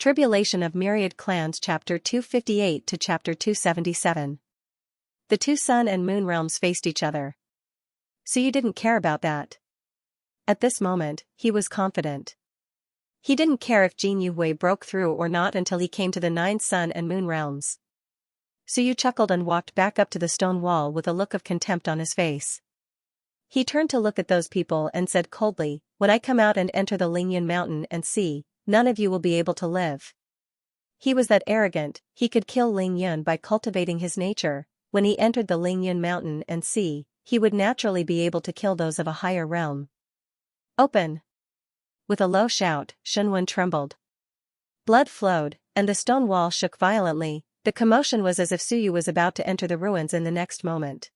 Tribulation of Myriad Clans Chapter 258 to Chapter 277. The two sun and moon realms faced each other. So you didn't care about that? At this moment, he was confident. He didn't care if Jin Yuwei broke through or not until he came to the 9 sun and moon realms. So you chuckled and walked back up to the stone wall with a look of contempt on his face. He turned to look at those people and said coldly, "When I come out and enter the Lingyan mountain and see, none of you will be able to live." He was that arrogant, he could kill Ling Yun by cultivating his nature. When he entered the Lingyan mountain and sea, he would naturally be able to kill those of a higher realm. "Open!" With a low shout, Shunwen trembled. Blood flowed, and the stone wall shook violently. The commotion was as if Suyu was about to enter the ruins in the next moment.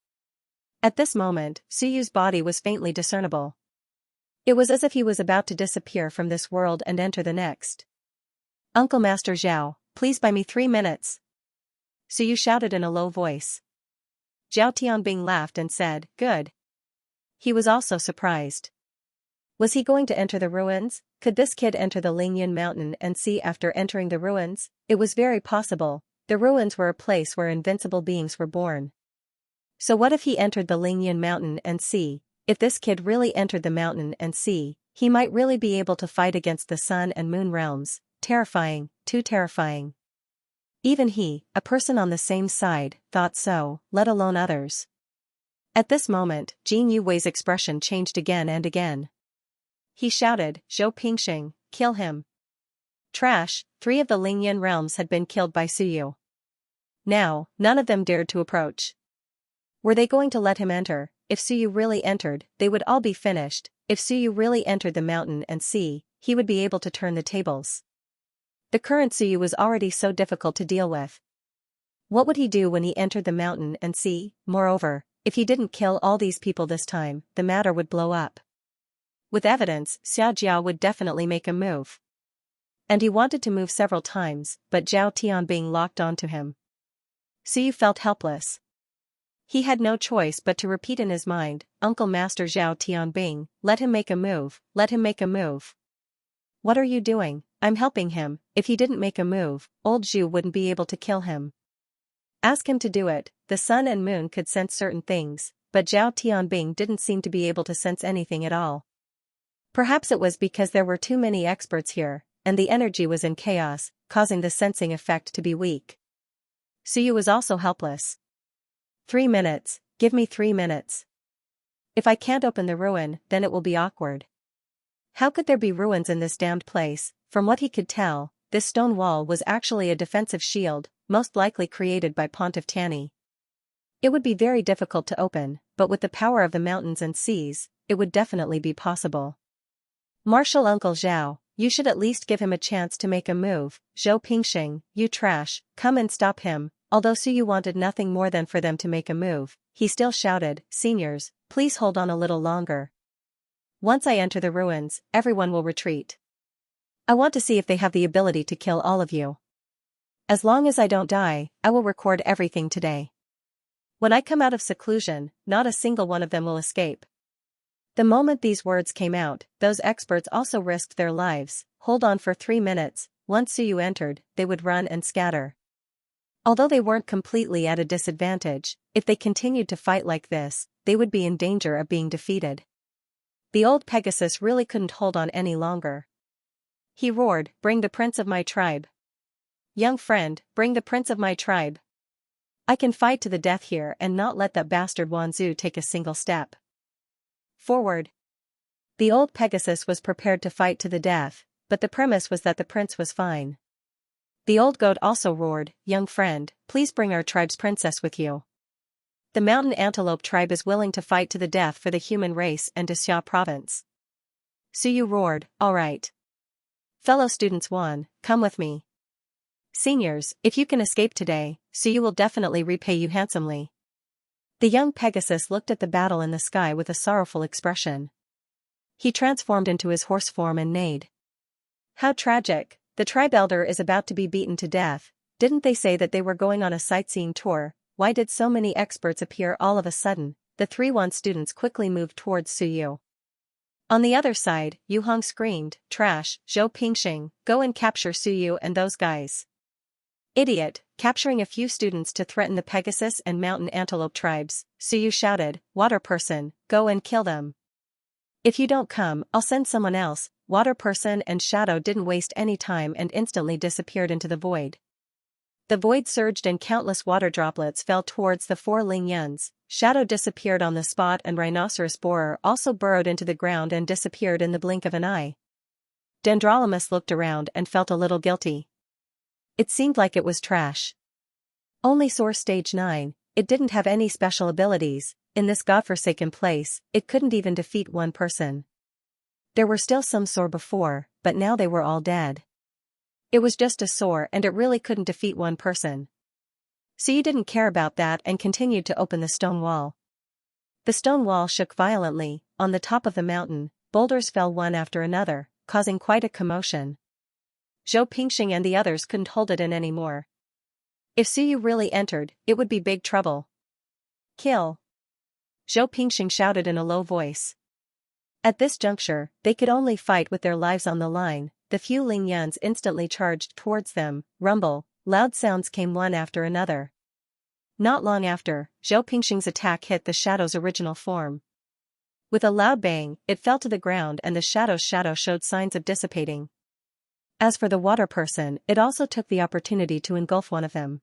At this moment, Suyu's body was faintly discernible. It was as if he was about to disappear from this world and enter the next. "Uncle Master Zhao, please buy me 3 minutes." Suyu shouted in a low voice. Zhao Tianbing laughed and said, "Good." He was also surprised. Was he going to enter the ruins? Could this kid enter the Lingyan mountain and see after entering the ruins? It was very possible. The ruins were a place where invincible beings were born. So what if he entered the Lingyan mountain and sea? If this kid really entered the mountain and sea, he might really be able to fight against the sun and moon realms. Terrifying, too terrifying. Even he, a person on the same side, thought so, let alone others. At this moment, Jin Yuwei's expression changed again and again. He shouted, "Zhou Pingxing, kill him." Trash, 3 of the Lingyan realms had been killed by Suyu. Now, none of them dared to approach. Were they going to let him enter? If Suyu really entered, they would all be finished. If Suyu really entered the mountain and sea, he would be able to turn the tables. The current Suyu was already so difficult to deal with. What would he do when he entered the mountain and sea? Moreover, if he didn't kill all these people this time, the matter would blow up. With evidence, Xia Jiao would definitely make a move. And he wanted to move several times, but Zhao Tianbing locked onto him. Suyu felt helpless. He had no choice but to repeat in his mind, "Uncle Master Zhao Tianbing, let him make a move, let him make a move." "What are you doing?" "I'm helping him." If he didn't make a move, old Zhu wouldn't be able to kill him. Ask him to do it. The sun and moon could sense certain things, but Zhao Tianbing didn't seem to be able to sense anything at all. Perhaps it was because there were too many experts here, and the energy was in chaos, causing the sensing effect to be weak. Suyu was also helpless. 3 minutes, give me 3 minutes. If I can't open the ruin, then it will be awkward. How could there be ruins in this damned place? From what he could tell, this stone wall was actually a defensive shield, most likely created by Pontiff Tani. It would be very difficult to open, but with the power of the mountains and seas, it would definitely be possible. "Martial Uncle Zhao, you should at least give him a chance to make a move." "Zhou Pingxing, you trash, come and stop him." Although Suyu wanted nothing more than for them to make a move, he still shouted, "Seniors, please hold on a little longer. Once I enter the ruins, everyone will retreat. I want to see if they have the ability to kill all of you. As long as I don't die, I will record everything today. When I come out of seclusion, not a single one of them will escape." The moment these words came out, those experts also risked their lives. Hold on for 3 minutes, once Suyu entered, they would run and scatter. Although they weren't completely at a disadvantage, if they continued to fight like this, they would be in danger of being defeated. The old Pegasus really couldn't hold on any longer. He roared, "Bring the prince of my tribe. Young friend, bring the prince of my tribe. I can fight to the death here and not let that bastard Wanzhou take a single step forward." The old Pegasus was prepared to fight to the death, but the premise was that the prince was fine. The old goat also roared, "Young friend, please bring our tribe's princess with you. The mountain antelope tribe is willing to fight to the death for the human race and Xia province." Suyu roared, "All right. Fellow students 1, come with me. Seniors, if you can escape today, Suyu will definitely repay you handsomely." The young Pegasus looked at the battle in the sky with a sorrowful expression. He transformed into his horse form and neighed. "How tragic. The tribe elder is about to be beaten to death. Didn't they say that they were going on a sightseeing tour? Why did so many experts appear all of a sudden?" The 3-1 students quickly moved towards Suyu. On the other side, Yu Hong screamed, "Trash, Zhou Pingxing, go and capture Suyu and those guys." "Idiot," capturing a few students to threaten the Pegasus and Mountain Antelope tribes, Suyu shouted, "Water person, go and kill them. If you don't come, I'll send someone else." Water person and Shadow didn't waste any time and instantly disappeared into the void. The void surged and countless water droplets fell towards the four Lingyans. Shadow disappeared on the spot and Rhinoceros Borer also burrowed into the ground and disappeared in the blink of an eye. Dendrolamus looked around and felt a little guilty. It seemed like it was trash. Only Soar Stage 9, it didn't have any special abilities. In this godforsaken place, it couldn't even defeat one person. There were still some Soar before, but now they were all dead. It was just a Soar and it really couldn't defeat one person. So you didn't care about that and continued to open the stone wall. The stone wall shook violently. On the top of the mountain, boulders fell one after another, causing quite a commotion. Zhou Pingxing and the others couldn't hold it in anymore. If Suyu really entered, it would be big trouble. "Kill!" Zhou Pingxing shouted in a low voice. At this juncture, they could only fight with their lives on the line. The few Lingyans instantly charged towards them. Rumble, loud sounds came one after another. Not long after, Zhou Pingxing's attack hit the Shadow's original form. With a loud bang, it fell to the ground and the Shadow's shadow showed signs of dissipating. As for the water person, it also took the opportunity to engulf one of them.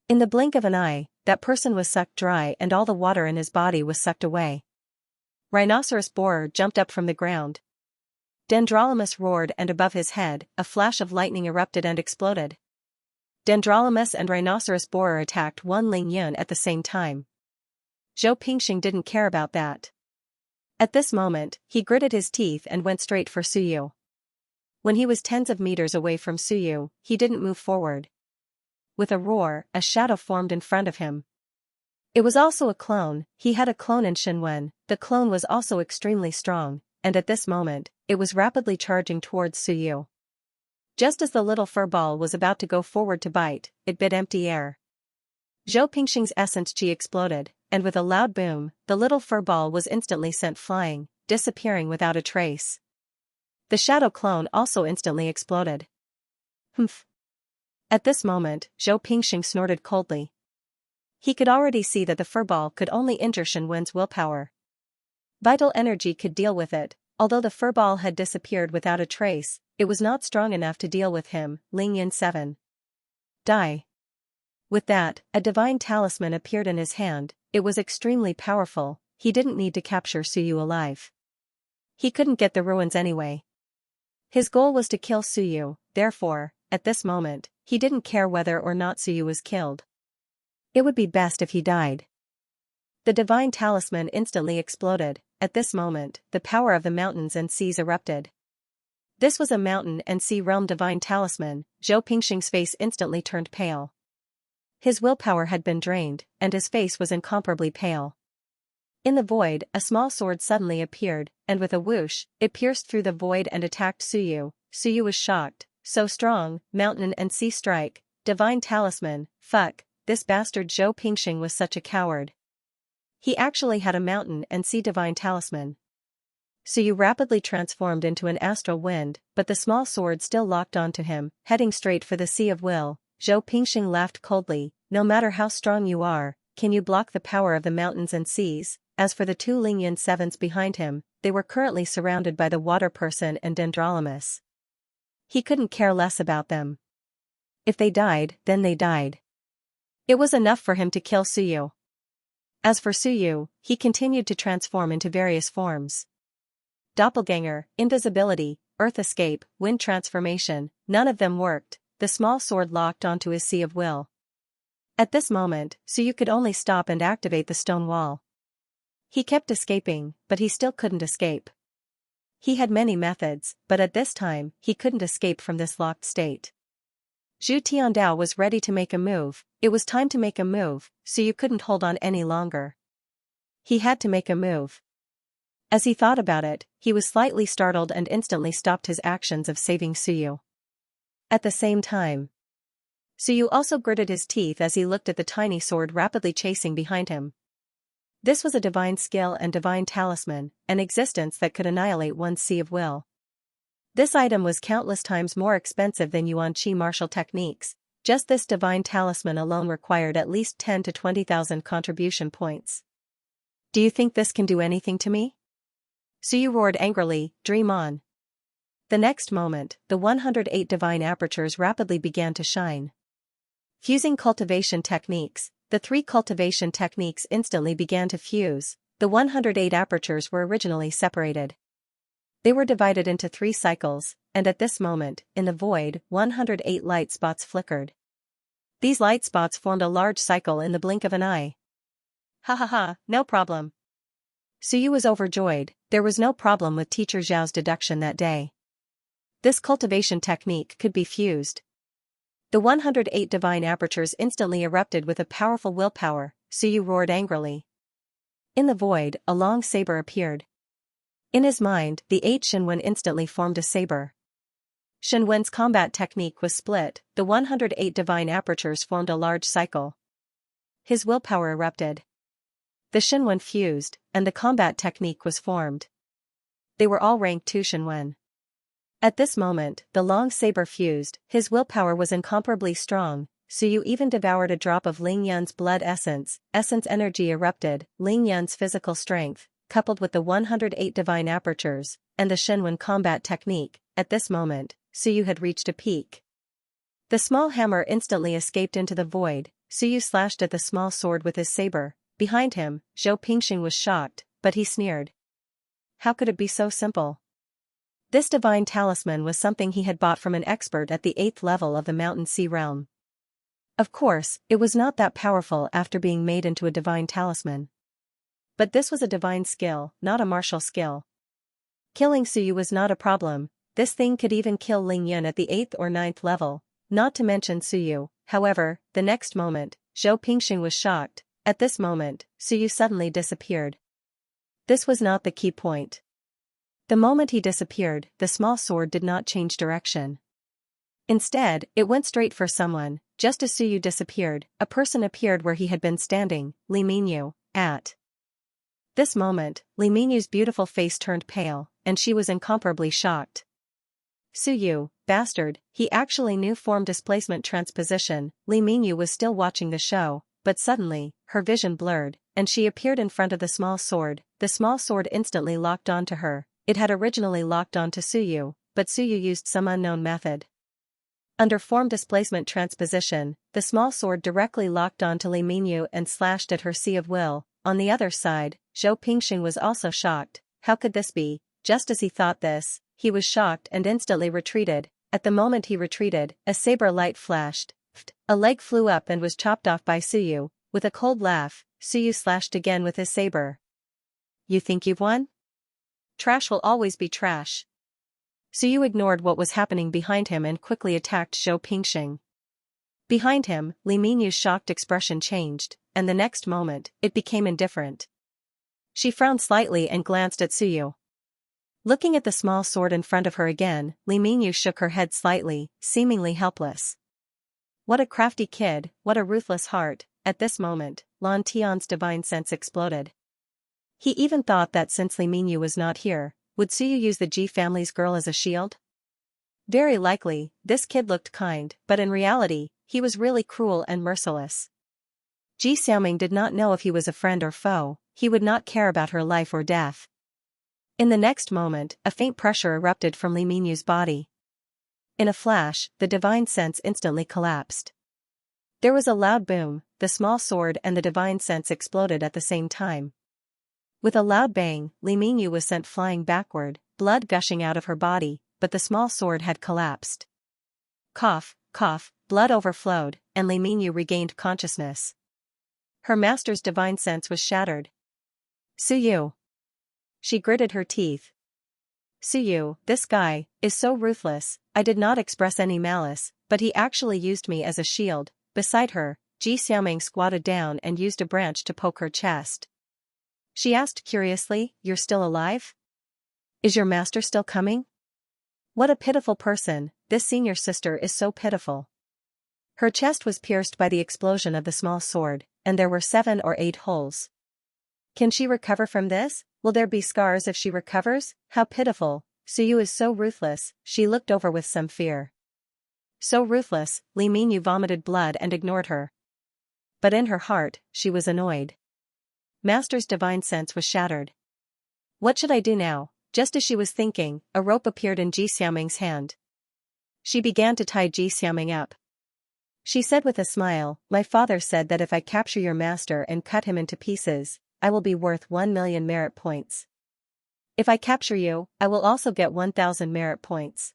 In the blink of an eye, that person was sucked dry and all the water in his body was sucked away. Rhinoceros Borer jumped up from the ground. Dendrolamus roared and above his head, a flash of lightning erupted and exploded. Dendrolamus and Rhinoceros Borer attacked one Lingyun at the same time. Zhou Pingxing didn't care about that. At this moment, he gritted his teeth and went straight for Suyu. When he was tens of meters away from Suyu, he didn't move forward. With a roar, a shadow formed in front of him. It was also a clone. He had a clone in Shenwen. The clone was also extremely strong, and at this moment, it was rapidly charging towards Suyu. Just as the little furball was about to go forward to bite, it bit empty air. Zhou Pingxing's essence chi exploded, and with a loud boom, the little furball was instantly sent flying, disappearing without a trace. The shadow clone also instantly exploded. Humph. At this moment, Zhou Pingxing snorted coldly. He could already see that the furball could only injure Shenwen's willpower. Vital energy could deal with it. Although the furball had disappeared without a trace, it was not strong enough to deal with him. Lingyan 7. Die. With that, a divine talisman appeared in his hand. It was extremely powerful. He didn't need to capture Suyu alive. He couldn't get the ruins anyway. His goal was to kill Suyu, therefore, at this moment, he didn't care whether or not Suyu was killed. It would be best if he died. The divine talisman instantly exploded. At this moment, the power of the mountains and seas erupted. This was a mountain and sea realm divine talisman. Zhou Pingxing's face instantly turned pale. His willpower had been drained, and his face was incomparably pale. In the void, a small sword suddenly appeared, and with a whoosh, it pierced through the void and attacked Suyu. Suyu was shocked. So strong, mountain and sea strike, divine talisman, fuck, this bastard Zhou Pingxing was such a coward. He actually had a mountain and sea divine talisman. Suyu rapidly transformed into an astral wind, but the small sword still locked onto him, heading straight for the Sea of Will. Zhou Pingxing laughed coldly. No matter how strong you are, can you block the power of the mountains and seas? As for the two Lingyan 7s behind him, they were currently surrounded by the water person and Dendrolamus. He couldn't care less about them. If they died, then they died. It was enough for him to kill Suyu. As for Suyu, he continued to transform into various forms. Doppelganger, invisibility, earth escape, wind transformation, none of them worked. The small sword locked onto his Sea of Will. At this moment, Suyu could only stop and activate the stone wall. He kept escaping, but he still couldn't escape. He had many methods, but at this time, he couldn't escape from this locked state. Zhu Tiandao was ready to make a move. It was time to make a move, Suyu couldn't hold on any longer. He had to make a move. As he thought about it, he was slightly startled and instantly stopped his actions of saving Suyu. At the same time, Suyu also gritted his teeth as he looked at the tiny sword rapidly chasing behind him. This was a divine skill and divine talisman, an existence that could annihilate one's sea of will. This item was countless times more expensive than Yuan Qi martial techniques. Just this divine talisman alone required at least 10 to 20,000 contribution points. Do you think this can do anything to me? Suyu roared angrily, dream on. The next moment, the 108 divine apertures rapidly began to shine. Fusing cultivation techniques, the 3 cultivation techniques instantly began to fuse. The 108 apertures were originally separated. They were divided into 3 cycles, and at this moment, in the void, 108 light spots flickered. These light spots formed a large cycle in the blink of an eye. Ha ha ha, no problem. Suyu was overjoyed. There was no problem with Teacher Zhao's deduction that day. This cultivation technique could be fused. The 108 divine apertures instantly erupted with a powerful willpower. Suyu roared angrily. In the void, a long saber appeared. In his mind, the 8 Shenwen instantly formed a saber. Shenwen's combat technique was split. The 108 divine apertures formed a large cycle. His willpower erupted. The Shenwen fused, and the combat technique was formed. They were all rank 2 Shenwen. At this moment, the long saber fused. His willpower was incomparably strong. Suyu even devoured a drop of Ling Yun's blood essence. Essence energy erupted. Ling Yun's physical strength, coupled with the 108 divine apertures, and the Shenwen combat technique. At this moment, Suyu had reached a peak. The small hammer instantly escaped into the void. Suyu slashed at the small sword with his saber. Behind him, Zhou Pingxing was shocked, but he sneered. How could it be so simple? This divine talisman was something he had bought from an expert at the 8th level of the Mountain Sea realm. Of course, it was not that powerful after being made into a divine talisman. But this was a divine skill, not a martial skill. Killing Suyu was not a problem. This thing could even kill Ling Yun at the 8th or 9th level, not to mention Suyu. However, the next moment, Zhou Pingxing was shocked. At this moment, Suyu suddenly disappeared. This was not the key point. The moment he disappeared, the small sword did not change direction. Instead, it went straight for someone. Just as Suyu disappeared, a person appeared where he had been standing, Li Minyu. At this moment, Li Minyu's beautiful face turned pale, and she was incomparably shocked. Suyu, bastard, he actually knew form displacement transposition. Li Minyu was still watching the show, but suddenly, her vision blurred, and she appeared in front of the small sword. The small sword instantly locked onto her. It had originally locked onto Suyu, but Suyu used some unknown method. Under form displacement transposition, the small sword directly locked onto Li Minyu and slashed at her sea of will. On the other side, Zhou Pingxing was also shocked. How could this be? Just as he thought this, he was shocked and instantly retreated. At the moment he retreated, a saber light flashed. A leg flew up and was chopped off by Suyu. With a cold laugh, Suyu slashed again with his saber. You think you've won? Trash will always be trash. Suyu ignored what was happening behind him and quickly attacked Zhou Pingxing. Behind him, Li Minyu's shocked expression changed, and the next moment, it became indifferent. She frowned slightly and glanced at Suyu. Looking at the small sword in front of her again, Li Minyu shook her head slightly, seemingly helpless. What a crafty kid, what a ruthless heart. At this moment, Lan Tian's divine sense exploded. He even thought that since Li Minyu was not here, would Suyu use the Ji family's girl as a shield? Very likely, this kid looked kind, but in reality, he was really cruel and merciless. Ji Xiaoming did not know if he was a friend or foe. He would not care about her life or death. In the next moment, a faint pressure erupted from Li Minyu's body. In a flash, the divine sense instantly collapsed. There was a loud boom. The small sword and the divine sense exploded at the same time. With a loud bang, Li Minyu was sent flying backward, blood gushing out of her body, but the small sword had collapsed. Cough, cough, blood overflowed, and Li Minyu regained consciousness. Her master's divine sense was shattered. Suyu. She gritted her teeth. Suyu, this guy, is so ruthless. I did not express any malice, but he actually used me as a shield. Beside her, Ji Xiaoming squatted down and used a branch to poke her chest. She asked curiously, "You're still alive? Is your master still coming?" What a pitiful person, this senior sister is so pitiful. Her chest was pierced by the explosion of the small sword, and there were 7 or 8 holes. Can she recover from this? Will there be scars if she recovers? How pitiful. Suyu is so ruthless, she looked over with some fear. So ruthless, Li Mingyu vomited blood and ignored her. But in her heart, she was annoyed. Master's divine sense was shattered. What should I do now? Just as she was thinking, a rope appeared in Ji Xiaoming's hand. She began to tie Ji Xiaoming up. She said with a smile, "My father said that if I capture your master and cut him into pieces, I will be worth 1,000,000 merit points. If I capture you, I will also get 1,000 merit points."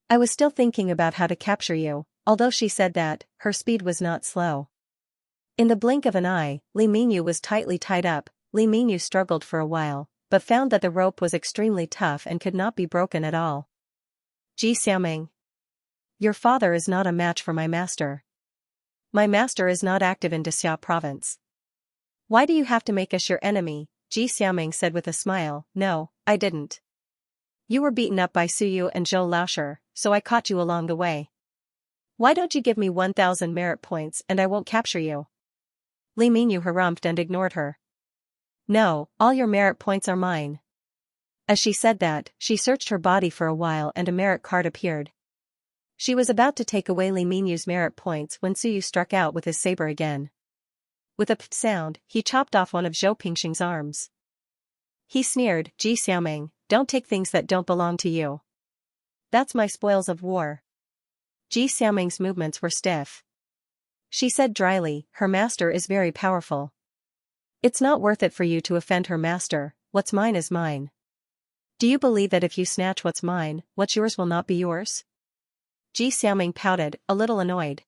I was still thinking about how to capture you, although she said that, her speed was not slow. In the blink of an eye, Li Mingyu was tightly tied up. Li Mingyu struggled for a while, but found that the rope was extremely tough and could not be broken at all. Ji Xiaoming. Your father is not a match for my master. My master is not active in Dexia province. Why do you have to make us your enemy? Ji Xiaoming said with a smile. No, I didn't. You were beaten up by Suyu and Zhou Laosher, so I caught you along the way. Why don't you give me 1,000 merit points and I won't capture you? Li Mingyu harumphed and ignored her. No, all your merit points are mine. As she said that, she searched her body for a while and a merit card appeared. She was about to take away Li Mingyu's merit points when Suyu struck out with his saber again. With a pft sound, he chopped off one of Zhou Pingxing's arms. He sneered, Ji Xiaoming, don't take things that don't belong to you. That's my spoils of war. Ji Xiaoming's movements were stiff. She said dryly, her master is very powerful. It's not worth it for you to offend her master. What's mine is mine. Do you believe that if you snatch what's mine, what's yours will not be yours? Ji Xiaoming pouted, a little annoyed.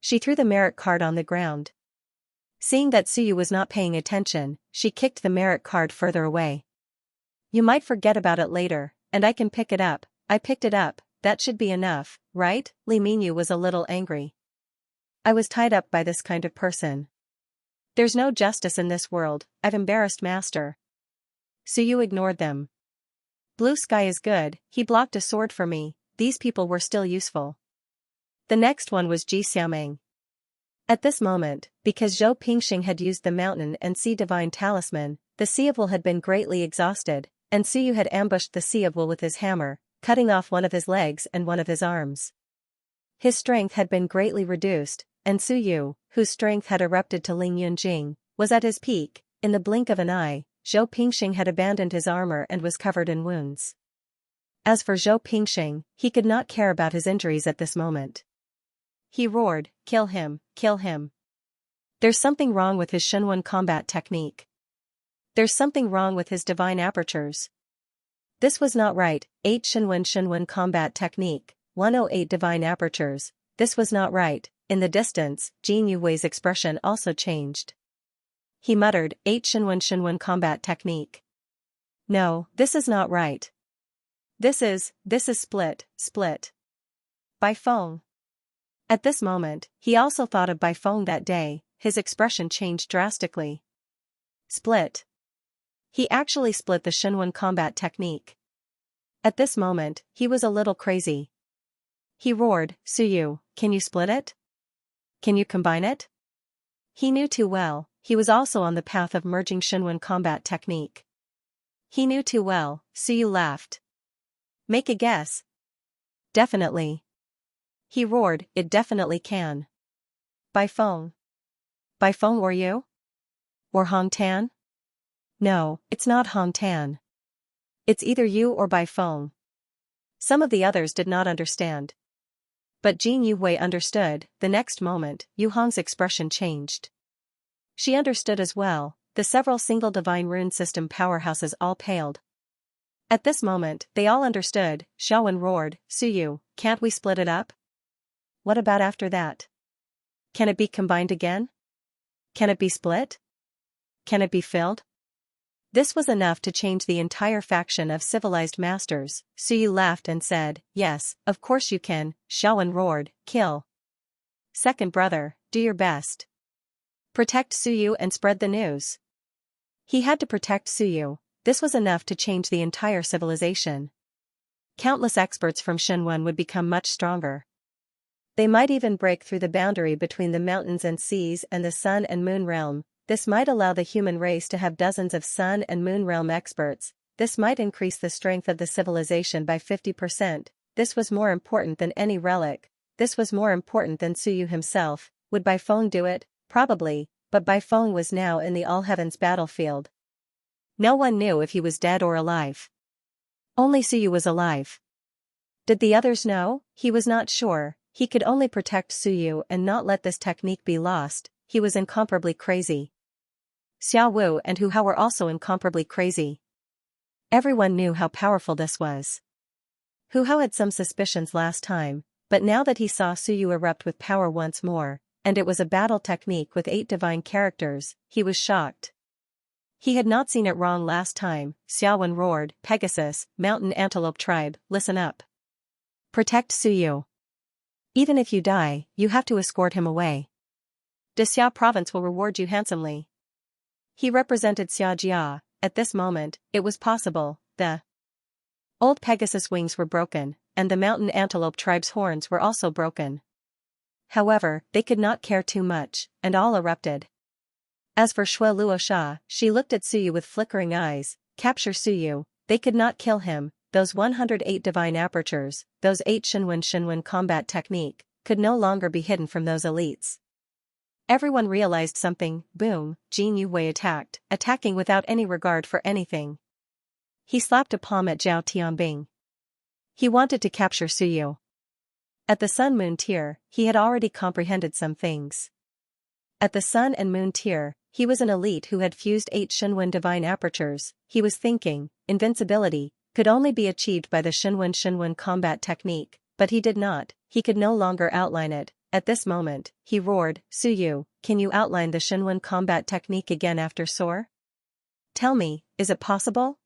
She threw the merit card on the ground. Seeing that Suyu was not paying attention, she kicked the merit card further away. You might forget about it later, and I can pick it up. I picked it up, that should be enough, right? Li Mingyu was a little angry. I was tied up by this kind of person. There's no justice in this world, I've embarrassed master. Suyu ignored them. Blue Sky is good, he blocked a sword for me, these people were still useful. The next one was Ji Xiaoming. At this moment, because Zhou Pingxing had used the mountain and sea divine talisman, the Sea of Wool had been greatly exhausted, and Suyu had ambushed the Sea of Wool with his hammer, cutting off one of his legs and one of his arms. His strength had been greatly reduced, and Suyu, whose strength had erupted to Ling Yunjing, was at his peak. In the blink of an eye, Zhou Pingxing had abandoned his armor and was covered in wounds. As for Zhou Pingxing, he could not care about his injuries at this moment. He roared, kill him, kill him. There's something wrong with his Shenwen combat technique. There's something wrong with his divine apertures. This was not right. 8 Shenwen combat technique, 108 divine apertures, this was not right. In the distance, Jin Yuwei's expression also changed. He muttered, 8 Shenwen combat technique. No, this is not right. This is split. Bai Feng. At this moment, he also thought of Bai Feng that day, his expression changed drastically. Split. He actually split the Shenwen combat technique. At this moment, he was a little crazy. He roared, Suyu, can you split it? Can you combine it? He knew too well, he was also on the path of merging Shenwen combat technique. He knew too well, Suyu laughed. Make a guess. Definitely. He roared, it definitely can. Bai Feng. Bai Feng or you? Or Hong Tan? No, it's not Hong Tan. It's either you or Bai Feng. Some of the others did not understand. But Jin Yuwei understood. The next moment, Yu Hong's expression changed. She understood as well, the several single divine rune system powerhouses all paled. At this moment, they all understood. Xiaowen roared, Suyu, can't we split it up? What about after that? Can it be combined again? Can it be split? Can it be filled? This was enough to change the entire faction of civilized masters. Suyu laughed and said, yes, of course you can. Xiaowen roared, kill. Second brother, do your best. Protect Suyu and spread the news. He had to protect Suyu. This was enough to change the entire civilization. Countless experts from Shenwen would become much stronger. They might even break through the boundary between the mountains and seas and the sun and moon realm. this might allow the human race to have dozens of sun and moon realm experts. This might increase the strength of the civilization by 50%. This was more important than any relic. This was more important than Suyu himself. Would Baifeng do it? Probably, but Baifeng was now in the All Heavens battlefield. No one knew if he was dead or alive. Only Suyu was alive. Did the others know? He was not sure. He could only protect Suyu and not let this technique be lost. He was incomparably crazy. Xiao Wu and Hu Hao were also incomparably crazy. Everyone knew how powerful this was. Hu Hao had some suspicions last time, but now that he saw Suyu erupt with power once more, and it was a battle technique with 8 divine characters, he was shocked. He had not seen it wrong last time. Xiaowen roared, Pegasus, Mountain Antelope Tribe, listen up. Protect Suyu. Even if you die, you have to escort him away. The Xia province will reward you handsomely. He represented Xianxia. At this moment, it was possible. The old Pegasus wings were broken, and the Mountain Antelope Tribe's horns were also broken. However, they could not care too much, and all erupted. As for Shui Luosha, she looked at Suyu with flickering eyes. Capture Suyu. They could not kill him. Those 108 divine apertures, those 8 Shinwen combat technique, could no longer be hidden from those elites. Everyone realized something. Boom, Jin Yuwei attacked, attacking without any regard for anything. He slapped a palm at Zhao Tianbing. He wanted to capture Suyu. At the Sun-Moon tier, he had already comprehended some things. At the Sun and Moon tier, he was an elite who had fused 8 Shinwen divine apertures. He was thinking, invincibility could only be achieved by the Shinwen combat technique, but he did not. He could no longer outline it. At this moment, he roared, Suyu, can you outline the Shinwen combat technique again after Soar? Tell me, is it possible?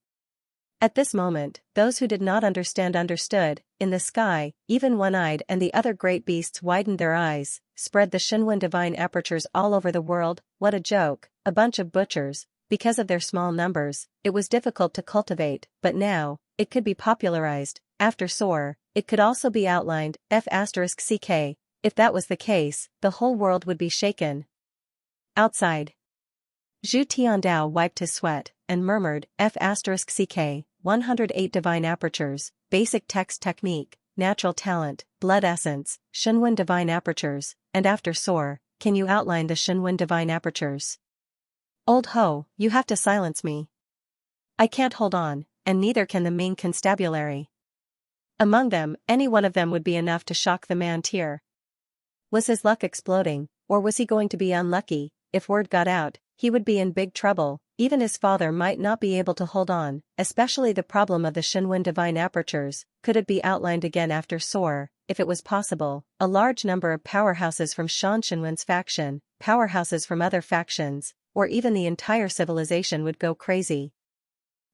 At this moment, those who did not understand understood. In the sky, even One-Eyed and the other great beasts widened their eyes, spread the Shinwen divine apertures all over the world. What a joke, a bunch of butchers. Because of their small numbers, it was difficult to cultivate, but now, it could be popularized. After Soar, it could also be outlined. F***ck. If that was the case, the whole world would be shaken. Outside. Zhu Tiandao wiped his sweat, and murmured, F***ck, 108 divine apertures, basic text technique, natural talent, blood essence, Shinwen divine apertures, and after Soar, can you outline the Shinwen divine apertures? Old Ho, you have to silence me. I can't hold on, and neither can the Ming constabulary. Among them, any one of them would be enough to shock the man tier. Was his luck exploding, or was he going to be unlucky? If word got out, he would be in big trouble. Even his father might not be able to hold on, especially the problem of the Shinwen divine apertures. Could it be outlined again after Soar? If it was possible, a large number of powerhouses from Shan Shinwen's faction, powerhouses from other factions, or even the entire civilization would go crazy.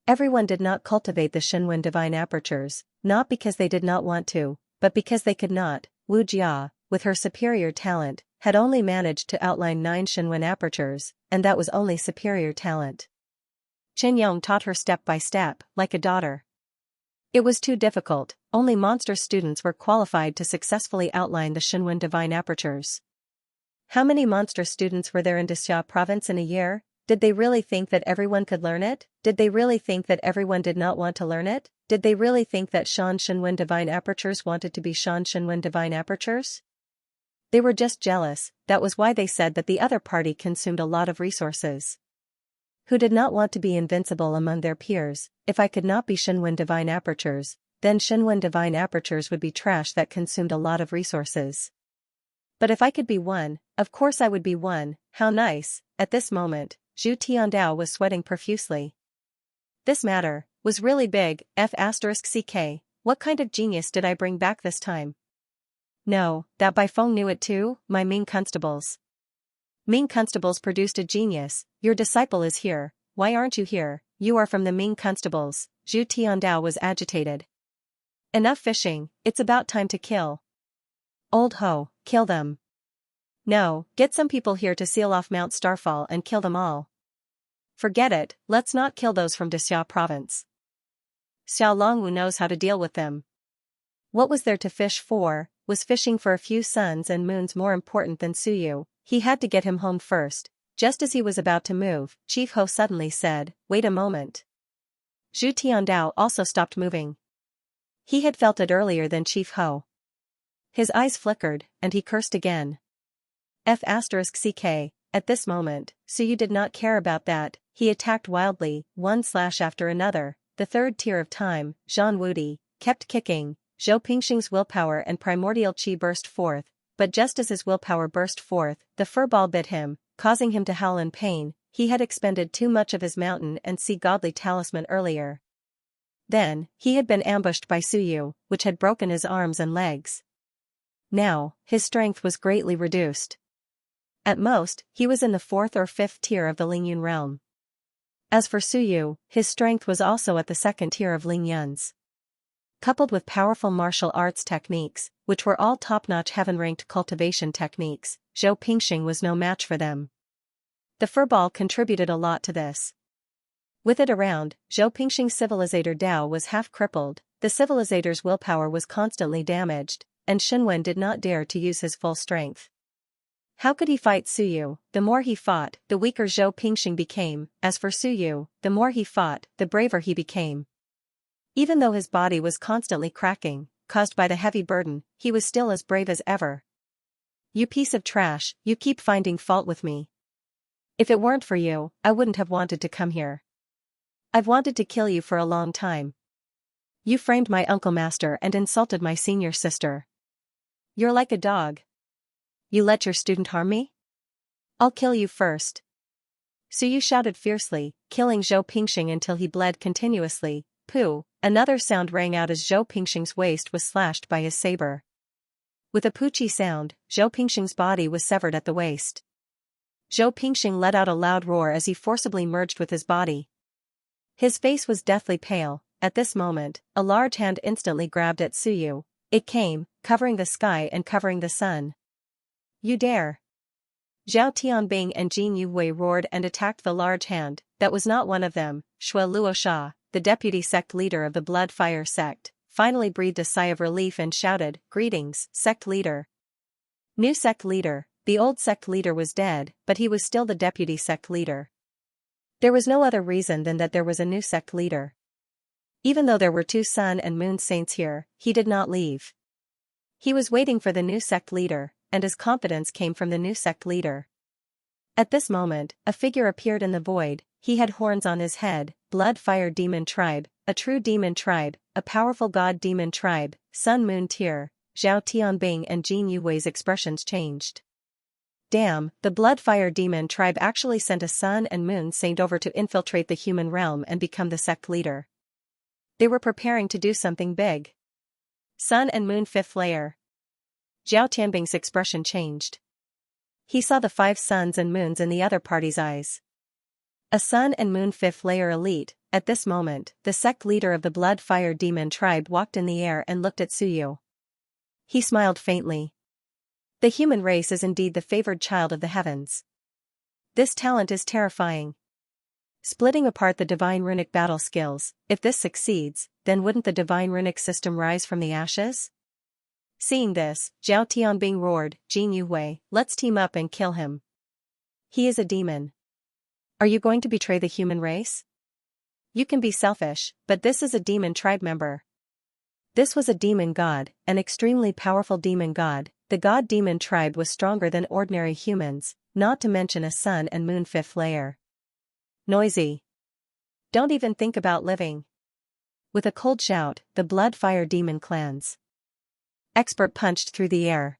Everyone did not cultivate the Shinwen divine apertures, not because they did not want to, but because they could not. Wu Jia, with her superior talent, had only managed to outline 9 Shinwen apertures, and that was only superior talent. Qin Yong taught her step by step, like a daughter. It was too difficult. Only monster students were qualified to successfully outline the Shinwen divine apertures. How many monster students were there in Xia province in a year? Did they really think that everyone could learn it? Did they really think that everyone did not want to learn it? Did they really think that Shan Shinwen divine apertures wanted to be Shan Shinwen divine apertures? They were just jealous. That was why they said that the other party consumed a lot of resources. Who did not want to be invincible among their peers? If I could not be Shinwen divine apertures, then Shinwen divine apertures would be trash that consumed a lot of resources. But if I could be one, of course I would be one. How nice. At this moment, Zhu Tiandao was sweating profusely. This matter was really big. F***ck. What kind of genius did I bring back this time? No, that Baifeng knew it too. My Ming constables. Ming constables produced a genius. Your disciple is here. Why aren't you here? You are from the Ming constables. Zhu Tiandao was agitated. Enough fishing, it's about time to kill. Old Ho, kill them. No, get some people here to seal off Mount Starfall and kill them all. Forget it, let's not kill those from Xia province. Xiao Longwu knows how to deal with them. What was there to fish for? Was fishing for a few suns and moons more important than Suyu? He had to get him home first. Just as he was about to move, Chief Ho suddenly said, "Wait a moment." Zhu Tiandao also stopped moving. He had felt it earlier than Chief Ho. His eyes flickered, and he cursed again. F***ck. At this moment, Suyu did not care about that. He attacked wildly, one slash after another. The third tier of time, Zhan Wudi, kept kicking. Zhou Pingxing's willpower and primordial qi burst forth, but just as his willpower burst forth, the furball bit him, causing him to howl in pain. He had expended too much of his mountain and sea godly talisman earlier. Then, he had been ambushed by Suyu, which had broken his arms and legs. Now, his strength was greatly reduced. At most, he was in the 4th or 5th tier of the Lingyun realm. As for Suyu, his strength was also at the 2nd tier of Lingyun's. Coupled with powerful martial arts techniques, which were all top-notch heaven-ranked cultivation techniques, Zhou Pingxing was no match for them. The furball contributed a lot to this. With it around, Zhou Pingxing's civilizator Dao was half-crippled, the civilizator's willpower was constantly damaged, and Shenwen did not dare to use his full strength. How could he fight Suyu? The more he fought, the weaker Zhou Pingxing became. As for Suyu, the more he fought, the braver he became. Even though his body was constantly cracking, caused by the heavy burden, he was still as brave as ever. "You piece of trash, you keep finding fault with me. If it weren't for you, I wouldn't have wanted to come here. I've wanted to kill you for a long time. You framed my uncle master and insulted my senior sister. You're like a dog. You let your student harm me? I'll kill you first." Suyu shouted fiercely, killing Zhou Pingxing until he bled continuously. Pooh! Another sound rang out as Zhou Pingxing's waist was slashed by his saber. With a poochie sound, Zhou Pingxing's body was severed at the waist. Zhou Pingxing let out a loud roar as he forcibly merged with his body. His face was deathly pale. At this moment, a large hand instantly grabbed at Suyu. It came, covering the sky and covering the sun. "You dare!" Zhao Tianbing and Jin Yuwei roared and attacked the large hand. That was not one of them. Shui Luosha, the deputy sect leader of the Blood Fire sect, finally breathed a sigh of relief and shouted, "Greetings, sect leader." New sect leader. The old sect leader was dead, but he was still the deputy sect leader. There was no other reason than that there was a new sect leader. Even though there were 2 sun and moon saints here, he did not leave. He was waiting for the new sect leader, and his confidence came from the new sect leader. At this moment, a figure appeared in the void. He had horns on his head. Blood Fire Demon Tribe, a true demon tribe, a powerful god demon tribe, Sun Moon tier. Zhao Tianbing and Jin Yuwei's expressions changed. Damn, the Blood Fire Demon Tribe actually sent a Sun and Moon Saint over to infiltrate the human realm and become the sect leader. They were preparing to do something big. Sun and Moon 5th layer. Zhao Tianbing's expression changed. He saw the 5 suns and moons in the other party's eyes. A Sun and Moon 5th layer elite. At this moment, the sect leader of the Blood Fire Demon Tribe walked in the air and looked at Suyu. He smiled faintly. The human race is indeed the favored child of the heavens. This talent is terrifying. Splitting apart the divine runic battle skills, if this succeeds, then wouldn't the divine runic system rise from the ashes? Seeing this, Zhao Tianbing roared, "Jin Yuwei, let's team up and kill him. He is a demon. Are you going to betray the human race? You can be selfish, but this is a demon tribe member." This was a demon god, an extremely powerful demon god. The god demon tribe was stronger than ordinary humans, not to mention a sun and moon 5th layer. Noisy. Don't even think about living. With a cold shout, the Blood Fire Demon clans expert punched through the air.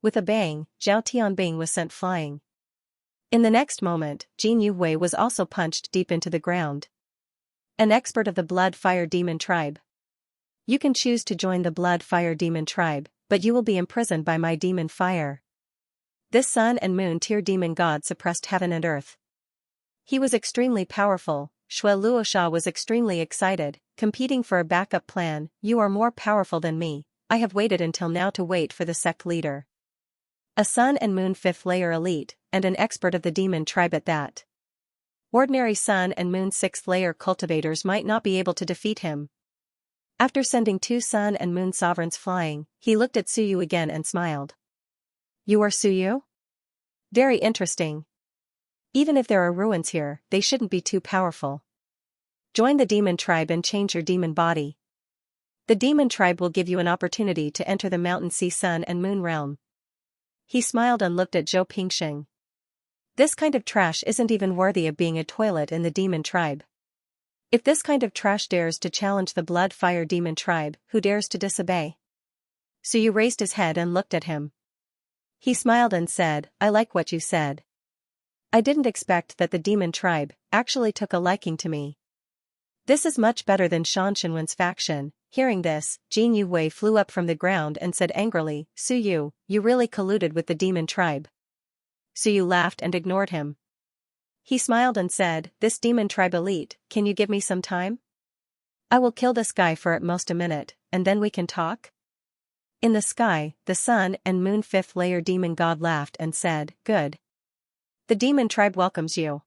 With a bang, Zhao Tianbing was sent flying. In the next moment, Jin Yuwei was also punched deep into the ground. An expert of the Blood Fire Demon Tribe. You can choose to join the Blood Fire Demon Tribe, but you will be imprisoned by my demon fire. This Sun and Moon tier demon god suppressed heaven and earth. He was extremely powerful. Shui Luosha was extremely excited, competing for a backup plan. "You are more powerful than me. I have waited until now to wait for the sect leader. A Sun and Moon 5th layer elite, and an expert of the demon tribe at that. Ordinary Sun and Moon 6th layer cultivators might not be able to defeat him." After sending 2 Sun and Moon sovereigns flying, he looked at Suyu again and smiled. "You are Suyu? Very interesting. Even if there are ruins here, they shouldn't be too powerful. Join the demon tribe and change your demon body. The demon tribe will give you an opportunity to enter the mountain sea sun and moon realm. He smiled and looked at Zhou Pingxing. This kind of trash isn't even worthy of being a toilet in the demon tribe. If this kind of trash dares to challenge the blood fire demon tribe, who dares to disobey? Suyu raised his head and looked at him. He smiled and said, I like what you said. I didn't expect that the demon tribe actually took a liking to me. This is much better than Xianxinwen's faction. Hearing this, Jin Yuwei flew up from the ground and said angrily, Suyu, you really colluded with the demon tribe. Suyu laughed and ignored him. He smiled and said, this demon tribe elite, can you give me some time? I will kill this guy for at most a minute, and then we can talk? In the sky, the sun and moon fifth layer demon god laughed and said, good. The demon tribe welcomes you.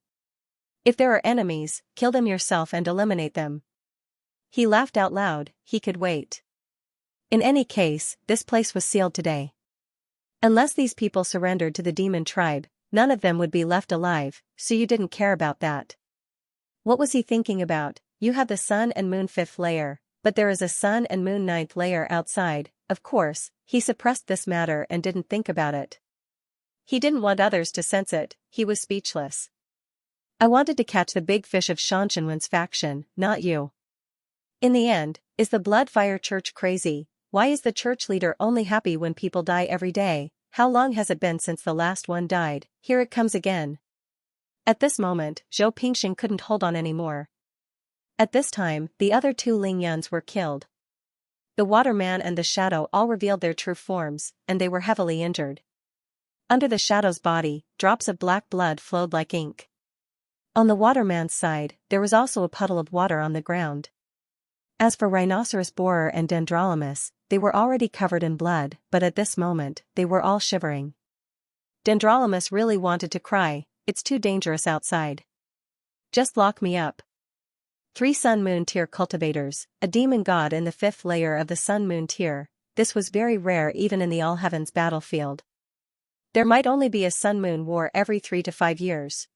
If there are enemies, kill them yourself and eliminate them. He laughed out loud, he could wait. In any case, this place was sealed today. Unless these people surrendered to the demon tribe, none of them would be left alive, so you didn't care about that. What was he thinking about? You have the sun and moon fifth layer, but there is a sun and moon ninth layer outside. Of course, he suppressed this matter and didn't think about it. He didn't want others to sense it, he was speechless. I wanted to catch the big fish of Xianxinwen's faction, not you. In the end, is the Bloodfire Church crazy? Why is the church leader only happy when people die every day? How long has it been since the last one died? Here it comes again. At this moment, Zhou Pingxing couldn't hold on anymore. At this time, the other two Lingyuns were killed. The Waterman and the Shadow all revealed their true forms, and they were heavily injured. Under the Shadow's body, drops of black blood flowed like ink. On the Waterman's side, there was also a puddle of water on the ground. As for Rhinoceros Borer and Dendrolamus, they were already covered in blood, but at this moment, they were all shivering. Dendrolamus really wanted to cry, it's too dangerous outside. Just lock me up. 3 Sun-Moon tier cultivators, a demon god in the 5th layer of the Sun-Moon tier, this was very rare even in the All Heavens battlefield. There might only be a Sun-Moon war every 3 to 5 years.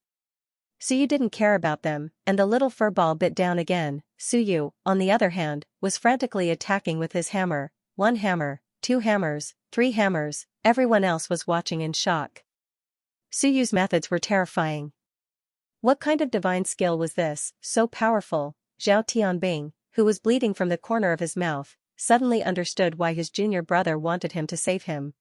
Suyu didn't care about them, and the little furball bit down again. Suyu, on the other hand, was frantically attacking with his hammer, 1 hammer, 2 hammers, 3 hammers, everyone else was watching in shock. Suyu's methods were terrifying. What kind of divine skill was this, so powerful? Zhao Tianbing, who was bleeding from the corner of his mouth, suddenly understood why his junior brother wanted him to save him.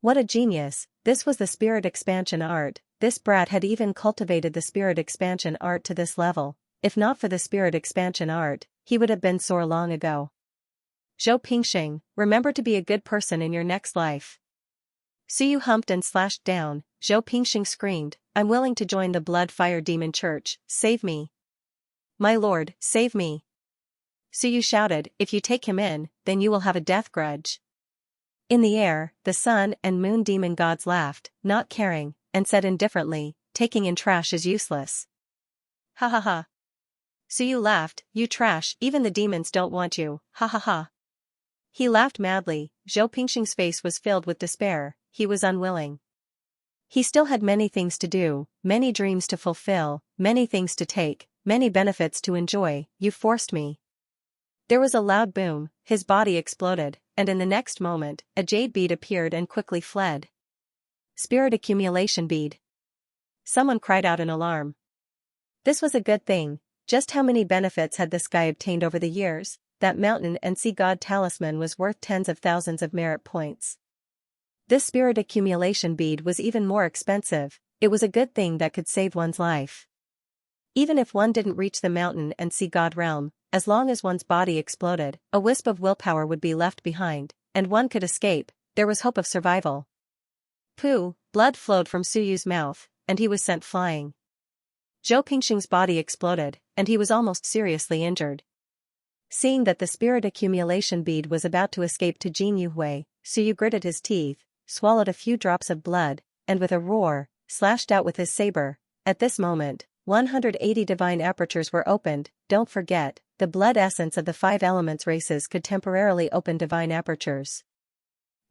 What a genius, this was the spirit expansion art. This brat had even cultivated the spirit expansion art to this level. If not for the spirit expansion art, he would have been sore long ago. Zhou Pingxing, remember to be a good person in your next life. Suyu humped and slashed down. Zhou Pingxing screamed, I'm willing to join the Blood Fire Demon Church, save me. My lord, save me. Suyu shouted, if you take him in, then you will have a death grudge. In the air, the sun and moon demon gods laughed, not caring, and said indifferently, taking in trash is useless. Ha ha ha. Suyu laughed, you trash, even the demons don't want you, ha ha ha. He laughed madly. Zhou Pingxing's face was filled with despair, he was unwilling. He still had many things to do, many dreams to fulfill, many things to take, many benefits to enjoy, you forced me. There was a loud boom, his body exploded, and in the next moment, a jade bead appeared and quickly fled. Spirit accumulation bead. Someone cried out in alarm. This was a good thing. Just how many benefits had this guy obtained over the years? That mountain and sea god talisman was worth tens of thousands of merit points. This spirit accumulation bead was even more expensive. It was a good thing that could save one's life. Even if one didn't reach the mountain and sea god realm, as long as one's body exploded, a wisp of willpower would be left behind, and one could escape. There was hope of survival. Pooh, blood flowed from Suyu's mouth, and he was sent flying. Zhou Pingxing's body exploded, and he was almost seriously injured. Seeing that the spirit accumulation bead was about to escape to Jin Yuhui, Suyu gritted his teeth, swallowed a few drops of blood, and with a roar, slashed out with his saber. At this moment, 180 divine apertures were opened. Don't forget, the blood essence of the 5 elements races could temporarily open divine apertures.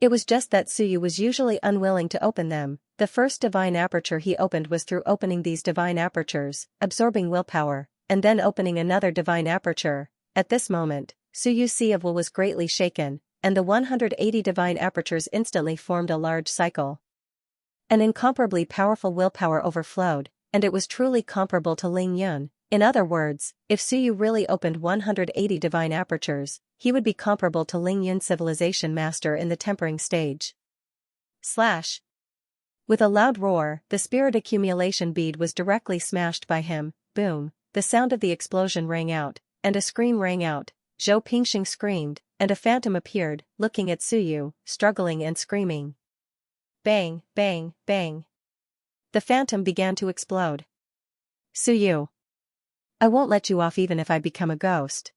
It was just that Suyu was usually unwilling to open them. The first divine aperture he opened was through opening these divine apertures, absorbing willpower, and then opening another divine aperture. At this moment, Suyu's sea of will was greatly shaken, and the 180 divine apertures instantly formed a large cycle. An incomparably powerful willpower overflowed, and it was truly comparable to Ling Yun. In other words, if Suyu really opened 180 divine apertures, he would be comparable to Ling Yun, civilization master in the tempering stage. Slash. With a loud roar, the spirit accumulation bead was directly smashed by him. Boom, the sound of the explosion rang out, and a scream rang out. Zhou Pingxing screamed, and a phantom appeared, looking at Suyu, struggling and screaming. Bang, bang, bang. The phantom began to explode. Suyu. I won't let you off even if I become a ghost.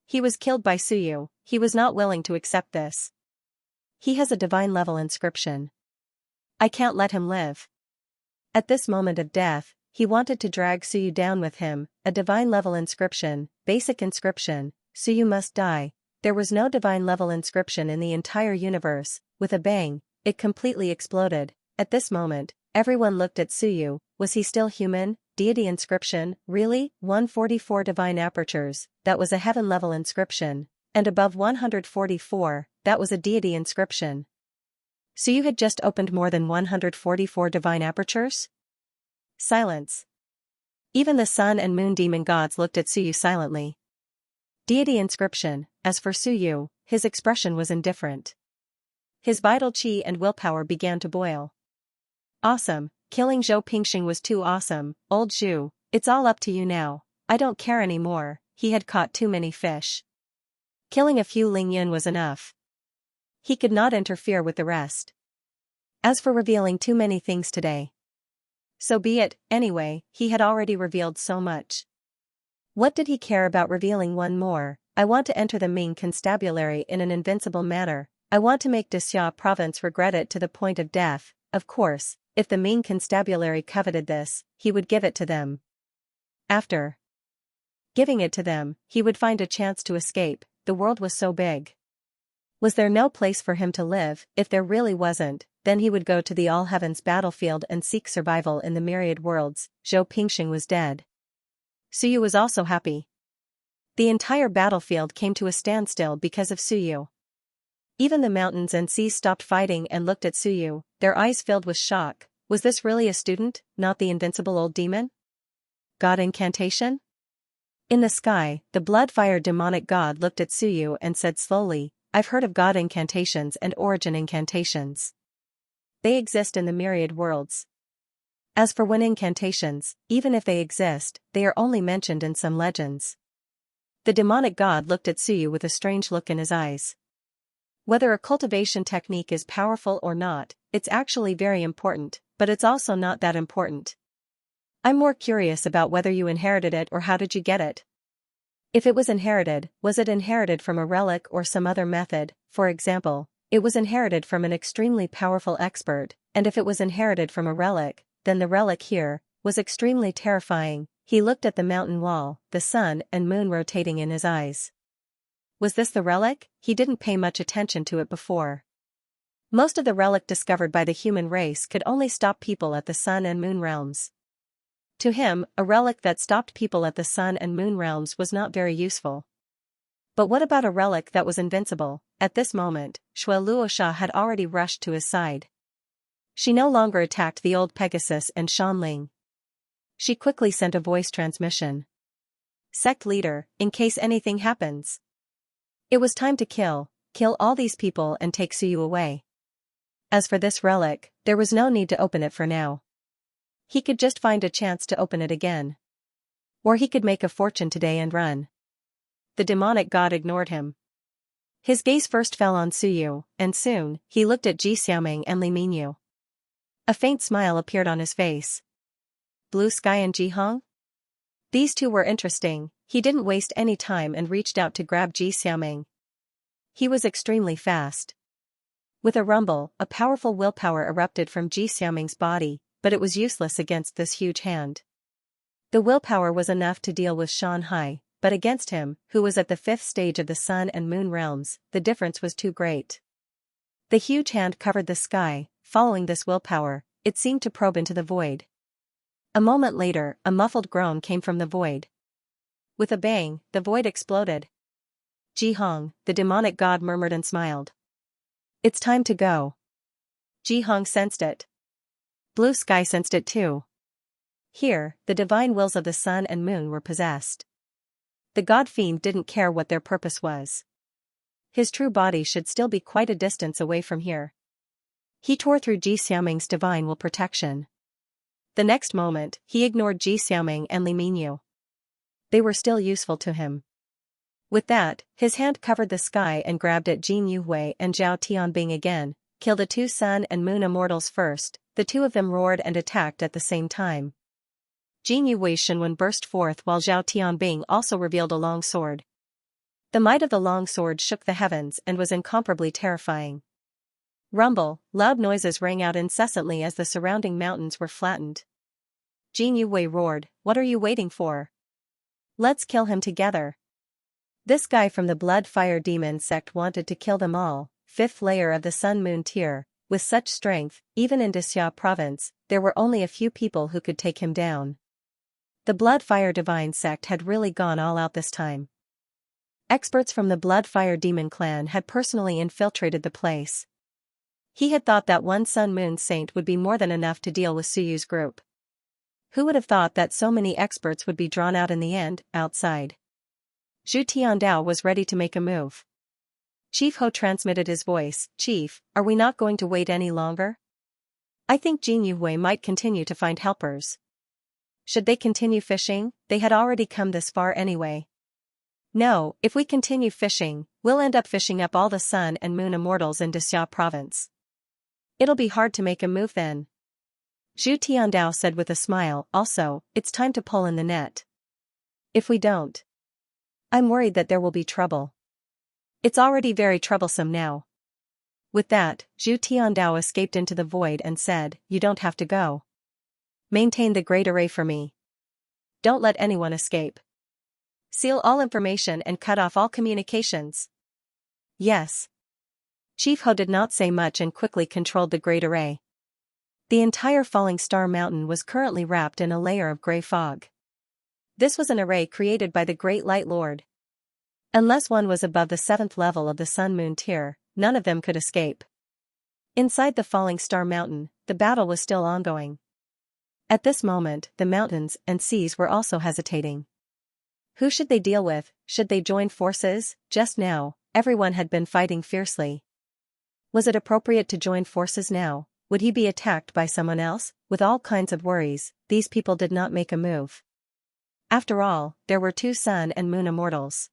He was killed by Suyu. He was not willing to accept this. He has a divine level inscription. I can't let him live. At this moment of death, he wanted to drag Suyu down with him. A divine level inscription, basic inscription, Suyu must die. There was no divine level inscription in the entire universe. With a bang, it completely exploded. At this moment, everyone looked at Suyu. Was he still human? Deity inscription, really? 144 divine apertures, that was a heaven-level inscription, and above 144, that was a deity inscription. Suyu had just opened more than 144 divine apertures? Silence. Even the sun and moon demon gods looked at Suyu silently. Deity inscription. As for Suyu, his expression was indifferent. His vital qi and willpower began to boil. Awesome. Killing Zhou Pingxing was too awesome. Old Zhu, it's all up to you now. I don't care anymore. He had caught too many fish. Killing a few Ling Yun was enough. He could not interfere with the rest. As for revealing too many things today, so be it. Anyway, he had already revealed so much. What did he care about revealing one more? I want to enter the Ming constabulary in an invincible manner. I want to make Dixia province regret it to the point of death. Of course, if the Ming constabulary coveted this, he would give it to them. After giving it to them, he would find a chance to escape. The world was so big. Was there no place for him to live? If there really wasn't, then he would go to the All-Heavens battlefield and seek survival in the myriad worlds. Zhou Pingxing was dead. Suyu was also happy. The entire battlefield came to a standstill because of Suyu. Even the mountains and seas stopped fighting and looked at Suyu, their eyes filled with shock. Was this really a student, not the invincible old demon? God incantation? In the sky, the blood-fire demonic god looked at Suyu and said slowly, I've heard of God incantations and origin incantations. They exist in the myriad worlds. As for wind incantations, even if they exist, they are only mentioned in some legends. The demonic god looked at Suyu with a strange look in his eyes. Whether a cultivation technique is powerful or not, it's actually very important, but it's also not that important. I'm more curious about whether you inherited it or how did you get it. If it was inherited, was it inherited from a relic or some other method? For example, it was inherited from an extremely powerful expert, and if it was inherited from a relic, then the relic here was extremely terrifying. He looked at the mountain wall, the sun and moon rotating in his eyes. Was this the relic? He didn't pay much attention to it before. Most of the relic discovered by the human race could only stop people at the sun and moon realms. To him, a relic that stopped people at the sun and moon realms was not very useful. But what about a relic that was invincible? At this moment, Shui Luosha had already rushed to his side. She no longer attacked the old Pegasus and Shanling. She quickly sent a voice transmission. Sect leader, in case anything happens. It was time to kill all these people and take Suyu away. As for this relic, there was no need to open it for now. He could just find a chance to open it again. Or he could make a fortune today and run. The demonic god ignored him. His gaze first fell on Suyu, and soon, he looked at Ji Xiaoming and Li Minyu. A faint smile appeared on his face. Blue Sky and Ji Hong? These two were interesting. He didn't waste any time and reached out to grab Ji Xiaoming. He was extremely fast. With a rumble, a powerful willpower erupted from Ji Xiaoming's body, but it was useless against this huge hand. The willpower was enough to deal with Shanhai, but against him, who was at the 5th stage of the sun and moon realms, the difference was too great. The huge hand covered the sky. Following this willpower, it seemed to probe into the void. A moment later, a muffled groan came from the void. With a bang, the void exploded. Jihong, the demonic god, murmured and smiled. It's time to go. Jihong sensed it. Blue Sky sensed it too. Here, the divine wills of the sun and moon were possessed. The god fiend didn't care what their purpose was. His true body should still be quite a distance away from here. He tore through Ji Xiaoming's divine will protection. The next moment, he ignored Ji Xiaoming and Li Minyu. They were still useful to him. With that, his hand covered the sky and grabbed at Jin Yuhui and Zhao Tianbing again. Kill the two sun and moon immortals first. The two of them roared and attacked at the same time. Jin Yuhui's Shenwen burst forth while Zhao Tianbing also revealed a long sword. The might of the long sword shook the heavens and was incomparably terrifying. Rumble, loud noises rang out incessantly as the surrounding mountains were flattened. Jin Yuhui roared, "What are you waiting for? Let's kill him together." This guy from the Blood Fire Demon sect wanted to kill them all. Fifth layer of the Sun-Moon tier. With such strength, even in Xianxia province, there were only a few people who could take him down. The Blood Fire Divine sect had really gone all out this time. Experts from the Blood Fire Demon clan had personally infiltrated the place. He had thought that one Sun-Moon saint would be more than enough to deal with Suyu's group. Who would have thought that so many experts would be drawn out in the end, outside? Zhu Tiandao was ready to make a move. Chief Ho transmitted his voice, "Chief, are we not going to wait any longer? I think Jin Yuhui might continue to find helpers. Should they continue fishing? They had already come this far anyway." "No, if we continue fishing, we'll end up fishing up all the sun and moon immortals in Xianxia province. It'll be hard to make a move then." Zhu Tiandao said with a smile. "Also, it's time to pull in the net. If we don't, I'm worried that there will be trouble. It's already very troublesome now." With that, Zhu Tiandao escaped into the void and said, "You don't have to go. Maintain the great array for me. Don't let anyone escape. Seal all information and cut off all communications." "Yes." Chief Ho did not say much and quickly controlled the great array. The entire Falling Star Mountain was currently wrapped in a layer of gray fog. This was an array created by the Great Light Lord. Unless one was above the 7th level of the Sun-Moon tier, none of them could escape. Inside the Falling Star Mountain, the battle was still ongoing. At this moment, the mountains and seas were also hesitating. Who should they deal with? Should they join forces? Just now, everyone had been fighting fiercely. Was it appropriate to join forces now? Would he be attacked by someone else? With all kinds of worries, these people did not make a move. After all, there were two sun and moon immortals.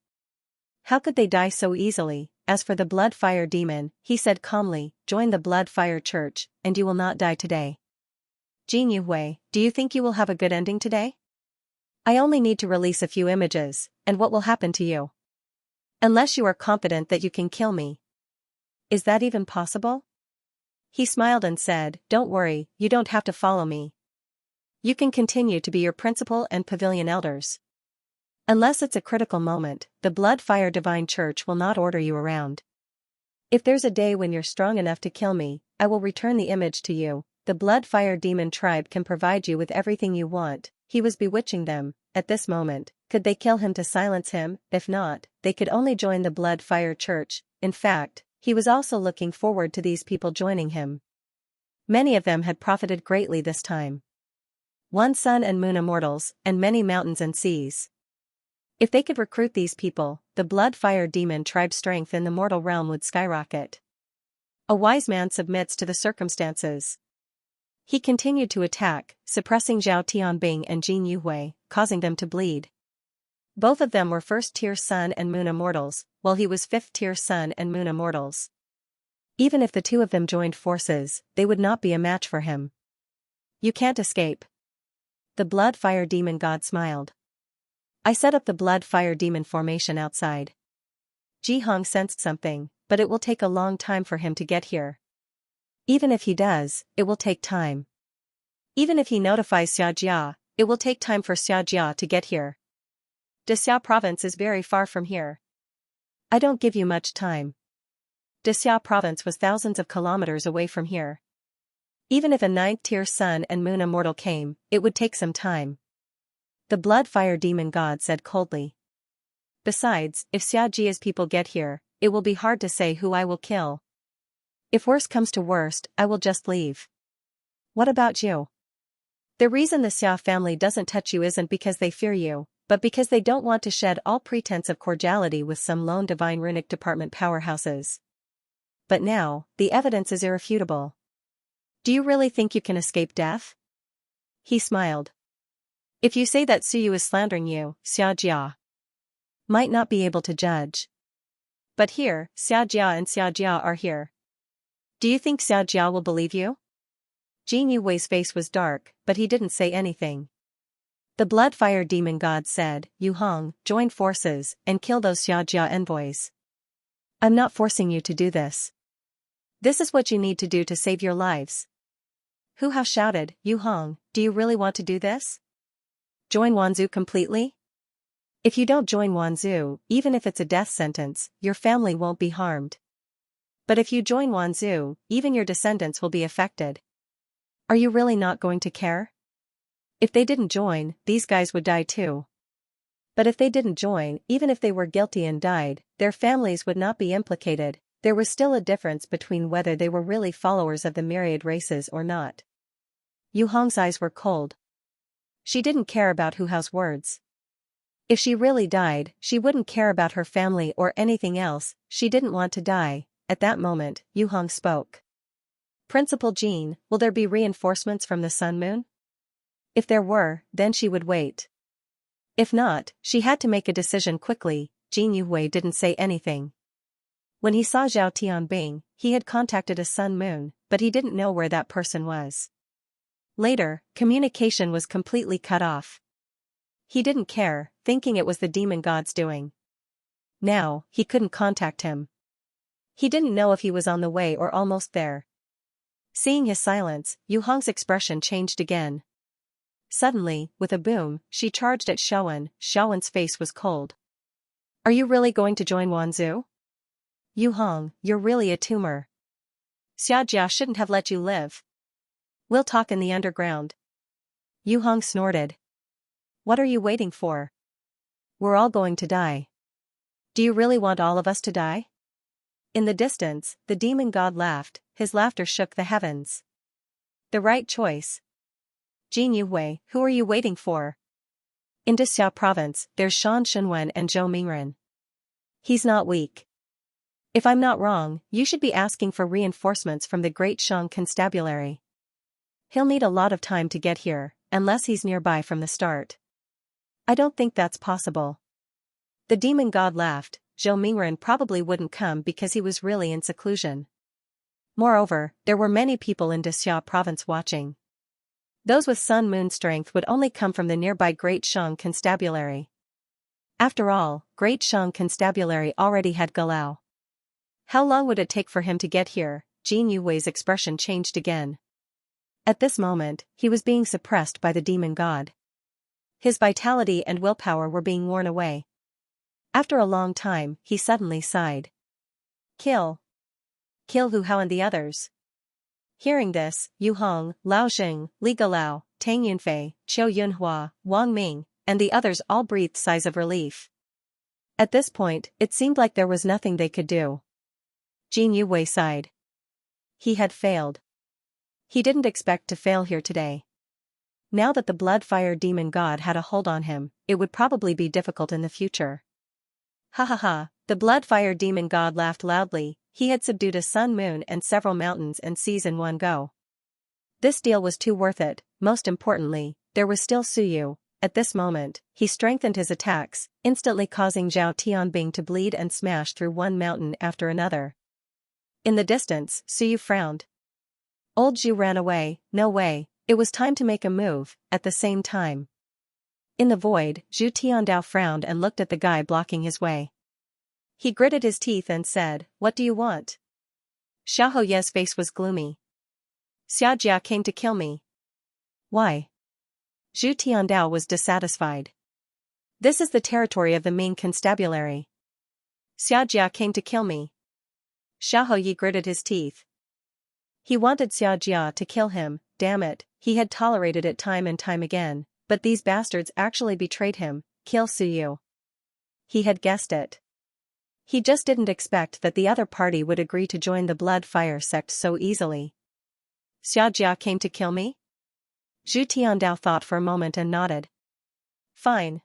How could they die so easily? As for the Blood Fire Demon, he said calmly, "Join the Blood Fire Church, and you will not die today." "Jin Yuhui, do you think you will have a good ending today? I only need to release a few images, and what will happen to you? Unless you are confident that you can kill me. Is that even possible?" He smiled and said, "Don't worry, you don't have to follow me. You can continue to be your principal and pavilion elders. Unless it's a critical moment, the Blood Fire Divine Church will not order you around. If there's a day when you're strong enough to kill me, I will return the image to you. The Blood Fire Demon tribe can provide you with everything you want." He was bewitching them. At this moment, could they kill him to silence him? If not, they could only join the Blood Fire Church. In fact, he was also looking forward to these people joining him. Many of them had profited greatly this time. One sun and moon immortals, and many mountains and seas. If they could recruit these people, the Blood Fire Demon tribe's strength in the mortal realm would skyrocket. A wise man submits to the circumstances. He continued to attack, suppressing Zhao Tianbing and Jin Yuhui, causing them to bleed. Both of them were first-tier sun and moon immortals, while he was fifth-tier sun and moon immortals. Even if the two of them joined forces, they would not be a match for him. "You can't escape." The Blood Fire Demon god smiled. "I set up the Blood Fire Demon formation outside. Jihong sensed something, but it will take a long time for him to get here. Even if he does, it will take time. Even if he notifies Xianxia, it will take time for Xianxia to get here. Xianxia province is very far from here. I don't give you much time. Xianxia province was thousands of kilometers away from here. Even if a ninth-tier sun and moon immortal came, it would take some time. The blood-fire demon god said coldly. Besides, if Xiajia's people get here, it will be hard to say who I will kill. If worst comes to worst, I will just leave. What about you? The reason the Xia family doesn't touch you isn't because they fear you, but because they don't want to shed all pretense of cordiality with some lone divine runic department powerhouses. But now, the evidence is irrefutable. Do you really think you can escape death? He smiled. If you say that Suyu is slandering you, Xiajia might not be able to judge. But here, Xiajia and Xiajia are here. Do you think Xiajia will believe you? Jin Yuwei's face was dark, but he didn't say anything. The blood-fire demon god said, Yu Hong, join forces, and kill those Xiajia envoys. I'm not forcing you to do this. This is what you need to do to save your lives. Hu Hao shouted, Yu Hong, do you really want to do this? Join Wanzhou completely? If you don't join Wanzhou, even if it's a death sentence, your family won't be harmed. But if you join Wanzhou, even your descendants will be affected. Are you really not going to care? If they didn't join, these guys would die too. But if they didn't join, even if they were guilty and died, their families would not be implicated. There was still a difference between whether they were really followers of the Myriad races or not. Yu Hong's eyes were cold. She didn't care about Hu Hao's words. If she really died, she wouldn't care about her family or anything else. She didn't want to die. At that moment, Yu Hong spoke. Principal Jean, will there be reinforcements from the Sun Moon? If there were, then she would wait. If not, she had to make a decision quickly. Jin Yuwei didn't say anything. When he saw Zhao Tianbing, he had contacted a Sun Moon, but he didn't know where that person was. Later, communication was completely cut off. He didn't care, thinking it was the demon god's doing. Now, he couldn't contact him. He didn't know if he was on the way or almost there. Seeing his silence, Yu Hong's expression changed again. Suddenly, with a boom, she charged at Xiaowen. Xiaowen's face was cold. Are you really going to join Wanzhou? Yu Hong, you're really a tumor. Xiajia shouldn't have let you live. We'll talk in the underground. Yu Hong snorted. What are you waiting for? We're all going to die. Do you really want all of us to die? In the distance, the demon god laughed. His laughter shook the heavens. The right choice. Jin Yuwei, who are you waiting for? In Xianxia province, there's Shan Shunwen and Zhou Mingren. He's not weak. If I'm not wrong, you should be asking for reinforcements from the Great Shang Constabulary. He'll need a lot of time to get here, unless he's nearby from the start. I don't think that's possible. The demon god laughed. Zhou Mingren probably wouldn't come because he was really in seclusion. Moreover, there were many people in Xianxia province watching. Those with Sun Moon strength would only come from the nearby Great Shang Constabulary. After all, Great Shang Constabulary already had Galao. How long would it take for him to get here? Jin Yuwei's expression changed again. At this moment, he was being suppressed by the demon god. His vitality and willpower were being worn away. After a long time, he suddenly sighed. Kill. Kill Hu Hao and the others. Hearing this, Yu Hong, Lao Xing, Li Galao, Tang Yunfei, Qiu Yunhua, Wang Ming, and the others all breathed sighs of relief. At this point, it seemed like there was nothing they could do. Jin Yuwei sighed. He had failed. He didn't expect to fail here today. Now that the blood-fire demon god had a hold on him, it would probably be difficult in the future. Ha ha ha, the blood-fire demon god laughed loudly. He had subdued a sun moon and several mountains and seas in one go. This deal was too worth it. Most importantly, there was still Suyu. At this moment, he strengthened his attacks, instantly causing Zhao Tianbing to bleed and smash through one mountain after another. In the distance, Suyu frowned. Old Zhu ran away. No way, it was time to make a move. At the same time, in the void, Zhu Tiandao frowned and looked at the guy blocking his way. He gritted his teeth and said, "What do you want?" Xiahou Ye's face was gloomy. Xiajia came to kill me. Why? Zhu Tiandao was dissatisfied. This is the territory of the main constabulary. Xiajia came to kill me. Xiao Yi gritted his teeth. He wanted Xianxia to kill him, damn it, he had tolerated it time and time again, but these bastards actually betrayed him, kill Suyu. He had guessed it. He just didn't expect that the other party would agree to join the Blood Fire sect so easily. Xianxia came to kill me? Zhu Tiandao thought for a moment and nodded. Fine.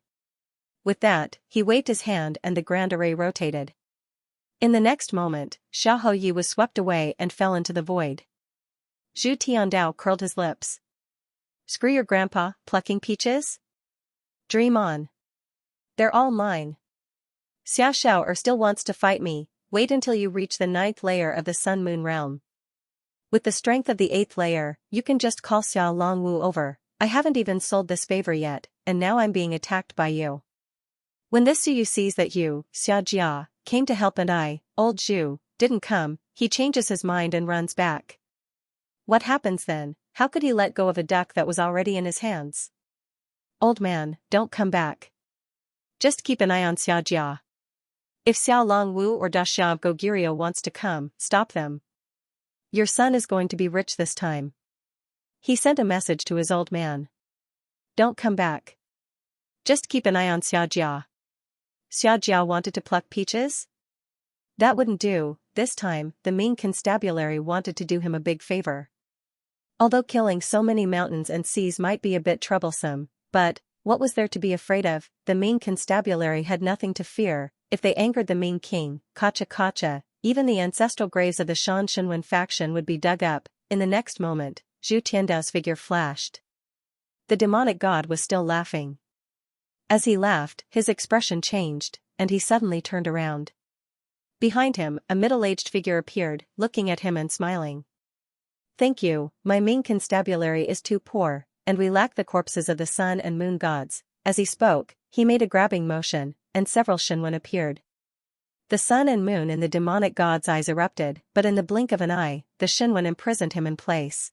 With that, he waved his hand and the grand array rotated. In the next moment, Xiao Yi was swept away and fell into the void. Zhu Tiandao curled his lips. Screw your grandpa, plucking peaches? Dream on. They're all mine. Xiao Xiao still wants to fight me, wait until you reach the 9th layer of the Sun-Moon realm. With the strength of the 8th layer, you can just call Xiao Longwu over. I haven't even sold this favor yet, and now I'm being attacked by you. When this Suyu sees that you, Xiaojia, came to help and I, old Zhu, didn't come, he changes his mind and runs back. What happens then? How could he let go of a duck that was already in his hands? Old man, don't come back. Just keep an eye on Xiaojia. If Xiao Longwu or Da Xiao of Goguryeo wants to come, stop them. Your son is going to be rich this time. He sent a message to his old man. Don't come back. Just keep an eye on Xiaojia. Xiaojia wanted to pluck peaches? That wouldn't do. This time, the Ming constabulary wanted to do him a big favor. Although killing so many mountains and seas might be a bit troublesome, but, what was there to be afraid of? The Ming constabulary had nothing to fear. If they angered the Ming king, Kacha, even the ancestral graves of the Shan Shenwen faction would be dug up. In the next moment, Zhu Tiandao's figure flashed. The demonic god was still laughing. As he laughed, his expression changed, and he suddenly turned around. Behind him, a middle-aged figure appeared, looking at him and smiling. Thank you, my Ming constabulary is too poor, and we lack the corpses of the sun and moon gods. As he spoke, he made a grabbing motion, and several Shenwen appeared. The sun and moon in the demonic god's eyes erupted, but in the blink of an eye, the Shenwen imprisoned him in place.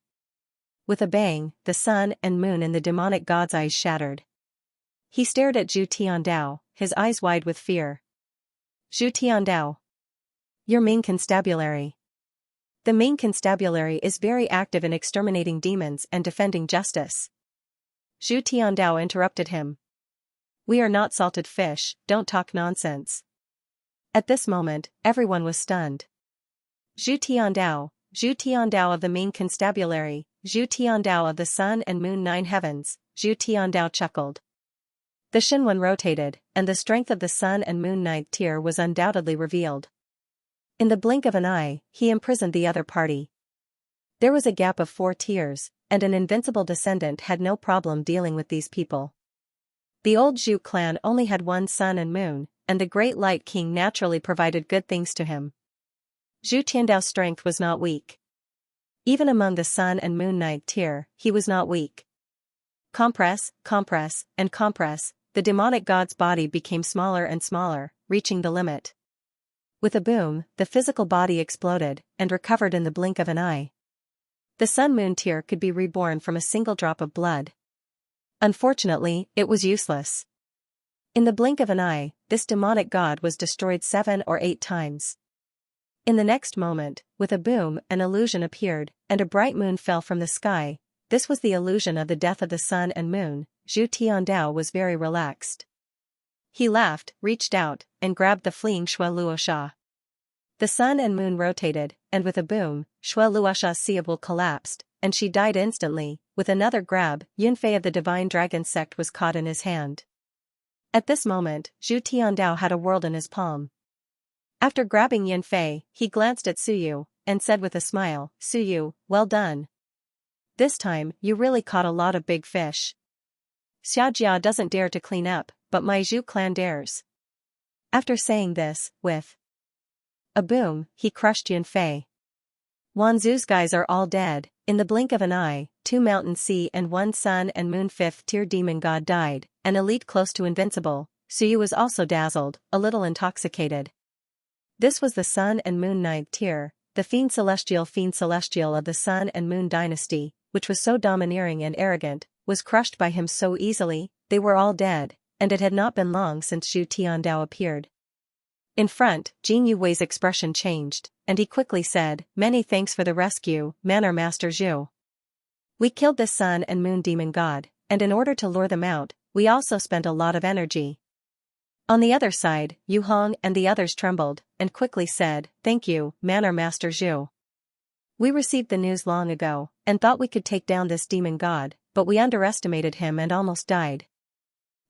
With a bang, the sun and moon in the demonic god's eyes shattered. He stared at Zhu Tiandao, his eyes wide with fear. Zhu Tiandao. Your Ming constabulary. The Ming constabulary is very active in exterminating demons and defending justice. Zhu Tiandao interrupted him. We are not salted fish, don't talk nonsense. At this moment, everyone was stunned. Zhu Tiandao of the Ming constabulary, Zhu Tiandao of the sun and moon 9 heavens, Zhu Tiandao chuckled. The Shenwen rotated, and the strength of the sun and moon 9th tier was undoubtedly revealed. In the blink of an eye, he imprisoned the other party. There was a gap of 4 tiers, and an invincible descendant had no problem dealing with these people. The old Zhu clan only had one sun and moon, and the Great Light King naturally provided good things to him. Zhu Tiandao's strength was not weak. Even among the sun and moon 9th tier, he was not weak. Compress, and compress, the demonic god's body became smaller and smaller, reaching the limit. With a boom, the physical body exploded, and recovered in the blink of an eye. The sun-moon tier could be reborn from a single drop of blood. Unfortunately, it was useless. In the blink of an eye, this demonic god was destroyed 7 or 8 times. In the next moment, with a boom, an illusion appeared, and a bright moon fell from the sky. This was the illusion of the death of the sun and moon. Zhu Tiandao was very relaxed. He laughed, reached out, and grabbed the fleeing Shui Luosha. The sun and moon rotated, and with a boom, Shui Luosha's Seable collapsed, and she died instantly. With another grab, Yunfei of the Divine Dragon sect was caught in his hand. At this moment, Zhu Tiandao had a world in his palm. After grabbing Yunfei, he glanced at Suyu, and said with a smile, Suyu, well done. This time, you really caught a lot of big fish. Xiaojia doesn't dare to clean up, but my Zhu clan dares. After saying this, with a boom, he crushed Yunfei. Wanzhu's guys are all dead. In the blink of an eye, 2 mountain sea and 1 sun and moon 5th tier demon god died, an elite close to invincible. Suyu was also dazzled, a little intoxicated. This was the sun and moon 9th tier, the fiend celestial of the sun and moon dynasty, which was so domineering and arrogant, was crushed by him so easily. They were all dead, and it had not been long since Zhu Tiandao appeared. In front, Jin Yuwei's expression changed, and he quickly said, "Many thanks for the rescue, Manor Master Zhu. We killed this sun and moon demon god, and in order to lure them out, we also spent a lot of energy." On the other side, Yu Hong and the others trembled, and quickly said, "Thank you, Manor Master Zhu. We received the news long ago, and thought we could take down this demon god, but we underestimated him and almost died.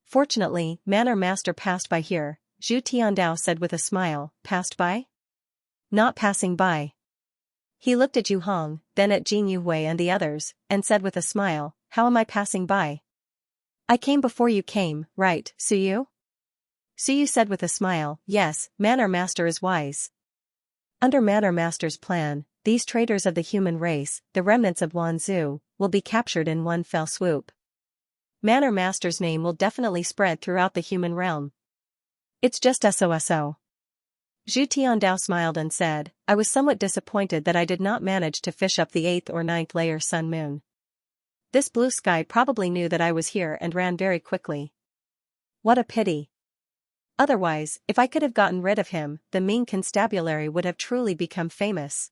Fortunately, Manor Master passed by here," Zhu Tiandao said with a smile. "Passed by?" "Not passing by." He looked at Yu Hong, then at Jin Yuwei and the others, and said with a smile, "How am I passing by?" "I came before you came, right, Suyu?" Suyu said with a smile, "Yes, Manor Master is wise." Under Manor Master's plan, these traitors of the human race, the remnants of Wanzhou, will be captured in one fell swoop. Manor Master's name will definitely spread throughout the human realm. It's just SOSO. Zhu Tiandao smiled and said, "I was somewhat disappointed that I did not manage to fish up the 8th or 9th layer Sun Moon. This blue sky probably knew that I was here and ran very quickly. What a pity. Otherwise, if I could have gotten rid of him, the Ming constabulary would have truly become famous."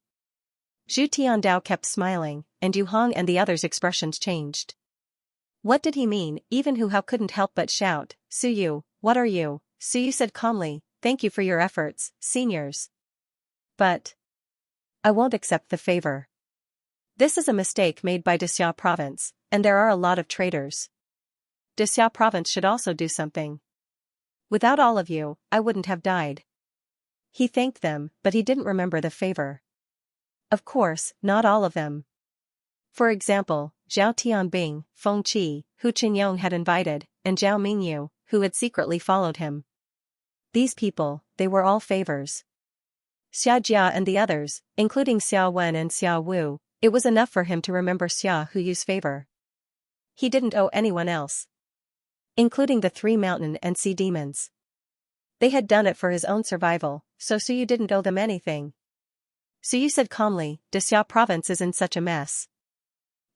Zhu Tiandao kept smiling, and Yu Hong and the others' expressions changed. What did he mean? Even Hu Hao couldn't help but shout, "Suyu, what are you?" Suyu said calmly, "Thank you for your efforts, seniors. But I won't accept the favor. This is a mistake made by Dexia province, and there are a lot of traitors. Dexia province should also do something. Without all of you, I wouldn't have died." He thanked them, but he didn't remember the favor. Of course, not all of them. For example, Zhao Tianbing, Feng Qi, Hu Qinyong had invited, and Zhao Mingyu, who had secretly followed him. These people, they were all favors. Xia Jia and the others, including Xiao Wen and Xiao Wu, it was enough for him to remember Xia Huyu's favor. He didn't owe anyone else, including the 3 mountain and sea demons. They had done it for his own survival, so Suyu didn't owe them anything. Suyu said calmly, "Dexia province is in such a mess.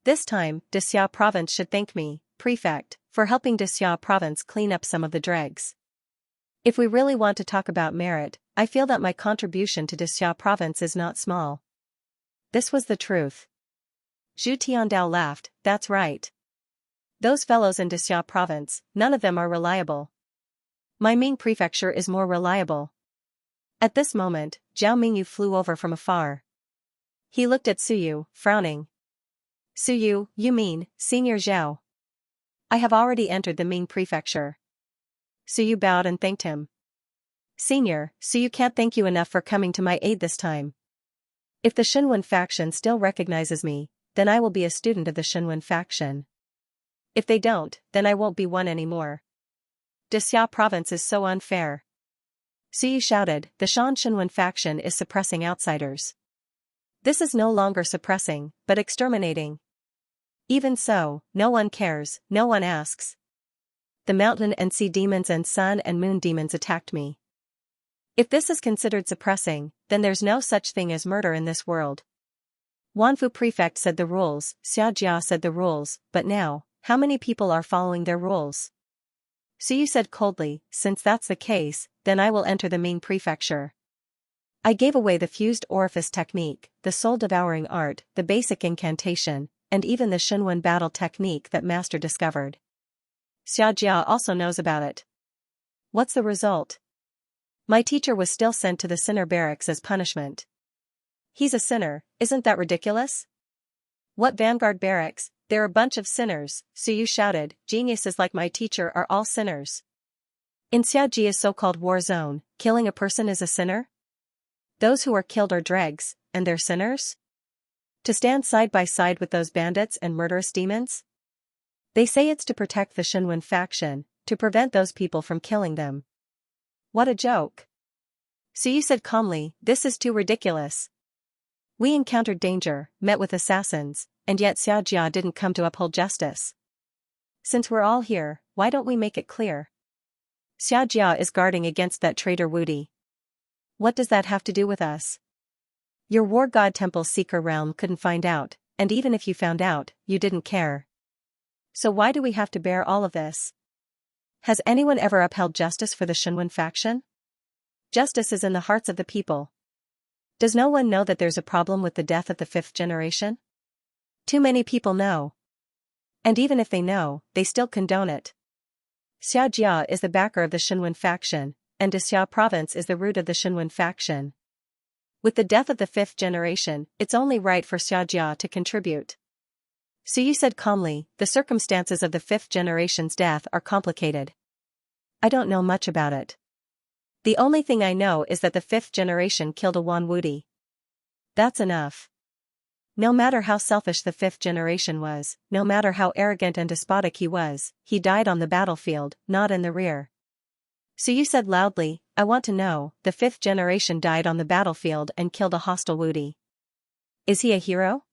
This time, Dexia province should thank me, prefect, for helping Dexia province clean up some of the dregs. If we really want to talk about merit, I feel that my contribution to Dexia province is not small." This was the truth. Zhu Tiandao laughed, "That's right. Those fellows in Dexia province, none of them are reliable. My Ming prefecture is more reliable." At this moment, Zhao Mingyu flew over from afar. He looked at Suyu, frowning. "Suyu, you mean, Senior Zhao? I have already entered the Ming prefecture." Suyu bowed and thanked him. "Senior, Suyu can't thank you enough for coming to my aid this time. If the Shenwen faction still recognizes me, then I will be a student of the Shenwen faction. If they don't, then I won't be one anymore. Dexia province is so unfair." Suyu shouted, "The Shan Shenwen faction is suppressing outsiders. This is no longer suppressing, but exterminating. Even so, no one cares, no one asks. The mountain and sea demons and sun and moon demons attacked me. If this is considered suppressing, then there's no such thing as murder in this world. Wanfu prefect said the rules, Xia Jia said the rules, but now, how many people are following their rules?" Suyu said coldly, "Since that's the case, then I will enter the Ming prefecture. I gave away the fused orifice technique, the soul-devouring art, the basic incantation, and even the Shenwen battle technique that Master discovered. Xia Jia also knows about it. What's the result? My teacher was still sent to the sinner barracks as punishment. He's a sinner, isn't that ridiculous? What vanguard barracks? They're a bunch of sinners," Suyu shouted. "Geniuses like my teacher are all sinners. In Xia Jia's so-called war zone, killing a person is a sinner? Those who are killed are dregs, and they're sinners? To stand side by side with those bandits and murderous demons? They say it's to protect the Shenwen faction, to prevent those people from killing them. What a joke." Suyu said calmly, "This is too ridiculous. We encountered danger, met with assassins, and yet Xia Jia didn't come to uphold justice. Since we're all here, why don't we make it clear? Xia Jia is guarding against that traitor Wudi. What does that have to do with us? Your war god temple's seeker realm couldn't find out, and even if you found out, you didn't care. So why do we have to bear all of this? Has anyone ever upheld justice for the Shenwen faction? Justice is in the hearts of the people. Does no one know that there's a problem with the death of the fifth generation? Too many people know. And even if they know, they still condone it. Xianxia is the backer of the Xinwen faction, and Dixia province is the root of the Xinwen faction. With the death of the fifth generation, it's only right for Xianxia to contribute. Suyu said calmly, the circumstances of the fifth generation's death are complicated. I don't know much about it. The only thing I know is that the fifth generation killed a Wan Wudi. That's enough. No matter how selfish the fifth generation was, no matter how arrogant and despotic he was, he died on the battlefield, not in the rear. Suyu said loudly, I want to know, the fifth generation died on the battlefield and killed a hostile Wudi. Is he a hero?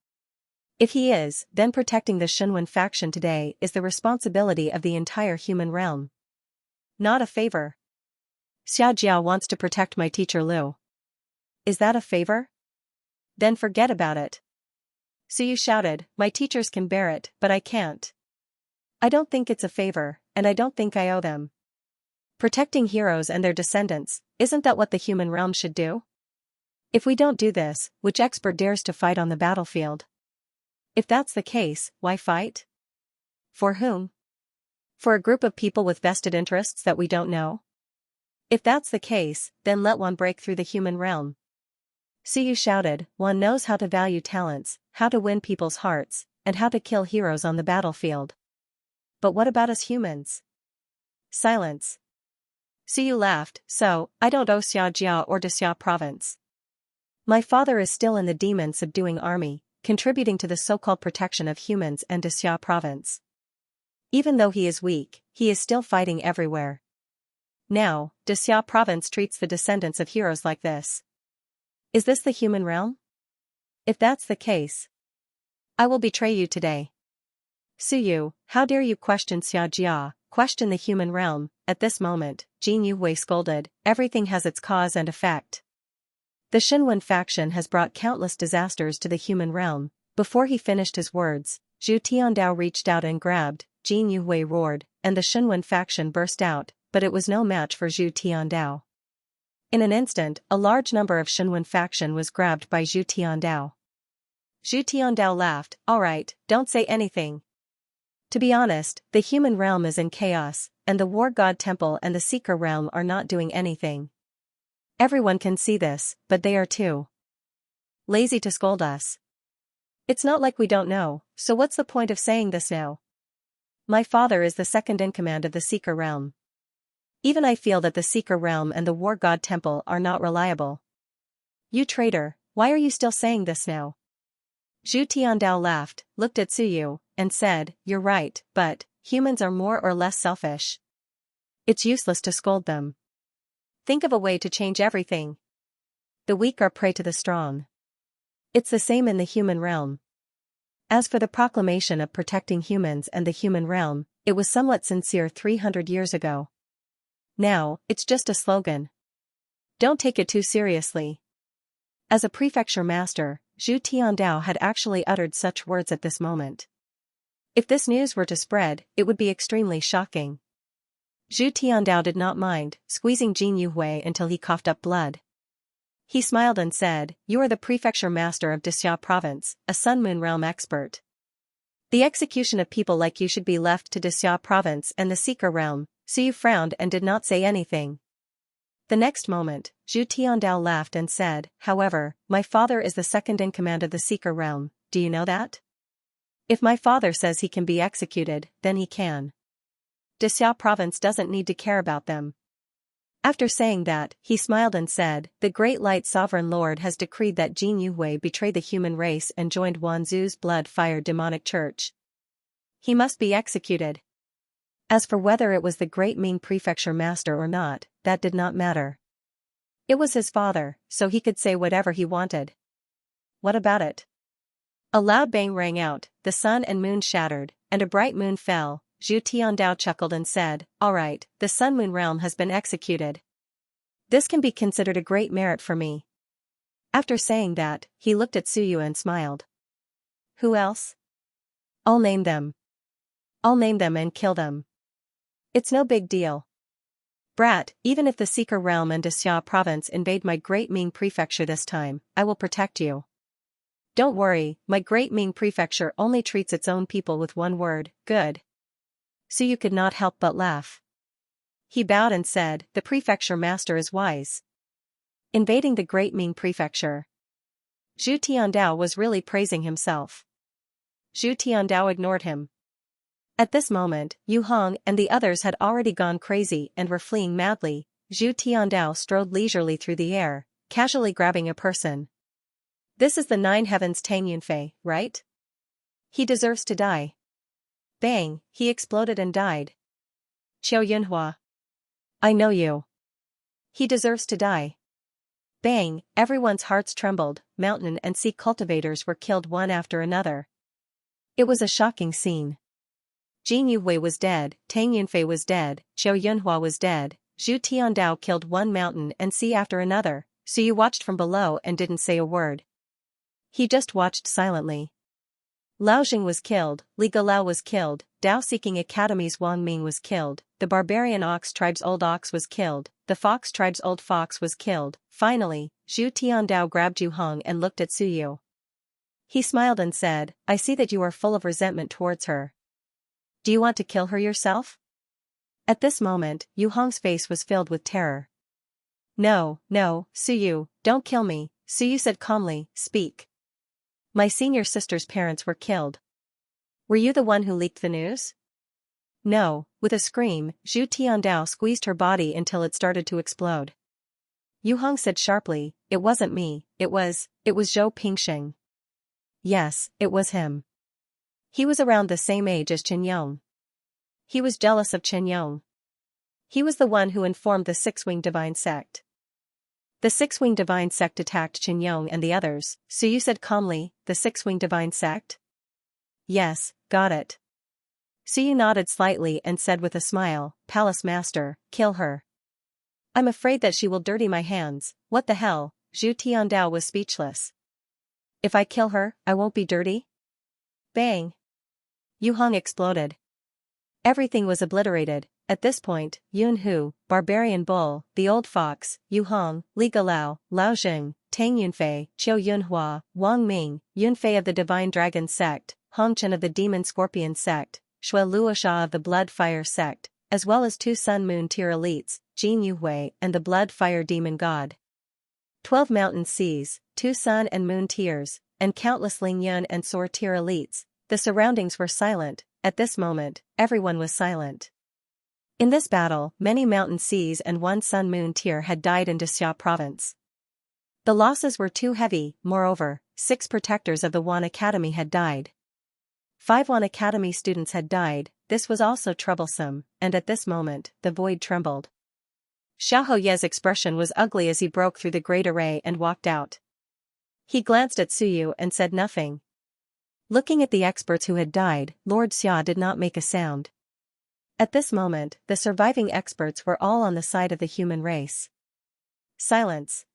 If he is, then protecting the Xinwen faction today is the responsibility of the entire human realm. Not a favor. Xiaojiao wants to protect my teacher Liu. Is that a favor? Then forget about it. Suyu shouted, my teachers can bear it, but I can't. I don't think it's a favor, and I don't think I owe them. Protecting heroes and their descendants, isn't that what the human realm should do? If we don't do this, which expert dares to fight on the battlefield? If that's the case, why fight? For whom? For a group of people with vested interests that we don't know? If that's the case, then let one break through the human realm. Suyu shouted, one knows how to value talents, how to win people's hearts, and how to kill heroes on the battlefield. But what about us humans? Silence. Suyu laughed, so, I don't owe Xiaojia or Dixia province. My father is still in the demon-subduing army, contributing to the so-called protection of humans and Dixia province. Even though he is weak, he is still fighting everywhere. Now, Dixia province treats the descendants of heroes like this. Is this the human realm? If that's the case, I will betray you today. Suyu, how dare you question Xiaojia, question the human realm? At this moment, Jin Yuhui scolded, everything has its cause and effect. The Xinwen faction has brought countless disasters to the human realm. Before he finished his words, Zhu Tiandao reached out and grabbed, Jin Yuhui roared, and the Xinwen faction burst out, but it was no match for Zhu Tiandao. In an instant, a large number of Xinwen faction was grabbed by Zhu Tiandao. Zhu Tiandao laughed, all right, don't say anything. To be honest, the human realm is in chaos, and the War God Temple and the Seeker realm are not doing anything. Everyone can see this, but they are too lazy to scold us. It's not like we don't know, so what's the point of saying this now? My father is the second in command of the Seeker realm. Even I feel that the Seeker realm and the War God Temple are not reliable. You traitor, why are you still saying this now? Zhu Tiandao laughed, looked at Suyu, and said, you're right, but humans are more or less selfish. It's useless to scold them. Think of a way to change everything. The weak are prey to the strong. It's the same in the human realm. As for the proclamation of protecting humans and the human realm, it was somewhat sincere 300 years ago. Now, it's just a slogan. Don't take it too seriously. As a prefecture master, Zhu Tiandao had actually uttered such words at this moment. If this news were to spread, it would be extremely shocking. Zhu Tiandao did not mind, squeezing Jin Yuhui until he coughed up blood. He smiled and said, you are the prefecture master of Dixia province, a Sun Moon realm expert. The execution of people like you should be left to Dixia province and the Seeker realm. Suyu frowned and did not say anything. The next moment, Zhu Tiandao laughed and said, however, my father is the second in command of the Seeker realm, do you know that? If my father says he can be executed, then he can. Dixia province doesn't need to care about them. After saying that, he smiled and said, the Great Light Sovereign Lord has decreed that Jin Yuhui betray the human race and joined Wanzhu's blood-fired demonic church. He must be executed. As for whether it was the great Ming prefecture master or not, that did not matter. It was his father, so he could say whatever he wanted. What about it? A loud bang rang out, the sun and moon shattered, and a bright moon fell. Zhu Tiandao chuckled and said, all right, the Sun Moon realm has been executed. This can be considered a great merit for me. After saying that, he looked at Suyu and smiled. Who else? I'll name them. I'll name them and kill them. It's no big deal. Brat, even if the Seeker realm and Xia province invade my Great Ming prefecture this time, I will protect you. Don't worry, my Great Ming prefecture only treats its own people with one word, good. So you could not help but laugh. He bowed and said, the prefecture master is wise. Invading the Great Ming prefecture. Zhu Tiandao was really praising himself. Zhu Tiandao ignored him. At this moment, Yu Hong and the others had already gone crazy and were fleeing madly. Zhu Tiandao strode leisurely through the air, casually grabbing a person. This is the Nine Heavens Tang Yunfei, right? He deserves to die. Bang, he exploded and died. Qiu Yunhua. I know you. He deserves to die. Bang, everyone's hearts trembled, mountain and sea cultivators were killed one after another. It was a shocking scene. Jin Yuwei was dead, Tang Yunfei was dead, Qiu Yunhua was dead, Zhu Tiandao killed one mountain and sea after another, so you watched from below and didn't say a word. He just watched silently. Lao Jing was killed, Li Galao was killed, Dao Seeking Academy's Wang Ming was killed, the barbarian ox tribe's old ox was killed, the fox tribe's old fox was killed. Finally, Zhu Tiandao grabbed Yu Hong and looked at Suyu. He smiled and said, I see that you are full of resentment towards her. Do you want to kill her yourself? At this moment, Yu Hong's face was filled with terror. No, Suyu, don't kill me, Suyu said calmly, speak. My senior sister's parents were killed. Were you the one who leaked the news? No, with a scream, Zhu Tiandao squeezed her body until it started to explode. Yu Hong said sharply, it wasn't me, it was Zhou Pingxing. Yes, it was him. He was around the same age as Chen Yong. He was jealous of Chen Yong. He was the one who informed the Six-Winged Divine Sect. The Six-Winged Divine Sect attacked Chen Yong and the others, so you said calmly, the Six-Winged Divine Sect? Yes, got it. Suyu nodded slightly and said with a smile, Palace Master, kill her. I'm afraid that she will dirty my hands. What the hell? Zhu Tiandao was speechless. If I kill her, I won't be dirty? Bang! Yu Hong exploded. Everything was obliterated. At this point, Yun Hu, Barbarian Bull, the Old Fox, Yu Hong, Li Galao, Lao Jing, Tang Yunfei, Qiu Yunhua, Wang Ming, Yunfei of the Divine Dragon Sect, Hong Chen of the Demon Scorpion Sect, Shui Luosha of the Blood Fire Sect, as well as 2 Sun Moon tier elites, Jin Yuhui and the Blood Fire Demon God. 12 Mountain Seas, 2 Sun and Moon tiers, and countless Ling Yun and Soar tier elites. The surroundings were silent. At this moment, everyone was silent. In this battle, many Mountain Seas and 1 Sun Moon tier had died in Xia province. The losses were too heavy. Moreover, 6 protectors of the Wan Academy had died. 5 Wan Academy students had died. This was also troublesome, and at this moment, the void trembled. Xiahou Ye's expression was ugly as he broke through the great array and walked out. He glanced at Suyu and said nothing. Looking at the experts who had died, Lord Xia did not make a sound. At this moment, the surviving experts were all on the side of the human race. Silence.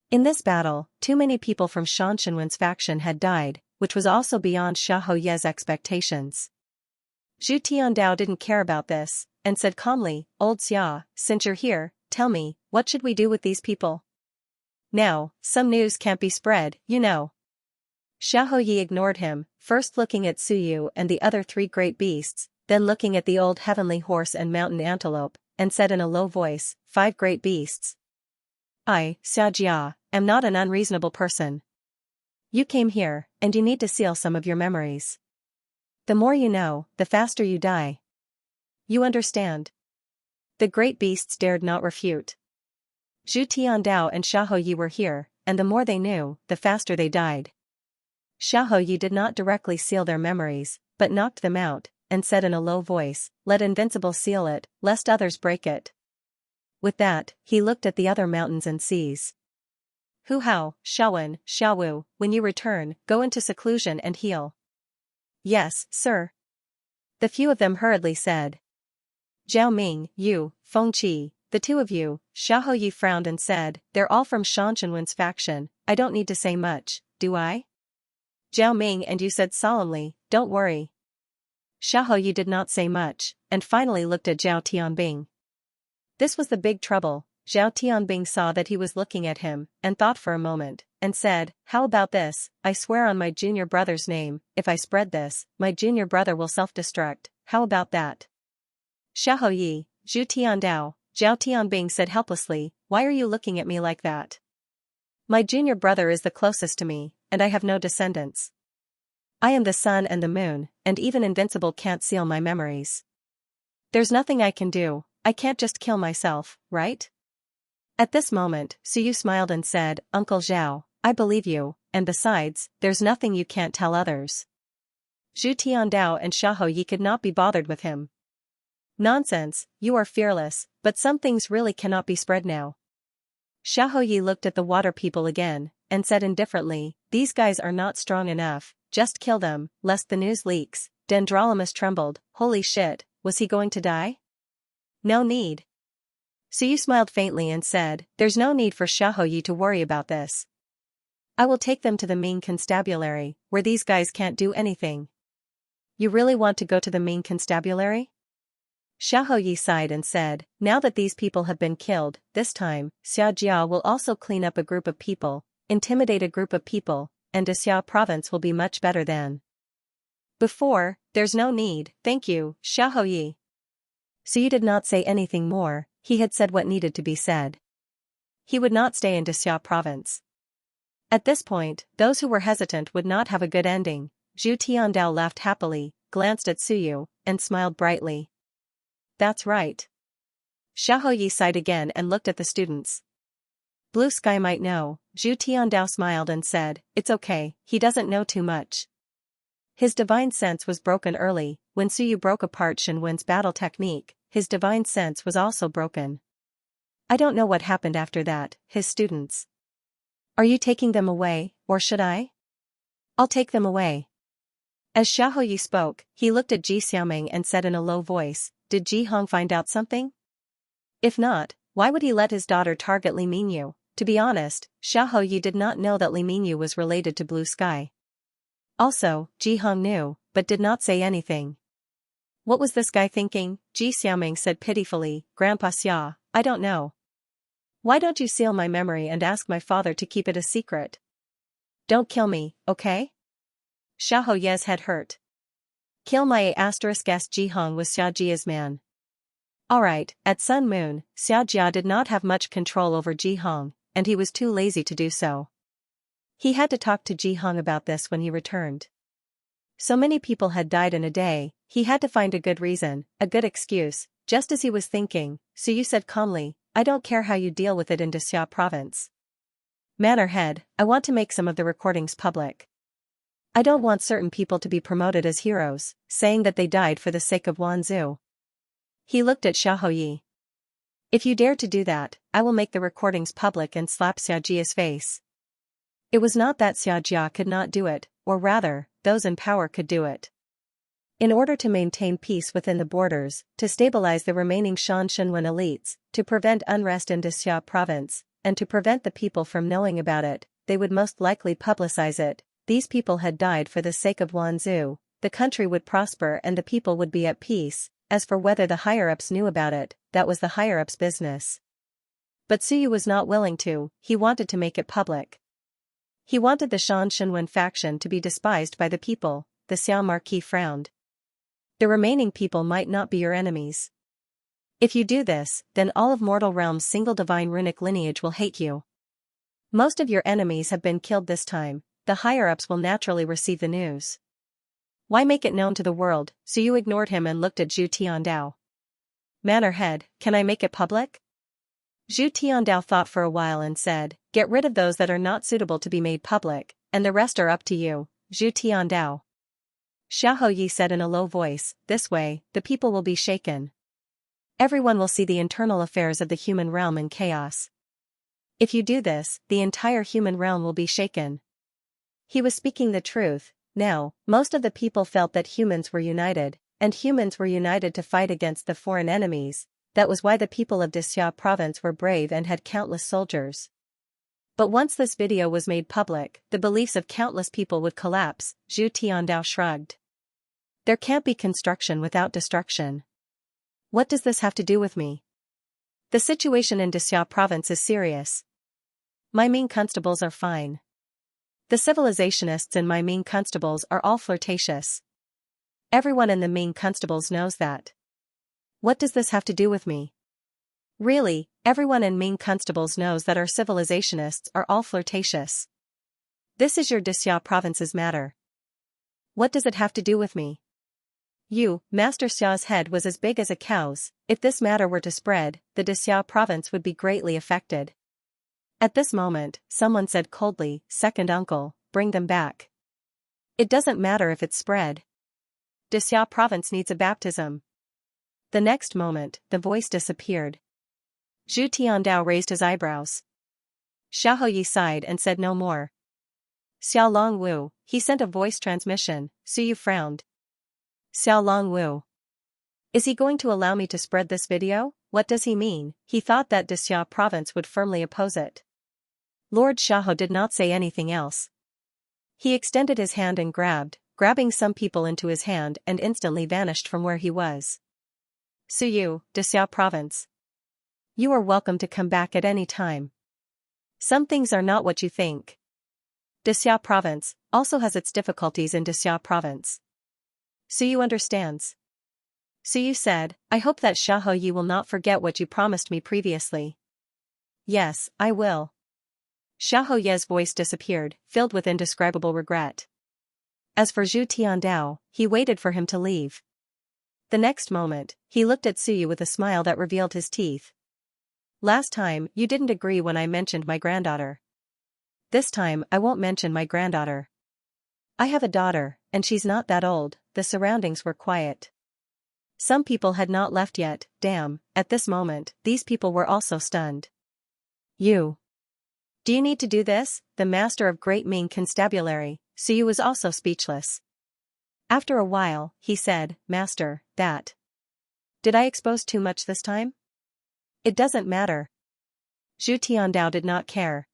In this battle, too many people from Shan Shenwen's faction had died, which was also beyond Xiahou Ye's expectations. Zhu Tiandao didn't care about this, and said calmly, Old Xia, since you're here, tell me, what should we do with these people? Now, some news can't be spread, you know. Xiahou Yi ignored him, first looking at Suyu and the other 3 great beasts, then looking at the old heavenly horse and mountain antelope, and said in a low voice, 5 great beasts. I, Xiajia, am not an unreasonable person. You came here, and you need to seal some of your memories. The more you know, the faster you die. You understand? The great beasts dared not refute. Zhu Tiandao and Xiahou Yi were here, and the more they knew, the faster they died. Xiahou Yi did not directly seal their memories, but knocked them out, and said in a low voice, let Invincible seal it, lest others break it. With that, he looked at the other mountains and seas. Hu Hao, Shaowen, Xiaowu, when you return, go into seclusion and heal. Yes, sir. The few of them hurriedly said. Zhao Ming, you, Feng Qi, the 2 of you, Xiahou Yi frowned and said, they're all from Shan Shenwen's faction, I don't need to say much, do I? Zhao Ming and you said solemnly, don't worry. Xiahou Yi did not say much, and finally looked at Zhao Tianbing. This was the big trouble. Zhao Tianbing saw that he was looking at him, and thought for a moment, and said, "How about this? I swear on my junior brother's name, if I spread this, my junior brother will self-destruct. How about that?" "Xiaoyi, Zhu Tiandao," Zhao Tianbing said helplessly, "why are you looking at me like that? My junior brother is the closest to me, and I have no descendants. I am the sun and the moon, and even invincible can't seal my memories. There's nothing I can do, I can't just kill myself, right?" At this moment, Suyu smiled and said, "Uncle Zhao, I believe you, and besides, there's nothing you can't tell others." Zhu Tiandao and Xiaoyi could not be bothered with him. "Nonsense, you are fearless, but some things really cannot be spread now." Xiaoyi looked at the water people again, and said indifferently, "These guys are not strong enough, just kill them, lest the news leaks." Dendrolamus trembled, "Holy shit, was he going to die?" "No need." Suyu smiled faintly and said, "There's no need for Xiaoyi to worry about this. I will take them to the Ming Constabulary, where these guys can't do anything." "You really want to go to the Ming Constabulary?" Xiaoyi sighed and said, "Now that these people have been killed, this time, Xiajia will also clean up a group of people, intimidate a group of people, and Xia province will be much better than before. There's no need, thank you, Xiaoyi." Suyu did not say anything more, he had said what needed to be said. He would not stay in Xia province. At this point, those who were hesitant would not have a good ending. Zhu Tiandao laughed happily, glanced at Suyu, and smiled brightly. "That's right." Xiaoyi sighed again and looked at the students. "Blue Sky might know." Zhu Tiandao smiled and said, "It's okay, he doesn't know too much." His divine sense was broken early. When Suyu broke apart Shenwen's battle technique, his divine sense was also broken. "I don't know what happened after that." His students. "Are you taking them away, or should I?" "I'll take them away." As Xiaoyi spoke, he looked at Ji Xiaoming and said in a low voice, "Did Ji Hong find out something? If not, why would he let his daughter target Li Mingyu?" To be honest, Xiaoyi did not know that Li Mingyu was related to Blue Sky. Also, Ji Hong knew, but did not say anything. "What was this guy thinking?" Ji Xiaoming said pitifully, "Grandpa Xia, I don't know. Why don't you seal my memory and ask my father to keep it a secret? Don't kill me, okay?" Xiaoye's head hurt. "Kill my ****. Ji Hong was Xiajia's man." Alright, at Sun Moon, Xiajia did not have much control over Ji Hong, and he was too lazy to do so. He had to talk to Ji Hong about this when he returned. So many people had died in a day, he had to find a good reason, a good excuse. Just as he was thinking, Suyu said calmly, "I don't care how you deal with it in Xia province. Mannerhead, I want to make some of the recordings public. I don't want certain people to be promoted as heroes, saying that they died for the sake of Wanzhou." He looked at Xiaoyi. "If you dare to do that, I will make the recordings public and slap Xiajia's face." It was not that Xiajia could not do it, or rather, those in power could do it. In order to maintain peace within the borders, to stabilize the remaining Shan Shenwen elites, to prevent unrest in Xia province, and to prevent the people from knowing about it, they would most likely publicize it. These people had died for the sake of Wanzhou, the country would prosper and the people would be at peace. As for whether the higher-ups knew about it, that was the higher-ups' business. But Suyu was not willing to, he wanted to make it public. He wanted the Shan Shenwen faction to be despised by the people. The Xiao Marquis frowned. "The remaining people might not be your enemies. If you do this, then all of Mortal Realm's single divine runic lineage will hate you. Most of your enemies have been killed this time, the higher-ups will naturally receive the news. Why make it known to the world?" Suyu ignored him and looked at Zhu Tiandao. "Mannerhead, can I make it public?" Zhu Tiandao thought for a while and said, "Get rid of those that are not suitable to be made public, and the rest are up to you, Zhu Tiandao." Xiaoyi said in a low voice, "This way, the people will be shaken. Everyone will see the internal affairs of the human realm in chaos. If you do this, the entire human realm will be shaken." He was speaking the truth. Now, most of the people felt that humans were united, and humans were united to fight against the foreign enemies. That was why the people of Xia province were brave and had countless soldiers. But once this video was made public, the beliefs of countless people would collapse. Zhu Tiandao shrugged. "There can't be construction without destruction. What does this have to do with me?" The situation in Dixia province is serious. My Ming constables are fine. The civilizationists in my Ming constables are all flirtatious. Everyone in the Ming constables knows that. What does this have to do with me? Really, everyone in Ming constables knows that our civilizationists are all flirtatious. This is your Dixia province's matter. What does it have to do with me? You, Master Xia's head was as big as a cow's. If this matter were to spread, the Dixia province would be greatly affected. At this moment, someone said coldly, "Second uncle, bring them back." It doesn't matter if it's spread. Dixia province needs a baptism. The next moment, the voice disappeared. Zhu Tiandao raised his eyebrows. Xiaoyi sighed and said no more. Xiao Longwu, he sent a voice transmission. Suyu frowned. Xiao Longwu. Is he going to allow me to spread this video? What does he mean? He thought that Dixia province would firmly oppose it. Lord Xiao did not say anything else. He extended his hand and grabbing some people into his hand and instantly vanished from where he was. Suyu, Dixia province. You are welcome to come back at any time. Some things are not what you think. Dixia province also has its difficulties in Dixia province. Suyu understands. Suyu said, I hope that Xiaoyi will not forget what you promised me previously. Yes, I will. Xiaoye's voice disappeared, filled with indescribable regret. As for Zhu Tiandao, he waited for him to leave. The next moment, he looked at Suyu with a smile that revealed his teeth. Last time, you didn't agree when I mentioned my granddaughter. This time, I won't mention my granddaughter. I have a daughter, and she's not that old. The surroundings were quiet. Some people had not left yet. Damn, at this moment, these people were also stunned. You. Do you need to do this? The master of Great Ming Constabulary, Suyu was also speechless. After a while, he said, Master, that. Did I expose too much this time? It doesn't matter. Zhu Tiandao did not care.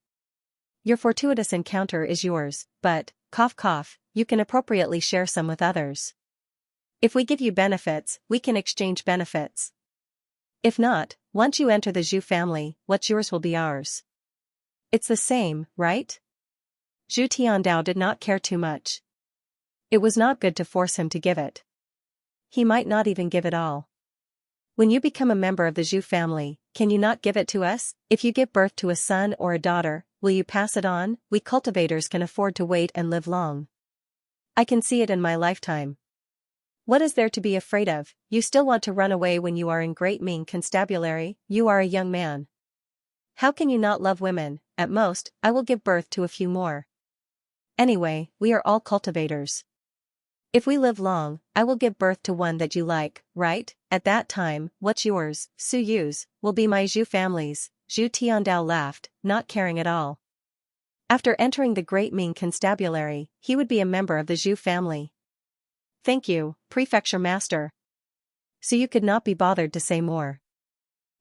Your fortuitous encounter is yours, but, cough cough, you can appropriately share some with others. If we give you benefits, we can exchange benefits. If not, once you enter the Zhu family, what's yours will be ours. It's the same, right? Zhu Tiandao did not care too much. It was not good to force him to give it. He might not even give it all. When you become a member of the Zhu family, can you not give it to us? If you give birth to a son or a daughter, will you pass it on? We cultivators can afford to wait and live long. I can see it in my lifetime. What is there to be afraid of? You still want to run away when you are in Great Ming Constabulary? You are a young man. How can you not love women? At most, I will give birth to a few more. Anyway, we are all cultivators. If we live long, I will give birth to one that you like, right? At that time, what's yours, Suyu's, will be my Zhu family's. Zhu Tiandao laughed, not caring at all. After entering the Great Ming Constabulary, he would be a member of the Zhu family. Thank you, Prefecture Master. Suyu could not be bothered to say more.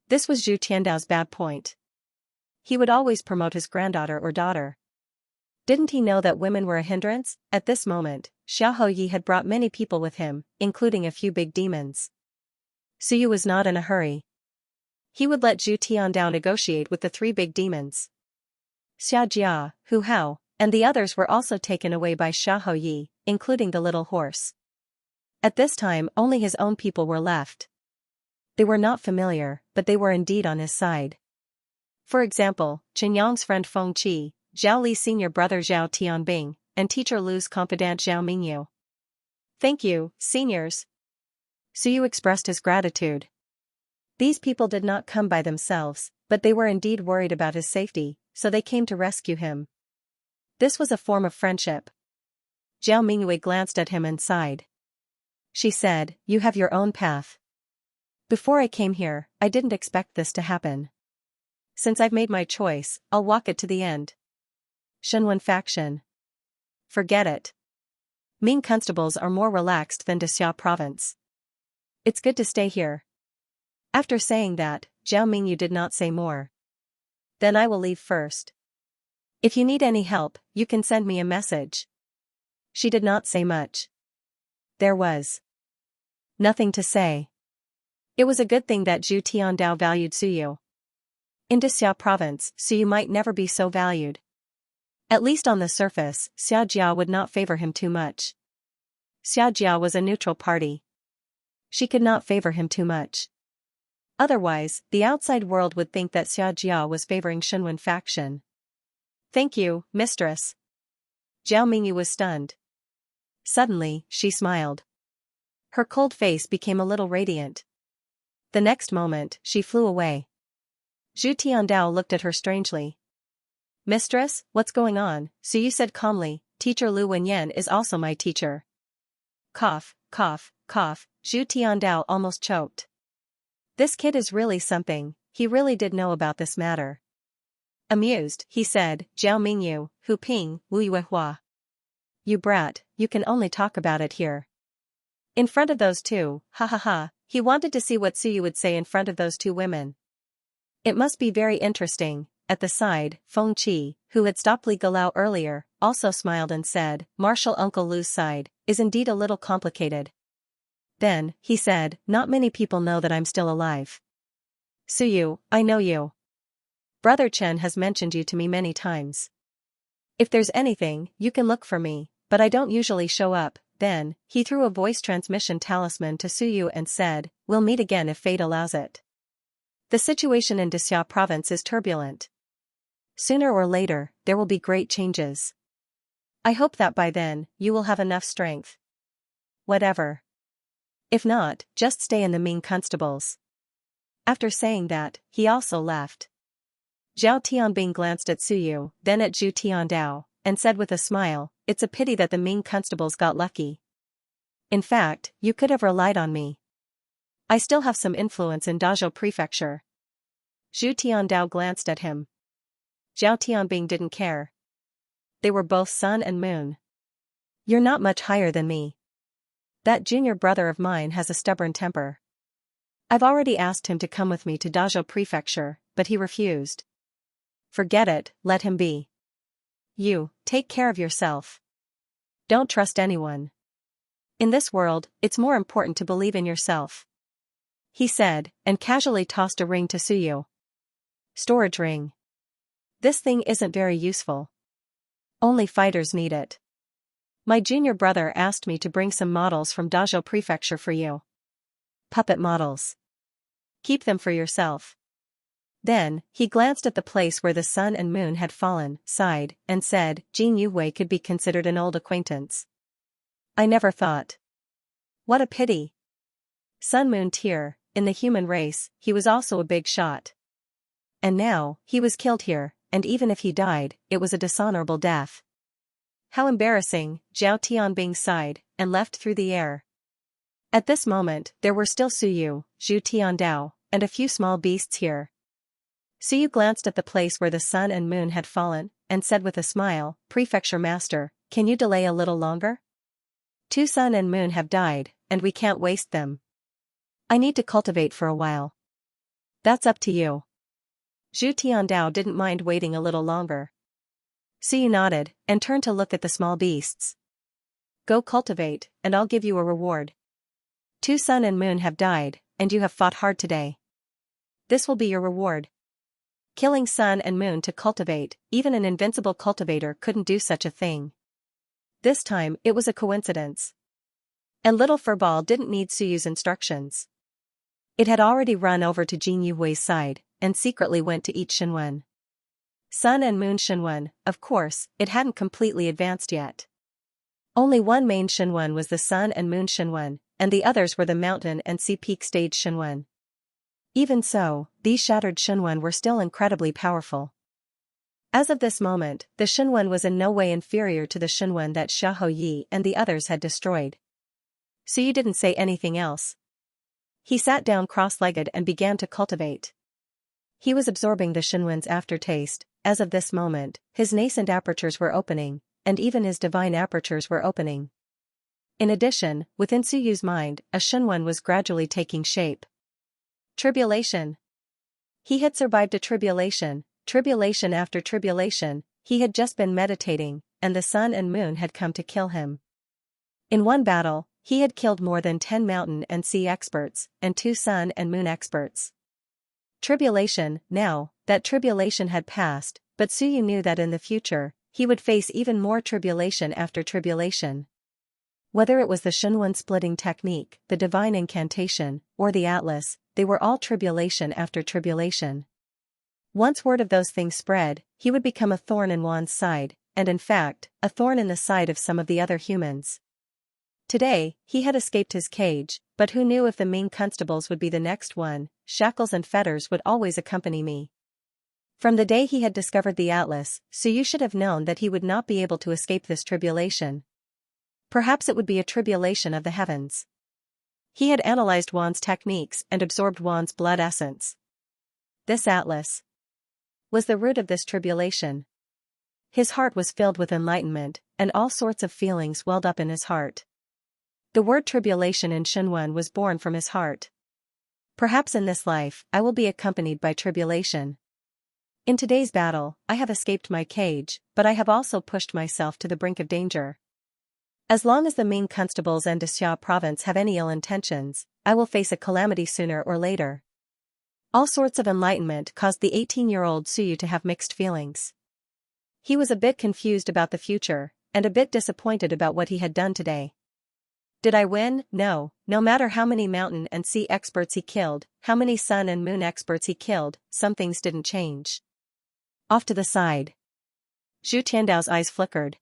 This was Zhu Tiandao's bad point. He would always promote his granddaughter or daughter. Didn't he know that women were a hindrance? At this moment, Xiaoyi had brought many people with him, including a few big demons. Suyu was not in a hurry. He would let Zhu Tiandao negotiate with the 3 big demons. Xiajia, Hu Hao, and the others were also taken away by Xiaoyi, including the little horse. At this time only his own people were left. They were not familiar, but they were indeed on his side. For example, Chen Yang's friend Feng Qi, Zhao Li's senior brother Zhao Tianbing, and teacher Lu's confidant Zhao Mingyu. Thank you, seniors. Suyu expressed his gratitude. These people did not come by themselves, but they were indeed worried about his safety, so they came to rescue him. This was a form of friendship. Zhao Mingyu glanced at him and sighed. She said, You have your own path. Before I came here, I didn't expect this to happen. Since I've made my choice, I'll walk it to the end. Shenwen faction. Forget it. Ming constables are more relaxed than Dixia province. It's good to stay here. After saying that, Zhao Mingyu did not say more. Then I will leave first. If you need any help, you can send me a message. She did not say much. There was nothing to say. It was a good thing that Zhu Tiandao valued Suyu. In Xianxia province, Suyu might never be so valued. At least on the surface, Xianxia would not favor him too much. Xianxia was a neutral party. She could not favor him too much. Otherwise, the outside world would think that Xianxia was favoring Shenwen faction. Thank you, mistress. Zhao Mingyu was stunned. Suddenly, she smiled. Her cold face became a little radiant. The next moment, she flew away. Zhu Tiandao looked at her strangely. Mistress, what's going on? Suyu said calmly, Teacher Lu Wenyan is also my teacher. Cough, cough, cough, Zhu Tiandao almost choked. This kid is really something, he really did know about this matter. Amused, he said, Zhao Mingyu, Hu Ping, Wu Yuehua. You brat, you can only talk about it here. In front of those two, ha ha ha, he wanted to see what Suyu would say in front of those two women. It must be very interesting. At the side, Feng Qi, who had stopped Li Galao earlier, also smiled and said, Marshal Uncle Lu's side, is indeed a little complicated. Then, he said, not many people know that I'm still alive. Suyu, I know you. Brother Chen has mentioned you to me many times. If there's anything, you can look for me, but I don't usually show up. Then, he threw a voice transmission talisman to Suyu and said, we'll meet again if fate allows it. The situation in Xianxia province is turbulent. Sooner or later, there will be great changes. I hope that by then, you will have enough strength. Whatever. If not, just stay in the Ming constables. After saying that, he also left. Zhao Tianbing glanced at Suyu, then at Zhu Tiandao, and said with a smile, it's a pity that the Ming constables got lucky. In fact, you could have relied on me. I still have some influence in Dazhou Prefecture. Zhu Tiandao glanced at him. Zhao Tianbing didn't care. They were both sun and moon. You're not much higher than me. That junior brother of mine has a stubborn temper. I've already asked him to come with me to Dazhou Prefecture, but he refused. Forget it, let him be. You, take care of yourself. Don't trust anyone. In this world, it's more important to believe in yourself. He said, and casually tossed a ring to Suyu. Storage ring. This thing isn't very useful. Only fighters need it. My junior brother asked me to bring some models from Dazhou Prefecture for you. Puppet models. Keep them for yourself. Then, he glanced at the place where the sun and moon had fallen, sighed, and said, Jin Yuwei could be considered an old acquaintance. I never thought. What a pity. Sun Moon Tier, in the human race, he was also a big shot. And now, he was killed here, and even if he died, it was a dishonorable death. How embarrassing, Zhao Tianbing sighed, and left through the air. At this moment, there were still Suyu, Zhu Tiandao, and a few small beasts here. Suyu glanced at the place where the sun and moon had fallen, and said with a smile, Prefecture Master, can you delay a little longer? 2 sun and moon have died, and we can't waste them. I need to cultivate for a while. That's up to you. Zhu Tiandao didn't mind waiting a little longer. Suyu nodded, and turned to look at the small beasts. Go cultivate, and I'll give you a reward. 2 sun and moon have died, and you have fought hard today. This will be your reward. Killing sun and moon to cultivate, even an invincible cultivator couldn't do such a thing. This time, it was a coincidence. And little Furball didn't need Suyu's instructions. It had already run over to Jin Yuwei's side, and secretly went to eat Shenwen. Sun and Moon Shenwen, of course, it hadn't completely advanced yet. Only one main Shenwen was the Sun and Moon Shenwen, and the others were the Mountain and Sea Peak stage Shenwen. Even so, these shattered Shenwen were still incredibly powerful. As of this moment, the Shenwen was in no way inferior to the Shenwen that Xiahou Yi and the others had destroyed. Suyu didn't say anything else. He sat down cross-legged and began to cultivate. He was absorbing the Shenwen's aftertaste. As of this moment, his nascent apertures were opening, and even his divine apertures were opening. In addition, within Suyu's mind, a Shenwen was gradually taking shape. Tribulation. He had survived a tribulation after tribulation. He had just been meditating, and the sun and moon had come to kill him. In one battle, he had killed more than 10 mountain and sea experts, and 2 sun and moon experts. Tribulation, now, that tribulation had passed, but Suyu knew that in the future, he would face even more tribulation after tribulation. Whether it was the Shenwen splitting technique, the divine incantation, or the atlas, they were all tribulation after tribulation. Once word of those things spread, he would become a thorn in Wan's side, and in fact, a thorn in the side of some of the other humans. Today, he had escaped his cage, but who knew if the Ming constables would be the next one? Shackles and fetters would always accompany me. From the day he had discovered the atlas, Suyu should have known that he would not be able to escape this tribulation. Perhaps it would be a tribulation of the heavens. He had analyzed Wan's techniques and absorbed Wan's blood essence. This atlas was the root of this tribulation. His heart was filled with enlightenment, and all sorts of feelings welled up in his heart. The word tribulation in Shenwen was born from his heart. Perhaps in this life, I will be accompanied by tribulation. In today's battle, I have escaped my cage, but I have also pushed myself to the brink of danger. As long as the Ming constables and Xianxia province have any ill intentions, I will face a calamity sooner or later. All sorts of enlightenment caused the 18-year-old Suyu to have mixed feelings. He was a bit confused about the future, and a bit disappointed about what he had done today. Did I win? No. No matter how many mountain and sea experts he killed, how many sun and moon experts he killed, some things didn't change. Off to the side. Zhu Tiandao's eyes flickered.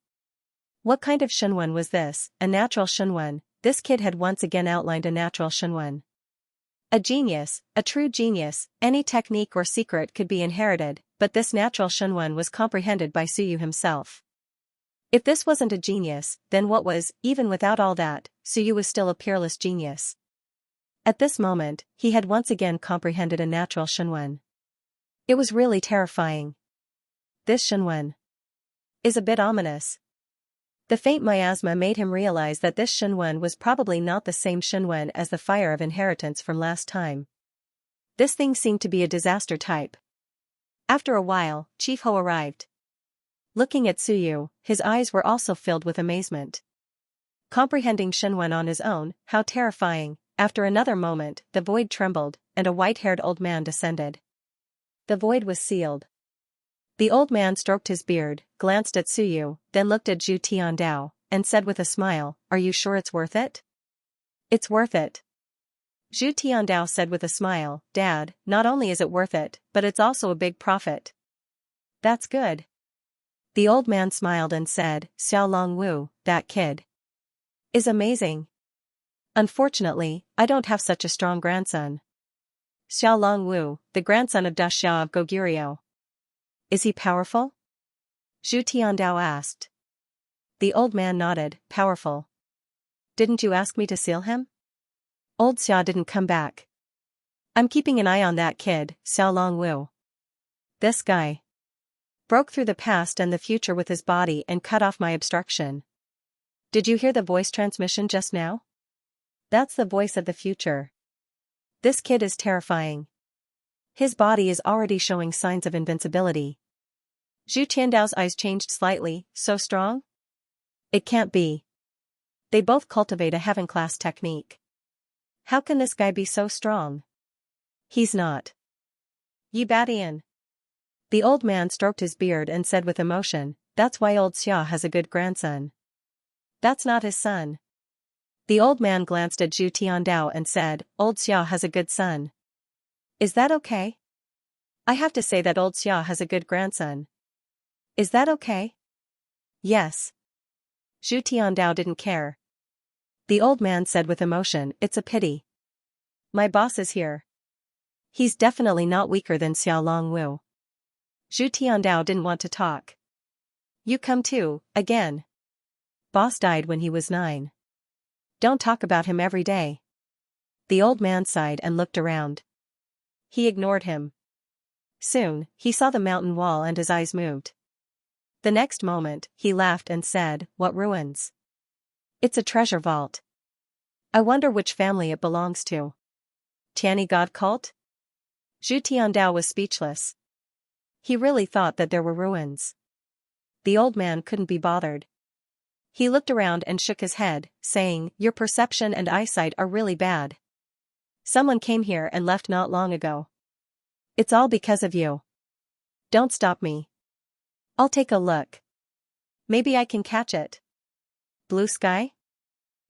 What kind of Shenwen was this? A natural Shenwen. This kid had once again outlined a natural Shenwen. A genius, a true genius, any technique or secret could be inherited, but this natural Shenwen was comprehended by Suyu himself. If this wasn't a genius, then what was? Even without all that, Suyu was still a peerless genius. At this moment, he had once again comprehended a natural Shenwen. It was really terrifying. This Shenwen is a bit ominous. The faint miasma made him realize that this Shenwen was probably not the same Shenwen as the fire of inheritance from last time. This thing seemed to be a disaster type. After a while, Chief Ho arrived. Looking at Suyu, his eyes were also filled with amazement. Comprehending Shenwen on his own, how terrifying. After another moment, the void trembled, and a white-haired old man descended. The void was sealed. The old man stroked his beard, glanced at Suyu, then looked at Zhu Tiandao, and said with a smile, "Are you sure it's worth it?" "It's worth it." Zhu Tiandao said with a smile, "Dad, not only is it worth it, but it's also a big profit." "That's good." The old man smiled and said, "Xiao Longwu, that kid is amazing. Unfortunately, I don't have such a strong grandson." Xiao Longwu, the grandson of Da Xiao of Goguryeo. "Is he powerful?" Zhu Tiandao asked. The old man nodded, "Powerful. Didn't you ask me to seal him?" Old Xia didn't come back. "I'm keeping an eye on that kid, Xiao Longwu. This guy broke through the past and the future with his body and cut off my obstruction. Did you hear the voice transmission just now? That's the voice of the future. This kid is terrifying. His body is already showing signs of invincibility." Zhu Tiandao's eyes changed slightly. "So strong? It can't be. They both cultivate a heaven-class technique. How can this guy be so strong? He's not. Yi Badian." The old man stroked his beard and said with emotion, "That's why old Xia has a good grandson. That's not his son." The old man glanced at Zhu Tiandao and said, "Old Xia has a good son. Is that okay? I have to say that old Xia has a good grandson. Is that okay?" "Yes." Zhu Tiandao didn't care. The old man said with emotion, "It's a pity. My boss is here. He's definitely not weaker than Xiao Longwu." Zhu Tiandao didn't want to talk. "You come too, again. Boss died when he was 9. Don't talk about him every day." The old man sighed and looked around. He ignored him. Soon, he saw the mountain wall and his eyes moved. The next moment, he laughed and said, "What ruins? It's a treasure vault. I wonder which family it belongs to. Tiani God cult?" Zhu Tiandao was speechless. He really thought that there were ruins. The old man couldn't be bothered. He looked around and shook his head, saying, "Your perception and eyesight are really bad. Someone came here and left not long ago. It's all because of you." Don't stop me. I'll take a look. Maybe I can catch it. Blue sky?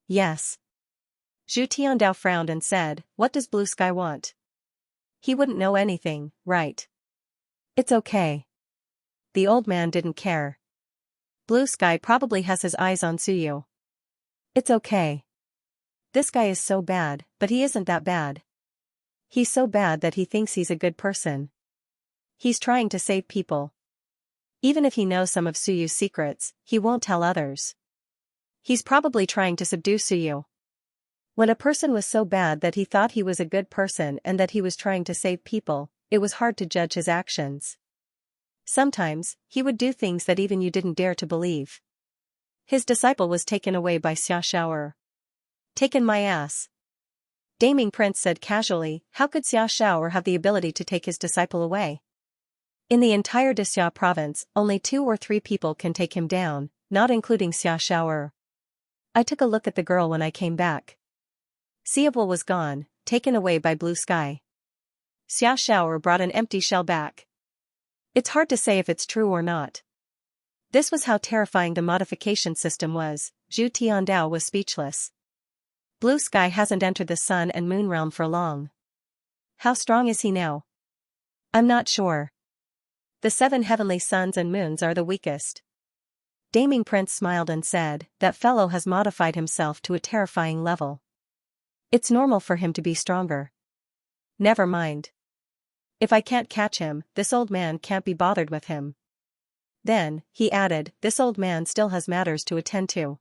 Yes. Zhu Tiandao frowned and said, what does blue sky want? He wouldn't know anything, right? It's okay. The old man didn't care. Blue sky probably has his eyes on Suyu. It's okay. This guy is so bad, but he isn't that bad. He's so bad that he thinks he's a good person. He's trying to save people. Even if he knows some of Suyu's secrets, he won't tell others. He's probably trying to subdue Suyu. When a person was so bad that he thought he was a good person and that he was trying to save people, it was hard to judge his actions. Sometimes, he would do things that even you didn't dare to believe. His disciple was taken away by Xiaoxiao. Taken my ass. Daming Prince said casually, how could Xiaoxiao have the ability to take his disciple away? In the entire Dixia province, only 2 or 3 people can take him down, not including Xiaoxiao. I took a look at the girl when I came back. Xiaobu was gone, taken away by blue sky. Xiaoxiao brought an empty shell back. It's hard to say if it's true or not. This was how terrifying the modification system was. Zhu Tiandao was speechless. Blue sky hasn't entered the sun and moon realm for long. How strong is he now? I'm not sure. The 7 heavenly suns and moons are the weakest. Daming Prince smiled and said, that fellow has modified himself to a terrifying level. It's normal for him to be stronger. Never mind. If I can't catch him, this old man can't be bothered with him. Then, he added, this old man still has matters to attend to.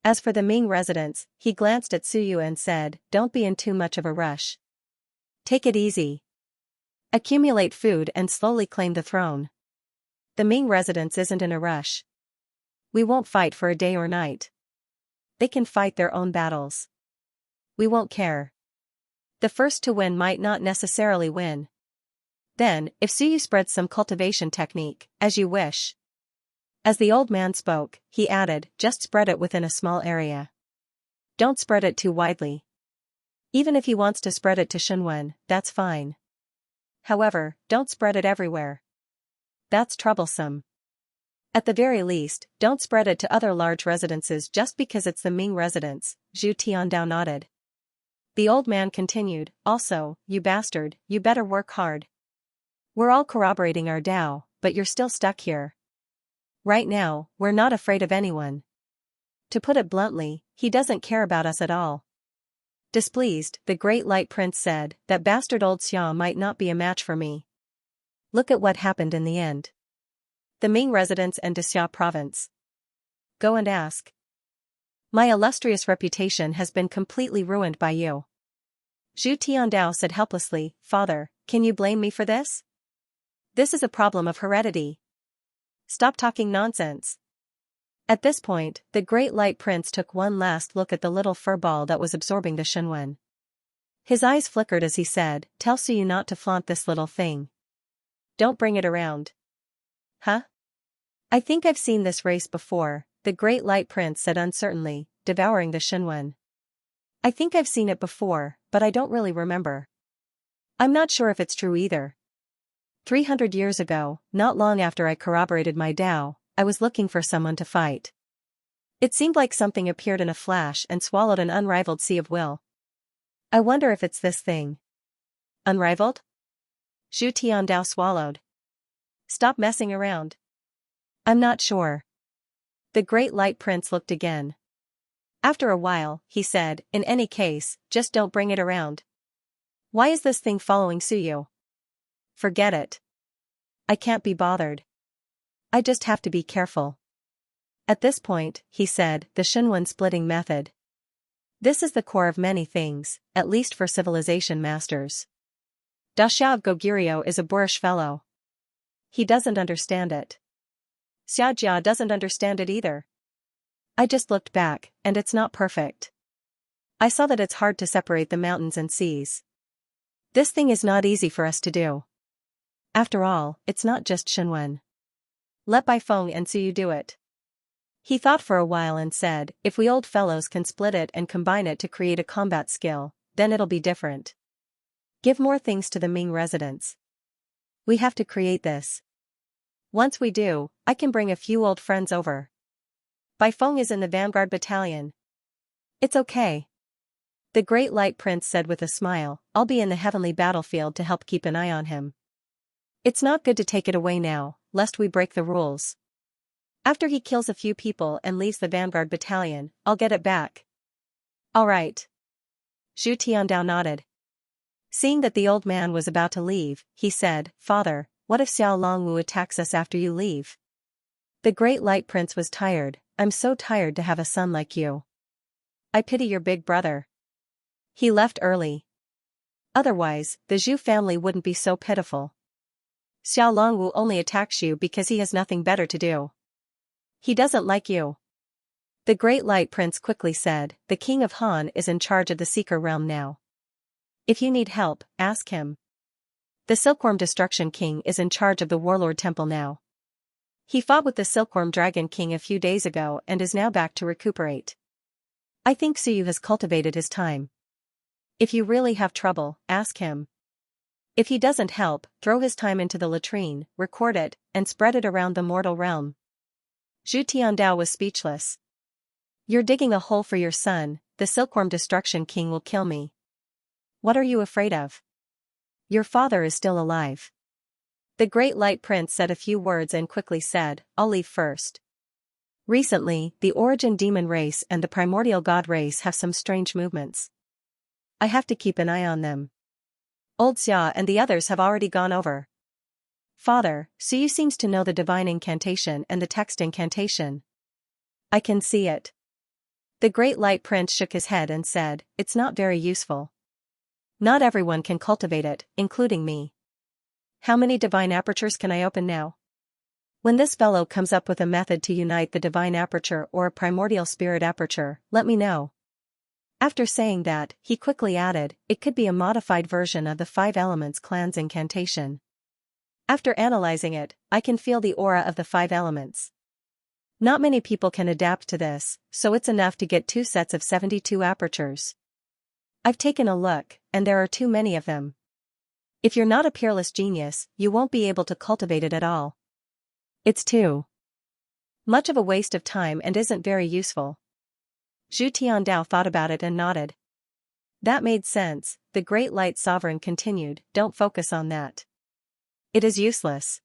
As for the Ming residents, he glanced at Suyu and said, don't be in too much of a rush. Take it easy. Accumulate food and slowly claim the throne. The Ming residents isn't in a rush. We won't fight for a day or night. They can fight their own battles. We won't care. The first to win might not necessarily win. Then, if Suyu spreads some cultivation technique, as you wish. As the old man spoke, he added, just spread it within a small area. Don't spread it too widely. Even if he wants to spread it to Shunwen, that's fine. However, don't spread it everywhere. That's troublesome. At the very least, don't spread it to other large residences just because it's the Ming residence. Zhu Tiandao nodded. The old man continued, also, you bastard, you better work hard. We're all corroborating our Tao, but you're still stuck here. Right now, we're not afraid of anyone. To put it bluntly, he doesn't care about us at all. Displeased, the Great Light Prince said, that bastard old Xia might not be a match for me. Look at what happened in the end. The Ming residents and Dixia province. Go and ask. My illustrious reputation has been completely ruined by you. Zhu Tiandao said helplessly, Father, can you blame me for this? This is a problem of heredity. Stop talking nonsense. At this point, the Great Light Prince took one last look at the little fur ball that was absorbing the Shunwen. His eyes flickered as he said, tell Suyu not to flaunt this little thing. Don't bring it around. Huh? I think I've seen this race before, the Great Light Prince said uncertainly, devouring the Shunwen. I think I've seen it before, but I don't really remember. I'm not sure if it's true either. 300 years ago, not long after I corroborated my Tao, I was looking for someone to fight. It seemed like something appeared in a flash and swallowed an unrivaled sea of will. I wonder if it's this thing. Unrivaled? Zhu Tiandao swallowed. Stop messing around. I'm not sure. The Great Light Prince looked again. After a while, he said, in any case, just don't bring it around. Why is this thing following Suyu? Forget it. I can't be bothered. I just have to be careful. At this point, he said, the Shunwen splitting method. This is the core of many things, at least for civilization masters. Daxiao of Goguryeo is a boorish fellow. He doesn't understand it. Xiaojia doesn't understand it either. I just looked back, and it's not perfect. I saw that it's hard to separate the mountains and seas. This thing is not easy for us to do. After all, it's not just Shunwen. Let Baifeng and Suyu do it. He thought for a while and said, if we old fellows can split it and combine it to create a combat skill, then it'll be different. Give more things to the Ming residents. We have to create this. Once we do, I can bring a few old friends over. Bai Feng is in the vanguard battalion. It's okay. The Great Light Prince said with a smile, I'll be in the heavenly battlefield to help keep an eye on him. It's not good to take it away now, lest we break the rules. After he kills a few people and leaves the vanguard battalion, I'll get it back. All right. Zhu Tiandao nodded. Seeing that the old man was about to leave, he said, Father, what if Xiao Longwu attacks us after you leave? The Great Light Prince was tired. I'm so tired to have a son like you. I pity your big brother. He left early. Otherwise, the Zhu family wouldn't be so pitiful. Xiao Longwu only attacks you because he has nothing better to do. He doesn't like you. The Great Light Prince quickly said, the King of Han is in charge of the Seeker realm now. If you need help, ask him. The Silkworm Destruction King is in charge of the Warlord Temple now. He fought with the Silkworm Dragon King a few days ago and is now back to recuperate. I think Suyu has cultivated his time. If you really have trouble, ask him. If he doesn't help, throw his time into the latrine, record it, and spread it around the mortal realm. Zhu Tiandao was speechless. You're digging a hole for your son, the Silkworm Destruction King will kill me. What are you afraid of? Your father is still alive. The Great Light Prince said a few words and quickly said, I'll leave first. Recently, the Origin Demon race and the Primordial God race have some strange movements. I have to keep an eye on them. Old Xia and the others have already gone over. Father, Suyu seems to know the divine incantation and the text incantation. I can see it. The Great Light Prince shook his head and said, it's not very useful. Not everyone can cultivate it, including me. How many divine apertures can I open now? When this fellow comes up with a method to unite the divine aperture or a primordial spirit aperture, let me know. After saying that, he quickly added, it could be a modified version of the 5 Elements clan's incantation. After analyzing it, I can feel the aura of the 5 elements. Not many people can adapt to this, so it's enough to get 2 sets of 72 apertures. I've taken a look, and there are too many of them. If you're not a peerless genius, you won't be able to cultivate it at all. It's too much of a waste of time and isn't very useful. Zhu Tiandao thought about it and nodded. That made sense, the Great Light Sovereign continued, don't focus on that. It is useless.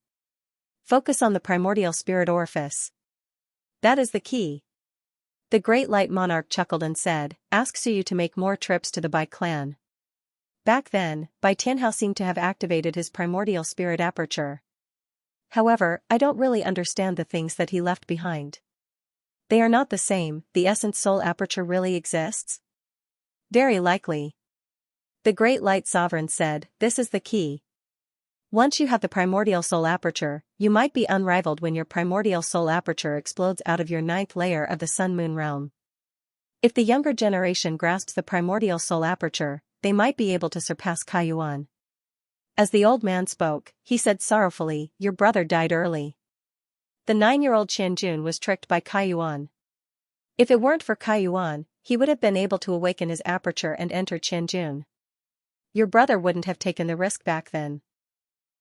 Focus on the primordial spirit orifice. That is the key. The Great Light Monarch chuckled and said, ask Suyu to make more trips to the Bai clan. Back then, Bai Tianhao seemed to have activated his primordial spirit aperture. However, I don't really understand the things that he left behind. They are not the same, the essence soul aperture really exists? Very likely. The Great Light Sovereign said, this is the key. Once you have the primordial soul aperture, you might be unrivaled when your primordial soul aperture explodes out of your 9th layer of the Sun-Moon realm. If the younger generation grasps the primordial soul aperture, they might be able to surpass Kaiyuan. As the old man spoke, he said sorrowfully, your brother died early. The 9-year-old Qianjun was tricked by Kaiyuan. If it weren't for Kaiyuan, he would have been able to awaken his aperture and enter Qianjun. Your brother wouldn't have taken the risk back then.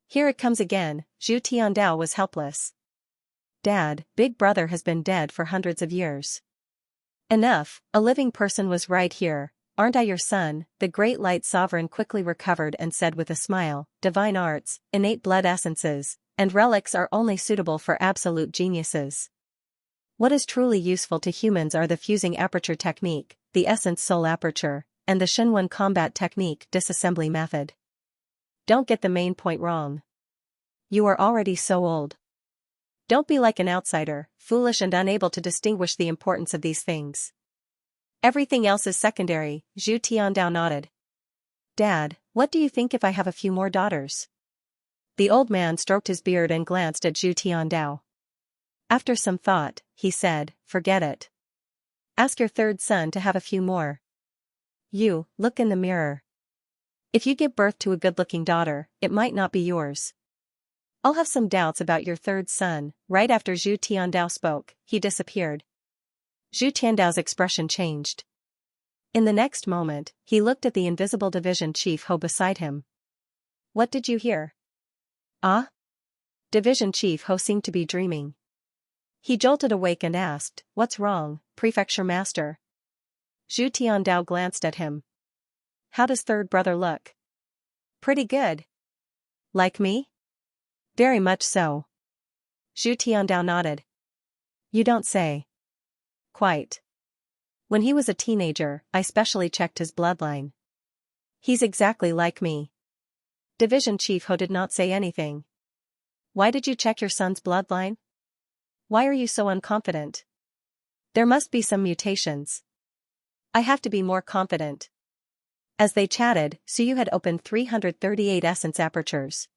Here it comes again, Zhu Tiandao was helpless. Dad, Big Brother has been dead for hundreds of years. Enough, a living person was right here, aren't I your son? The Great Light Sovereign quickly recovered and said with a smile, divine arts, innate blood essences, and relics are only suitable for absolute geniuses. What is truly useful to humans are the fusing aperture technique, the essence soul aperture, and the Shenwen combat technique disassembly method. Don't get the main point wrong. You are already so old. Don't be like an outsider, foolish and unable to distinguish the importance of these things. Everything else is secondary, Zhu Tiandao nodded. Dad, what do you think if I have a few more daughters? The old man stroked his beard and glanced at Zhu Tiandao. After some thought, he said, forget it. Ask your 3rd son to have a few more. You, look in the mirror. If you give birth to a good-looking daughter, it might not be yours. I'll have some doubts about your 3rd son. Right after Zhu Tiandao spoke, he disappeared. Zhu Tiandao's expression changed. In the next moment, he looked at the invisible division chief Ho beside him. What did you hear? Ah? Division Chief Ho seemed to be dreaming. He jolted awake and asked, "What's wrong, Prefecture Master?" Zhu Tiandao glanced at him. "How does third brother look?" "Pretty good." "Like me?" "Very much so." Zhu Tiandao nodded. "You don't say." "Quite. When he was a teenager, I specially checked his bloodline. He's exactly like me." Division Chief Ho did not say anything. "Why did you check your son's bloodline? Why are you so unconfident?" "There must be some mutations. I have to be more confident." As they chatted, Suyu had opened 338 essence apertures.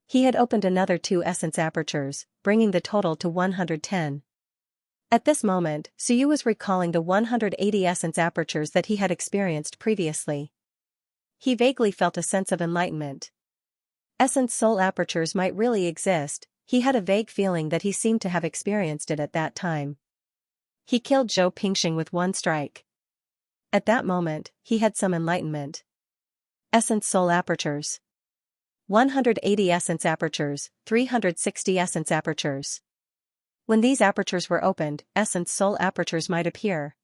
He had opened another 2 essence apertures, bringing the total to 110. At this moment, Suyu was recalling the 180 essence apertures that he had experienced previously. He vaguely felt a sense of enlightenment. Essence soul apertures might really exist. He had a vague feeling that he seemed to have experienced it at that time. He killed Zhou Pingxing with one strike. At that moment, he had some enlightenment. Essence soul apertures. 180 essence apertures, 360 essence apertures. When these apertures were opened, essence soul apertures might appear.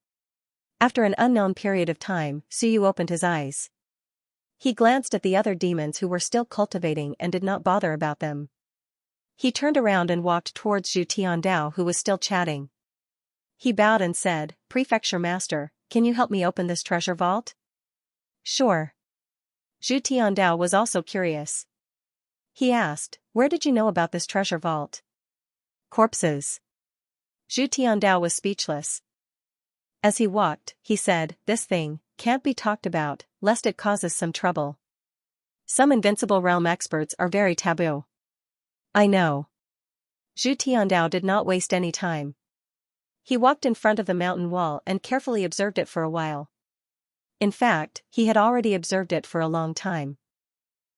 After an unknown period of time, Suyu opened his eyes. He glanced at the other demons who were still cultivating and did not bother about them. He turned around and walked towards Zhu Tiandao, who was still chatting. He bowed and said, "Prefecture Master, can you help me open this treasure vault?" "Sure." Zhu Tiandao was also curious. He asked, "Where did you know about this treasure vault?" "Corpses." Zhu Tiandao was speechless. As he walked, he said, "This thing can't be talked about, lest it causes some trouble. Some invincible realm experts are very taboo." "I know." Zhu Tiandao did not waste any time. He walked in front of the mountain wall and carefully observed it for a while. In fact, he had already observed it for a long time.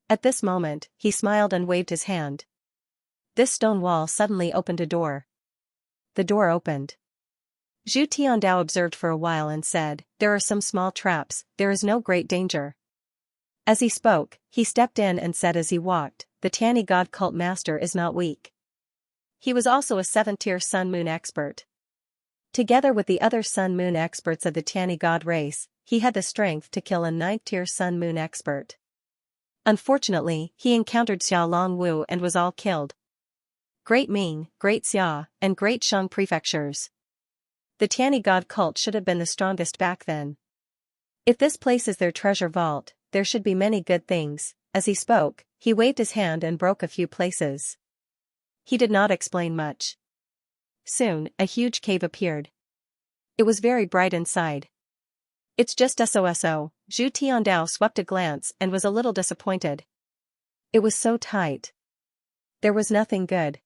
At this moment, he smiled and waved his hand. This stone wall suddenly opened a door. The door opened. Zhu Tiandao observed for a while and said, "There are some small traps, there is no great danger." As he spoke, he stepped in and said as he walked, "The Tiani God cult master is not weak." He was also a 7th-tier Sun-Moon expert. Together with the other Sun-Moon experts of the Tiani God race, he had the strength to kill a 9th-tier Sun-Moon expert. Unfortunately, he encountered Xia Longwu and was all killed. Great Ming, Great Xia, and Great Shang prefectures. The Tiani God cult should have been the strongest back then. If this place is their treasure vault, there should be many good things. As he spoke, he waved his hand and broke a few places. He did not explain much. Soon, a huge cave appeared. It was very bright inside. "It's just SOSO, Zhu Tiandao swept a glance and was a little disappointed. It was so tight. There was nothing good.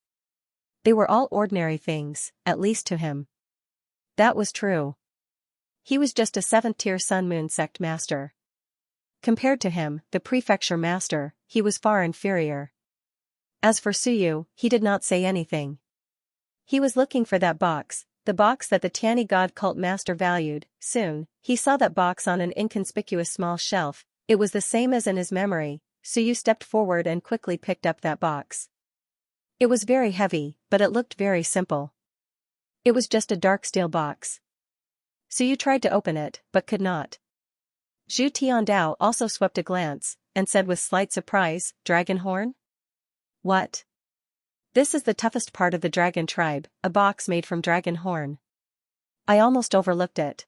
They were all ordinary things, at least to him. That was true. He was just a 7th-tier Sun-Moon sect master. Compared to him, the prefecture master, he was far inferior. As for Suyu, he did not say anything. He was looking for that box, the box that the Tiani God cult master valued. Soon, he saw that box on an inconspicuous small shelf. It was the same as in his memory. Suyu stepped forward and quickly picked up that box. It was very heavy, but it looked very simple. It was just a dark steel box. Suyu tried to open it, but could not. Zhu Tiandao also swept a glance, and said with slight surprise, "Dragon horn? What? This is the toughest part of the dragon tribe, a box made from dragon horn. I almost overlooked it.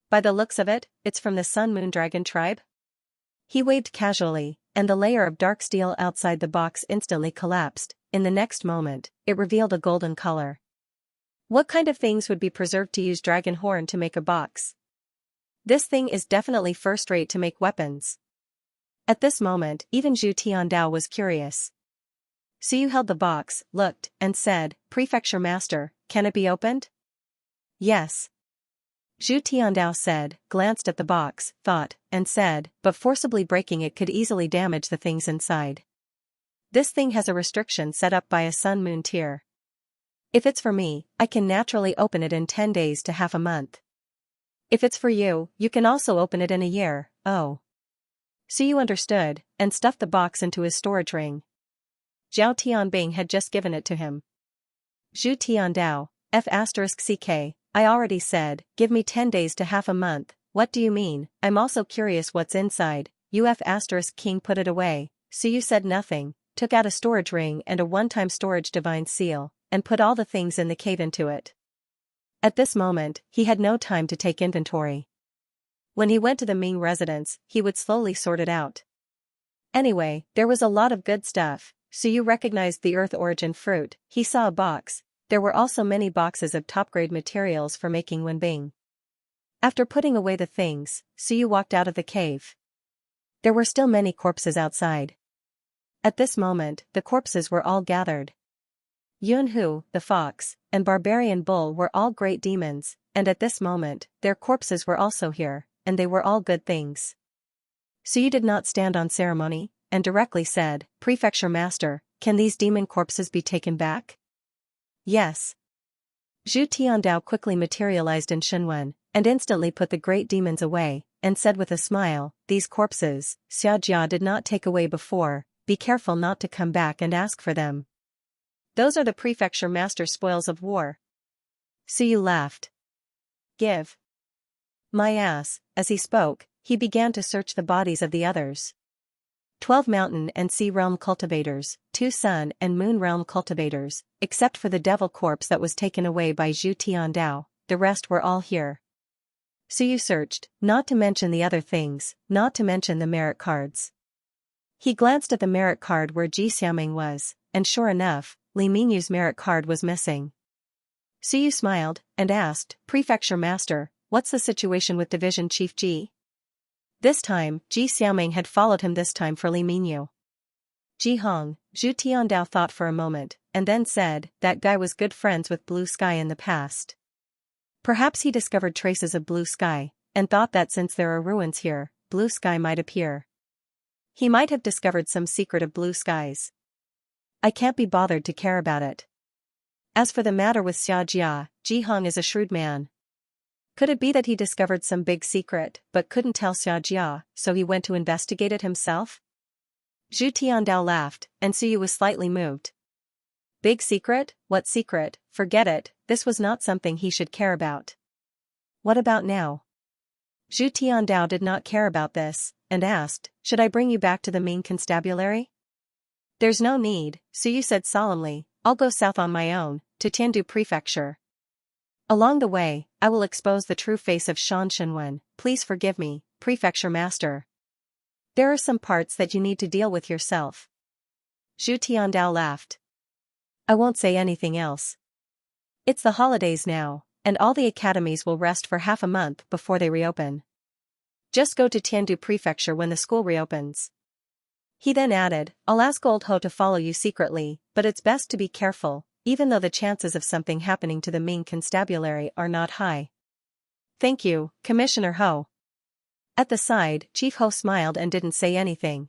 By the looks of it, it's from the Sun-Moon dragon tribe?" He waved casually, and the layer of dark steel outside the box instantly collapsed. In the next moment, it revealed a golden color. What kind of things would be preserved to use dragon horn to make a box? This thing is definitely first-rate to make weapons. At this moment, even Zhu Tiandao was curious. Suyu held the box, looked, and said, "Prefecture Master, can it be opened?" "Yes." Zhu Tiandao said, glanced at the box, thought, and said, "But forcibly breaking it could easily damage the things inside. This thing has a restriction set up by a Sun-Moon tier. If it's for me, I can naturally open it in 10 days to half a month. If it's for you, you can also open it in a year." "Oh." Suyu understood, and stuffed the box into his storage ring. Zhao Tianbing had just given it to him. Zhu Tiandao, F*ck, I already said, give me 10 days to half a month, what do you mean? I'm also curious what's inside. King put it away, so you said nothing, took out a storage ring and a one-time storage divine seal, and put all the things in the cave into it. At this moment, he had no time to take inventory. When he went to the Ming residence, he would slowly sort it out. Anyway, there was a lot of good stuff, so you recognized the Earth Origin fruit. He saw a box. There were also many boxes of top-grade materials for making wenbing. After putting away the things, Suyu walked out of the cave. There were still many corpses outside. At this moment, the corpses were all gathered. Yunhu, the fox, and Barbarian Bull were all great demons, and at this moment, their corpses were also here, and they were all good things. Suyu did not stand on ceremony, and directly said, Prefecture Master, can these demon corpses be taken back? Yes. Zhu Tiandao quickly materialized in Shenwen, and instantly put the great demons away, and said with a smile, these corpses, Xianxia did not take away before, be careful not to come back and ask for them. Those are the Prefecture Master's spoils of war. Suyu laughed. Give my ass. As he spoke, he began to search the bodies of the others. 12 mountain and sea realm cultivators, 2 sun and moon realm cultivators, except for the devil corpse that was taken away by Zhu Tiandao, the rest were all here. Suyu searched, not to mention the other things, not to mention the merit cards. He glanced at the merit card where Ji Xiaoming was, and sure enough, Li Mingyu's merit card was missing. Suyu smiled, and asked, Prefecture Master, what's the situation with Division Chief Ji? This time, Ji Xiaoming had followed him this time for Li Mingyu. Ji Hong, Zhu Tiandao thought for a moment, and then said, that guy was good friends with Blue Sky in the past. Perhaps he discovered traces of Blue Sky, and thought that since there are ruins here, Blue Sky might appear. He might have discovered some secret of Blue Skies. I can't be bothered to care about it. As for the matter with Xianxia, Ji Hong is a shrewd man. Could it be that he discovered some big secret, but couldn't tell Xianxia, so he went to investigate it himself? Zhu Tiandao laughed, and Suyu was slightly moved. Big secret? What secret? Forget it, this was not something he should care about. What about now? Zhu Tiandao did not care about this, and asked, should I bring you back to the Ming Constabulary? There's no need, Suyu said solemnly, I'll go south on my own, to Tiandu Prefecture. Along the way, I will expose the true face of Shan Shenwen, please forgive me, Prefecture Master. There are some parts that you need to deal with yourself. Zhu Tiandao laughed. I won't say anything else. It's the holidays now, and all the academies will rest for half a month before they reopen. Just go to Tiandu Prefecture when the school reopens. He then added, I'll ask Old Ho to follow you secretly, but it's best to be careful, even though the chances of something happening to the Ming Constabulary are not high. Thank you, Commissioner Ho. At the side, Chief Ho smiled and didn't say anything.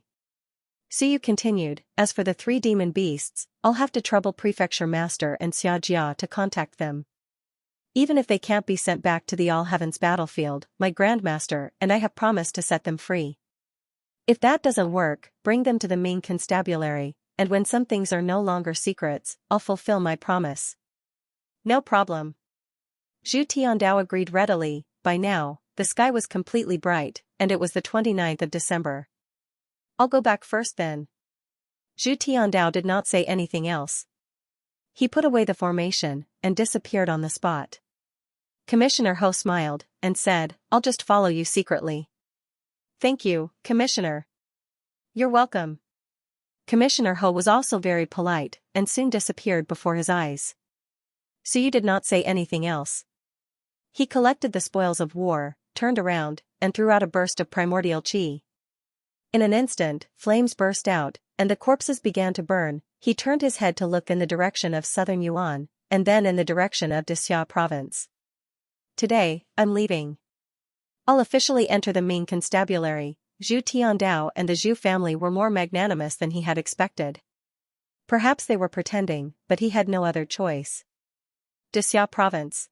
Suyu continued, as for the 3 demon beasts, I'll have to trouble Prefecture Master and Xianxia to contact them. Even if they can't be sent back to the All Heavens battlefield, my Grandmaster and I have promised to set them free. If that doesn't work, bring them to the Ming Constabulary, and when some things are no longer secrets, I'll fulfill my promise. No problem. Zhu Tiandao agreed readily. By now, the sky was completely bright, and it was the 29th of December. I'll go back first then. Zhu Tiandao did not say anything else. He put away the formation, and disappeared on the spot. Commissioner Ho smiled, and said, I'll just follow you secretly. Thank you, Commissioner. You're welcome. Commissioner Ho was also very polite, and soon disappeared before his eyes. Suyu did not say anything else. He collected the spoils of war, turned around, and threw out a burst of primordial qi. In an instant, flames burst out, and the corpses began to burn. He turned his head to look in the direction of southern Yuan, and then in the direction of Dixia province. Today, I'm leaving. I'll officially enter the Ming Constabulary. Zhu Tiandao and the Zhu family were more magnanimous than he had expected. Perhaps they were pretending, but he had no other choice. Dixia province.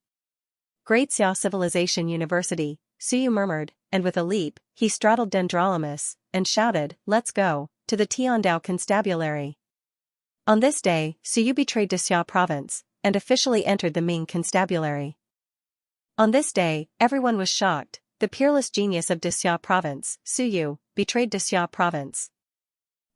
Great Xia Civilization University, Suyu murmured, and with a leap, he straddled Dendrolamus, and shouted, let's go, to the Tiandao Constabulary. On this day, Suyu betrayed Dixia province, and officially entered the Ming constabulary. On this day, everyone was shocked. The peerless genius of Dixia province, Suyu, betrayed Dixia province.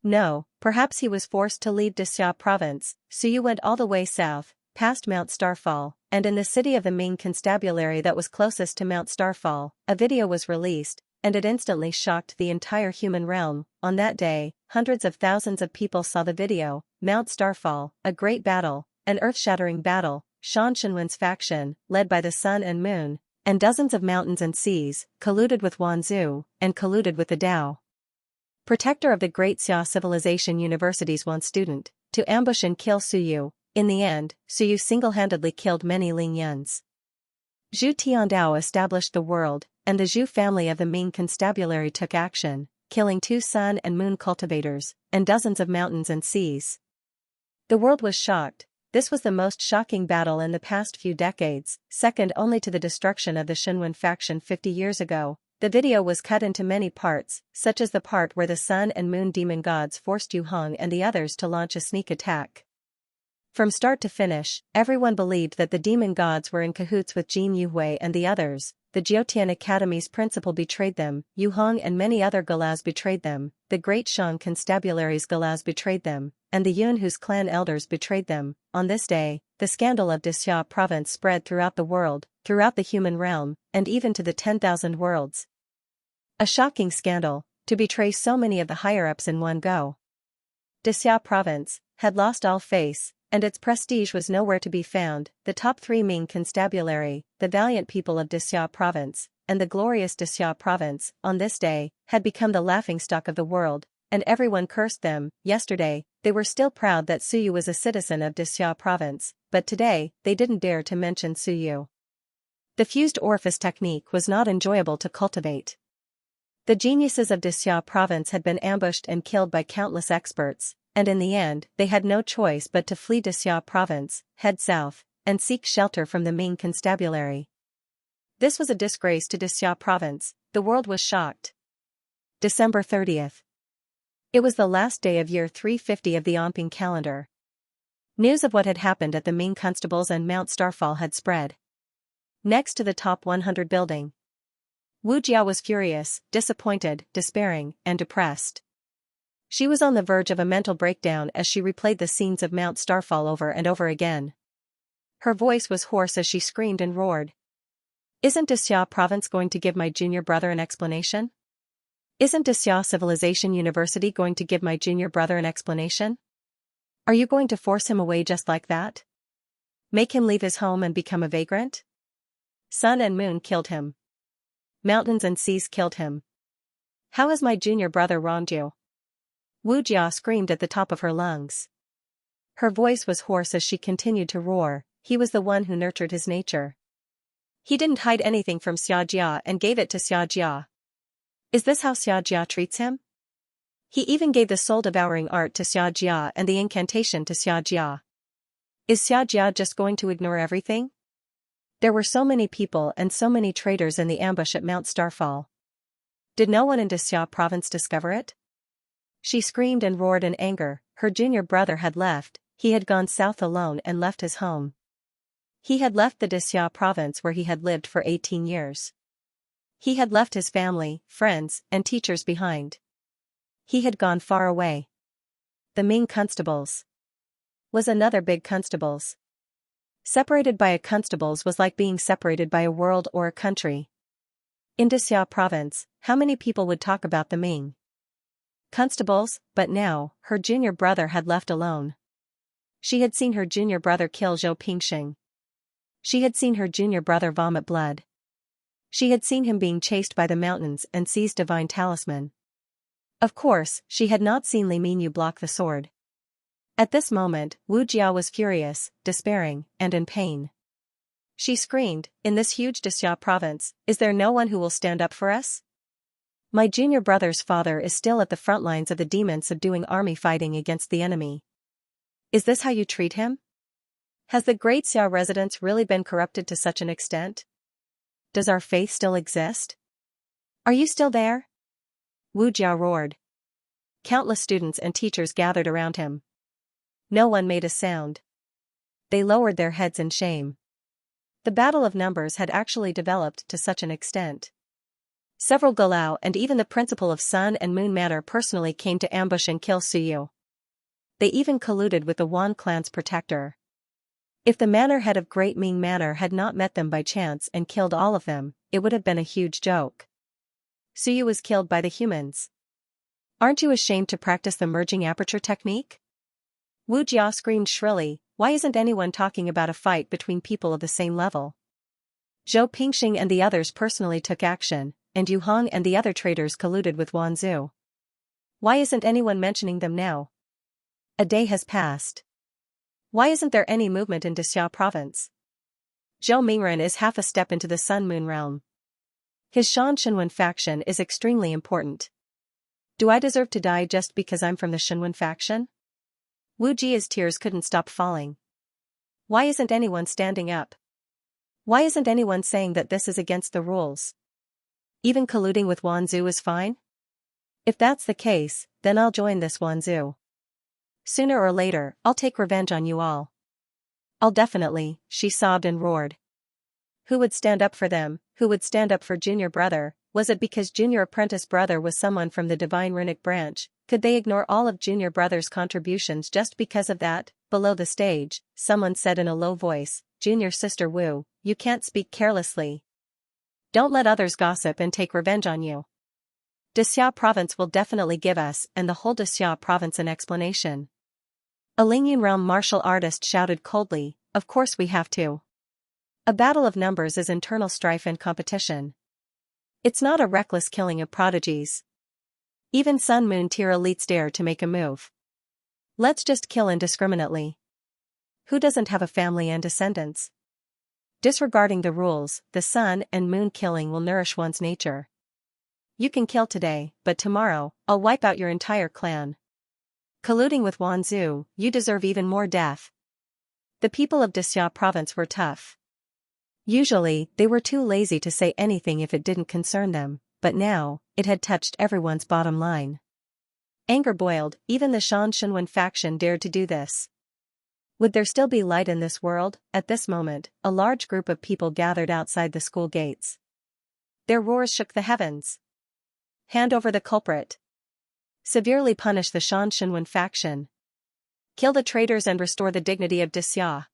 No, perhaps he was forced to leave Dixia province. Suyu went all the way south, past Mount Starfall, and in the city of the Ming constabulary that was closest to Mount Starfall, a video was released, and it instantly shocked the entire human realm. On that day, hundreds of thousands of people saw the video. Mount Starfall, a great battle, an earth-shattering battle. Shan Shenwen's faction, led by the Sun and Moon, and dozens of mountains and seas, colluded with Wanzhou, and colluded with the Tao. Protector of the Great Xia Civilization University's one student, to ambush and kill Suyu. In the end, Suyu single-handedly killed many Lingyuns. Zhu Tiandao established the world, and the Zhu family of the Ming constabulary took action, killing 2 sun and moon cultivators, and dozens of mountains and seas. The world was shocked. This was the most shocking battle in the past few decades, second only to the destruction of the Shenwen faction 50 years ago. The video was cut into many parts, such as the part where the Sun and Moon demon gods forced Yu Hong and the others to launch a sneak attack. From start to finish, everyone believed that the demon gods were in cahoots with Jin Yuhui and the others. The Jiutian Academy's principal betrayed them, Yu Hong and many other Galaz betrayed them, the Great Shang Constabulary's Galaz betrayed them, and the Yun whose clan elders betrayed them. On this day, the scandal of Dixia province spread throughout the world, throughout the human realm, and even to the 10,000 worlds. A shocking scandal, to betray so many of the higher-ups in one go. Dixia province had lost all face, and its prestige was nowhere to be found. The top 3 Ming constabulary, the valiant people of Dixia province, and the glorious Dixia province, on this day, had become the laughingstock of the world, and everyone cursed them. Yesterday, they were still proud that Suyu was a citizen of Dixia province, but today, they didn't dare to mention Suyu. The fused orifice technique was not enjoyable to cultivate. The geniuses of Dixia province had been ambushed and killed by countless experts, and in the end, they had no choice but to flee Dixia province, head south, and seek shelter from the Ming constabulary. This was a disgrace to Dixia province. The world was shocked. December 30th. It was the last day of year 350 of the Anping calendar. News of what had happened at the Ming constables and Mount Starfall had spread. Next to the top 100 building, Wu Jia was furious, disappointed, despairing, and depressed. She was on the verge of a mental breakdown as she replayed the scenes of Mount Starfall over and over again. Her voice was hoarse as she screamed and roared. Isn't Dixia province going to give my junior brother an explanation? Isn't Dixia Civilization University going to give my junior brother an explanation? Are you going to force him away just like that? Make him leave his home and become a vagrant? Sun and Moon killed him. Mountains and seas killed him. How has my junior brother wronged you? Wu Jia screamed at the top of her lungs. Her voice was hoarse as she continued to roar. He was the one who nurtured his nature. He didn't hide anything from Xianxia and gave it to Xianxia. Is this how Xianxia treats him? He even gave the soul-devouring art to Xianxia and the incantation to Xianxia. Is Xianxia just going to ignore everything? There were so many people and so many traitors in the ambush at Mount Starfall. Did no one in Dixia province discover it? She screamed and roared in anger. Her junior brother had left. He had gone south alone and left his home. He had left the Dixia province where he had lived for 18 years. He had left his family, friends, and teachers behind. He had gone far away. The Ming constables was another big constables. Separated by a constables was like being separated by a world or a country. In Dixia province, how many people would talk about the Ming constables? But now, her junior brother had left alone. She had seen her junior brother kill Zhou Pingxing. She had seen her junior brother vomit blood. She had seen him being chased by the mountains and seize divine talisman. Of course, she had not seen Li Minyu block the sword. At this moment, Wu Jia was furious, despairing, and in pain. She screamed, "In this huge Dixia province, is there no one who will stand up for us? My junior brother's father is still at the front lines of the demon subduing army fighting against the enemy. Is this how you treat him? Has the Great Xia residence really been corrupted to such an extent? Does our faith still exist? Are you still there?" Wu Jia roared. Countless students and teachers gathered around him. No one made a sound. They lowered their heads in shame. The battle of numbers had actually developed to such an extent. Several Galau and even the principal of Sun and Moon Manor personally came to ambush and kill Suyu. They even colluded with the Wan clan's protector. If the manor head of Great Ming Manor had not met them by chance and killed all of them, it would have been a huge joke. Suyu was killed by the humans. Aren't you ashamed to practice the merging aperture technique? Wu Jia screamed shrilly, why isn't anyone talking about a fight between people of the same level? Zhou Pingxing and the others personally took action, and Yu Hong and the other traders colluded with Wan Zhu. Why isn't anyone mentioning them now? A day has passed. Why isn't there any movement in Dixia province? Zhou Mingren is half a step into the Sun-Moon realm. His Shan Shenwen faction is extremely important. Do I deserve to die just because I'm from the Shenwen faction? Wu Jia's tears couldn't stop falling. Why isn't anyone standing up? Why isn't anyone saying that this is against the rules? Even colluding with Wan Zhu is fine? If that's the case, then I'll join this Wan Zhu. Sooner or later, I'll take revenge on you all. I'll definitely, she sobbed and roared. Who would stand up for them? Who would stand up for Junior Brother? Was it because Junior Apprentice Brother was someone from the Divine Runic branch? Could they ignore all of Junior Brother's contributions just because of that? Below the stage, someone said in a low voice, Junior Sister Wu, you can't speak carelessly. Don't let others gossip and take revenge on you. Dixia province will definitely give us and the whole Dixia province an explanation. A Lingyun realm martial artist shouted coldly, of course we have to. A battle of numbers is internal strife and competition. It's not a reckless killing of prodigies. Even Sun Moon tier elites dare to make a move. Let's just kill indiscriminately. Who doesn't have a family and descendants? Disregarding the rules, the Sun and Moon killing will nourish one's nature. You can kill today, but tomorrow, I'll wipe out your entire clan. Colluding with Wan Zhu, you deserve even more death. The people of Dixia province were tough. Usually, they were too lazy to say anything if it didn't concern them, but now, it had touched everyone's bottom line. Anger boiled, even the Shan Shenwen faction dared to do this. Would there still be light in this world? At this moment, a large group of people gathered outside the school gates. Their roars shook the heavens. Hand over the culprit. Severely punish the Shan Shenwen faction. Kill the traitors and restore the dignity of Dixia.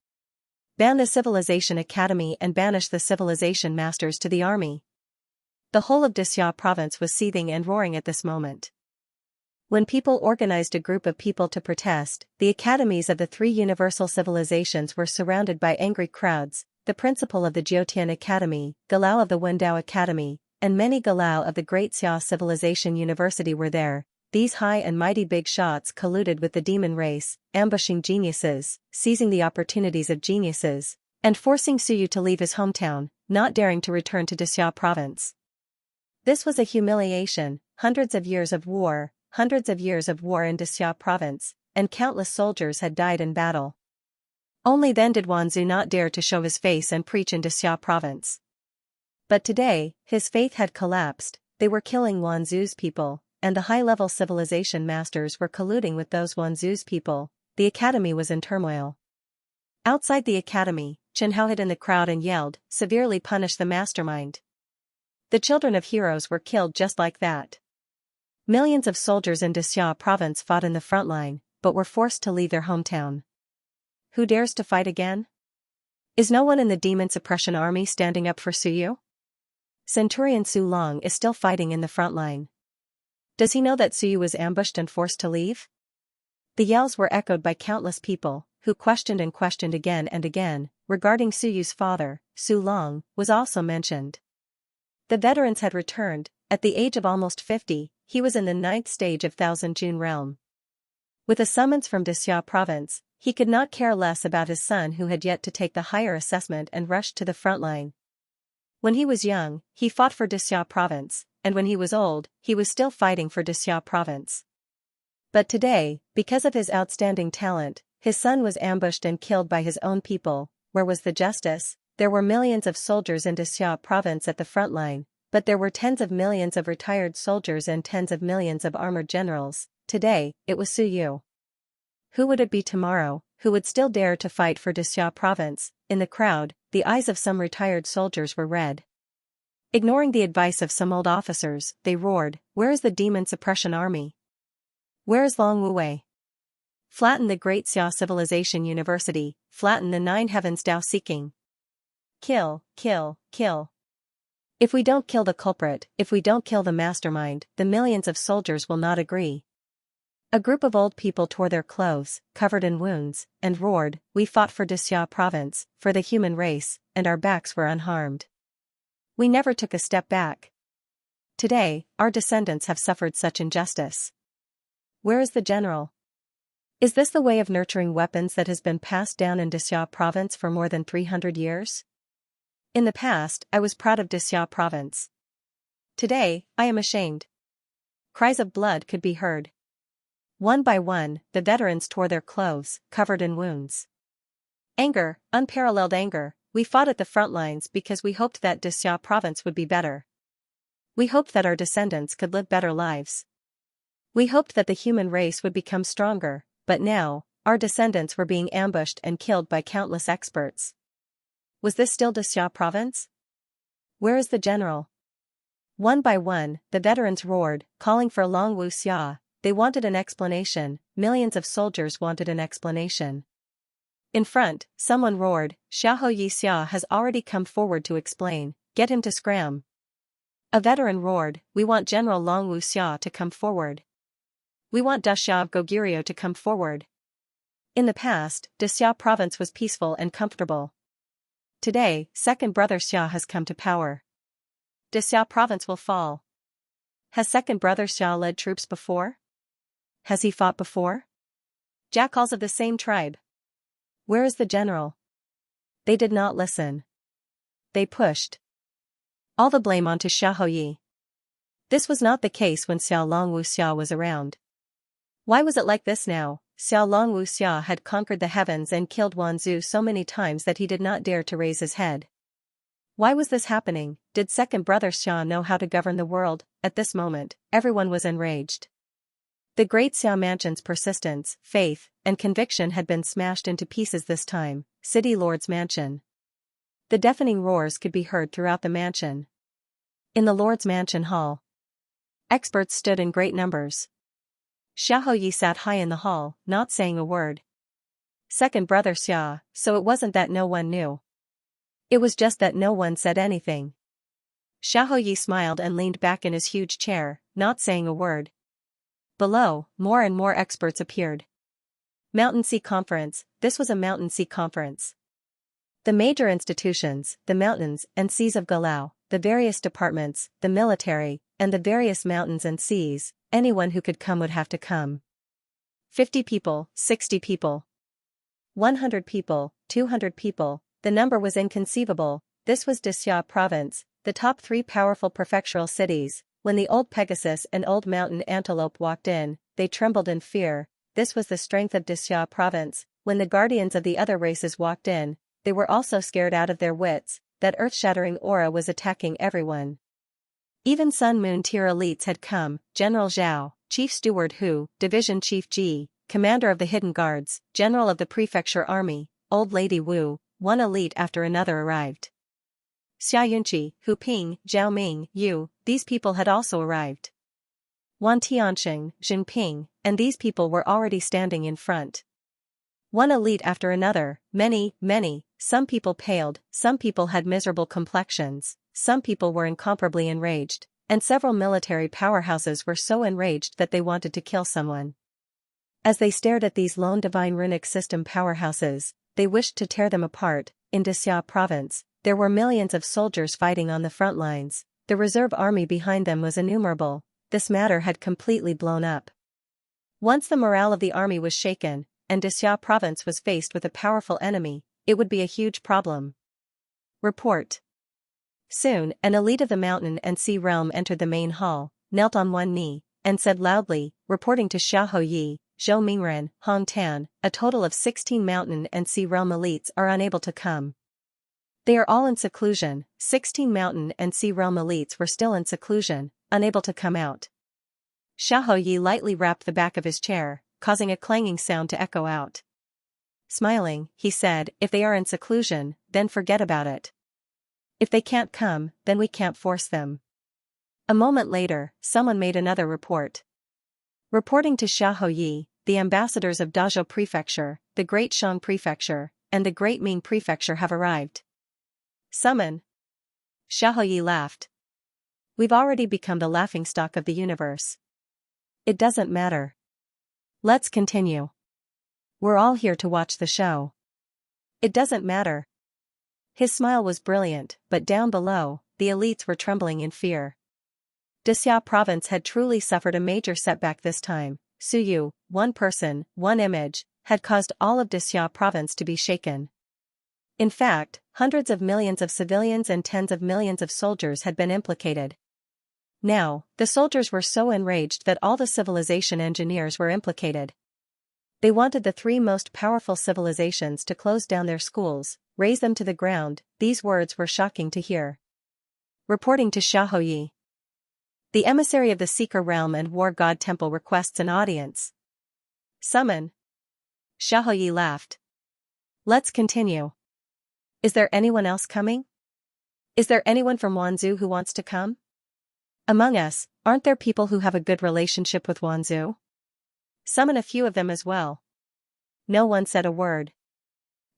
Ban the Civilization Academy and banish the Civilization Masters to the army. The whole of Dixia province was seething and roaring at this moment. When people organized a group of people to protest, the academies of the three universal civilizations were surrounded by angry crowds. The principal of the Jiutian Academy, Galau of the Wendao Academy, and many Galau of the Great Xia Civilization University were there. These high and mighty big shots colluded with the demon race, ambushing geniuses, seizing the opportunities of geniuses, and forcing Suyu to leave his hometown, not daring to return to Dixia province. This was a humiliation, hundreds of years of war in Dixia province, and countless soldiers had died in battle. Only then did Wan Zhu not dare to show his face and preach in Dixia province. But today, his faith had collapsed. They were killing Wan Zhu's people, and the high-level civilization masters were colluding with those Wan Zhu's people. The academy was in turmoil. Outside the academy, Chen Hao hid in the crowd and yelled, severely punish the mastermind. The children of heroes were killed just like that. Millions of soldiers in Dixia province fought in the front line, but were forced to leave their hometown. Who dares to fight again? Is no one in the demon suppression army standing up for Suyu? Centurion Su Long is still fighting in the front line. Does he know that Suyu was ambushed and forced to leave? The yells were echoed by countless people, who questioned and questioned again and again. Regarding Suyu's father, Su Long, was also mentioned. The veterans had returned. At the age of almost 50, he was in the 9th stage of Thousand June realm. With a summons from Dixia province, he could not care less about his son who had yet to take the higher assessment and rushed to the front line. When he was young, he fought for Dixia province, and when he was old, he was still fighting for Dixia province. But today, because of his outstanding talent, his son was ambushed and killed by his own people. Where was the justice? There were millions of soldiers in Dixia province at the front line, but there were tens of millions of retired soldiers and tens of millions of armored generals. Today, it was Suyu. Who would it be tomorrow, who would still dare to fight for Dixia province? In the crowd, the eyes of some retired soldiers were red. Ignoring the advice of some old officers, they roared, "Where is the demon suppression army? Where is Long Wuwei? Flatten the great Xia civilization university, flatten the nine heavens Tao seeking. Kill, kill, kill. If we don't kill the culprit, if we don't kill the mastermind, the millions of soldiers will not agree." A group of old people tore their clothes, covered in wounds, and roared, "We fought for Dixia province, for the human race, and our backs were unharmed. We never took a step back. Today, our descendants have suffered such injustice. Where is the general? Is this the way of nurturing weapons that has been passed down in Dixia province for more than 300 years? In the past, I was proud of Dixia province. Today, I am ashamed." Cries of blood could be heard. One by one, the veterans tore their clothes, covered in wounds. Anger, unparalleled anger. We fought at the front lines because we hoped that Dixia province would be better. We hoped that our descendants could live better lives. We hoped that the human race would become stronger, but now, our descendants were being ambushed and killed by countless experts. Was this still Dixia province? Where is the general? One by one, the veterans roared, calling for Long Wu Xia. They wanted an explanation, millions of soldiers wanted an explanation. In front, someone roared, "Xiahou Yi Xia has already come forward to explain, get him to scram." A veteran roared, "We want General Long Wu Xia to come forward. We want Dixia of Goguryeo to come forward." In the past, Dixia province was peaceful and comfortable. Today, second brother Xia has come to power. Dixia province will fall. Has second brother Xia led troops before? Has he fought before? Jackals of the same tribe. Where is the general? They did not listen. They pushed all the blame onto Xiahou Yi. This was not the case when Xiao Long Wu Xia was around. Why was it like this now? Xiao Long Wu Xia had conquered the heavens and killed Wanzhou so many times that he did not dare to raise his head. Why was this happening? Did second brother Xia know how to govern the world? At this moment, everyone was enraged. The great Xia mansion's persistence, faith, and conviction had been smashed into pieces this time. City Lord's mansion. The deafening roars could be heard throughout the mansion. In the Lord's mansion hall, experts stood in great numbers. Xiahou Yi sat high in the hall, not saying a word. Second brother Xia, so it wasn't that no one knew. It was just that no one said anything. Xiahou Yi smiled and leaned back in his huge chair, not saying a word. Below, more and more experts appeared. Mountain Sea Conference. This was a Mountain Sea Conference. The major institutions, the mountains and seas of Galau, the various departments, the military, and the various mountains and seas, anyone who could come would have to come. 50 people, 60 people. 100 people, 200 people, the number was inconceivable. This was Dixia province, the top 3 powerful prefectural cities. When the old Pegasus and old Mountain Antelope walked in, they trembled in fear. This was the strength of Dixia province. When the guardians of the other races walked in, they were also scared out of their wits. That earth-shattering aura was attacking everyone. Even Sun Moon tier elites had come, General Zhao, Chief Steward Hu, Division Chief Ji, Commander of the Hidden Guards, General of the Prefecture Army, Old Lady Wu, one elite after another arrived. Xia Yunqi, Hu Ping, Zhao Ming, Yu, these people had also arrived. Wan Tianxing, Jinping, and these people were already standing in front. One elite after another, many, some people paled, some people had miserable complexions, some people were incomparably enraged, and several military powerhouses were so enraged that they wanted to kill someone. As they stared at these lone divine runic system powerhouses, they wished to tear them apart. In Dixia province, there were millions of soldiers fighting on the front lines. The reserve army behind them was innumerable. This matter had completely blown up. Once the morale of the army was shaken, and Dixia province was faced with a powerful enemy, it would be a huge problem. Report. Soon, an elite of the mountain and sea realm entered the main hall, knelt on one knee, and said loudly, reporting to Xiahou Yi, Zhou Mingren, Hong Tan, a total of 16 mountain and sea realm elites are unable to come. They are all in seclusion. 16 mountain and sea realm elites were still in seclusion, unable to come out. Xiahou Yi lightly rapped the back of his chair. causing a clanging sound to echo out. Smiling, he said, "If they are in seclusion, then forget about it. If they can't come, then we can't force them." A moment later, someone made another report. Reporting to Xiaoyi, the ambassadors of Dazhou Prefecture, the Great Shang Prefecture, and the Great Ming Prefecture have arrived. Summon. Xiaoyi laughed. We've already become the laughingstock of the universe. It doesn't matter. Let's continue. We're all here to watch the show. It doesn't matter. His smile was brilliant, but down below, the elites were trembling in fear. Dixia province had truly suffered a major setback this time. Suyu, one person, one image, had caused all of Dixia province to be shaken. In fact, hundreds of millions of civilians and tens of millions of soldiers had been implicated. Now, the soldiers were so enraged that all the civilization engineers were implicated. They wanted the three most powerful civilizations to close down their schools, raze them to the ground. These words were shocking to hear. Reporting to Xiaoyi. The emissary of the Seeker Realm and War God Temple requests an audience. Summon. Xiaoyi laughed. Let's continue. Is there anyone else coming? Is there anyone from Wanzhou who wants to come? Among us, aren't there people who have a good relationship with Wanzhou? Summon a few of them as well. No one said a word.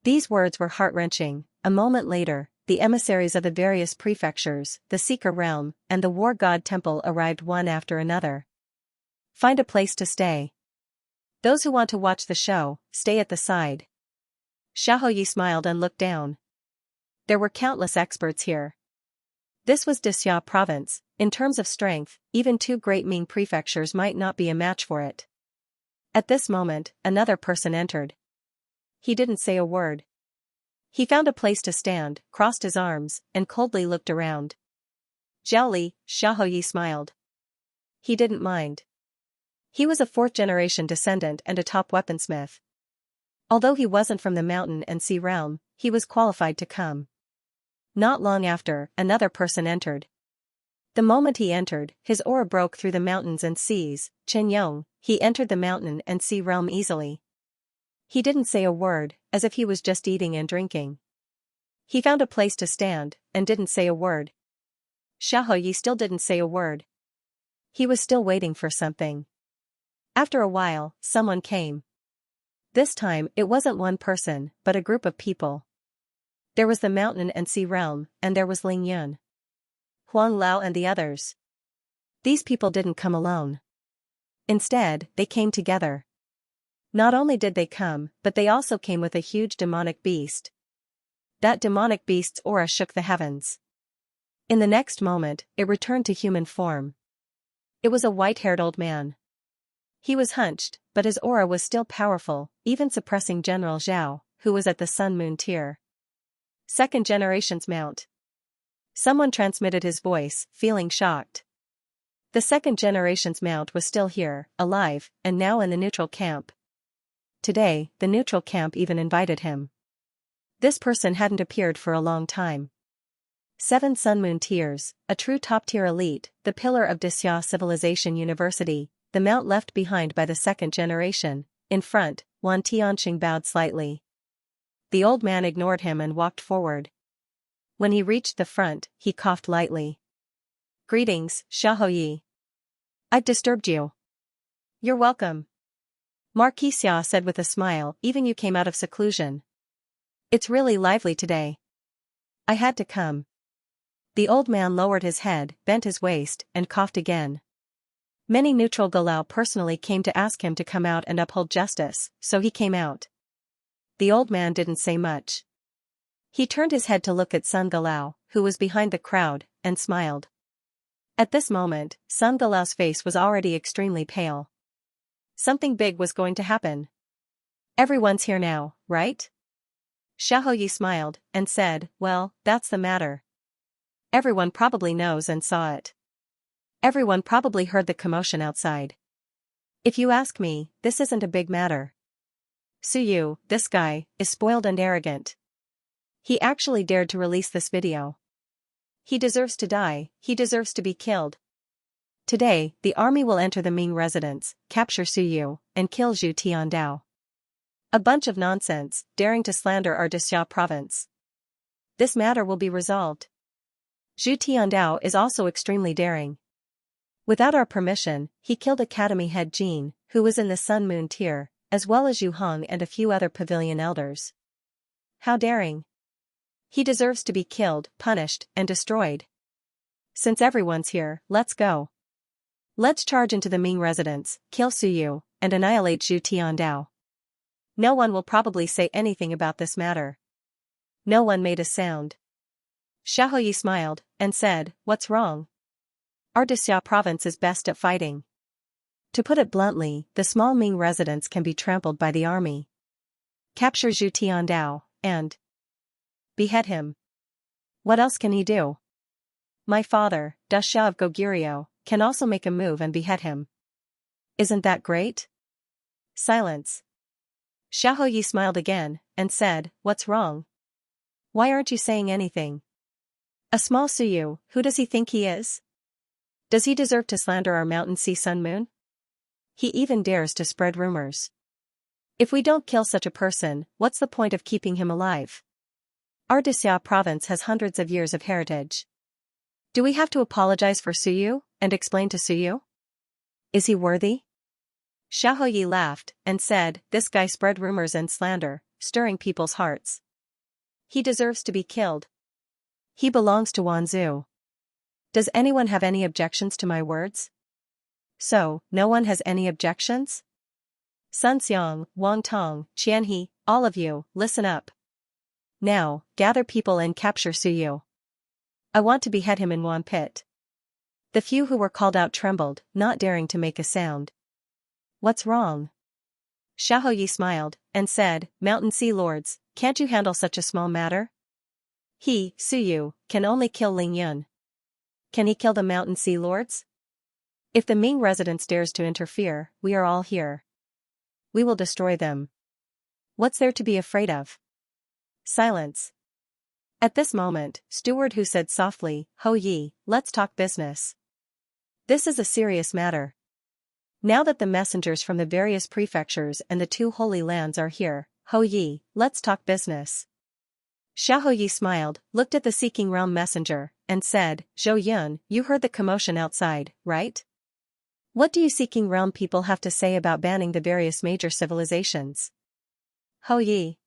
These words were heart-wrenching. A moment later, the emissaries of the various prefectures, the Seeker Realm, and the War God Temple arrived one after another. Find a place to stay. Those who want to watch the show, stay at the side. Xiaoyi smiled and looked down. There were countless experts here. This was Dixia province. In terms of strength, even two great Ming prefectures might not be a match for it. At this moment, another person entered. He didn't say a word. He found a place to stand, crossed his arms, and coldly looked around. Zhaoli, Xiaoyi smiled. He didn't mind. He was a fourth-generation descendant and a top weaponsmith. Although he wasn't from the mountain and sea realm, he was qualified to come. Not long after, another person entered. The moment he entered, his aura broke through the mountains and seas. Chen Yong, he entered the mountain and sea realm easily. He didn't say a word, as if he was just eating and drinking. He found a place to stand, and didn't say a word. Xiaoyi still didn't say a word. He was still waiting for something. After a while, someone came. This time, it wasn't one person, but a group of people. There was the mountain and sea realm, and there was Ling Yun, Huang Lao and the others. These people didn't come alone. Instead, they came together. Not only did they come, but they also came with a huge demonic beast. That demonic beast's aura shook the heavens. In the next moment, it returned to human form. It was a white-haired old man. He was hunched, but his aura was still powerful, even suppressing General Zhao, who was at the Sun-Moon tier. Second generation's mount. Someone transmitted his voice, feeling shocked. The second generation's mount was still here, alive, and now in the neutral camp. Today, the neutral camp even invited him. This person hadn't appeared for a long time. 7 Sun-Moon tiers, a true top-tier elite, the pillar of Dixia Civilization University, the mount left behind by the second generation. In front, Wan Tianxing bowed slightly. The old man ignored him and walked forward. When he reached the front, he coughed lightly. Greetings, Xiaoyi. I've disturbed you. You're welcome. Marquis Xia said with a smile, even you came out of seclusion. It's really lively today. I had to come. The old man lowered his head, bent his waist, and coughed again. Many neutral Galau personally came to ask him to come out and uphold justice, so he came out. The old man didn't say much. He turned his head to look at Sun Galau, who was behind the crowd, and smiled. At this moment, Sun Galau's face was already extremely pale. Something big was going to happen. Everyone's here now, right? Xiaoyi smiled, and said, well, that's the matter. Everyone probably knows and saw it. Everyone probably heard the commotion outside. If you ask me, this isn't a big matter. Suyu, this guy, is spoiled and arrogant. He actually dared to release this video. He deserves to die, he deserves to be killed. Today, the army will enter the Ming residence, capture Suyu, and kill Zhu Tiandao. A bunch of nonsense, daring to slander our Dixia province. This matter will be resolved. Zhu Tiandao is also extremely daring. Without our permission, he killed Academy head Jin, who was in the Sun Moon tier, as well as Yu Hong and a few other pavilion elders. How daring! He deserves to be killed, punished, and destroyed. Since everyone's here, let's go. Let's charge into the Ming residence, kill Suyu, and annihilate Zhu Tiandao. No one will probably say anything about this matter. No one made a sound. Xiaoyi smiled, and said, "What's wrong? Our Dixia province is best at fighting. To put it bluntly, the small Ming residence can be trampled by the army. Capture Zhu Tiandao, and behead him. What else can he do? My father, Dixia of Goguryeo, can also make a move and behead him. Isn't that great?" Silence. Xiaoyi smiled again, and said, "What's wrong? Why aren't you saying anything? A small Suyu, who does he think he is? Does he deserve to slander our Mountain Sea Sun Moon? He even dares to spread rumors. If we don't kill such a person, what's the point of keeping him alive? Our Dixia province has hundreds of years of heritage. Do we have to apologize for Suyu, and explain to Suyu? Is he worthy?" Xiaoyi laughed, and said, "This guy spread rumors and slander, stirring people's hearts. He deserves to be killed. He belongs to Wanzhou. Does anyone have any objections to my words?" So, no one has any objections? Sun Xiang, Wang Tong, Qianhe, all of you, listen up. Now, gather people and capture Suyu. I want to behead him in one pit. The few who were called out trembled, not daring to make a sound. What's wrong? Xiaoyi smiled, and said, "Mountain Sea Lords, can't you handle such a small matter? He, Suyu, can only kill Ling Yun. Can he kill the Mountain Sea Lords? If the Ming residence dares to interfere, we are all here. We will destroy them. What's there to be afraid of?" Silence. At this moment, Steward Hu said softly, "Ho Yi, let's talk business. This is a serious matter. Now that the messengers from the various prefectures and the two holy lands are here, Ho Yi, let's talk business." Xiao Yi smiled, looked at the Seeking Realm messenger, and said, "Zhou Yun, you heard the commotion outside, right? What do you Seeking Realm people have to say about banning the various major civilizations?" "Ho Yi,"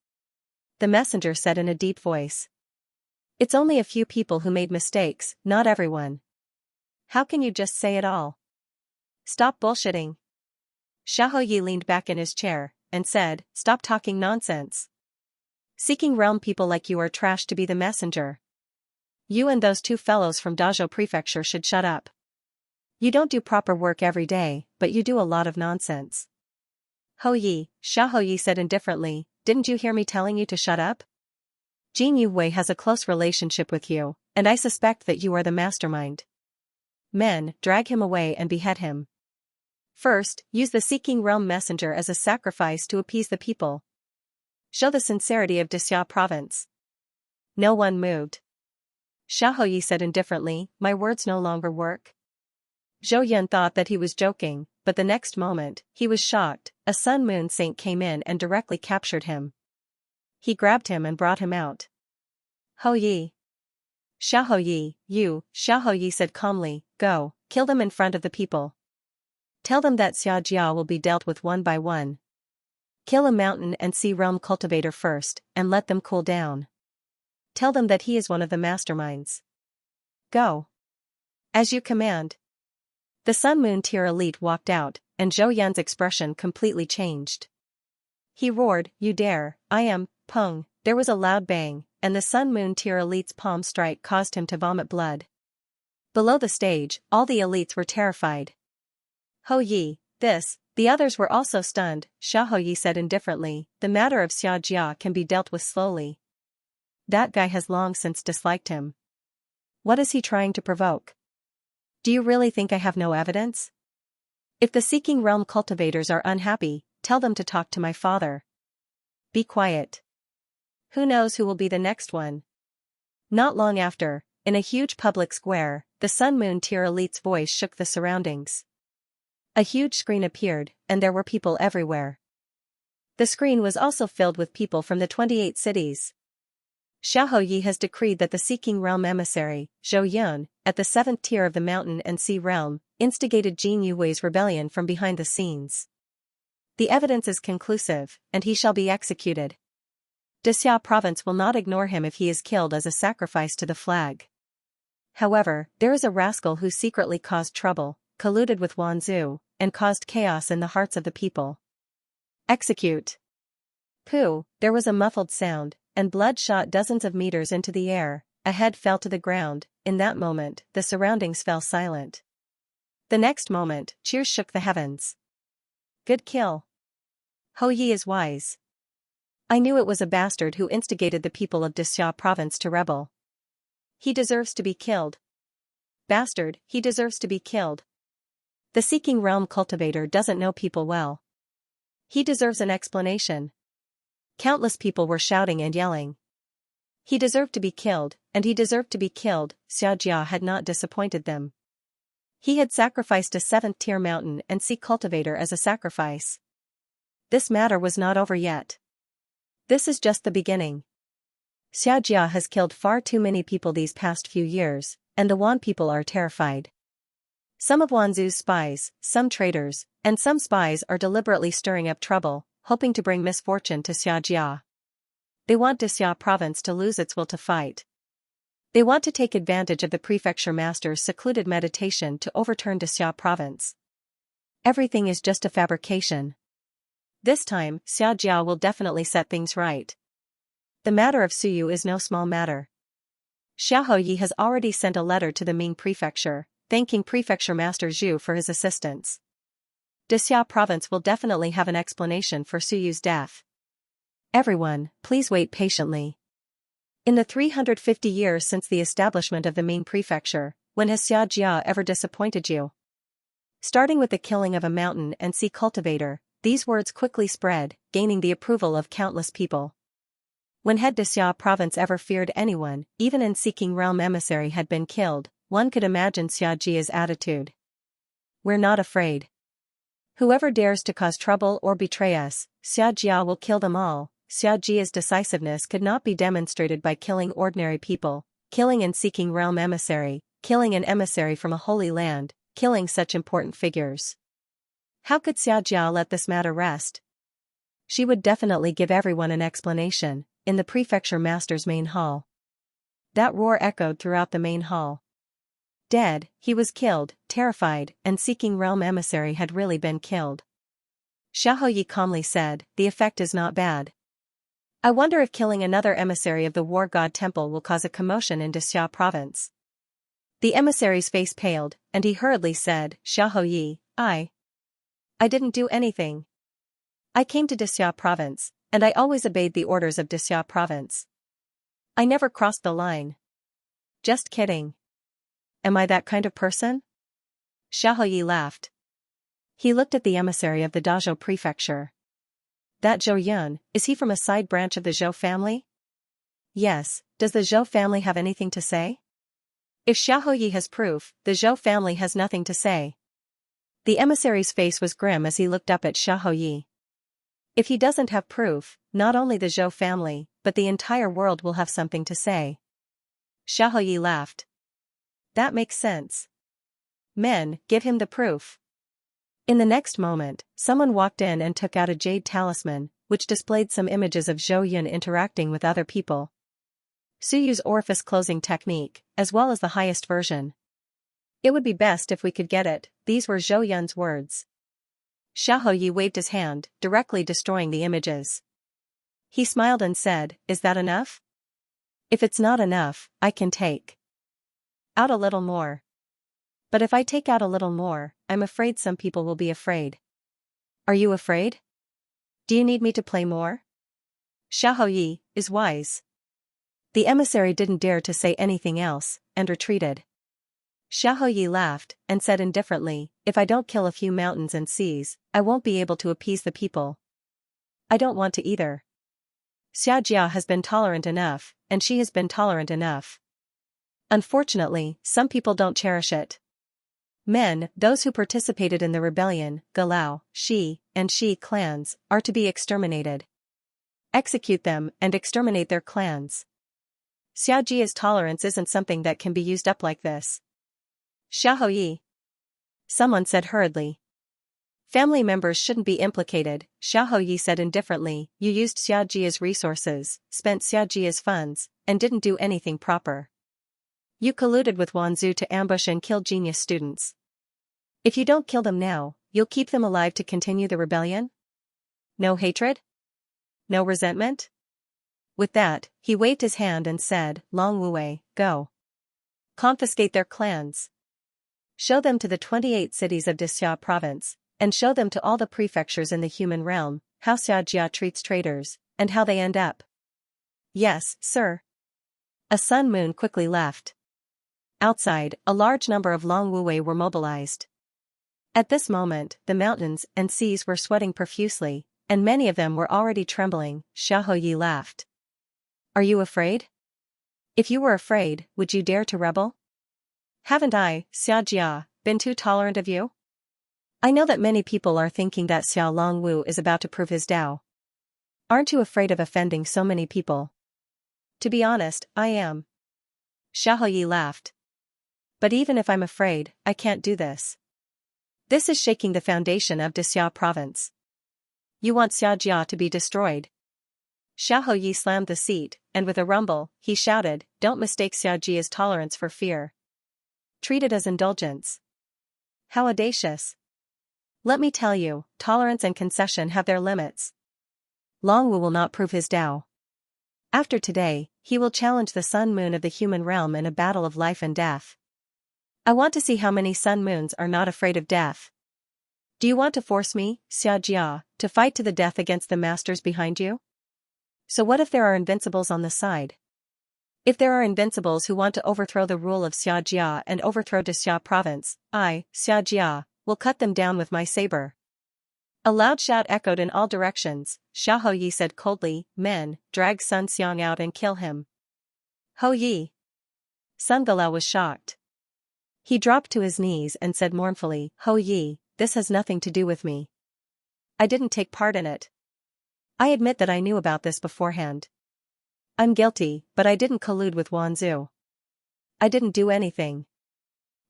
the messenger said in a deep voice. "It's only a few people who made mistakes, not everyone. How can you just say it all? Stop bullshitting." Xiao Yi leaned back in his chair, and said, "Stop talking nonsense. Seeking Realm people like you are trash to be the messenger. You and those two fellows from Dazhou Prefecture should shut up. You don't do proper work every day, but you do a lot of nonsense." "Ho Yi," Xiao Yi said indifferently, "didn't you hear me telling you to shut up? Jin Yuwei has a close relationship with you, and I suspect that you are the mastermind. Men, drag him away and behead him. First, use the Seeking Realm messenger as a sacrifice to appease the people. Show the sincerity of Dixia province." No one moved. Xiao Yi said indifferently, "My words no longer work." Zhou Yun thought that he was joking, but the next moment, he was shocked. A Sun Moon Saint came in and directly captured him. He grabbed him and brought him out. "Ho Yi." "Xiao Yi, you," Xiao Yi said calmly, "go, kill them in front of the people. Tell them that Xia Jia will be dealt with one by one. Kill a Mountain and Sea Realm cultivator first, and let them cool down. Tell them that he is one of the masterminds. Go. As you command." The Sun Moon tier elite walked out, and Zhou Yun's expression completely changed. He roared, "You dare, I am, Peng." There was a loud bang, and the Sun Moon tier elite's palm strike caused him to vomit blood. Below the stage, all the elites were terrified. "Ho Yi, this." The others were also stunned. Xiao Yi said indifferently, "The matter of Xia Jia can be dealt with slowly. That guy has long since disliked him. What is he trying to provoke? Do you really think I have no evidence? If the Seeking Realm cultivators are unhappy, tell them to talk to my father. Be quiet. Who knows who will be the next one?" Not long after, in a huge public square, the Sun Moon Tier elite's voice shook the surroundings. A huge screen appeared, and there were people everywhere. The screen was also filled with people from the 28 cities. Xiaoyi has decreed that the Seeking Realm emissary, Zhou Yun, at the 7th tier of the Mountain and Sea Realm, instigated Jin Yuwei's rebellion from behind the scenes. The evidence is conclusive, and he shall be executed. Dexia province will not ignore him if he is killed as a sacrifice to the flag. However, there is a rascal who secretly caused trouble, colluded with Wanzhou, and caused chaos in the hearts of the people. Execute. Pooh, there was a muffled sound, and blood shot dozens of meters into the air, a head fell to the ground. In that moment, the surroundings fell silent. The next moment, cheers shook the heavens. Good kill. Hou Yi is wise. I knew it was a bastard who instigated the people of Dexia province to rebel. He deserves to be killed. Bastard, he deserves to be killed. The Seeking Realm cultivator doesn't know people well. He deserves an explanation. Countless people were shouting and yelling. He deserved to be killed, and he deserved to be killed. Xianxia had not disappointed them. He had sacrificed a 7th tier mountain and sea cultivator as a sacrifice. This matter was not over yet. This is just the beginning. Xianxia has killed far too many people these past few years, and the Wan people are terrified. Some of Wanzhou's spies, some traitors, and some spies are deliberately stirring up trouble, hoping to bring misfortune to Xianxia. They want Dexia province to lose its will to fight. They want to take advantage of the prefecture master's secluded meditation to overturn Dexia province. Everything is just a fabrication. This time, Xianxia will definitely set things right. The matter of Suyu is no small matter. Xiaoyi has already sent a letter to the Ming prefecture, thanking Prefecture Master Zhu for his assistance. Dexia province will definitely have an explanation for Suyu's death. Everyone, please wait patiently. In the 350 years since the establishment of the Ming prefecture, when has Xianxia ever disappointed you? Starting with the killing of a mountain and sea cultivator, these words quickly spread, gaining the approval of countless people. When had Dexia province ever feared anyone, even in Seeking Realm emissary had been killed, one could imagine Xiaojia's attitude. We're not afraid. Whoever dares to cause trouble or betray us, Xiaojia will kill them all. Xiaojia's decisiveness could not be demonstrated by killing ordinary people, killing and Seeking Realm emissary, killing an emissary from a holy land, killing such important figures. How could Xiaojia let this matter rest? She would definitely give everyone an explanation, in the prefecture master's main hall. That roar echoed throughout the main hall. Dead, he was killed, terrified, and Seeking Realm emissary had really been killed. Xiaoyi calmly said, the effect is not bad. I wonder if killing another emissary of the War God Temple will cause a commotion in Dexia province. The emissary's face paled, and he hurriedly said, Xiaoyi, I didn't do anything. I came to Dexia province, and I always obeyed the orders of Dexia province. I never crossed the line. Just kidding. Am I that kind of person? Xiaoyi laughed. He looked at the emissary of the Dazhou prefecture. That Zhou Yun, is he from a side branch of the Zhou family? Yes, does the Zhou family have anything to say? If Xiaoyi has proof, the Zhou family has nothing to say. The emissary's face was grim as he looked up at Xiaoyi. If he doesn't have proof, not only the Zhou family, but the entire world will have something to say. Xiaoyi laughed. That makes sense. Men, give him the proof. In the next moment, someone walked in and took out a jade talisman, which displayed some images of Zhou Yun interacting with other people. Suyu's orifice closing technique, as well as the highest version. It would be best if we could get it, these were Zhou Yun's words. Xiaoyi waved his hand, directly destroying the images. He smiled and said, is that enough? If it's not enough, I can take out a little more. But if I take out a little more, I'm afraid some people will be afraid. Are you afraid? Do you need me to play more? Xiaoyi is wise. The emissary didn't dare to say anything else, and retreated. Xiaoyi laughed, and said indifferently, if I don't kill a few mountains and seas, I won't be able to appease the people. I don't want to either. Xiaojia has been tolerant enough, and she has been tolerant enough. Unfortunately, some people don't cherish it. Men, those who participated in the rebellion, Galao, Shi, and Shi clans, are to be exterminated. Execute them and exterminate their clans. Xiaoji's tolerance isn't something that can be used up like this. Xiaoyi. Someone said hurriedly. Family members shouldn't be implicated, Xiaoyi said indifferently. You used Xiaoji's resources, spent Xiaoji's funds, and didn't do anything proper. You colluded with Wanzhou to ambush and kill genius students. If you don't kill them now, you'll keep them alive to continue the rebellion? No hatred? No resentment? With that, he waved his hand and said, Long Wuwei, go. Confiscate their clans. Show them to the 28 cities of Dixia province, and show them to all the prefectures in the human realm, how Xiaojia treats traitors, and how they end up. Yes, sir. A Sun Moon quickly left. Outside, a large number of Long Wuwei were mobilized. At this moment, the mountains and seas were sweating profusely, and many of them were already trembling. Xiaoyi laughed. Are you afraid? If you were afraid, would you dare to rebel? Haven't I, Xiaojia, been too tolerant of you? I know that many people are thinking that Xiao Longwu is about to prove his Tao. Aren't you afraid of offending so many people? To be honest, I am. Xiaoyi laughed. But even if I'm afraid, I can't do this. This is shaking the foundation of Dixia province. You want Xiaojia to be destroyed. Xiaoyi slammed the seat, and with a rumble, he shouted, Don't mistake Xiaoji's tolerance for fear. Treat it as indulgence. How audacious. Let me tell you, tolerance and concession have their limits. Longwu will not prove his Tao. After today, he will challenge the Sun Moon of the human realm in a battle of life and death. I want to see how many Sun Moons are not afraid of death. Do you want to force me, Xiaojia, to fight to the death against the masters behind you? So what if there are invincibles on the side? If there are invincibles who want to overthrow the rule of Xiaojia and overthrow Dixia province, I, Xiaojia, will cut them down with my saber. A loud shout echoed in all directions. Xiaoyi said coldly, Men, drag Sun Xiang out and kill him. Ho Yi. Sun Galao was shocked. He dropped to his knees and said mournfully, Ho Yi, this has nothing to do with me. I didn't take part in it. I admit that I knew about this beforehand. I'm guilty, but I didn't collude with Wanzhou. I didn't do anything.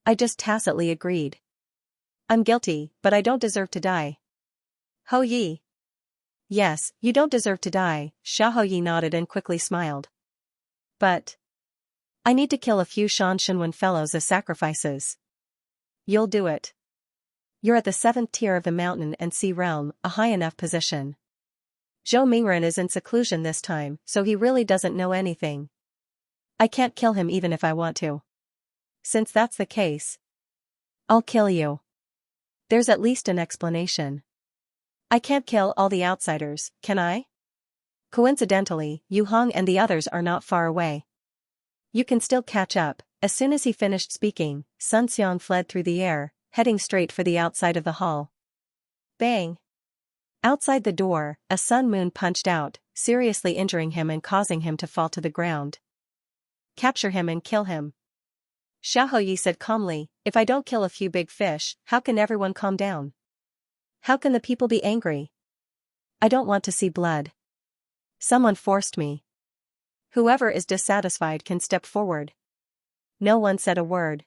I just tacitly agreed. I'm guilty, but I don't deserve to die. Ho Yi. Yes, you don't deserve to die, Xiaoyi nodded and quickly smiled. But I need to kill a few Shan Shenwen fellows as sacrifices. You'll do it. You're at the 7th tier of the mountain and sea realm, a high enough position. Zhou Mingren is in seclusion this time, so he really doesn't know anything. I can't kill him even if I want to. Since that's the case, I'll kill you. There's at least an explanation. I can't kill all the outsiders, can I? Coincidentally, Yu Hong and the others are not far away. You can still catch up. As soon as he finished speaking, Sun Xiang fled through the air, heading straight for the outside of the hall. Bang! Outside the door, a Sun Moon punched out, seriously injuring him and causing him to fall to the ground. Capture him and kill him. Xiaoyi said calmly, If I don't kill a few big fish, how can everyone calm down? How can the people be angry? I don't want to see blood. Someone forced me. Whoever is dissatisfied can step forward. No one said a word.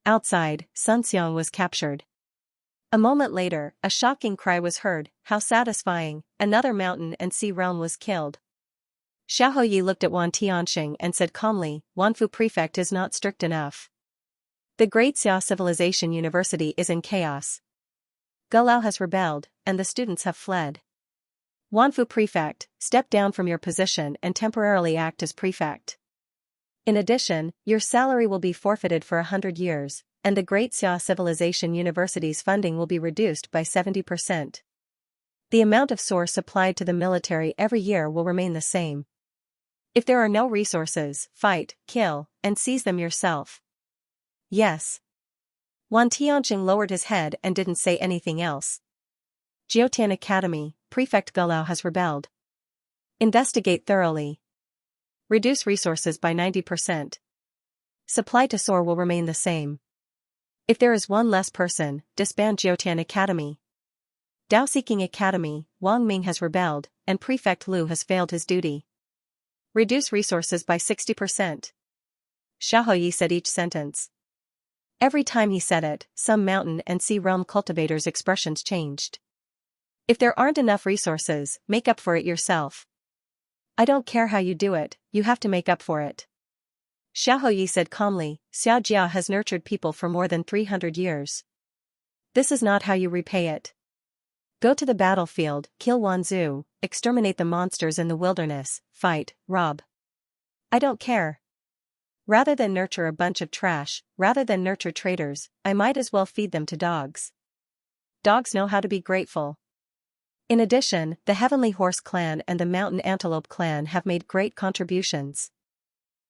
Outside, Sun Xiang was captured. A moment later, a shocking cry was heard, How satisfying, another mountain and sea realm was killed. Xiaoyi looked at Wan Tianxing and said calmly, Wanfu Prefect is not strict enough. The Great Xia Civilization University is in chaos. Gulao has rebelled, and the students have fled. Wanfu Prefect, step down from your position and temporarily act as prefect. In addition, your salary will be forfeited for 100 years, and the Great Xia Civilization University's funding will be reduced by 70%. The amount of source supplied to the military every year will remain the same. If there are no resources, fight, kill, and seize them yourself. Yes. Wan Tianxing lowered his head and didn't say anything else. Jiutian Academy, Prefect Gulao has rebelled. Investigate thoroughly. Reduce resources by 90%. Supply to soar will remain the same. If there is one less person, disband Jiutian Academy. Dao-seeking Academy, Wang Ming has rebelled, and Prefect Liu has failed his duty. Reduce resources by 60%. Xiaoyi said each sentence. Every time he said it, some mountain and sea realm cultivators' expressions changed. If there aren't enough resources, make up for it yourself. I don't care how you do it, you have to make up for it. Xiaoyi said calmly, Xiaojia has nurtured people for more than 300 years. This is not how you repay it. Go to the battlefield, kill Wanzhou, exterminate the monsters in the wilderness, fight, rob. I don't care. Rather than nurture a bunch of trash, rather than nurture traitors, I might as well feed them to dogs. Dogs know how to be grateful. In addition, the Heavenly Horse Clan and the Mountain Antelope Clan have made great contributions.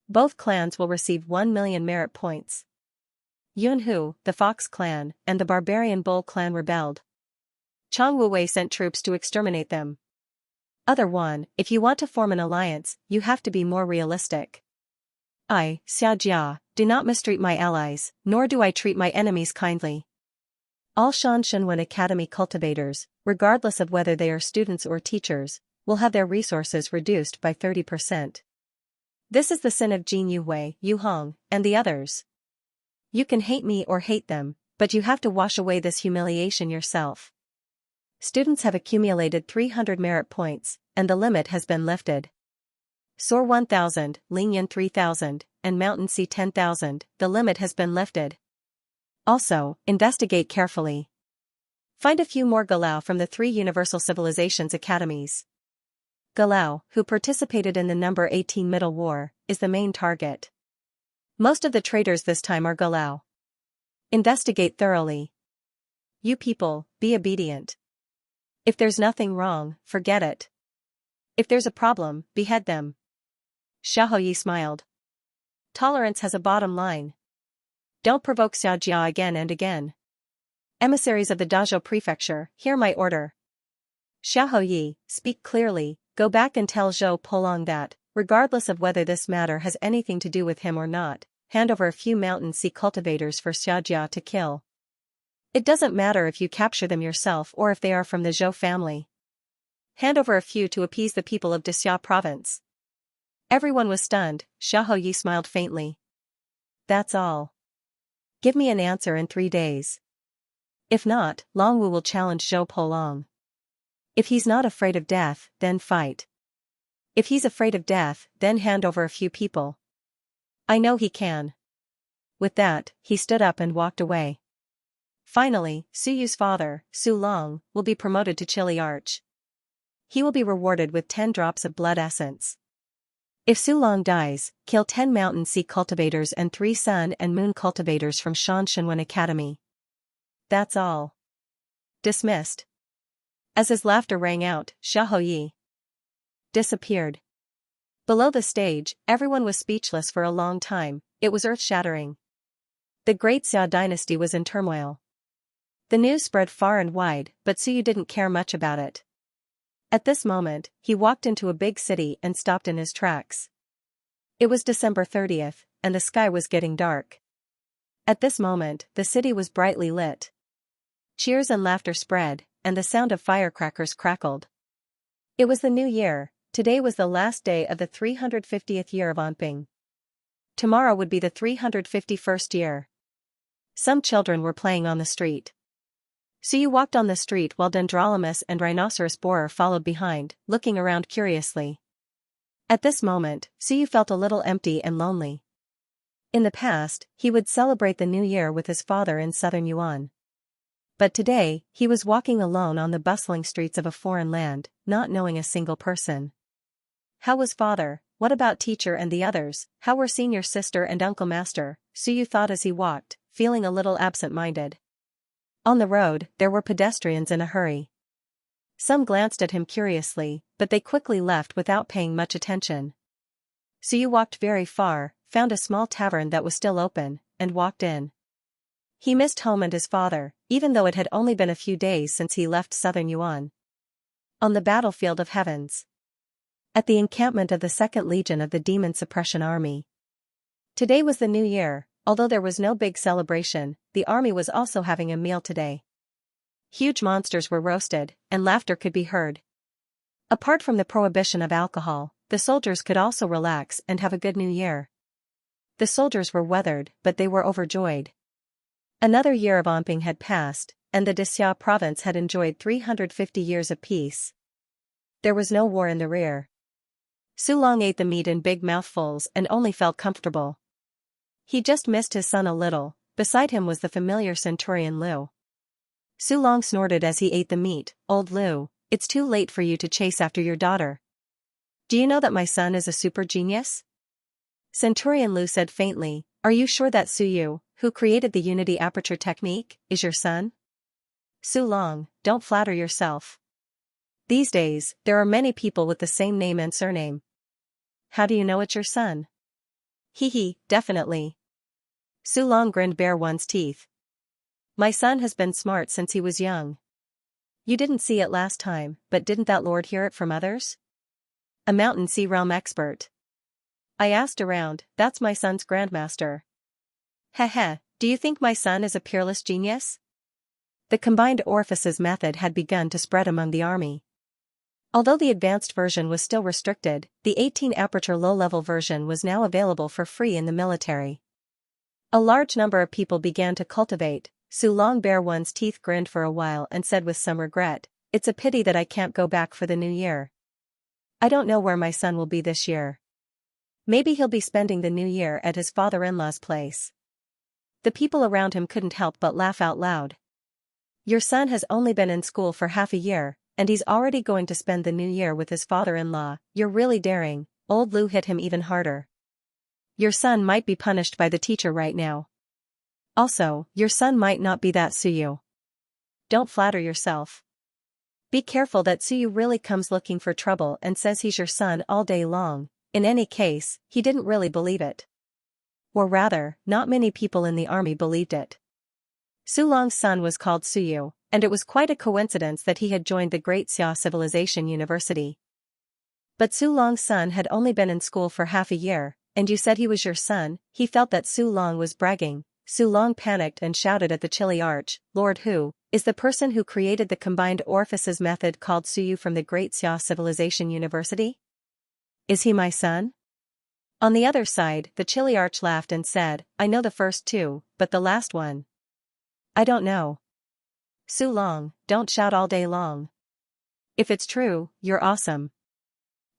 Both clans will receive 1 million merit points. Yunhu, the Fox Clan, and the Barbarian Bull Clan rebelled. Chang Wuwei sent troops to exterminate them. Other one, if you want to form an alliance, you have to be more realistic. I, Xiaojia, do not mistreat my allies, nor do I treat my enemies kindly. All Xianxia Academy cultivators, regardless of whether they are students or teachers, will have their resources reduced by 30%. This is the sin of Jin Yuwei, Yu Hong, and the others. You can hate me or hate them, but you have to wash away this humiliation yourself. Students have accumulated 300 merit points, and the limit has been lifted. Soar 1000, Lingyan 3000, and Mountain Sea 10,000, the limit has been lifted. Also, investigate carefully. Find a few more Galau from the 3 Universal Civilizations academies. Galau, who participated in the number 18 Middle War, is the main target. Most of the traitors this time are Galau. Investigate thoroughly. You people, be obedient. If there's nothing wrong, forget it. If there's a problem, behead them. Xiaoyi smiled. Tolerance has a bottom line. Don't provoke Xiaojia again and again. Emissaries of the Dazhou Prefecture, hear my order. Xiaoyi, speak clearly, go back and tell Zhou Polong that, regardless of whether this matter has anything to do with him or not, hand over a few mountain sea cultivators for Xiaojia to kill. It doesn't matter if you capture them yourself or if they are from the Zhou family. Hand over a few to appease the people of Dixia province. Everyone was stunned. Xiaoyi smiled faintly. That's all. Give me an answer in 3 days. If not, Longwu will challenge Zhou Polong. If he's not afraid of death, then fight. If he's afraid of death, then hand over a few people. I know he can. With that, he stood up and walked away. Finally, Su Yu's father, Su Long, will be promoted to Chili Arch. He will be rewarded with 10 drops of blood essence. If Su Long dies, kill 10 mountain sea cultivators and 3 sun and moon cultivators from Xianxia Academy. That's all. Dismissed. As his laughter rang out, Xiaoyi disappeared. Below the stage, everyone was speechless for a long time. It was earth-shattering. The great Xia dynasty was in turmoil. The news spread far and wide, but Su Yu didn't care much about it. At this moment, he walked into a big city and stopped in his tracks. It was December 30th, and the sky was getting dark. At this moment, the city was brightly lit. Cheers and laughter spread, and the sound of firecrackers crackled. It was the new year. Today was the last day of the 350th year of Anping. Tomorrow would be the 351st year. Some children were playing on the street. Su Yu walked on the street while Dendrolamus and Rhinoceros Borer followed behind, looking around curiously. At this moment, Su Yu felt a little empty and lonely. In the past, he would celebrate the new year with his father in southern Yuan. But today, he was walking alone on the bustling streets of a foreign land, not knowing a single person. How was father? What about teacher and the others? How were senior sister and uncle master? Su Yu thought as he walked, feeling a little absent-minded. On the road, there were pedestrians in a hurry. Some glanced at him curiously, but they quickly left without paying much attention. Su Yu walked very far, found a small tavern that was still open, and walked in. He missed home and his father, even though it had only been a few days since he left southern Yuan. On the battlefield of heavens. At the encampment of the 2nd Legion of the Demon Suppression Army. Today was the new year, although there was no big celebration, the army was also having a meal today. Huge monsters were roasted, and laughter could be heard. Apart from the prohibition of alcohol, the soldiers could also relax and have a good new year. The soldiers were weathered, but they were overjoyed. Another year of Omping had passed, and the Xianxia province had enjoyed 350 years of peace. There was no war in the rear. Su Long ate the meat in big mouthfuls and only felt comfortable. He just missed his son a little. Beside him was the familiar centurion Liu. Su Long snorted as he ate the meat. "Old Liu, it's too late for you to chase after your daughter. Do you know that my son is a super genius?" Centurion Liu said faintly, "Are you sure that Su Yu, who created the unity aperture technique, is your son?" Su Long, don't flatter yourself. These days, there are many people with the same name and surname. How do you know it's your son? Hee, definitely. Su Long grinned bare one's teeth. My son has been smart since he was young. You didn't see it last time, but didn't that lord hear it from others? A Mountain Sea realm expert. I asked around, that's my son's grandmaster. Heh, do you think my son is a peerless genius? The combined orifices method had begun to spread among the army. Although the advanced version was still restricted, the 18-aperture low-level version was now available for free in the military. A large number of people began to cultivate. Su Long bare one's teeth grinned for a while and said with some regret, "It's a pity that I can't go back for the new year. I don't know where my son will be this year. Maybe he'll be spending the new year at his father-in-law's place." The people around him couldn't help but laugh out loud. Your son has only been in school for half a year, and he's already going to spend the new year with his father-in-law. You're really daring. Old Liu hit him even harder. Your son might be punished by the teacher right now. Also, your son might not be that Su Yu. Don't flatter yourself. Be careful that Su Yu really comes looking for trouble and says he's your son all day long. In any case, he didn't really believe it. Or rather, not many people in the army believed it. Su Long's son was called Su Yu, and it was quite a coincidence that he had joined the Great Xia Civilization University. But Su Long's son had only been in school for half a year, and you said he was your son. He felt that Su Long was bragging. Su Long panicked and shouted at the chilly arch, "Lord Hu, is the person who created the combined orifices method called Su Yu from the Great Xia Civilization University? Is he my son?" On the other side, the chilly arch laughed and said, "I know the first two, but the last one? I don't know." Su Long, don't shout all day long. If it's true, you're awesome.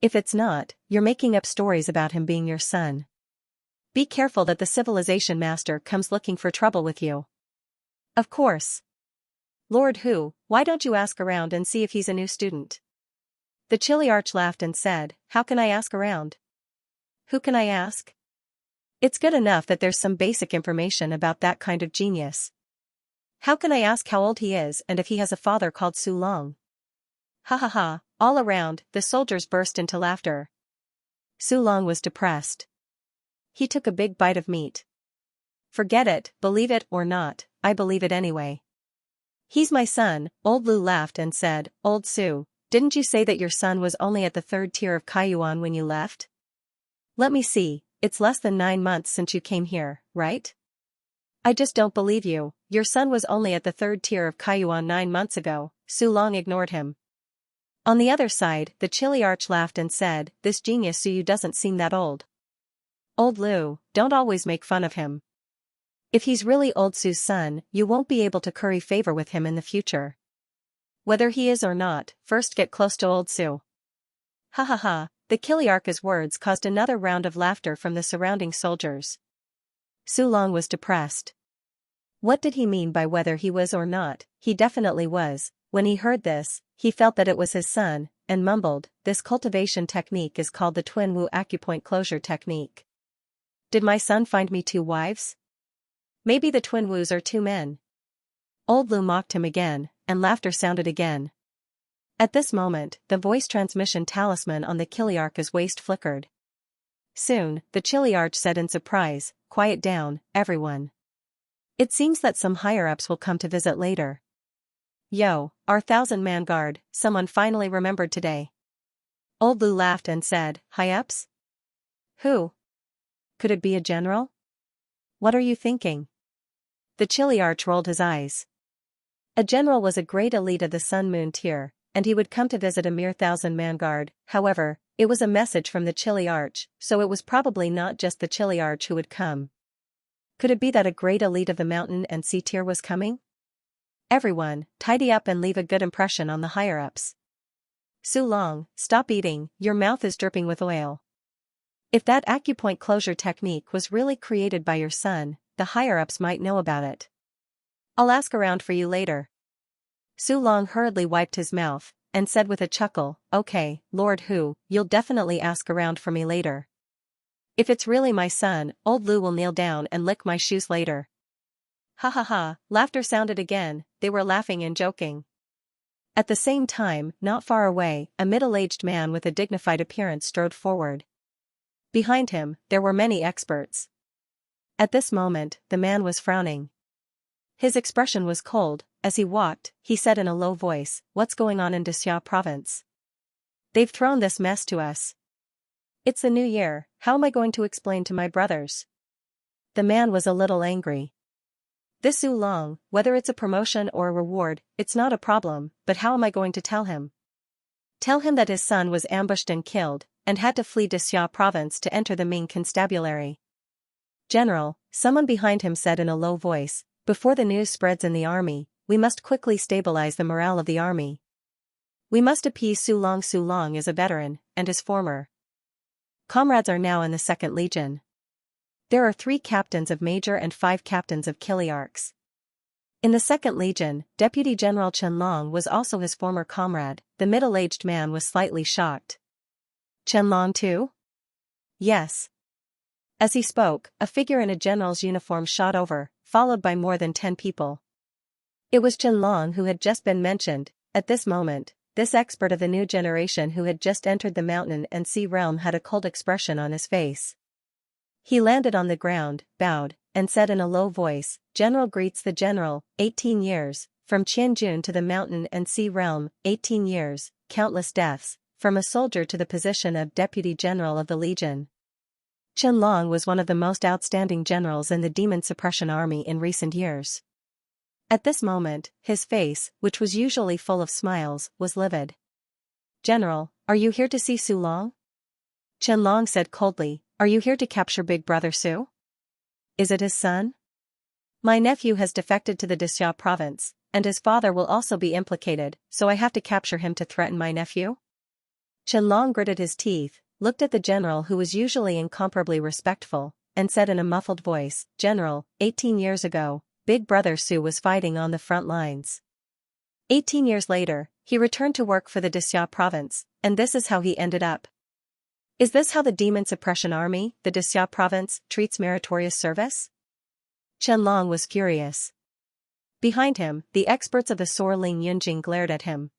If it's not, you're making up stories about him being your son. Be careful that the civilization master comes looking for trouble with you. Of course. Lord Hu, why don't you ask around and see if he's a new student? The chilly arch laughed and said, "How can I ask around? Who can I ask? It's good enough that there's some basic information about that kind of genius. How can I ask how old he is and if he has a father called Su Long?" Ha, all around, the soldiers burst into laughter. Su Long was depressed. He took a big bite of meat. "Forget it, believe it or not, I believe it anyway. He's my son." Old Liu laughed and said, "Old Su, didn't you say that your son was only at the 3rd tier of Kaiyuan when you left? Let me see, it's less than 9 months since you came here, right? I just don't believe you. Your son was only at the 3rd tier of Kaiyuan 9 months ago." Su Long ignored him. On the other side, the chilly arch laughed and said, "This genius Su Yu doesn't seem that old. Old Liu, don't always make fun of him. If he's really old Su's son, you won't be able to curry favor with him in the future. Whether he is or not, first get close to old Su." Ha, the Kiliarka's words caused another round of laughter from the surrounding soldiers. Su Long was depressed. What did he mean by whether he was or not? He definitely was. When he heard this, he felt that it was his son, and mumbled, "This cultivation technique is called the Twin Wu Acupoint Closure Technique. Did my son find me 2 wives? Maybe the twin Wus are 2 men." Old Liu mocked him again, and laughter sounded again. At this moment, the voice transmission talisman on the Kiliarka's waist flickered. Soon, the chilly arch said in surprise, "Quiet down, everyone. It seems that some higher-ups will come to visit later. Yo, our 1,000-man guard, someone finally remembered today." Old Liu laughed and said, "High-ups? Who?" Could it be a general? What are you thinking? The Chiliarch rolled his eyes. A general was a great elite of the Sun-Moon tier, and he would come to visit a mere 1,000-man guard. However, it was a message from the Chiliarch, so it was probably not just the Chiliarch who would come. Could it be that a great elite of the mountain and sea tier was coming? Everyone, tidy up and leave a good impression on the higher-ups. Su Long, stop eating, your mouth is dripping with oil. If that acupoint closure technique was really created by your son, the higher-ups might know about it. I'll ask around for you later. Su Long hurriedly wiped his mouth, and said with a chuckle, okay, Lord Hu, you'll definitely ask around for me later. If it's really my son, old Lu will kneel down and lick my shoes later. Ha ha ha, laughter sounded again, they were laughing and joking. At the same time, not far away, a middle-aged man with a dignified appearance strode forward. Behind him, there were many experts. At this moment, the man was frowning. His expression was cold. As he walked, he said in a low voice, what's going on in Xianxia province? They've thrown this mess to us. It's the new year, how am I going to explain to my brothers? The man was a little angry. This Su Long, whether it's a promotion or a reward, it's not a problem, but how am I going to tell him? Tell him that his son was ambushed and killed, and had to flee Xianxia province to enter the Ming constabulary. General, someone behind him said in a low voice, before the news spreads in the army, we must quickly stabilize the morale of the army. We must appease Su Long. Su Long is a veteran, and his former comrades are now in the 2nd Legion. There are 3 captains of major and 5 captains of Chiliarchs. In the 2nd Legion, Deputy General Chen Long was also his former comrade. The middle-aged man was slightly shocked. Chen Long too? Yes. As he spoke, a figure in a general's uniform shot over, followed by more than 10 people. It was Chen Long who had just been mentioned. At this moment, this expert of the new generation who had just entered the mountain and sea realm had a cold expression on his face. He landed on the ground, bowed, and said in a low voice, General greets the general, 18 years, from Qianjun to the mountain and sea realm, 18 years, countless deaths, from a soldier to the position of Deputy General of the Legion. Chen Long was one of the most outstanding generals in the Demon Suppression Army in recent years. At this moment, his face, which was usually full of smiles, was livid. General, are you here to see Su Long? Chen Long said coldly, are you here to capture Big Brother Su? Is it his son? My nephew has defected to the Xianxia province, and his father will also be implicated, so I have to capture him to threaten my nephew? Chen Long gritted his teeth, looked at the general who was usually incomparably respectful, and said in a muffled voice, General, 18 years ago, Big Brother Su was fighting on the front lines. 18 years later, he returned to work for the Xianxia province, and this is how he ended up. Is this how the Demon Suppression Army, the Xianxia province, treats meritorious service? Chen Long was furious. Behind him, the experts of the Soerling Yunjing glared at him.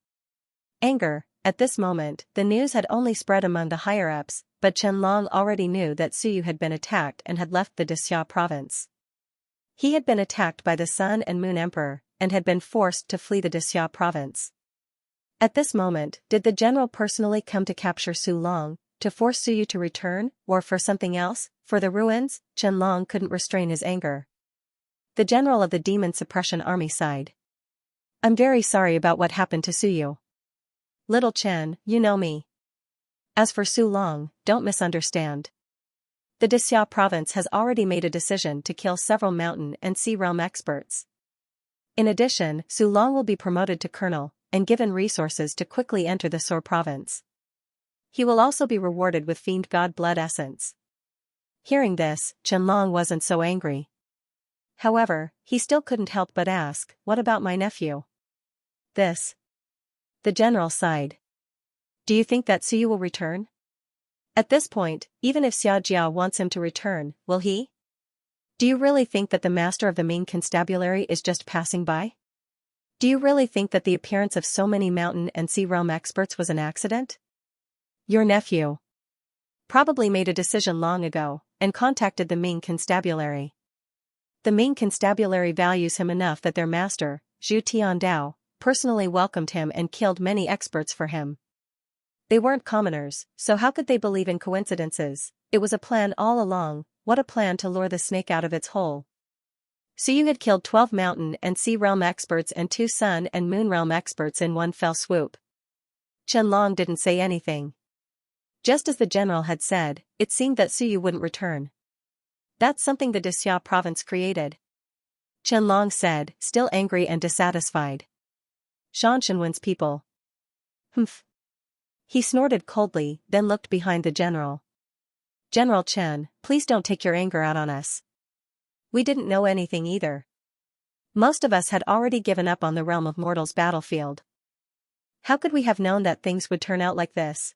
Anger. At this moment, the news had only spread among the higher-ups, but Chen Long already knew that Suyu had been attacked and had left the Xianxia province. He had been attacked by the Sun and Moon Emperor, and had been forced to flee the Xianxia province. At this moment, did the general personally come to capture Su Long, to force Suyu to return, or for something else? For the ruins? Chen Long couldn't restrain his anger. The general of the Demon Suppression Army sighed. I'm very sorry about what happened to Suyu. Little Chen, you know me. As for Su Long, don't misunderstand. The Xianxia province has already made a decision to kill several mountain and sea realm experts. In addition, Su Long will be promoted to colonel, and given resources to quickly enter the Soer province. He will also be rewarded with fiend god blood essence. Hearing this, Chen Long wasn't so angry. However, he still couldn't help but ask, what about my nephew? This. The general sighed. Do you think that Suyu will return? At this point, even if Xiaojiao wants him to return, will he? Do you really think that the master of the Ming constabulary is just passing by? Do you really think that the appearance of so many mountain and sea realm experts was an accident? Your nephew probably made a decision long ago, and contacted the Ming constabulary. The Ming constabulary values him enough that their master, Zhu Tiandao, personally welcomed him and killed many experts for him. They weren't commoners, so how could they believe in coincidences? It was a plan all along. what a plan to lure the snake out of its hole. So you had killed 12 mountain and sea realm experts and 2 sun and moon realm experts in one fell swoop. Qianlong didn't say anything. Just as the general had said, it seemed that Suyu wouldn't return. That's something the Xia province created, Qianlong said, still angry and dissatisfied. Xianxinwen's people. Humph. He snorted coldly, then looked behind the general. General Chen, please don't take your anger out on us. We didn't know anything either. Most of us had already given up on the realm of mortals battlefield. How could we have known that things would turn out like this?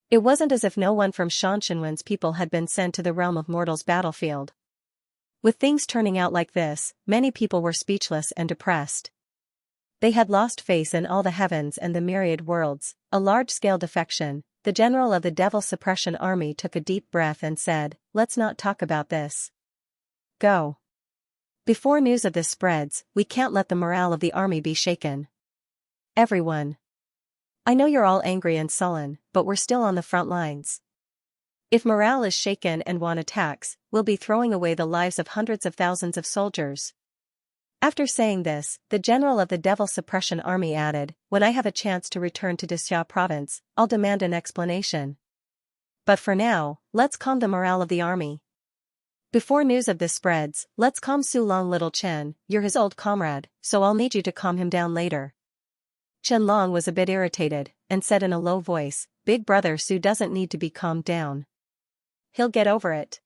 It wasn't as if no one from Xianxinwen's people had been sent to the realm of mortals battlefield. With things turning out like this, many people were speechless and depressed. They had lost faith in all the heavens and the myriad worlds, a large-scale defection. The general of the Devil Suppression Army took a deep breath and said, "Let's not talk about this. Go. Before news of this spreads, we can't let the morale of the army be shaken. Everyone. I know you're all angry and sullen, but we're still on the front lines. If morale is shaken and one attacks, we'll be throwing away the lives of hundreds of thousands of soldiers." After saying this, the general of the Devil Suppression Army added, "When I have a chance to return to Xia province, I'll demand an explanation. But for now, let's calm the morale of the army. Before news of this spreads, let's calm Sulong little Chen, you're his old comrade, so I'll need you to calm him down later." Qianlong was a bit irritated, and said in a low voice, "Big brother Su doesn't need to be calmed down. He'll get over it."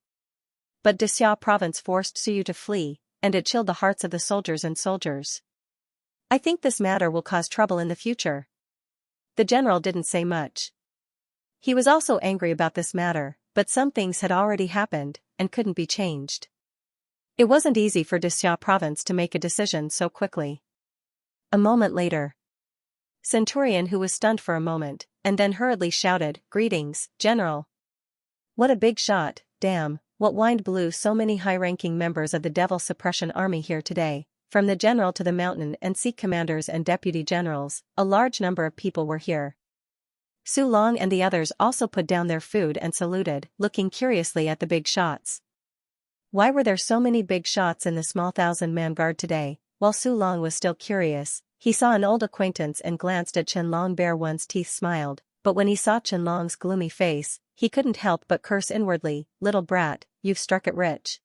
But Xia province forced Suyu to flee, and it chilled the hearts of the soldiers. "I think this matter will cause trouble in the future." The general didn't say much. He was also angry about this matter, but some things had already happened, and couldn't be changed. It wasn't easy for Xia province to make a decision so quickly. A moment later, Centurion, who was stunned for a moment, and then hurriedly shouted, "Greetings, General." What a big shot, damn, what wind blew so many high-ranking members of the Devil Suppression Army here today? From the general to the mountain and sea commanders and deputy generals, a large number of people were here. Su Long and the others also put down their food and saluted, looking curiously at the big shots. Why were there so many big shots in the small 1,000-man guard today? While Su Long was still curious, he saw an old acquaintance and glanced at Qianlong. Bare One's teeth smiled, but when he saw Qianlong's gloomy face, he couldn't help but curse inwardly, "Little brat, you've struck it rich.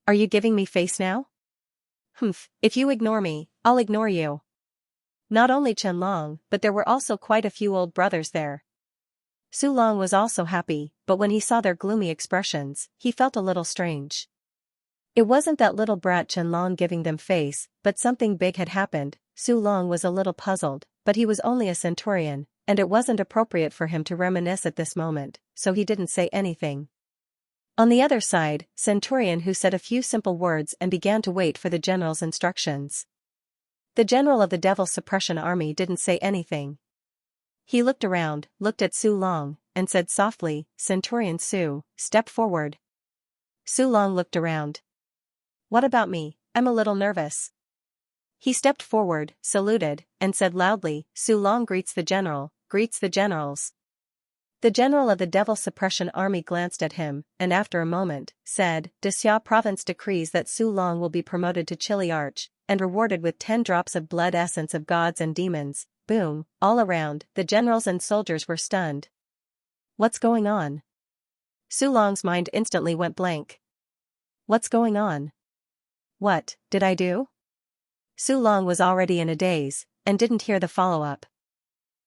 Are you giving me face now? Humph, if you ignore me, I'll ignore you." Not only Qianlong, but there were also quite a few old brothers there. Su Long was also happy, but when he saw their gloomy expressions, he felt a little strange. It wasn't that little brat Qianlong giving them face, but something big had happened. Su Long was a little puzzled, but he was only a centurion, and it wasn't appropriate for him to reminisce at this moment, so he didn't say anything. On the other side, Centurion who said a few simple words and began to wait for the general's instructions. The general of the Devil Suppression Army didn't say anything. He looked around, looked at Su Long, and said softly, "Centurion Su, step forward." Su Long looked around. "What about me? I'm a little nervous." He stepped forward, saluted, and said loudly, "Su Long greets the general, greets the generals." The general of the Devil Suppression Army glanced at him, and after a moment, said, "Xia province decrees that Su Long will be promoted to Chili Arch, and rewarded with 10 drops of blood essence of gods and demons." Boom, all around, the generals and soldiers were stunned. What's going on? Su Long's mind instantly went blank. What's going on? What did I do? Su Long was already in a daze, and didn't hear the follow-up.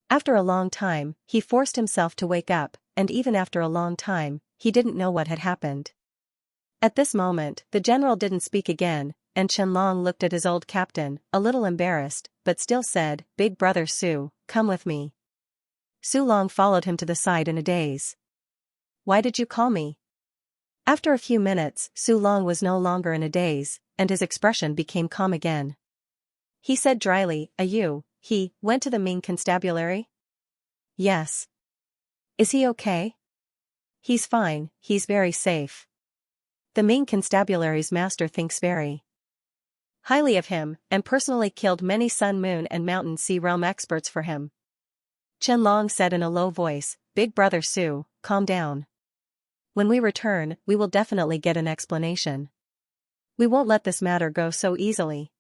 After a long time, he forced himself to wake up, and even after a long time, he didn't know what had happened. At this moment, the general didn't speak again, and Qianlong looked at his old captain, a little embarrassed, but still said, "Big brother Su, come with me." Su Long followed him to the side in a daze. "Why did you call me?" After a few minutes, Su Long was no longer in a daze, and his expression became calm again. He said dryly, He went to the Ming constabulary?" "Yes." "Is he okay?" "He's fine, he's very safe. The Ming constabulary's master thinks very highly of him, and personally killed many Sun, Moon and Mountain Sea Realm experts for him." Qianlong said in a low voice, "Big brother Su, calm down. When we return, we will definitely get an explanation. We won't let this matter go so easily.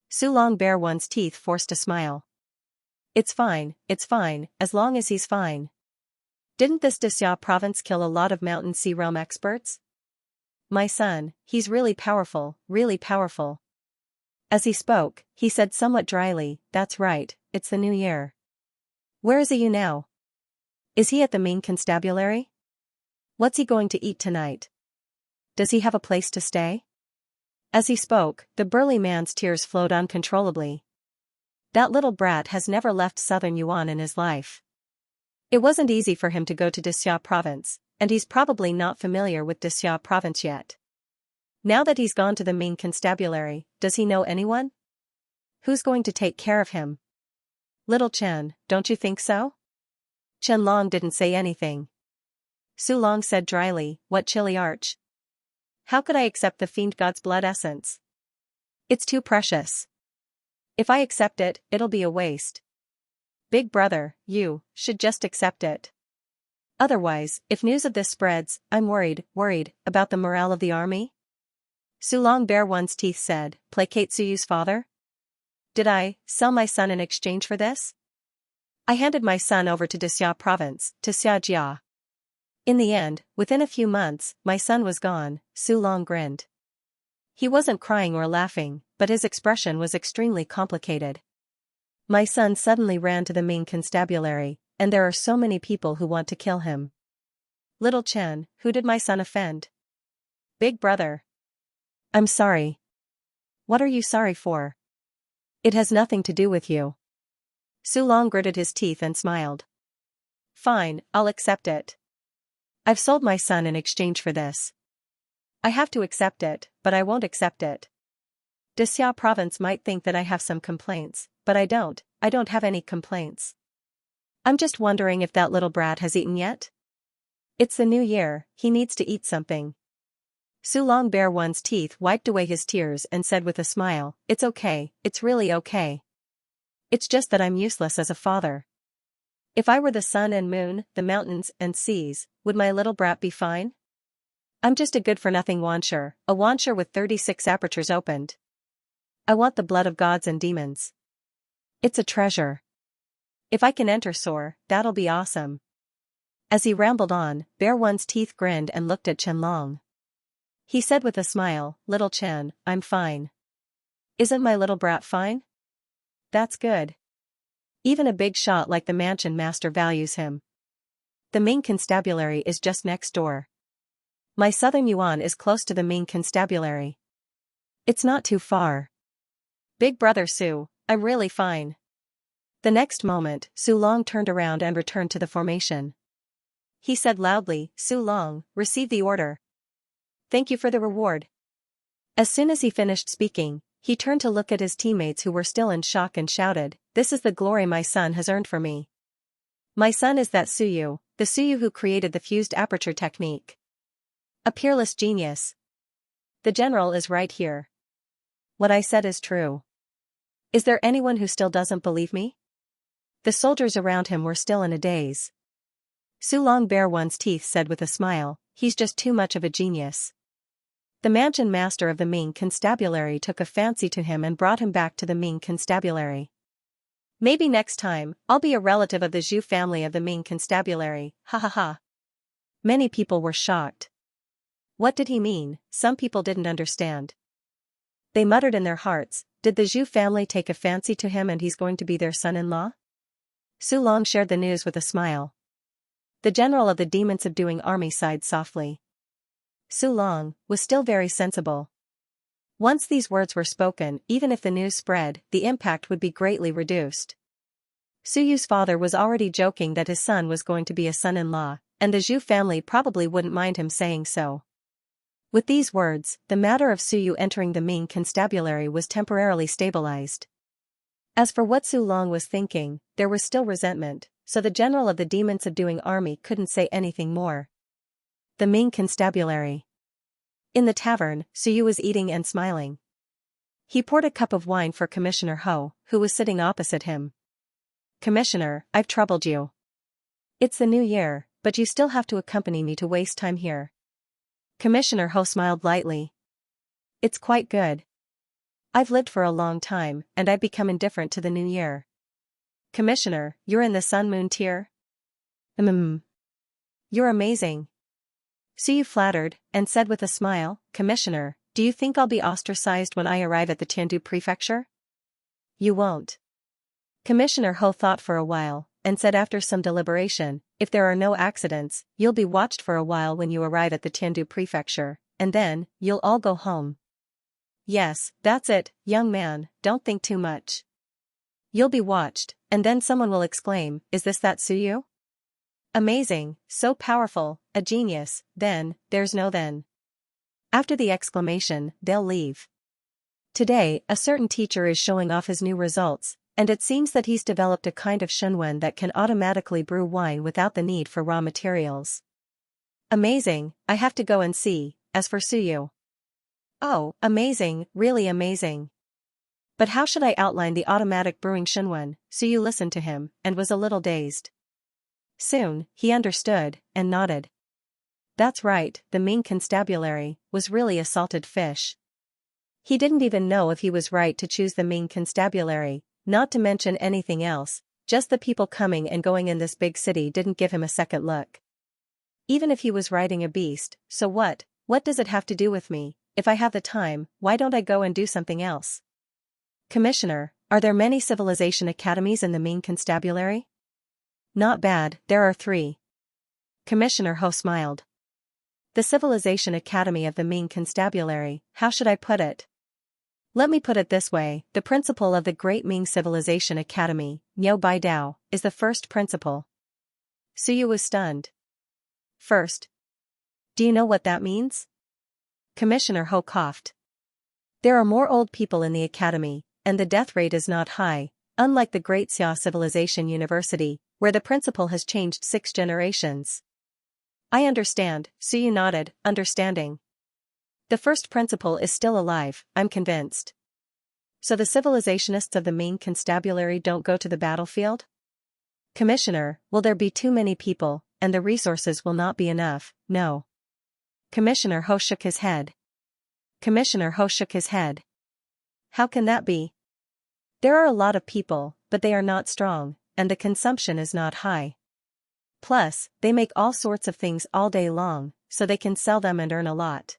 Su Long bare one's teeth forced a smile. It's fine, as long as he's fine. Didn't this Xianxia province kill a lot of mountain sea realm experts? My son, he's really powerful, really powerful. As he spoke, he said somewhat dryly, that's right, it's the new year. Where is he now? Is he at the Ming Constabulary? What's he going to eat tonight? Does he have a place to stay? As he spoke, the burly man's tears flowed uncontrollably. That little brat has never left southern Yuan in his life. It wasn't easy for him to go to Xianxia province, and he's probably not familiar with Xianxia province yet. Now that he's gone to the Ming Constabulary, does he know anyone? Who's going to take care of him? Little Chen, don't you think so? Chen Long didn't say anything. Su Long said dryly, what chilly arch? How could I accept the fiend god's blood essence? It's too precious. If I accept it, it'll be a waste. Big brother, you should just accept it. Otherwise, if news of this spreads, I'm worried about the morale of the army. Su Long bare one's teeth said, placate Suyu's father? Did I sell my son in exchange for this? I handed my son over to Xianxia province, to Xianxia. In the end, within a few months, my son was gone. Su Long grinned. He wasn't crying or laughing, but his expression was extremely complicated. My son suddenly ran to the Ming Constabulary, and there are so many people who want to kill him. Little Chen, who did my son offend? Big brother. I'm sorry. What are you sorry for? It has nothing to do with you. Su Long gritted his teeth and smiled. Fine, I'll accept it. I've sold my son in exchange for this. I have to accept it, but I won't accept it. Xianxia province might think that I have some complaints, but I don't have any complaints. I'm just wondering if that little brat has eaten yet? It's the new year, he needs to eat something. Su Long bare one's teeth wiped away his tears and said with a smile, it's okay, it's really okay. It's just that I'm useless as a father. If I were the sun and moon, the mountains and seas, would my little brat be fine? I'm just a good-for-nothing wancher, a wancher with 36 apertures opened. I want the blood of gods and demons. It's a treasure. If I can enter Soar, that'll be awesome. As he rambled on, bare one's teeth grinned and looked at Chen Long. He said with a smile, Little Chen, I'm fine. Isn't my little brat fine? That's good. Even a big shot like the mansion master values him. The Ming Constabulary is just next door. My southern Yuan is close to the Ming Constabulary. It's not too far. Big brother Su, I'm really fine. The next moment, Su Long turned around and returned to the formation. He said loudly, Su Long, receive the order. Thank you for the reward. As soon as he finished speaking, he turned to look at his teammates who were still in shock and shouted, this is the glory my son has earned for me. My son is that Suyu, the Suyu who created the fused aperture technique. A peerless genius. The general is right here. What I said is true. Is there anyone who still doesn't believe me? The soldiers around him were still in a daze. Su Long bare one's teeth said with a smile, he's just too much of a genius. The mansion master of the Ming Constabulary took a fancy to him and brought him back to the Ming Constabulary. Maybe next time, I'll be a relative of the Zhu family of the Ming Constabulary, ha ha ha. Many people were shocked. What did he mean? Some people didn't understand. They muttered in their hearts, did the Zhu family take a fancy to him and he's going to be their son-in-law? Su Long shared the news with a smile. The general of the demon subduing army sighed softly. Su Long was still very sensible. Once these words were spoken, even if the news spread, the impact would be greatly reduced. Suyu's father was already joking that his son was going to be a son-in-law, and the Zhu family probably wouldn't mind him saying so. With these words, the matter of Suyu entering the Ming Constabulary was temporarily stabilized. As for what Su Long was thinking, there was still resentment, so the general of the demon subduing army couldn't say anything more. The Ming Constabulary. In the tavern, Suyu was eating and smiling. He poured a cup of wine for Commissioner Ho, who was sitting opposite him. Commissioner, I've troubled you. It's the new year, but you still have to accompany me to waste time here. Commissioner Ho smiled lightly. It's quite good. I've lived for a long time, and I've become indifferent to the new year. Commissioner, you're in the Sun-Moon tier? You're amazing. Suyu flattered, and said with a smile, Commissioner, do you think I'll be ostracized when I arrive at the Tiandu prefecture? You won't. Commissioner Ho thought for a while, and said after some deliberation, if there are no accidents, you'll be watched for a while when you arrive at the Tiandu prefecture, and then, you'll all go home. Yes, that's it, young man, don't think too much. You'll be watched, and then someone will exclaim, is this that Suyu? Amazing, so powerful, a genius, then, there's no then. After the exclamation, they'll leave. Today, a certain teacher is showing off his new results, and it seems that he's developed a kind of shunwen that can automatically brew wine without the need for raw materials. Amazing, I have to go and see. As for Suyu. Oh, amazing, really amazing. But how should I outline the automatic brewing shunwen? Suyu listened to him, and was a little dazed. Soon, he understood, and nodded. That's right, the Ming constabulary was really a salted fish. He didn't even know if he was right to choose the Ming constabulary, not to mention anything else, just the people coming and going in this big city didn't give him a second look. Even if he was riding a beast, so what does it have to do with me? If I have the time, why don't I go and do something else? Commissioner, are there many civilization academies in the Ming constabulary? Not bad, there are 3. Commissioner Ho smiled. The Civilization Academy of the Ming Constabulary, how should I put it? Let me put it this way, the principal of the Great Ming Civilization Academy, Niu Baidao, is the first principal. Suyu was stunned. First. Do you know what that means? Commissioner Ho coughed. There are more old people in the academy, and the death rate is not high, unlike the Great Xia Civilization University, where the principal has changed 6 generations. I understand, Suyu nodded, understanding. The first principal is still alive, I'm convinced. So the civilizationists of the Ming constabulary don't go to the battlefield? Commissioner, will there be too many people, and the resources will not be enough? No. Commissioner Ho shook his head. Commissioner Ho shook his head. How can that be? There are a lot of people, but they are not strong, and the consumption is not high. Plus, they make all sorts of things all day long, so they can sell them and earn a lot.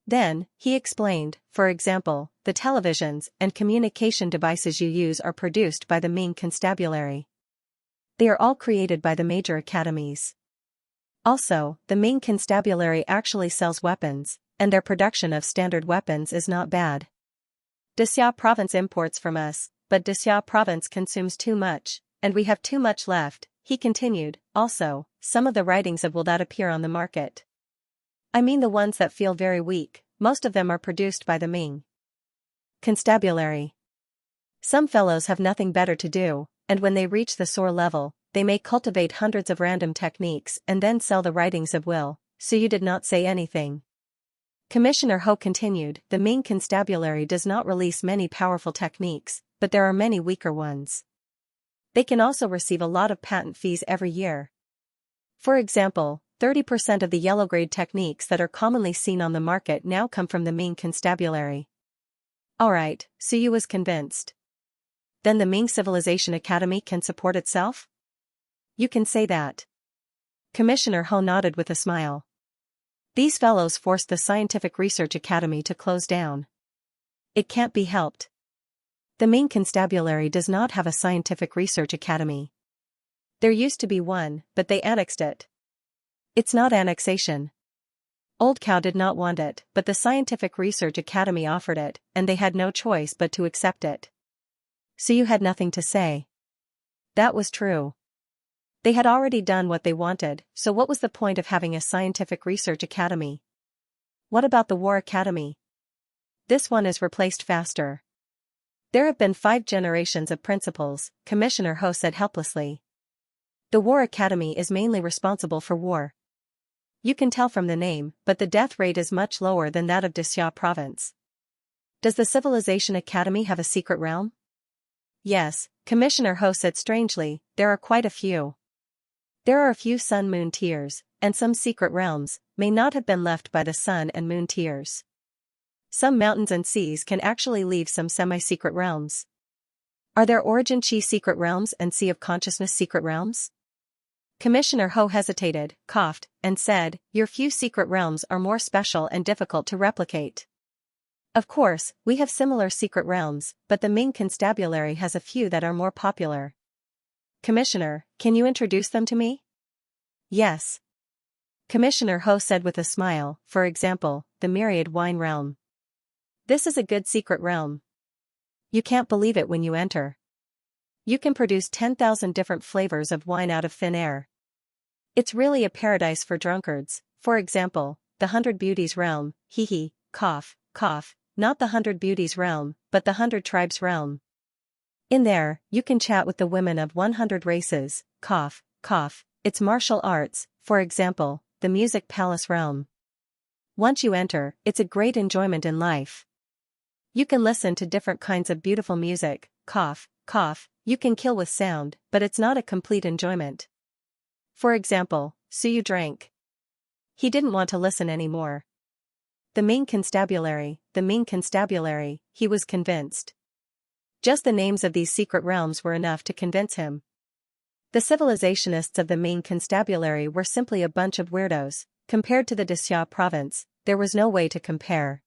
Then, he explained, for example, the televisions and communication devices you use are produced by the Ming constabulary. They are all created by the major academies. Also, the Ming constabulary actually sells weapons, and their production of standard weapons is not bad. Xia province imports from us, but Xia province consumes too much, and we have too much left, he continued. Also, some of the writings of will that appear on the market. I mean the ones that feel very weak, most of them are produced by the Ming constabulary. Some fellows have nothing better to do, and when they reach the sore level, they may cultivate hundreds of random techniques and then sell the writings of will. Suyu did not say anything. Commissioner Ho continued, the Ming constabulary does not release many powerful techniques, but there are many weaker ones. They can also receive a lot of patent fees every year. For example, 30% of the yellow-grade techniques that are commonly seen on the market now come from the Ming constabulary. Alright, Suyu was convinced. Then the Ming Civilization Academy can support itself? You can say that. Commissioner Ho nodded with a smile. These fellows forced the Scientific Research Academy to close down. It can't be helped. The Ming constabulary does not have a Scientific Research Academy. There used to be one, but they annexed it. It's not annexation. Old Cow did not want it, but the Scientific Research Academy offered it, and they had no choice but to accept it. So you had nothing to say. That was true. They had already done what they wanted, so what was the point of having a Scientific Research Academy? What about the War Academy? This one is replaced faster. There have been 5 generations of principals, Commissioner Ho said helplessly. The War Academy is mainly responsible for war. You can tell from the name, but the death rate is much lower than that of Xia province. Does the Civilization Academy have a secret realm? Yes, Commissioner Ho said strangely, there are quite a few. There are a few sun-moon tiers, and some secret realms may not have been left by the sun and moon tiers. Some mountains and seas can actually leave some semi-secret realms. Are there Origin Chi secret realms and Sea of Consciousness secret realms? Commissioner Ho hesitated, coughed, and said, "Your few secret realms are more special and difficult to replicate. Of course, we have similar secret realms, but the Ming Constabulary has a few that are more popular." "Commissioner, can you introduce them to me?" "Yes." Commissioner Ho said with a smile, "For example, the Myriad wine realm. This is a good secret realm. You can't believe it when you enter. You can produce 10,000 different flavors of wine out of thin air. It's really a paradise for drunkards. For example, the 100 Beauties realm, hee, cough, cough, not the 100 Beauties realm, but the 100 Tribes realm. In there, you can chat with the women of 100 races, cough, cough, it's martial arts, for example, the Music Palace realm. Once you enter, it's a great enjoyment in life. You can listen to different kinds of beautiful music, cough, cough, you can kill with sound, but it's not a complete enjoyment. For example, Suyu drank. He didn't want to listen anymore. The Ming Constabulary, he was convinced. Just the names of these secret realms were enough to convince him. The civilizationists of the Ming Constabulary were simply a bunch of weirdos. Compared to the Xianxia province, there was no way to compare.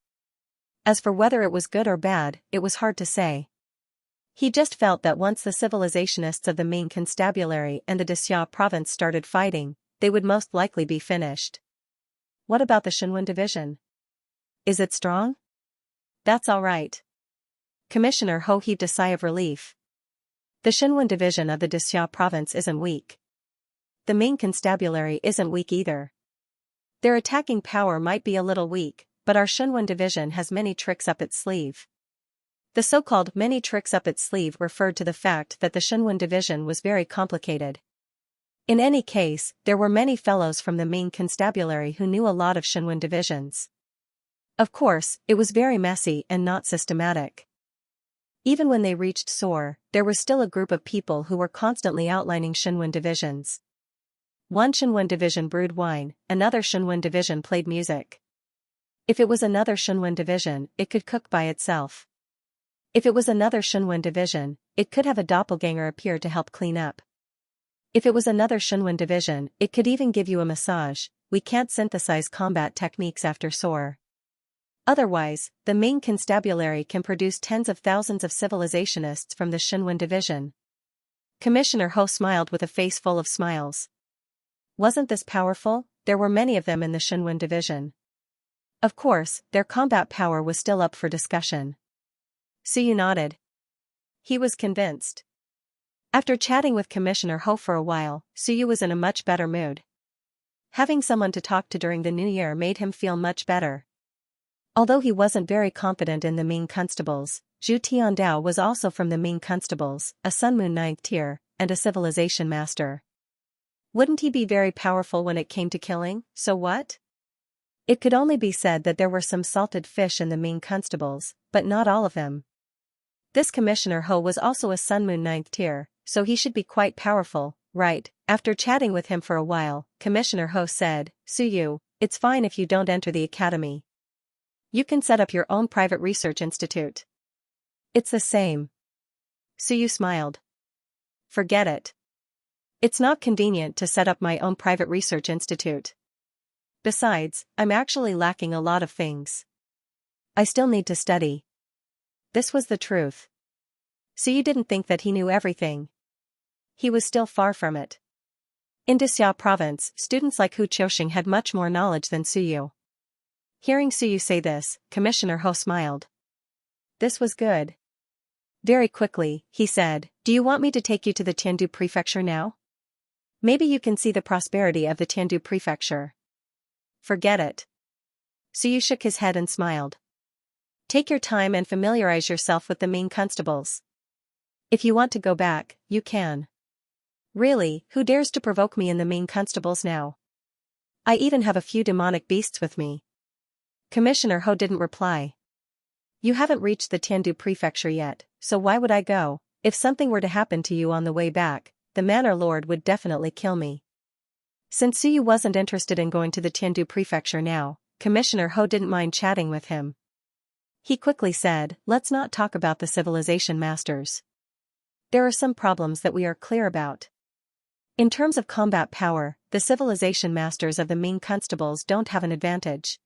As for whether it was good or bad, it was hard to say. He just felt that once the civilizationists of the Ming Constabulary and the Xianxia province started fighting, they would most likely be finished. What about the Shenwen division? Is it strong? That's all right. Commissioner Ho heaved a sigh of relief. The Shenwen division of the Xianxia province isn't weak. The Ming Constabulary isn't weak either. Their attacking power might be a little weak, but our Shenwen division has many tricks up its sleeve. The so-called many tricks up its sleeve referred to the fact that the Shenwen division was very complicated. In any case, there were many fellows from the Ming Constabulary who knew a lot of Shenwen divisions. Of course, it was very messy and not systematic. Even when they reached Soar, there was still a group of people who were constantly outlining Shenwen divisions. One Shenwen division brewed wine, another Shenwen division played music. If it was another Shenwen division, it could cook by itself. If it was another Shenwen division, it could have a doppelganger appear to help clean up. If it was another Shenwen division, it could even give you a massage. We can't synthesize combat techniques after Soar. Otherwise, the Ming Constabulary can produce tens of thousands of civilizationists from the Shenwen division. Commissioner Ho smiled with a face full of smiles. Wasn't this powerful? There were many of them in the Shenwen division. Of course, their combat power was still up for discussion. Suyu nodded. He was convinced. After chatting with Commissioner Ho for a while, Suyu was in a much better mood. Having someone to talk to during the new year made him feel much better. Although he wasn't very confident in the Ming Constables, Zhu Tiandao was also from the Ming Constables, a Sun Moon 9th tier, and a civilization master. Wouldn't he be very powerful when it came to killing? So what? It could only be said that there were some salted fish in the Ming Constables, but not all of them. This Commissioner Ho was also a Sun Moon 9th tier, so he should be quite powerful, right? After chatting with him for a while, Commissioner Ho said, "Suyu, it's fine if you don't enter the academy. You can set up your own private research institute." "It's the same." Suyu smiled. "Forget it. It's not convenient to set up my own private research institute. Besides, I'm actually lacking a lot of things. I still need to study." This was the truth. Suyu didn't think that he knew everything. He was still far from it. In Xianxia province, students like Hu Qiuxing had much more knowledge than Suyu. Hearing Suyu say this, Commissioner Ho smiled. This was good. Very quickly, he said, "Do you want me to take you to the Tiandu prefecture now? Maybe you can see the prosperity of the Tiandu prefecture." "Forget it." Suyu shook his head and smiled. "Take your time and familiarize yourself with the Ming Constables. If you want to go back, you can. Really, who dares to provoke me in the Ming Constables now? I even have a few demonic beasts with me." Commissioner Ho didn't reply. "You haven't reached the Tiandu prefecture yet, so why would I go? If something were to happen to you on the way back, the Manor Lord would definitely kill me. Since Suyu wasn't interested in going to the Tiandu prefecture now, Commissioner Ho didn't mind chatting with him. He quickly said, "Let's not talk about the civilization masters. There are some problems that we are clear about. In terms of combat power, the civilization masters of the Ming constables don't have an advantage.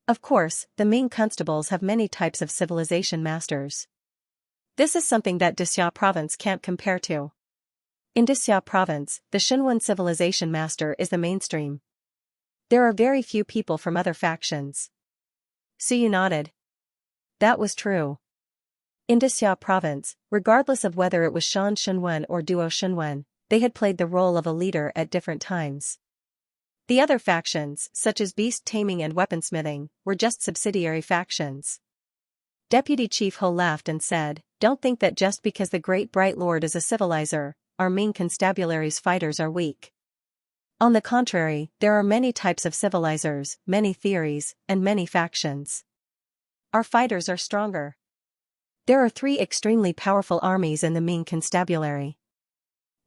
Of course, the Ming constables have many types of civilization masters. This is something that Dixia province can't compare to. In Dixia province, the Xinwen civilization master is the mainstream. There are very few people from other factions." Suyu nodded. That was true. In Dixia province, regardless of whether it was Shan Xinwen or Duo Xinwen, they had played the role of a leader at different times. The other factions, such as beast taming and weaponsmithing, were just subsidiary factions. Deputy Chief Ho laughed and said, "Don't think that just because the Great Bright Lord is a civilizer, our Ming constabulary's fighters are weak. On the contrary, there are many types of civilizers, many theories, and many factions. Our fighters are stronger. There are 3 extremely powerful armies in the Ming constabulary.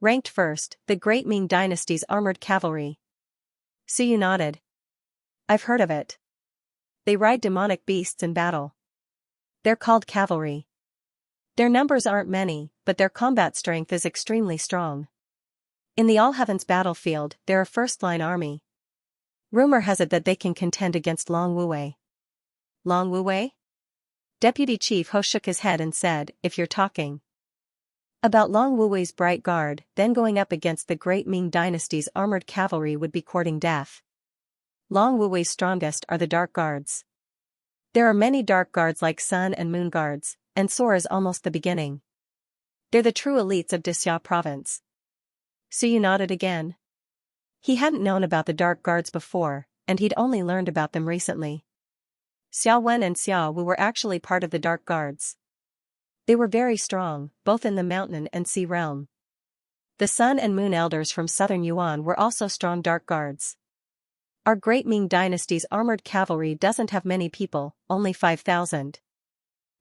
Ranked first, the Great Ming Dynasty's armored cavalry." Suyu nodded. "I've heard of it. They ride demonic beasts in battle. They're called cavalry. Their numbers aren't many, but their combat strength is extremely strong. In the All Heavens battlefield, they're a first-line army. Rumor has it that they can contend against Long Wuwei." "Long Wuwei?" Deputy Chief Ho shook his head and said, "If you're talking about Long Wuwei's Bright Guard, then going up against the Great Ming Dynasty's armored cavalry would be courting death. Long Wuwei's strongest are the Dark Guards. There are many Dark Guards like Sun and Moon Guards, and Sora is almost the beginning. They're the true elites of Dixia province." Suyu nodded again. He hadn't known about the Dark Guards before, and he'd only learned about them recently. Xiao Wen and Xiao Wu were actually part of the Dark Guards. They were very strong, both in the mountain and sea realm. The Sun and Moon Elders from southern Yuan were also strong Dark Guards. Our Great Ming Dynasty's armored cavalry doesn't have many people, only 5,000.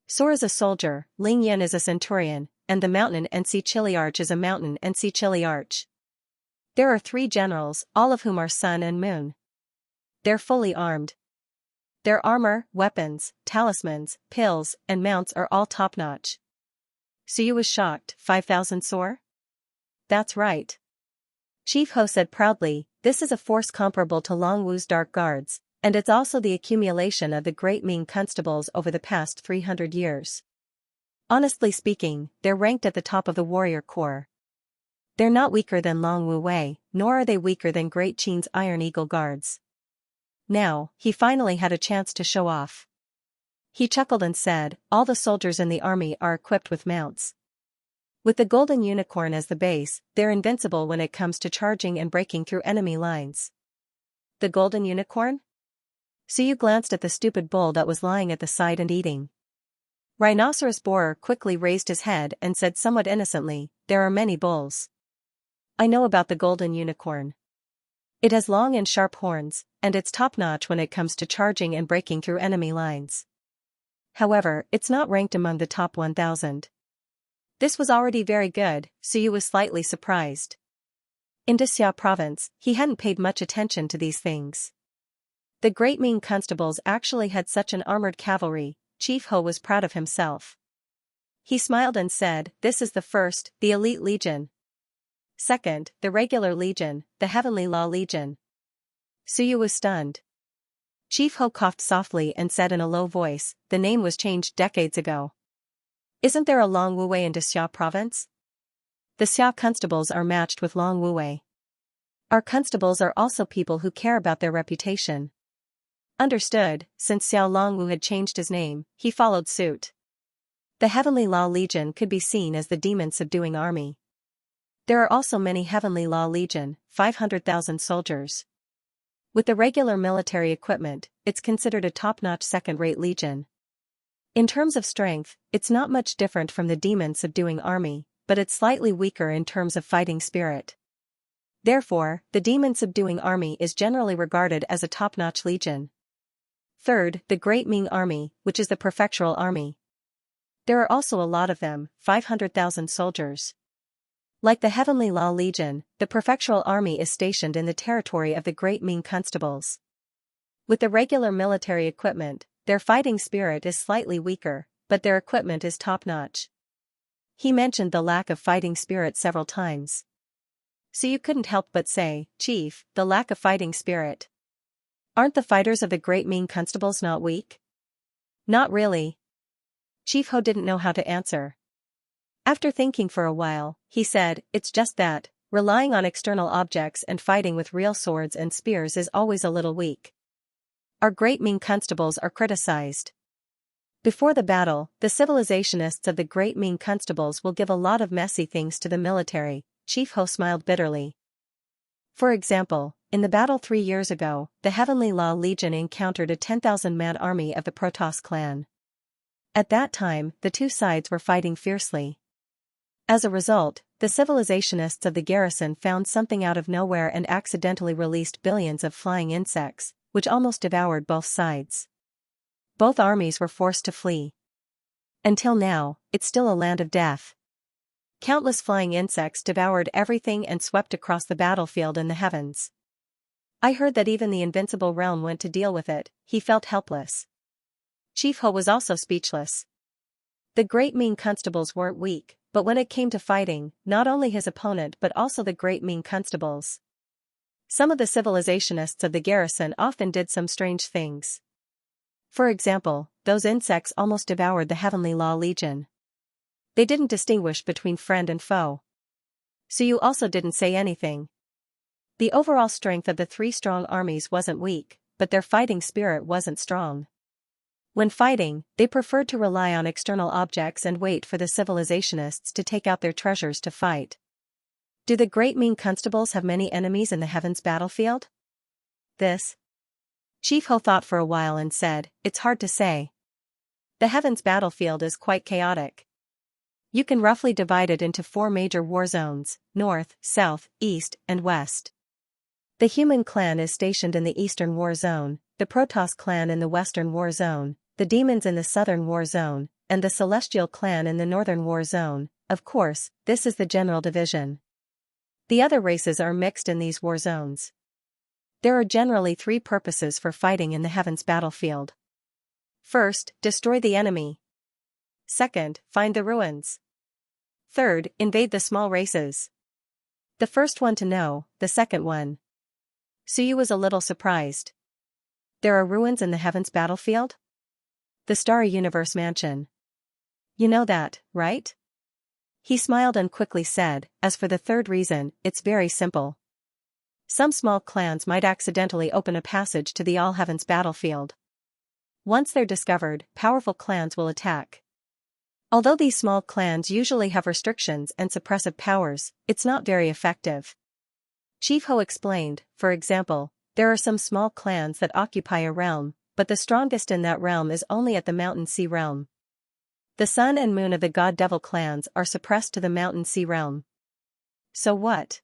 Sora's a soldier, Ling Yan is a centurion, and the Mountain and Sea Chili Arch is a mountain and sea chili arch. There are 3 generals, all of whom are Sun and Moon. They're fully armed. Their armor, weapons, talismans, pills, and mounts are all top-notch." Suyu was shocked. 5,000 Sor? "That's right." Chief Ho said proudly, "This is a force comparable to Long Wu's Dark Guards, and it's also the accumulation of the Great Ming constables over the past 300 years. Honestly speaking, they're ranked at the top of the warrior corps. They're not weaker than Long Wu Wei, nor are they weaker than Great Qin's Iron Eagle Guards." Now, he finally had a chance to show off. He chuckled and said, "All the soldiers in the army are equipped with mounts. With the Golden Unicorn as the base, they're invincible when it comes to charging and breaking through enemy lines." "The Golden Unicorn?" Suyu glanced at the stupid bull that was lying at the side and eating. Rhinoceros Borer quickly raised his head and said somewhat innocently, "There are many bulls. I know about the Golden Unicorn. It has long and sharp horns, and it's top-notch when it comes to charging and breaking through enemy lines. However, it's not ranked among the top 1,000. This was already very good, Suyu was slightly surprised. In Dixia province, he hadn't paid much attention to these things. The Great Ming constables actually had such an armored cavalry. Chief Ho was proud of himself. He smiled and said, "This is the first, the Elite Legion. Second, the Regular Legion, the Heavenly Law Legion." Suyu was stunned. Chief Ho coughed softly and said in a low voice, "The name was changed decades ago. Isn't there a Long Wuwei in Dixia province? The Xia constables are matched with Long Wuwei. Our constables are also people who care about their reputation." Understood. Since Xiao Longwu had changed his name, he followed suit. The Heavenly Law Legion could be seen as the demon-subduing army. There are also many Heavenly Law Legion, 500,000 soldiers. With the regular military equipment, it's considered a top-notch second-rate legion. In terms of strength, it's not much different from the demon-subduing army, but it's slightly weaker in terms of fighting spirit. Therefore, the demon-subduing army is generally regarded as a top-notch legion. Third, the Great Ming Army, which is the prefectural army. There are also a lot of them, 500,000 soldiers. Like the Heavenly Law Legion, the prefectural army is stationed in the territory of the Great Ming Constables. With the regular military equipment, their fighting spirit is slightly weaker, but their equipment is top-notch. He mentioned the lack of fighting spirit several times. So you couldn't help but say, Chief, the lack of fighting spirit. Aren't the fighters of the Great Ming Constables not weak? Not really. Chief Ho didn't know how to answer. After thinking for a while, he said, it's just that, relying on external objects and fighting with real swords and spears is always a little weak. Our Great Ming Constables are criticized. Before the battle, the civilizationists of the Great Ming Constables will give a lot of messy things to the military. Chief Ho smiled bitterly. For example, in the battle 3 years ago, the Heavenly Law Legion encountered a 10,000-man army of the Protoss clan. At that time, the two sides were fighting fiercely. As a result, the civilizationists of the garrison found something out of nowhere and accidentally released billions of flying insects, which almost devoured both sides. Both armies were forced to flee. Until now, it's still a land of death. Countless flying insects devoured everything and swept across the battlefield and the heavens. I heard that even the invincible realm went to deal with it. He felt helpless. Chief Ho was also speechless. The Great Ming Constables weren't weak, but when it came to fighting, not only his opponent but also the Great Ming Constables. Some of the civilizationists of the garrison often did some strange things. For example, those insects almost devoured the Heavenly Law Legion. They didn't distinguish between friend and foe. So you also didn't say anything. The overall strength of the three strong armies wasn't weak, but their fighting spirit wasn't strong. When fighting, they preferred to rely on external objects and wait for the civilizationists to take out their treasures to fight. Do the Great Ming Constables have many enemies in the heavens battlefield? Chief Ho thought for a while and said, it's hard to say. The heavens battlefield is quite chaotic. You can roughly divide it into 4 major war zones: north, south, east, and west. The human clan is stationed in the eastern war zone, the Protoss clan in the western war zone, the demons in the southern war zone, and the celestial clan in the northern war zone. Of course, this is the general division. The other races are mixed in these war zones. There are generally 3 purposes for fighting in the heavens battlefield. First, destroy the enemy. Second, find the ruins. Third, invade the small races. The first one to know, the second one. Suyu was a little surprised. There are ruins in the heavens battlefield? The Starry Universe Mansion. You know that, right? He smiled and quickly said, as for the third reason, it's very simple. Some small clans might accidentally open a passage to the all-heavens battlefield. Once they're discovered, powerful clans will attack. Although these small clans usually have restrictions and suppressive powers, it's not very effective. Chief Ho explained, for example, there are some small clans that occupy a realm, but the strongest in that realm is only at the Mountain Sea realm. The Sun and Moon of the God-Devil clans are suppressed to the Mountain Sea realm. So what?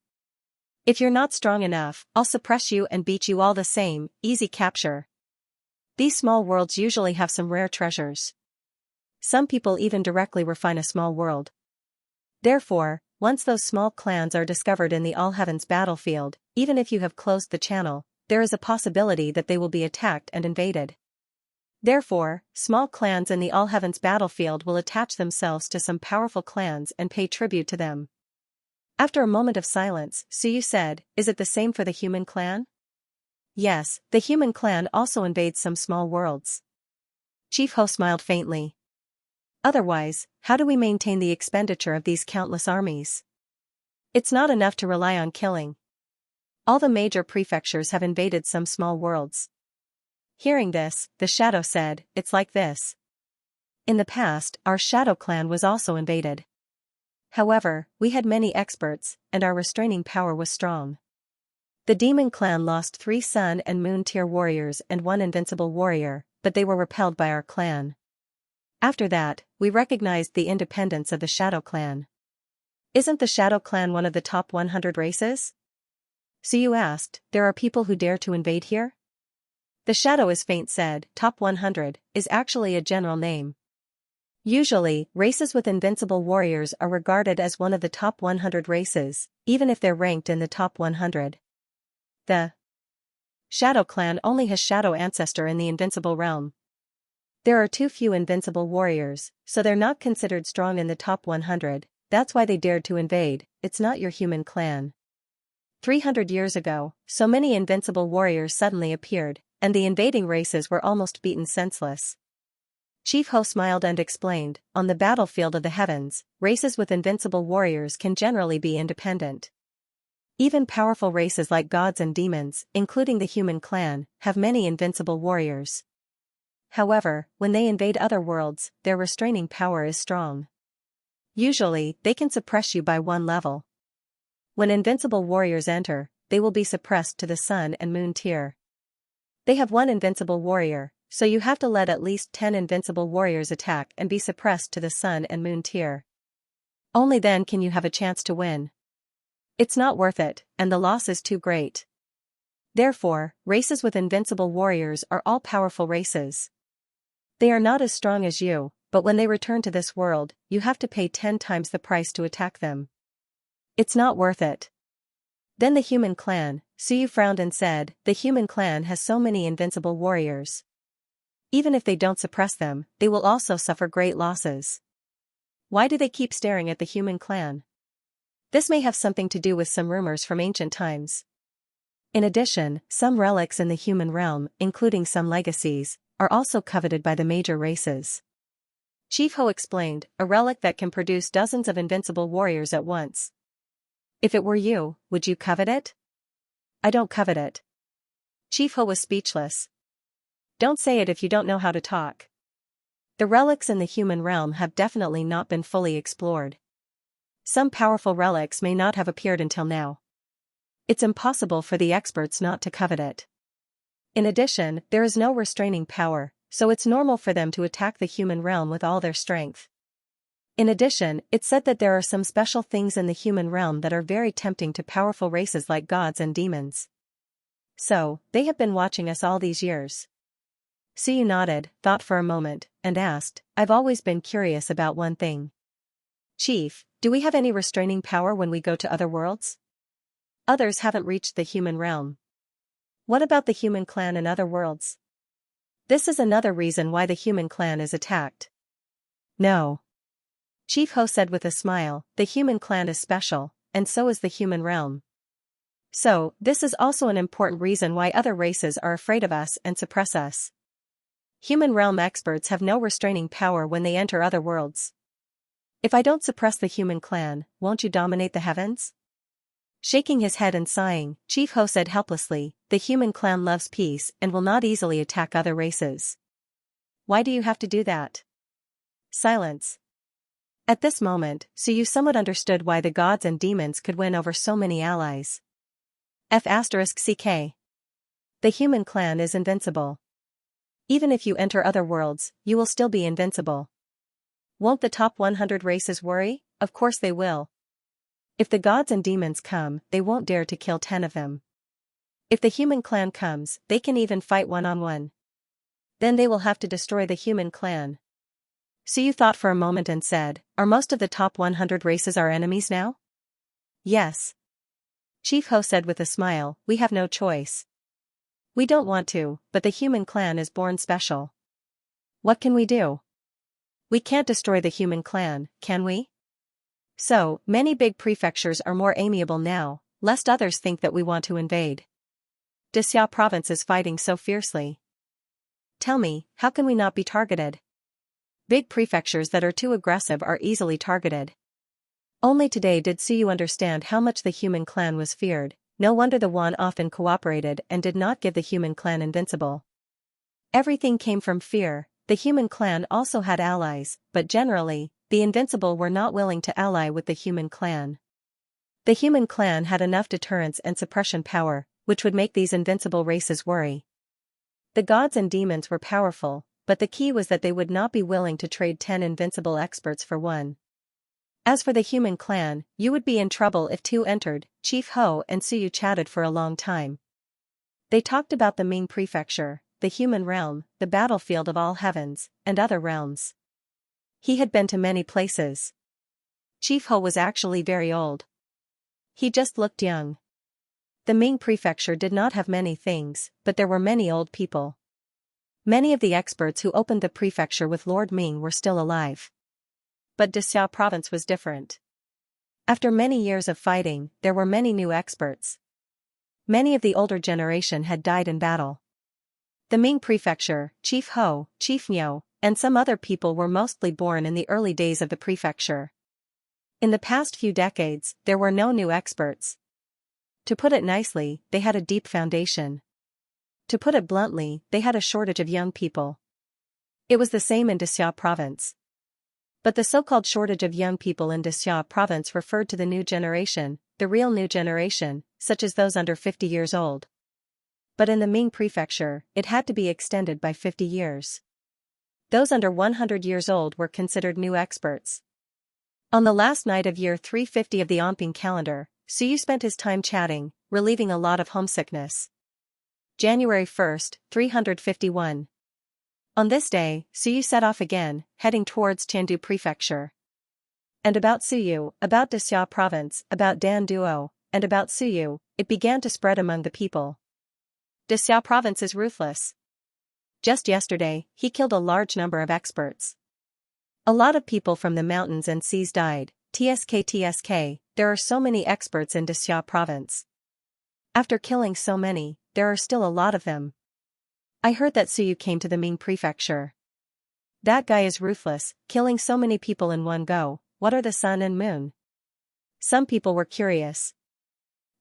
If you're not strong enough, I'll suppress you and beat you all the same, easy capture. These small worlds usually have some rare treasures. Some people even directly refine a small world. Therefore, once those small clans are discovered in the all-heavens battlefield, even if you have closed the channel, there is a possibility that they will be attacked and invaded. Therefore, small clans in the all-heavens battlefield will attach themselves to some powerful clans and pay tribute to them. After a moment of silence, Suyu said, is it the same for the human clan? Yes, the human clan also invades some small worlds. Chief Ho smiled faintly. Otherwise, how do we maintain the expenditure of these countless armies? It's not enough to rely on killing. All the major prefectures have invaded some small worlds. Hearing this, the Shadow said, it's like this. In the past, our Shadow clan was also invaded. However, we had many experts, and our restraining power was strong. The Demon clan lost 3 Sun and Moon tier warriors and 1 invincible warrior, but they were repelled by our clan. After that, we recognized the independence of the Shadow clan. Isn't the Shadow clan one of the top 100 races? Suyu asked, there are people who dare to invade here? The Shadow is faint said, top 100, is actually a general name. Usually, races with invincible warriors are regarded as one of the top 100 races, even if they're ranked in the top 100. The Shadow clan only has Shadow ancestor in the invincible realm. There are too few invincible warriors, so they're not considered strong in the top 100, that's why they dared to invade. It's not your human clan. 300 years ago, so many invincible warriors suddenly appeared, and the invading races were almost beaten senseless. Chief Ho smiled and explained, on the battlefield of the heavens, races with invincible warriors can generally be independent. Even powerful races like gods and demons, including the human clan, have many invincible warriors. However, when they invade other worlds, their restraining power is strong. Usually, they can suppress you by one level. When invincible warriors enter, they will be suppressed to the sun and moon tier. They have one invincible warrior, so you have to let at least 10 invincible warriors attack and be suppressed to the sun and moon tier. Only then can you have a chance to win. It's not worth it, and the loss is too great. Therefore, races with invincible warriors are all powerful races. They are not as strong as you, but when they return to this world, you have to pay 10 times the price to attack them. It's not worth it. Then the human clan, Suyu frowned and said, the human clan has so many invincible warriors. Even if they don't suppress them, they will also suffer great losses. Why do they keep staring at the human clan? This may have something to do with some rumors from ancient times. In addition, some relics in the human realm, including some legacies, are also coveted by the major races. Chief Ho explained, a relic that can produce dozens of invincible warriors at once. If it were you, would you covet it? I don't covet it. Chief Ho was speechless. Don't say it if you don't know how to talk. The relics in the human realm have definitely not been fully explored. Some powerful relics may not have appeared until now. It's impossible for the experts not to covet it. In addition, there is no restraining power, so it's normal for them to attack the human realm with all their strength. In addition, it's said that there are some special things in the human realm that are very tempting to powerful races like gods and demons. So, they have been watching us all these years. Suyu nodded, thought for a moment, and asked, I've always been curious about one thing. Chief, do we have any restraining power when we go to other worlds? Others haven't reached the human realm. What about the human clan in other worlds? This is another reason why the human clan is attacked. No. Chief Ho said with a smile, the human clan is special, and so is the human realm. So, this is also an important reason why other races are afraid of us and suppress us. Human realm experts have no restraining power when they enter other worlds. If I don't suppress the human clan, won't you dominate the heavens? Shaking his head and sighing, Chief Ho said helplessly, the human clan loves peace and will not easily attack other races. Why do you have to do that? Silence. At this moment, Suyu somewhat understood why the gods and demons could win over so many allies. F***CK. The human clan is invincible. Even if you enter other worlds, you will still be invincible. Won't the top 100 races worry? Of course they will. If the gods and demons come, they won't dare to kill 10 of them. If the human clan comes, they can even fight one-on-one. Then they will have to destroy the human clan. Suyu thought for a moment and said, are most of the top 100 races our enemies now? Yes. Chief Ho said with a smile, we have no choice. We don't want to, but the human clan is born special. What can we do? We can't destroy the human clan, can we? So, many big prefectures are more amiable now, lest others think that we want to invade. Xia province is fighting so fiercely. Tell me, how can we not be targeted? Big prefectures that are too aggressive are easily targeted. Only today did Suyu understand how much the human clan was feared. No wonder the Wan often cooperated and did not give the human clan invincible. Everything came from fear. The human clan also had allies, but generally, the invincible were not willing to ally with the human clan. The human clan had enough deterrence and suppression power, which would make these invincible races worry. The gods and demons were powerful, but the key was that they would not be willing to trade 10 invincible experts for one. As for the human clan, you would be in trouble if 2 entered. Chief Ho and Suyu chatted for a long time. They talked about the Ming prefecture, the human realm, the battlefield of all heavens, and other realms. He had been to many places. Chief Ho was actually very old. He just looked young. The Ming prefecture did not have many things, but there were many old people. Many of the experts who opened the prefecture with Lord Ming were still alive. But Dexiao province was different. After many years of fighting, there were many new experts. Many of the older generation had died in battle. The Ming prefecture, Chief Ho, Chief Miao, and some other people were mostly born in the early days of the prefecture. In the past few decades, there were no new experts. To put it nicely, they had a deep foundation. To put it bluntly, they had a shortage of young people. It was the same in Dexiao province. But the so-called shortage of young people in Dexiao province referred to the new generation, the real new generation, such as those under 50 years old. But in the Ming prefecture, it had to be extended by 50 years. Those under 100 years old were considered new experts. On the last night of year 350 of the Onping calendar, Suyu spent his time chatting, relieving a lot of homesickness. January 1st, 351. On this day, Suyu set off again, heading towards Tiandu prefecture. And about Suyu, about Dexiao province, about Dan Duo, and about Suyu, it began to spread among the people. Dexiao province is ruthless. Just yesterday, he killed a large number of experts. A lot of people from the mountains and seas died. TSK, there are so many experts in Dexiao province. After killing so many, there are still a lot of them. I heard that Suyu came to the Ming prefecture. That guy is ruthless, killing so many people in one go. What are the sun and moon? Some people were curious.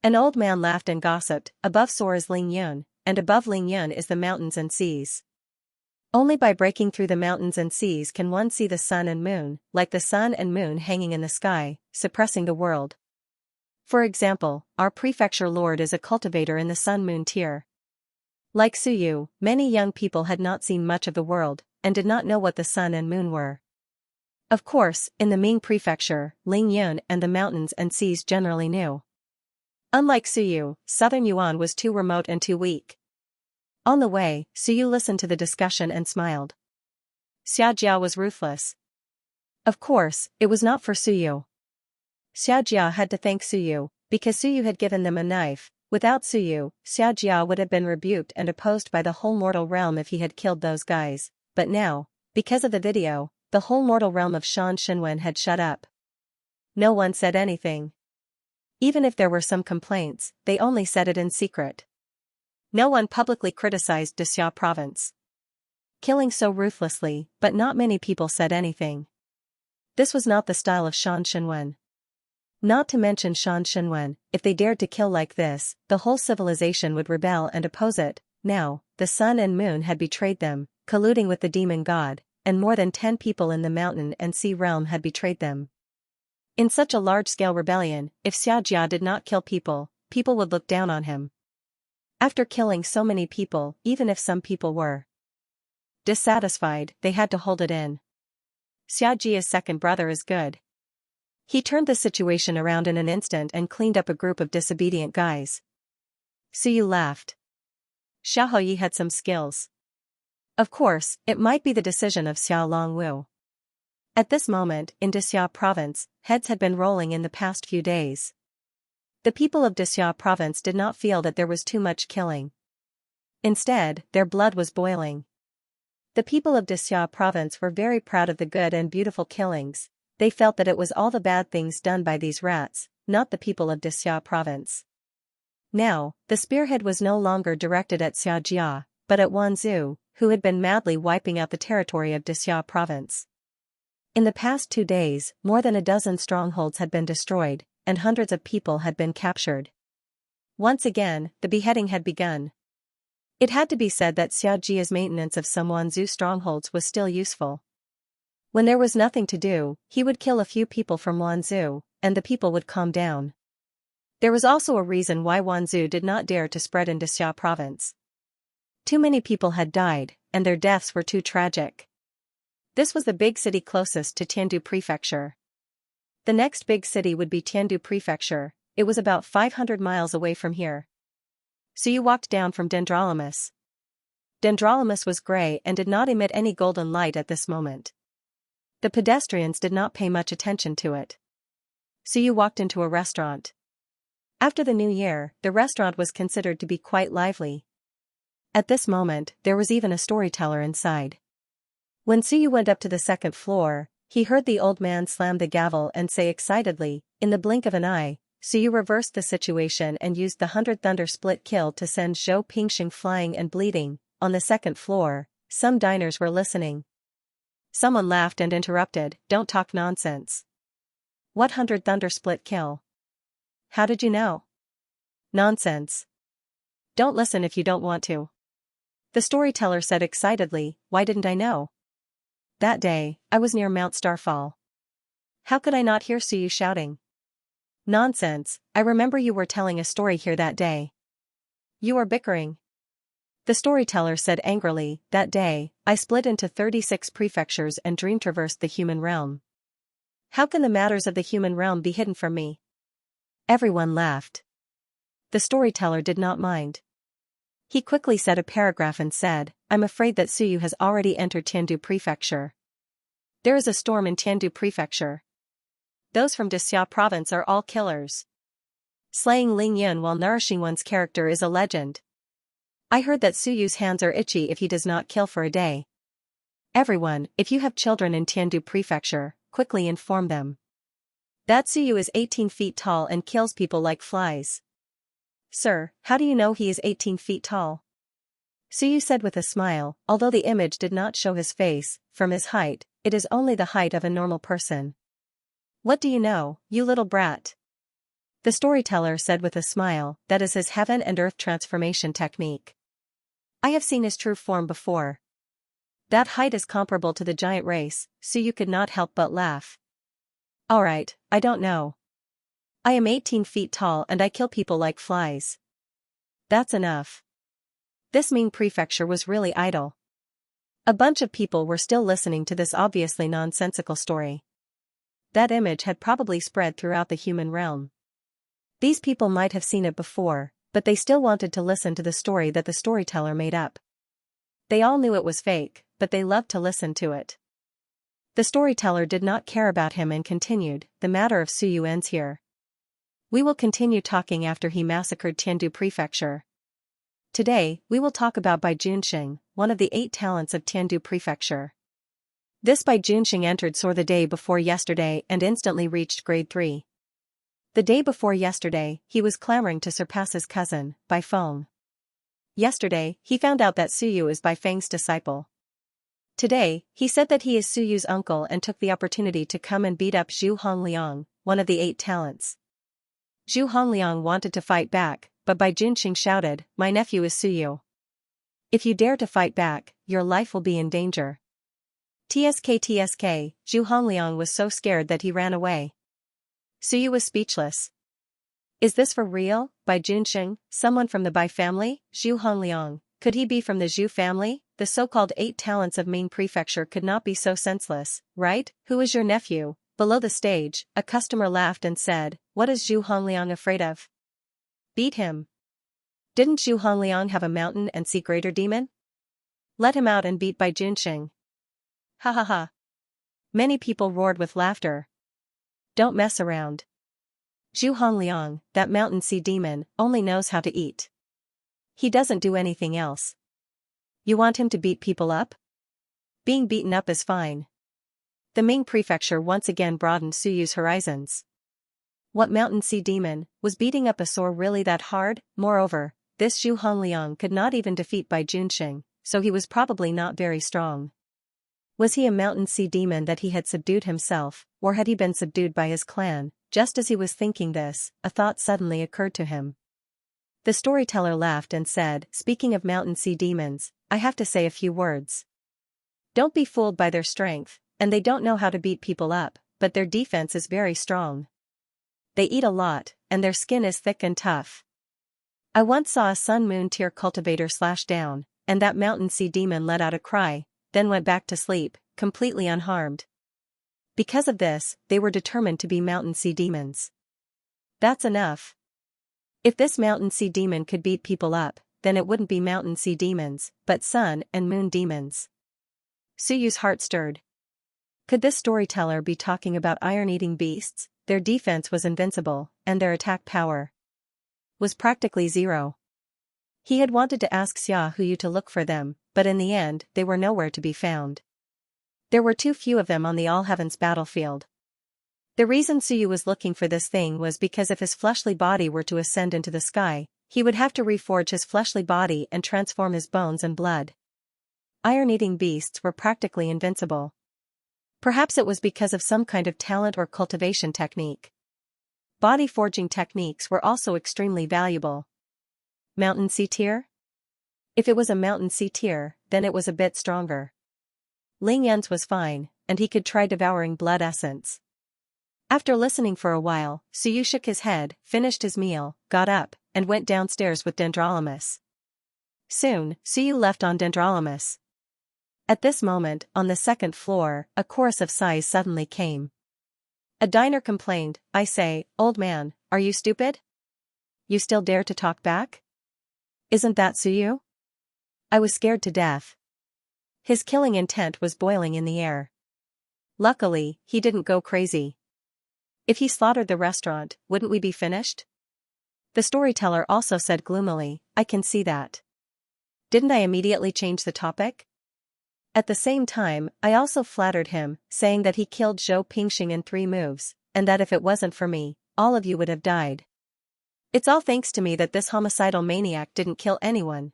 An old man laughed and gossiped. Above soar is Ling Yun, and above Ling Yun is the mountains and seas. Only by breaking through the mountains and seas can one see the sun and moon, like the sun and moon hanging in the sky, suppressing the world. For example, our prefecture lord is a cultivator in the sun-moon tier. Like Suyu, many young people had not seen much of the world, and did not know what the sun and moon were. Of course, in the Ming prefecture, Ling Yun and the mountains and seas generally knew. Unlike Suyu, southern Yuan was too remote and too weak. On the way, Suyu listened to the discussion and smiled. Xiaojia was ruthless. Of course, it was not for Suyu. Xiaojia had to thank Suyu, because Suyu had given them a knife. Without Suyu, Xiaojia would have been rebuked and opposed by the whole mortal realm if he had killed those guys, but now, because of the video, the whole mortal realm of Shan Xinwen had shut up. No one said anything. Even if there were some complaints, they only said it in secret. No one publicly criticized Dexiao province. Killing so ruthlessly, but not many people said anything. This was not the style of Shan Xinwen. Not to mention Shan Xinwen, if they dared to kill like this, the whole civilization would rebel and oppose it. Now, the sun and moon had betrayed them, colluding with the demon god, and more than 10 people in the mountain and sea realm had betrayed them. In such a large-scale rebellion, if Xiaojia did not kill people, people would look down on him. After killing so many people, even if some people were dissatisfied, they had to hold it in. Xiaojia's second brother is good. He turned the situation around in an instant and cleaned up a group of disobedient guys. Suyu laughed. Xiaoyi had some skills. Of course, it might be the decision of Xiao Longwu. At this moment, in Dexiao province, heads had been rolling in the past few days. The people of Dexiao province did not feel that there was too much killing. Instead, their blood was boiling. The people of Dexiao province were very proud of the good and beautiful killings. They felt that it was all the bad things done by these rats, not the people of Dexiao province. Now, the spearhead was no longer directed at Xiaojia, but at Wanzhou, who had been madly wiping out the territory of Dexiao province. In the past 2 days, more than a dozen strongholds had been destroyed, and hundreds of people had been captured. Once again, the beheading had begun. It had to be said that Xiaojia's maintenance of some Wanzhou strongholds was still useful. When there was nothing to do, he would kill a few people from Wanzhou, and the people would calm down. There was also a reason why Wanzhou did not dare to spread in Dexiao province. Too many people had died, and their deaths were too tragic. This was the big city closest to Tiandu prefecture. The next big city would be Tiandu prefecture. It was about 500 miles away from here. So you walked down from Dendrolamus. Dendrolamus was gray and did not emit any golden light at this moment. The pedestrians did not pay much attention to it. Suyu walked into a restaurant. After the new year, the restaurant was considered to be quite lively. At this moment, there was even a storyteller inside. When Suyu went up to the second floor, he heard the old man slam the gavel and say excitedly, in the blink of an eye, Suyu reversed the situation and used the 100 thunder split kill to send Zhou Pingxing flying and bleeding. On the second floor, some diners were listening. Someone laughed and interrupted, "Don't talk nonsense. What 100 thunder split kill? How did you know?" "Nonsense. Don't listen if you don't want to." The storyteller said excitedly, "Why didn't I know? That day, I was near Mount Starfall. How could I not hear Suyu shouting?" "Nonsense, I remember you were telling a story here that day. You were bickering." The storyteller said angrily, "That day, I split into 36 prefectures and dream traversed the human realm. How can the matters of the human realm be hidden from me?" Everyone laughed. The storyteller did not mind. He quickly said a paragraph and said, "I'm afraid that Suyu has already entered Tiandu Prefecture. There is a storm in Tiandu Prefecture. Those from Xia province are all killers. Slaying Ling Yun while nourishing one's character is a legend. I heard that Suyu's hands are itchy if he does not kill for a day. Everyone, if you have children in Tiandu Prefecture, quickly inform them. That Suyu is 18 feet tall and kills people like flies." "Sir, how do you know he is 18 feet tall?" Suyu said with a smile, although the image did not show his face. "From his height, it is only the height of a normal person." "What do you know, you little brat?" The storyteller said with a smile, "That is his heaven and earth transformation technique. I have seen his true form before. That height is comparable to the giant race," Suyu could not help but laugh. "Alright, I don't know. I am 18 feet tall and I kill people like flies. That's enough." This Ming prefecture was really idle. A bunch of people were still listening to this obviously nonsensical story. That image had probably spread throughout the human realm. These people might have seen it before, but they still wanted to listen to the story that the storyteller made up. They all knew it was fake, but they loved to listen to it. The storyteller did not care about him and continued, "The matter of Suyu ends here. We will continue talking after he massacred Tiandu Prefecture. Today, we will talk about Bai Junxing, one of the 8 talents of Tiandu Prefecture. This Bai Junxing entered SOAR the day before yesterday and instantly reached grade 3. The day before yesterday, he was clamoring to surpass his cousin, Bai Feng. Yesterday, he found out that Suyu is Bai Feng's disciple. Today, he said that he is Suyu's uncle and took the opportunity to come and beat up Zhu Hongliang, one of the 8 talents. Zhu Hongliang wanted to fight back, but Bai Junxing shouted, "My nephew is Suyu. If you dare to fight back, your life will be in danger." TSK, Zhu Hongliang was so scared that he ran away. Suyu was speechless. "Is this for real, Bai Junxing, someone from the Bai family?" Zhu Hongliang, could he be from the Zhu family? The so-called 8 talents of Ming Prefecture could not be so senseless, right? "Who is your nephew?" Below the stage, a customer laughed and said, "What is Zhu Hongliang afraid of? Beat him. Didn't Zhu Hongliang have a mountain and sea greater demon? Let him out and beat Bai Junxing." Ha ha ha. Many people roared with laughter. "Don't mess around. Zhu Hongliang, that mountain sea demon, only knows how to eat. He doesn't do anything else. You want him to beat people up? Being beaten up is fine." The Ming Prefecture once again broadened Suyu's horizons. What mountain sea demon was beating up a SOAR really that hard? Moreover, this Zhu Hongliang could not even defeat Bai Junxing, so he was probably not very strong. Was he a mountain sea demon that he had subdued himself, or had he been subdued by his clan? Just as he was thinking this, a thought suddenly occurred to him. The storyteller laughed and said, "Speaking of mountain sea demons, I have to say a few words. Don't be fooled by their strength, and they don't know how to beat people up, but their defense is very strong. They eat a lot, and their skin is thick and tough. I once saw a sun-moon tier cultivator slash down, and that mountain sea demon let out a cry, then went back to sleep, completely unharmed. Because of this, they were determined to be mountain sea demons. That's enough. If this mountain sea demon could beat people up, then it wouldn't be mountain sea demons, but sun and moon demons." Suyu's heart stirred. Could this storyteller be talking about iron-eating beasts? Their defense was invincible, and their attack power was practically zero. He had wanted to ask Xianxia to look for them, but in the end, they were nowhere to be found. There were too few of them on the All-Heavens battlefield. The reason Xianxia was looking for this thing was because if his fleshly body were to ascend into the sky, he would have to reforge his fleshly body and transform his bones and blood. Iron-eating beasts were practically invincible. Perhaps it was because of some kind of talent or cultivation technique. Body forging techniques were also extremely valuable. Mountain sea tier? If it was a mountain sea tier, then it was a bit stronger. Ling Yan's was fine, and he could try devouring blood essence. After listening for a while, Xianxia shook his head, finished his meal, got up, and went downstairs with Dendrolamus. Soon, Xianxia left on Dendrolamus. At this moment, on the second floor, a chorus of sighs suddenly came. A diner complained, "I say, old man, are you stupid? You still dare to talk back? Isn't that Xianxia? I was scared to death." His killing intent was boiling in the air. Luckily, he didn't go crazy. If he slaughtered the restaurant, wouldn't we be finished? The storyteller also said gloomily, "I can see that. Didn't I immediately change the topic?" At the same time, I also flattered him, saying that he killed Zhou Pingxing in 3 moves, and that if it wasn't for me, all of you would have died. It's all thanks to me that this homicidal maniac didn't kill anyone.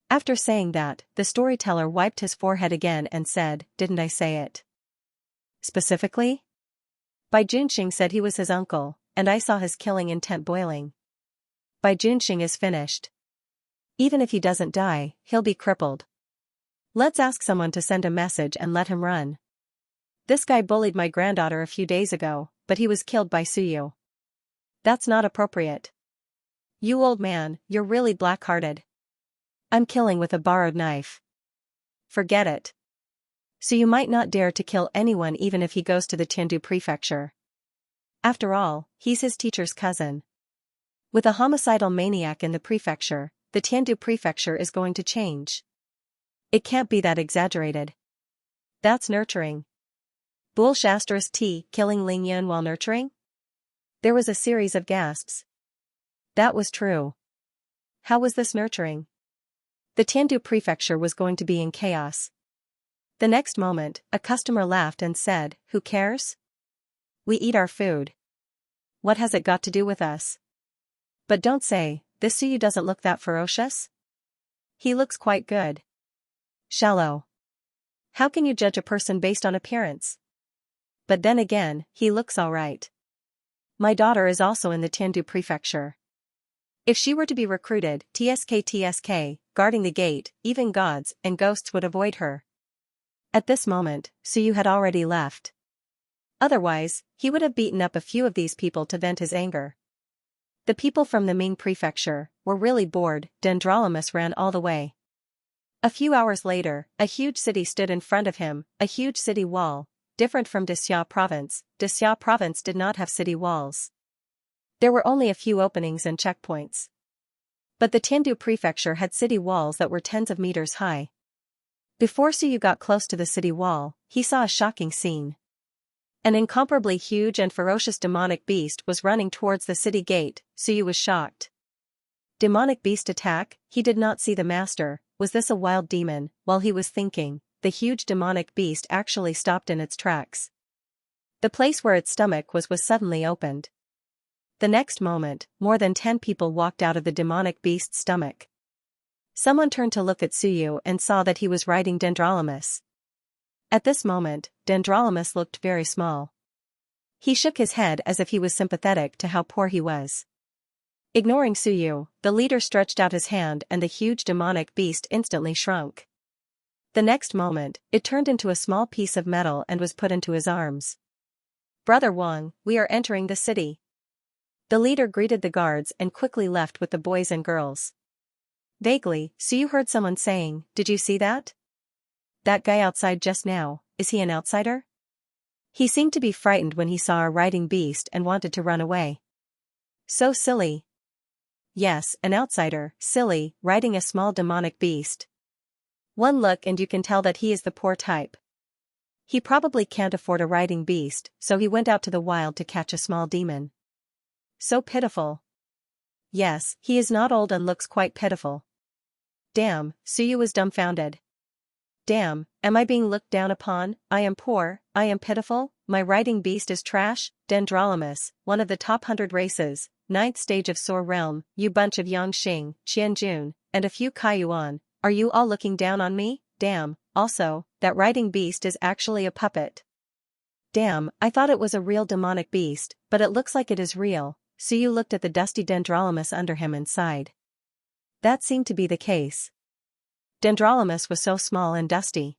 After saying that, the storyteller wiped his forehead again and said, "Didn't I say it? Specifically? Bai Junxing said he was his uncle, and I saw his killing intent boiling. Bai Junxing is finished. Even if he doesn't die, he'll be crippled. Let's ask someone to send a message and let him run. This guy bullied my granddaughter a few days ago, but he was killed by Xianxia. That's not appropriate. You old man, you're really black-hearted. I'm killing with a borrowed knife. Forget it. So you might not dare to kill anyone even if he goes to the Tiandu prefecture. After all, he's his teacher's cousin. With a homicidal maniac in the prefecture, the Tiandu prefecture is going to change. It can't be that exaggerated. That's nurturing. Bull*T killing Ling Yan while nurturing? There was a series of gasps. That was true. How was this nurturing? The Tiandu prefecture was going to be in chaos. The next moment, a customer laughed and said, "Who cares? We eat our food. What has it got to do with us? But don't say, this Xianxia doesn't look that ferocious? He looks quite good." Shallow. How can you judge a person based on appearance? But then again, he looks alright. My daughter is also in the Tiandu prefecture. If she were to be recruited, TSK, guarding the gate, even gods and ghosts would avoid her. At this moment, Xianxia had already left. Otherwise, he would have beaten up a few of these people to vent his anger. The people from the Ming prefecture were really bored. Dendrolamus ran all the way. A few hours later, a huge city stood in front of him, a huge city wall, different from Dixia province. Dixia province did not have city walls. There were only a few openings and checkpoints. But the Tiandu prefecture had city walls that were tens of meters high. Before Xianxia got close to the city wall, he saw a shocking scene. An incomparably huge and ferocious demonic beast was running towards the city gate. Xianxia was shocked. Demonic beast attack? He did not see the master. Was this a wild demon? While he was thinking, the huge demonic beast actually stopped in its tracks. The place where its stomach was suddenly opened. The next moment, more than 10 people walked out of the demonic beast's stomach. Someone turned to look at Xianxia and saw that he was riding Dendrolamus. At this moment, Dendrolamus looked very small. He shook his head as if he was sympathetic to how poor he was. Ignoring Xianxia, the leader stretched out his hand and the huge demonic beast instantly shrunk. The next moment, it turned into a small piece of metal and was put into his arms. "Brother Wang, we are entering the city." The leader greeted the guards and quickly left with the boys and girls. Vaguely, Xianxia heard someone saying, "Did you see that? That guy outside just now, is he an outsider? He seemed to be frightened when he saw a riding beast and wanted to run away. So silly." Yes, an outsider, silly, riding a small demonic beast. One look and you can tell that he is the poor type. He probably can't afford a riding beast, so he went out to the wild to catch a small demon. So pitiful. Yes, he is not old and looks quite pitiful. Damn, Suyu was dumbfounded. Damn, am I being looked down upon? I am poor, I am pitiful, my riding beast is trash. Dendrolamus, one of the top 100 races, 9th stage of Soar Realm, you bunch of Yangxing, Qianjun, and a few Kaiyuan, are you all looking down on me? Damn, also, that riding beast is actually a puppet. Damn, I thought it was a real demonic beast, but it looks like it is real. Suyu looked at the dusty Dendrolamus under him and sighed. That seemed to be the case. Dendrolamus was so small and dusty.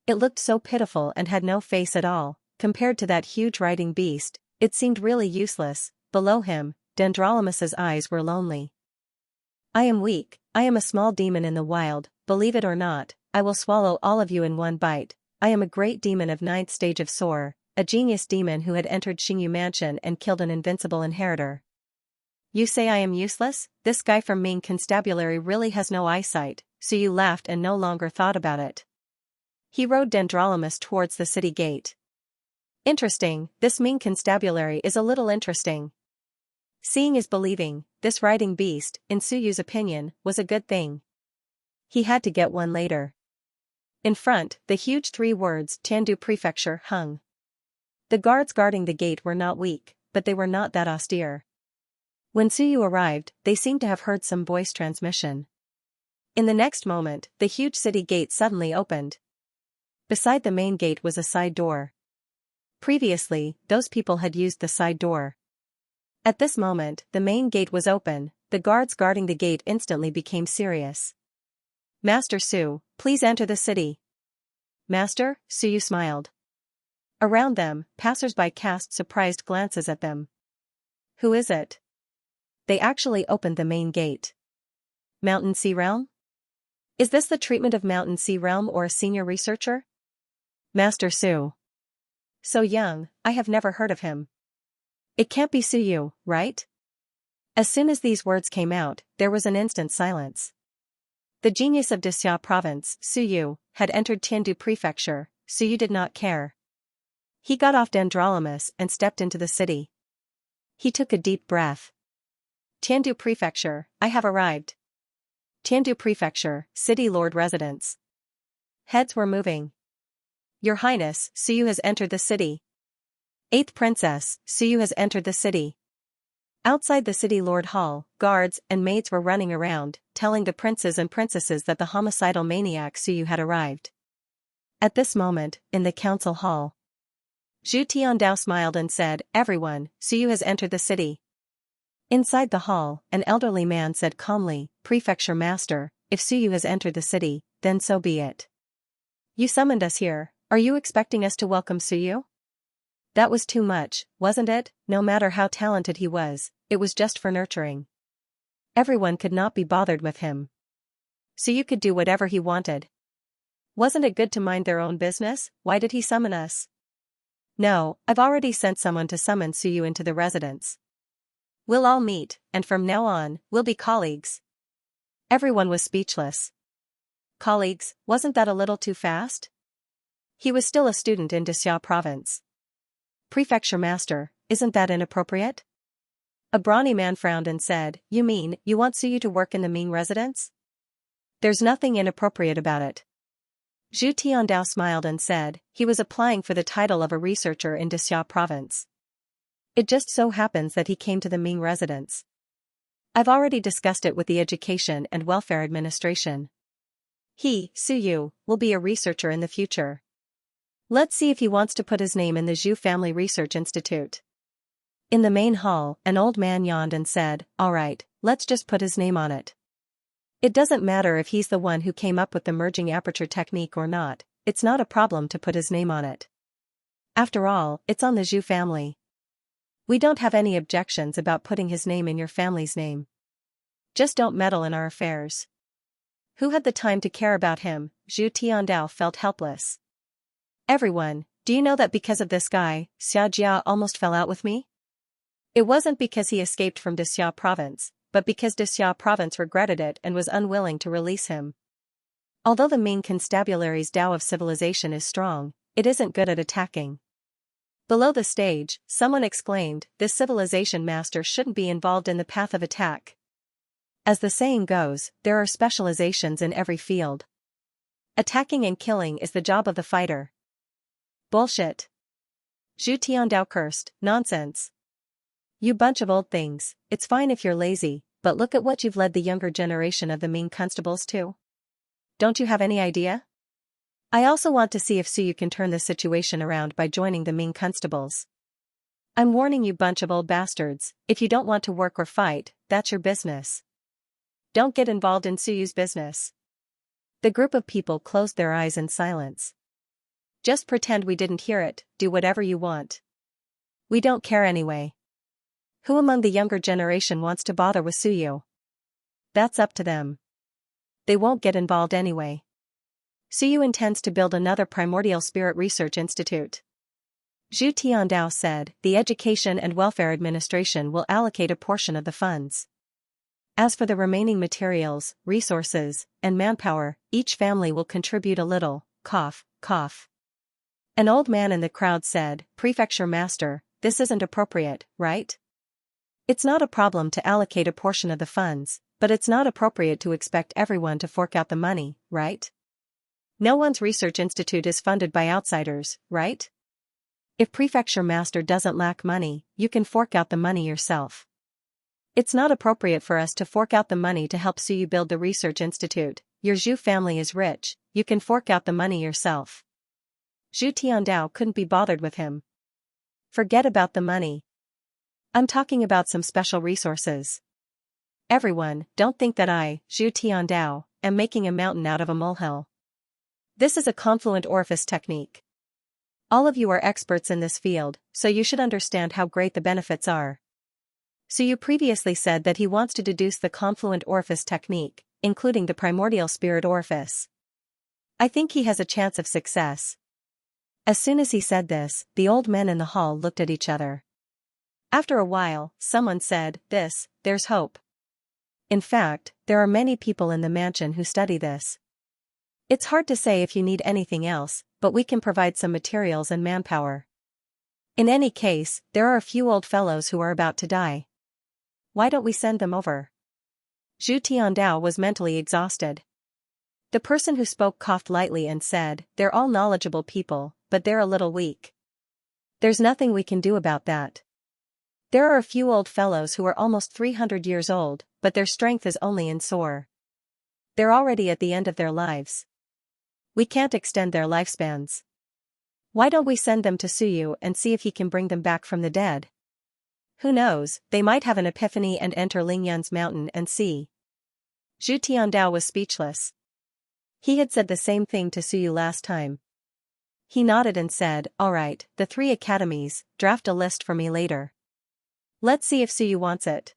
It looked so pitiful and had no face at all. Compared to that huge riding beast, it seemed really useless. Below him, Dendrolamus's eyes were lonely. I am weak, I am a small demon in the wild, believe it or not, I will swallow all of you in one bite. I am a great demon of 9th stage of Soar, a genius demon who had entered Xingyu Mansion and killed an invincible inheritor. You say I am useless? This guy from Ming Constabulary really has no eyesight, so you laughed and no longer thought about it. He rode Dendrolamus towards the city gate. Interesting, this Ming Constabulary is a little interesting. Seeing is believing, this riding beast, in Suyu's opinion, was a good thing. He had to get one later. In front, the huge 3 words Tiandu Prefecture hung. The guards guarding the gate were not weak, but they were not that austere. When Suyu arrived, they seemed to have heard some voice transmission. In the next moment, the huge city gate suddenly opened. Beside the main gate was a side door. Previously, those people had used the side door. At this moment, the main gate was open, the guards guarding the gate instantly became serious. Master Su, please enter the city. Master, Suyu smiled. Around them, passers-by cast surprised glances at them. Who is it? They actually opened the main gate. Mountain Sea Realm? Is this the treatment of Mountain Sea Realm or a senior researcher? Master Su. So young, I have never heard of him. It can't be Suyu, right? As soon as these words came out, there was an instant silence. The genius of Dixia province, Suyu, had entered Tiandu Prefecture. Suyu did not care. He got off Dendrolamus and stepped into the city. He took a deep breath. Tiandu Prefecture, I have arrived. Tiandu Prefecture, City Lord Residence. Heads were moving. Your Highness, Suyu has entered the city. 8th Princess, Suyu has entered the city. Outside the city Lord Hall, guards and maids were running around, telling the princes and princesses that the homicidal maniac Suyu had arrived. At this moment, in the council hall, Zhu Tiandao smiled and said, Everyone, Suyu has entered the city. Inside the hall, an elderly man said calmly, Prefecture Master, if Suyu has entered the city, then so be it. You summoned us here, are you expecting us to welcome Suyu? That was too much, wasn't it? No matter how talented he was, it was just for nurturing. Everyone could not be bothered with him. Suyu could do whatever he wanted. Wasn't it good to mind their own business? Why did he summon us? No, I've already sent someone to summon Suyu into the residence. We'll all meet, and from now on, we'll be colleagues. Everyone was speechless. Colleagues, wasn't that a little too fast? He was still a student in Dixia province. Prefecture Master, isn't that inappropriate? A brawny man frowned and said, You mean, you want Suyu to work in the Ming residence? There's nothing inappropriate about it. Zhu Tiandao smiled and said, he was applying for the title of a researcher in Dixia province. It just so happens that he came to the Ming residence. I've already discussed it with the Education and Welfare Administration. He, Suyu, will be a researcher in the future. Let's see if he wants to put his name in the Zhu Family Research Institute. In the main hall, an old man yawned and said, All right, let's just put his name on it. It doesn't matter if he's the one who came up with the merging aperture technique or not, it's not a problem to put his name on it. After all, it's on the Zhu family. We don't have any objections about putting his name in your family's name. Just don't meddle in our affairs. Who had the time to care about him? Zhu Tiandao felt helpless. Everyone, do you know that because of this guy, Xianxia almost fell out with me? It wasn't because he escaped from Dixia province, but because Dixia province regretted it and was unwilling to release him. Although the Ming Constabulary's Tao of civilization is strong, It isn't good at attacking. Below the stage, someone exclaimed, this civilization master shouldn't be involved in the path of attack. As the saying goes, there are specializations in every field. Attacking and killing is the job of the fighter. Bullshit. Zhu Tiandao cursed, nonsense. You bunch of old things, it's fine if you're lazy, but look at what you've led the younger generation of the Ming constables to. Don't you have any idea? I also want to see if Suyu can turn this situation around by joining the Ming constables. I'm warning you bunch of old bastards, if you don't want to work or fight, that's your business. Don't get involved in Suyu's business. The group of people closed their eyes in silence. Just pretend we didn't hear it, do whatever you want. We don't care anyway. Who among the younger generation wants to bother with Suyu? That's up to them. They won't get involved anyway. Suyu intends to build another primordial spirit research institute. Zhu Tiandao said, the Education and Welfare Administration will allocate a portion of the funds. As for the remaining materials, resources, and manpower, each family will contribute a little, cough, cough. An old man in the crowd said, Prefecture Master, this isn't appropriate, right? It's not a problem to allocate a portion of the funds, but it's not appropriate to expect everyone to fork out the money, right? No one's research institute is funded by outsiders, right? If Prefecture Master doesn't lack money, you can fork out the money yourself. It's not appropriate for us to fork out the money to help Suyu build the research institute. Your Zhu family is rich, you can fork out the money yourself. Zhu Tiandao couldn't be bothered with him. Forget about the money. I'm talking about some special resources. Everyone, don't think that I, Zhu Tiandao, am making a mountain out of a molehill. This is a confluent orifice technique. All of you are experts in this field, so you should understand how great the benefits are. Suyu previously said that he wants to deduce the confluent orifice technique, including the primordial spirit orifice. I think he has a chance of success. As soon as he said this, the old men in the hall looked at each other. After a while, someone said, there's hope. In fact, there are many people in the mansion who study this. It's hard to say if you need anything else, but we can provide some materials and manpower. In any case, there are a few old fellows who are about to die. Why don't we send them over? Zhu Tiandao was mentally exhausted. The person who spoke coughed lightly and said, they're all knowledgeable people, but they're a little weak. There's nothing we can do about that. There are a few old fellows who are almost 300 years old, but their strength is only in sore. They're already at the end of their lives. We can't extend their lifespans. Why don't we send them to Suyu and see if he can bring them back from the dead? Who knows, they might have an epiphany and enter Lingyan's mountain and see. Zhu Tiandao was speechless. He had said the same thing to Suyu last time. He nodded and said, all right, the 3 academies, draft a list for me later. Let's see if Suyu wants it.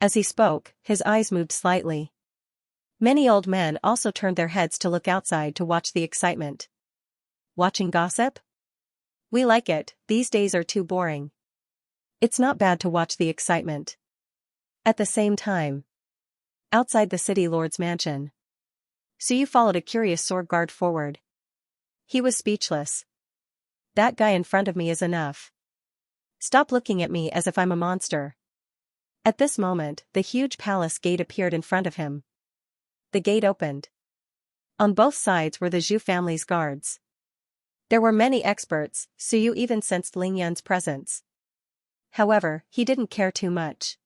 As he spoke, his eyes moved slightly. Many old men also turned their heads to look outside to watch the excitement. Watching gossip? We like it, these days are too boring. It's not bad to watch the excitement. At the same time, outside the city lord's mansion, Suyu followed a curious sword guard forward. He was speechless. That guy in front of me is enough. Stop looking at me as if I'm a monster. At this moment, the huge palace gate appeared in front of him. The gate opened. On both sides were the Zhu family's guards. There were many experts, Suyu even sensed Lingyan's presence. However, he didn't care too much.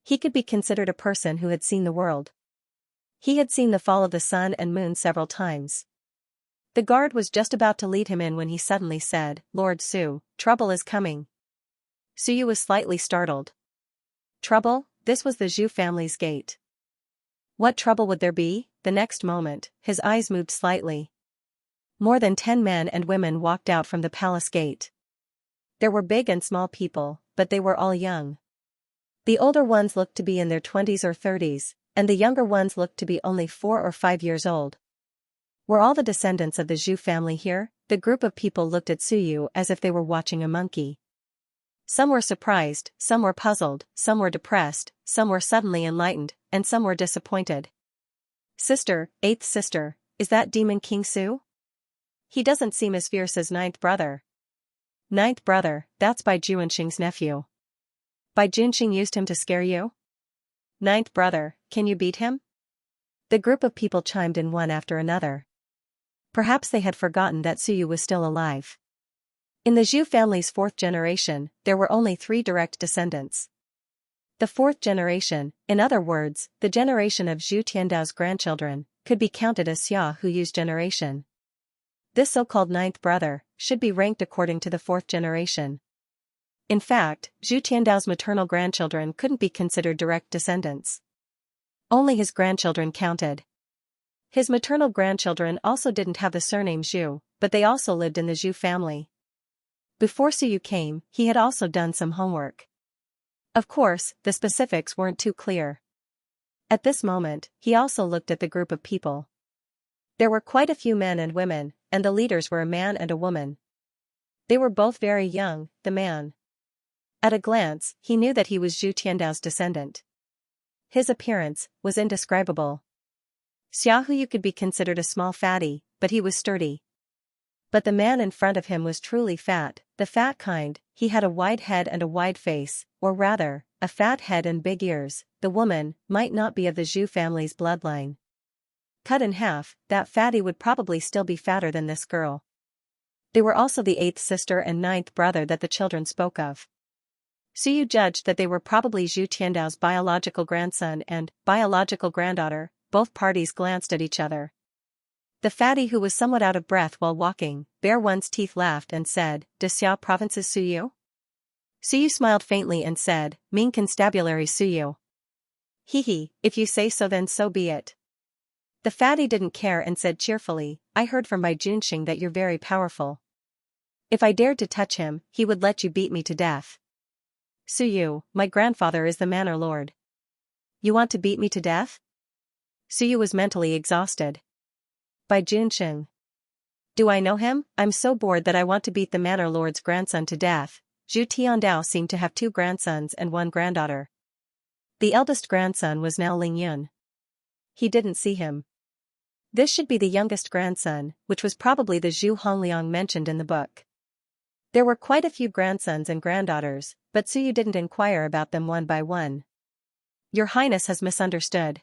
He could be considered a person who had seen the world. He had seen the fall of the sun and moon several times. The guard was just about to lead him in when he suddenly said, Lord Su, trouble is coming. Suyu was slightly startled. Trouble? This was the Zhu family's gate. What trouble would there be? The next moment, his eyes moved slightly. More than 10 men and women walked out from the palace gate. There were big and small people, but they were all young. The older ones looked to be in their 20s or 30s, and the younger ones looked to be only 4 or 5 years old. Were all the descendants of the Zhu family here? The group of people looked at Suyu as if they were watching a monkey. Some were surprised, some were puzzled, some were depressed, some were suddenly enlightened, and some were disappointed. Sister, 8th sister, is that Demon King Su? He doesn't seem as fierce as ninth brother. Ninth brother, that's Bai Junxing's nephew. Bai Junxing used him to scare you? Ninth brother, can you beat him? The group of people chimed in one after another. Perhaps they had forgotten that Suyu was still alive. In the Zhu family's fourth generation, there were only 3 direct descendants. The fourth generation, in other words, the generation of Zhu Tiandao's grandchildren, could be counted as Xia Huyu's generation. This so-called ninth brother should be ranked according to the fourth generation. In fact, Zhu Tiandao's maternal grandchildren couldn't be considered direct descendants. Only his grandchildren counted. His maternal grandchildren also didn't have the surname Zhu, but they also lived in the Zhu family. Before Suyu came, he had also done some homework. Of course, the specifics weren't too clear. At this moment, he also looked at the group of people. There were quite a few men and women, and the leaders were a man and a woman. They were both very young, the man. At a glance, he knew that he was Zhu Tiandao's descendant. His appearance was indescribable. Xia Huyu could be considered a small fatty, but he was sturdy. But the man in front of him was truly fat, the fat kind. He had a wide head and a wide face, or rather, a fat head and big ears. The woman might not be of the Zhu family's bloodline. Cut in half, that fatty would probably still be fatter than this girl. They were also the 8th sister and 9th brother that the children spoke of. Suyu judged that they were probably Zhu Tiandao's biological grandson and biological granddaughter. Both parties glanced at each other. The fatty, who was somewhat out of breath while walking, bare one's teeth, laughed and said, "De Xia province's Suyu?" Suyu smiled faintly and said, "Ming Constabulary Suyu." "Hee, if you say so then so be it." The fatty didn't care and said cheerfully, "I heard from Bai Junxing that you're very powerful. If I dared to touch him, he would let you beat me to death." "Suyu, my grandfather is the manor lord." "You want to beat me to death?" Suyu was mentally exhausted. "Bai Junxing. Do I know him? I'm so bored that I want to beat the manor lord's grandson to death." Zhu Tiandao seemed to have 2 grandsons and 1 granddaughter. The eldest grandson was now Ling Yun. He didn't see him. This should be the youngest grandson, which was probably the Zhu Hongliang mentioned in the book. There were quite a few grandsons and granddaughters, but Suyu didn't inquire about them one by one. "Your Highness has misunderstood."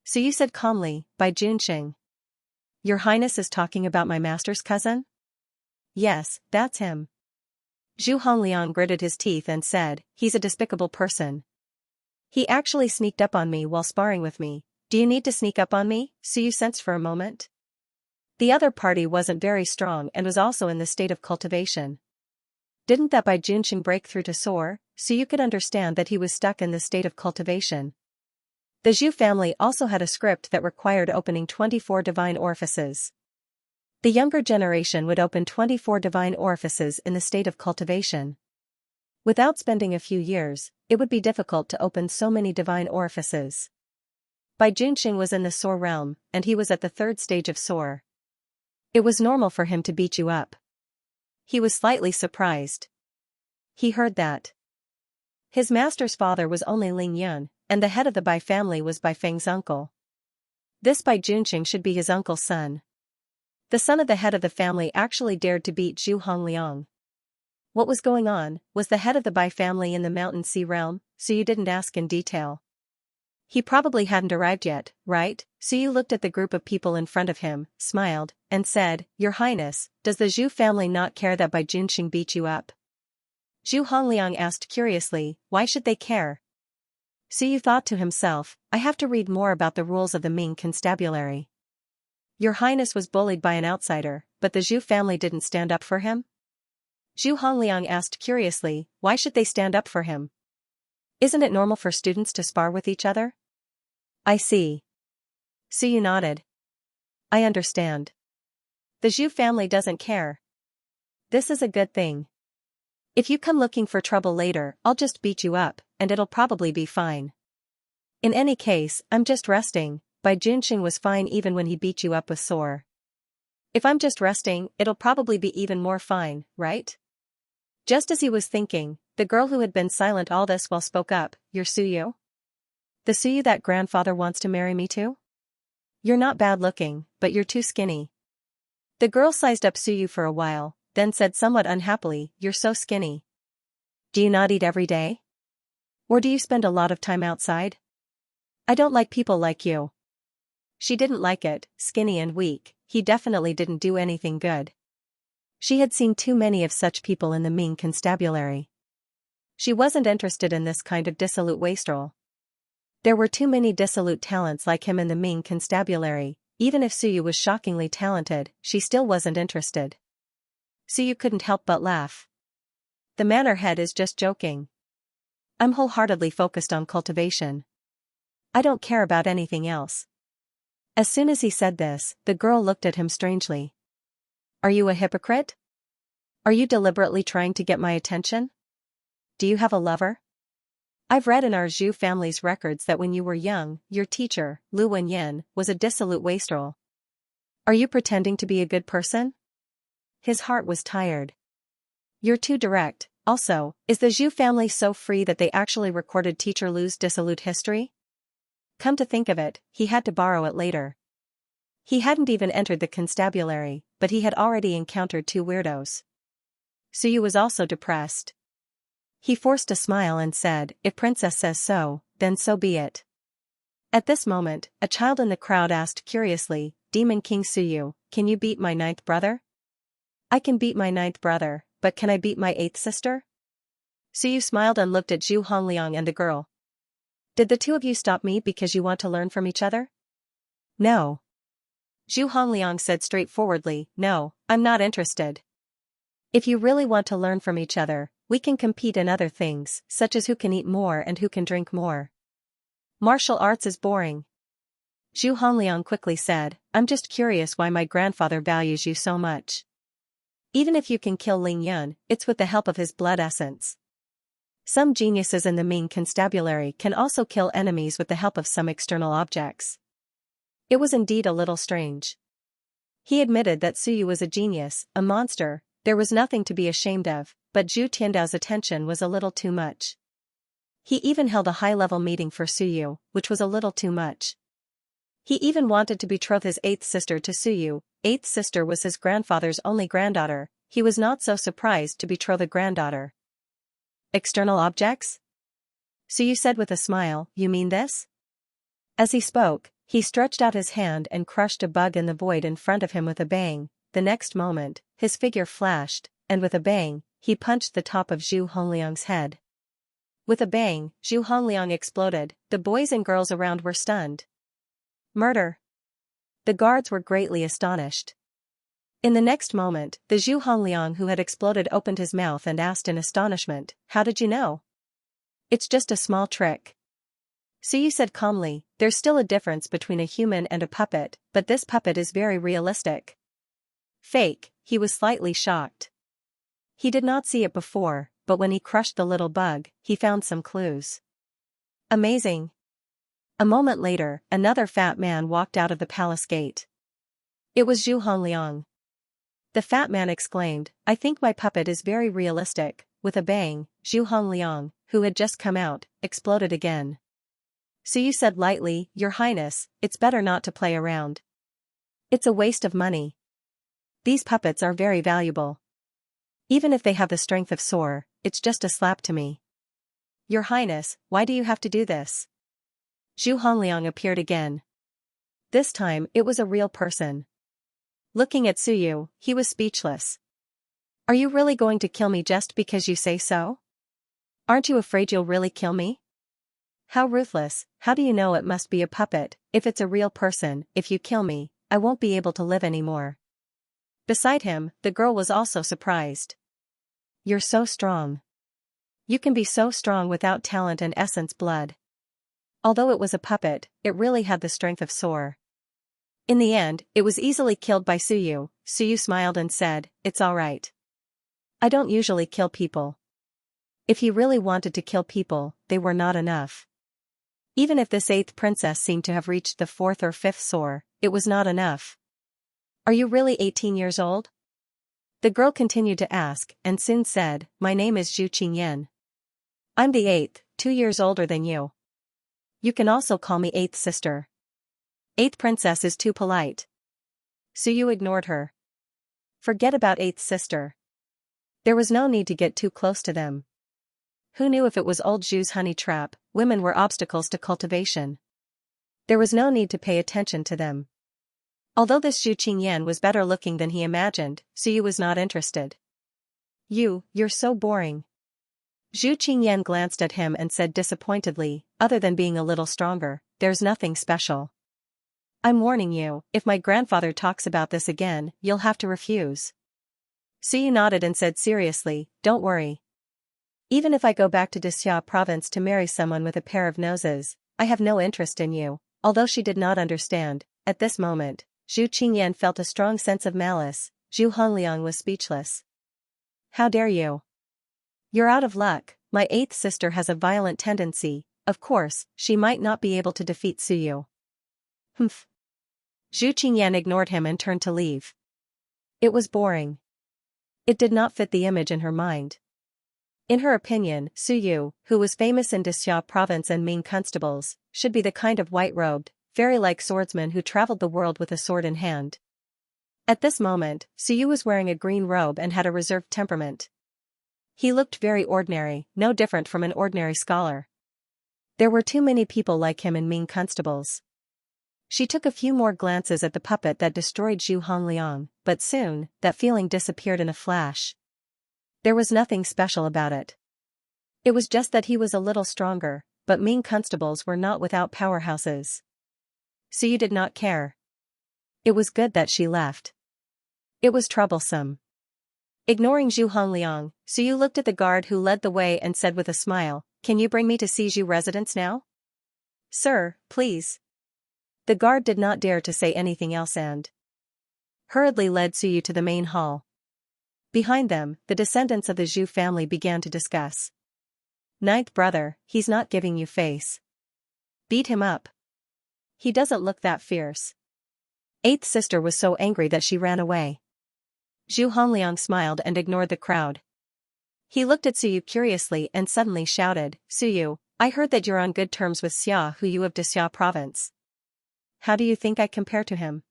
Suyu said calmly, "Bai Junxing. Your Highness is talking about my master's cousin?" "Yes, that's him." Zhu Hongliang gritted his teeth and said, "He's a despicable person. He actually sneaked up on me while sparring with me." "Do you need to sneak up on me?" Suyu sensed for a moment. The other party wasn't very strong and was also in the state of cultivation. Didn't that Bai Junxing break through to soar? Suyu could understand that he was stuck in the state of cultivation. The Zhu family also had a script that required opening 24 divine orifices. The younger generation would open 24 divine orifices in the state of cultivation. Without spending a few years, it would be difficult to open so many divine orifices. Bai Junxing was in the soar realm, and he was at the 3rd stage of soar. It was normal for him to beat you up. He was slightly surprised. He heard that his master's father was only Ling Yun, and the head of the Bai family was Bai Feng's uncle. This Bai Junxing should be his uncle's son. The son of the head of the family actually dared to beat Zhu Hongliang. What was going on? Was the head of the Bai family in the Mountain Sea realm? Suyu didn't ask in detail. He probably hadn't arrived yet, right? Suyu looked at the group of people in front of him, smiled, and said, "Your Highness, does the Zhu family not care that Bai Junxing beat you up?" Zhu Hongliang asked curiously, "Why should they care?" Suyu thought to himself, "I have to read more about the rules of the Ming Constabulary. Your Highness was bullied by an outsider, but the Zhu family didn't stand up for him?" Zhu Hongliang asked curiously, "Why should they stand up for him? Isn't it normal for students to spar with each other?" "I see." Suyu nodded. "I understand. The Zhu family doesn't care. This is a good thing. If you come looking for trouble later, I'll just beat you up, and it'll probably be fine. In any case, I'm just resting." Bai Junxing was fine even when he beat you up with sore. "If I'm just resting, it'll probably be even more fine, right?" Just as he was thinking, the girl who had been silent all this while spoke up, "You're Suyu? The Suyu that grandfather wants to marry me to? You're not bad looking, but you're too skinny." The girl sized up Suyu for a while, then said somewhat unhappily, "You're so skinny. Do you not eat every day? Or do you spend a lot of time outside? I don't like people like you." She didn't like it, skinny and weak, he definitely didn't do anything good. She had seen too many of such people in the Ming constabulary. She wasn't interested in this kind of dissolute wastrel. There were too many dissolute talents like him in the Ming constabulary. Even if Suyu was shockingly talented, she still wasn't interested. Suyu couldn't help but laugh. The manor head is just joking. I'm wholeheartedly focused on cultivation. I don't care about anything else. As soon as he said this, the girl looked at him strangely. Are you a hypocrite? Are you deliberately trying to get my attention? Do you have a lover? I've read in our Zhu family's records that when you were young, your teacher, Lu Wenyan, was a dissolute wastrel. Are you pretending to be a good person? His heart was tired. You're too direct. Also, is the Zhu family so free that they actually recorded teacher Lu's dissolute history? Come to think of it, he had to borrow it later. He hadn't even entered the constabulary, but he had already encountered two weirdos. Suyu was also depressed. He forced a smile and said, "If Princess says so, then so be it." At this moment, a child in the crowd asked curiously, "Demon King Suyu, can you beat my ninth brother?" "I can beat my ninth brother, but can I beat my eighth sister?" Suyu smiled and looked at Zhu Hongliang and the girl. "Did the two of you stop me because you want to learn from each other?" "No." Zhu Hongliang said straightforwardly, "No, I'm not interested. If you really want to learn from each other, we can compete in other things, such as who can eat more and who can drink more. Martial arts is boring." Zhu Hongliang quickly said, "I'm just curious why my grandfather values you so much. Even if you can kill Ling Yun, it's with the help of his blood essence. Some geniuses in the Ming constabulary can also kill enemies with the help of some external objects." It was indeed a little strange. He admitted that Suyu was a genius, a monster. There was nothing to be ashamed of, but Zhu Tiandao's attention was a little too much. He even held a high-level meeting for Suyu, which was a little too much. He even wanted to betroth his eighth sister to Suyu. Eighth sister was his grandfather's only granddaughter. He was not so surprised to betroth a granddaughter. "External objects?" Suyu said with a smile, "You mean this?" As he spoke, he stretched out his hand and crushed a bug in the void in front of him with a bang. The next moment, his figure flashed, and with a bang, he punched the top of Zhu Hongliang's head. With a bang, Zhu Hongliang exploded. The boys and girls around were stunned. "Murder!" The guards were greatly astonished. In the next moment, the Zhu Hongliang who had exploded opened his mouth and asked in astonishment, "How did you know?" "It's just a small trick." Suyu said calmly, "There's still a difference between a human and a puppet, but this puppet is very realistic." "Fake," he was slightly shocked. He did not see it before, but when he crushed the little bug, he found some clues. Amazing. A moment later, another fat man walked out of the palace gate. It was Zhu Hongliang. The fat man exclaimed, "I think my puppet is very realistic." With a bang, Zhu Hongliang, who had just come out, exploded again. Suyu said lightly, "Your Highness, it's better not to play around. It's a waste of money. These puppets are very valuable. Even if they have the strength of Sor, it's just a slap to me." "Your Highness, why do you have to do this?" Zhu Hongliang appeared again. This time, it was a real person. Looking at Suyu, he was speechless. "Are you really going to kill me just because you say so? Aren't you afraid you'll really kill me? How ruthless. How do you know it must be a puppet? If it's a real person, if you kill me, I won't be able to live anymore." Beside him, the girl was also surprised. "You're so strong. You can be so strong without talent and essence blood." Although it was a puppet, it really had the strength of Sor. In the end, it was easily killed by Suyu. Suyu smiled and said, "It's all right. I don't usually kill people." If he really wanted to kill people, they were not enough. Even if this eighth princess seemed to have reached the fourth or fifth Sor, it was not enough. "Are you really 18 years old?" The girl continued to ask, and soon said, "My name is Zhu Qingyan. I'm the eighth, 2 years older than you. You can also call me eighth sister. Eighth princess is too polite." Suyu ignored her. Forget about eighth sister. There was no need to get too close to them. Who knew if it was old Zhu's honey trap, women were obstacles to cultivation. There was no need to pay attention to them. Although this Zhu Qingyan was better looking than he imagined, Suyu was not interested. You're so boring. Zhu Qingyan glanced at him and said disappointedly, other than being a little stronger, there's nothing special. I'm warning you, if my grandfather talks about this again, you'll have to refuse. Suyu nodded and said seriously, don't worry. Even if I go back to Dixia province to marry someone with a pair of noses, I have no interest in you. Although she did not understand, at this moment, Zhu Qingyan felt a strong sense of malice. Zhu Hongliang was speechless. How dare you? You're out of luck, my eighth sister has a violent tendency, of course, she might not be able to defeat Suyu. Humph. Zhu Qingyan ignored him and turned to leave. It was boring. It did not fit the image in her mind. In her opinion, Suyu, who was famous in Dixia province and Ming constables, should be the kind of white-robed, fairy-like swordsman who traveled the world with a sword in hand. At this moment, Suyu was wearing a green robe and had a reserved temperament. He looked very ordinary, no different from an ordinary scholar. There were too many people like him in Ming constables. She took a few more glances at the puppet that destroyed Zhu Hongliang, but soon, that feeling disappeared in a flash. There was nothing special about it. It was just that he was a little stronger, but Ming constables were not without powerhouses. Suyu did not care. It was good that she left. It was troublesome. Ignoring Zhu Hongliang, Suyu looked at the guard who led the way and said with a smile, "Can you bring me to Siju residence now?" "Sir, please." The guard did not dare to say anything else and hurriedly led Suyu to the main hall. Behind them, the descendants of the Zhu family began to discuss. "Ninth brother, he's not giving you face. Beat him up. He doesn't look that fierce." Eighth sister was so angry that she ran away. Zhu Hongliang smiled and ignored the crowd. He looked at Suyu curiously and suddenly shouted, "Suyu, I heard that you're on good terms with Xia Huyu of Dixia province. How do you think I compare to him?"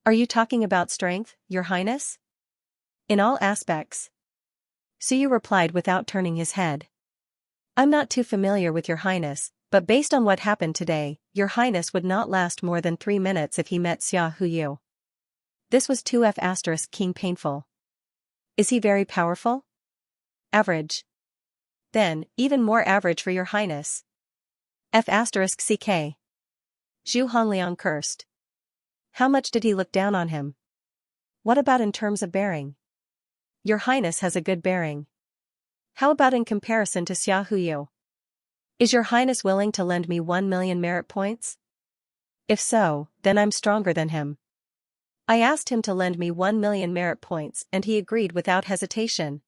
"Are you talking about strength, your highness?" "In all aspects." Suyu replied without turning his head. "I'm not too familiar with your highness, but based on what happened today, your highness would not last more than 3 minutes if he met Xia Huyu." This was 2F** King painful. "Is he very powerful?" "Average." "Then, even more average for your highness." F***ck. Zhu Hongliang cursed. How much did he look down on him? What about in terms of bearing? Your highness has a good bearing. How about in comparison to Xia Huyu? Is your highness willing to lend me 1 million merit points? If so, then I'm stronger than him. I asked him to lend me 1 million merit points and he agreed without hesitation.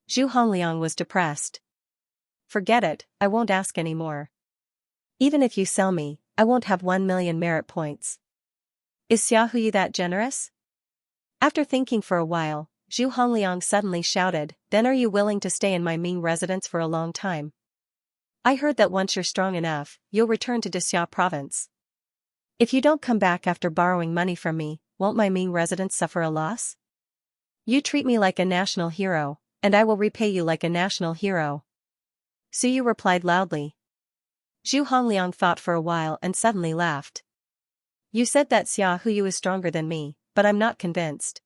Zhu Hongliang was depressed. Forget it, I won't ask any more. Even if you sell me, I won't have 1 million merit points. Is Xia Huyu that generous? After thinking for a while, Zhu Hongliang suddenly shouted, "Then are you willing to stay in my Ming residence for a long time? I heard that once you're strong enough, you'll return to Dixia province. If you don't come back after borrowing money from me, won't my Ming residence suffer a loss? You treat me like a national hero, and I will repay you like a national hero." Suyu replied loudly. Zhu Hongliang thought for a while and suddenly laughed. "You said that Xia Huyu is stronger than me, but I'm not convinced.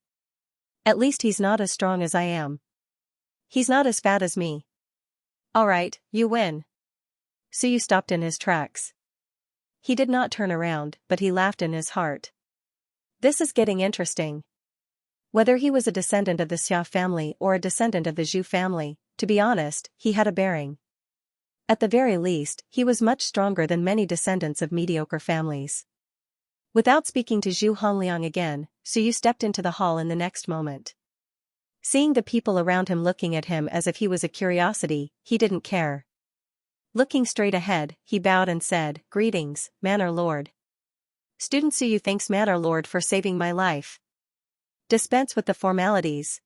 At least he's not as strong as I am. He's not as fat as me." "Alright, you win." Suyu stopped in his tracks. He did not turn around, but he laughed in his heart. This is getting interesting. Whether he was a descendant of the Xia family or a descendant of the Zhu family, to be honest, he had a bearing. At the very least, he was much stronger than many descendants of mediocre families. Without speaking to Zhu Hongliang again, Suyu stepped into the hall in the next moment. Seeing the people around him looking at him as if he was a curiosity, he didn't care. Looking straight ahead, he bowed and said, "Greetings, Manor Lord. Student Suyu thanks Manor Lord for saving my life. Dispense with the formalities."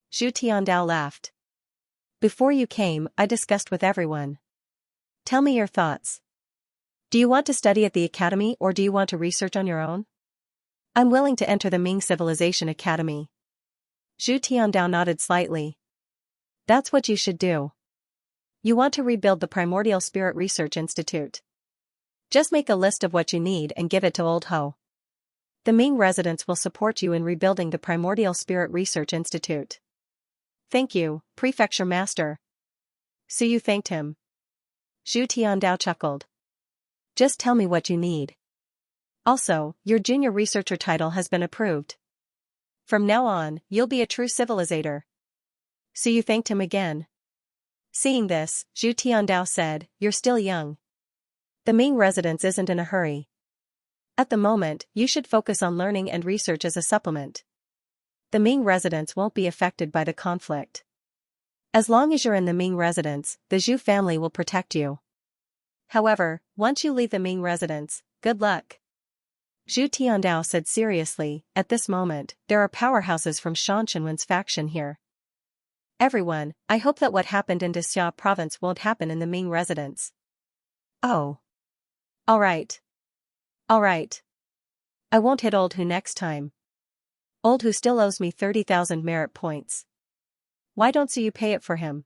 Zhu Tiandao laughed. "Before you came, I discussed with everyone. Tell me your thoughts. Do you want to study at the academy or do you want to research on your own? I'm willing to enter the Ming Civilization Academy. Zhu Tiandao nodded slightly. That's what you should do. You want to rebuild the Primordial Spirit Research Institute. Just make a list of what you need and give it to Old Ho. The Ming residents will support you in rebuilding the Primordial Spirit Research Institute. Thank you, Prefecture Master. Suyu thanked him. Zhu Tiandao chuckled. Just tell me what you need. Also, your junior researcher title has been approved. From now on, you'll be a true civilizator. Suyu thanked him again. Seeing this, Zhu Tiandao said, You're still young. The Ming residence isn't in a hurry. At the moment, you should focus on learning and research as a supplement. The Ming residence won't be affected by the conflict. As long as you're in the Ming residence, the Zhu family will protect you. However, once you leave the Ming residence, good luck. Zhu Tiandao said seriously, at this moment, there are powerhouses from Xianxia faction here. Everyone, I hope that what happened in Xianxia province won't happen in the Ming residence. Oh. Alright. Alright. I won't hit Old Hu next time. Old Hu still owes me 30,000 merit points. Why don't you pay it for him?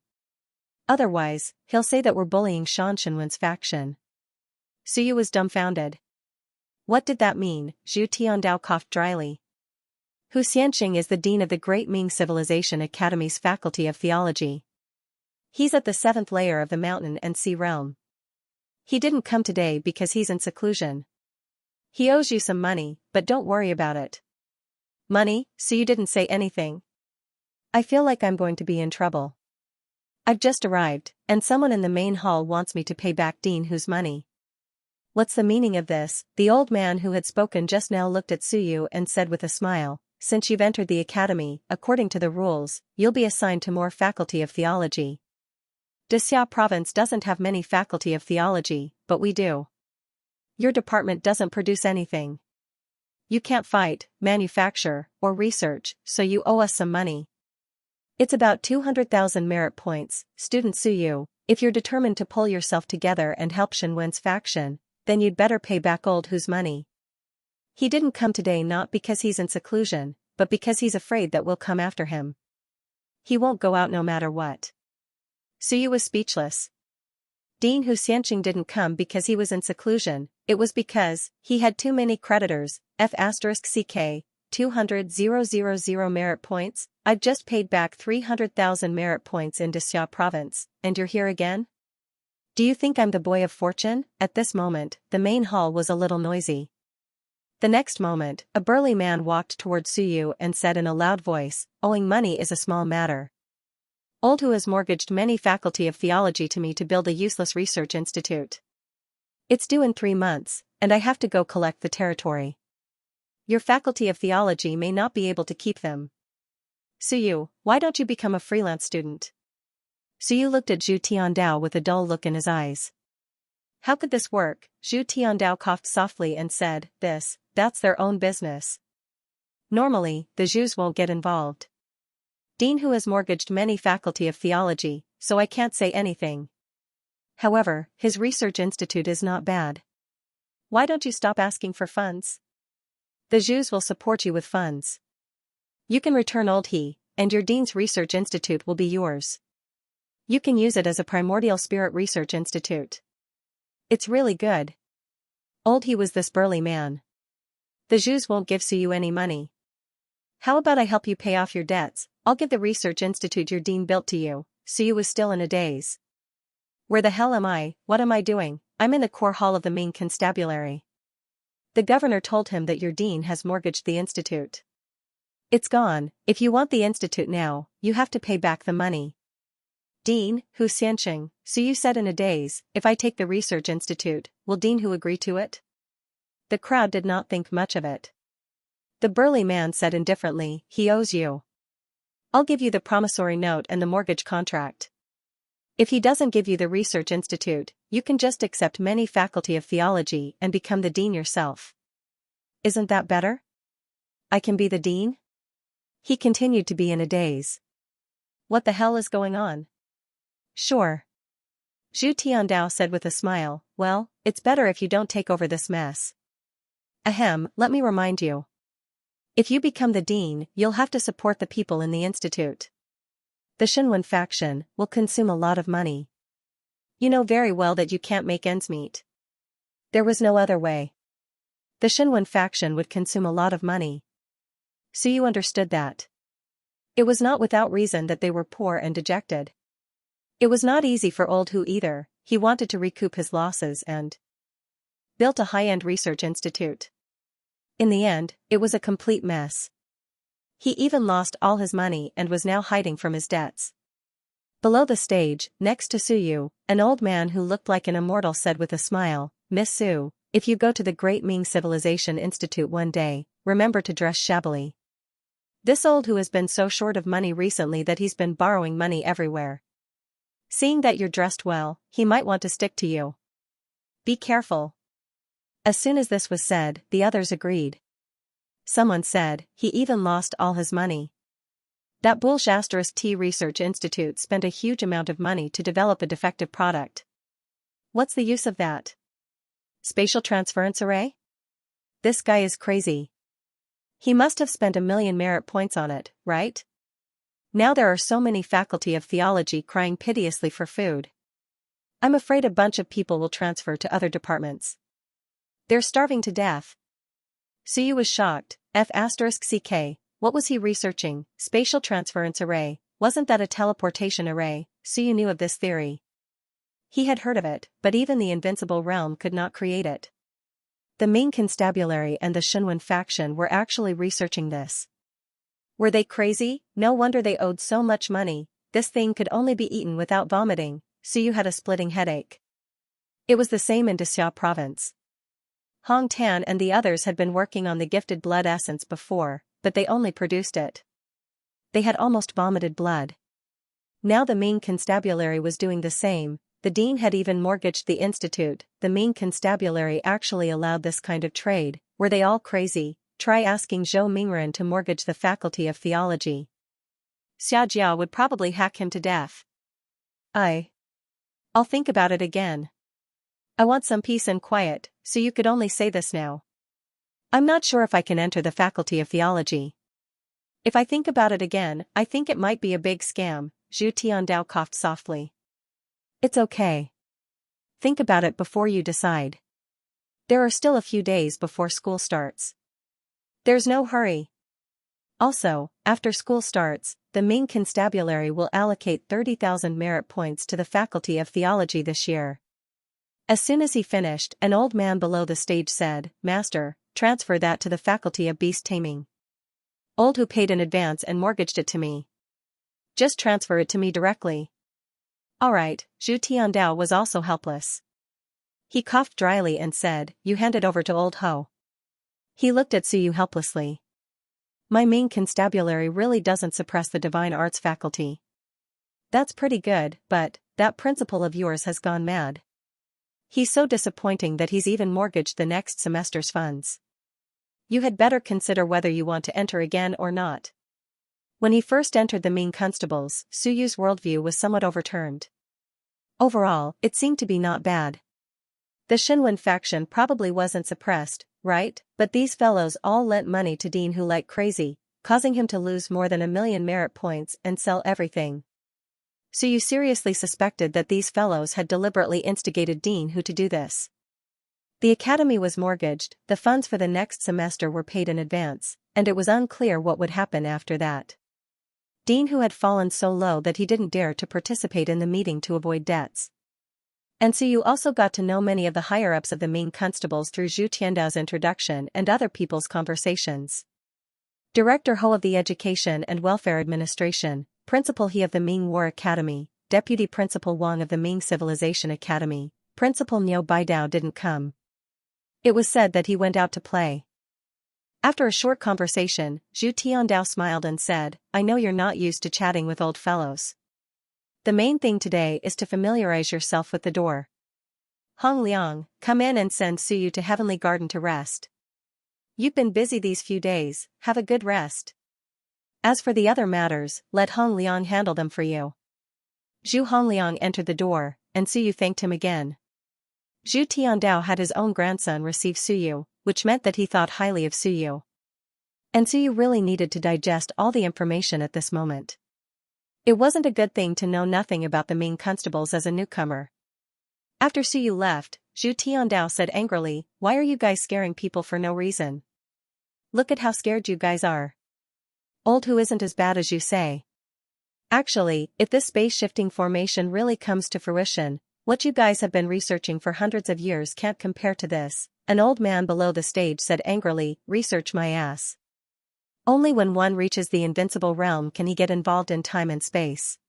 Otherwise, he'll say that we're bullying Xianxia faction. Suyu was dumbfounded. What did that mean? Zhu Tiandao coughed dryly. Hu Xianxing is the dean of the Great Ming Civilization Academy's Faculty of Theology. He's at the 7th layer of the Mountain and Sea Realm. He didn't come today because he's in seclusion. He owes you some money, but don't worry about it. Money? So you didn't say anything. I feel like I'm going to be in trouble. I've just arrived, and someone in the main hall wants me to pay back Dean Hu's money. What's the meaning of this? The old man who had spoken just now looked at Suyu and said with a smile, Since you've entered the academy, according to the rules, you'll be assigned to more Faculty of Theology. Xia province doesn't have many Faculty of Theology, but we do. Your department doesn't produce anything. You can't fight, manufacture, or research, so you owe us some money. It's about 200,000 merit points, student Suyu. If you're determined to pull yourself together and help Shenwen's faction, then you'd better pay back Old Hu's money. He didn't come today not because he's in seclusion, but because he's afraid that we'll come after him. He won't go out no matter what. Suyu was speechless. Dean Hu Xianxing didn't come because he was in seclusion, it was because he had too many creditors, F***CK, 200,000 merit points. I've just paid back 300,000 merit points in Xia province, and you're here again? Do you think I'm the boy of fortune? At this moment, the main hall was a little noisy. The next moment, a burly man walked toward Suyu and said in a loud voice, Owing money is a small matter. Old Hu has mortgaged many Faculty of Theology to me to build a useless research institute. It's due in 3 months, and I have to go collect the territory. Your Faculty of Theology may not be able to keep them. Suyu, why don't you become a freelance student? Suyu looked at Zhu Tiandao with a dull look in his eyes. How could this work? Zhu Tiandao coughed softly and said, That's their own business. Normally, the Zhus won't get involved. Dean Hu has mortgaged many Faculty of Theology, so I can't say anything. However, his research institute is not bad. Why don't you stop asking for funds? The Zhus will support you with funds. You can return Old He, and your Dean's Research Institute will be yours. You can use it as a Primordial Spirit Research Institute. It's really good. Old He was this burly man. The Zhus won't give Suyu any money. How about I help you pay off your debts? I'll give the research institute your dean built to you. Suyu was still in a daze. Where the hell am I? What am I doing? I'm in the core hall of the Ming Constabulary. The governor told him that your dean has mortgaged the institute. It's gone. If you want the institute now, you have to pay back the money. Dean Hu Xianxing, Suyu said in a daze, if I take the research institute, will Dean Hu agree to it? The crowd did not think much of it. The burly man said indifferently, he owes you. I'll give you the promissory note and the mortgage contract. If he doesn't give you the research institute, you can just accept many Faculty of Theology and become the dean yourself. Isn't that better? I can be the dean? He continued to be in a daze. What the hell is going on? Sure. Zhu Tiandao said with a smile, well, it's better if you don't take over this mess. Ahem, let me remind you. If you become the dean, you'll have to support the people in the institute. The Xinwen faction will consume a lot of money. You know very well that you can't make ends meet. There was no other way. The Xinwen faction would consume a lot of money. So you understood that. It was not without reason that they were poor and dejected. It was not easy for old Hu either. He wanted to recoup his losses and built a high-end research institute. In the end, it was a complete mess. He even lost all his money and was now hiding from his debts. Below the stage, next to Suyu, an old man who looked like an immortal said with a smile, "Miss Su, if you go to the Great Ming Civilization Institute one day, remember to dress shabbily." This old Hu has been so short of money recently that he's been borrowing money everywhere. Seeing that you're dressed well, he might want to stick to you. Be careful. As soon as this was said, the others agreed. Someone said, he even lost all his money. That bullshit T Research Institute spent a huge amount of money to develop a defective product. What's the use of that? Spatial transference array? This guy is crazy. He must have spent 1,000,000 merit points on it, right? Now there are so many faculty of theology crying piteously for food. I'm afraid a bunch of people will transfer to other departments. They're starving to death. Suyu was shocked. F***CK, what was he researching? Spatial transference array, wasn't that a teleportation array? Suyu knew of this theory. He had heard of it, but even the invincible realm could not create it. The Ming Constabulary and the Xinwen faction were actually researching this. Were they crazy? No wonder they owed so much money. This thing could only be eaten without vomiting. Suyu had a splitting headache. It was the same in Dexia province. Hong Tan and the others had been working on the gifted blood essence before, but they only produced it. They had almost vomited blood. Now the Ming Constabulary was doing the same. The dean had even mortgaged the institute. The Ming Constabulary actually allowed this kind of trade. Were they all crazy? Try asking Zhou Mingren to mortgage the faculty of theology. Xiaxia would probably hack him to death. I'll think about it again. I want some peace and quiet, so you could only say this now. I'm not sure if I can enter the faculty of theology. If I think about it again, I think it might be a big scam. Zhu Tiandao coughed softly. It's okay. Think about it before you decide. There are still a few days before school starts. There's no hurry. Also, after school starts, the Ming Constabulary will allocate 30,000 merit points to the Faculty of Theology this year. As soon as he finished, an old man below the stage said, "Master, transfer that to the Faculty of Beast Taming." Old Hu paid in advance and mortgaged it to me. Just transfer it to me directly. Alright, Zhu Tiandao was also helpless. He coughed dryly and said, "You hand it over to old Ho." He looked at Suyu helplessly. My Ming Constabulary really doesn't suppress the divine arts faculty. That's pretty good, but that principal of yours has gone mad. He's so disappointing that he's even mortgaged the next semester's funds. You had better consider whether you want to enter again or not. When he first entered the Ming Constables, Suyu's worldview was somewhat overturned. Overall, it seemed to be not bad. The Xinwen faction probably wasn't suppressed, right? But these fellows all lent money to Dean Hu like crazy, causing him to lose more than 1,000,000 merit points and sell everything. So you seriously suspected that these fellows had deliberately instigated Dean Hu to do this. The academy was mortgaged, the funds for the next semester were paid in advance, and it was unclear what would happen after that. Dean Hu had fallen so low that he didn't dare to participate in the meeting to avoid debts. And so you also got to know many of the higher-ups of the Ming Constables through Zhu Tiandao's introduction and other people's conversations. Director Ho of the Education and Welfare Administration, Principal He of the Ming War Academy, Deputy Principal Wang of the Ming Civilization Academy, Principal Niu Baidao didn't come. It was said that he went out to play. After a short conversation, Zhu Tiandao smiled and said, "I know you're not used to chatting with old fellows. The main thing today is to familiarize yourself with the door. Hong Liang, come in and send Suyu to Heavenly Garden to rest. You've been busy these few days, have a good rest. As for the other matters, let Hong Liang handle them for you." Zhu Hongliang entered the door, and Suyu thanked him again. Zhu Tiandao had his own grandson receive Suyu, which meant that he thought highly of Suyu. And so you really needed to digest all the information at this moment. It wasn't a good thing to know nothing about the Ming constables as a newcomer. After Suyu left, Zhu Tiandao said angrily, "Why are you guys scaring people for no reason? Look at how scared you guys are. Old Hu isn't as bad as you say. Actually, if this space-shifting formation really comes to fruition, what you guys have been researching for hundreds of years can't compare to this," an old man below the stage said angrily. "Research my ass. Only when one reaches the invincible realm can he get involved in time and space.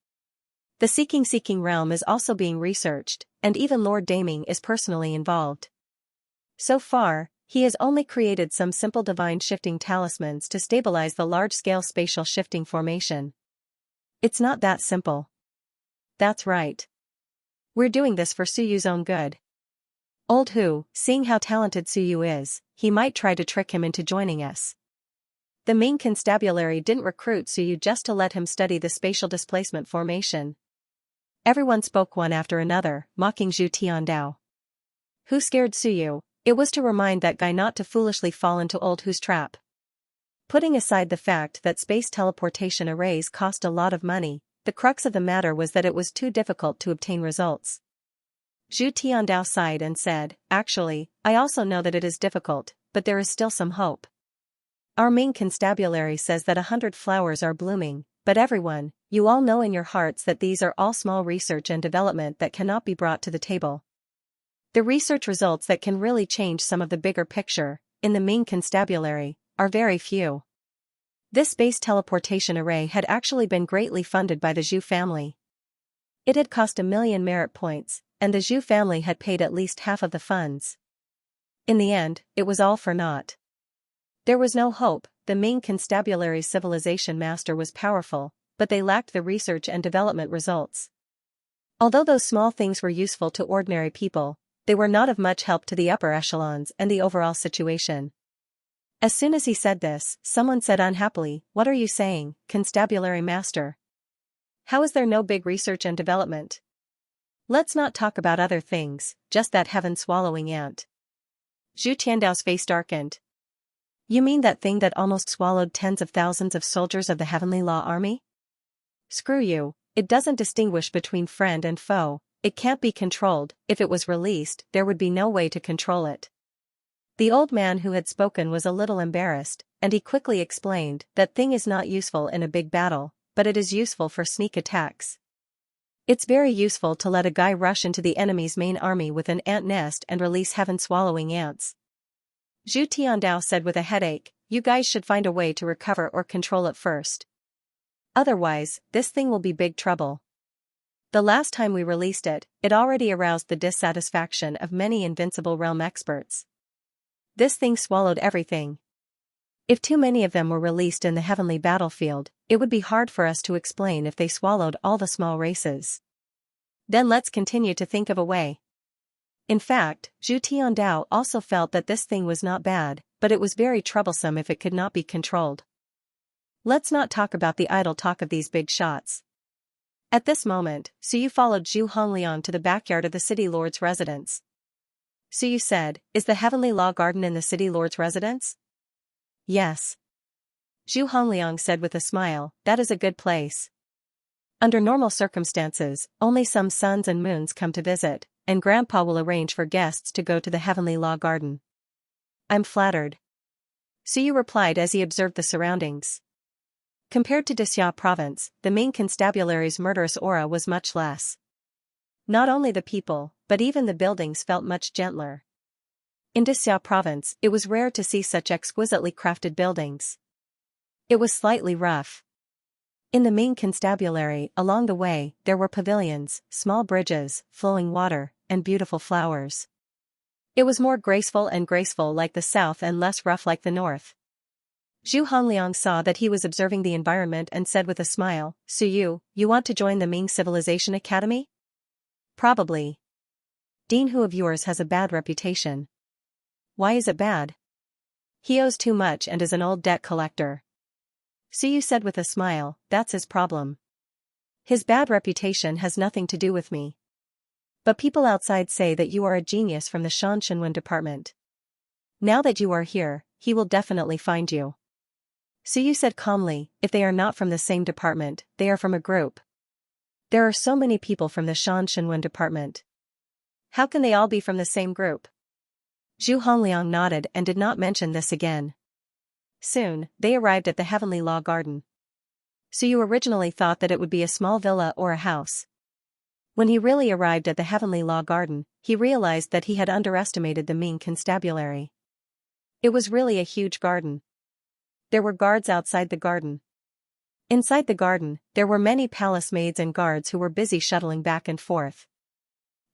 The seeking realm is also being researched, and even Lord Daming is personally involved. So far, he has only created some simple divine shifting talismans to stabilize the large-scale spatial shifting formation. It's not that simple." "That's right. We're doing this for Suyu's own good. Old Hu, seeing how talented Suyu is, he might try to trick him into joining us." The Ming constabulary didn't recruit Suyu just to let him study the spatial displacement formation. Everyone spoke one after another, mocking Zhu Tiandao. Who scared Suyu? It was to remind that guy not to foolishly fall into Old Hu's trap. Putting aside the fact that space teleportation arrays cost a lot of money, the crux of the matter was that it was too difficult to obtain results. Zhu Tiandao sighed and said, "Actually, I also know that it is difficult, but there is still some hope. Our Ming constabulary says that 100 flowers are blooming, but everyone, you all know in your hearts that these are all small research and development that cannot be brought to the table. The research results that can really change some of the bigger picture, in the Ming constabulary, are very few." This space teleportation array had actually been greatly funded by the Zhu family. It had cost 1,000,000 merit points, and the Zhu family had paid at least half of the funds. In the end, it was all for naught. There was no hope. The Ming constabulary's civilization master was powerful, but they lacked the research and development results. Although those small things were useful to ordinary people, they were not of much help to the upper echelons and the overall situation. As soon as he said this, someone said unhappily, "What are you saying, constabulary master? How is there no big research and development? Let's not talk about other things, just that heaven-swallowing ant." Zhu Tiandao's face darkened. "You mean that thing that almost swallowed tens of thousands of soldiers of the Heavenly Law Army? Screw you, it doesn't distinguish between friend and foe, it can't be controlled. If it was released, there would be no way to control it." The old man who had spoken was a little embarrassed, and he quickly explained, "That thing is not useful in a big battle, but it is useful for sneak attacks. It's very useful to let a guy rush into the enemy's main army with an ant nest and release heaven-swallowing ants." Zhu Tiandao said with a headache, "You guys should find a way to recover or control it first. Otherwise, this thing will be big trouble. The last time we released it, it already aroused the dissatisfaction of many Invincible Realm experts. This thing swallowed everything. If too many of them were released in the heavenly battlefield, it would be hard for us to explain if they swallowed all the small races. Then let's continue to think of a way." In fact, Zhu Tiandao also felt that this thing was not bad, but it was very troublesome if it could not be controlled. Let's not talk about the idle talk of these big shots. At this moment, Suyu followed Zhu Hongliang to the backyard of the city lord's residence. Suyu said, "Is the Heavenly Law Garden in the city lord's residence?" "Yes." Zhu Hongliang said with a smile, "That is a good place. Under normal circumstances, only some suns and moons come to visit, and Grandpa will arrange for guests to go to the Heavenly Law Garden." "I'm flattered," Suyu replied as he observed the surroundings. Compared to Dixia province, the Ming constabulary's murderous aura was much less. Not only the people, but even the buildings felt much gentler. In Dixia province, it was rare to see such exquisitely crafted buildings. It was slightly rough. In the Ming constabulary, along the way, there were pavilions, small bridges, flowing water, and beautiful flowers. It was more graceful like the south and less rough like the north. Zhu Hongliang saw that he was observing the environment and said with a smile, "Suyu, you want to join the Ming Civilization Academy?" "Probably. Dean Hu of yours has a bad reputation." "Why is it bad?" "He owes too much and is an old debt collector." Suyu said with a smile, "That's his problem. His bad reputation has nothing to do with me. But people outside say that you are a genius from the Shanshanwen department. Now that you are here, he will definitely find you." Suyu said calmly, if they are not from the same department, they are from a group. There are so many people from the Shanxinwen department. How can they all be from the same group? Zhu Hongliang nodded and did not mention this again. Soon, they arrived at the Heavenly Law Garden. Suyu originally thought that it would be a small villa or a house. When he really arrived at the Heavenly Law Garden, he realized that he had underestimated the Ming constabulary. It was really a huge garden. There were guards outside the garden. Inside the garden, there were many palace maids and guards who were busy shuttling back and forth.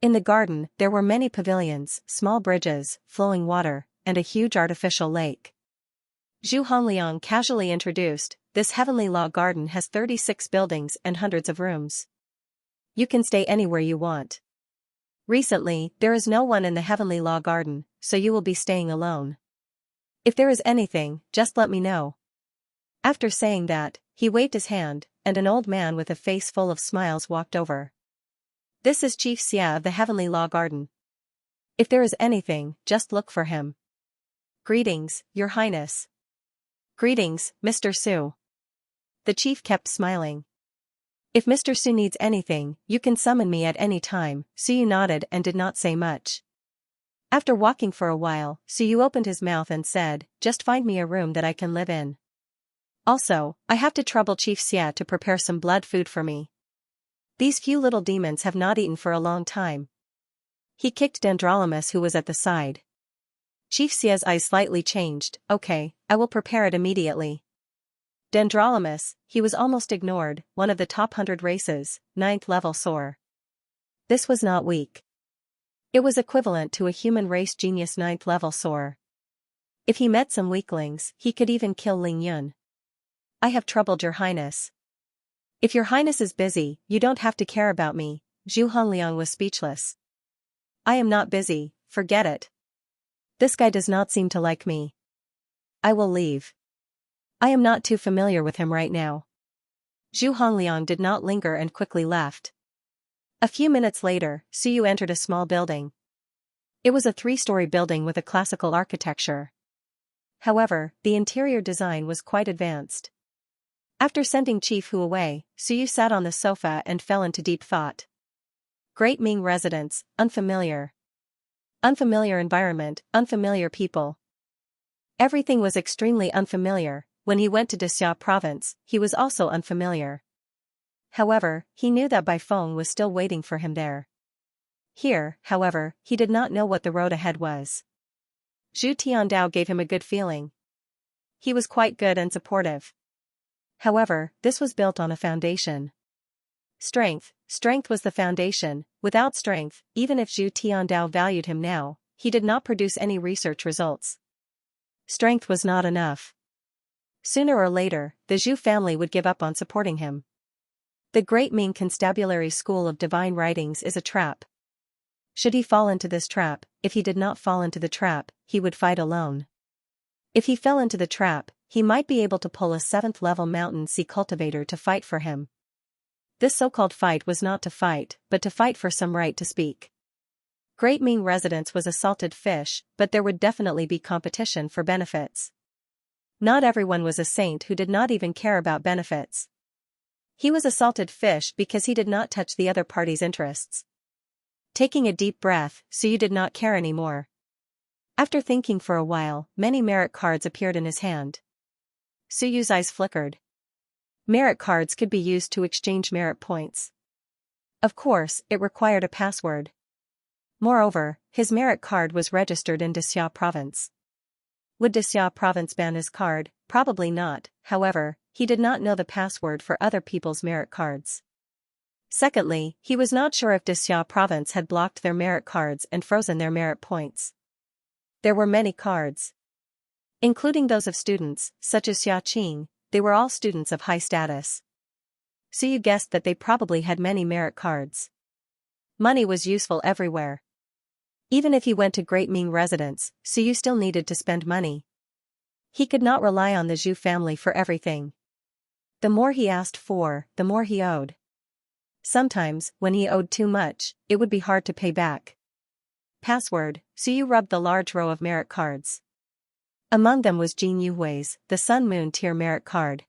In the garden, there were many pavilions, small bridges, flowing water, and a huge artificial lake. Zhu Hongliang casually introduced, this Heavenly Law Garden has 36 buildings and hundreds of rooms. You can stay anywhere you want. Recently, there is no one in the Heavenly Law Garden, so you will be staying alone. If there is anything, just let me know. After saying that, he waved his hand, and an old man with a face full of smiles walked over. This is Xianxia of the Heavenly Law Garden. If there is anything, just look for him. Greetings, Your Highness. Greetings, Mr. Su. The chief kept smiling. If Mr. Su needs anything, you can summon me at any time. Suyu nodded and did not say much. After walking for a while, Suyu opened his mouth and said, just find me a room that I can live in. Also, I have to trouble Chief Xia to prepare some blood food for me. These few little demons have not eaten for a long time. He kicked Dendrolamus who was at the side. Chief Xia's eyes slightly changed. Okay, I will prepare it immediately. Dendrolamus, he was almost ignored, one of the top 100 races, 9th level soar. This was not weak. It was equivalent to a human race genius 9th level soar. If he met some weaklings, he could even kill Ling Yun. I have troubled Your Highness. If Your Highness is busy, you don't have to care about me. Zhu Hongliang was speechless. I am not busy, forget it. This guy does not seem to like me. I will leave. I am not too familiar with him right now. Zhu Hongliang did not linger and quickly left. A few minutes later, Suyu entered a small building. It was a 3-story building with a classical architecture. However, the interior design was quite advanced. After sending Chief Hu away, Suyu sat on the sofa and fell into deep thought. Great Ming residence, unfamiliar. Unfamiliar environment, unfamiliar people. Everything was extremely unfamiliar. When he went to Dexia province, he was also unfamiliar. However, he knew that Baifeng was still waiting for him there. Here, however, he did not know what the road ahead was. Zhu Tiandao gave him a good feeling. He was quite good and supportive. However, this was built on a foundation. Strength was the foundation. Without strength, even if Zhu Tiandao valued him now, he did not produce any research results. Strength was not enough. Sooner or later, the Zhu family would give up on supporting him. The Great Ming Constabulary School of Divine Writings is a trap. Should he fall into this trap, if he did not fall into the trap, he would fight alone. If he fell into the trap, he might be able to pull a 7th-level mountain sea cultivator to fight for him. This so-called fight was not to fight, but to fight for some right to speak. Great Ming residence was a salted fish, but there would definitely be competition for benefits. Not everyone was a saint who did not even care about benefits. He was a salted fish because he did not touch the other party's interests. Taking a deep breath, Suyu did not care anymore. After thinking for a while, many merit cards appeared in his hand. Suyu's eyes flickered. Merit cards could be used to exchange merit points. Of course, it required a password. Moreover, his merit card was registered in Dexia province. Would Dexia province ban his card? Probably not. However, he did not know the password for other people's merit cards. Secondly, he was not sure if Dexia province had blocked their merit cards and frozen their merit points. There were many cards, including those of students, such as Xia Qing. They were all students of high status. Suyu guessed that they probably had many merit cards. Money was useful everywhere. Even if he went to Great Ming residence, Suyu still needed to spend money. He could not rely on the Zhu family for everything. The more he asked for, the more he owed. Sometimes, when he owed too much, it would be hard to pay back. Password, Suyu rubbed the large row of merit cards. Among them was Jin Yuhui's, the Sun Moon tier merit card.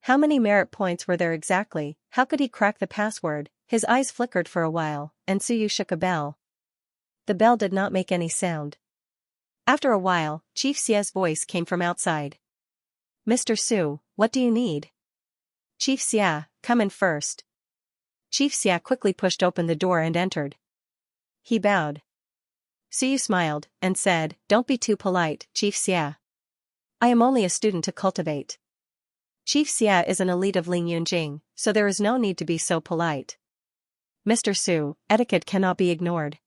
How many merit points were there exactly? How could he crack the password? His eyes flickered for a while, and Suyu shook a bell. The bell did not make any sound. After a while, Chief Xia's voice came from outside. Mr. Su, what do you need? Chief Xia, come in first. Chief Xia quickly pushed open the door and entered. He bowed. Suyu smiled, and said, don't be too polite, Chief Xia. I am only a student to cultivate. Chief Xia is an elite of Ling Yunjing, so there is no need to be so polite. Mr. Su, etiquette cannot be ignored.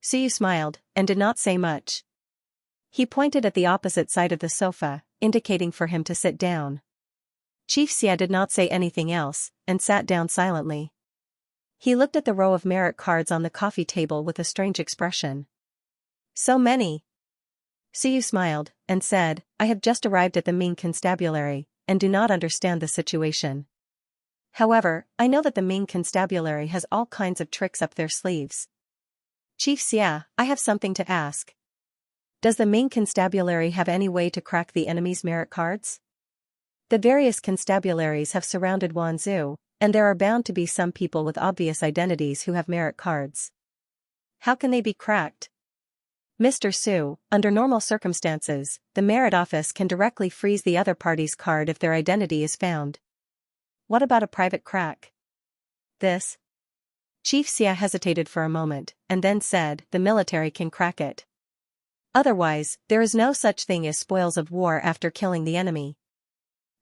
Suyu smiled, and did not say much. He pointed at the opposite side of the sofa, indicating for him to sit down. Chief Xia did not say anything else, and sat down silently. He looked at the row of merit cards on the coffee table with a strange expression. So many. Suyu smiled, and said, I have just arrived at the Ming Constabulary, and do not understand the situation. However, I know that the Ming Constabulary has all kinds of tricks up their sleeves. Chief Xia, I have something to ask. Does the Ming Constabulary have any way to crack the enemy's merit cards? The various constabularies have surrounded Wanzhou, and there are bound to be some people with obvious identities who have merit cards. How can they be cracked? Mr. Su, under normal circumstances, the merit office can directly freeze the other party's card if their identity is found. What about a private crack? This? Chief Xia hesitated for a moment, and then said, the military can crack it. Otherwise, there is no such thing as spoils of war after killing the enemy.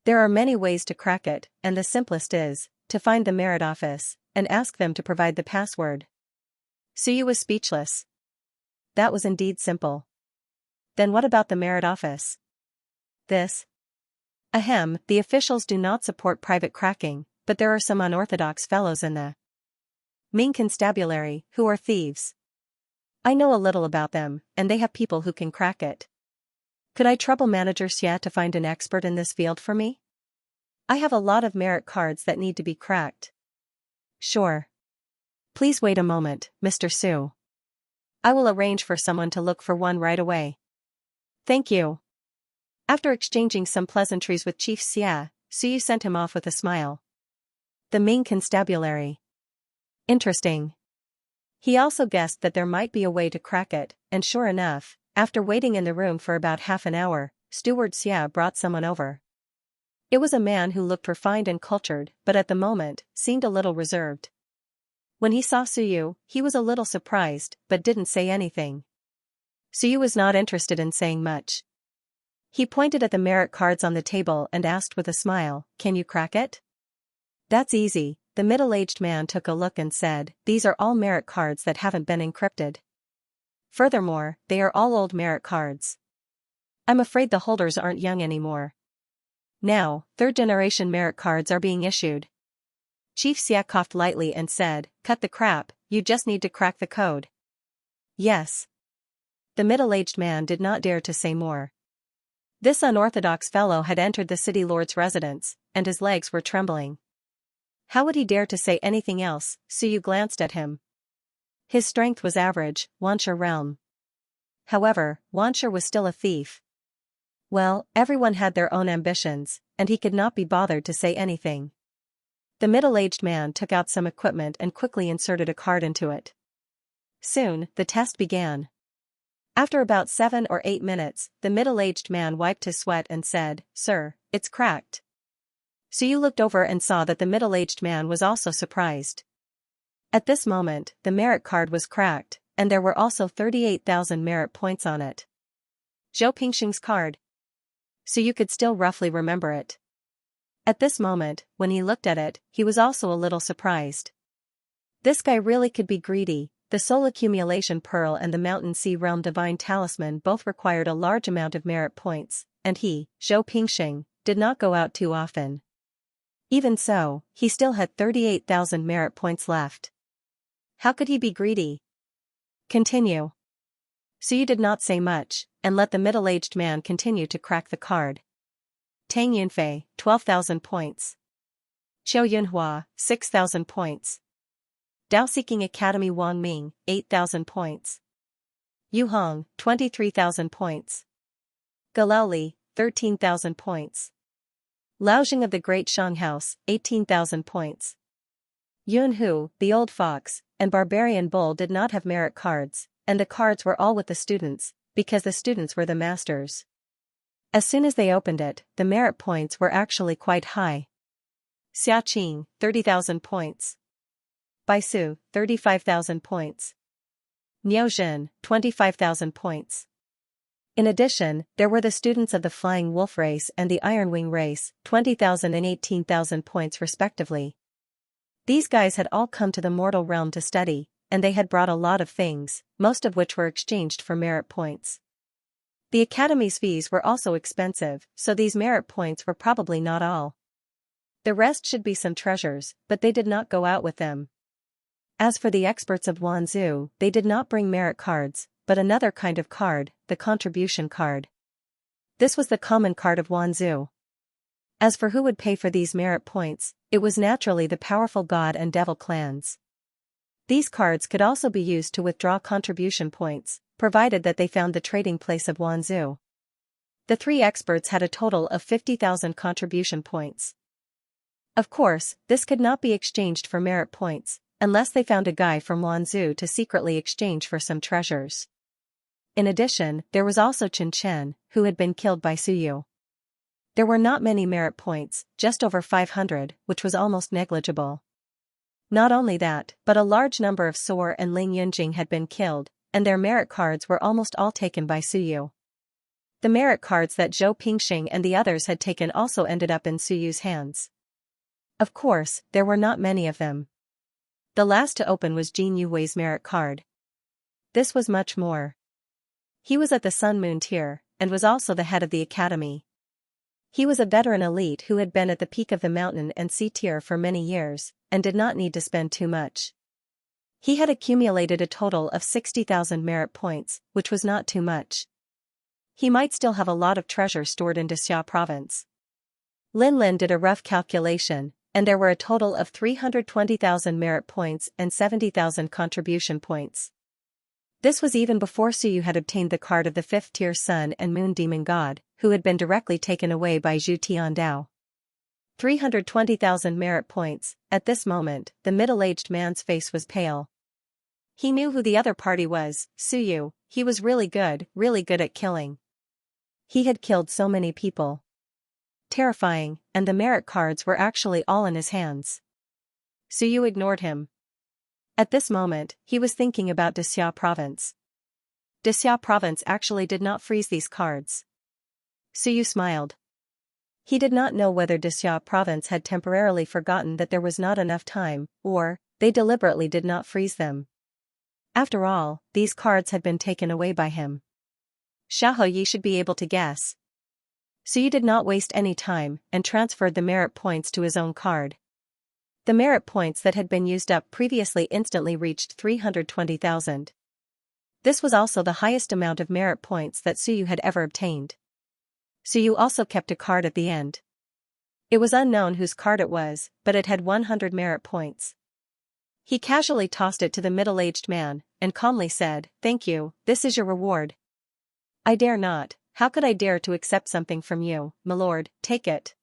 There are many ways to crack it, and the simplest is, to find the merit office, and ask them to provide the password. Suyu was speechless. That was indeed simple. Then what about the merit office? This? Ahem, the officials do not support private cracking, but there are some unorthodox fellows in the Ming Constabulary, who are thieves. I know a little about them, and they have people who can crack it. Could I trouble Manager Xia to find an expert in this field for me? I have a lot of merit cards that need to be cracked. Sure. Please wait a moment, Mr. Su. I will arrange for someone to look for one right away. Thank you. After exchanging some pleasantries with Chief Xia, Suyu sent him off with a smile. The Ming Constabulary. Interesting. He also guessed that there might be a way to crack it, and sure enough, after waiting in the room for about half an hour, Steward Xia brought someone over. It was a man who looked refined and cultured, but at the moment, seemed a little reserved. When he saw Suyu, he was a little surprised, but didn't say anything. Suyu was not interested in saying much. He pointed at the merit cards on the table and asked with a smile, can you crack it? That's easy. The middle-aged man took a look and said, these are all merit cards that haven't been encrypted. Furthermore, they are all old merit cards. I'm afraid the holders aren't young anymore. Now, third-generation merit cards are being issued. Chief Xia coughed lightly and said, cut the crap, you just need to crack the code. Yes. The middle-aged man did not dare to say more. This unorthodox fellow had entered the city lord's residence, and his legs were trembling. How would he dare to say anything else? Suyu glanced at him. His strength was average, Xianxia realm. However, Xianxia was still a thief. Well, everyone had their own ambitions, and he could not be bothered to say anything. The middle-aged man took out some equipment and quickly inserted a card into it. Soon, the test began. After about 7 or 8 minutes, the middle-aged man wiped his sweat and said, Sir, it's cracked. Suyu looked over and saw that the middle-aged man was also surprised. At this moment, the merit card was cracked, and there were also 38,000 merit points on it. Zhou Pingxing's card. Suyu could still roughly remember it. At this moment, when he looked at it, he was also a little surprised. This guy really could be greedy. The Soul Accumulation Pearl and the Mountain Sea Realm Divine Talisman both required a large amount of merit points, and he, Zhou Pingxing, did not go out too often. Even so, he still had 38,000 merit points left. How could he be greedy? Continue. Suyu did not say much, and let the middle-aged man continue to crack the card. Tang Yunfei, 12,000 points. Qiu Yunhua, 6,000 points. Dao Seeking Academy Wang Ming, 8,000 points. Yu Hong, 23,000 points. Galali, 13,000 points. Laojing of the Great Shang House, 18,000 points. Yun Hu, the Old Fox, and Barbarian Bull did not have merit cards, and the cards were all with the students, because the students were the masters. As soon as they opened it, the merit points were actually quite high. Xia Qing, 30,000 points. Bai Su, 35,000 points. Niao Jin, 25,000 points. In addition, there were the students of the Flying Wolf race and the Iron Wing race, 20,000 and 18,000 points respectively. These guys had all come to the mortal realm to study, and they had brought a lot of things, most of which were exchanged for merit points. The academy's fees were also expensive, so these merit points were probably not all. The rest should be some treasures, but they did not go out with them. As for the experts of Wanzhou, they did not bring merit cards, but another kind of card, the contribution card. This was the common card of Wanzhou. As for who would pay for these merit points, it was naturally the powerful God and Devil clans. These cards could also be used to withdraw contribution points, provided that they found the trading place of Wanzhou. The three experts had a total of 50,000 contribution points. Of course, this could not be exchanged for merit points, unless they found a guy from Wanzhou to secretly exchange for some treasures. In addition, there was also Chen Chen, who had been killed by Suyu. There were not many merit points, just over 500, which was almost negligible. Not only that, but a large number of Soar and Ling Yunjing had been killed, and their merit cards were almost all taken by Suyu. The merit cards that Zhou Pingxing and the others had taken also ended up in Suyu's hands. Of course, there were not many of them. The last to open was Jin Yuwei's merit card. This was much more. He was at the Sun Moon tier, and was also the head of the academy. He was a veteran elite who had been at the peak of the mountain and sea tier for many years, and did not need to spend too much. He had accumulated a total of 60,000 merit points, which was not too much. He might still have a lot of treasure stored in Xia province. Lin Lin did a rough calculation, and there were a total of 320,000 merit points and 70,000 contribution points. This was even before Suyu had obtained the card of the 5th tier Sun and Moon Demon God, who had been directly taken away by Zhu Tiandao. 320,000 merit points. At this moment, the middle-aged man's face was pale. He knew who the other party was, Suyu. He was really good at killing. He had killed so many people. Terrifying, and the merit cards were actually all in his hands. Suyu ignored him. At this moment, he was thinking about Xia province. Xia province actually did not freeze these cards. Suyu smiled. He did not know whether Xia province had temporarily forgotten that there was not enough time, or they deliberately did not freeze them. After all, these cards had been taken away by him. Xiahou Yi should be able to guess. Suyu did not waste any time and transferred the merit points to his own card. The merit points that had been used up previously instantly reached 320,000. This was also the highest amount of merit points that Suyu had ever obtained. Suyu also kept a card at the end. It was unknown whose card it was, but it had 100 merit points. He casually tossed it to the middle-aged man, and calmly said, "Thank you, this is your reward." "I dare not. How could I dare to accept something from you, my lord? Take it."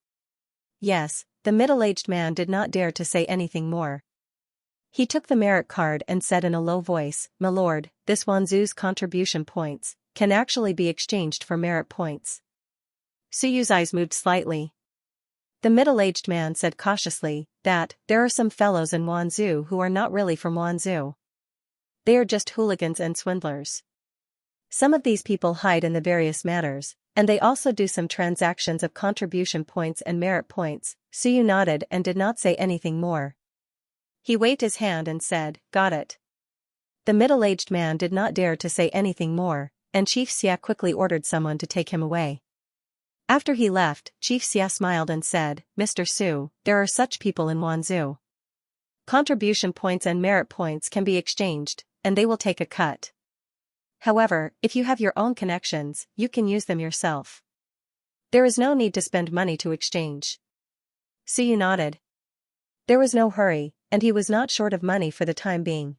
Yes, the middle-aged man did not dare to say anything more. He took the merit card and said in a low voice, "My lord, this Wanzhou's contribution points can actually be exchanged for merit points." Suyu's eyes moved slightly. The middle-aged man said cautiously that there are some fellows in Wanzhou who are not really from Wanzhou. They are just hooligans and swindlers. Some of these people hide in the various matters, and they also do some transactions of contribution points and merit points. Suyu nodded and did not say anything more. He waved his hand and said, "Got it." The middle-aged man did not dare to say anything more, and Chief Xia quickly ordered someone to take him away. After he left, Chief Xia smiled and said, "Mr. Su, there are such people in Wanzhou. Contribution points and merit points can be exchanged, and they will take a cut. However, if you have your own connections, you can use them yourself. There is no need to spend money to exchange." Suyu nodded. There was no hurry, and he was not short of money for the time being.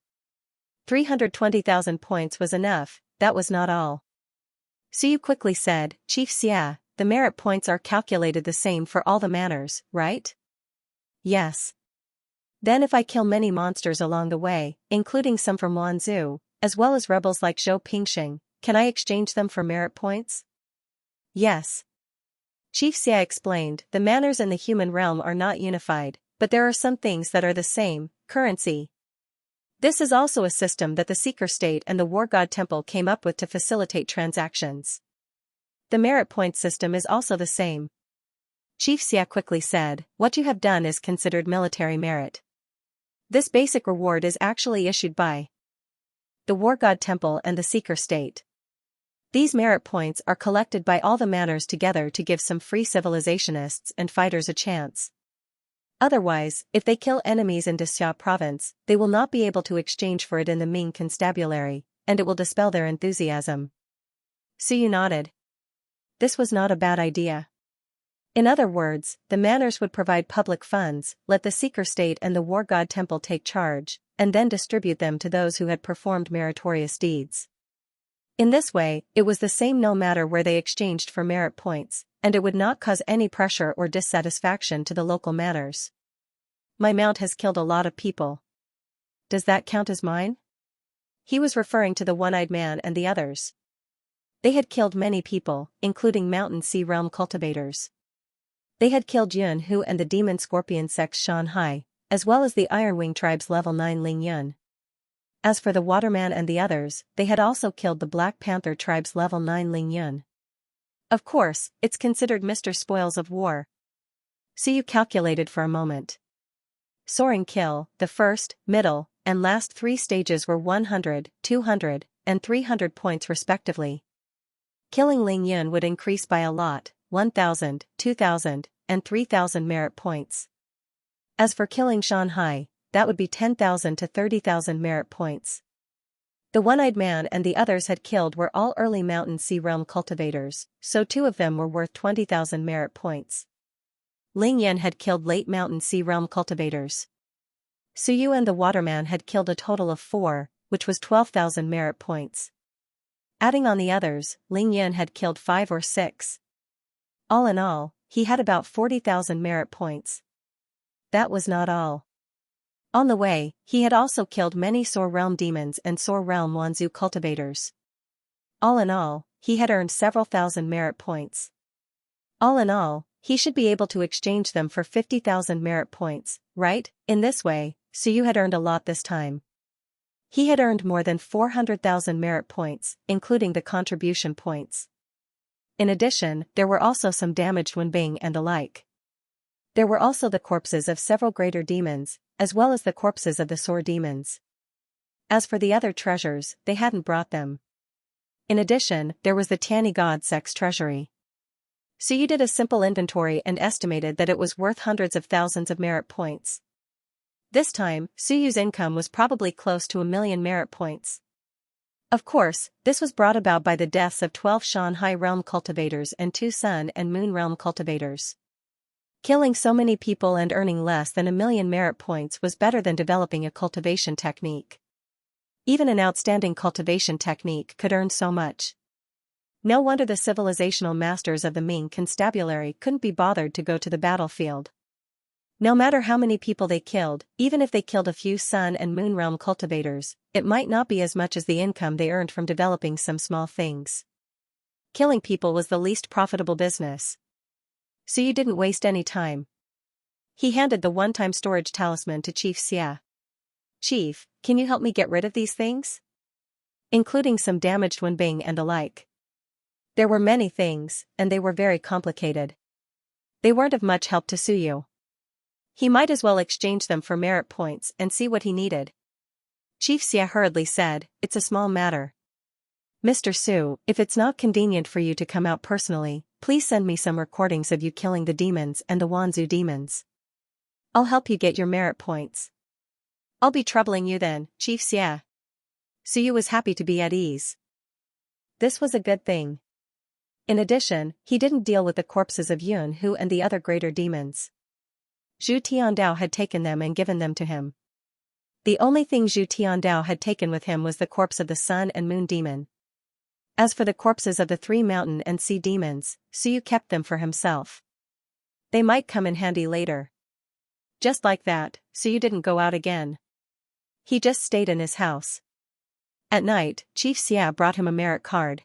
320,000 points was enough. That was not all. Suyu quickly said, Chief Xia, the merit points are calculated the same for all the manners, right? Yes. Then if I kill many monsters along the way, including some from Wanzhou, as well as rebels like Zhou Pingxing, can I exchange them for merit points? Yes. Chief Xia explained, the manners in the human realm are not unified, but there are some things that are the same, currency. This is also a system that the Seeker State and the War God Temple came up with to facilitate transactions. The merit point system is also the same. Chief Xia quickly said, what you have done is considered military merit. This basic reward is actually issued by the War God Temple and the Seeker State. These merit points are collected by all the manners together to give some free civilizationists and fighters a chance. Otherwise, if they kill enemies in Xia province, they will not be able to exchange for it in the Ming constabulary, and it will dispel their enthusiasm. Suyu nodded. This was not a bad idea. In other words, the manners would provide public funds, let the Seeker State and the War God Temple take charge, and then distribute them to those who had performed meritorious deeds. In this way, it was the same no matter where they exchanged for merit points, and it would not cause any pressure or dissatisfaction to the local manners. My mount has killed a lot of people. Does that count as mine? He was referring to the one-eyed man and the others. They had killed many people, including Mountain Sea Realm cultivators. They had killed Yun Hu and the Demon Scorpion Sect's Xianxia, as well as the Ironwing Tribe's level 9 Ling Yun. As for the Waterman and the others, they had also killed the Black Panther Tribe's level 9 Ling Yun. Of course, it's considered Mr. Spoils of War. Suyu calculated for a moment. Soaring kill, the first, middle, and last 3 stages were 100, 200, and 300 points respectively. Killing Ling Yun would increase by a lot, 1,000, 2,000, and 3,000 merit points. As for killing Xianxia, that would be 10,000 to 30,000 merit points. The one-eyed man and the others had killed were all early Mountain Sea Realm cultivators, so 2 of them were worth 20,000 merit points. Ling Yan had killed late Mountain Sea Realm cultivators. Suyu and the Waterman had killed a total of 4, which was 12,000 merit points. Adding on the others, Ling Yan had killed 5 or 6. All in all, he had about 40,000 merit points. That was not all. On the way, he had also killed many Soar Realm demons and Soar Realm Wanzhou cultivators. All in all, he had earned several thousand merit points. All in all, he should be able to exchange them for 50,000 merit points, right? In this way, Suyu had earned a lot this time. He had earned more than 400,000 merit points, including the contribution points. In addition, there were also some damaged Wenbing and the like. There were also the corpses of several greater demons, as well as the corpses of the Soar demons. As for the other treasures, they hadn't brought them. In addition, there was the Tiani God Sect's treasury. Suyu did a simple inventory and estimated that it was worth hundreds of thousands of merit points. This time, Suyu's income was probably close to 1,000,000 merit points. Of course, this was brought about by the deaths of 12 Xianxia Realm cultivators and 2 Sun and Moon Realm cultivators. Killing so many people and earning less than 1,000,000 merit points was better than developing a cultivation technique. Even an outstanding cultivation technique could earn so much. No wonder the civilizational masters of the Ming constabulary couldn't be bothered to go to the battlefield. No matter how many people they killed, even if they killed a few Sun and Moon Realm cultivators, it might not be as much as the income they earned from developing some small things. Killing people was the least profitable business. Suyu didn't waste any time. He handed the one-time storage talisman to Chief Xia. Chief, can you help me get rid of these things? Including some damaged Wenbing and the like. There were many things, and they were very complicated. They weren't of much help to Suyu. He might as well exchange them for merit points and see what he needed. Chief Xia hurriedly said, it's a small matter. Mr. Su, if it's not convenient for you to come out personally, please send me some recordings of you killing the demons and the Wanzhou demons. I'll help you get your merit points. I'll be troubling you then, Chief Xia. Suyu was happy to be at ease. This was a good thing. In addition, he didn't deal with the corpses of Yun Hu and the other greater demons. Zhu Tiandao had taken them and given them to him. The only thing Zhu Tiandao had taken with him was the corpse of the Sun and Moon demon. As for the corpses of the 3 mountain and sea demons, Suyu kept them for himself. They might come in handy later. Just like that, Suyu didn't go out again. He just stayed in his house. At night, Chief Xia brought him a merit card.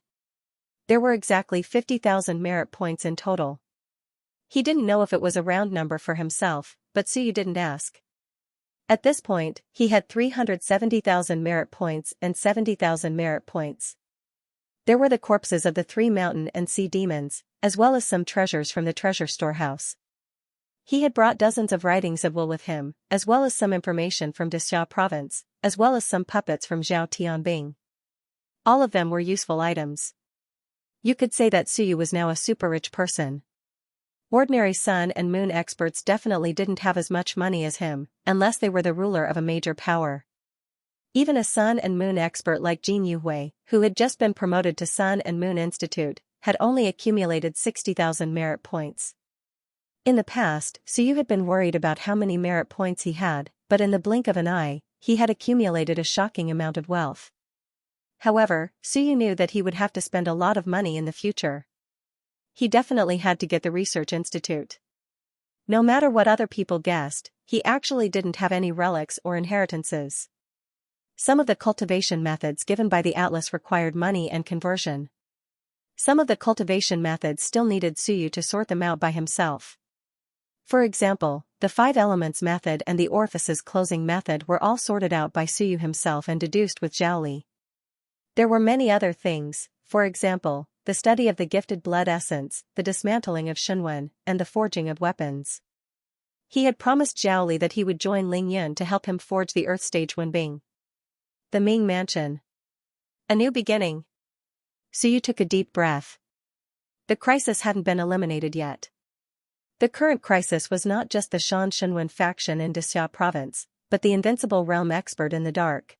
There were exactly 50,000 merit points in total. He didn't know if it was a round number for himself, but Suyu didn't ask. At this point, he had 370,000 merit points and 70,000 merit points. There were the corpses of the 3 mountain and sea demons, as well as some treasures from the treasure storehouse. He had brought dozens of writings of will with him, as well as some information from Dixia province, as well as some puppets from Zhao Tianbing. All of them were useful items. You could say that Suyu was now a super rich person. Ordinary sun and moon experts definitely didn't have as much money as him, unless they were the ruler of a major power. Even a sun and moon expert like Jin Yuhui, who had just been promoted to Sun and Moon Institute, had only accumulated 60,000 merit points. In the past, Suyu had been worried about how many merit points he had, but in the blink of an eye, he had accumulated a shocking amount of wealth. However, Suyu knew that he would have to spend a lot of money in the future. He definitely had to get the research institute. No matter what other people guessed, he actually didn't have any relics or inheritances. Some of the cultivation methods given by the atlas required money and conversion. Some of the cultivation methods still needed Suyu to sort them out by himself. For example, the 5 elements method and the orifices closing method were all sorted out by Suyu himself and deduced with Zhaoli. There were many other things, for example, the study of the gifted blood essence, the dismantling of Shenwen, and the forging of weapons. He had promised Zhaoli that he would join Ling Yun to help him forge the Earth Stage Wenbing. The Ming Mansion. A new beginning. Suyu took a deep breath. The crisis hadn't been eliminated yet. The current crisis was not just the Shan Shenwen faction in Dixia province, but the invincible realm expert in the dark.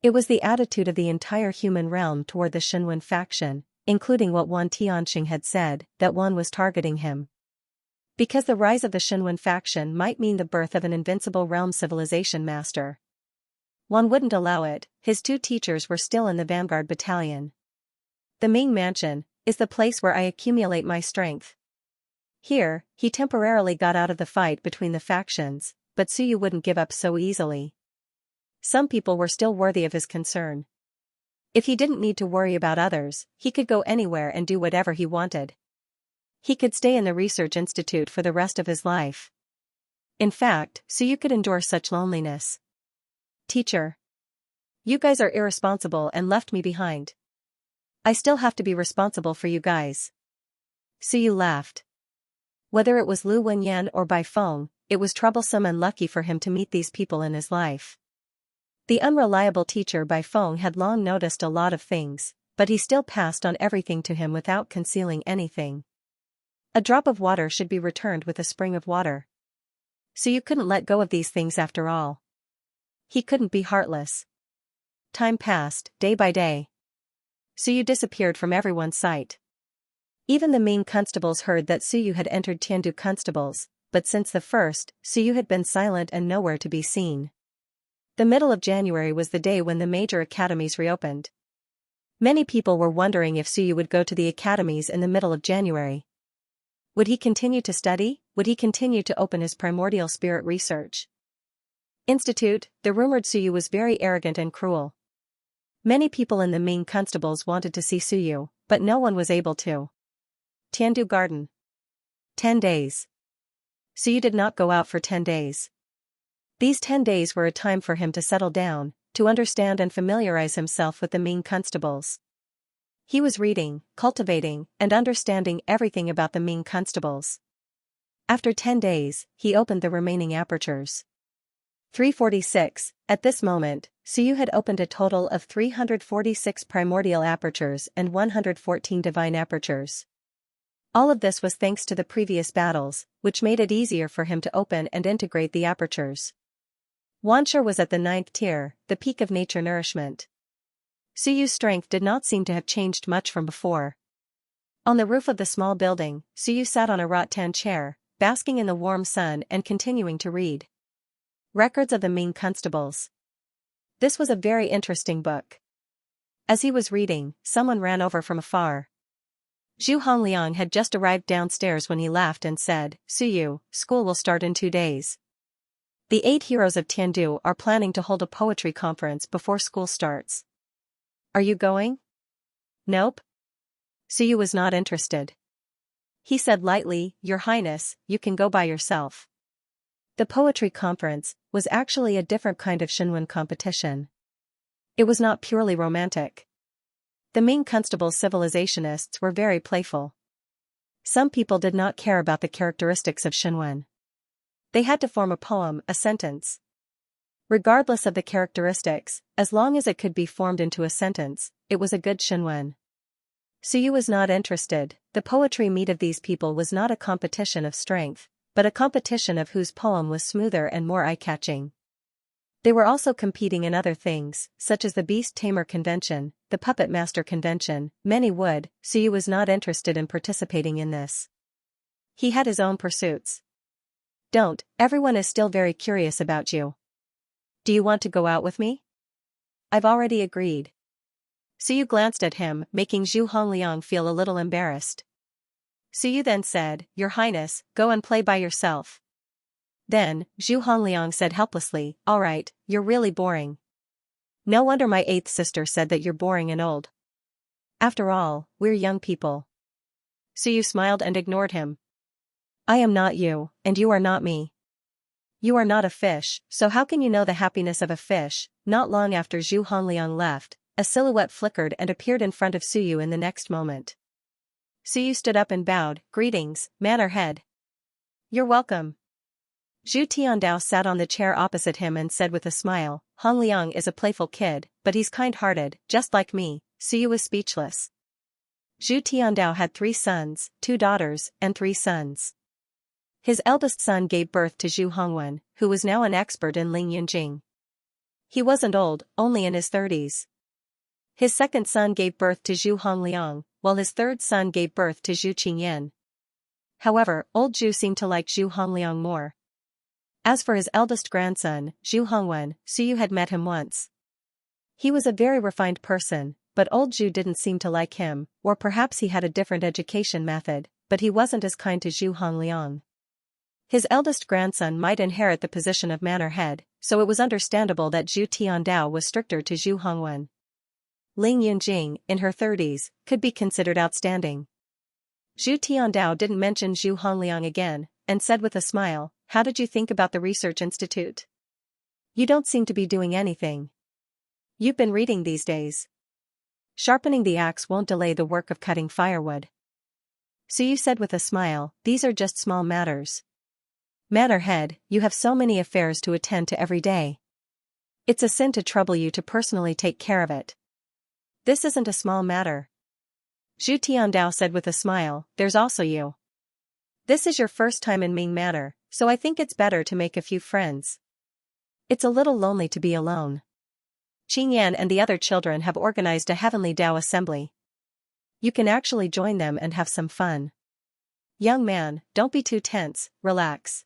It was the attitude of the entire human realm toward the Shenwen faction, including what Wan Tianxing had said, that one was targeting him. Because the rise of the Shenwen faction might mean the birth of an invincible realm civilization master. One wouldn't allow it. His 2 teachers were still in the vanguard battalion. The Ming Mansion is the place where I accumulate my strength. Here, he temporarily got out of the fight between the factions, but Suyu wouldn't give up so easily. Some people were still worthy of his concern. If he didn't need to worry about others, he could go anywhere and do whatever he wanted. He could stay in the research institute for the rest of his life. In fact, Suyu could endure such loneliness. Teacher. You guys are irresponsible and left me behind. I still have to be responsible for you guys. Suyu laughed. Whether it was Lu Wenyan or Bai Feng, it was troublesome and lucky for him to meet these people in his life. The unreliable teacher Bai Feng had long noticed a lot of things, but he still passed on everything to him without concealing anything. A drop of water should be returned with a spring of water. So you couldn't let go of these things after all. He couldn't be heartless. Time passed, day by day. Suyu disappeared from everyone's sight. Even the Ming constables heard that Suyu had entered Tiandu constables, but since the first, Suyu had been silent and nowhere to be seen. The middle of January was the day when the major academies reopened. Many people were wondering if Suyu would go to the academies in the middle of January. Would he continue to study? Would he continue to open his primordial spirit research institute? The rumored Suyu was very arrogant and cruel. Many people in the Ming constables wanted to see Suyu, but no one was able to. Tiandu Garden. 10 days. Suyu did not go out for 10 days. These 10 days were a time for him to settle down, to understand and familiarize himself with the Ming constables. He was reading, cultivating, and understanding everything about the Ming constables. After 10 days, he opened the remaining apertures. 346. At this moment, Suyu had opened a total of 346 primordial apertures and 114 divine apertures. All of this was thanks to the previous battles, which made it easier for him to open and integrate the apertures. Wanshur was at the 9th tier, the peak of nature nourishment. Suyu's strength did not seem to have changed much from before. On the roof of the small building, Suyu sat on a rattan chair, basking in the warm sun and continuing to read. Records of the Ming constables. This was a very interesting book. As he was reading, someone ran over from afar. Zhu Hongliang had just arrived downstairs when he laughed and said, "Suyu, school will start in 2 days. The 8 heroes of Tiandu are planning to hold a poetry conference before school starts. Are you going?" "Nope." Suyu was not interested. He said lightly, "Your Highness, you can go by yourself." The poetry conference was actually a different kind of Shinwen competition. It was not purely romantic. The Ming Constable's civilizationists were very playful. Some people did not care about the characteristics of Shinwen. They had to form a poem, a sentence. Regardless of the characteristics, as long as it could be formed into a sentence, it was a good Shinwen. Suyu was not interested. The poetry meet of these people was not a competition of strength, but a competition of whose poem was smoother and more eye-catching. They were also competing in other things, such as the Beast Tamer Convention, the Puppet Master Convention. Many would. Suyu was not interested in participating in this. He had his own pursuits. "Don't, everyone is still very curious about you. Do you want to go out with me?" "I've already agreed." Suyu glanced at him, making Zhu Hongliang feel a little embarrassed. Suyu then said, "Your Highness, go and play by yourself." Then, Zhu Hongliang said helplessly, "All right, you're really boring. No wonder my 8th sister said that you're boring and old. After all, we're young people." Suyu smiled and ignored him. "I am not you, and you are not me. You are not a fish, so how can you know the happiness of a fish?" Not long after Zhu Hongliang left, a silhouette flickered and appeared in front of Suyu in the next moment. Suyu stood up and bowed, "Greetings, Manor Head." "You're welcome." Zhu Tiandao sat on the chair opposite him and said with a smile, "Hongliang is a playful kid, but he's kind-hearted, just like me." Suyu was speechless. Zhu Tiandao had 3 sons, 2 daughters, and 3 sons. His eldest son gave birth to Zhu Hongwen, who was now an expert in Ling Yunjing. He wasn't old, only in his 30s. His second son gave birth to Zhu Hongliang, while his third son gave birth to Zhu Qingyan. However, old Zhu seemed to like Zhu Hongliang more. As for his eldest grandson, Zhu Hongwen, Suyu had met him once. He was a very refined person, but old Zhu didn't seem to like him, or perhaps he had a different education method, but he wasn't as kind to Zhu Hongliang. His eldest grandson might inherit the position of manor head, so it was understandable that Zhu Tiandao was stricter to Zhu Hongwen. Ling Yunjing, in her 30s, could be considered outstanding. Zhu Tiandao didn't mention Zhu Hongliang again, and said with a smile, "How did you think about the research institute? You don't seem to be doing anything. You've been reading these days. Sharpening the axe won't delay the work of cutting firewood." Suyu said with a smile, "These are just small matters. Manor Head, you have so many affairs to attend to every day. It's a sin to trouble you to personally take care of it. This isn't a small matter." Zhu Tiandao said with a smile, "There's also you. This is your first time in Ming Manor, so I think it's better to make a few friends. It's a little lonely to be alone. Qingyan and the other children have organized a Heavenly Dao assembly. You can actually join them and have some fun. Young man, don't be too tense, relax.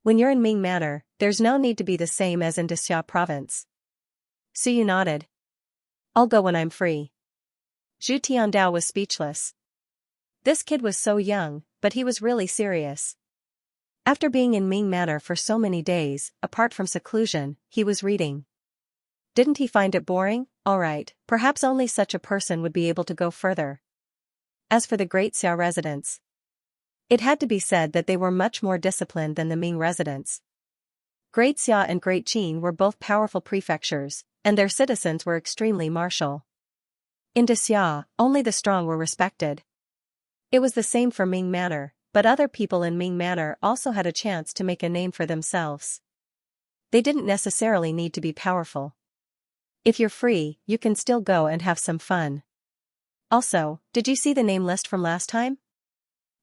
When you're in Ming Manor, there's no need to be the same as in Dexia province." Suyu nodded. "I'll go when I'm free." Zhu Tiandao was speechless. This kid was so young, but he was really serious. After being in Ming Manor for so many days, apart from seclusion, he was reading. Didn't he find it boring? Alright, perhaps only such a person would be able to go further. As for the Great Xia residents, it had to be said that they were much more disciplined than the Ming residents. Great Xia and Great Qin were both powerful prefectures, and their citizens were extremely martial. In Dexia, only the strong were respected. It was the same for Ming Manor, but other people in Ming Manor also had a chance to make a name for themselves. They didn't necessarily need to be powerful. If you're free, you can still go and have some fun. Also, did you see the name list from last time?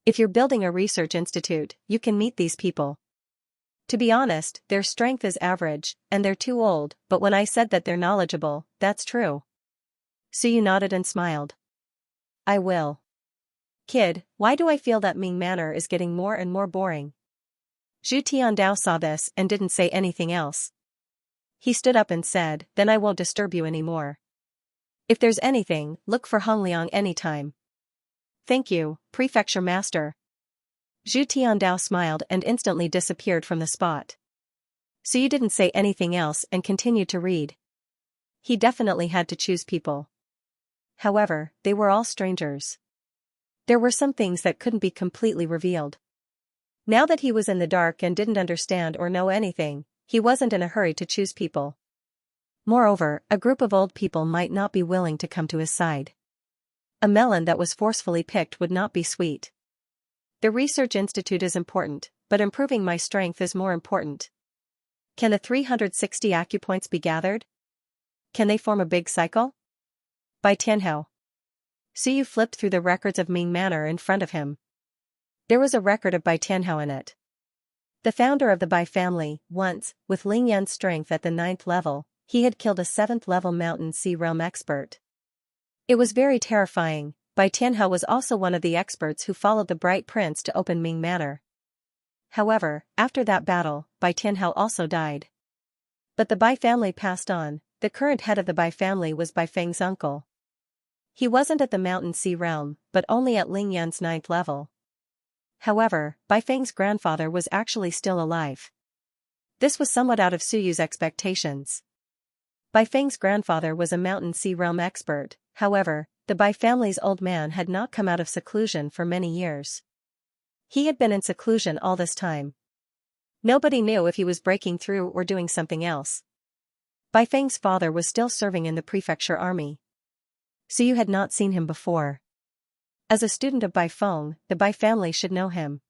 If you're building a research institute, you can meet these people. To be honest, their strength is average, and they're too old, but when I said that they're knowledgeable, that's true." Suyu nodded and smiled. "I will. Kid, why do I feel that Ming Manor is getting more and more boring?" Zhu Tiandao saw this and didn't say anything else. He stood up and said, "Then I won't disturb you anymore. If there's anything, look for Hongliang anytime. Thank you, Prefecture Master. Zhu Tiandao smiled and instantly disappeared from the spot. So you didn't say anything else and continued to read. He definitely had to choose people. However, they were all strangers. There were some things that couldn't be completely revealed. Now that he was in the dark and didn't understand or know anything, he wasn't in a hurry to choose people. Moreover, a group of old people might not be willing to come to his side. A melon that was forcefully picked would not be sweet. The research institute is important, but improving my strength is more important. Can the 360 acupoints be gathered? Can they form a big cycle? By Tianhao. Suyu flipped through the records of Ming Manor in front of him. There was a record of Bai Tianhao in it. The founder of the Bai family, once, with Ling Yan's strength at the 9th level, he had killed a 7th level Mountain Sea Realm expert. It was very terrifying. Bai Tianhao was also one of the experts who followed the Bright Prince to open Ming Manor. However, after that battle, Bai Tianhao also died. But the Bai family passed on. The current head of the Bai family was Bai Feng's uncle. He wasn't at the Mountain Sea Realm, but only at Ling Yan's 9th level. However, Bai Feng's grandfather was actually still alive. This was somewhat out of Suyu's expectations. Bai Feng's grandfather was a Mountain Sea Realm expert. However, the Bai family's old man had not come out of seclusion for many years. He had been in seclusion all this time. Nobody knew if he was breaking through or doing something else. Bai Feng's father was still serving in the prefecture army. Suyu had not seen him before. As a student of Bai Feng, the Bai family should know him.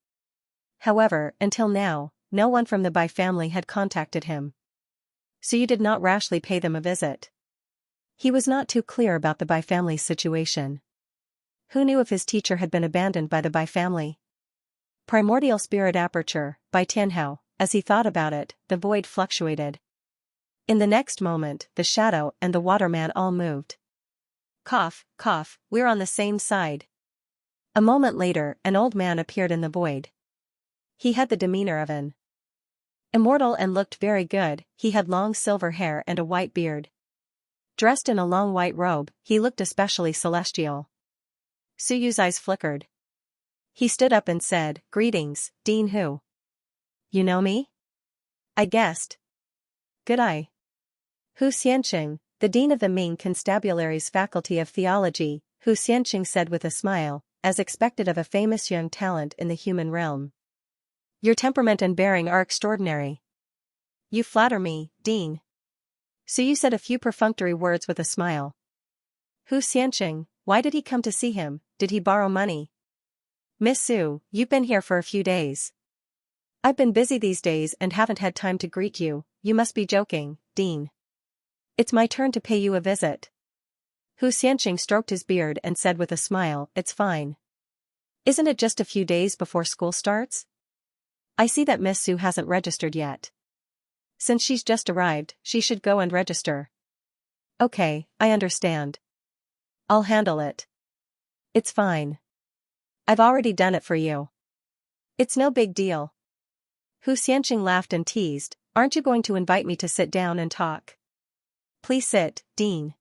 However, until now, no one from the Bai family had contacted him. Suyu did not rashly pay them a visit. He was not too clear about the Bai family's situation. Who knew if his teacher had been abandoned by the Bai family? Primordial Spirit Aperture, Bai Tianhao. As he thought about it, the void fluctuated. In the next moment, the shadow and the waterman all moved. Cough, cough, we're on the same side. A moment later, an old man appeared in the void. He had the demeanor of an immortal and looked very good. He had long silver hair and a white beard. Dressed in a long white robe, he looked especially celestial. Suyu's eyes flickered. He stood up and said, "Greetings, Dean Hu. You know me?" "I guessed." "Good eye." Hu Xianxia, the dean of the Ming Constabulary's Faculty of Theology, Hu Xianxia said with a smile, as expected of a famous young talent in the human realm. "Your temperament and bearing are extraordinary." "You flatter me, Dean." Suyu said a few perfunctory words with a smile. Hu Xianxia, why did he come to see him? Did he borrow money? "Miss Su, you've been here for a few days." "I've been busy these days and haven't had time to greet you. You must be joking, Dean." "It's my turn to pay you a visit." Hu Xianxia stroked his beard and said with a smile, "It's fine. Isn't it just a few days before school starts? I see that Miss Su hasn't registered yet. Since she's just arrived, she should go and register." "Okay, I understand. I'll handle it." "It's fine. I've already done it for you. It's no big deal." Hu Xianxia laughed and teased, "Aren't you going to invite me to sit down and talk?" "Please sit, Dean."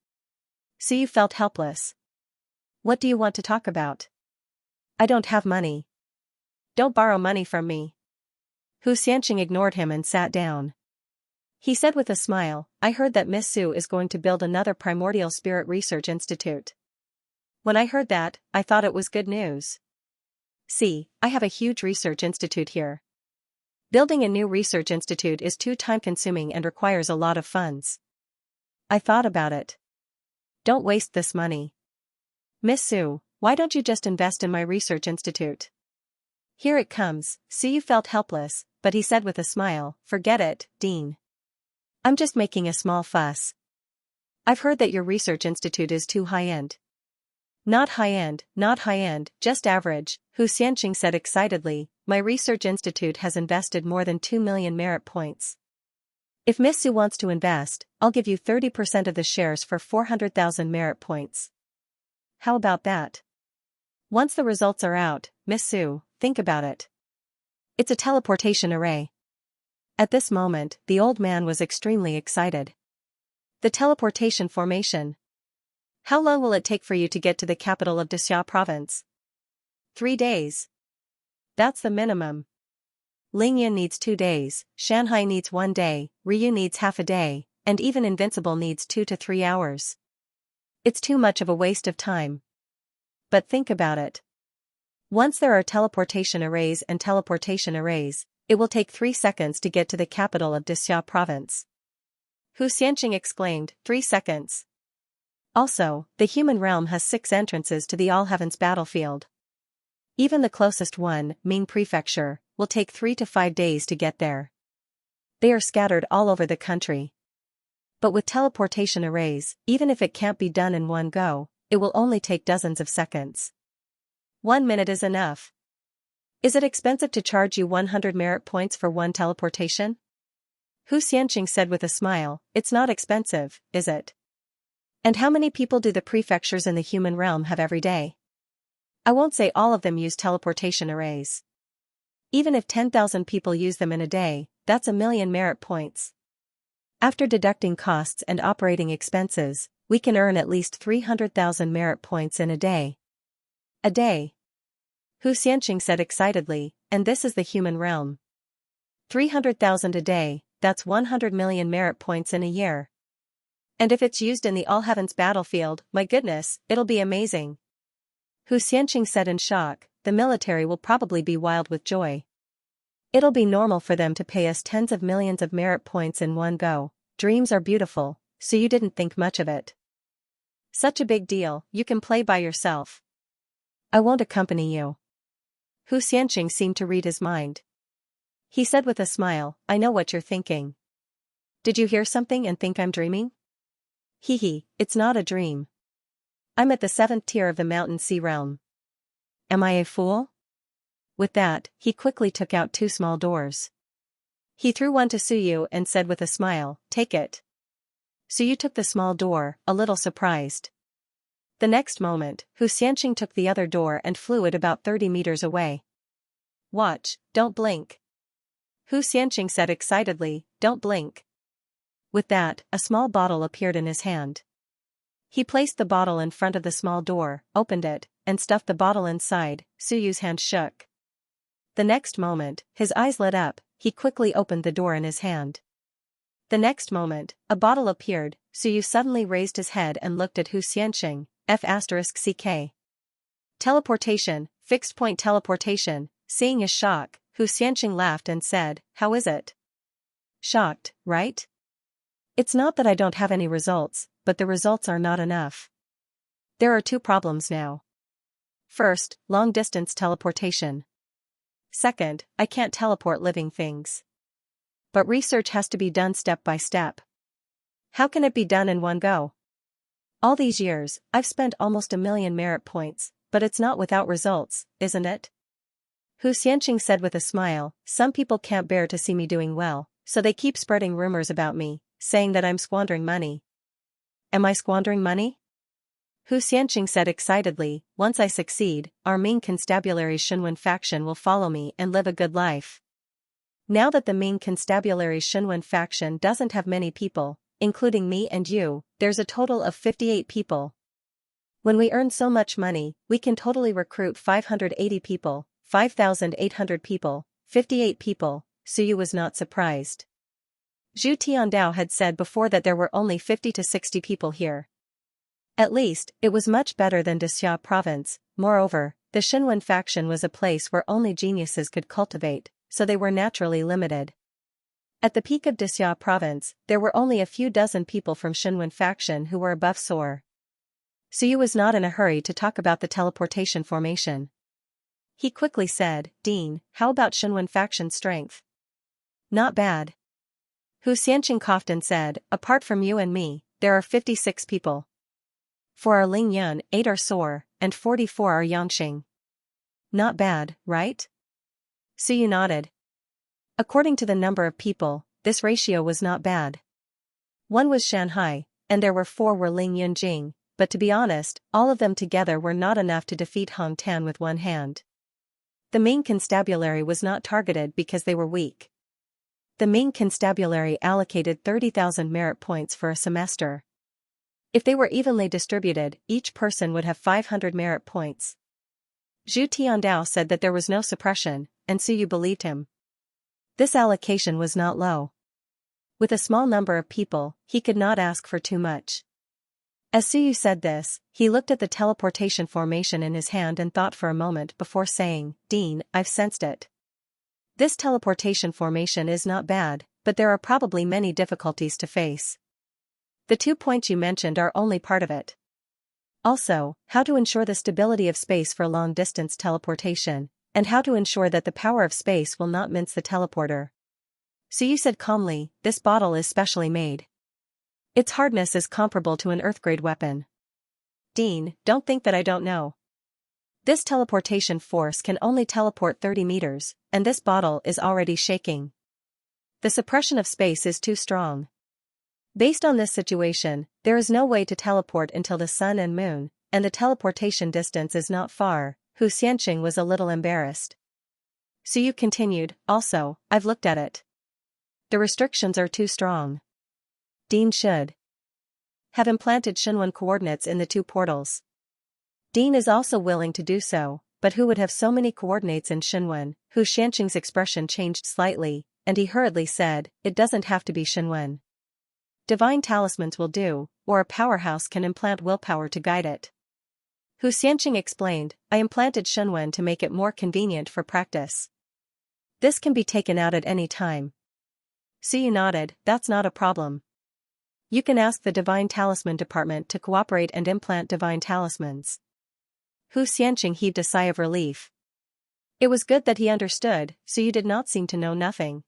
Suyu felt helpless. "What do you want to talk about?" "I don't have money." "Don't borrow money from me." Hu Xianxia ignored him and sat down. He said with a smile, "I heard that Miss Su is going to build another Primordial Spirit Research Institute." When I heard that, I thought it was good news. See, I have a huge research institute here. Building a new research institute is too time-consuming and requires a lot of funds. I thought about it. Don't waste this money. Miss Su, why don't you just invest in my research institute? Here it comes. Suyu felt helpless, but he said with a smile, "Forget it, Dean. I'm just making a small fuss. I've heard that your research institute is too high-end." Not high-end, just average," Hu Xianxia said excitedly. "My research institute has invested more than 2 million merit points. If Miss Su wants to invest, I'll give you 30% of the shares for 400,000 merit points. How about that? Once the results are out, Miss Su, think about it. It's a teleportation array." At this moment, the old man was extremely excited. The teleportation formation. How long will it take for you to get to the capital of Xianxia province? 3 days. That's the minimum. Lingyun needs 2 days, Shanghai needs 1 day, Ryu needs half a day, and even Invincible needs 2 to 3 hours. It's too much of a waste of time. But think about it. Once there are teleportation arrays, it will take 3 seconds to get to the capital of Xianxia province. Xianxia exclaimed, 3 seconds. Also, the human realm has 6 entrances to the All-Heavens battlefield. Even the closest one, Ming Prefecture, will take 3 to 5 days to get there. They are scattered all over the country. But with teleportation arrays, even if it can't be done in one go, it will only take dozens of seconds. 1 minute is enough. Is it expensive to charge you 100 merit points for one teleportation? Xianxia said with a smile, it's not expensive, is it? And how many people do the prefectures in the human realm have every day? I won't say all of them use teleportation arrays. Even if 10,000 people use them in a day, that's 1,000,000 merit points. After deducting costs and operating expenses, we can earn at least 300,000 merit points in a day. A day. Xianxia said excitedly, and this is the human realm. 300,000 a day, that's 100 million merit points in a year. And if it's used in the All-Heavens battlefield, my goodness, it'll be amazing. Xianxia said in shock, the military will probably be wild with joy. It'll be normal for them to pay us tens of millions of merit points in one go. Dreams are beautiful, so you didn't think much of it. Such a big deal, you can play by yourself. I won't accompany you. Xianxia seemed to read his mind. He said with a smile, I know what you're thinking. Did you hear something and think I'm dreaming? It's not a dream. I'm at the 7th tier of the Mountain Sea realm. Am I a fool? With that, he quickly took out 2 small doors. He threw one to Suyu and said with a smile, take it. Suyu took the small door, a little surprised. The next moment, Xianxia took the other door and flew it about 30 meters away. Watch, don't blink. Xianxia said excitedly, don't blink. With that, a small bottle appeared in his hand. He placed the bottle in front of the small door, opened it, and stuffed the bottle inside. Suyu's hand shook. The next moment, his eyes lit up, he quickly opened the door in his hand. The next moment, a bottle appeared. Suyu suddenly raised his head and looked at Xianxia, F***ck. Teleportation, fixed point teleportation. Seeing his shock, Xianxia laughed and said, how is it? Shocked, right? It's not that I don't have any results, but the results are not enough. There are 2 problems now. First, long-distance teleportation. Second, I can't teleport living things. But research has to be done step by step. How can it be done in one go? All these years, I've spent almost 1,000,000 merit points, but it's not without results, isn't it? Xianxia said with a smile, some people can't bear to see me doing well, so they keep spreading rumors about me, saying that I'm squandering money. Am I squandering money? Xianxia said excitedly, once I succeed, our Ming Constabulary's Shenwen faction will follow me and live a good life. Now that the Ming Constabulary's Shenwen faction doesn't have many people, including me and you, there's a total of 58 people. When we earn so much money, we can totally recruit 580 people, 5,800 people, 58 people. Suyu was not surprised. Zhu Tiandao had said before that there were only 50 to 60 people here. At least, it was much better than Xianxia province. Moreover, the Shenwen faction was a place where only geniuses could cultivate, so they were naturally limited. At the peak of Xianxia province, there were only a few dozen people from Shenwen faction who were above soar. Suyu was not in a hurry to talk about the teleportation formation. He quickly said, Dean, how about Shenwen faction strength? Not bad. Xianxia coughed and said, apart from you and me, there are 56 people. For our Lingyun, 8 are soar, and 44 are Yangxing. Not bad, right? Suyu nodded. According to the number of people, this ratio was not bad. 1 was Shanghai, and there were 4 were Lingyun Jing, but to be honest, all of them together were not enough to defeat Hong Tan with one hand. The Ming Constabulary was not targeted because they were weak. The Ming Constabulary allocated 30,000 merit points for a semester. If they were evenly distributed, each person would have 500 merit points. Zhu Tiandao said that there was no suppression, and Suyu believed him. This allocation was not low. With a small number of people, he could not ask for too much. As Suyu said this, he looked at the teleportation formation in his hand and thought for a moment before saying, "Dean, I've sensed it. This teleportation formation is not bad, but there are probably many difficulties to face. The 2 points you mentioned are only part of it. Also, how to ensure the stability of space for long-distance teleportation, and how to ensure that the power of space will not mince the teleporter." Suyu said calmly, "This bottle is specially made. Its hardness is comparable to an Earth-grade weapon. Dean, don't think that I don't know. This teleportation force can only teleport 30 meters, and this bottle is already shaking. The suppression of space is too strong. Based on this situation, there is no way to teleport until the sun and moon, and the teleportation distance is not far." Xianxia was a little embarrassed. Suyu continued, "Also, I've looked at it. The restrictions are too strong. Dean should have implanted Shenwen coordinates in the 2 portals. Dean is also willing to do so, but who would have so many coordinates in Shenwen?" Xianxia's expression changed slightly, and he hurriedly said, "It doesn't have to be Shenwen. Divine talismans will do, or a powerhouse can implant willpower to guide it." Xianxia explained, "I implanted Shenwen to make it more convenient for practice. This can be taken out at any time." Suyu nodded, "That's not a problem. You can ask the Divine Talisman Department to cooperate and implant divine talismans." Xianxia heaved a sigh of relief. It was good that he understood, Suyu did not seem to know nothing.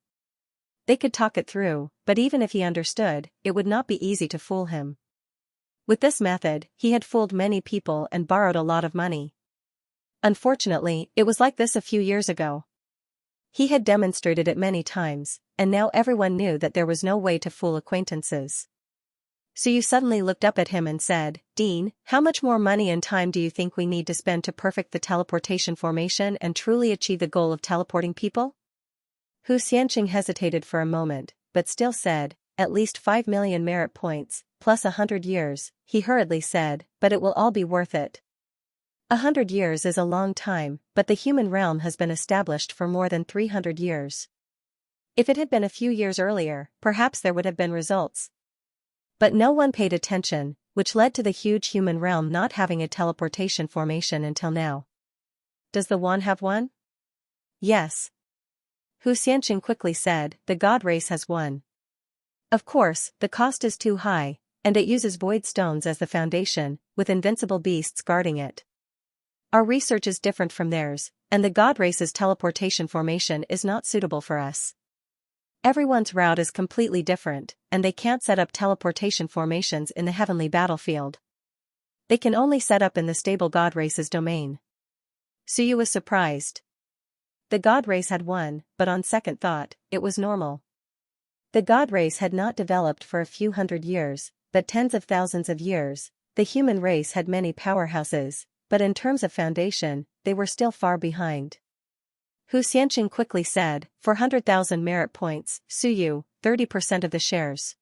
They could talk it through, but even if he understood, it would not be easy to fool him. With this method, he had fooled many people and borrowed a lot of money. Unfortunately, it was like this a few years ago. He had demonstrated it many times, and now everyone knew that there was no way to fool acquaintances. Suyu suddenly looked up at him and said, "Dean, how much more money and time do you think we need to spend to perfect the teleportation formation and truly achieve the goal of teleporting people?" Xianxia hesitated for a moment, but still said, "At least 5 million merit points, plus 100 years, he hurriedly said, "But it will all be worth it. 100 years is a long time, but the human realm has been established for more than 300 years. If it had been a few years earlier, perhaps there would have been results." But no one paid attention, which led to the huge human realm not having a teleportation formation until now. "Does the one have one?" "Yes." Xianxia quickly said, "The god race has one. Of course, the cost is too high, and it uses void stones as the foundation, with invincible beasts guarding it. Our research is different from theirs, and the god race's teleportation formation is not suitable for us. Everyone's route is completely different, and they can't set up teleportation formations in the heavenly battlefield. They can only set up in the stable god race's domain." Suyu was surprised. The god race had one, but on second thought, it was normal. The god race had not developed for a few hundred years, but tens of thousands of years. The human race had many powerhouses, but in terms of foundation, they were still far behind. Xianxia quickly said, "400,000 merit points, Suyu, 30% of the shares."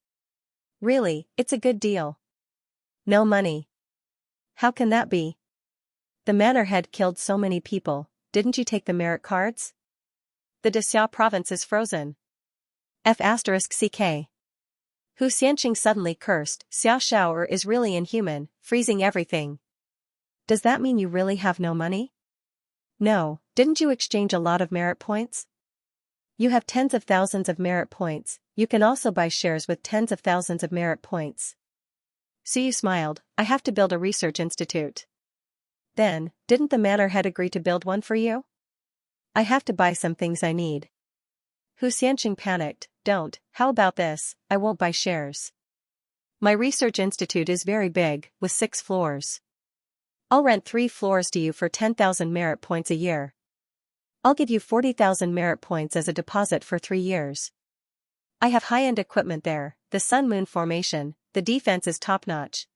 "Really, it's a good deal." "No money." "How can that be? The manor had killed so many people, didn't you take the merit cards? The Dexia province is frozen. F***ck. Xianxia suddenly cursed, "Xiao Shaoer is really inhuman, freezing everything. Does that mean you really have no money?" "No, didn't you exchange a lot of merit points? You have tens of thousands of merit points, you can also buy shares with tens of thousands of merit points." Suyu smiled, "I have to build a research institute." "Then, didn't the manor head agree to build one for you?" "I have to buy some things I need." Xianxia panicked, "Don't, how about this, I won't buy shares. My research institute is very big, with 6 floors. I'll rent 3 floors to you for 10,000 merit points a year. I'll give you 40,000 merit points as a deposit for 3 years. I have high-end equipment there, the sun-moon formation, the defense is top-notch."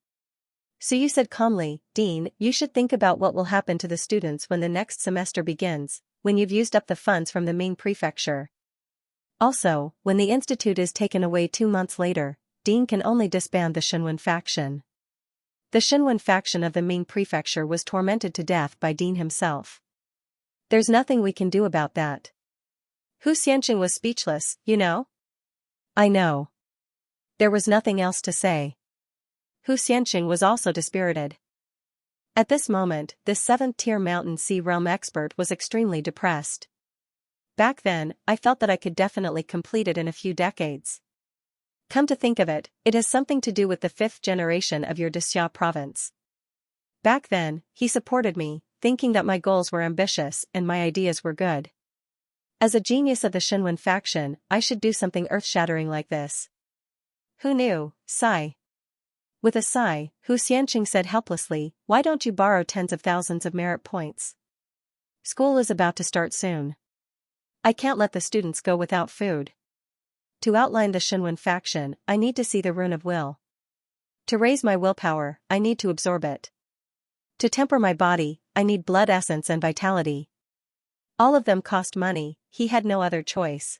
Suyu said calmly, "Dean, you should think about what will happen to the students when the next semester begins, when you've used up the funds from the main prefecture. Also, when the institute is taken away 2 months later, Dean can only disband the Shenwen faction. The Xinwen faction of the Ming prefecture was tormented to death by Dean himself. There's nothing we can do about that. Xianxia was speechless, you know? I know. There was nothing else to say. Xianxia was also dispirited. At this moment, this 7th-tier Mountain Sea realm expert was extremely depressed. Back then, I felt that I could definitely complete it in a few decades. Come to think of it, it has something to do with the 5th generation of your Xianxia province. Back then, he supported me, thinking that my goals were ambitious and my ideas were good. As a genius of the Xinwen faction, I should do something earth-shattering like this. Who knew? Sigh. With a sigh, Xianxia said helplessly, why don't you borrow tens of thousands of merit points? School is about to start soon. I can't let the students go without food. To outline the Xinwen faction, I need to see the rune of will. To raise my willpower, I need to absorb it. To temper my body, I need blood essence and vitality. All of them cost money, he had no other choice.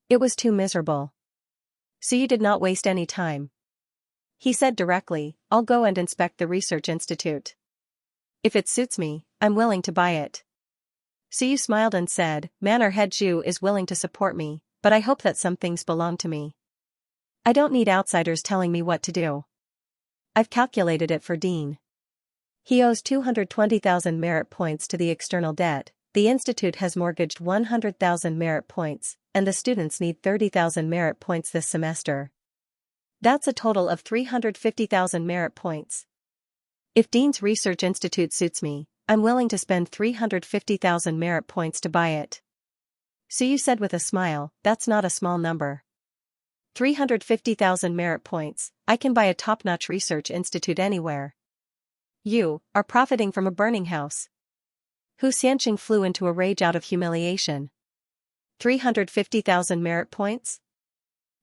It was too miserable. So you did not waste any time. He said directly, I'll go and inspect the research institute. If it suits me, I'm willing to buy it. So you smiled and said, Manor Head Zhu is willing to support me, but I hope that some things belong to me. I don't need outsiders telling me what to do. I've calculated it for Dean. He owes 220,000 merit points to the external debt, the institute has mortgaged 100,000 merit points, and the students need 30,000 merit points this semester. That's a total of 350,000 merit points. If Dean's Research Institute suits me, I'm willing to spend 350,000 merit points to buy it. So you said with a smile, that's not a small number. 350,000 merit points, I can buy a top-notch research institute anywhere. You are profiting from a burning house. Xianxia flew into a rage out of humiliation. 350,000 merit points?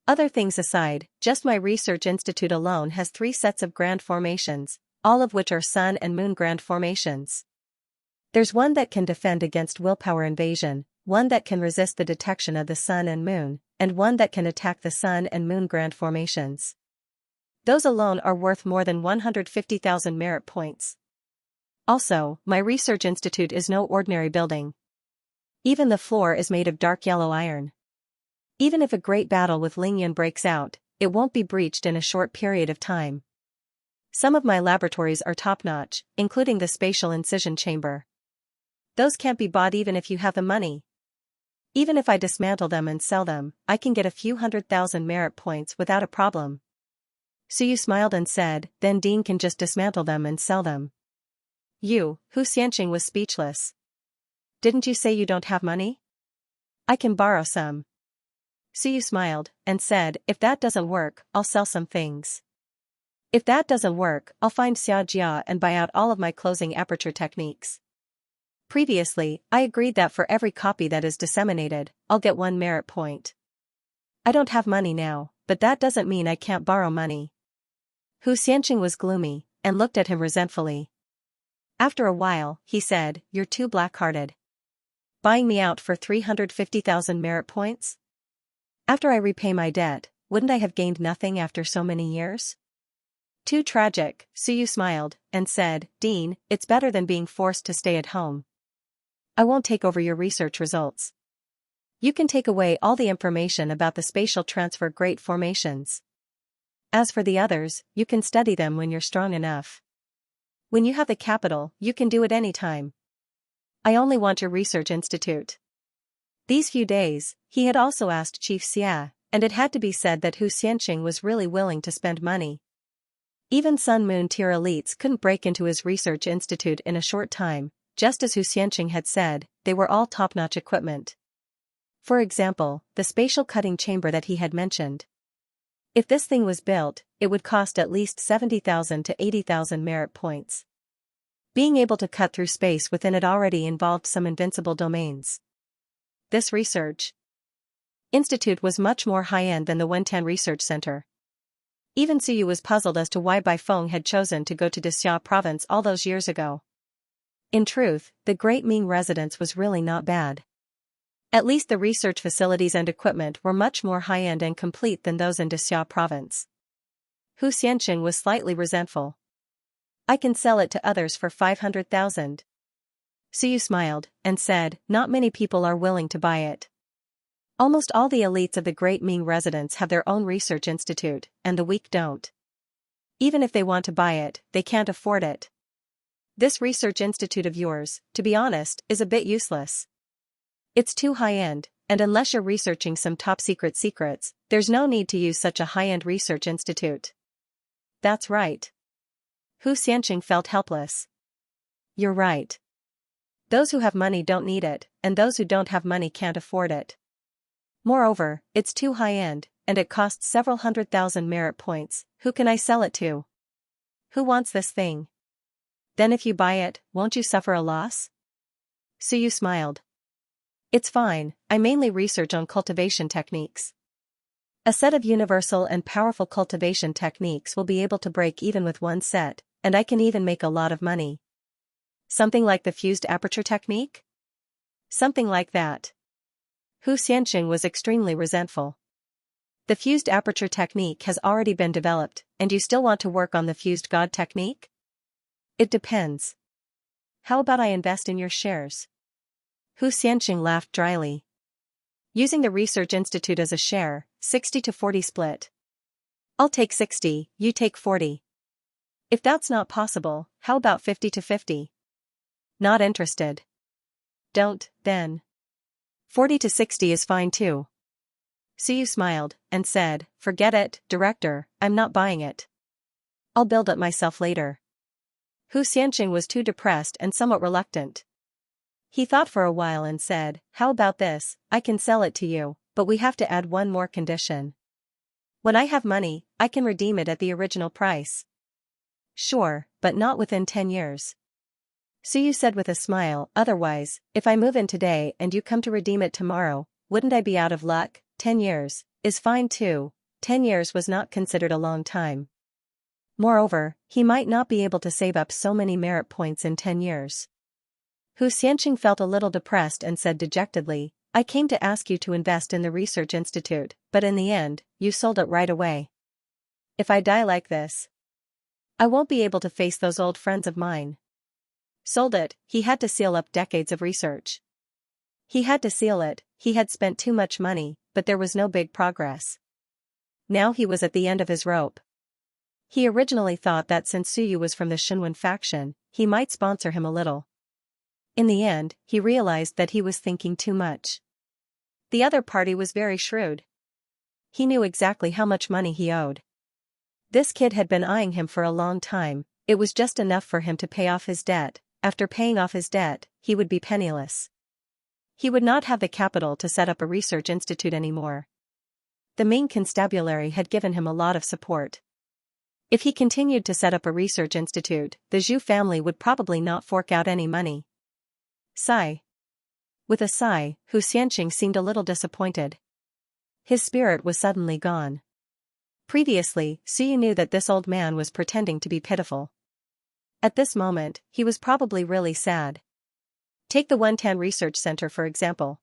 Other things aside, just my research institute alone has 3 sets of grand formations, all of which are sun and moon grand formations. There's one that can defend against willpower invasion, one that can resist the detection of the sun and moon, and one that can attack the sun and moon grand formations. Those alone are worth more than 150,000 merit points. Also, my research institute is no ordinary building. Even the floor is made of dark yellow iron. Even if a great battle with Lingyuan breaks out, it won't be breached in a short period of time. Some of my laboratories are top-notch, including the spatial incision chamber. Those can't be bought even if you have the money. Even if I dismantle them and sell them, I can get a few 100,000 merit points without a problem. So you smiled and said, then Dean can just dismantle them and sell them. Xianxia was speechless. Didn't you say you don't have money? I can borrow some. So you smiled, and said, if that doesn't work, I'll sell some things. If that doesn't work, I'll find Xianxia and buy out all of my closing aperture techniques. Previously, I agreed that for every copy that is disseminated, I'll get 1 merit point. I don't have money now, but that doesn't mean I can't borrow money. Xianxia was gloomy, and looked at him resentfully. After a while, he said, you're too black-hearted. Buying me out for 350,000 merit points? After I repay my debt, wouldn't I have gained nothing after so many years? Too tragic, Suyu smiled, and said, Dean, it's better than being forced to stay at home. I won't take over your research results. You can take away all the information about the spatial transfer great formations. As for the others, you can study them when you're strong enough. When you have the capital, you can do it anytime. I only want your research institute. These few days, he had also asked Chief Xia, and it had to be said that Xianxia was really willing to spend money. Even Sun-Moon tier elites couldn't break into his research institute in a short time, just as Xianxia had said, they were all top-notch equipment. For example, the spatial cutting chamber that he had mentioned. If this thing was built, it would cost at least 70,000 to 80,000 merit points. Being able to cut through space within it already involved some invincible domains. This research institute was much more high-end than the Wentan Research Center. Even Suyu was puzzled as to why Baifeng had chosen to go to Xianxia province all those years ago. In truth, the Great Ming residence was really not bad. At least the research facilities and equipment were much more high-end and complete than those in Xianxia province. Xianxia was slightly resentful. I can sell it to others for 500,000. Su smiled and said, not many people are willing to buy it. Almost all the elites of the Great Ming residents have their own research institute, and the weak don't. Even if they want to buy it, they can't afford it. This research institute of yours, to be honest, is a bit useless. It's too high-end, and unless you're researching some top-secret secrets, there's no need to use such a high-end research institute. That's right. Xianxia felt helpless. You're right. Those who have money don't need it, and those who don't have money can't afford it. Moreover, it's too high-end, and it costs several 100,000 merit points. Who can I sell it to? Who wants this thing? Then if you buy it, won't you suffer a loss? Su smiled. It's fine, I mainly research on cultivation techniques. A set of universal and powerful cultivation techniques will be able to break even with one set, and I can even make a lot of money. Something like the fused aperture technique? Something like that. Xianxia was extremely resentful. The fused aperture technique has already been developed, and you still want to work on the fused god technique? It depends. How about I invest in your shares? Xianxia laughed dryly. Using the research institute as a share, 60 to 40 split. I'll take 60, you take 40. If that's not possible, how about 50 to 50? Not interested. Don't, then. 40 to 60 is fine too. Su smiled and said, forget it, director, I'm not buying it. I'll build it myself later. Xianxia was too depressed and somewhat reluctant. He thought for a while and said, how about this, I can sell it to you, but we have to add one more condition. When I have money, I can redeem it at the original price. Sure, but not within 10 years. Su said with a smile, otherwise, if I move in today and you come to redeem it tomorrow, wouldn't I be out of luck? 10 years is fine too. 10 years was not considered a long time. Moreover, he might not be able to save up so many merit points in 10 years. Xianxia felt a little depressed and said dejectedly, I came to ask you to invest in the research institute, but in the end, you sold it right away. If I die like this, I won't be able to face those old friends of mine. Sold it, he had to seal up decades of research. He had to seal it, he had spent too much money, but there was no big progress. Now he was at the end of his rope. He originally thought that since Suyu was from the Xinwen faction, he might sponsor him a little. In the end, he realized that he was thinking too much. The other party was very shrewd. He knew exactly how much money he owed. This kid had been eyeing him for a long time, it was just enough for him to pay off his debt. After paying off his debt, he would be penniless. He would not have the capital to set up a research institute anymore. The Ming constabulary had given him a lot of support. If he continued to set up a research institute, the Zhu family would probably not fork out any money. Sigh. With a sigh, Xianxia seemed a little disappointed. His spirit was suddenly gone. Previously, Suyu knew that this old man was pretending to be pitiful. At this moment, he was probably really sad. Take the Wentan Research Center for example.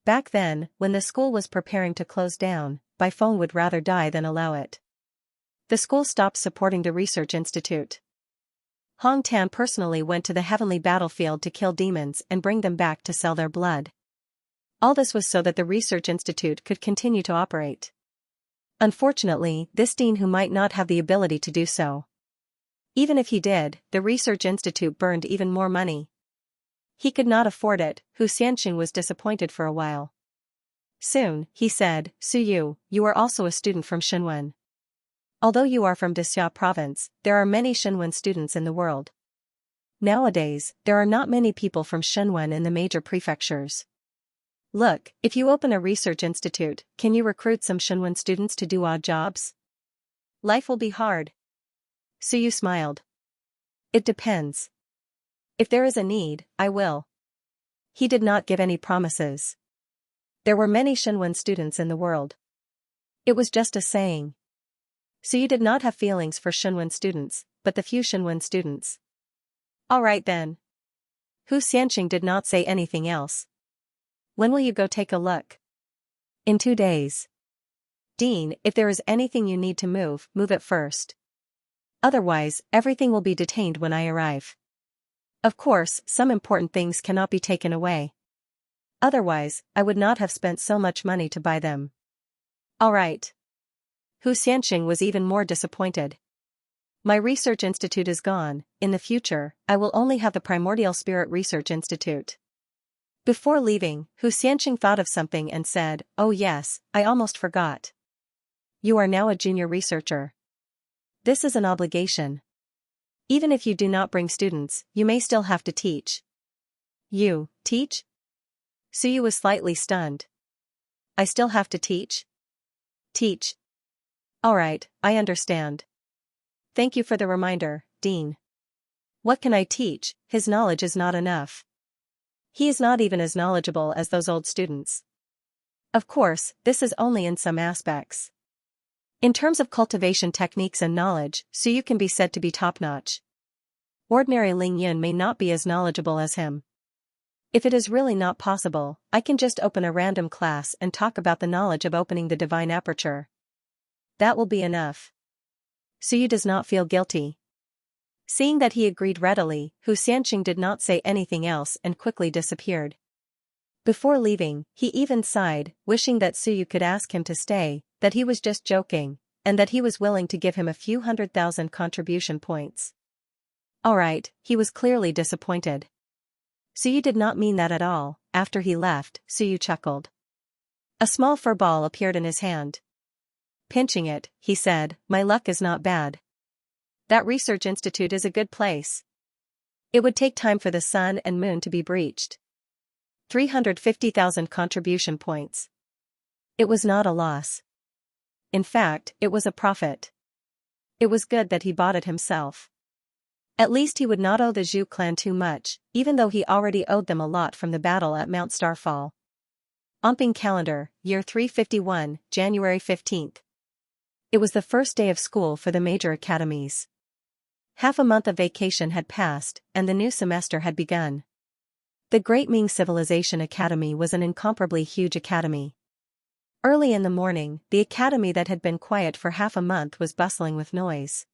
Back then, when the school was preparing to close down, Baifeng would rather die than allow it. The school stopped supporting the research institute. Hong Tan personally went to the heavenly battlefield to kill demons and bring them back to sell their blood. All this was so that the research institute could continue to operate. Unfortunately, this dean who might not have the ability to do so. Even if he did, the research institute burned even more money. He could not afford it. Xianxia was disappointed for a while. Soon, he said, Suyu, you are also a student from Xinwen. Although you are from Dixia province, there are many Xinwen students in the world. Nowadays, there are not many people from Xinwen in the major prefectures. Look, if you open a research institute, can you recruit some Xinwen students to do odd jobs? Life will be hard. Suyu smiled. It depends. If there is a need, I will. He did not give any promises. There were many Xinwen students in the world. It was just a saying. Suyu did not have feelings for Xinwen students, but the few Xinwen students. All right then. Xianxia did not say anything else. When will you go take a look? In 2 days. Dean, if there is anything you need to move, move it first. Otherwise, everything will be detained when I arrive. Of course, some important things cannot be taken away. Otherwise, I would not have spent so much money to buy them. All right. Xianxia was even more disappointed. My research institute is gone. In the future, I will only have the Primordial Spirit Research Institute. Before leaving, Xianxia thought of something and said, "Oh yes, I almost forgot. You are now a junior researcher. This is an obligation. Even if you do not bring students, you may still have to teach." "You, teach?" Suyu was slightly stunned. "I still have to teach?" "Teach. Alright, I understand. Thank you for the reminder, Dean. What can I teach? His knowledge is not enough. He is not even as knowledgeable as those old students. Of course, this is only in some aspects. In terms of cultivation techniques and knowledge, Suyu can be said to be top-notch. Ordinary Ling Yun may not be as knowledgeable as him. If it is really not possible, I can just open a random class and talk about the knowledge of opening the divine aperture. That will be enough." Suyu does not feel guilty. Seeing that he agreed readily, Xianxia did not say anything else and quickly disappeared. Before leaving, he even sighed, wishing that Suyu could ask him to stay, that he was just joking, and that he was willing to give him a few 100,000 contribution points. Alright, he was clearly disappointed. Suyu did not mean that at all. After he left, Suyu chuckled. A small fur ball appeared in his hand. Pinching it, he said, "My luck is not bad. That research institute is a good place. It would take time for the sun and moon to be breached. 350,000 contribution points. It was not a loss. In fact, it was a profit. It was good that he bought it himself. At least he would not owe the Zhu clan too much, even though he already owed them a lot from the battle at Mount Starfall." Omping calendar, year 351, January 15th. It was the first day of school for the major academies. Half a month of vacation had passed, and the new semester had begun. The Great Ming Civilization Academy was an incomparably huge academy. Early in the morning, the academy that had been quiet for half a month was bustling with noise.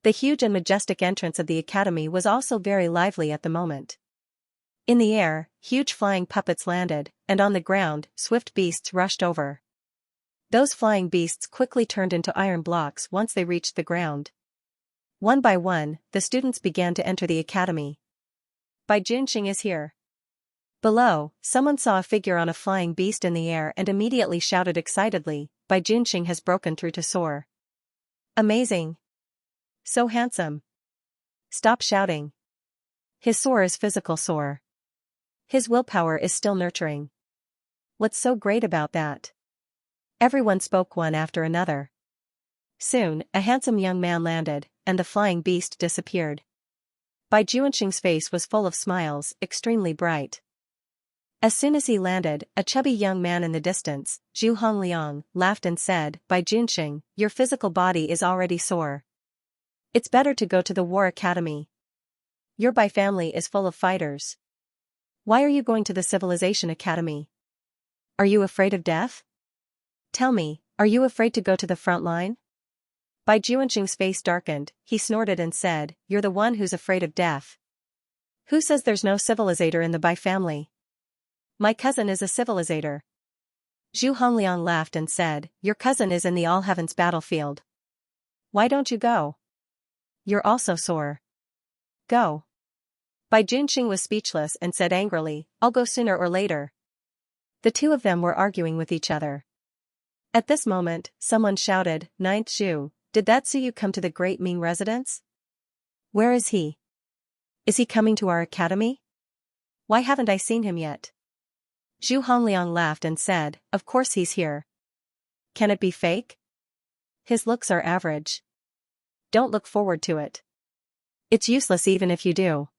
The huge and majestic entrance of the academy was also very lively at the moment. In the air, huge flying puppets landed, and on the ground, swift beasts rushed over. Those flying beasts quickly turned into iron blocks once they reached the ground. One by one, the students began to enter the academy. Bai Junxing is here. Below, someone saw a figure on a flying beast in the air and immediately shouted excitedly, "Bai Junxing has broken through to soar. Amazing! So handsome! Stop shouting. His soar is physical soar. His willpower is still nurturing. What's so great about that?" Everyone spoke one after another. Soon, a handsome young man landed, and the flying beast disappeared. Bai Junxing's face was full of smiles, extremely bright. As soon as he landed, a chubby young man in the distance, Zhu Hongliang, laughed and said, "Bai Junxing, your physical body is already sore. It's better to go to the War Academy. Your Bai family is full of fighters. Why are you going to the Civilization Academy? Are you afraid of death? Tell me, are you afraid to go to the front line?" Bai Junxing's face darkened, he snorted and said, "You're the one who's afraid of death. Who says there's no civilizator in the Bai family? My cousin is a civilizator." Zhu Hongliang laughed and said, "Your cousin is in the All Heavens battlefield. Why don't you go? You're also sore. Go." Bai Junxing was speechless and said angrily, "I'll go sooner or later." The two of them were arguing with each other. At this moment, someone shouted, "Ninth Zhu, did that Suyu come to the Great Ming residence? Where is he? Is he coming to our academy? Why haven't I seen him yet?" Zhu Hongliang laughed and said, "Of course he's here. Can it be fake? His looks are average. Don't look forward to it. It's useless even if you do.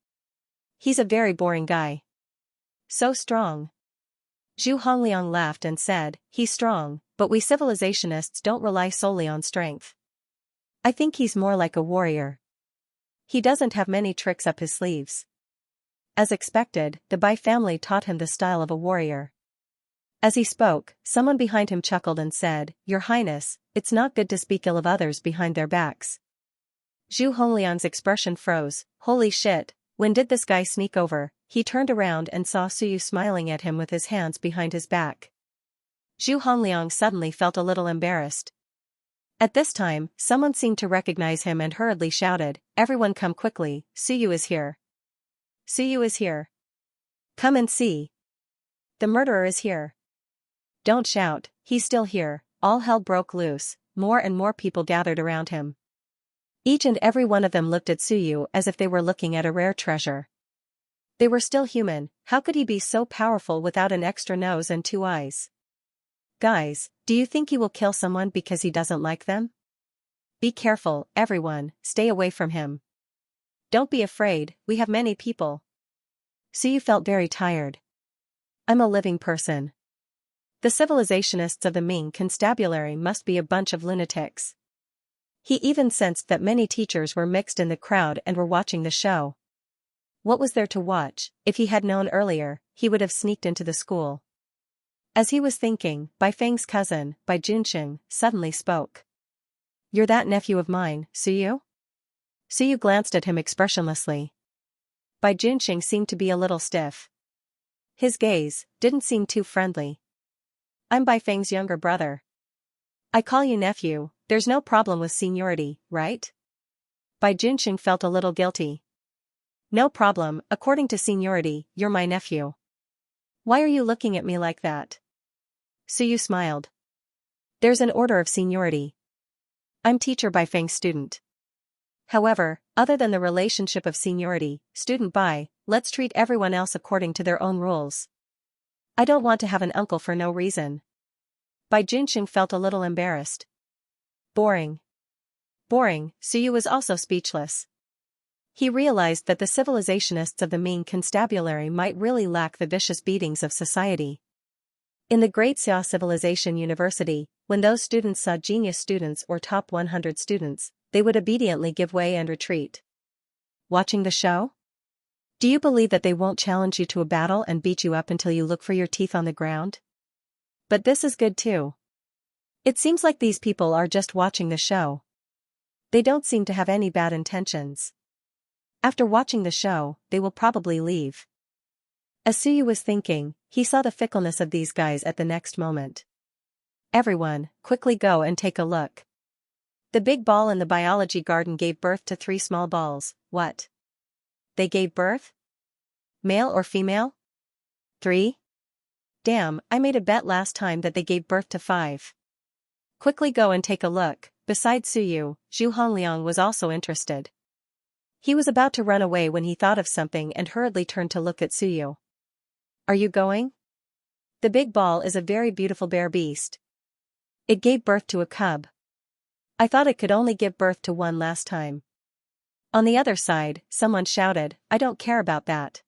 He's a very boring guy. So strong." Zhu Hongliang laughed and said, "He's strong, but we civilizationists don't rely solely on strength. I think he's more like a warrior. He doesn't have many tricks up his sleeves." As expected, the Bai family taught him the style of a warrior. As he spoke, someone behind him chuckled and said, "Your Highness, it's not good to speak ill of others behind their backs." Zhu Hongliang's expression froze. Holy shit, when did this guy sneak over? He turned around and saw Suyu smiling at him with his hands behind his back. Zhu Hongliang suddenly felt a little embarrassed. At this time, someone seemed to recognize him and hurriedly shouted, "Everyone come quickly, Suyu is here. Suyu is here. Come and see. The murderer is here." "Don't shout, he's still here." All hell broke loose, more and more people gathered around him. Each and every one of them looked at Suyu as if they were looking at a rare treasure. They were still human, how could he be so powerful without an extra nose and two eyes? "Guys, do you think he will kill someone because he doesn't like them? Be careful, everyone, stay away from him. Don't be afraid, we have many people." Suyu felt very tired. "I'm a living person. The civilizationists of the Ming Constabulary must be a bunch of lunatics." He even sensed that many teachers were mixed in the crowd and were watching the show. What was there to watch? If he had known earlier, he would have sneaked into the school. As he was thinking, Bai Feng's cousin, Bai Junxing, suddenly spoke. "You're that nephew of mine, Suyu?" Suyu glanced at him expressionlessly. Bai Junxing seemed to be a little stiff. His gaze didn't seem too friendly. "I'm Bai Feng's younger brother. I call you nephew, there's no problem with seniority, right?" Bai Junxing felt a little guilty. "No problem, according to seniority, you're my nephew. Why are you looking at me like that?" Suyu smiled. "There's an order of seniority. I'm teacher Bai Feng's student. However, other than the relationship of seniority, student Bai, let's treat everyone else according to their own rules. I don't want to have an uncle for no reason." Bai Junxing felt a little embarrassed. Boring. Boring, Suyu was also speechless. He realized that the civilizationists of the Ming Constabulary might really lack the vicious beatings of society. In the Great Xia Civilization University, when those students saw genius students or top 100 students, they would obediently give way and retreat. Watching the show? Do you believe that they won't challenge you to a battle and beat you up until you look for your teeth on the ground? But this is good too. It seems like these people are just watching the show. They don't seem to have any bad intentions. After watching the show, they will probably leave. As Suyu was thinking, he saw the fickleness of these guys at the next moment. "Everyone, quickly go and take a look. The big ball in the biology garden gave birth to 3 small balls." "What? They gave birth? Male or female?" "3? Damn, I made a bet last time that they gave birth to 5. Quickly go and take a look." Besides Suyu, Zhu Hongliang was also interested. He was about to run away when he thought of something and hurriedly turned to look at Suyu. "Are you going? The big ball is a very beautiful bear beast. It gave birth to a cub. I thought it could only give birth to one last time." On the other side, someone shouted, "I don't care about that.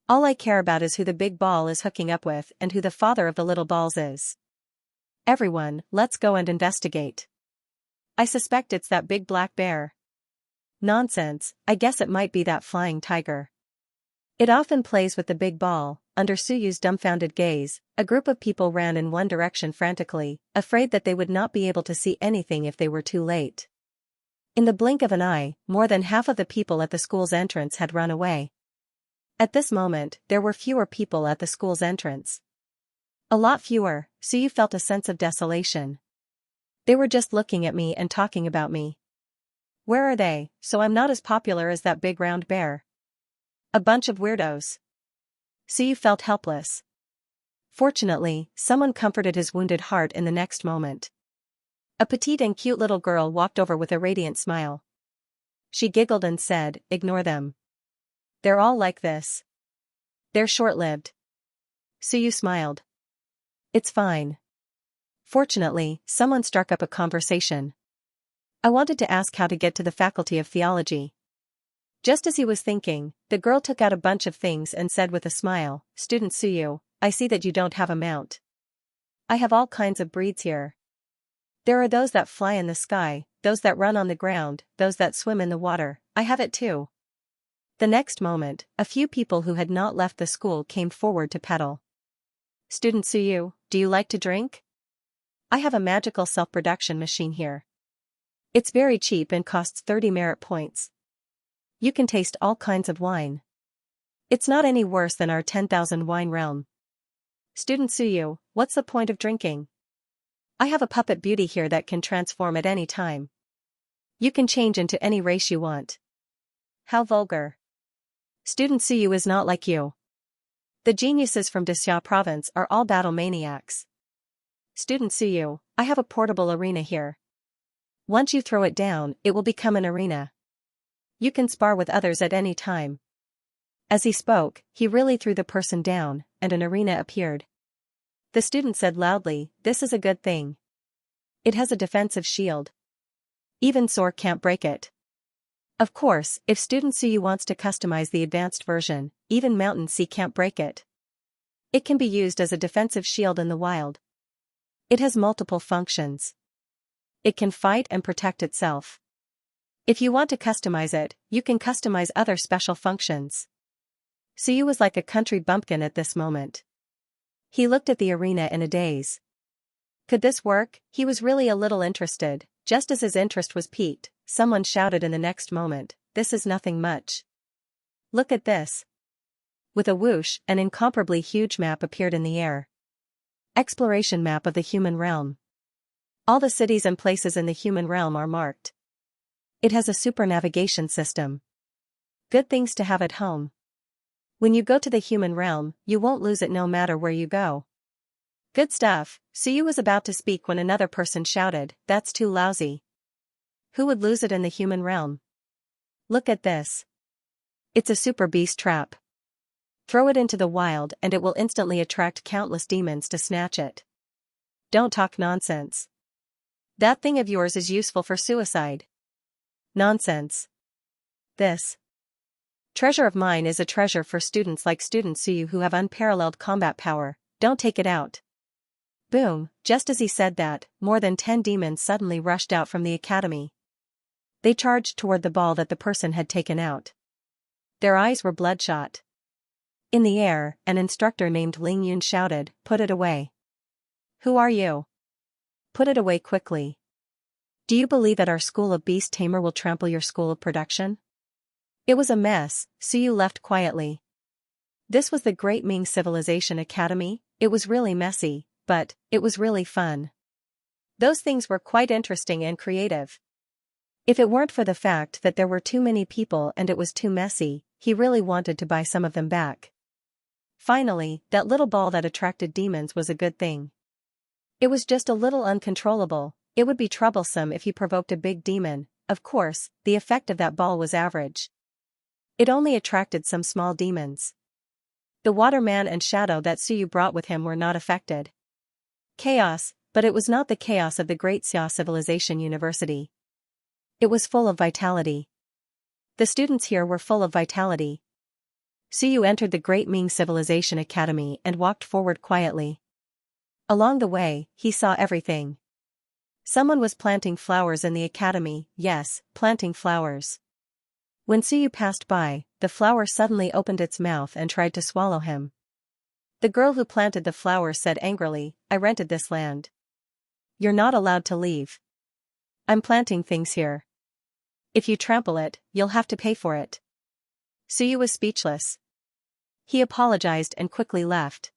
All I care about is who the big ball is hooking up with and who the father of the little balls is. Everyone, let's go and investigate. I suspect it's that big black bear." "Nonsense, I guess it might be that flying tiger. It often plays with the big ball." Under Suyu's dumbfounded gaze, a group of people ran in one direction frantically, afraid that they would not be able to see anything if they were too late. In the blink of an eye, more than half of the people at the school's entrance had run away. At this moment, there were fewer people at the school's entrance. A lot fewer, Suyu felt a sense of desolation. They were just looking at me and talking about me. Where are they, so I'm not as popular as that big round bear? A bunch of weirdos. Suyu felt helpless. Fortunately, someone comforted his wounded heart in the next moment. A petite and cute little girl walked over with a radiant smile. She giggled and said, "Ignore them. They're all like this. They're short-lived." Suyu smiled. "It's fine." Fortunately, someone struck up a conversation. "I wanted to ask how to get to the Faculty of Theology." Just as he was thinking, the girl took out a bunch of things and said with a smile, "Student Suyu, I see that you don't have a mount. I have all kinds of breeds here. There are those that fly in the sky, those that run on the ground, those that swim in the water. I have it too." The next moment, a few people who had not left the school came forward to peddle. "Student Suyu, do you like to drink? I have a magical self-production machine here. It's very cheap and costs 30 merit points. You can taste all kinds of wine. It's not any worse than our 10,000 wine realm. Student Suyu, what's the point of drinking? I have a puppet beauty here that can transform at any time. You can change into any race you want. How vulgar. Student Suyu is not like you. The geniuses from Xianxia province are all battle maniacs. Student Suyu, I have a portable arena here. Once you throw it down, it will become an arena. You can spar with others at any time. As he spoke, he really threw the person down, and an arena appeared. The student said loudly, "This is a good thing. It has a defensive shield. Even Sor can't break it." Of course, if Student Suyu wants to customize the advanced version, even Mountain Sea can't break it. It can be used as a defensive shield in the wild. It has multiple functions. It can fight and protect itself. If you want to customize it, you can customize other special functions. Suyu was like a country bumpkin at this moment. He looked at the arena in a daze. Could this work? He was really a little interested. Just as his interest was piqued, someone shouted in the next moment, "This is nothing much. Look at this." With a whoosh, an incomparably huge map appeared in the air. Exploration map of the human realm. All the cities and places in the human realm are marked. It has a super navigation system. Good things to have at home. When you go to the human realm, you won't lose it no matter where you go. Good stuff. Suyu was about to speak when another person shouted, "That's too lousy. Who would lose it in the human realm? Look at this. It's a super beast trap. Throw it into the wild and it will instantly attract countless demons to snatch it. Don't talk nonsense. That thing of yours is useful for suicide." Nonsense. This treasure of mine is a treasure for students like Student Suyu who have unparalleled combat power. Don't take it out. Boom, just as he said that, more than 10 demons suddenly rushed out from the academy. They charged toward the ball that the person had taken out. Their eyes were bloodshot. In the air, an instructor named Ling Yun shouted, "Put it away." "Who are you? Put it away quickly. Do you believe that our school of beast tamer will trample your school of production?" It was a mess. Suyu left quietly. This was the Great Ming Civilization Academy. It was really messy, but it was really fun. Those things were quite interesting and creative. If it weren't for the fact that there were too many people and it was too messy, he really wanted to buy some of them back. Finally, that little ball that attracted demons was a good thing. It was just a little uncontrollable. It would be troublesome if he provoked a big demon. Of course, the effect of that ball was average. It only attracted some small demons. The waterman and shadow that Suyu brought with him were not affected. Chaos, but it was not the chaos of the Great Xia Civilization University. It was full of vitality. The students here were full of vitality. Suyu entered the Great Ming Civilization Academy and walked forward quietly. Along the way, he saw everything. Someone was planting flowers in the academy, yes, planting flowers. When Suyu passed by, the flower suddenly opened its mouth and tried to swallow him. The girl who planted the flowers said angrily, "I rented this land. You're not allowed to leave. I'm planting things here. If you trample it, you'll have to pay for it." Suyu was speechless. He apologized and quickly left.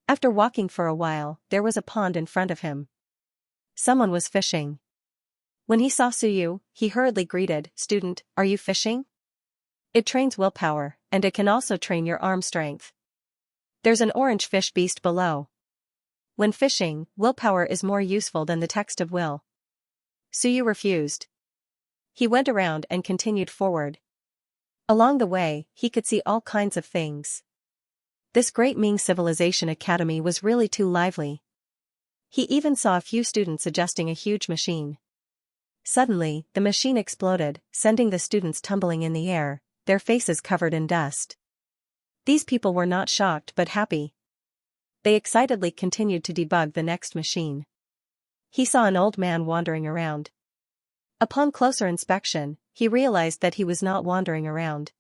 After walking for a while, there was a pond in front of him. Someone was fishing. When he saw Suyu, he hurriedly greeted, "Student, are you fishing? It trains willpower, and it can also train your arm strength. There's an orange fish beast below. When fishing, willpower is more useful than the text of will." Suyu refused. He went around and continued forward. Along the way, he could see all kinds of things. This Great Ming Civilization Academy was really too lively. He even saw a few students adjusting a huge machine. Suddenly, the machine exploded, sending the students tumbling in the air, their faces covered in dust. These people were not shocked but happy. They excitedly continued to debug the next machine. He saw an old man wandering around. Upon closer inspection, he realized that he was not wandering around.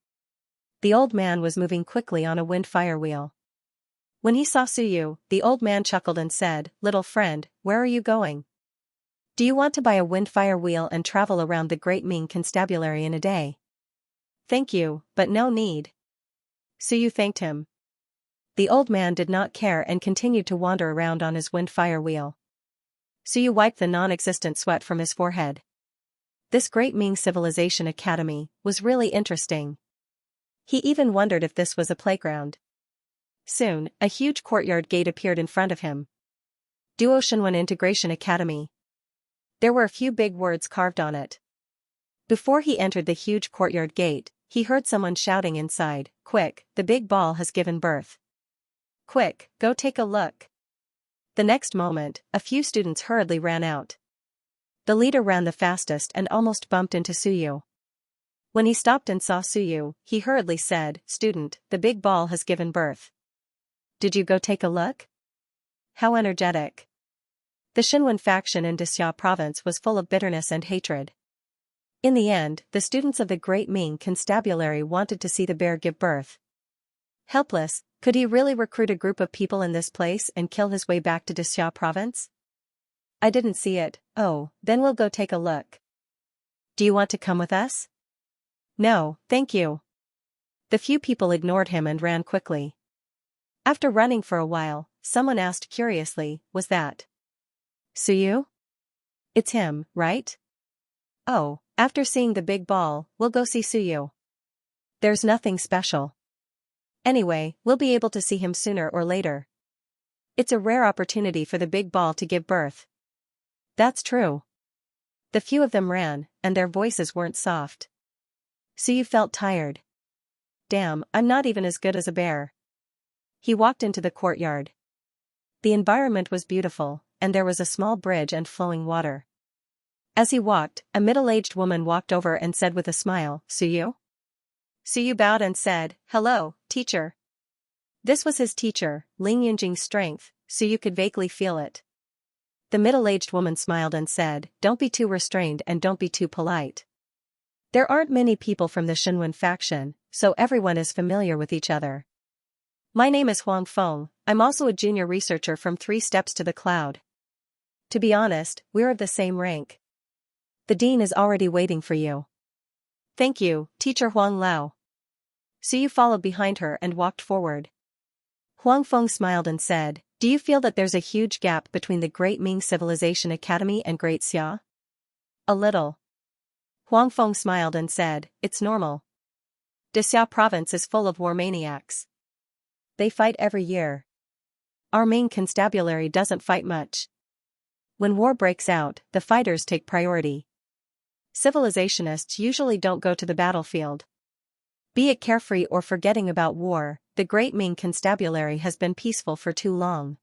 The old man was moving quickly on a wind fire wheel. When he saw Suyu, the old man chuckled and said, "Little friend, where are you going?" Do you want to buy a windfire wheel and travel around the Great Ming Constabulary in a day? Thank you, but no need. Suyu thanked him. The old man did not care and continued to wander around on his windfire wheel. Suyu wiped the non-existent sweat from his forehead. This Great Ming Civilization Academy was really interesting. He even wondered if this was a playground. Soon, a huge courtyard gate appeared in front of him. Duo Shenwen Integration Academy. There were a few big words carved on it. Before he entered the huge courtyard gate, he heard someone shouting inside, "Quick, the big ball has given birth. Quick, go take a look." The next moment, a few students hurriedly ran out. The leader ran the fastest and almost bumped into Suyu. When he stopped and saw Suyu, he hurriedly said, "Student, the big ball has given birth. Did you go take a look?" How energetic. The Shenwen faction in Xianxia province was full of bitterness and hatred. In the end, the students of the Great Ming Constabulary wanted to see the bear give birth. Helpless, could he really recruit a group of people in this place and kill his way back to Xianxia province? I didn't see it. Oh, then we'll go take a look. Do you want to come with us? No, thank you. The few people ignored him and ran quickly. After running for a while, someone asked curiously, "Was that Suyu?" It's him, right? Oh, after seeing the big ball, we'll go see Suyu. There's nothing special. Anyway, we'll be able to see him sooner or later. It's a rare opportunity for the big ball to give birth. That's true. The few of them ran, and their voices weren't soft. Suyu felt tired. Damn, I'm not even as good as a bear. He walked into the courtyard. The environment was beautiful, and there was a small bridge and flowing water. As he walked, a middle-aged woman walked over and said with a smile, "Suyu?" Suyu bowed and said, "Hello, teacher." This was his teacher, Ling Yunjing's strength, Suyu could vaguely feel it. The middle-aged woman smiled and said, "Don't be too restrained and don't be too polite. There aren't many people from the Shenwen faction, so everyone is familiar with each other. My name is Huang Feng, I'm also a junior researcher from 3 Steps to the Cloud. To be honest, we're of the same rank. The dean is already waiting for you." "Thank you, Teacher Huang Lao." Suyu followed behind her and walked forward. Huang Feng smiled and said, "Do you feel that there's a huge gap between the Great Ming Civilization Academy and Great Xia?" "A little." Huang Feng smiled and said, "It's normal. Xia province is full of war maniacs. They fight every year. Our Ming Constabulary doesn't fight much. When war breaks out, the fighters take priority. Civilizationists usually don't go to the battlefield. Be it carefree or forgetting about war, the Great Ming Constabulary has been peaceful for too long.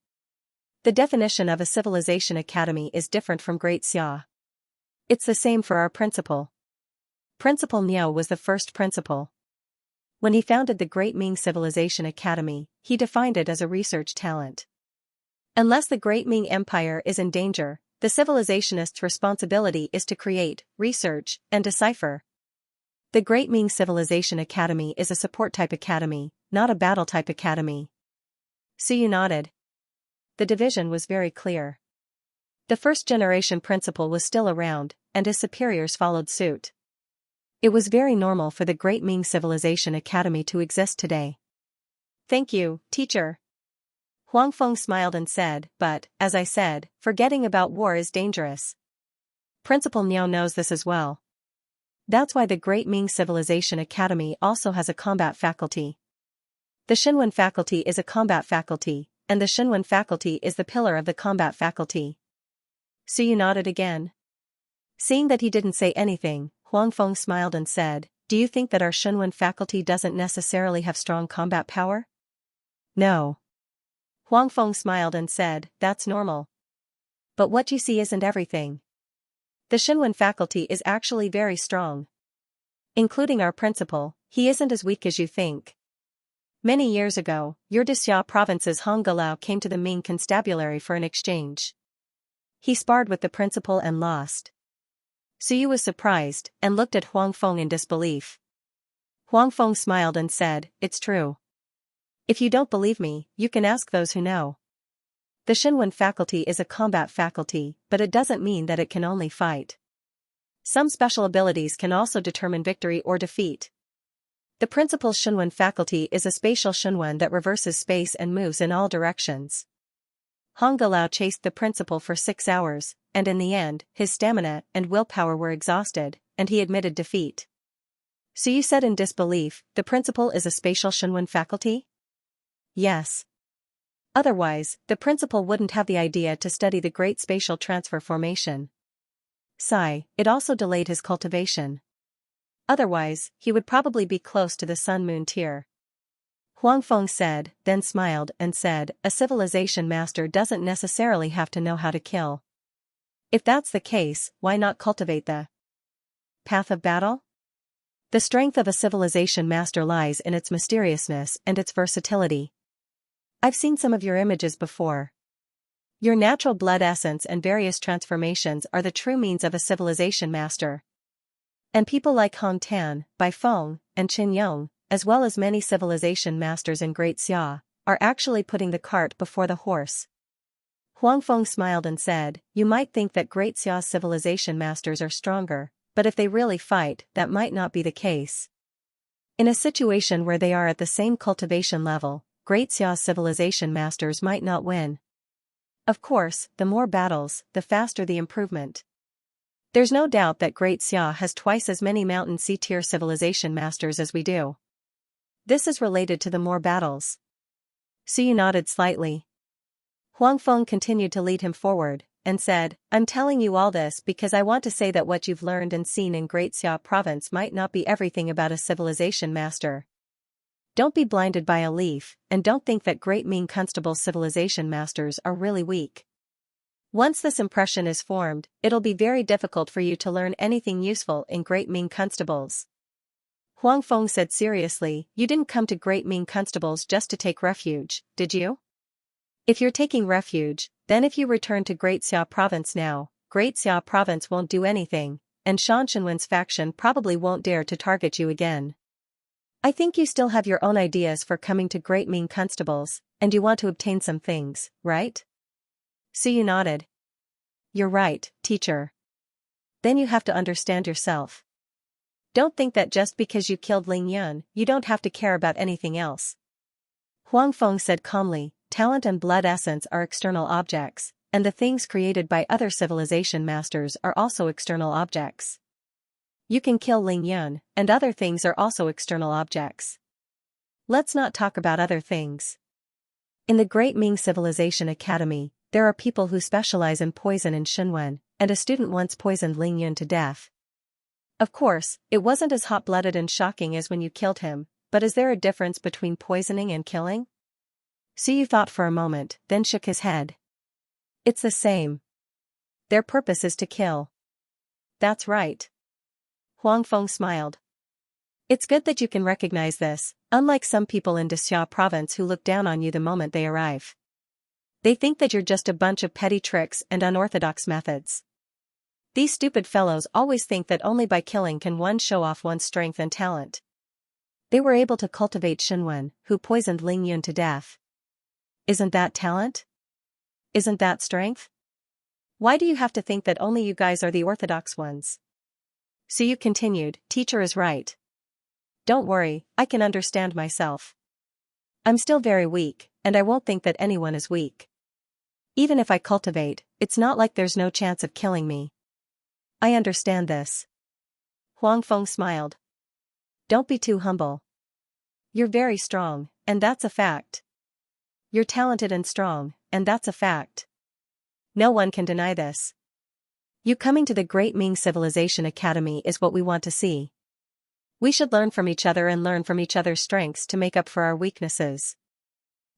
The definition of a civilization academy is different from Great Xia. It's the same for our principal. Principal Niao was the first principal. When he founded the Great Ming Civilization Academy, he defined it as a research talent. Unless the Great Ming Empire is in danger, the civilizationist's responsibility is to create, research, and decipher. The Great Ming Civilization Academy is a support-type academy, not a battle-type academy. Suyu nodded. The division was very clear. The first-generation principal was still around, and his superiors followed suit. It was very normal for the Great Ming Civilization Academy to exist today. "Thank you, teacher." Huang Feng smiled and said, "But, as I said, forgetting about war is dangerous. Principal Niao knows this as well. That's why the Great Ming Civilization Academy also has a combat faculty. The Shenwen faculty is a combat faculty, and the Shenwen faculty is the pillar of the combat faculty." Suyu nodded again. Seeing that he didn't say anything, Huang Feng smiled and said, "Do you think that our Shenwen faculty doesn't necessarily have strong combat power?" "No." Huang Feng smiled and said, "That's normal. But what you see isn't everything. The Shenwen faculty is actually very strong. Including our principal, he isn't as weak as you think. Many years ago, your Xia province's Hong Galao came to the Ming Constabulary for an exchange. He sparred with the principal and lost." Suyu was surprised, and looked at Huang Feng in disbelief. Huang Feng smiled and said, "It's true. If you don't believe me, you can ask those who know." The Xinwen faculty is a combat faculty, but it doesn't mean that it can only fight. Some special abilities can also determine victory or defeat. The principal Xinwen faculty is a spatial Xinwen that reverses space and moves in all directions. Hong Galao chased the principal for 6 hours, and in the end, his stamina and willpower were exhausted, and he admitted defeat. So you said in disbelief, the principal is a spatial Xinwen faculty? Yes. Otherwise, the principal wouldn't have the idea to study the Great Spatial Transfer Formation. Sigh, it also delayed his cultivation. Otherwise, he would probably be close to the Sun-Moon tier. Huang Feng said, then smiled and said, a civilization master doesn't necessarily have to know how to kill. If that's the case, why not cultivate the path of battle? The strength of a civilization master lies in its mysteriousness and its versatility. I've seen some of your images before. Your natural blood essence and various transformations are the true means of a civilization master. And people like Han Tan, Bai Feng, and Qin Yong, as well as many civilization masters in Great Xia, are actually putting the cart before the horse. Huang Feng smiled and said, you might think that Great Xia's civilization masters are stronger, but if they really fight, that might not be the case. In a situation where they are at the same cultivation level, Great Xia's civilization masters might not win. Of course, the more battles, the faster the improvement. There's no doubt that Great Xia has twice as many Mountain C-tier civilization masters as we do. This is related to the more battles. Su nodded slightly. Huang Feng continued to lead him forward, and said, I'm telling you all this because I want to say that what you've learned and seen in Great Xia province might not be everything about a civilization master. Don't be blinded by a leaf, and don't think that Great Ming Constable's civilization masters are really weak. Once this impression is formed, it'll be very difficult for you to learn anything useful in Great Ming Constables. Huang Feng said seriously, you didn't come to Great Ming Constables just to take refuge, did you? If you're taking refuge, then if you return to Great Xia province now, Great Xia province won't do anything, and Shan Shenwen's faction probably won't dare to target you again. I think you still have your own ideas for coming to Great Ming Constables, and you want to obtain some things, right? Su nodded. You're right, teacher. Then you have to understand yourself. Don't think that just because you killed Ling Yun, you don't have to care about anything else. Huang Feng said calmly, talent and blood essence are external objects, and the things created by other civilization masters are also external objects. You can kill Ling Yun, and other things are also external objects. Let's not talk about other things. In the Great Ming Civilization Academy, there are people who specialize in poison in Xinwen, and a student once poisoned Ling Yun to death. Of course, it wasn't as hot-blooded and shocking as when you killed him, but is there a difference between poisoning and killing? Su thought for a moment, then shook his head. It's the same. Their purpose is to kill. That's right. Huang Feng smiled. It's good that you can recognize this, unlike some people in Xia province who look down on you the moment they arrive. They think that you're just a bunch of petty tricks and unorthodox methods. These stupid fellows always think that only by killing can one show off one's strength and talent. They were able to cultivate Xinwen, who poisoned Ling Yun to death. Isn't that talent? Isn't that strength? Why do you have to think that only you guys are the orthodox ones? Su continued, teacher is right. Don't worry, I can understand myself. I'm still very weak, and I won't think that anyone is weak. Even if I cultivate, it's not like there's no chance of killing me. I understand this. Huang Feng smiled. Don't be too humble. You're very strong, and that's a fact. You're talented and strong, and that's a fact. No one can deny this. You coming to the Great Ming Civilization Academy is what we want to see. We should learn from each other and learn from each other's strengths to make up for our weaknesses.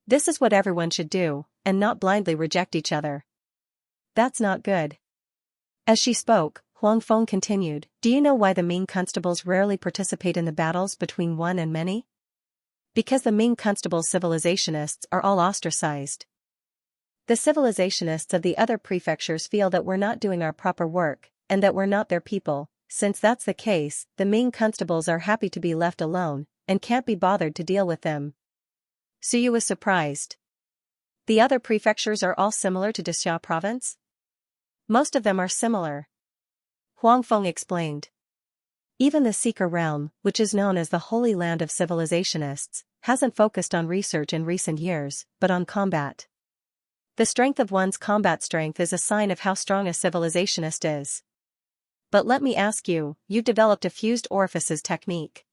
This is what everyone should do, and not blindly reject each other. That's not good. As she spoke, Huang Feng continued, do you know why the Ming constables rarely participate in the battles between one and many? Because the Ming constable civilizationists are all ostracized. The civilizationists of the other prefectures feel that we're not doing our proper work, and that we're not their people. Since that's the case, the Ming constables are happy to be left alone, and can't be bothered to deal with them. Su was surprised. The other prefectures are all similar to Dixia province? Most of them are similar. Huang Feng explained. Even the Seeker realm, which is known as the Holy Land of Civilizationists, hasn't focused on research in recent years, but on combat. The strength of one's combat strength is a sign of how strong a civilizationist is. But let me ask you, you've developed a fused orifices technique.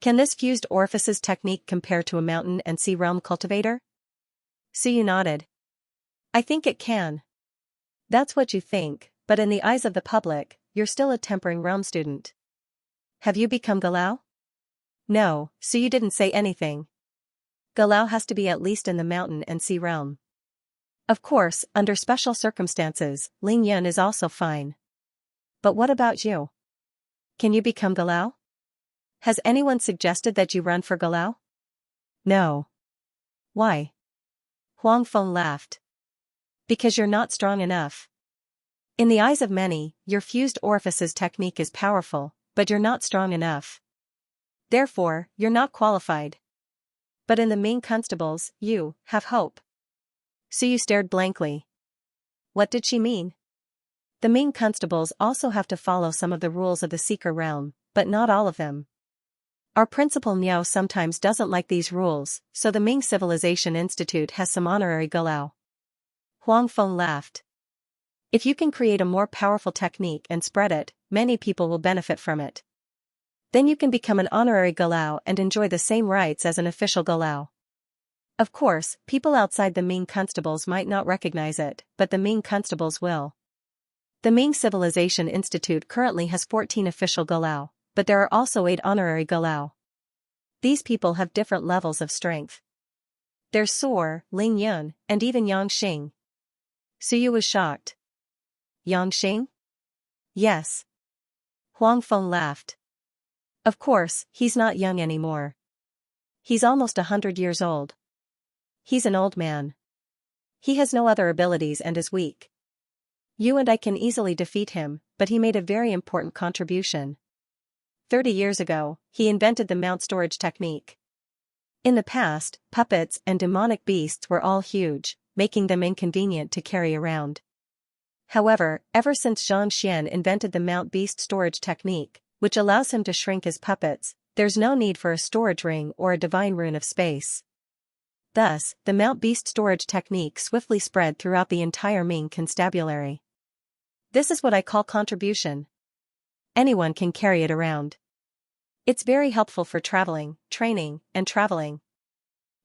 Can this fused orifices technique compare to a mountain and sea realm cultivator? Siyu nodded. I think it can. That's what you think, but in the eyes of the public, you're still a tempering realm student. Have you become Galao? No, so you didn't say anything. Galao has to be at least in the mountain and sea realm. Of course, under special circumstances, Ling Yun is also fine. But what about you? Can you become Galao? Has anyone suggested that you run for Galao? No. Why? Huang Feng laughed. Because you're not strong enough. In the eyes of many, your fused orifices technique is powerful, but you're not strong enough. Therefore, you're not qualified. But in the Ming constables, you have hope. Siyu stared blankly. What did she mean? The Ming constables also have to follow some of the rules of the Seeker realm, but not all of them. Our principal Niao sometimes doesn't like these rules, so the Ming Civilization Institute has some honorary Galao. Huang Feng laughed. If you can create a more powerful technique and spread it, many people will benefit from it. Then you can become an honorary Galao and enjoy the same rights as an official Galao. Of course, people outside the Ming constables might not recognize it, but the Ming constables will. The Ming Civilization Institute currently has 14 official Galao, but there are also 8 honorary Galao. These people have different levels of strength. There's Suor, Ling Yun, and even Yang Xing. Siyu was shocked. Yang Xing? Yes. Huang Feng laughed. Of course, he's not young anymore. He's almost 100 years old. He's an old man. He has no other abilities and is weak. You and I can easily defeat him, but he made a very important contribution. 30 years ago, he invented the mount storage technique. In the past, puppets and demonic beasts were all huge, making them inconvenient to carry around. However, ever since Xianxia invented the mount beast storage technique, which allows him to shrink his puppets, there's no need for a storage ring or a divine rune of space. Thus, the mount beast storage technique swiftly spread throughout the entire Ming constabulary. This is what I call contribution. Anyone can carry it around. It's very helpful for traveling, training, and traveling.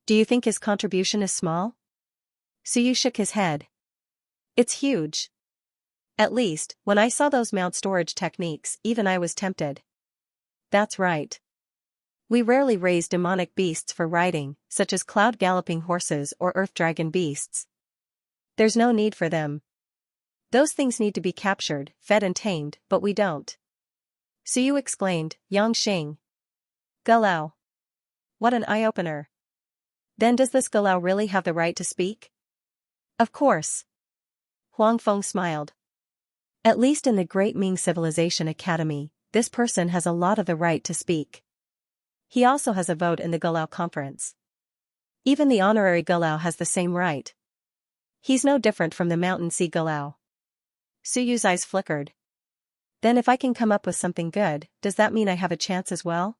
Do you think his contribution is small? Siyu shook his head. It's huge. At least, when I saw those mount storage techniques, even I was tempted. That's right. We rarely raise demonic beasts for riding, such as cloud galloping horses or earth dragon beasts. There's no need for them. Those things need to be captured, fed and tamed, but we don't. Siyu exclaimed, Yang Xing. Galao. What an eye-opener. Then does this Galao really have the right to speak? Of course. Huang Feng smiled. At least in the Great Ming Civilization Academy, this person has a lot of the right to speak. He also has a vote in the Galao conference. Even the honorary Galao has the same right. He's no different from the Mountain Sea Galao. Suyu's eyes flickered. Then if I can come up with something good, does that mean I have a chance as well?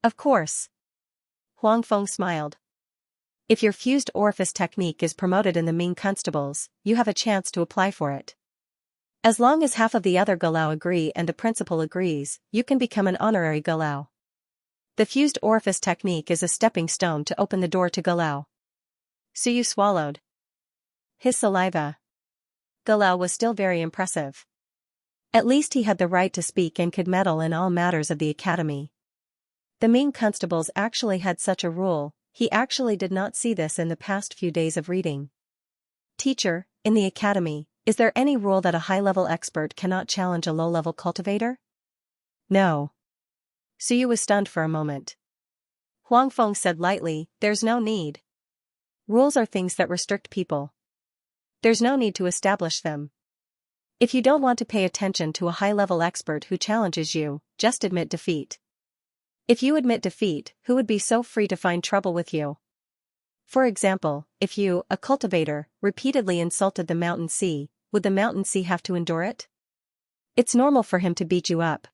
Of course. Huang Feng smiled. If your fused orifice technique is promoted in the Ming constables, you have a chance to apply for it. As long as half of the other Galao agree and the principal agrees, you can become an honorary Galao. The fused orifice technique is a stepping stone to open the door to Galao. Siyu swallowed his saliva. Galao was still very impressive. At least he had the right to speak and could meddle in all matters of the academy. The Ming constables actually had such a rule. He actually did not see this in the past few days of reading. Teacher, in the academy, is there any rule that a high-level expert cannot challenge a low-level cultivator? No. Siyu was stunned for a moment. Huang Feng said lightly, there's no need. Rules are things that restrict people. There's no need to establish them. If you don't want to pay attention to a high-level expert who challenges you, just admit defeat. If you admit defeat, who would be so free to find trouble with you? For example, if you, a cultivator, repeatedly insulted the mountain sea, would the mountain sea have to endure it? It's normal for him to beat you up.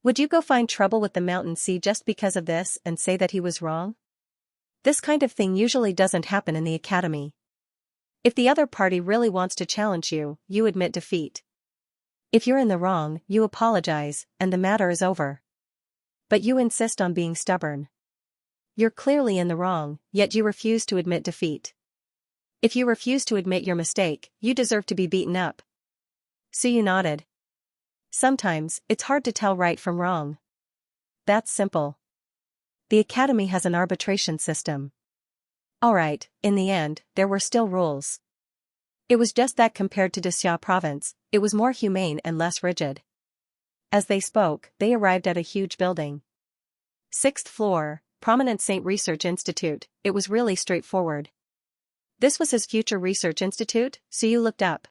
Would you go find trouble with the mountain sea just because of this and say that he was wrong? This kind of thing usually doesn't happen in the academy. If the other party really wants to challenge you, you admit defeat. If you're in the wrong, you apologize, and the matter is over. But you insist on being stubborn. You're clearly in the wrong, yet you refuse to admit defeat. If you refuse to admit your mistake, you deserve to be beaten up. Suyu nodded. Sometimes, it's hard to tell right from wrong. That's simple. The academy has an arbitration system. Alright, in the end, there were still rules. It was just that compared to Xianxia province, it was more humane and less rigid. As they spoke, they arrived at a huge building. 6th floor, prominent Saint Research Institute. It was really straightforward. This was his future research institute, Suyu looked up.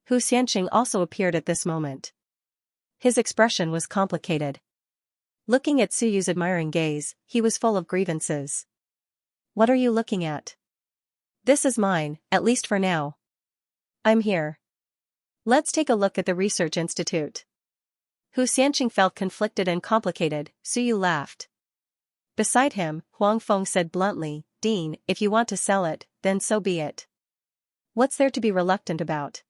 Xianxia also appeared at this moment. His expression was complicated. Looking at Suyu's admiring gaze, he was full of grievances. What are you looking at? This is mine, at least for now. I'm here. Let's take a look at the research institute. Xianxia felt conflicted and complicated. Suyu laughed. Beside him, Huang Feng said bluntly, Dean, if you want to sell it, then so be it. What's there to be reluctant about?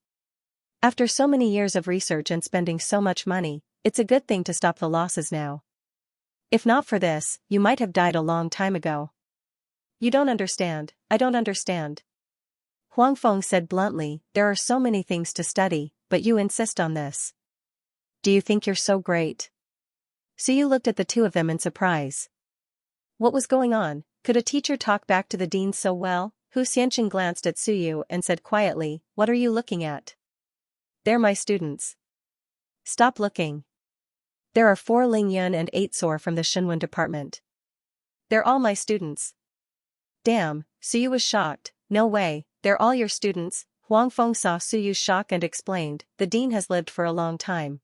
After so many years of research and spending so much money, it's a good thing to stop the losses now. If not for this, you might have died a long time ago. You don't understand, I don't understand. Huang Feng said bluntly, there are so many things to study, but you insist on this. Do you think you're so great? Suyu looked at the two of them in surprise. What was going on? Could a teacher talk back to the dean so well? Xianxia glanced at Suyu and said quietly, what are you looking at? They're my students. Stop looking. There are 4 Ling Yun and 8 Sor from the Shenwen department. They're all my students. Damn, Suyu was shocked. No way, they're all your students. Huang Feng saw Suyu's shock and explained, the dean has lived for a long time.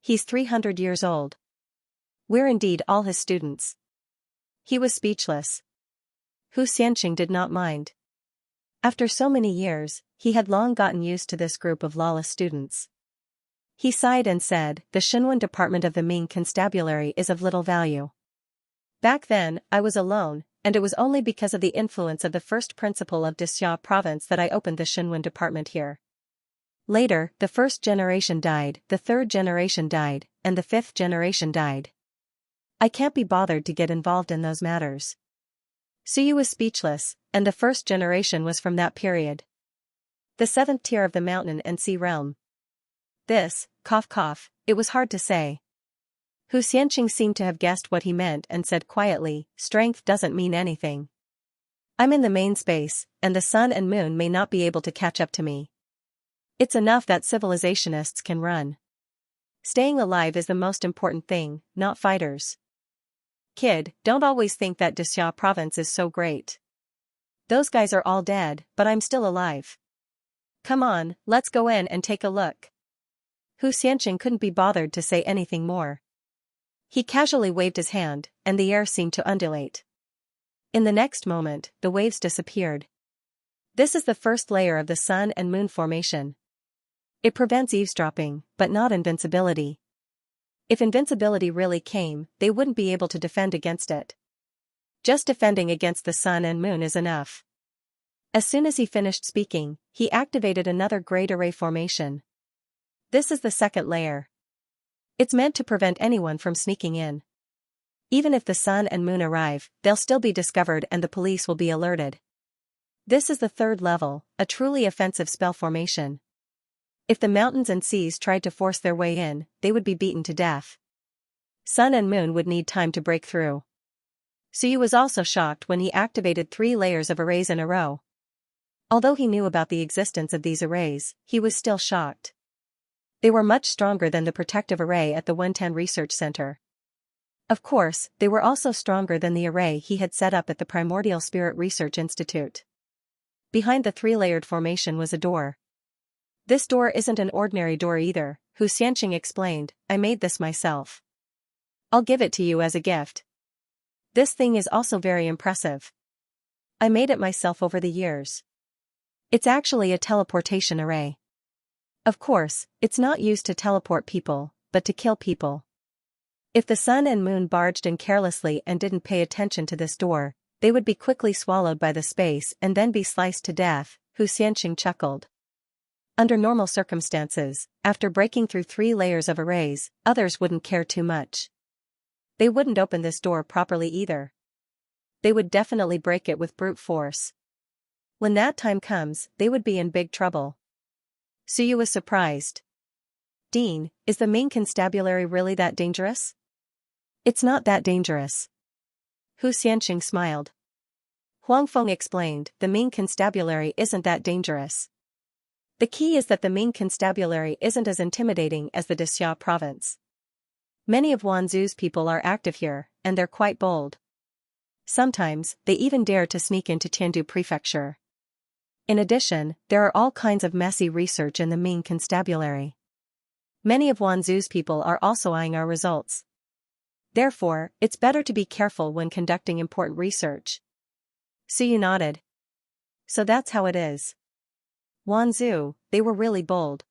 He's 300 years old. We're indeed all his students. He was speechless. Xianxia did not mind. After so many years, he had long gotten used to this group of lawless students. He sighed and said, the Shenwen department of the Ming Constabulary is of little value. Back then, I was alone, and it was only because of the influence of the first principal of Xianxia province that I opened the Shenwen department here. Later, the 1st generation died, the 3rd generation died, and the 5th generation died. I can't be bothered to get involved in those matters. Suyu was speechless, and the 1st generation was from that period. The 7th tier of the mountain and sea realm. This, cough cough, it was hard to say. Xianxia seemed to have guessed what he meant and said quietly, strength doesn't mean anything. I'm in the main space, and the sun and moon may not be able to catch up to me. It's enough that civilizationists can run. Staying alive is the most important thing, not fighters. Kid, don't always think that Xianxia province is so great. Those guys are all dead, but I'm still alive. Come on, let's go in and take a look. Xianxia couldn't be bothered to say anything more. He casually waved his hand, and the air seemed to undulate. In the next moment, the waves disappeared. This is the first layer of the sun and moon formation. It prevents eavesdropping, but not invincibility. If invincibility really came, they wouldn't be able to defend against it. Just defending against the sun and moon is enough. As soon as he finished speaking, he activated another great array formation. This is the 2nd layer. It's meant to prevent anyone from sneaking in. Even if the sun and moon arrive, they'll still be discovered and the police will be alerted. This is the 3rd level, a truly offensive spell formation. If the mountains and seas tried to force their way in, they would be beaten to death. Sun and moon would need time to break through. Suyu was also shocked when he activated 3 layers of arrays in a row. Although he knew about the existence of these arrays, he was still shocked. They were much stronger than the protective array at the Wentan Research Center. Of course, they were also stronger than the array he had set up at the Primordial Spirit Research Institute. Behind the 3-layered formation was a door. This door isn't an ordinary door either, Xianxia explained, I made this myself. I'll give it to you as a gift. This thing is also very impressive. I made it myself over the years. It's actually a teleportation array. Of course, it's not used to teleport people, but to kill people. If the sun and moon barged in carelessly and didn't pay attention to this door, they would be quickly swallowed by the space and then be sliced to death, Xianxia chuckled. Under normal circumstances, after breaking through 3 layers of arrays, others wouldn't care too much. They wouldn't open this door properly either. They would definitely break it with brute force. When that time comes, they would be in big trouble. Suyu was surprised. Dean, is the main constabulary really that dangerous? It's not that dangerous. Xianxia smiled. Huangfeng explained, the main constabulary isn't that dangerous. The key is that the main constabulary isn't as intimidating as the Dexia province. Many of Wanzhou's people are active here, and they're quite bold. Sometimes, they even dare to sneak into Tiandu prefecture. In addition, there are all kinds of messy research in the main constabulary. Many of Wanzhou's people are also eyeing our results. Therefore, it's better to be careful when conducting important research. Suyu nodded. So that's how it is. Wanzhou, they were really bold.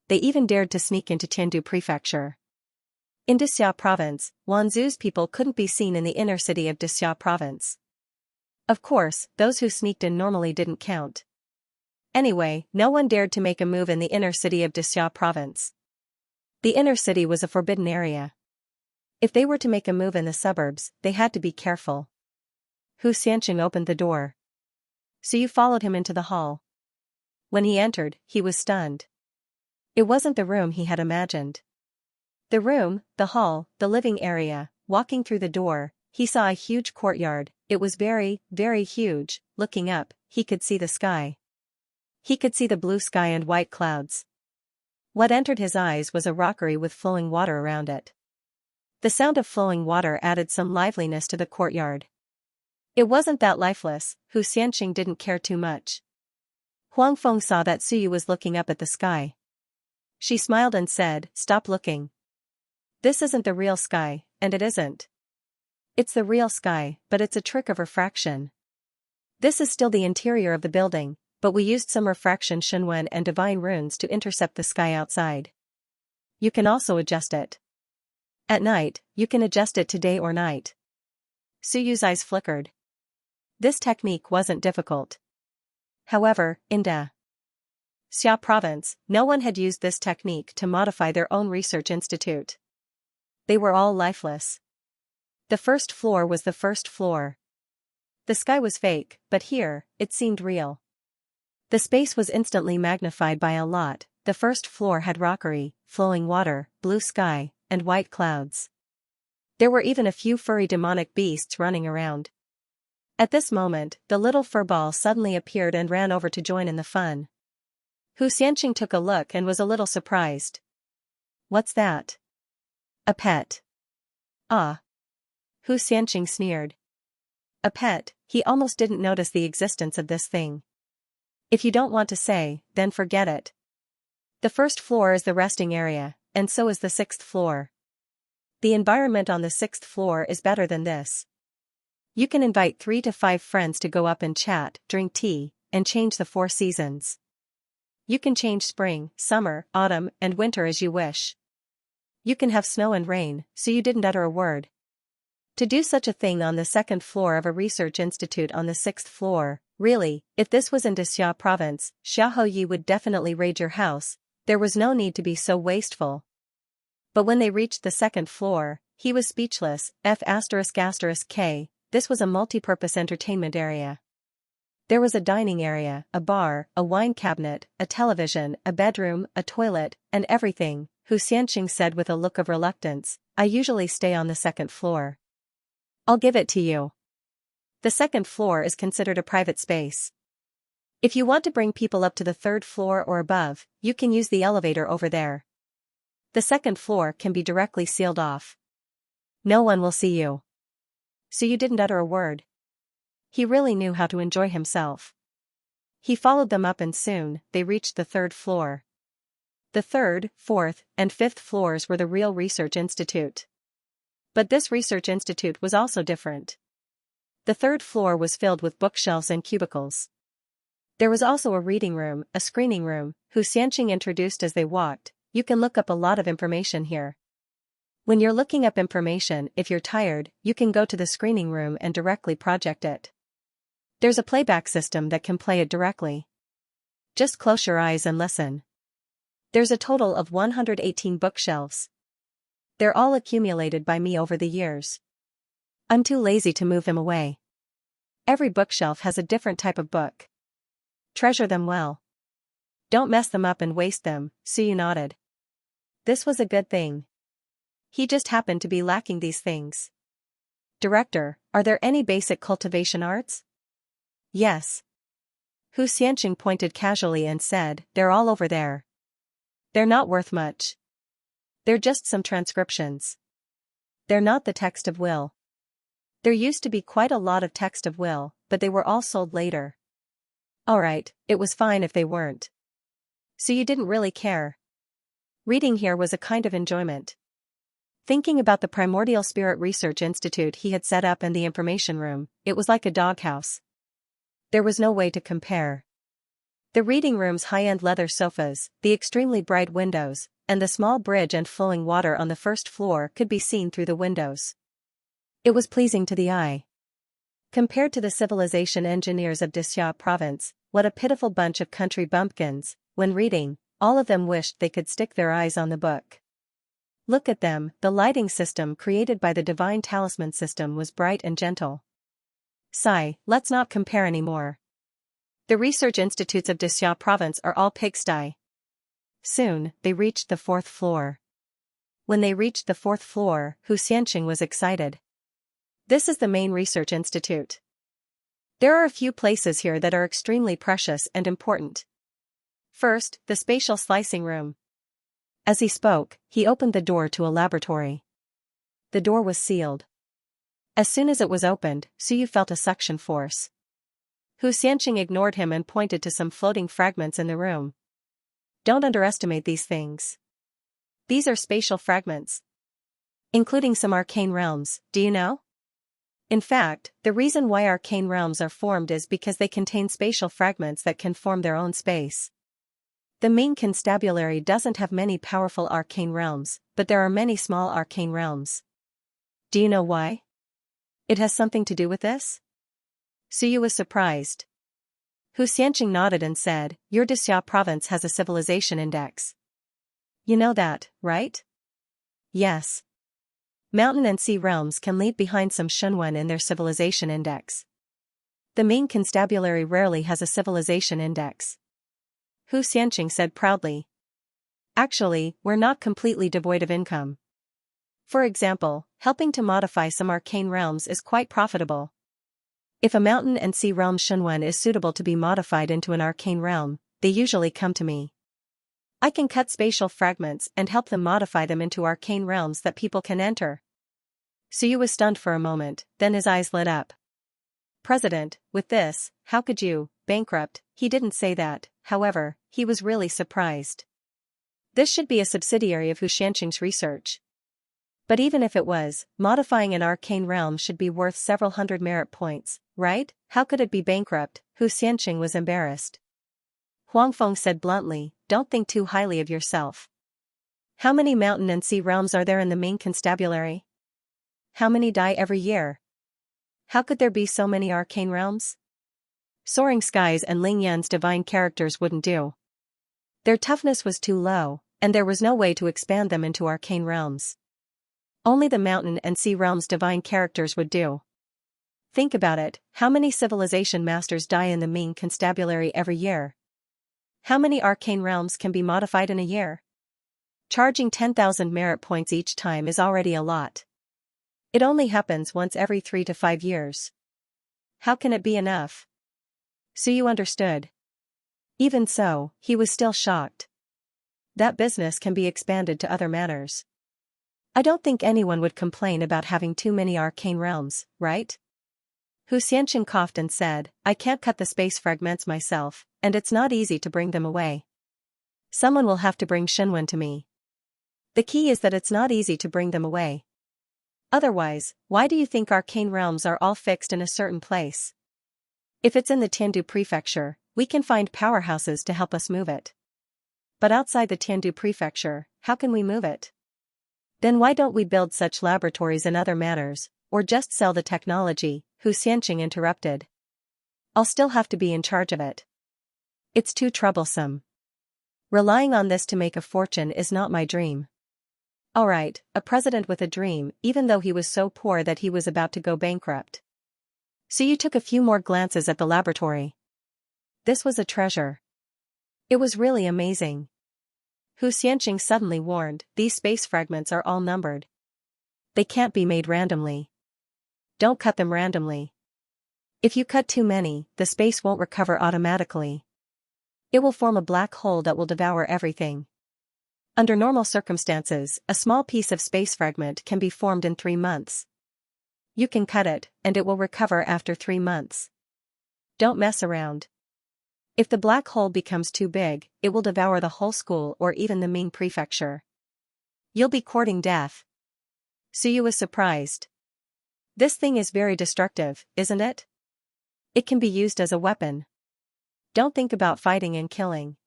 They even dared to sneak into Tiandu prefecture. In Dexia province, Wanzhou's people couldn't be seen in the inner city of Dexia province. Of course, those who sneaked in normally didn't count. Anyway, no one dared to make a move in the inner city of Dexia province. The inner city was a forbidden area. If they were to make a move in the suburbs, they had to be careful. Xianxia opened the door. Suyu followed him into the hall. When he entered, he was stunned. It wasn't the room he had imagined. The room, the hall, the living area. Walking through the door, he saw a huge courtyard. It was very, very huge. Looking up, he could see the sky. He could see the blue sky and white clouds. What entered his eyes was a rockery with flowing water around it. The sound of flowing water added some liveliness to the courtyard. It wasn't that lifeless, Xianxia didn't care too much. Huangfeng saw that Suyu was looking up at the sky. She smiled and said, "Stop looking. This isn't the real sky, and it isn't. It's the real sky, but it's a trick of refraction. This is still the interior of the building, but we used some refraction Shenwen and divine runes to intercept the sky outside. You can also adjust it. At night, you can adjust it to day or night." Suyu's eyes flickered. This technique wasn't difficult. However, in Dexia province, no one had used this technique to modify their own research institute. They were all lifeless. The first floor was the first floor. The sky was fake, but here, it seemed real. The space was instantly magnified by a lot. The first floor had rockery, flowing water, blue sky, and white clouds. There were even a few furry demonic beasts running around. At this moment, the little furball suddenly appeared and ran over to join in the fun. Xianxia took a look and was a little surprised. "What's that?" "A pet." "Ah." Xianxia sneered. A pet, he almost didn't notice the existence of this thing. If you don't want to say, then forget it. The first floor is the resting area, and so is the 6th floor. The environment on the 6th floor is better than this. You can invite 3 to 5 friends to go up and chat, drink tea, and change the 4 seasons. You can change spring, summer, autumn, and winter as you wish. You can have snow and rain, so you didn't utter a word. To do such a thing on the 2nd floor of a research institute on the 6th floor, really, if this was in Dexia province, Xiaohou would definitely raid your house. There was no need to be so wasteful. But when they reached the 2nd floor, he was speechless. F***K, this was a multi-purpose entertainment area. There was a dining area, a bar, a wine cabinet, a television, a bedroom, a toilet, and everything. Xianxia said with a look of reluctance, "I usually stay on the 2nd floor. I'll give it to you. The 2nd floor is considered a private space. If you want to bring people up to the 3rd floor or above, you can use the elevator over there. The 2nd floor can be directly sealed off. No one will see you." So you didn't utter a word. He really knew how to enjoy himself. He followed them up and soon, they reached the 3rd floor. The 3rd, 4th, and 5th floors were the real research institute. But this research institute was also different. The third floor was filled with bookshelves and cubicles. There was also a reading room, a screening room, who Xianxia introduced as they walked. You can look up a lot of information here. When you're looking up information, if you're tired, you can go to the screening room and directly project it. There's a playback system that can play it directly. Just close your eyes and listen. There's a total of 118 bookshelves. They're all accumulated by me over the years. I'm too lazy to move them away. Every bookshelf has a different type of book. Treasure them well. Don't mess them up and waste them, Suyu nodded. This was a good thing. He just happened to be lacking these things. Director, are there any basic cultivation arts? Yes. Hu Xianxia pointed casually and said, they're all over there. They're not worth much. They're just some transcriptions. They're not the text of will. There used to be quite a lot of text of will, but they were all sold later. Alright, it was fine if they weren't. So you didn't really care. Reading here was a kind of enjoyment. Thinking about the Primordial Spirit Research Institute he had set up and the information room, it was like a doghouse. There was no way to compare. The reading room's high-end leather sofas, the extremely bright windows, and the small bridge and flowing water on the first floor could be seen through the windows. It was pleasing to the eye. Compared to the civilization engineers of Xianxia province, what a pitiful bunch of country bumpkins. When reading, all of them wished they could stick their eyes on the book. Look at them, the lighting system created by the divine talisman system was bright and gentle. Sigh, let's not compare anymore. The research institutes of Xianxia province are all pigsty. Soon, they reached the fourth floor. When they reached the fourth floor, Hu Xianxia was excited. This is the main research institute. There are a few places here that are extremely precious and important. First, the spatial slicing room. As he spoke, he opened the door to a laboratory. The door was sealed. As soon as it was opened, Suyu felt a suction force. Hu Xianxia ignored him and pointed to some floating fragments in the room. Don't underestimate these things. These are spatial fragments. Including some arcane realms, do you know? In fact, the reason why arcane realms are formed is because they contain spatial fragments that can form their own space. The main constabulary doesn't have many powerful arcane realms, but there are many small arcane realms. Do you know why? It has something to do with this? Suyu was surprised. Hu Xianxia nodded and said, your Xianxia province has a civilization index. You know that, right? Yes. Mountain and sea realms can leave behind some Shunwen in their civilization index. The main constabulary rarely has a civilization index. Hu Xianxia said proudly. Actually, we're not completely devoid of income. For example, helping to modify some arcane realms is quite profitable. If a mountain and sea realm Shunwen is suitable to be modified into an arcane realm, they usually come to me. I can cut spatial fragments and help them modify them into arcane realms that people can enter. Suyu was stunned for a moment, then his eyes lit up. President, with this, how could you, bankrupt? He didn't say that, however, he was really surprised. This should be a subsidiary of Hu Xianxia's research. But even if it was, modifying an arcane realm should be worth several hundred merit points, right? How could it be bankrupt? Hu Xianxia was embarrassed. Huangfeng said bluntly, don't think too highly of yourself. How many mountain and sea realms are there in the main constabulary? How many die every year? How could there be so many arcane realms? Soaring Skies and Ling Yan's divine characters wouldn't do. Their toughness was too low, and there was no way to expand them into arcane realms. Only the mountain and sea realms' divine characters would do. Think about it, how many civilization masters die in the main constabulary every year? How many arcane realms can be modified in a year? Charging 10,000 merit points each time is already a lot. It only happens once every 3 to 5 years. How can it be enough? Suyu understood. Even so, he was still shocked. That business can be expanded to other matters. I don't think anyone would complain about having too many arcane realms, right? Hu Xianxia coughed and said, I can't cut the space fragments myself, and it's not easy to bring them away. Someone will have to bring Shunwen to me. The key is that it's not easy to bring them away. Otherwise, why do you think arcane realms are all fixed in a certain place? If it's in the Tiandu prefecture, we can find powerhouses to help us move it. But outside the Tiandu prefecture, how can we move it? Then why don't we build such laboratories in other manners, or just sell the technology? Xianxia interrupted. I'll still have to be in charge of it. It's too troublesome. Relying on this to make a fortune is not my dream. Alright, a president with a dream, even though he was so poor that he was about to go bankrupt. So you took a few more glances at the laboratory. This was a treasure. It was really amazing. Xianxia suddenly warned, these space fragments are all numbered. They can't be made randomly. Don't cut them randomly. If you cut too many, the space won't recover automatically. It will form a black hole that will devour everything. Under normal circumstances, a small piece of space fragment can be formed in 3 months. You can cut it, and it will recover after 3 months. Don't mess around. If the black hole becomes too big, it will devour the whole school or even the Ming prefecture. You'll be courting death. Suyu was surprised. This thing is very destructive, isn't it? It can be used as a weapon. Don't think about fighting and killing.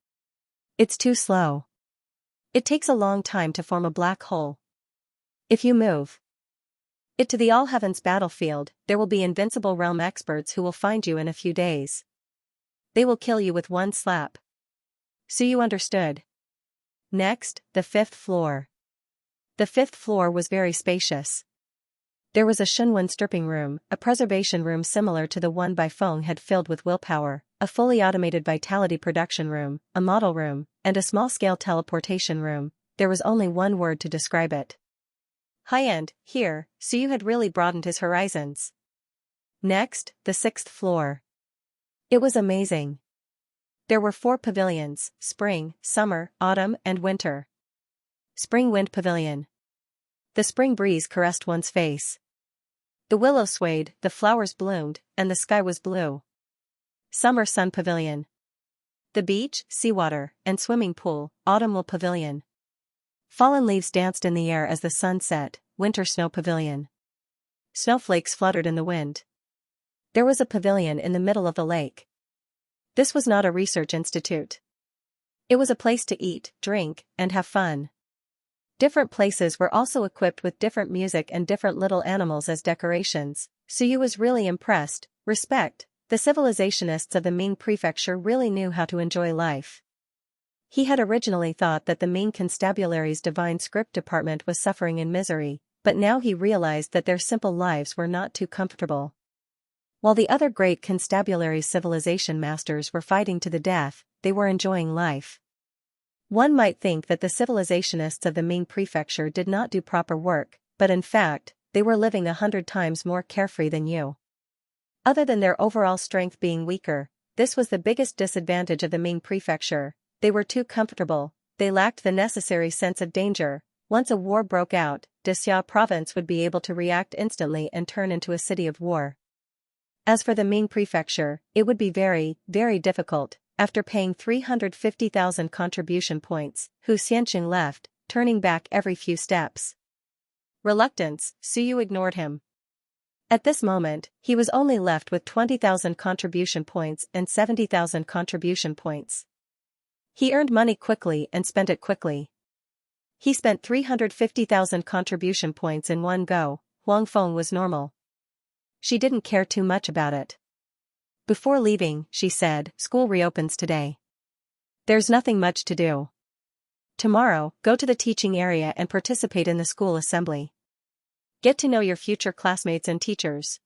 It's too slow. It takes a long time to form a black hole. If you move it to the All Heavens battlefield, there will be invincible realm experts who will find you in a few days. They will kill you with one slap. Suyu understood. Next, the 5th floor. The 5th floor was very spacious. There was a Shunwen stripping room, a preservation room similar to the one by Feng had filled with willpower, a fully automated vitality production room, a model room, and a small-scale teleportation room. There was only one word to describe it. High-end. Here, Suyu had really broadened his horizons. Next, the 6th floor. It was amazing. There were 4 pavilions: spring, summer, autumn, and winter. Spring Wind Pavilion. The spring breeze caressed one's face. The willow swayed, the flowers bloomed, and the sky was blue. Summer Sun Pavilion. The beach, seawater, and swimming pool. Autumnal Pavilion. Fallen leaves danced in the air as the sun set. Winter Snow Pavilion. Snowflakes fluttered in the wind. There was a pavilion in the middle of the lake. This was not a research institute. It was a place to eat, drink, and have fun. Different places were also equipped with different music and different little animals as decorations. Suyu was really impressed. Respect. The civilizationists of the Ming prefecture really knew how to enjoy life. He had originally thought that the Ming Constabulary's divine script department was suffering in misery, but now he realized that their simple lives were not too comfortable. While the other great constabulary civilization masters were fighting to the death, they were enjoying life. One might think that the civilizationists of the Ming prefecture did not do proper work, but in fact, they were living 100 times more carefree than you. Other than their overall strength being weaker, this was the biggest disadvantage of the Ming prefecture. They were too comfortable, they lacked the necessary sense of danger. Once a war broke out, Xia province would be able to react instantly and turn into a city of war. As for the Ming prefecture, it would be very, very difficult. After paying 350,000 contribution points, Xianxia left, turning back every few steps. Reluctance, Suyu ignored him. At this moment, he was only left with 20,000 contribution points and 70,000 contribution points. He earned money quickly and spent it quickly. He spent 350,000 contribution points in one go. Huang Feng was normal. She didn't care too much about it. Before leaving, she said, school reopens today. There's nothing much to do. Tomorrow, go to the teaching area and participate in the school assembly. Get to know your future classmates and teachers.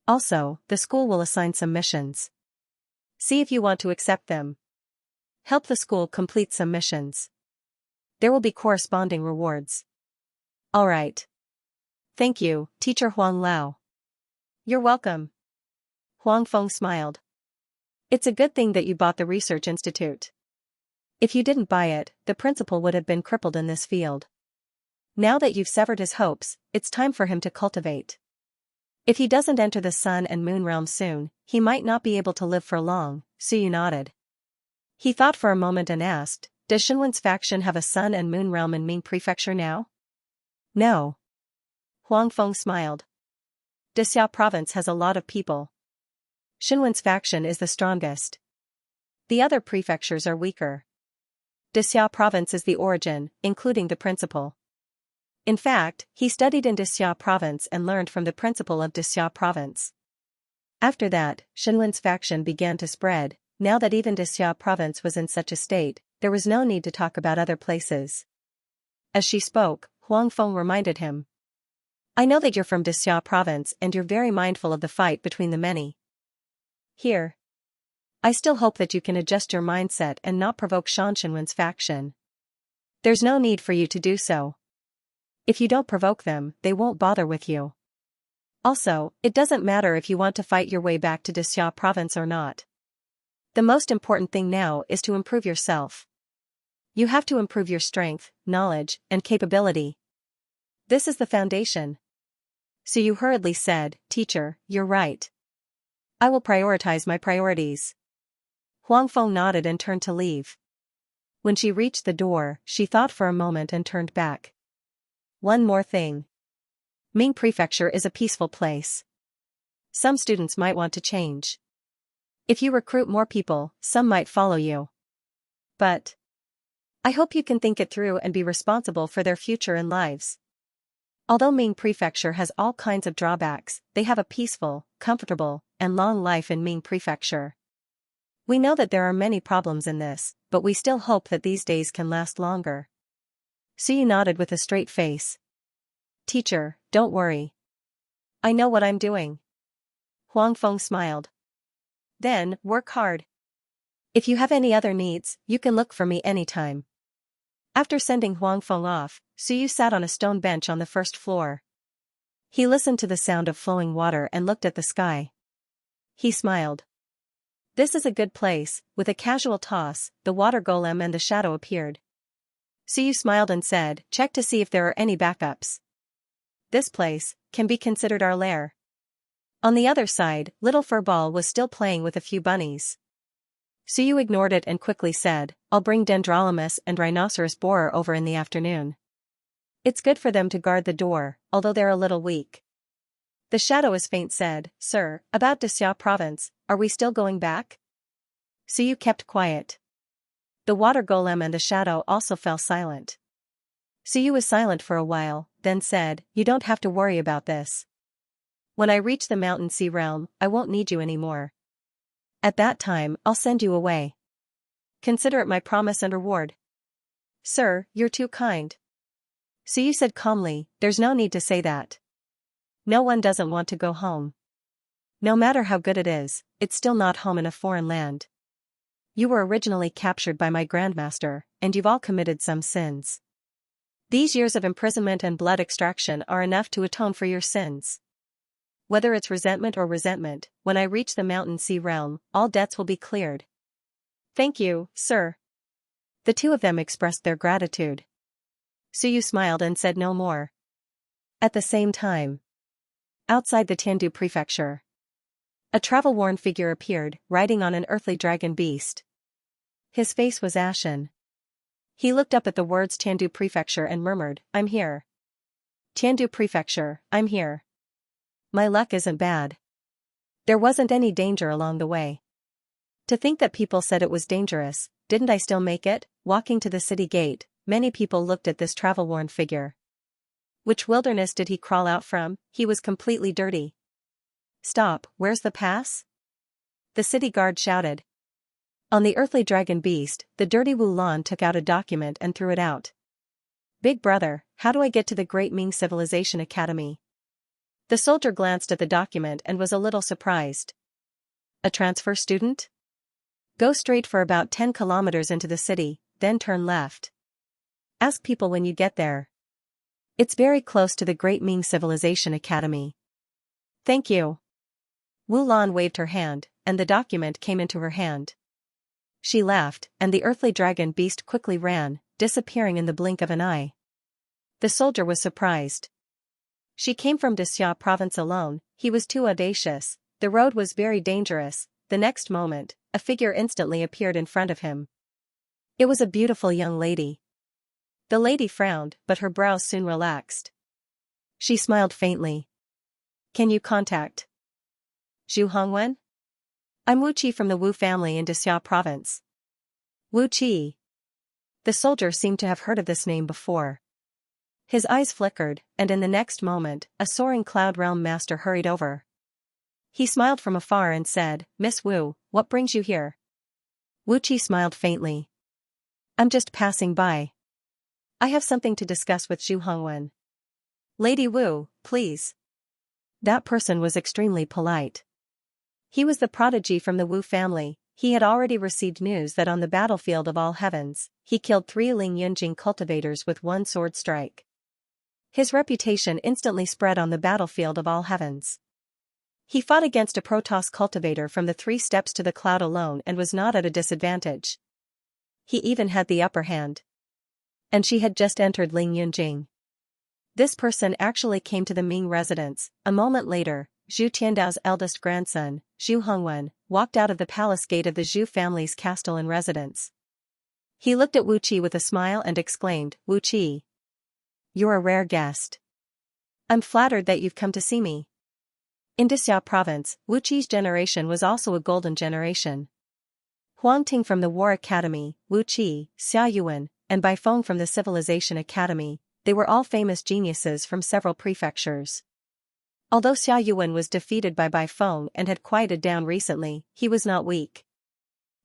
Also, the school will assign some missions. See if you want to accept them. Help the school complete some missions. There will be corresponding rewards. All right. Thank you, Teacher Huang Lao. You're welcome. Huang Feng smiled. It's a good thing that you bought the research institute. If you didn't buy it, the principal would have been crippled in this field. Now that you've severed his hopes, it's time for him to cultivate. If he doesn't enter the sun and moon realm soon, he might not be able to live for long. Suyu nodded. He thought for a moment and asked, does Shenwen's faction have a sun and moon realm in Ming prefecture now? No. Huang Feng smiled. Dixia province has a lot of people. Xinwen's faction is the strongest. The other prefectures are weaker. Dixia province is the origin, including the principal. In fact, he studied in Dixia province and learned from the principal of Dixia province. After that, Xinwen's faction began to spread. Now that even Dixia province was in such a state, there was no need to talk about other places. As she spoke, Huang Feng reminded him. I know that you're from Dixia province and you're very mindful of the fight between the many. Here. I still hope that you can adjust your mindset and not provoke Xinwen's faction. There's no need for you to do so. If you don't provoke them, they won't bother with you. Also, it doesn't matter if you want to fight your way back to Dixia province or not. The most important thing now is to improve yourself. You have to improve your strength, knowledge, and capability. This is the foundation. So you hurriedly said, Teacher, you're right. I will prioritize my priorities. Huang Feng nodded and turned to leave. When she reached the door, she thought for a moment and turned back. One more thing. Ming Prefecture is a peaceful place. Some students might want to change. If you recruit more people, some might follow you. But I hope you can think it through and be responsible for their future and lives. Although Ming Prefecture has all kinds of drawbacks, they have a peaceful, comfortable, and long life in Ming Prefecture. We know that there are many problems in this, but we still hope that these days can last longer. Suyu nodded with a straight face. Teacher, don't worry. I know what I'm doing. Huang Feng smiled. Then, work hard. If you have any other needs, you can look for me anytime. After sending Huang Feng off, Suyu sat on a stone bench on the first floor. He listened to the sound of flowing water and looked at the sky. He smiled. This is a good place. With a casual toss, the water golem and the shadow appeared. Suyu smiled and said, check to see if there are any backups. This place can be considered our lair. On the other side, little Furball was still playing with a few bunnies. Suyu ignored it and quickly said, I'll bring Dendrolamus and Rhinoceros Borer over in the afternoon. It's good for them to guard the door, although they're a little weak. The shadow as faint said, Sir, about Dixia province, are we still going back? Suyu kept quiet. The water golem and the shadow also fell silent. Suyu was silent for a while, then said, You don't have to worry about this. When I reach the Mountain Sea realm, I won't need you anymore. At that time, I'll send you away. Consider it my promise and reward. Sir, you're too kind. Suyu said calmly, There's no need to say that. No one doesn't want to go home. No matter how good it is, it's still not home in a foreign land. You were originally captured by my grandmaster, and you've all committed some sins. These years of imprisonment and blood extraction are enough to atone for your sins. Whether it's resentment or resentment, when I reach the Mountain Sea realm, all debts will be cleared. Thank you, sir. The two of them expressed their gratitude. Suyu smiled and said no more. At the same time, outside the Tiandu prefecture, a travel-worn figure appeared, riding on an earthly dragon beast. His face was ashen. He looked up at the words Tiandu prefecture and murmured, I'm here. Tiandu prefecture, I'm here. My luck isn't bad. There wasn't any danger along the way. To think that people said it was dangerous, didn't I still make it? Walking to the city gate, many people looked at this travel-worn figure. Which wilderness did he crawl out from? He was completely dirty. Stop, where's the pass? The city guard shouted. On the earthly dragon beast, the dirty Wu Lan took out a document and threw it out. Big brother, how do I get to the Great Ming Civilization Academy? The soldier glanced at the document and was a little surprised. A transfer student? Go straight for about 10 kilometers into the city, then turn left. Ask people when you get there. It's very close to the Great Ming Civilization Academy. Thank you. Wu Lan waved her hand, and the document came into her hand. She laughed, and the earthly dragon beast quickly ran, disappearing in the blink of an eye. The soldier was surprised. She came from Dixia province alone, he was too audacious, the road was very dangerous. The next moment, a figure instantly appeared in front of him. It was a beautiful young lady. The lady frowned, but her brows soon relaxed. She smiled faintly. Can you contact Zhu Hongwen? I'm Wu Qi from the Wu family in Xia province. Wu Qi. The soldier seemed to have heard of this name before. His eyes flickered, and in the next moment, a soaring cloud realm master hurried over. He smiled from afar and said, Miss Wu, what brings you here? Wu Qi smiled faintly. I'm just passing by. I have something to discuss with Zhu Hongwen. Lady Wu, please. That person was extremely polite. He was the prodigy from the Wu family. He had already received news that on the battlefield of all heavens, he killed 3 Ling Yunjing cultivators with one sword strike. His reputation instantly spread on the battlefield of all heavens. He fought against a Protoss cultivator from the 3 steps to the cloud alone and was not at a disadvantage. He even had the upper hand. And she had just entered Ling Yunjing. This person actually came to the Ming residence. A moment later, Zhu Tiandao's eldest grandson, Zhu Hongwen, walked out of the palace gate of the Zhu family's castle and residence. He looked at Wu Qi with a smile and exclaimed, Wu Qi. You're a rare guest. I'm flattered that you've come to see me. In Xia province, Wu Qi's generation was also a golden generation. Huang Ting from the War Academy, Wu Qi, Xia Yuan, and Bai Feng from the Civilization Academy, they were all famous geniuses from several prefectures. Although Xia Yuan was defeated by Bai Feng and had quieted down recently, he was not weak.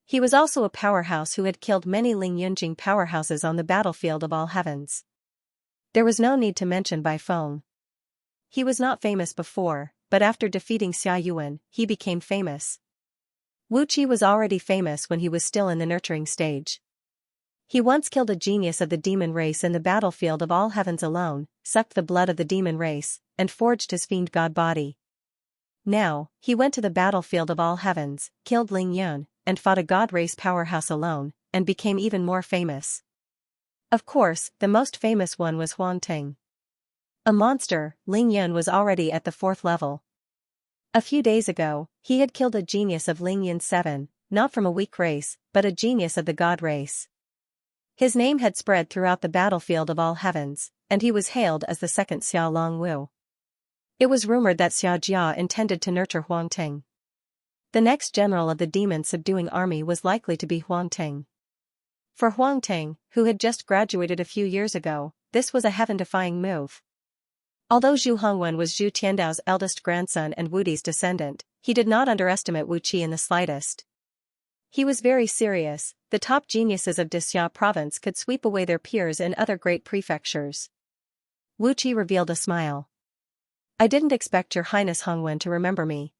He was also a powerhouse who had killed many Ling Yunjing powerhouses on the battlefield of all heavens. There was no need to mention Bai Feng. He was not famous before, but after defeating Xia Yuan, he became famous. Wu Qi was already famous when he was still in the nurturing stage. He once killed a genius of the demon race in the battlefield of all heavens alone, sucked the blood of the demon race, and forged his fiend god body. Now, he went to the battlefield of all heavens, killed Ling Yun, and fought a god race powerhouse alone, and became even more famous. Of course, the most famous one was Huang Ting. A monster, Ling Yun was already at the 4th level. A few days ago, he had killed a genius of Ling Yun 7, not from a weak race, but a genius of the god race. His name had spread throughout the battlefield of all heavens, and he was hailed as the second Xia Long Wu. It was rumored that Xia Jia intended to nurture Huang Ting. The next general of the demon-subduing army was likely to be Huang Ting. For Huang Ting, who had just graduated a few years ago, this was a heaven-defying move. Although Zhu Hongwen was Zhu Tiandao's eldest grandson and Wu Di's descendant, he did not underestimate Wu Qi in the slightest. He was very serious. The top geniuses of Xia province could sweep away their peers in other great prefectures. Wu Qi revealed a smile. I didn't expect your Highness Hongwen to remember me.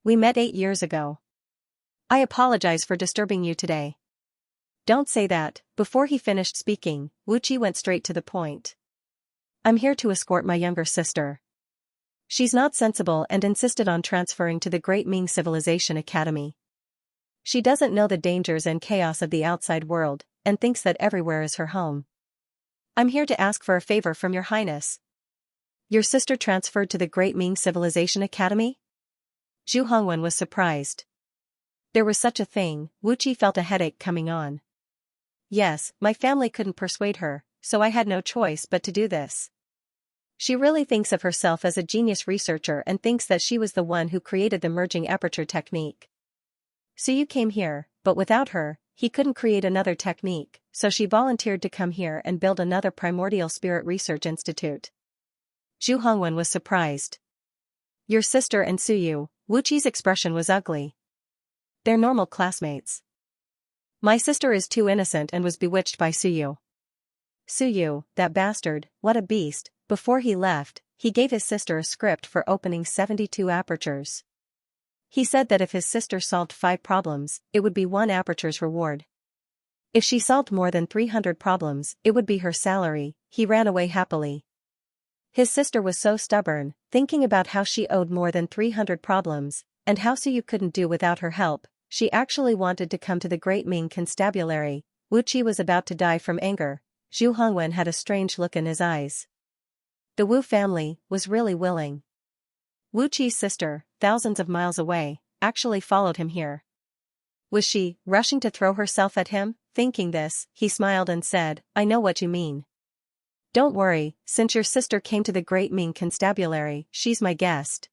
We met 8 years ago. I apologize for disturbing you today. Don't say that. Before he finished speaking, Wu Qi went straight to the point. I'm here to escort my younger sister. She's not sensible and insisted on transferring to the Great Ming Civilization Academy. She doesn't know the dangers and chaos of the outside world, and thinks that everywhere is her home. I'm here to ask for a favor from your Highness. Your sister transferred to the Great Ming Civilization Academy? Zhu Hongwen was surprised. There was such a thing. Wu Qi felt a headache coming on. Yes, my family couldn't persuade her, so I had no choice but to do this. She really thinks of herself as a genius researcher and thinks that she was the one who created the merging aperture technique. So you came here, but without her, he couldn't create another technique, so she volunteered to come here and build another primordial spirit research institute. Zhu Hongwen was surprised. Your sister and Suyu. Wu Qi's expression was ugly. They're normal classmates. My sister is too innocent and was bewitched by Suyu. Suyu, that bastard, what a beast. Before he left, he gave his sister a script for opening 72 apertures. He said that if his sister solved 5 problems, it would be 1 aperture's reward. If she solved more than 300 problems, it would be her salary. He ran away happily. His sister was so stubborn, thinking about how she owed more than 300 problems, and how Suyu couldn't do without her help. She actually wanted to come to the Great Ming Constabulary. Wu Qi was about to die from anger. Zhu Hongwen had a strange look in his eyes. The Wu family was really willing. Wu Qi's sister, thousands of miles away, actually followed him here. Was she rushing to throw herself at him? Thinking this, he smiled and said, I know what you mean. Don't worry, since your sister came to the Great Ming Constabulary, she's my guest.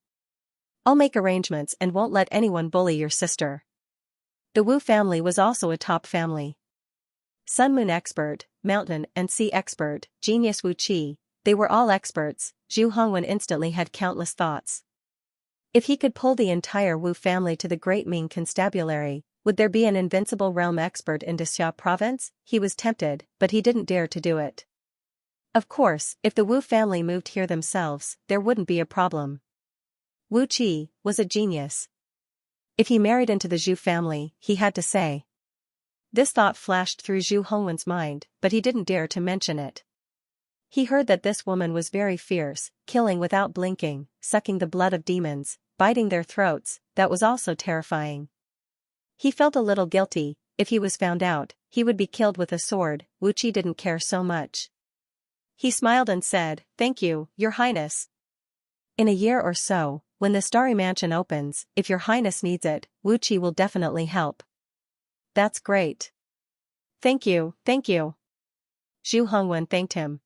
I'll make arrangements and won't let anyone bully your sister. The Wu family was also a top family. Sun Moon expert, mountain and sea expert, genius Wu Qi, they were all experts. Zhu Hongwen instantly had countless thoughts. If he could pull the entire Wu family to the Great Ming Constabulary, would there be an invincible realm expert in Xianxia province? He was tempted, but he didn't dare to do it. Of course, if the Wu family moved here themselves, there wouldn't be a problem. Wu Qi was a genius. If he married into the Zhu family, he had to say. This thought flashed through Zhu Hongwen's mind, but he didn't dare to mention it. He heard that this woman was very fierce, killing without blinking, sucking the blood of demons, biting their throats. That was also terrifying. He felt a little guilty. If he was found out, he would be killed with a sword. Wu Qi didn't care so much. He smiled and said, "Thank you, Your Highness. In a year or so, when the Starry Mansion opens, if Your Highness needs it, Wu Qi will definitely help." That's great. Thank you, thank you. Zhu Hongwen thanked him.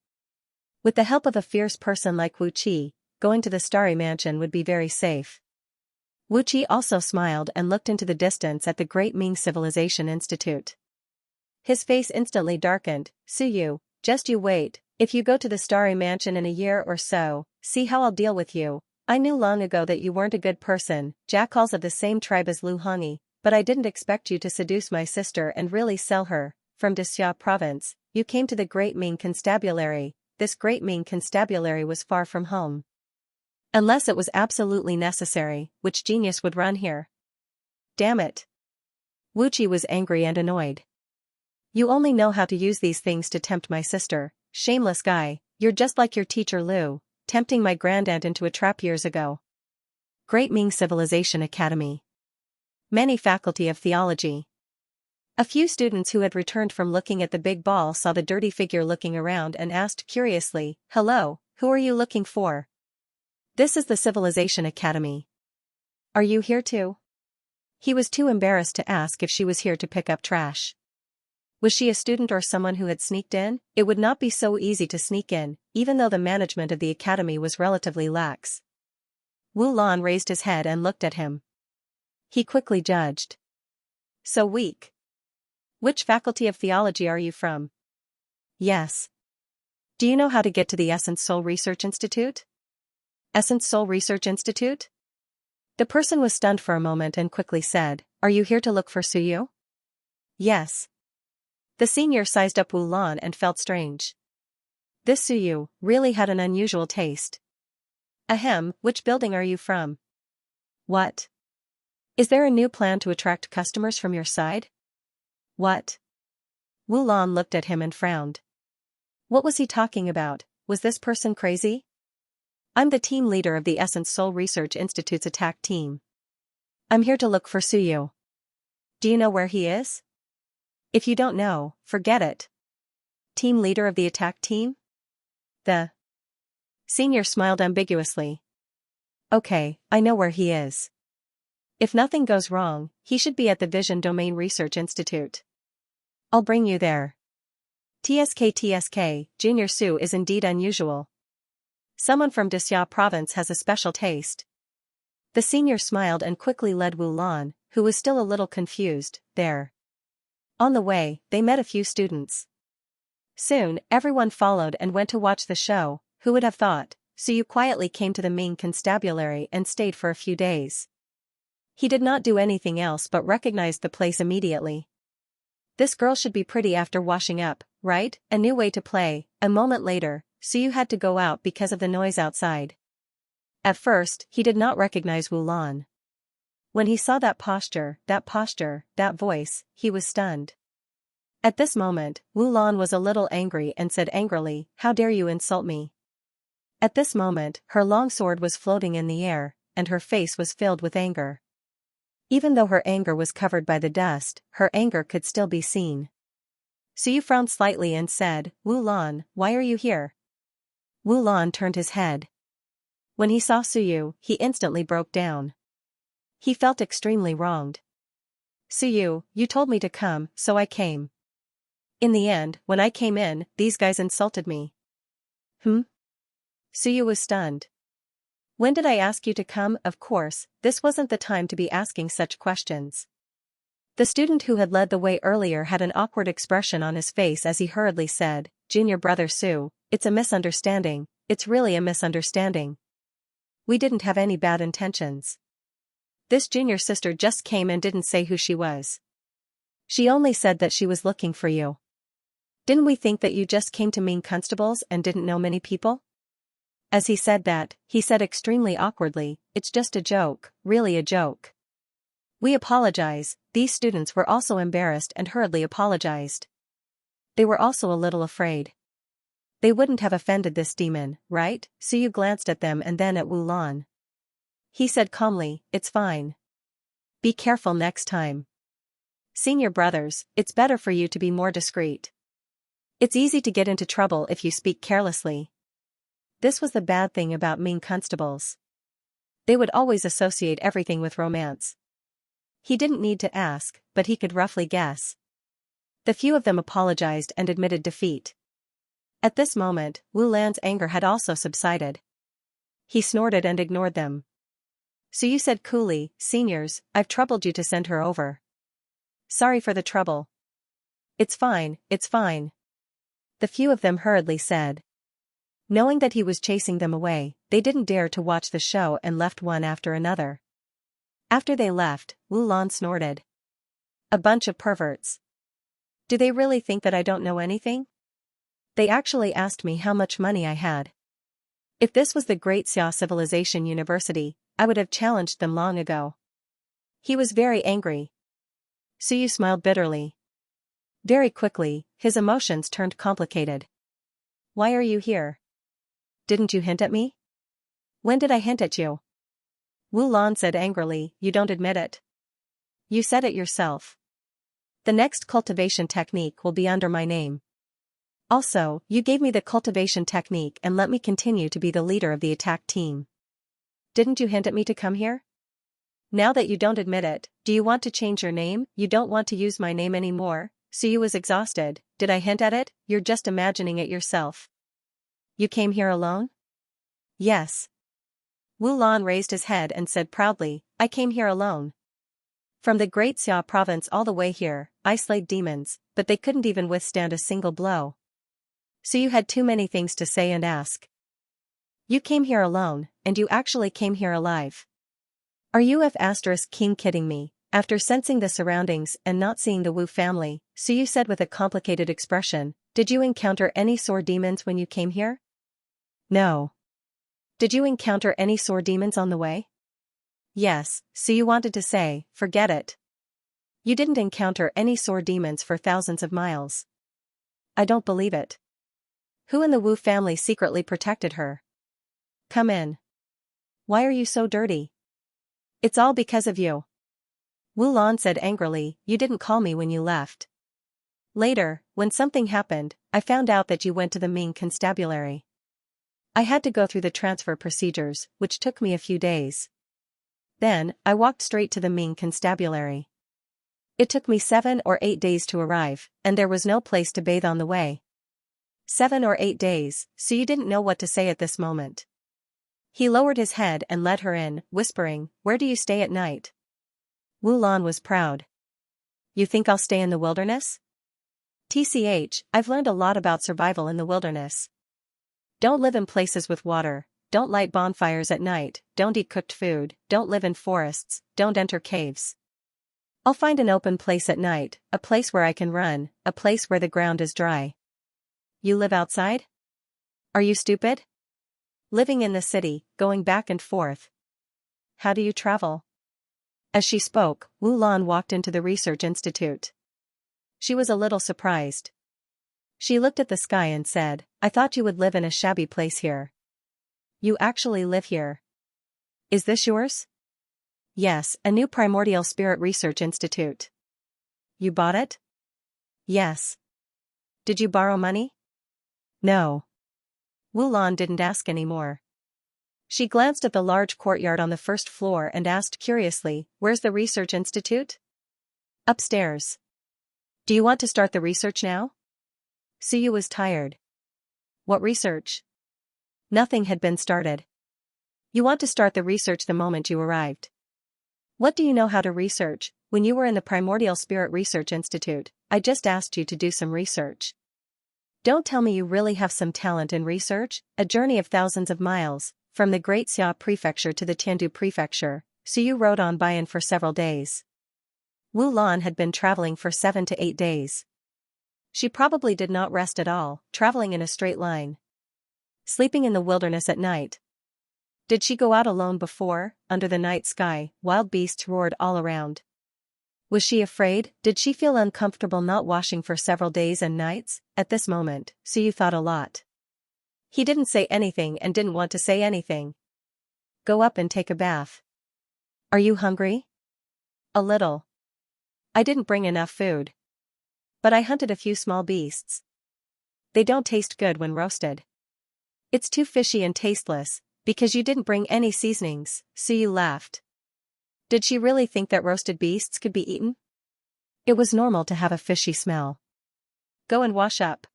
With the help of a fierce person like Wu Qi, going to the Starry Mansion would be very safe. Wu Qi also smiled and looked into the distance at the Great Ming Civilization Institute. His face instantly darkened. "Suyu, just you wait, if you go to the Starry Mansion in a year or so, see how I'll deal with you. I knew long ago that you weren't a good person, jackals of the same tribe as Lu Hongi, but I didn't expect you to seduce my sister and really sell her. From Xianxia province, you came to the Great Ming Constabulary. This Great Ming Constabulary was far from home. Unless it was absolutely necessary, which genius would run here? Damn it." Wu Qi was angry and annoyed. "You only know how to use these things to tempt my sister. Shameless guy, you're just like your teacher Lu, tempting my grandaunt into a trap years ago." Great Ming Civilization Academy. Many Faculty of Theology. A few students who had returned from looking at the big ball saw the dirty figure looking around and asked curiously, "Hello, who are you looking for?" "This is the Civilization Academy. Are you here too?" He was too embarrassed to ask if she was here to pick up trash. Was she a student or someone who had sneaked in? It would not be so easy to sneak in, even though the management of the academy was relatively lax. Wu Lan raised his head and looked at him. He quickly judged. "So weak. Which faculty of theology are you from?" "Yes. Do you know how to get to the Essence Soul Research Institute?" "Essence Soul Research Institute?" The person was stunned for a moment and quickly said, "Are you here to look for Suyu?" "Yes." The senior sized up Wu Lan and felt strange. This Suyu really had an unusual taste. "Ahem, which building are you from?" "What? Is there a new plan to attract customers from your side?" "What?" Wu Lan looked at him and frowned. What was he talking about? Was this person crazy? "I'm the team leader of the Essence Soul Research Institute's attack team. I'm here to look for Suyu. Do you know where he is?" "If you don't know, forget it." "Team leader of the attack team?" The senior smiled ambiguously. "Okay, I know where he is. If nothing goes wrong, he should be at the Vision Domain Research Institute. I'll bring you there." TSK, Junior Su is indeed unusual. Someone from Xianxia province has a special taste. The senior smiled and quickly led Wu Lan, who was still a little confused, there. On the way, they met a few students. Soon, everyone followed and went to watch the show. Who would have thought? Suyu quietly came to the Ming Constabulary and stayed for a few days. He did not do anything else but recognized the place immediately. This girl should be pretty after washing up, right? A new way to play. A moment later, Suyu had to go out because of the noise outside. At first, he did not recognize Wu Lan. When he saw that posture, that voice, he was stunned. At this moment, Wu Lan was a little angry and said angrily, "How dare you insult me?" At this moment, her long sword was floating in the air, and her face was filled with anger. Even though her anger was covered by the dust, her anger could still be seen. Suyu frowned slightly and said, "Wu Lan, why are you here?" Wu Lan turned his head. When he saw Suyu, he instantly broke down. He felt extremely wronged. "Suyu, you told me to come, so I came. In the end, when I came in, these guys insulted me. Suyu was stunned. When did I ask you to come? Of course, this wasn't the time to be asking such questions. The student who had led the way earlier had an awkward expression on his face as he hurriedly said, "Junior brother Su, it's a misunderstanding, it's really a misunderstanding. We didn't have any bad intentions. This junior sister just came and didn't say who she was. She only said that she was looking for you. Didn't we think that you just came to mean constables and didn't know many people?" As he said that, he said extremely awkwardly, "It's just a joke, really a joke." "We apologize." These students were also embarrassed and hurriedly apologized. They were also a little afraid. They wouldn't have offended this demon, right? Suyu glanced at them and then at Wu Lan. He said calmly, "It's fine. Be careful next time. Senior brothers, it's better for you to be more discreet. It's easy to get into trouble if you speak carelessly." This was the bad thing about mean constables. They would always associate everything with romance. He didn't need to ask, but he could roughly guess. The few of them apologized and admitted defeat. At this moment, Wu Lan's anger had also subsided. He snorted and ignored them. Suyu said coolly, "Seniors, I've troubled you to send her over. Sorry for the trouble." It's fine, it's fine." The few of them hurriedly said. Knowing that he was chasing them away, they didn't dare to watch the show and left one after another. After they left, Wu Lan snorted. "A bunch of perverts. Do they really think that I don't know anything? They actually asked me how much money I had. If this was the Great Xia Civilization University, I would have challenged them long ago." He was very angry. Suyu smiled bitterly. Very quickly, his emotions turned complicated. "Why are you here? Didn't you hint at me?" "When did I hint at you?" Wu Lan said angrily, "You don't admit it. You said it yourself. The next cultivation technique will be under my name. Also, you gave me the cultivation technique and let me continue to be the leader of the attack team. Didn't you hint at me to come here? Now that you don't admit it, do you want to change your name? You don't want to use my name anymore?" Suyu was exhausted. "Did I hint at it? You're just imagining it yourself. You came here alone?" "Yes." Wu Lan raised his head and said proudly, "I came here alone. From the Great Xia province all the way here, I slayed demons, but they couldn't even withstand a single blow." So you had too many things to say and ask. You came here alone, and you actually came here alive. Are you King kidding me? After sensing the surroundings and not seeing the Wu family, Suyu said with a complicated expression, "Did you encounter any sore demons when you came here?" "No." "Did you encounter any sore demons on the way?" "Yes." Suyu wanted to say, "Forget it. You didn't encounter any sore demons for thousands of miles." "I don't believe it. Who in the Wu family secretly protected her?" "Come in. Why are you so dirty?" "It's all because of you." Wu Lan said angrily, "You didn't call me when you left. Later, when something happened, I found out that you went to the Ming constabulary. I had to go through the transfer procedures, which took me a few days. Then, I walked straight to the Ming constabulary. It took me 7 or 8 days to arrive, and there was no place to bathe on the way. 7 or 8 days, so you didn't know what to say at this moment." He lowered his head and led her in, whispering, "Where do you stay at night?" Wu Lan was proud. "You think I'll stay in the wilderness? I've learned a lot about survival in the wilderness. Don't live in places with water, don't light bonfires at night, don't eat cooked food, don't live in forests, don't enter caves. I'll find an open place at night, a place where I can run, a place where the ground is dry." "You live outside? Are you stupid? Living in the city, going back and forth. How do you travel?" As she spoke, Wu Lan walked into the research institute. She was a little surprised. She looked at the sky and said, "I thought you would live in a shabby place here. You actually live here. Is this yours?" "Yes, a new primordial spirit research institute." "You bought it?" "Yes." "Did you borrow money?" "No." Wu Lan didn't ask any more. She glanced at the large courtyard on the first floor and asked curiously, "Where's the research institute?" "Upstairs." "Do you want to start the research now?" Suyu was tired. "What research?" Nothing had been started. You want to start the research the moment you arrived. What do you know how to research? When you were in the Primordial Spirit Research Institute, I just asked you to do some research. Don't tell me you really have some talent in research. A journey of thousands of miles, from the Great Xia Prefecture to the Tiandu Prefecture, so you rode on by for several days. Wu Lan had been traveling for 7 to 8 days. She probably did not rest at all, traveling in a straight line. Sleeping in the wilderness at night. Did she go out alone before? Under the night sky, wild beasts roared all around. Was she afraid? Did she feel uncomfortable not washing for several days and nights? At this moment, Suyu thought a lot. He didn't say anything and didn't want to say anything. Go up and take a bath. Are you hungry? A little. I didn't bring enough food. But I hunted a few small beasts. They don't taste good when roasted. It's too fishy and tasteless, because you didn't bring any seasonings, Suyu laughed. Did she really think that roasted beasts could be eaten? It was normal to have a fishy smell. Go and wash up.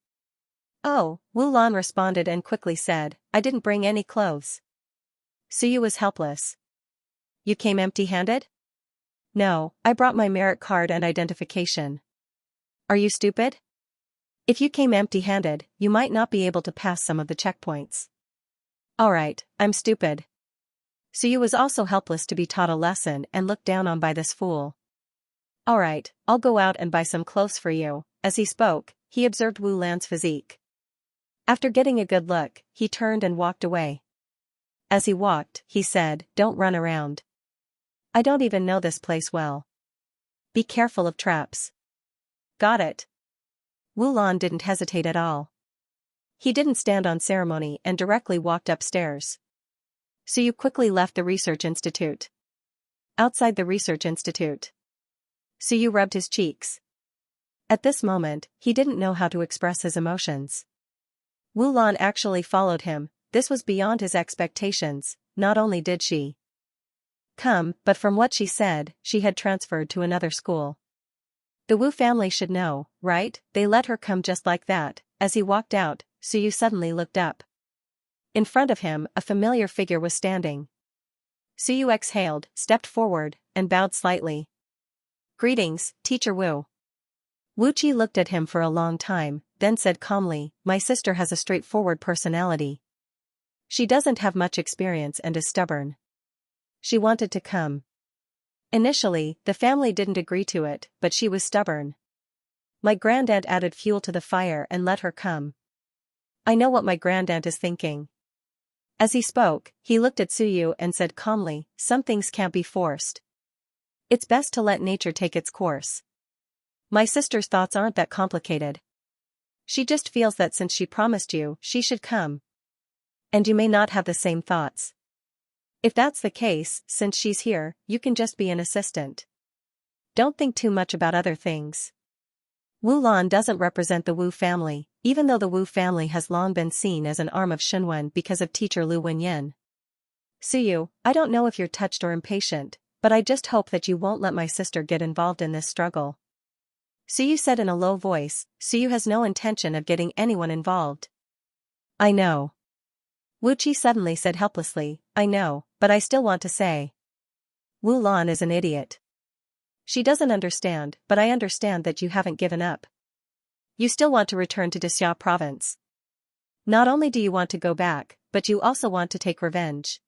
Oh, Wu Lan responded and quickly said, I didn't bring any clothes. Suyu was helpless. You came empty-handed? No, I brought my merit card and identification. Are you stupid? If you came empty-handed, you might not be able to pass some of the checkpoints. Alright, I'm stupid. Suyu was also helpless to be taught a lesson and looked down on by this fool. Alright, I'll go out and buy some clothes for you. As he spoke, he observed Wu Lan's physique. After getting a good look, he turned and walked away. As he walked, he said, Don't run around. I don't even know this place well. Be careful of traps. Got it. Wu Lan didn't hesitate at all. He didn't stand on ceremony and directly walked upstairs. Suyu quickly left the research institute. Outside the research institute, Suyu rubbed his cheeks. At this moment, he didn't know how to express his emotions. Wu Lan actually followed him. This was beyond his expectations. Not only did she come, but from what she said, she had transferred to another school. The Wu family should know, right? They let her come just like that. As he walked out, Suyu suddenly looked up. In front of him, a familiar figure was standing. Suyu exhaled, stepped forward, and bowed slightly. Greetings, Teacher Wu. Wu Qi looked at him for a long time, then said calmly, My sister has a straightforward personality. She doesn't have much experience and is stubborn. She wanted to come. Initially, the family didn't agree to it, but she was stubborn. My grandaunt added fuel to the fire and let her come. I know what my grandaunt is thinking. As he spoke, he looked at Suyu and said calmly, Some things can't be forced. It's best to let nature take its course. My sister's thoughts aren't that complicated. She just feels that since she promised you, she should come. And you may not have the same thoughts. If that's the case, since she's here, you can just be an assistant. Don't think too much about other things. Wu Lan doesn't represent the Wu family, even though the Wu family has long been seen as an arm of Xinwen because of teacher Lu Wenyan. Suyu, I don't know if you're touched or impatient, but I just hope that you won't let my sister get involved in this struggle. Suyu said in a low voice, Suyu has no intention of getting anyone involved. I know. Wu Qi suddenly said helplessly, I know, but I still want to say. Wu Lan is an idiot. She doesn't understand, but I understand that you haven't given up. You still want to return to Xia province. Not only do you want to go back, but you also want to take revenge.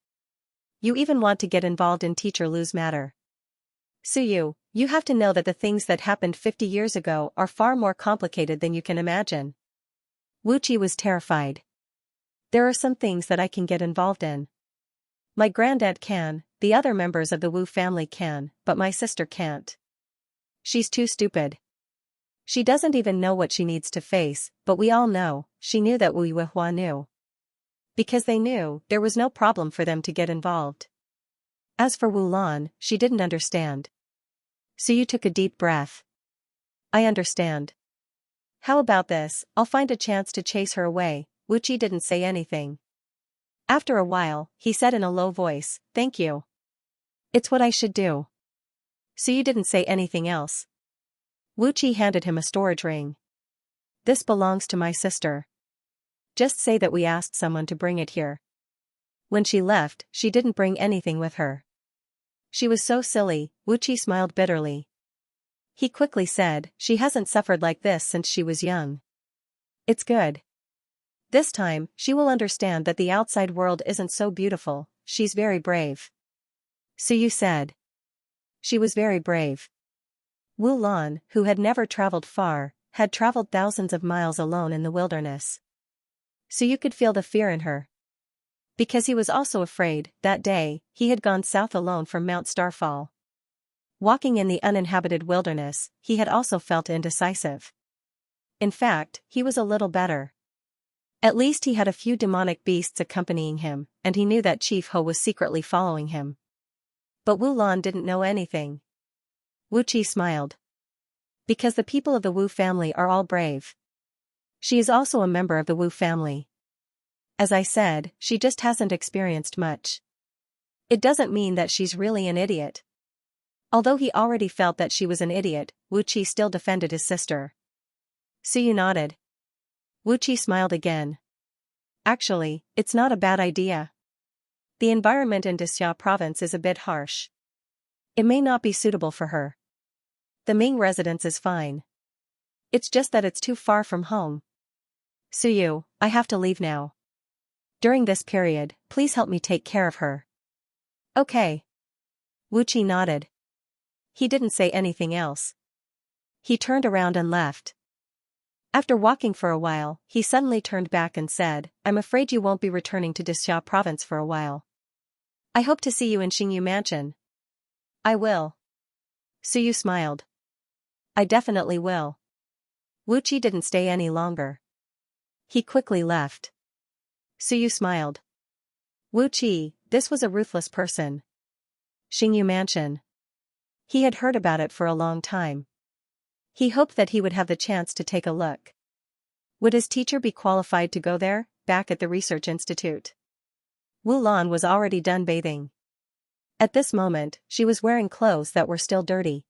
You even want to get involved in Teacher Lu's matter. Suyu, you have to know that the things that happened 50 years ago are far more complicated than you can imagine. Wu Qi was terrified. There are some things that I can get involved in. My granddad can, the other members of the Wu family can, but my sister can't. She's too stupid. She doesn't even know what she needs to face, but we all know, she knew that Wu Yuehua knew. Because they knew, there was no problem for them to get involved. As for Wu Lan, she didn't understand. Suyu took a deep breath. I understand. How about this, I'll find a chance to chase her away. Wu Qi didn't say anything. After a while, he said in a low voice, Thank you. It's what I should do. Suyu didn't say anything else. Wu Qi handed him a storage ring. This belongs to my sister. Just say that we asked someone to bring it here. When she left, she didn't bring anything with her. She was so silly, Wuqi smiled bitterly. He quickly said, she hasn't suffered like this since she was young. It's good. This time, she will understand that the outside world isn't so beautiful. She's very brave. Suyu said. She was very brave. Wu Lan, who had never traveled far, had traveled thousands of miles alone in the wilderness. Suyu could feel the fear in her. Because he was also afraid, that day, he had gone south alone from Mount Starfall. Walking in the uninhabited wilderness, he had also felt indecisive. In fact, he was a little better. At least he had a few demonic beasts accompanying him, and he knew that Chief Ho was secretly following him. But Wu Lan didn't know anything. Wu Qi smiled. Because the people of the Wu family are all brave. She is also a member of the Wu family. As I said, she just hasn't experienced much. It doesn't mean that she's really an idiot. Although he already felt that she was an idiot, Wu Qi still defended his sister. Suyu nodded. Wu Qi smiled again. Actually, it's not a bad idea. The environment in Dixia province is a bit harsh. It may not be suitable for her. The Ming residence is fine. It's just that it's too far from home. Suyu, I have to leave now. During this period, please help me take care of her. Okay. Wu Qi nodded. He didn't say anything else. He turned around and left. After walking for a while, he suddenly turned back and said, I'm afraid you won't be returning to Dixia province for a while. I hope to see you in Xingyu Mansion. I will. Suyu smiled. I definitely will. Wu Qi didn't stay any longer. He quickly left. Suyu smiled. Wu Qi, this was a ruthless person. Xingyu Mansion. He had heard about it for a long time. He hoped that he would have the chance to take a look. Would his teacher be qualified to go there, back at the research institute? Wu Lan was already done bathing. At this moment, she was wearing clothes that were still dirty.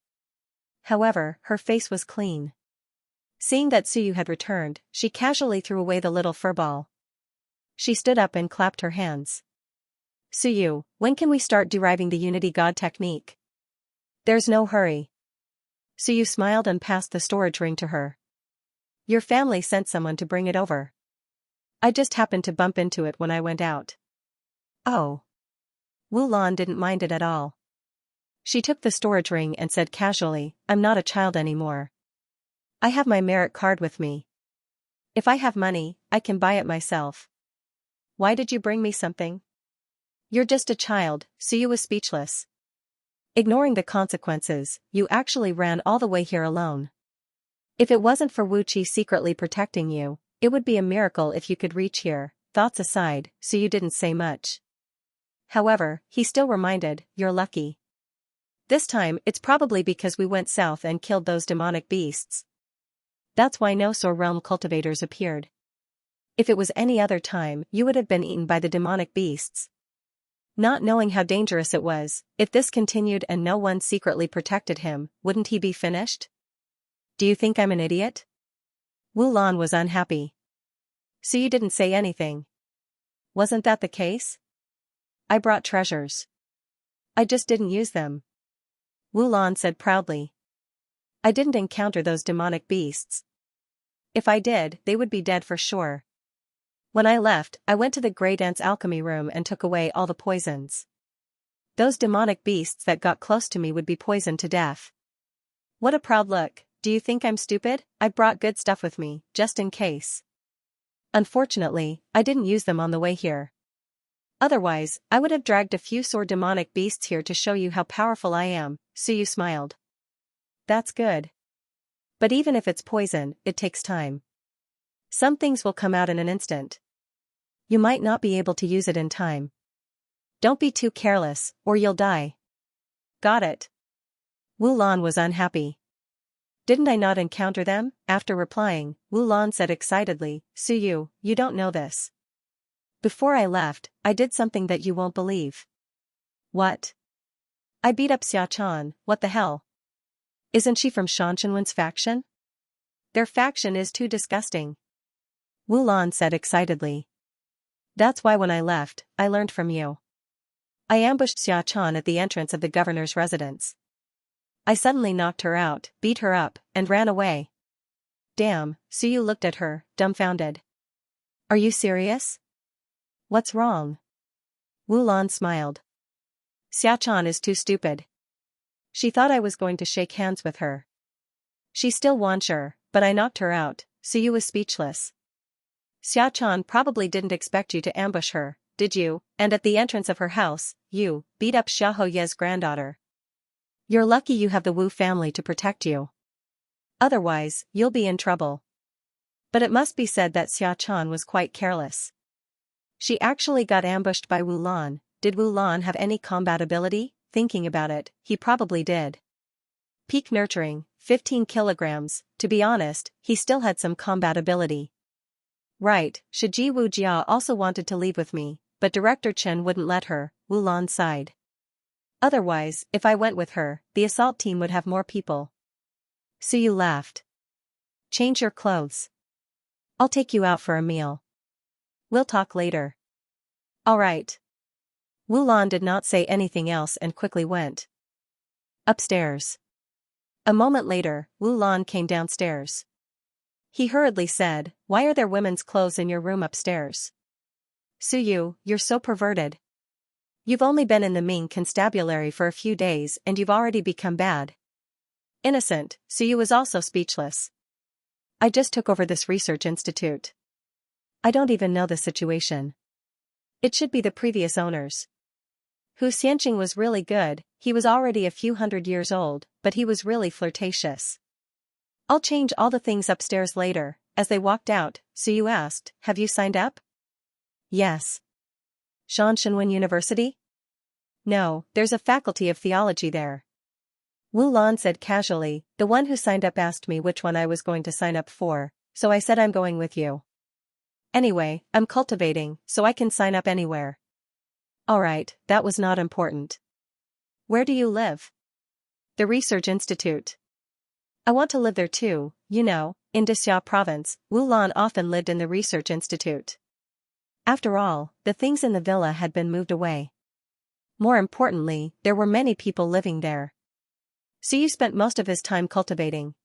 However, her face was clean. Seeing that Suyu had returned, she casually threw away the little furball. She stood up and clapped her hands. Suyu, when can we start deriving the Unity God technique? There's no hurry. Suyu smiled and passed the storage ring to her. Your family sent someone to bring it over. I just happened to bump into it when I went out. Oh. Wu Lan didn't mind it at all. She took the storage ring and said casually, I'm not a child anymore. I have my merit card with me. If I have money, I can buy it myself. Why did you bring me something? You're just a child, Suyu was speechless. Ignoring the consequences, you actually ran all the way here alone. If it wasn't for Wu Qi secretly protecting you, it would be a miracle if you could reach here. Thoughts aside, Suyu didn't say much. However, he still reminded, you're lucky. This time, it's probably because we went south and killed those demonic beasts. That's why no Sor Realm cultivators appeared. If it was any other time, you would have been eaten by the demonic beasts. Not knowing how dangerous it was, if this continued and no one secretly protected him, wouldn't he be finished? Do you think I'm an idiot? Wu Lan was unhappy. So you didn't say anything. Wasn't that the case? I brought treasures. I just didn't use them. Wu Lan said proudly. I didn't encounter those demonic beasts. If I did, they would be dead for sure. When I left, I went to the Grey Dance alchemy room and took away all the poisons. Those demonic beasts that got close to me would be poisoned to death. What a proud look. Do you think I'm stupid? I brought good stuff with me, just in case. Unfortunately, I didn't use them on the way here. Otherwise, I would have dragged a few sore demonic beasts here to show you how powerful I am, Suyu smiled. That's good. But even if it's poison, it takes time. Some things will come out in an instant. You might not be able to use it in time. Don't be too careless, or you'll die. Got it. Wu Lan was unhappy. Didn't I not encounter them? After replying, Wu Lan said excitedly, Suyu, you don't know this. Before I left, I did something that you won't believe. What? I beat up Xianchan, what the hell? Isn't she from Shanshanwen's faction? Their faction is too disgusting. Wu Lan said excitedly. That's why when I left, I learned from you. I ambushed Xiaxia at the entrance of the governor's residence. I suddenly knocked her out, beat her up, and ran away. Damn, Suyu looked at her, dumbfounded. Are you serious? What's wrong? Wu Lan smiled. Xiaxia is too stupid. She thought I was going to shake hands with her. She's still Wanshur, but I knocked her out, Suyu was speechless. Xiaxia probably didn't expect you to ambush her, did you? And at the entrance of her house, you beat up Xiaoye's granddaughter. You're lucky you have the Wu family to protect you. Otherwise, you'll be in trouble. But it must be said that Xiaxia was quite careless. She actually got ambushed by Wu Lan. Did Wu Lan have any combat ability? Thinking about it, he probably did. Peak nurturing, 15 kilograms, to be honest, he still had some combat ability. Right, Shiji Wu Jia also wanted to leave with me, but Director Chen wouldn't let her, Wu Lan sighed. Otherwise, if I went with her, the assault team would have more people. Suyu laughed. Change your clothes. I'll take you out for a meal. We'll talk later. All right. Wu Lan did not say anything else and quickly went upstairs. A moment later, Wu Lan came downstairs. He hurriedly said, "Why are there women's clothes in your room upstairs? Suyu, you're so perverted. You've only been in the Ming constabulary for a few days and you've already become bad." Innocent, Suyu was also speechless. I just took over this research institute. I don't even know the situation. It should be the previous owners. Hu Xianxia was really good, he was already a few hundred years old, but he was really flirtatious. I'll change all the things upstairs later. As they walked out, Suyu asked, "Have you signed up?" Yes. Shanshanwen University? No, there's a faculty of theology there. Wu Lan said casually, "The one who signed up asked me which one I was going to sign up for, so I said I'm going with you. Anyway, I'm cultivating, so I can sign up anywhere." Alright, that was not important. Where do you live? The Research Institute. I want to live there too, you know, in Dixia province, Wu Lan often lived in the Research Institute. After all, the things in the villa had been moved away. More importantly, there were many people living there. Suyu spent most of his time cultivating.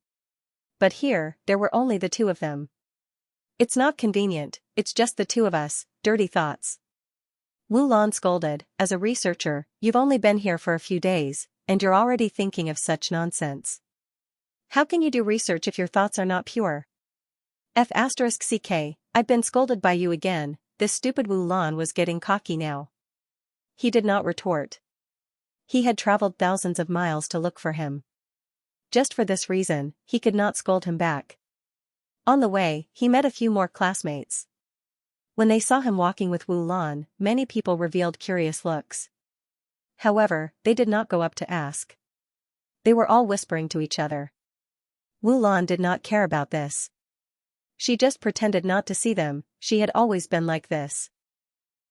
But here, there were only the two of them. It's not convenient, it's just the two of us, dirty thoughts. Wu Lan scolded, "As a researcher, you've only been here for a few days, and you're already thinking of such nonsense. How can you do research if your thoughts are not pure?" F***ck, I've been scolded by you again. This stupid Wu Lan was getting cocky now. He did not retort. He had traveled thousands of miles to look for him. Just for this reason, he could not scold him back. On the way, he met a few more classmates. When they saw him walking with Wu Lan, many people revealed curious looks. However, they did not go up to ask. They were all whispering to each other. Wu Lan did not care about this. She just pretended not to see them. She had always been like this.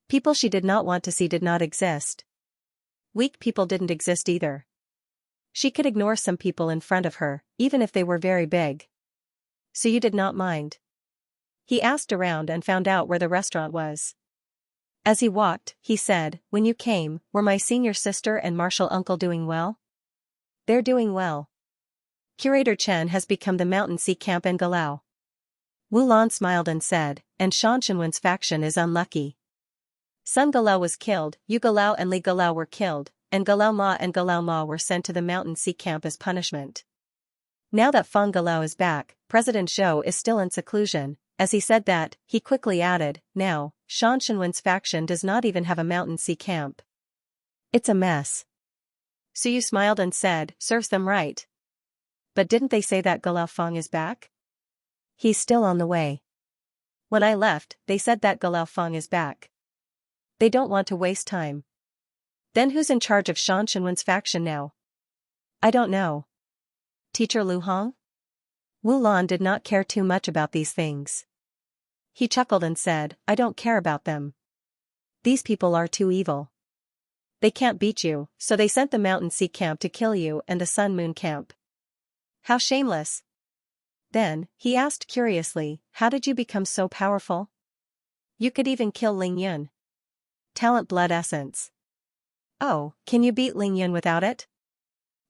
People she did not want to see did not exist. Weak people didn't exist either. She could ignore some people in front of her, even if they were very big. So you did not mind. He asked around and found out where the restaurant was. As he walked, he said, "When you came, were my senior sister and Marshal uncle doing well?" "They're doing well. Curator Chen has become the Mountain Sea Camp in Galau." Wu Lan smiled and said, "And Shanshanwen's faction is unlucky. Sun Galau was killed, Yu Galau and Li Galau were killed, and Galau Ma and Galau Ma were sent to the Mountain Sea Camp as punishment. Now that Feng Galau is back, President Zhou is still in seclusion." As he said that, he quickly added, "Now, Shanshanwen's faction does not even have a Mountain Sea Camp. It's a mess." Suyu smiled and said, "Serves them right. But didn't they say that Galau Feng is back?" "He's still on the way. When I left, they said that Galau Feng is back. They don't want to waste time." "Then who's in charge of Shanshanwen's faction now?" "I don't know. Teacher Lu Hong?" Wu Lan did not care too much about these things. He chuckled and said, "I don't care about them. These people are too evil. They can't beat you, so they sent the Mountain Sea Camp to kill you and the Sun Moon Camp. How shameless." Then, he asked curiously, how did you become so powerful? You could even kill Ling Yun. Talent blood essence. Oh, can you beat Ling Yun without it?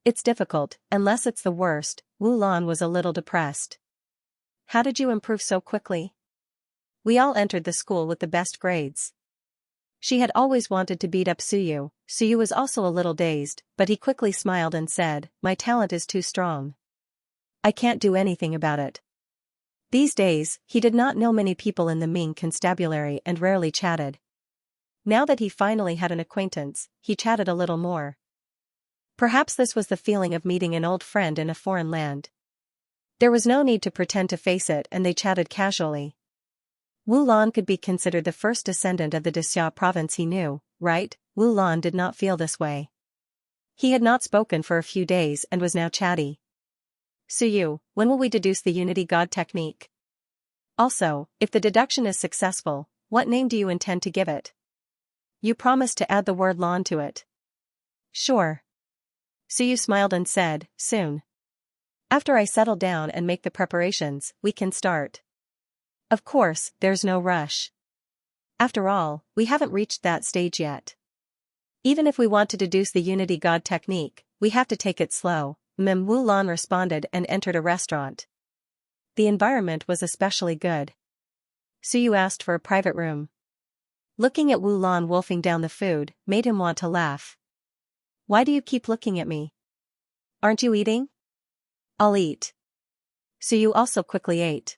It's difficult, unless it's the worst. Wu Lan was a little depressed. How did you improve so quickly? We all entered the school with the best grades. She had always wanted to beat up Suyu. Suyu was also a little dazed, but he quickly smiled and said, my talent is too strong. I can't do anything about it. These days, he did not know many people in the Ming constabulary and rarely chatted. Now that he finally had an acquaintance, he chatted a little more. Perhaps this was the feeling of meeting an old friend in a foreign land. There was no need to pretend to face it and they chatted casually. Wu Lan could be considered the first descendant of the Xia province he knew, right? Wu Lan did not feel this way. He had not spoken for a few days and was now chatty. Suyu, when will we deduce the Unity God technique? Also, if the deduction is successful, what name do you intend to give it? You promised to add the word Lan to it. Sure. Suyu smiled and said, soon. After I settle down and make the preparations, we can start. Of course, there's no rush. After all, we haven't reached that stage yet. Even if we want to deduce the Unity God technique, we have to take it slow. Wu Lan responded and entered a restaurant. The environment was especially good. Suyu asked for a private room. Looking at Wu Lan wolfing down the food made him want to laugh. Why do you keep looking at me? Aren't you eating? I'll eat. Suyu also quickly ate.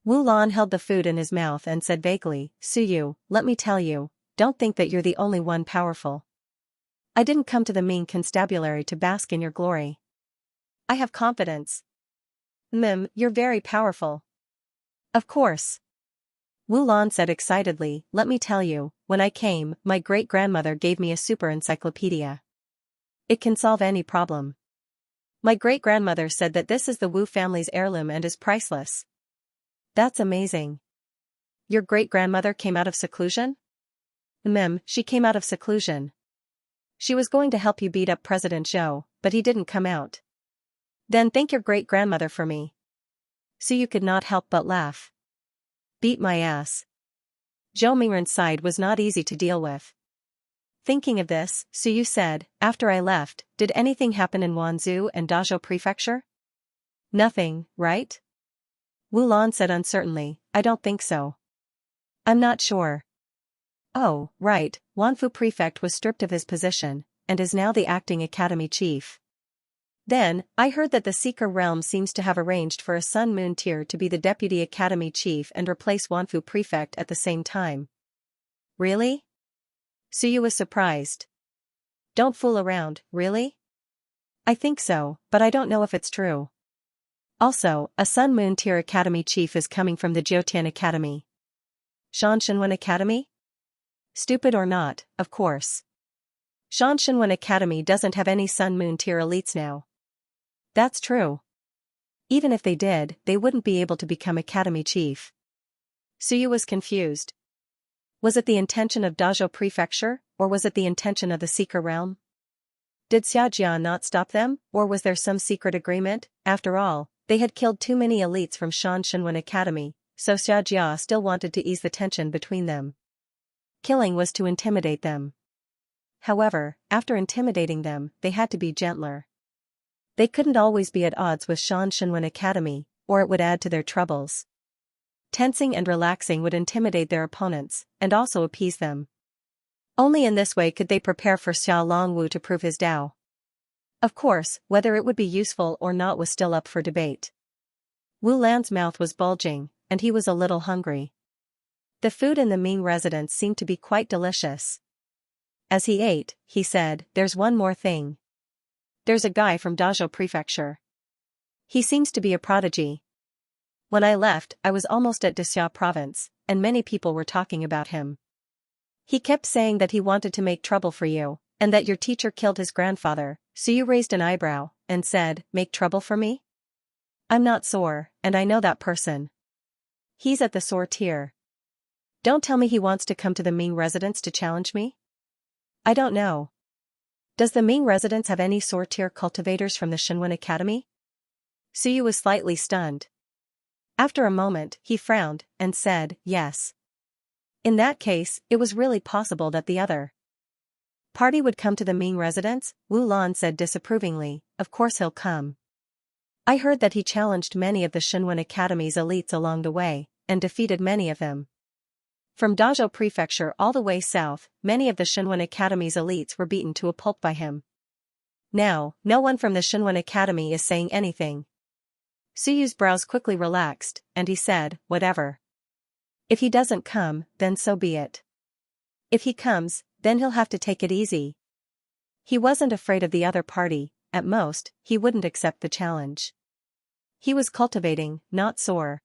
Wu Lan held the food in his mouth and said vaguely, Suyu, let me tell you, don't think that you're the only one powerful. I didn't come to the Ming constabulary to bask in your glory. I have confidence. You're very powerful. Of course. Wu Lan said excitedly, let me tell you, when I came, my great-grandmother gave me a super encyclopedia. It can solve any problem. My great-grandmother said that this is the Wu family's heirloom and is priceless. That's amazing. Your great-grandmother came out of seclusion? She came out of seclusion. She was going to help you beat up President Zhou, but he didn't come out. Then thank your great-grandmother for me. Suyu could not help but laugh. Beat my ass. Zhou Mingren's side was not easy to deal with. Thinking of this, Suyu said, after I left, did anything happen in Wanzhou and Dazhou Prefecture? Nothing, right? Wu Lan said uncertainly, I don't think so. I'm not sure. Oh, right, Wanfu Prefect was stripped of his position, and is now the acting academy chief. Then, I heard that the Seeker Realm seems to have arranged for a Sun Moon Tier to be the deputy academy chief and replace Wanfu Prefect at the same time. Really? Suyu was surprised. Don't fool around, really? I think so, but I don't know if it's true. Also, a Sun Moon Tier academy chief is coming from the Jiutian Academy. Xianxia Academy? Stupid or not, of course. Xianxia Academy doesn't have any Sun Moon Tier elites now. That's true. Even if they did, they wouldn't be able to become academy chief. Suyu was confused. Was it the intention of Dazhou Prefecture, or was it the intention of the Seeker Realm? Did Xianxia not stop them, or was there some secret agreement? After all, they had killed too many elites from Xianxia Academy, so Xianxia still wanted to ease the tension between them. Killing was to intimidate them. However, after intimidating them, they had to be gentler. They couldn't always be at odds with Xianxia Academy, or it would add to their troubles. Tensing and relaxing would intimidate their opponents, and also appease them. Only in this way could they prepare for Xia Longwu to prove his Dao. Of course, whether it would be useful or not was still up for debate. Wu Lan's mouth was bulging, and he was a little hungry. The food in the Ming residence seemed to be quite delicious. As he ate, he said, there's one more thing. There's a guy from Dazhou Prefecture. He seems to be a prodigy. When I left, I was almost at Dexia province, and many people were talking about him. He kept saying that he wanted to make trouble for you, and that your teacher killed his grandfather, so you raised an eyebrow, and said, make trouble for me? I'm not sore, and I know that person. He's at the sore tier. Don't tell me he wants to come to the Ming residence to challenge me? I don't know. Does the Ming residence have any sore tier cultivators from the Shenwen Academy? Suyu was slightly stunned. After a moment, he frowned and said, yes. In that case, it was really possible that the other party would come to the Ming residence, Wu Lan said disapprovingly. Of course he'll come. I heard that he challenged many of the Shenwen Academy's elites along the way, and defeated many of them. From Dazhou Prefecture all the way south, many of the Shenwen Academy's elites were beaten to a pulp by him. Now, no one from the Shenwen Academy is saying anything. Suyu's brows quickly relaxed, and he said, whatever. If he doesn't come, then so be it. If he comes, then he'll have to take it easy. He wasn't afraid of the other party, at most, he wouldn't accept the challenge. He was cultivating, not sore.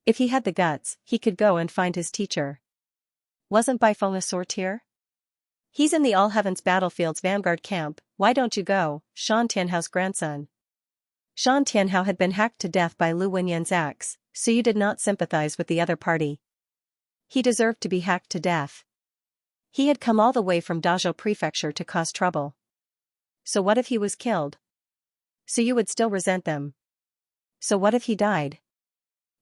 If he had the guts, he could go and find his teacher. Wasn't Baifeng a sortier? He's in the All Heavens Battlefield's vanguard camp, why don't you go, Shan Tianhao's grandson? Shan Tianhao had been hacked to death by Lu Wenyan's axe, so you did not sympathize with the other party. He deserved to be hacked to death. He had come all the way from Dazhou Prefecture to cause trouble. So what if he was killed? So you would still resent them. So what if he died?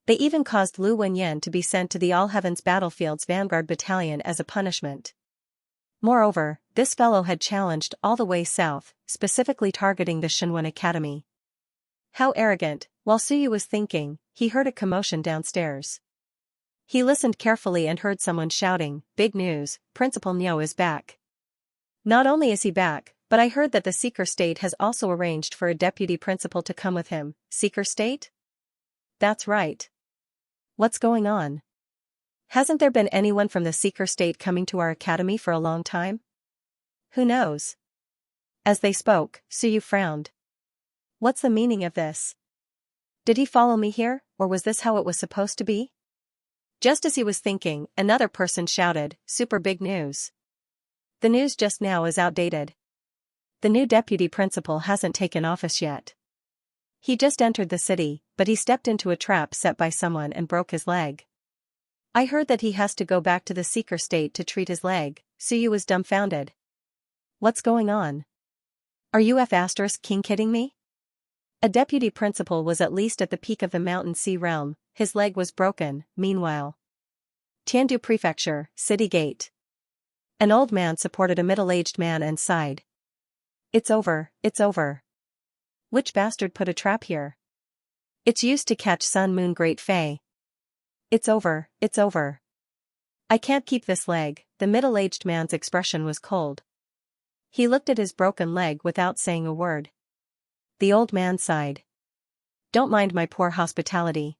They even caused Lu Wenyan to be sent to the All Heavens Battlefield's vanguard battalion as a punishment. Moreover, this fellow had challenged all the way south, specifically targeting the Shenwen Academy. How arrogant. While Suyu was thinking, he heard a commotion downstairs. He listened carefully and heard someone shouting, big news, Principal Niu is back. Not only is he back, but I heard that the Seeker State has also arranged for a deputy principal to come with him. Seeker State? That's right. What's going on? Hasn't there been anyone from the Seeker State coming to our academy for a long time? Who knows? As they spoke, Suyu frowned. What's the meaning of this? Did he follow me here, or was this how it was supposed to be? Just as he was thinking, another person shouted, super big news. The news just now is outdated. The new deputy principal hasn't taken office yet. He just entered the city, but he stepped into a trap set by someone and broke his leg. I heard that he has to go back to the Seeker State to treat his leg. Suyu was dumbfounded. What's going on? Are you king kidding me? A deputy principal was at least at the peak of the Mountain Sea realm, his leg was broken. Meanwhile, Tiandu Prefecture, City Gate. An old man supported a middle-aged man and sighed. It's over, it's over. Which bastard put a trap here? It's used to catch Sun Moon Great Fae. It's over, it's over. I can't keep this leg. The middle-aged man's expression was cold. He looked at his broken leg without saying a word. The old man sighed. Don't mind my poor hospitality.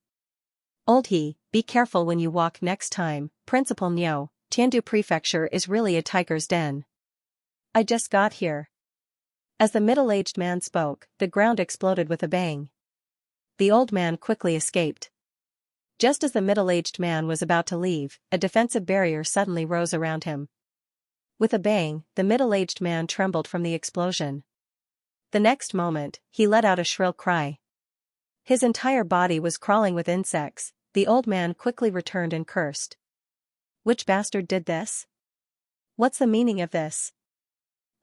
Old he, be careful when you walk next time, Principal Niu, Tiandu Prefecture is really a tiger's den. I just got here. As the middle-aged man spoke, the ground exploded with a bang. The old man quickly escaped. Just as the middle-aged man was about to leave, a defensive barrier suddenly rose around him. With a bang, the middle-aged man trembled from the explosion. The next moment, he let out a shrill cry. His entire body was crawling with insects. The old man quickly returned and cursed. Which bastard did this? What's the meaning of this?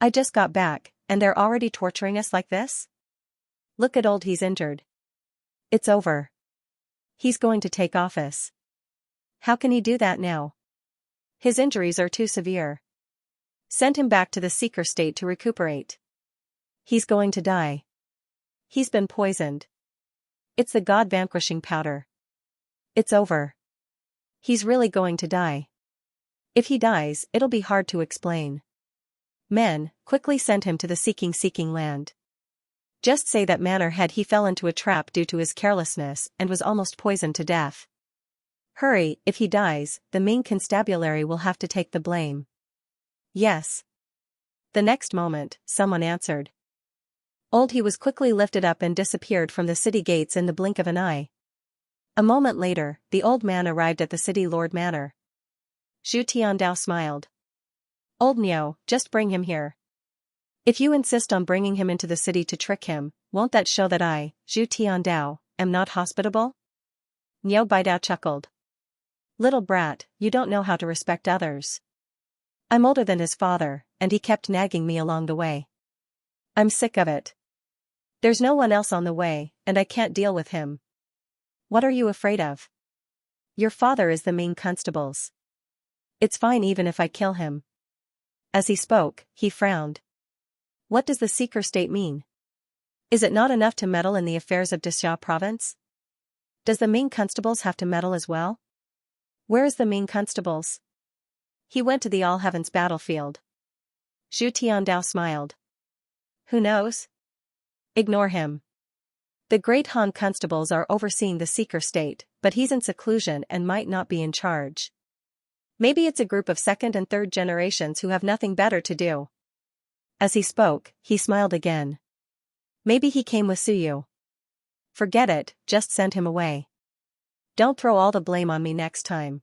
I just got back, and they're already torturing us like this? Look at old he's injured. It's over. He's going to take office. How can he do that now? His injuries are too severe. Send him back to the Seeker State to recuperate. He's going to die. He's been poisoned. It's the god-vanquishing powder. It's over. He's really going to die. If he dies, it'll be hard to explain. Men, quickly send him to the seeking land. Just say that Manor Head he fell into a trap due to his carelessness and was almost poisoned to death. Hurry, if he dies, the Ming Constabulary will have to take the blame. Yes. The next moment, someone answered. Old he was quickly lifted up and disappeared from the city gates in the blink of an eye. A moment later, the old man arrived at the city lord manor. Zhu Tiandao smiled. Old Niu, just bring him here. If you insist on bringing him into the city to trick him, won't that show that I, Zhu Tiandao, am not hospitable? Niu Baidao chuckled. Little brat, you don't know how to respect others. I'm older than his father, and he kept nagging me along the way. I'm sick of it. There's no one else on the way, and I can't deal with him. What are you afraid of? Your father is the Ming constables. It's fine even if I kill him. As he spoke, he frowned. What does the seeker state mean? Is it not enough to meddle in the affairs of Dixia province? Does the Ming constables have to meddle as well? Where is the Ming constables? He went to the All Heavens battlefield. Zhu Tiandao smiled. Who knows? Ignore him. The great Han constables are overseeing the seeker state, but he's in seclusion and might not be in charge. Maybe it's a group of second and third generations who have nothing better to do. As he spoke, he smiled again. Maybe he came with Suyu. Forget it, just send him away. Don't throw all the blame on me next time.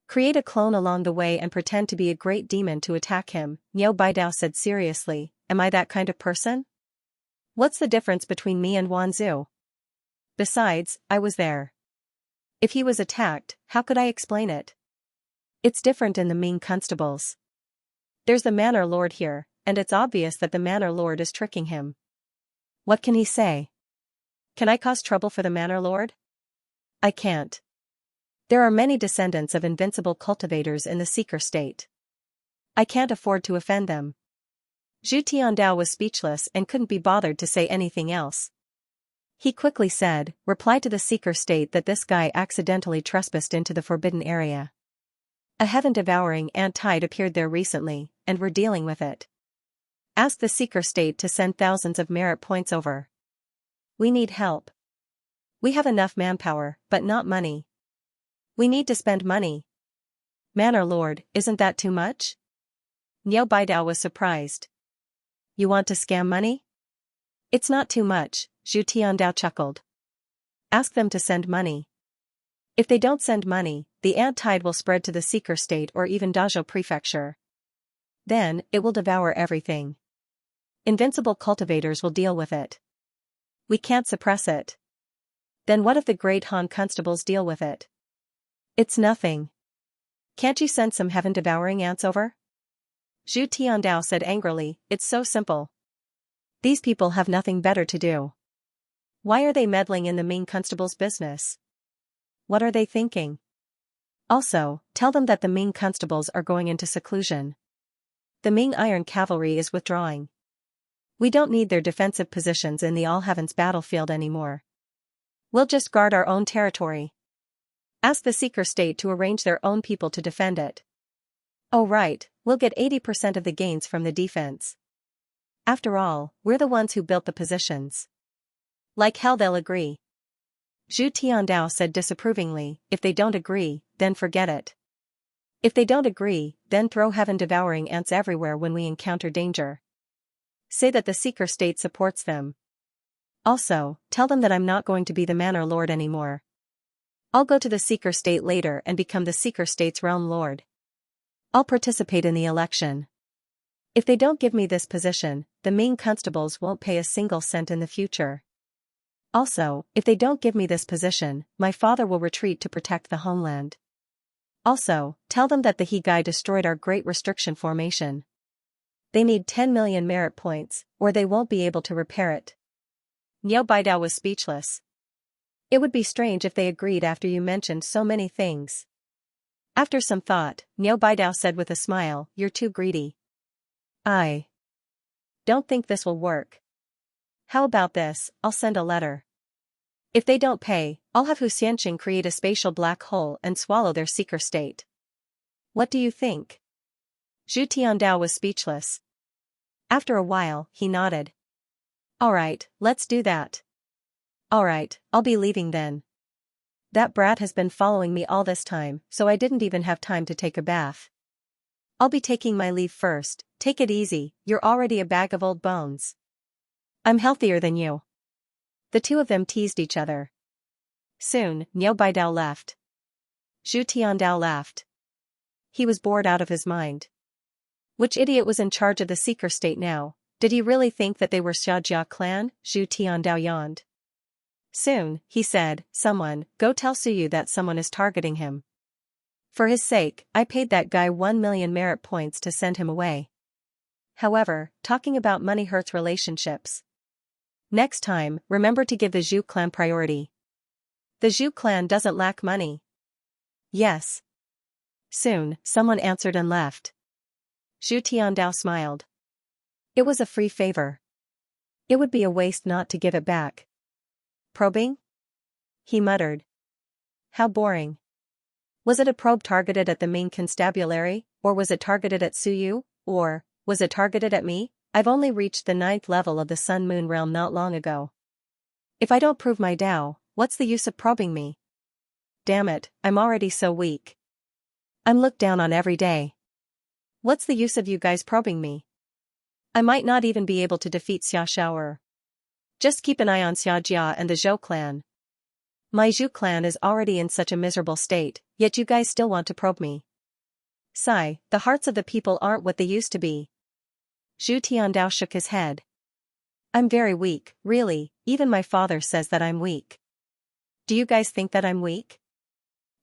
Create a clone along the way and pretend to be a great demon to attack him, Niu Baidao said seriously. Am I that kind of person? What's the difference between me and Wanzhou? Besides, I was there. If he was attacked, how could I explain it? It's different in the Ming constables. There's the Manor Lord here, and it's obvious that the Manor Lord is tricking him. What can he say? Can I cause trouble for the Manor Lord? I can't. There are many descendants of invincible cultivators in the seeker state. I can't afford to offend them. Zhu Tiandao was speechless and couldn't be bothered to say anything else. He quickly said, reply to the seeker state that this guy accidentally trespassed into the forbidden area. A heaven-devouring ant tide appeared there recently, and we're dealing with it. Ask the seeker state to send thousands of merit points over. We need help. We have enough manpower, but not money. We need to spend money. Manor Lord, isn't that too much? Niu Baidao was surprised. You want to scam money? It's not too much, Zhu Tiandao chuckled. Ask them to send money. If they don't send money, the ant tide will spread to the seeker state or even Dazhou prefecture. Then, it will devour everything. Invincible cultivators will deal with it. We can't suppress it. Then what if the great Han constables deal with it? It's nothing. Can't you send some heaven-devouring ants over? Zhu Tiandao said angrily, it's so simple. These people have nothing better to do. Why are they meddling in the Ming constable's business? What are they thinking? Also, tell them that the Ming constables are going into seclusion. The Ming Iron Cavalry is withdrawing. We don't need their defensive positions in the All Heavens battlefield anymore. We'll just guard our own territory. Ask the seeker state to arrange their own people to defend it. Oh right, we'll get 80% of the gains from the defense. After all, we're the ones who built the positions. Like hell they'll agree. Zhu Tiandao said disapprovingly, if they don't agree, then forget it. If they don't agree, then throw heaven-devouring ants everywhere when we encounter danger. Say that the seeker state supports them. Also, tell them that I'm not going to be the Manor Lord anymore. I'll go to the seeker state later and become the seeker state's realm lord. I'll participate in the election. If they don't give me this position, the Ming constables won't pay a single cent in the future. Also, if they don't give me this position, my father will retreat to protect the homeland. Also, tell them that the He guy destroyed our great restriction formation. They need 10 million merit points, or they won't be able to repair it. Niu Baidao was speechless. It would be strange if they agreed after you mentioned so many things. After some thought, Niu Baidao said with a smile, you're too greedy. I don't think this will work. How about this, I'll send a letter. If they don't pay, I'll have Xianxia create a spatial black hole and swallow their seeker state. What do you think? Zhu Tiandao was speechless. After a while, he nodded. Alright, let's do that. Alright, I'll be leaving then. That brat has been following me all this time, so I didn't even have time to take a bath. I'll be taking my leave first, take it easy, you're already a bag of old bones. I'm healthier than you. The two of them teased each other. Soon, Niu Baidao left. Zhu Tiandao laughed. He was bored out of his mind. Which idiot was in charge of the seeker state now? Did he really think that they were Xianxia clan? Zhu Tiandao yawned. Soon, he said, someone, go tell Suyu that someone is targeting him. For his sake, I paid that guy 1 million merit points to send him away. However, talking about money hurts relationships. Next time, remember to give the Zhu clan priority. The Zhu clan doesn't lack money. Yes. Soon, someone answered and left. Zhu Tiandao smiled. It was a free favor. It would be a waste not to give it back. Probing? He muttered. How boring. Was it a probe targeted at the main constabulary, or was it targeted at Suyu, or was it targeted at me? I've only reached the 9th level of the Sun-Moon realm not long ago. If I don't prove my Dao, what's the use of probing me? Damn it, I'm already so weak. I'm looked down on every day. What's the use of you guys probing me? I might not even be able to defeat Xiaxia. Just keep an eye on Xianxia and the Zhou clan. My Zhu clan is already in such a miserable state, yet you guys still want to probe me. Sigh, the hearts of the people aren't what they used to be. Zhu Tiandao shook his head. I'm very weak, really, even my father says that I'm weak. Do you guys think that I'm weak?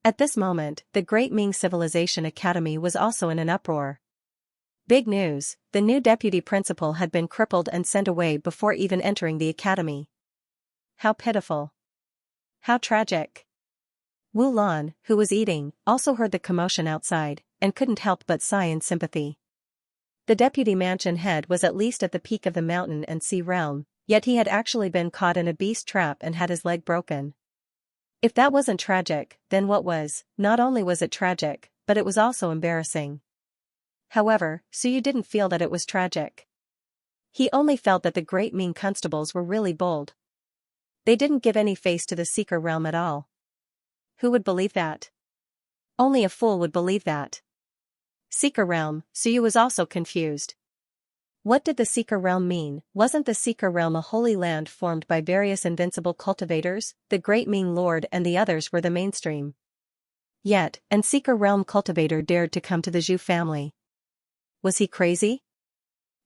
At this moment, the Great Ming Civilization Academy was also in an uproar. Big news, the new deputy principal had been crippled and sent away before even entering the academy. How pitiful. How tragic. Wu Lan, who was eating, also heard the commotion outside, and couldn't help but sigh in sympathy. The deputy mansion head was at least at the peak of the mountain and sea realm, yet he had actually been caught in a beast trap and had his leg broken. If that wasn't tragic, then what was? Not only was it tragic, but it was also embarrassing. However, Suyu didn't feel that it was tragic. He only felt that the Great Ming constables were really bold. They didn't give any face to the Seeker realm at all. Who would believe that? Only a fool would believe that. Seeker realm, Suyu was also confused. What did the Seeker realm mean? Wasn't the Seeker realm a holy land formed by various invincible cultivators? The Great Ming Lord and the others were the mainstream. Yet, an Seeker realm cultivator dared to come to the Zhu family. Was he crazy?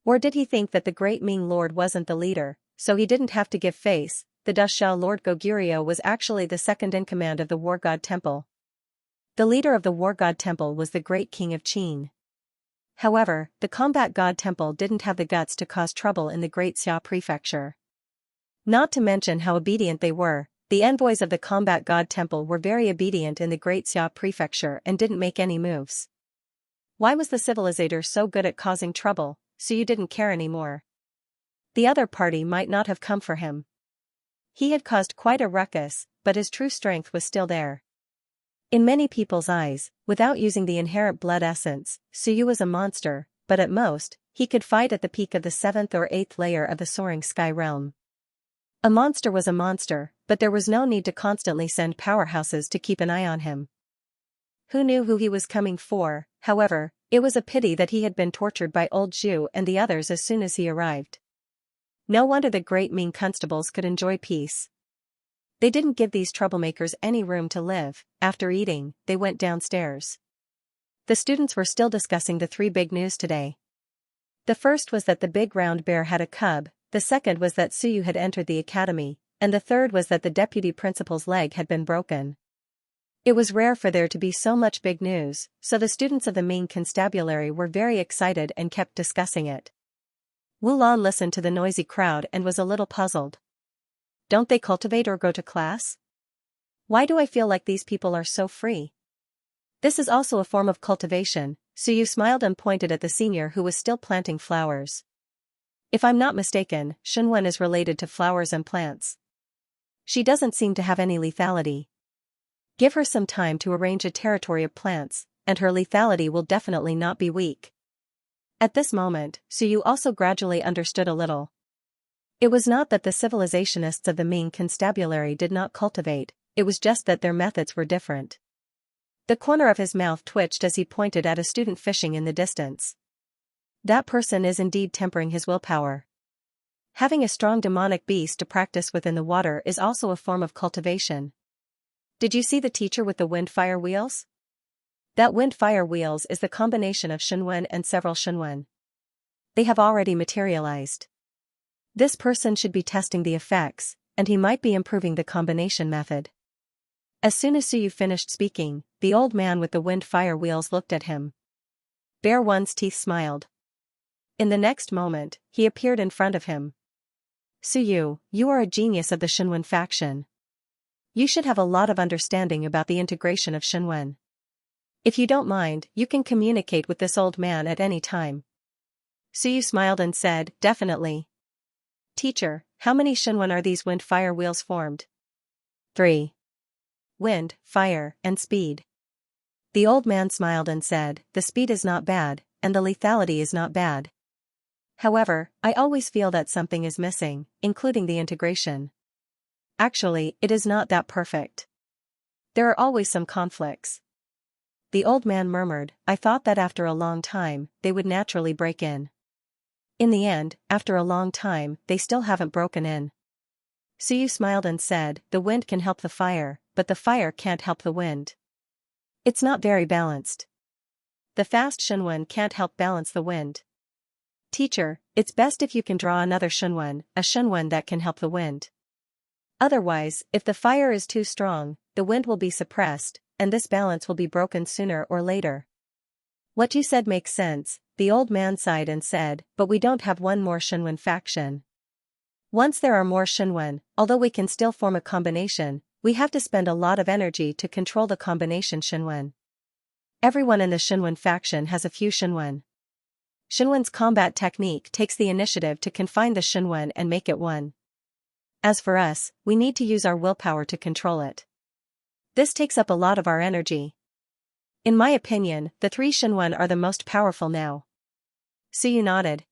Or did he think that the Great Ming Lord wasn't the leader, so he didn't have to give face? The Dashao Lord Goguryeo was actually the second in command of the War God Temple. The leader of the War God Temple was the Great King of Qin. However, the Combat God Temple didn't have the guts to cause trouble in the Great Xia Prefecture. Not to mention how obedient they were, the envoys of the Combat God Temple were very obedient in the Great Xia Prefecture and didn't make any moves. Why was the civilizator so good at causing trouble, so you didn't care anymore? The other party might not have come for him. He had caused quite a ruckus, but his true strength was still there. In many people's eyes, without using the inherent blood essence, Suyu was a monster, but at most, he could fight at the peak of the 7th or 8th layer of the soaring sky realm. A monster was a monster, but there was no need to constantly send powerhouses to keep an eye on him. Who knew who he was coming for? However, it was a pity that he had been tortured by old Zhu and the others as soon as he arrived. No wonder the Great Ming constables could enjoy peace. They didn't give these troublemakers any room to live. After eating, they went downstairs. The students were still discussing the 3 big news today. The first was that the big round bear had a cub, the second was that Suyu had entered the academy, and the third was that the deputy principal's leg had been broken. It was rare for there to be so much big news, so the students of the main constabulary were very excited and kept discussing it. Wu Lan listened to the noisy crowd and was a little puzzled. Don't they cultivate or go to class? Why do I feel like these people are so free? This is also a form of cultivation, Suyu smiled and pointed at the senior who was still planting flowers. If I'm not mistaken, Shunwen is related to flowers and plants. She doesn't seem to have any lethality. Give her some time to arrange a territory of plants, and her lethality will definitely not be weak. At this moment, Suyu also gradually understood a little. It was not that the civilizationists of the Ming constabulary did not cultivate, it was just that their methods were different. The corner of his mouth twitched as he pointed at a student fishing in the distance. That person is indeed tempering his willpower. Having a strong demonic beast to practice within the water is also a form of cultivation. Did you see the teacher with the wind-fire wheels? That wind-fire wheels is the combination of Shunwen and several Shunwen. They have already materialized. This person should be testing the effects, and he might be improving the combination method. As soon as Suyu finished speaking, the old man with the wind-fire wheels looked at him. Bear One's teeth smiled. In the next moment, he appeared in front of him. Suyu, you are a genius of the Shinwen faction. You should have a lot of understanding about the integration of Shinwen. If you don't mind, you can communicate with this old man at any time. Suyu smiled and said, definitely. Teacher, how many Shinwen are these wind-fire wheels formed? 3. Wind, fire, and speed. The old man smiled and said, the speed is not bad, and the lethality is not bad. However, I always feel that something is missing, including the integration. Actually, it is not that perfect. There are always some conflicts. The old man murmured, I thought that after a long time, they would naturally break in. In the end, after a long time, they still haven't broken in. Suyu smiled and said, the wind can help the fire, but the fire can't help the wind. It's not very balanced. The fast Shinwen can't help balance the wind. Teacher, it's best if you can draw another Shinwen, a Shinwen that can help the wind. Otherwise, if the fire is too strong, the wind will be suppressed, and this balance will be broken sooner or later. What you said makes sense, the old man sighed and said, but we don't have one more Shinwen faction. Once there are more Shinwen, although we can still form a combination, we have to spend a lot of energy to control the combination Shinwen. Everyone in the Shinwen faction has a few Shinwen. Shinwen's combat technique takes the initiative to confine the Shinwen and make it one. As for us, we need to use our willpower to control it. This takes up a lot of our energy. In my opinion, the 3 Shinwen are the most powerful now. Suyu nodded.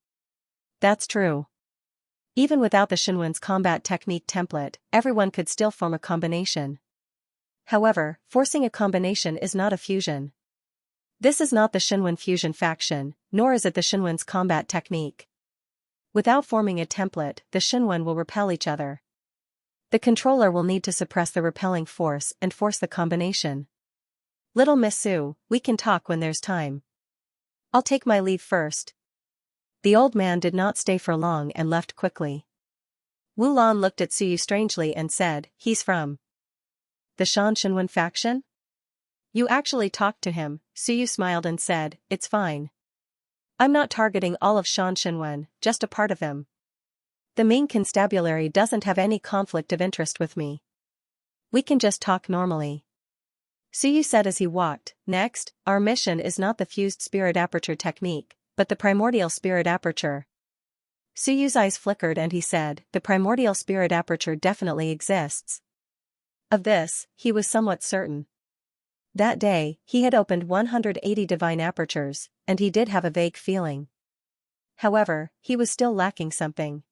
That's true. Even without the Shinwen's combat technique template, everyone could still form a combination. However, forcing a combination is not a fusion. This is not the Shinwen fusion faction, nor is it the Shinwen's combat technique. Without forming a template, the Shinwen will repel each other. The controller will need to suppress the repelling force and force the combination. Little Miss Su, we can talk when there's time. I'll take my leave first. The old man did not stay for long and left quickly. Wu Lan looked at Suyu strangely and said, he's from the Shinwen faction? You actually talked to him, Suyu smiled and said, it's fine. I'm not targeting all of Shinwen, just a part of him. The Ming Constabulary doesn't have any conflict of interest with me. We can just talk normally. Suyu said as he walked, next, our mission is not the fused spirit aperture technique, but the primordial spirit aperture. Suyu's eyes flickered and he said, the primordial spirit aperture definitely exists. Of this, he was somewhat certain. That day, he had opened 180 divine apertures, and he did have a vague feeling. However, he was still lacking something.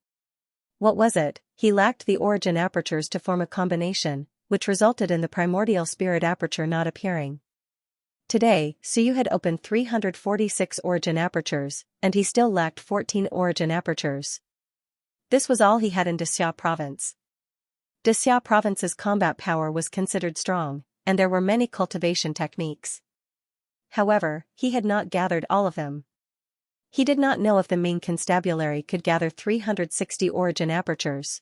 What was it? He lacked the origin apertures to form a combination, which resulted in the primordial spirit aperture not appearing. Today, Suyu had opened 346 origin apertures, and he still lacked 14 origin apertures. This was all he had in Dexia province. Dexia province's combat power was considered strong, and there were many cultivation techniques. However, he had not gathered all of them. He did not know if the Ming Constabulary could gather 360 origin apertures.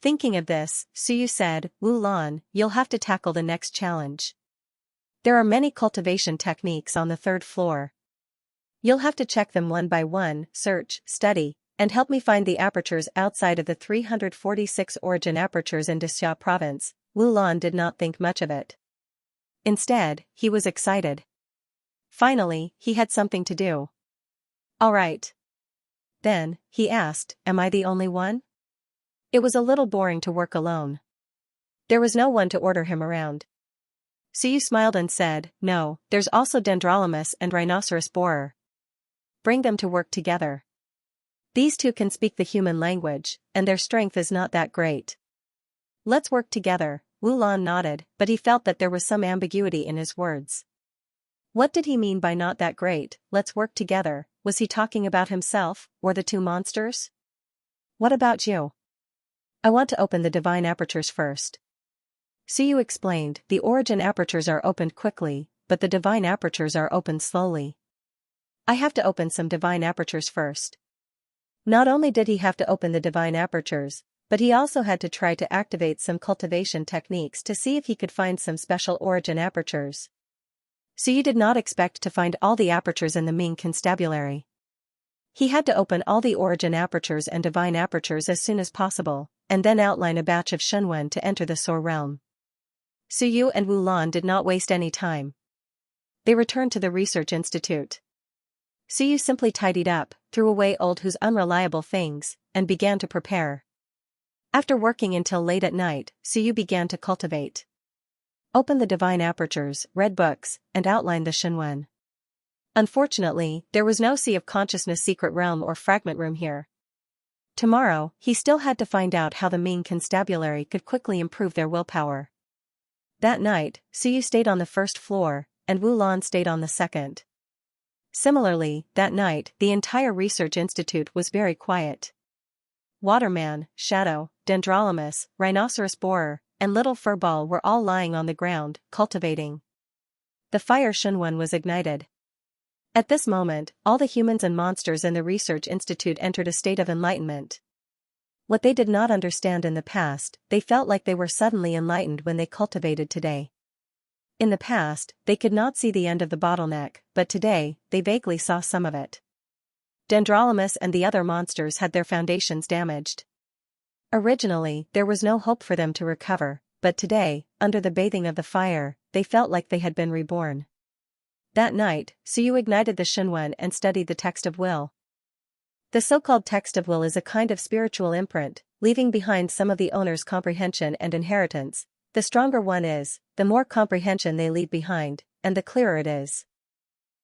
Thinking of this, Suyu said, Wu Lan, you'll have to tackle the next challenge. There are many cultivation techniques on the 3rd floor. You'll have to check them one by one, search, study, and help me find the apertures outside of the 346 origin apertures in Dexia province. Wu Lan did not think much of it. Instead, he was excited. Finally, he had something to do. All right. Then, he asked, am I the only one? It was a little boring to work alone. There was no one to order him around. Suyu smiled and said, no, there's also Dendrolamus and Rhinoceros Borer. Bring them to work together. These two can speak the human language, and their strength is not that great. Let's work together, Wu Lan nodded, but he felt that there was some ambiguity in his words. What did he mean by not that great? Let's work together? Was he talking about himself, or the 2 monsters? What about you? I want to open the divine apertures first. Suyu explained, the origin apertures are opened quickly, but the divine apertures are opened slowly. I have to open some divine apertures first. Not only did he have to open the divine apertures, but he also had to try to activate some cultivation techniques to see if he could find some special origin apertures. Suyu did not expect to find all the apertures in the Ming Constabulary. He had to open all the origin apertures and divine apertures as soon as possible, and then outline a batch of Shenwen to enter the Soar realm. Suyu and Wu Lan did not waste any time. They returned to the research institute. Suyu simply tidied up, threw away old Hu's unreliable things, and began to prepare. After working until late at night, Suyu began to cultivate. Open the divine apertures, read books, and outline the Shenwen. Unfortunately, there was no Sea of Consciousness secret realm or fragment room here. Tomorrow, he still had to find out how the Ming constabulary could quickly improve their willpower. That night, Suyu stayed on the first floor, and Wu Lan stayed on the second. Similarly, that night, the entire research institute was very quiet. Waterman, Shadow, Dendrolamus, Rhinoceros Borer, and Little Furball were all lying on the ground, cultivating. The fire Shenwen was ignited. At this moment, all the humans and monsters in the research institute entered a state of enlightenment. What they did not understand in the past, they felt like they were suddenly enlightened when they cultivated today. In the past, they could not see the end of the bottleneck, but today, they vaguely saw some of it. Dendrolamus and the other monsters had their foundations damaged. Originally, there was no hope for them to recover, but today, under the bathing of the fire, they felt like they had been reborn. That night, Suyu ignited the Shenwen and studied the text of will. The so-called text of will is a kind of spiritual imprint, leaving behind some of the owner's comprehension and inheritance. The stronger one is, the more comprehension they leave behind, and the clearer it is.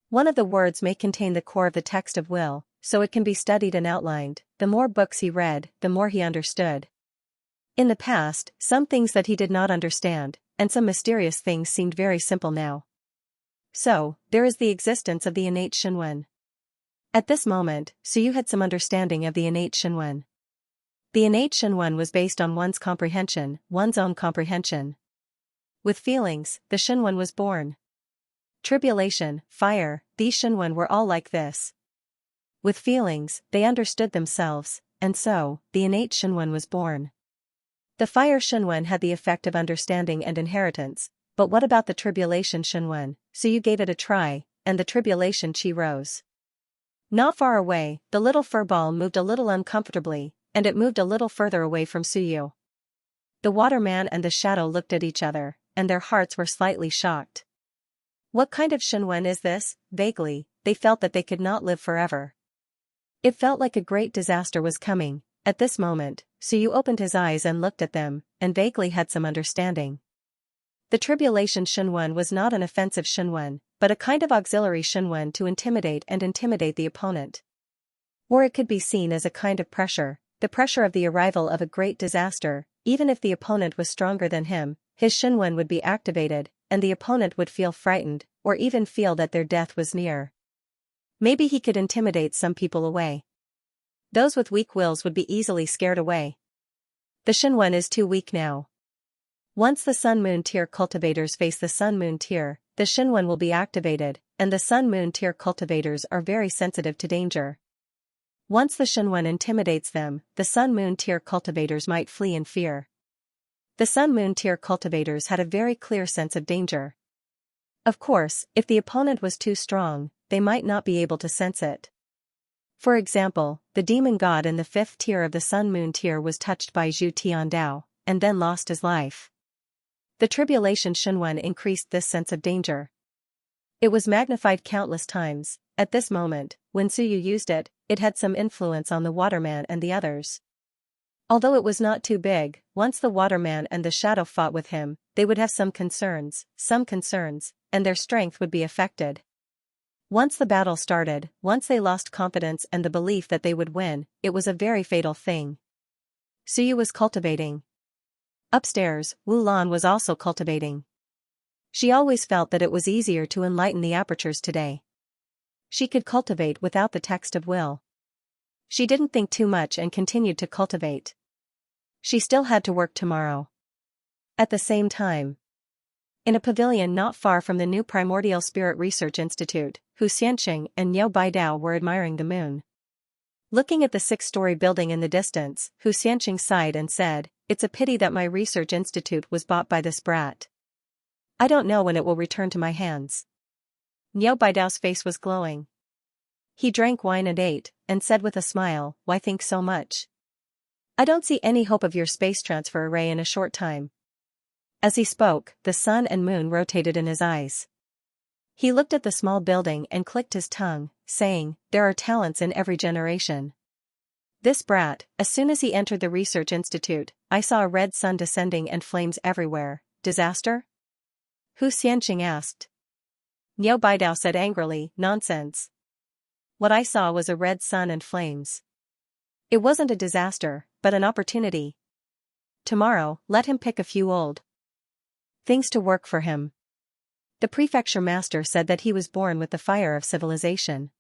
One of the words may contain the core of the text of will, so it can be studied and outlined. The more books he read, the more he understood. In the past, some things that he did not understand, and some mysterious things seemed very simple now. So, there is the existence of the innate Shenwen. At this moment, Suyu had some understanding of the innate Shenwen. The innate Shenwen was based on one's comprehension, one's own comprehension. With feelings, the Shenwen was born. Tribulation, fire, these Shenwen were all like this. With feelings, they understood themselves, and so, the innate Shenwen was born. The fire Shenwen had the effect of understanding and inheritance, but what about the tribulation Shenwen? Suyu gave it a try, and the tribulation chi rose. Not far away, the little furball moved a little uncomfortably, and it moved a little further away from Suyu. The waterman and the shadow looked at each other, and their hearts were slightly shocked. What kind of Shenwen is this? Vaguely, they felt that they could not live forever. It felt like a great disaster was coming. At this moment, Suyu opened his eyes and looked at them, and vaguely had some understanding. The tribulation Shenwen was not an offensive Shenwen, but a kind of auxiliary Shenwen to intimidate the opponent. Or it could be seen as a kind of pressure, the pressure of the arrival of a great disaster. Even if the opponent was stronger than him, his Shenwen would be activated, and the opponent would feel frightened, or even feel that their death was near. Maybe he could intimidate some people away. Those with weak wills would be easily scared away. The Shenwen is too weak now. Once the Sun-Moon tier cultivators face the Sun-Moon tier, the Shenwen will be activated, and the Sun-Moon tier cultivators are very sensitive to danger. Once the Shenwen intimidates them, the Sun-Moon tier cultivators might flee in fear. The Sun-Moon tier cultivators had a very clear sense of danger. Of course, if the opponent was too strong, they might not be able to sense it. For example, the demon god in the 5th tier of the Sun-Moon tier was touched by Zhu Tiandao, and then lost his life. The tribulation Shenwen increased this sense of danger. It was magnified countless times. At this moment, when Suyu used it, it had some influence on the waterman and the others. Although it was not too big, once the waterman and the shadow fought with him, they would have some concerns, and their strength would be affected. Once the battle started, once they lost confidence and the belief that they would win, it was a very fatal thing. Suyu was cultivating. Upstairs, Wu Lan was also cultivating. She always felt that it was easier to enlighten the apertures today. She could cultivate without the text of will. She didn't think too much and continued to cultivate. She still had to work tomorrow. At the same time, in a pavilion not far from the new Primordial Spirit Research Institute, Xianxia and Niu Baidao were admiring the moon. Looking at the 6-story building in the distance, Xianxia sighed and said, "It's a pity that my research institute was bought by this brat. I don't know when it will return to my hands." Niu Baidao's face was glowing. He drank wine and ate, and said with a smile, "Why think so much? I don't see any hope of your space transfer array in a short time." As he spoke, the sun and moon rotated in his eyes. He looked at the small building and clicked his tongue, saying, "There are talents in every generation." This brat, as soon as he entered the research institute, I saw a red sun descending and flames everywhere. Disaster? Hu Xianxia asked. Niao Baidao said angrily, "Nonsense. What I saw was a red sun and flames. It wasn't a disaster, but an opportunity. Tomorrow, let him pick a few old things to work for him." The prefecture master said that he was born with the fire of civilization.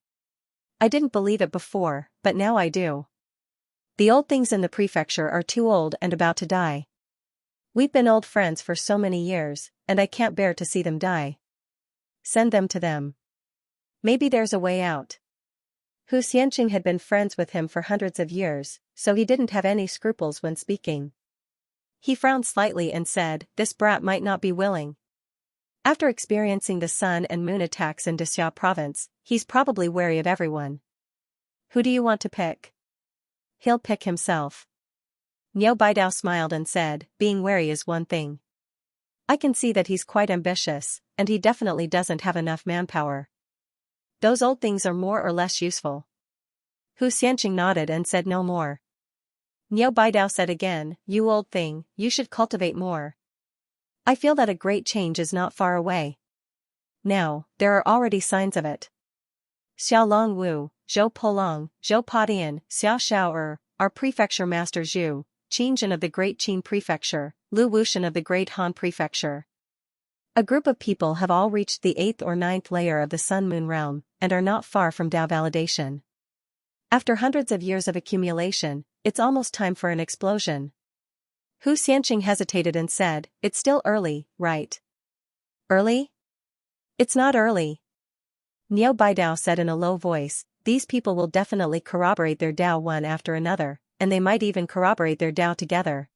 I didn't believe it before, but now I do. The old things in the prefecture are too old and about to die. We've been old friends for so many years, and I can't bear to see them die. Send them to them. Maybe there's a way out. Hu Xianxia had been friends with him for hundreds of years, so he didn't have any scruples when speaking. He frowned slightly and said, "This brat might not be willing. After experiencing the sun and moon attacks in Dexia province, he's probably wary of everyone. Who do you want to pick?" "He'll pick himself." Niao Baidao smiled and said, "Being wary is one thing. I can see that he's quite ambitious, and he definitely doesn't have enough manpower. Those old things are more or less useful." Hu Xianxia nodded and said no more. Niao Baidao said again, "You old thing, you should cultivate more. I feel that a great change is not far away. Now, there are already signs of it. Xiao Long Wu, Zhou Polong, Zhou Padian, Xiao Xiao our prefecture master Zhu, Qingjin of the Great Qin Prefecture, Lu Wushan of the Great Han Prefecture. A group of people have all reached the 8th or 9th layer of the Sun-Moon realm, and are not far from Dao validation. After hundreds of years of accumulation, it's almost time for an explosion." Hu Xianxia hesitated and said, "It's still early, right?" "Early? It's not early." Niao Baidao said in a low voice, "These people will definitely corroborate their Dao one after another, and they might even corroborate their Dao together.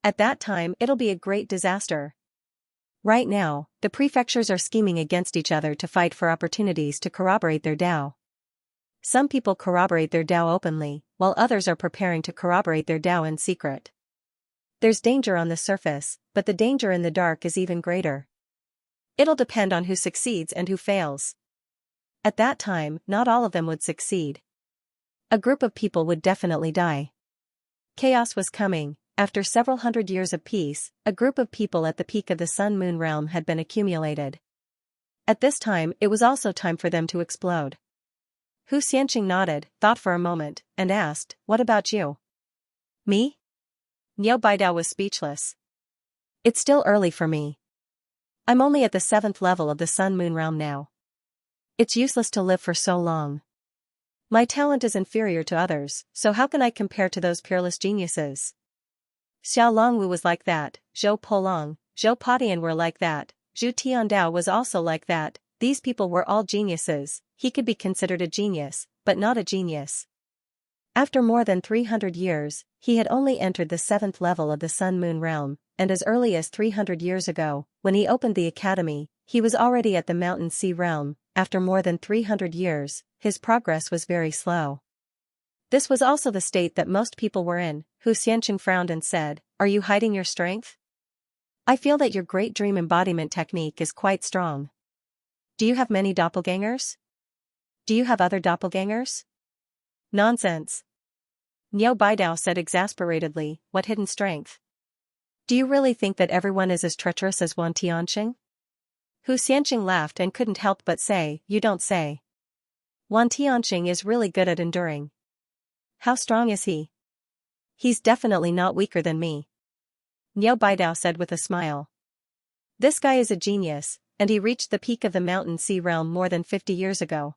At that time it'll be a great disaster. Right now, the prefectures are scheming against each other to fight for opportunities to corroborate their Dao. Some people corroborate their Dao openly, while others are preparing to corroborate their Dao in secret. There's danger on the surface, but the danger in the dark is even greater. It'll depend on who succeeds and who fails. At that time, not all of them would succeed. A group of people would definitely die. Chaos was coming. After several hundred years of peace, a group of people at the peak of the Sun-Moon realm had been accumulated. At this time, it was also time for them to explode. Hu Xianxia nodded, thought for a moment, and asked, "What about you?" "Me?" Niao Baidao was speechless. "It's still early for me. I'm only at the 7th level of the Sun-Moon realm now. It's useless to live for so long. My talent is inferior to others, so how can I compare to those peerless geniuses? Xiao Longwu was like that, Zhou Polong, Zhou Padian were like that, Zhu Tiandao was also like that. These people were all geniuses. He could be considered a genius, but not a genius. After more than 300 years, he had only entered the 7th level of the Sun-Moon realm, and as early as 300 years ago, when he opened the academy, he was already at the Mountain Sea realm. After more than 300 years, his progress was very slow. This was also the state that most people were in. Hu Xianxia frowned and said, "Are you hiding your strength? I feel that your great dream embodiment technique is quite strong. Do you have many doppelgangers? Do you have other doppelgangers?" "Nonsense." Niao Baidao said exasperatedly, "What hidden strength? Do you really think that everyone is as treacherous as Wan Tianqing?" Hu Xianxia laughed and couldn't help but say, "You don't say. Wan Tianqing is really good at enduring." "How strong is he?" "He's definitely not weaker than me," Niao Baidao said with a smile. "This guy is a genius, and he reached the peak of the Mountain Sea realm more than 50 years ago.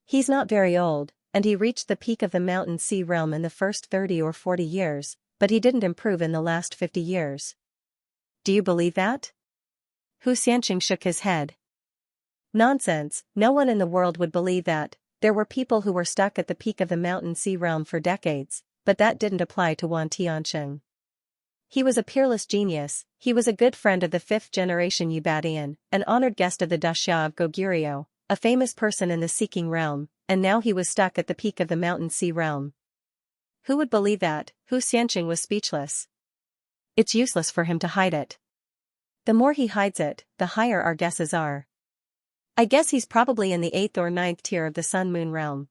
He's not very old, and he reached the peak of the Mountain Sea realm in the first 30 or 40 years, but he didn't improve in the last 50 years. Do you believe that?" Hu Xianxia shook his head. "Nonsense, no one in the world would believe that. There were people who were stuck at the peak of the Mountain Sea realm for decades, but that didn't apply to Wan Tianqing. He was a peerless genius. He was a good friend of the 5th generation Yubadian, an honored guest of the Daxia of Goguryeo, a famous person in the seeking realm, and now he was stuck at the peak of the mountain sea realm. Who would believe that? Xianxia was speechless. It's useless for him to hide it. The more he hides it, the higher our guesses are. I guess he's probably in the 8th or 9th tier of the sun-moon realm.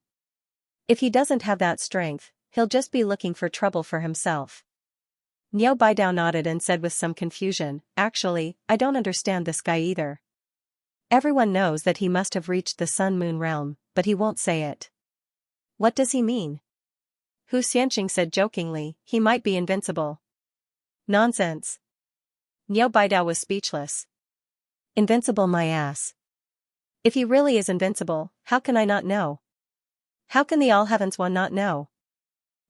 If he doesn't have that strength, he'll just be looking for trouble for himself. Niao Baidao nodded and said with some confusion, actually, I don't understand this guy either. Everyone knows that he must have reached the sun-moon realm, but he won't say it. What does he mean? Xianxia said jokingly, he might be invincible. Nonsense. Niao Baidao was speechless. Invincible my ass. If he really is invincible, how can I not know? How can the All-Heavens One not know?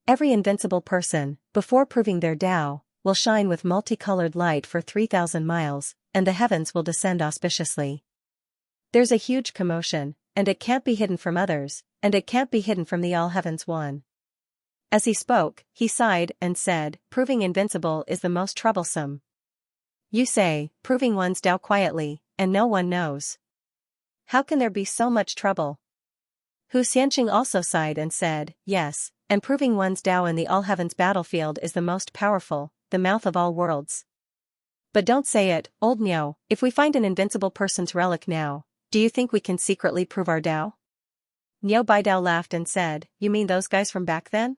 Every invincible person, before proving their Tao, will shine with multicolored light for 3,000 miles, and the heavens will descend auspiciously. There's a huge commotion, and it can't be hidden from others, and it can't be hidden from the All-Heavens One. As he spoke, he sighed and said, proving invincible is the most troublesome. You say, proving one's Tao quietly, and no one knows. How can there be so much trouble? Xianxia also sighed and said, yes, and proving one's Tao in the All-Heavens battlefield is the most powerful, the mouth of all worlds. But don't say it, old Niao, if we find an invincible person's relic now, do you think we can secretly prove our Tao? Niao Baidao laughed and said, you mean those guys from back then?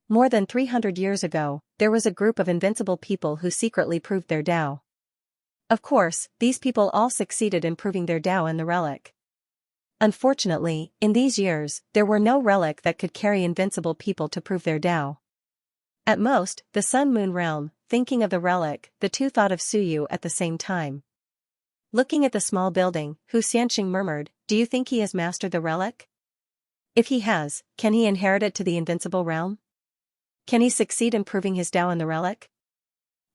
More than 300 years ago, there was a group of invincible people who secretly proved their Tao. Of course, these people all succeeded in proving their Tao in the relic. Unfortunately, in these years, there were no relic that could carry invincible people to prove their Tao. At most, the sun-moon realm, thinking of the relic, the two thought of Suyu at the same time. Looking at the small building, Xianxia murmured, do you think he has mastered the relic? If he has, can he inherit it to the invincible realm? Can he succeed in proving his Tao in the relic?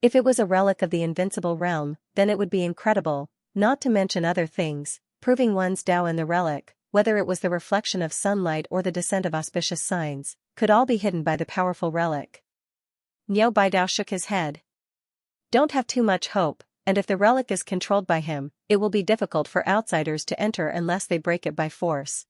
If it was a relic of the invincible realm, then it would be incredible, not to mention other things, proving one's Tao in the relic, whether it was the reflection of sunlight or the descent of auspicious signs, could all be hidden by the powerful relic. Niao Baidao shook his head. Don't have too much hope, and if the relic is controlled by him, it will be difficult for outsiders to enter unless they break it by force.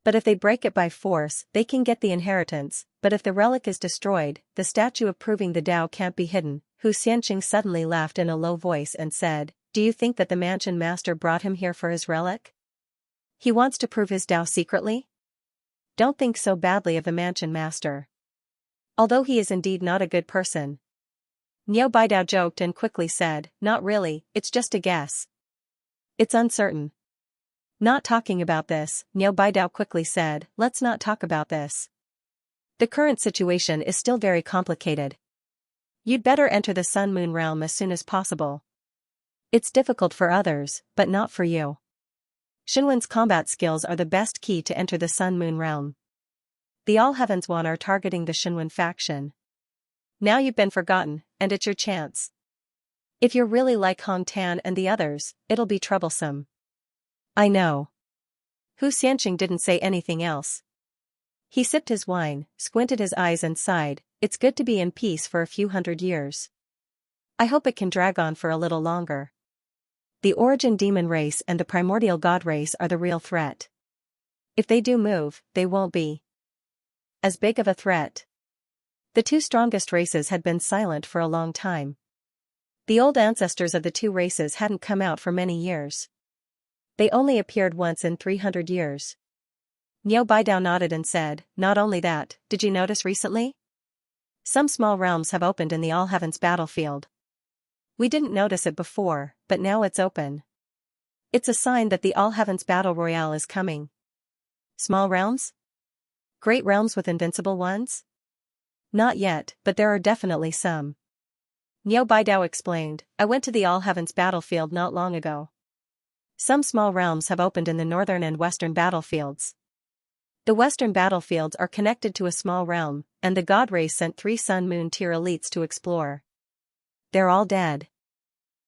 But if they break it by force, they can get the inheritance, but if the relic is destroyed, the statue of proving the Tao can't be hidden. Xianxia suddenly laughed in a low voice and said, do you think that the mansion master brought him here for his relic? He wants to prove his Tao secretly? Don't think so badly of the mansion master. Although he is indeed not a good person. Niao Baidao joked and quickly said, not really, it's just a guess. It's uncertain. Not talking about this, Niao Baidao quickly said, let's not talk about this. The current situation is still very complicated. You'd better enter the sun-moon realm as soon as possible. It's difficult for others, but not for you. Xinwen's combat skills are the best key to enter the sun-moon realm. The All-Heavens One are targeting the Xinwen faction. Now you've been forgotten, and it's your chance. If you're really like Hong Tan and the others, it'll be troublesome. I know. Xianxia didn't say anything else. He sipped his wine, squinted his eyes and sighed, it's good to be in peace for a few hundred years. I hope it can drag on for a little longer. The origin demon race and the primordial god race are the real threat. If they do move, they won't be as big of a threat. The two strongest races had been silent for a long time. The old ancestors of the two races hadn't come out for many years. They only appeared once in 300 years. Niao Baidao nodded and said, not only that, did you notice recently? Some small realms have opened in the All-Heavens battlefield. We didn't notice it before, but now it's open. It's a sign that the All-Heavens Battle Royale is coming. Small realms? Great realms with invincible ones? Not yet, but there are definitely some. Niao Baidao explained, I went to the All-Heavens battlefield not long ago. Some small realms have opened in the northern and western battlefields. The western battlefields are connected to a small realm, and the god race sent 3 sun-moon tier elites to explore. They're all dead.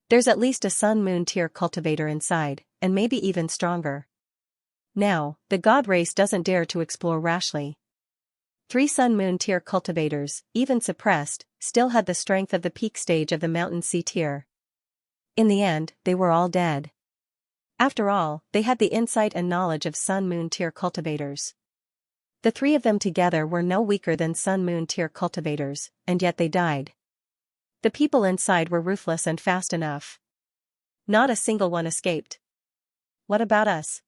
There's at least a sun-moon tier cultivator inside, and maybe even stronger. Now, the god race doesn't dare to explore rashly. 3 sun-moon tier cultivators, even suppressed, still had the strength of the peak stage of the mountain sea tier. In the end, they were all dead. After all, they had the insight and knowledge of Sun-Moon tier cultivators. The three of them together were no weaker than Sun-Moon tier cultivators, and yet they died. The people inside were ruthless and fast enough. Not a single one escaped. What about us?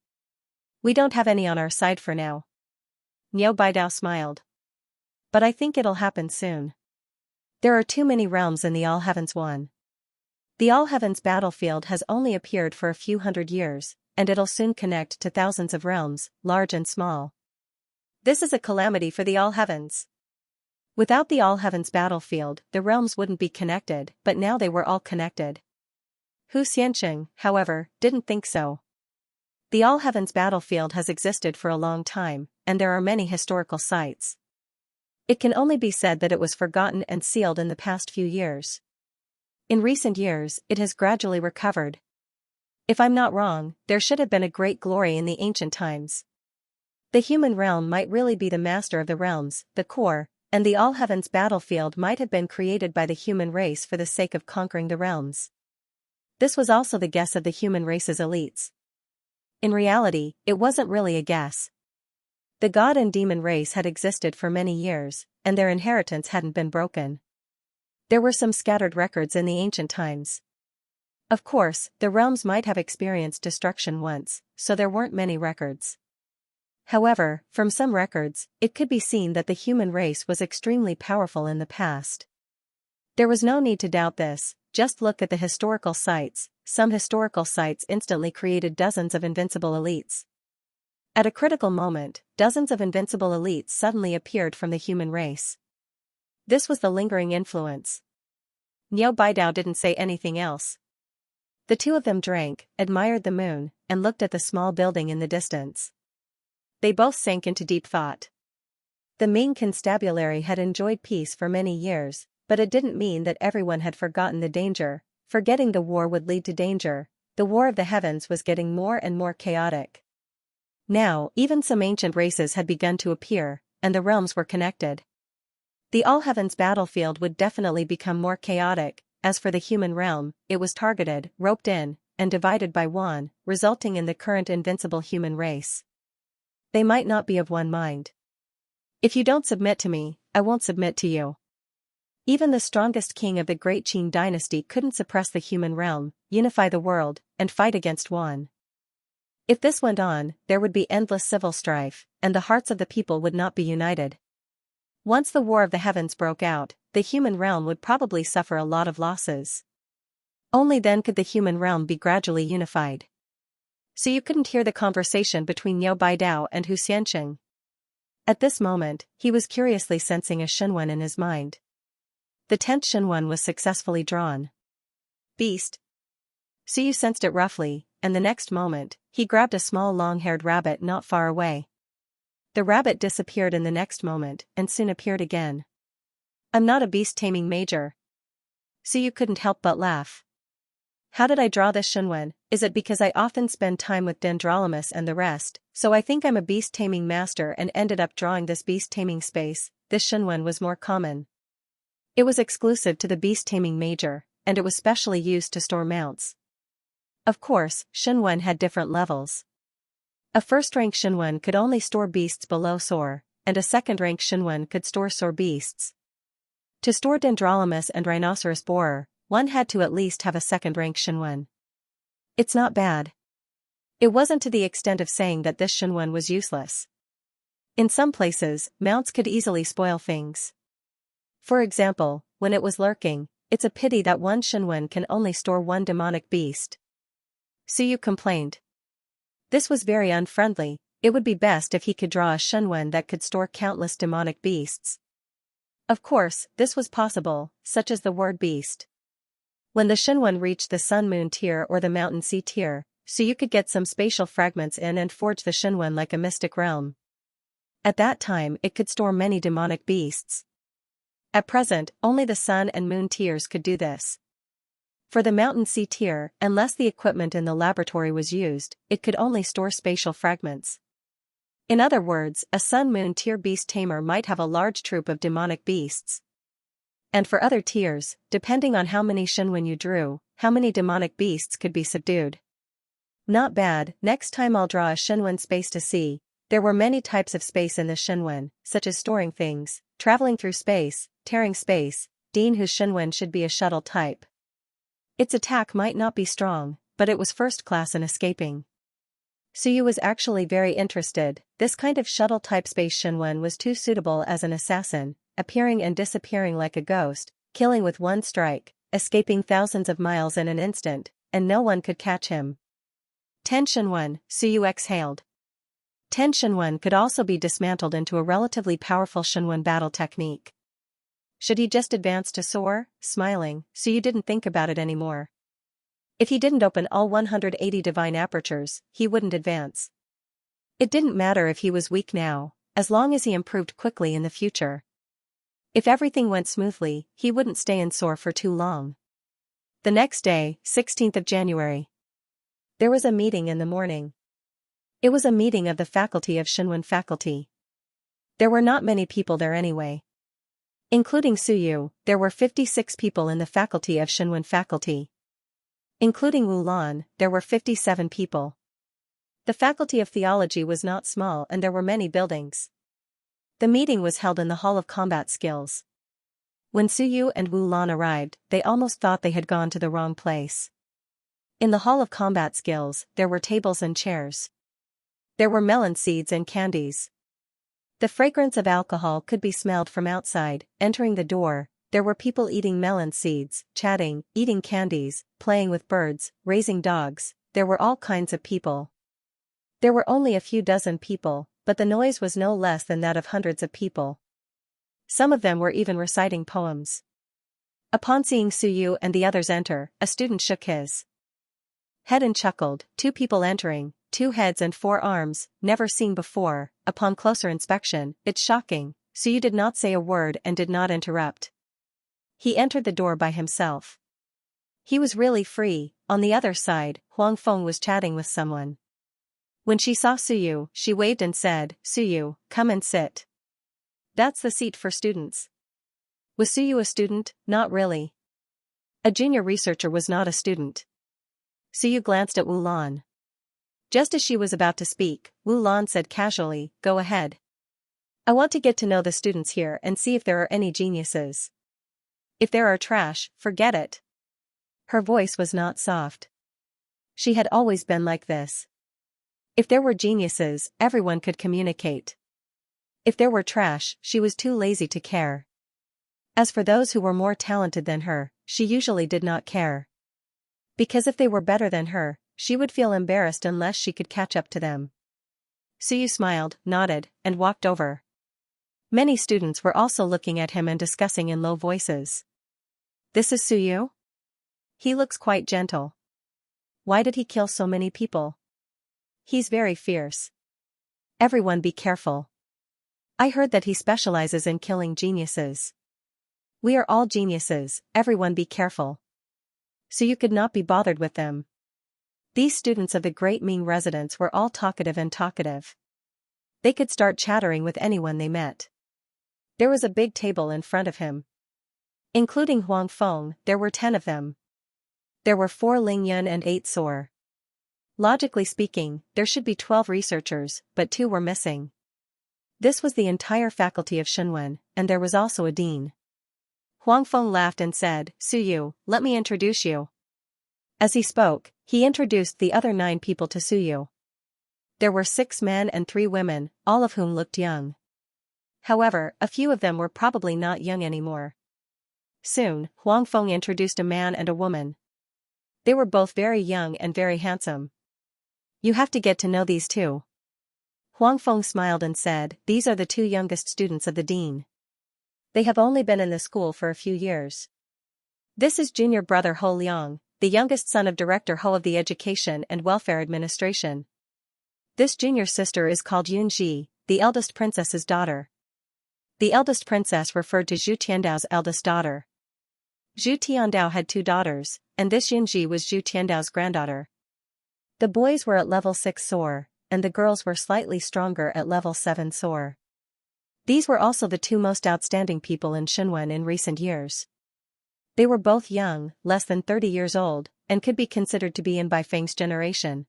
We don't have any on our side for now. Niu Baidao smiled. But I think it'll happen soon. There are too many realms in the All Heavens One. The All Heavens battlefield has only appeared for a few hundred years, and it'll soon connect to thousands of realms, large and small. This is a calamity for the All Heavens. Without the All Heavens battlefield, the realms wouldn't be connected, but now they were all connected. Xianxia, however, didn't think so. The All Heavens battlefield has existed for a long time, and there are many historical sites. It can only be said that it was forgotten and sealed in the past few years. In recent years, it has gradually recovered. If I'm not wrong, there should have been a great glory in the ancient times. The human realm might really be the master of the realms, the core, and the All Heavens battlefield might have been created by the human race for the sake of conquering the realms. This was also the guess of the human race's elites. In reality, it wasn't really a guess. The god and demon race had existed for many years, and their inheritance hadn't been broken. There were some scattered records in the ancient times. Of course, the realms might have experienced destruction once, so there weren't many records. However, from some records, it could be seen that the human race was extremely powerful in the past. There was no need to doubt this, just look at the historical sites. Some historical sites instantly created dozens of invincible elites. At a critical moment, dozens of invincible elites suddenly appeared from the human race. This was the lingering influence. Niu Baidao didn't say anything else. The two of them drank, admired the moon, and looked at the small building in the distance. They both sank into deep thought. The Ming constabulary had enjoyed peace for many years, but it didn't mean that everyone had forgotten the danger. Forgetting the war would lead to danger. The war of the heavens was getting more and more chaotic. Now, even some ancient races had begun to appear, and the realms were connected. The All Heavens battlefield would definitely become more chaotic. As for the human realm, it was targeted, roped in, and divided by one, resulting in the current invincible human race. They might not be of one mind. If you don't submit to me, I won't submit to you. Even the strongest king of the Great Qing dynasty couldn't suppress the human realm, unify the world, and fight against one. If this went on, there would be endless civil strife, and the hearts of the people would not be united. Once the War of the Heavens broke out, the human realm would probably suffer a lot of losses. Only then could the human realm be gradually unified. So you couldn't hear the conversation between Niu Baidao and Xianxia. At this moment, he was curiously sensing a Shenwen in his mind. The 10th Shenwen was successfully drawn. Beast. So you sensed it roughly, and the next moment, he grabbed a small long-haired rabbit not far away. The rabbit disappeared in the next moment, and soon appeared again. I'm not a beast-taming major. So you couldn't help but laugh. How did I draw this Shenwen? Is it because I often spend time with Dendrolamus and the rest, so I think I'm a beast-taming master and ended up drawing this beast-taming space? This Shenwen was more common. It was exclusive to the beast-taming major, and it was specially used to store mounts. Of course, Shenwen had different levels. A first-rank Shenwen could only store beasts below Soar, and a second-rank Shenwen could store Soar beasts. To store Dendrolamus and Rhinoceros Borer, one had to at least have a second-rank Shenwen. It's not bad. It wasn't to the extent of saying that this Shenwen was useless. In some places, mounts could easily spoil things. For example, when it was lurking, it's a pity that one Shenwen can only store one demonic beast. Suyu complained. This was very unfriendly. It would be best if he could draw a Shenwen that could store countless demonic beasts. Of course, this was possible, such as the word beast. When the Shenwen reached the Sun-Moon tier or the Mountain Sea tier, Suyu could get some spatial fragments in and forge the Shenwen like a mystic realm. At that time, it could store many demonic beasts. At present, only the Sun and Moon tiers could do this. For the Mountain Sea tier, unless the equipment in the laboratory was used, it could only store spatial fragments. In other words, a Sun-Moon tier beast tamer might have a large troop of demonic beasts. And for other tiers, depending on how many Shenwen you drew, how many demonic beasts could be subdued. Not bad, next time I'll draw a Shenwen space to see. There were many types of space in the Shenwen, such as storing things, traveling through space, tearing space. Dean whose Shenwen should be a shuttle type. Its attack might not be strong, but it was first class in escaping. Suyu was actually very interested. This kind of shuttle-type space Shenwen was too suitable as an assassin, appearing and disappearing like a ghost, killing with one strike, escaping thousands of miles in an instant, and no one could catch him. 10 Shenwen, Suyu exhaled. 10 Shenwen could also be dismantled into a relatively powerful Shenwen battle technique. Should he just advance to soar? Smiling, Suyu didn't think about it anymore. If he didn't open all 180 divine apertures, he wouldn't advance. It didn't matter if he was weak now, as long as he improved quickly in the future. If everything went smoothly, he wouldn't stay and soar for too long. The next day, 16th of January. There was a meeting in the morning. It was a meeting of the faculty of Shenwen faculty. There were not many people there anyway. Including Suyu, there were 56 people in the faculty of Shenwen faculty. Including Wu Lan, there were 57 people. The faculty of theology was not small and there were many buildings. The meeting was held in the Hall of Combat Skills. When Suyu and Wu Lan arrived, they almost thought they had gone to the wrong place. In the Hall of Combat Skills, there were tables and chairs. There were melon seeds and candies. The fragrance of alcohol could be smelled from outside. Entering the door, there were people eating melon seeds, chatting, eating candies, playing with birds, raising dogs. There were all kinds of people. There were only a few dozen people, but the noise was no less than that of hundreds of people. Some of them were even reciting poems. Upon seeing Suyu and the others enter, a student shook his head and chuckled. 2 people entering, 2 heads and 4 arms, never seen before. Upon closer inspection, it's shocking. Suyu did not say a word and did not interrupt. He entered the door by himself. He was really free. On the other side, Huang Feng was chatting with someone. When she saw Suyu, she waved and said, "Suyu, come and sit. That's the seat for students." Was Suyu a student? Not really. A junior researcher was not a student. Suyu glanced at Wu Lan. Just as she was about to speak, Wu Lan said casually, "Go ahead. I want to get to know the students here and see if there are any geniuses. If there are trash, forget it." Her voice was not soft. She had always been like this. If there were geniuses, everyone could communicate. If there were trash, she was too lazy to care. As for those who were more talented than her, she usually did not care. Because if they were better than her, she would feel embarrassed unless she could catch up to them. Suyu smiled, nodded, and walked over. Many students were also looking at him and discussing in low voices. "This is Suyu? He looks quite gentle. Why did he kill so many people? He's very fierce. Everyone be careful. I heard that he specializes in killing geniuses. We are all geniuses, everyone be careful." Suyu could not be bothered with them. These students of the Great Ming residence were all talkative and talkative. They could start chattering with anyone they met. There was a big table in front of him. Including Huang Feng, there were 10 of them. There were 4 Ling Yun and 8 Soar. Logically speaking, there should be 12 researchers, but 2 were missing. This was the entire faculty of Shenwen, and there was also a dean. Huang Feng laughed and said, "Suyu, let me introduce you." As he spoke, he introduced the other 9 people to Suyu. There were 6 men and 3 women, all of whom looked young. However, a few of them were probably not young anymore. Soon, Huang Feng introduced a man and a woman. They were both very young and very handsome. "You have to get to know these 2. Huang Feng smiled and said, "These are the 2 youngest students of the dean. They have only been in the school for a few years. This is junior brother Ho Liang, the youngest son of Director Ho of the Education and Welfare Administration. This junior sister is called Yunji, the eldest princess's daughter." The eldest princess referred to Zhu Tiandao's eldest daughter. Zhu Tiandao had 2 daughters, and this Yunji was Zhu Tiandao's granddaughter. The boys were at level 6 Soar, and the girls were slightly stronger at level 7 Soar. These were also the 2 most outstanding people in Shenwen in recent years. They were both young, less than 30 years old, and could be considered to be in Bai Feng's generation.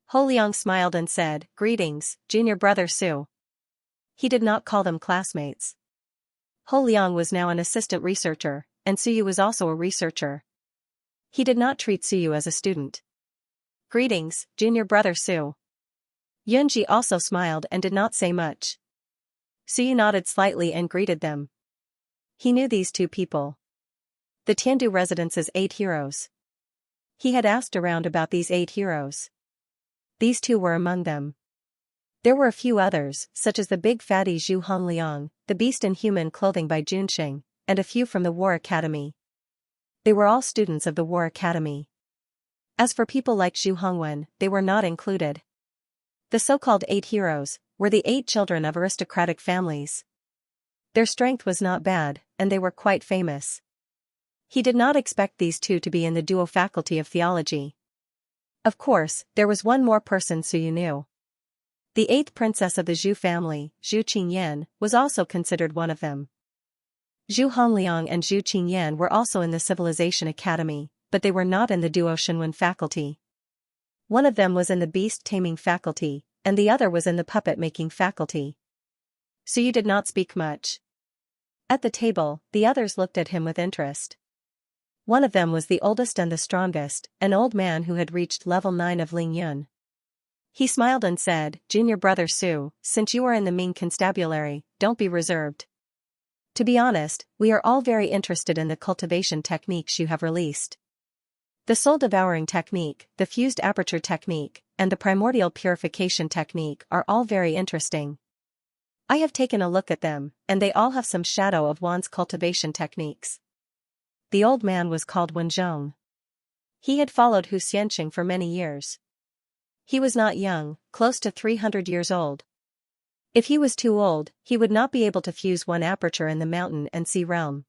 Ho Liang smiled and said, "Greetings, junior brother Su." He did not call them classmates. Ho Liang was now an assistant researcher, and Suyu was also a researcher. He did not treat Suyu as a student. "Greetings, junior brother Su." Yunji also smiled and did not say much. Suyu nodded slightly and greeted them. He knew these two people. The Tiandu Residence's 8 heroes. He had asked around about these 8 heroes. These two were among them. There were a few others, such as the big fatty Zhu Hongliang, the beast in human clothing by Junxing, and a few from the War Academy. They were all students of the War Academy. As for people like Zhu Hongwen, they were not included. The so-called 8 heroes were the 8 children of aristocratic families. Their strength was not bad, and they were quite famous. He did not expect these two to be in the duo faculty of theology. Of course, there was one more person Suyu knew. The 8th princess of the Zhu family, Zhu Qingyan, was also considered one of them. Zhu Hongliang and Zhu Qingyan were also in the Civilization Academy, but they were not in the duo Shenwen faculty. One of them was in the beast-taming faculty, and the other was in the puppet-making faculty. Suyu did not speak much. At the table, the others looked at him with interest. One of them was the oldest and the strongest, an old man who had reached level 9 of Ling Yun. He smiled and said, "Junior brother Su, since you are in the Ming Constabulary, don't be reserved. To be honest, we are all very interested in the cultivation techniques you have released. The soul-devouring technique, the fused aperture technique, and the primordial purification technique are all very interesting. I have taken a look at them, and they all have some shadow of Wan's cultivation techniques." The old man was called Wenzhong. He had followed Hu Xianxia for many years. He was not young, close to 300 years old. If he was too old, he would not be able to fuse one aperture in the mountain and sea realm.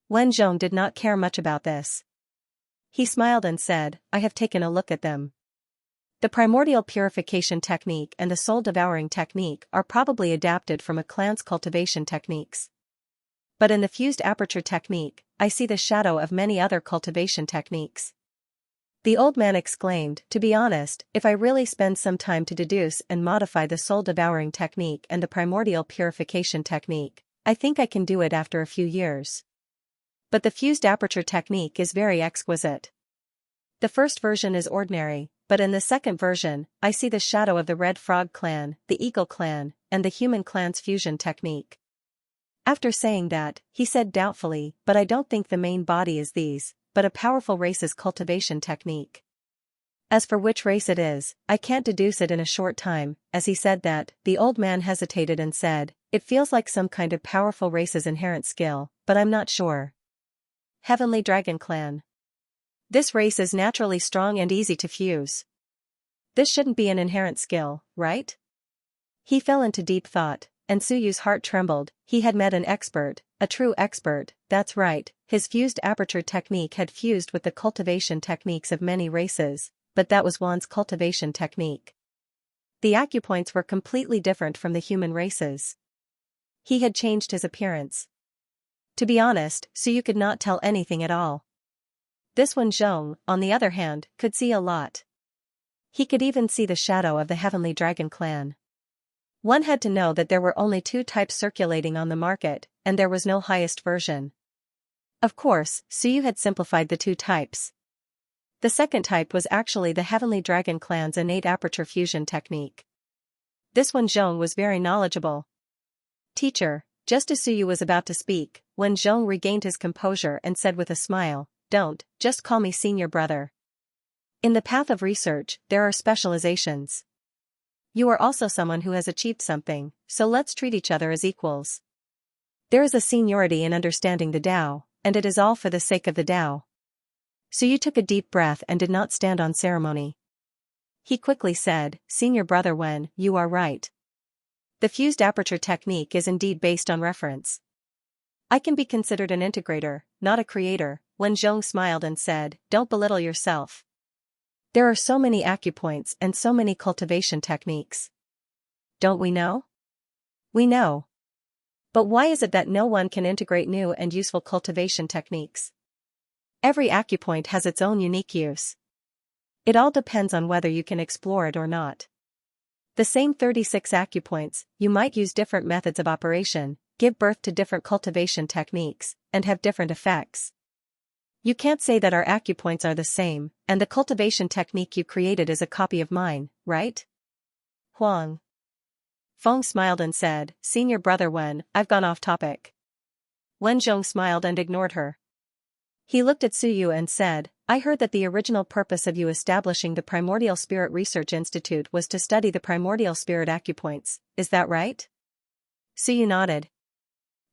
Wenzhong did not care much about this. He smiled and said, "I have taken a look at them. The primordial purification technique and the soul-devouring technique are probably adapted from a clan's cultivation techniques. But in the fused aperture technique, I see the shadow of many other cultivation techniques." The old man exclaimed, "To be honest, if I really spend some time to deduce and modify the soul-devouring technique and the primordial purification technique, I think I can do it after a few years. But the fused aperture technique is very exquisite. The first version is ordinary, but in the second version, I see the shadow of the Red Frog clan, the Eagle clan, and the Human clan's fusion technique." After saying that, he said doubtfully, "But I don't think the main body is these, but a powerful race's cultivation technique. As for which race it is, I can't deduce it in a short time." As he said that, the old man hesitated and said, "It feels like some kind of powerful race's inherent skill, but I'm not sure." Heavenly Dragon Clan. This race is naturally strong and easy to fuse. This shouldn't be an inherent skill, right? He fell into deep thought, and Suyu's heart trembled. He had met an expert, a true expert, that's right. His fused aperture technique had fused with the cultivation techniques of many races, but that was Wan's cultivation technique. The acupoints were completely different from the human races. He had changed his appearance. To be honest, Suyu could not tell anything at all. This one Zhong, on the other hand, could see a lot. He could even see the shadow of the Heavenly Dragon clan. One had to know that there were only 2 types circulating on the market, and there was no highest version. Of course, Suyu had simplified the 2 types. The second type was actually the Heavenly Dragon clan's innate aperture fusion technique. This one Zhong was very knowledgeable. "Teacher," just as Suyu was about to speak, when Zhong regained his composure and said with a smile, "Don't, just call me senior brother. In the path of research, there are specializations. You are also someone who has achieved something, so let's treat each other as equals. There is a seniority in understanding the Tao, and it is all for the sake of the Tao." Suyu took a deep breath and did not stand on ceremony. He quickly said, "Senior brother Wen, you are right. The fused aperture technique is indeed based on reference. I can be considered an integrator, not a creator." When Zhong smiled and said, "Don't belittle yourself. There are so many acupoints and so many cultivation techniques. Don't we know?" "We know. But why is it that no one can integrate new and useful cultivation techniques? Every acupoint has its own unique use. It all depends on whether you can explore it or not. The same 36 acupoints, you might use different methods of operation, give birth to different cultivation techniques, and have different effects. You can't say that our acupoints are the same, and the cultivation technique you created is a copy of mine, right? Huang Feng smiled and said, Senior brother Wen, I've gone off topic. Wen Zhong smiled and ignored her. He looked at Suyu and said, I heard that the original purpose of you establishing the Primordial Spirit Research Institute was to study the primordial spirit acupoints, is that right? Suyu nodded.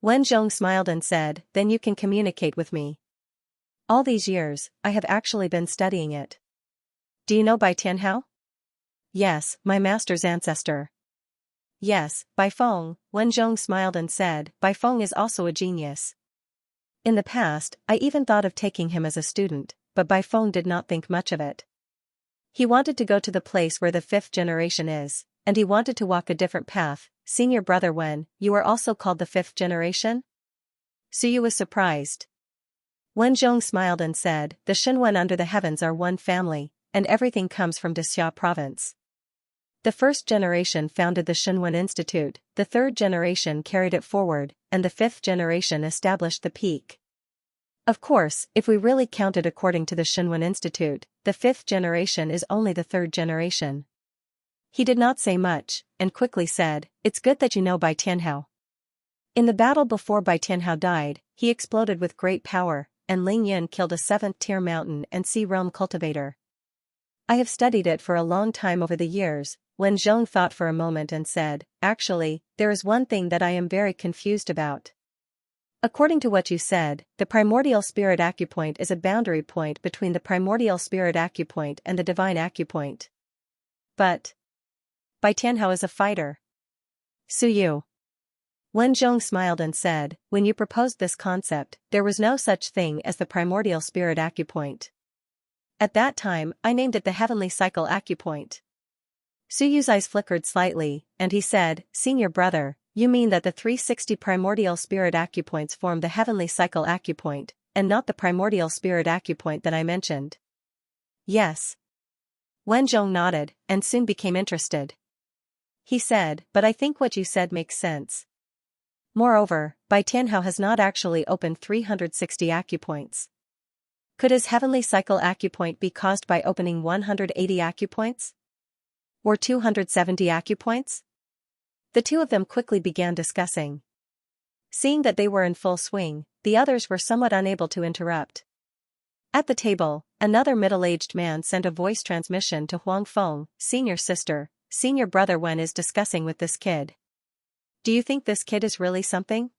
Wen Zhong smiled and said, then you can communicate with me. All these years, I have actually been studying it. Do you know Bai Tianhao? Yes, my master's ancestor. Yes, Bai Feng, Wen Zhong smiled and said, Bai Feng is also a genius. In the past, I even thought of taking him as a student, but Bai Feng did not think much of it. He wanted to go to the place where the 5th generation is, and he wanted to walk a different path. Senior brother Wen, you are also called the 5th generation? Suyu was surprised. Wen Zhong smiled and said, the Shenwen under the heavens are one family, and everything comes from Xianxia province. The 1st generation founded the Shenwen Institute, the 3rd generation carried it forward, and the 5th generation established the peak. Of course, if we really counted according to the Shenwen Institute, the 5th generation is only the 3rd generation. He did not say much, and quickly said, it's good that you know Bai Tianhao. In the battle before Bai Tianhao died, he exploded with great power, and Ling Yin killed a 7th-tier mountain and sea realm cultivator. I have studied it for a long time over the years. Wen Zhong thought for a moment and said, actually, there is one thing that I am very confused about. According to what you said, the primordial spirit acupoint is a boundary point between the primordial spirit acupoint and the divine acupoint. But Bai Tianhao is a fighter. Suyu. Wen Zhong smiled and said, when you proposed this concept, there was no such thing as the primordial spirit acupoint. At that time, I named it the heavenly cycle acupoint. Suyu's eyes flickered slightly, and he said, Senior brother, you mean that the 360 primordial spirit acupoints form the heavenly cycle acupoint, and not the primordial spirit acupoint that I mentioned? Yes. Wen Zhong nodded, and soon became interested. He said, but I think what you said makes sense. Moreover, Bai Tianhao has not actually opened 360 acupoints. Could his heavenly cycle acupoint be caused by opening 180 acupoints? Or 270 acupoints? The two of them quickly began discussing. Seeing that they were in full swing, the others were somewhat unable to interrupt. At the table, another middle-aged man sent a voice transmission to Huang Feng, Senior sister, Senior brother Wen is discussing with this kid. Do you think this kid is really something?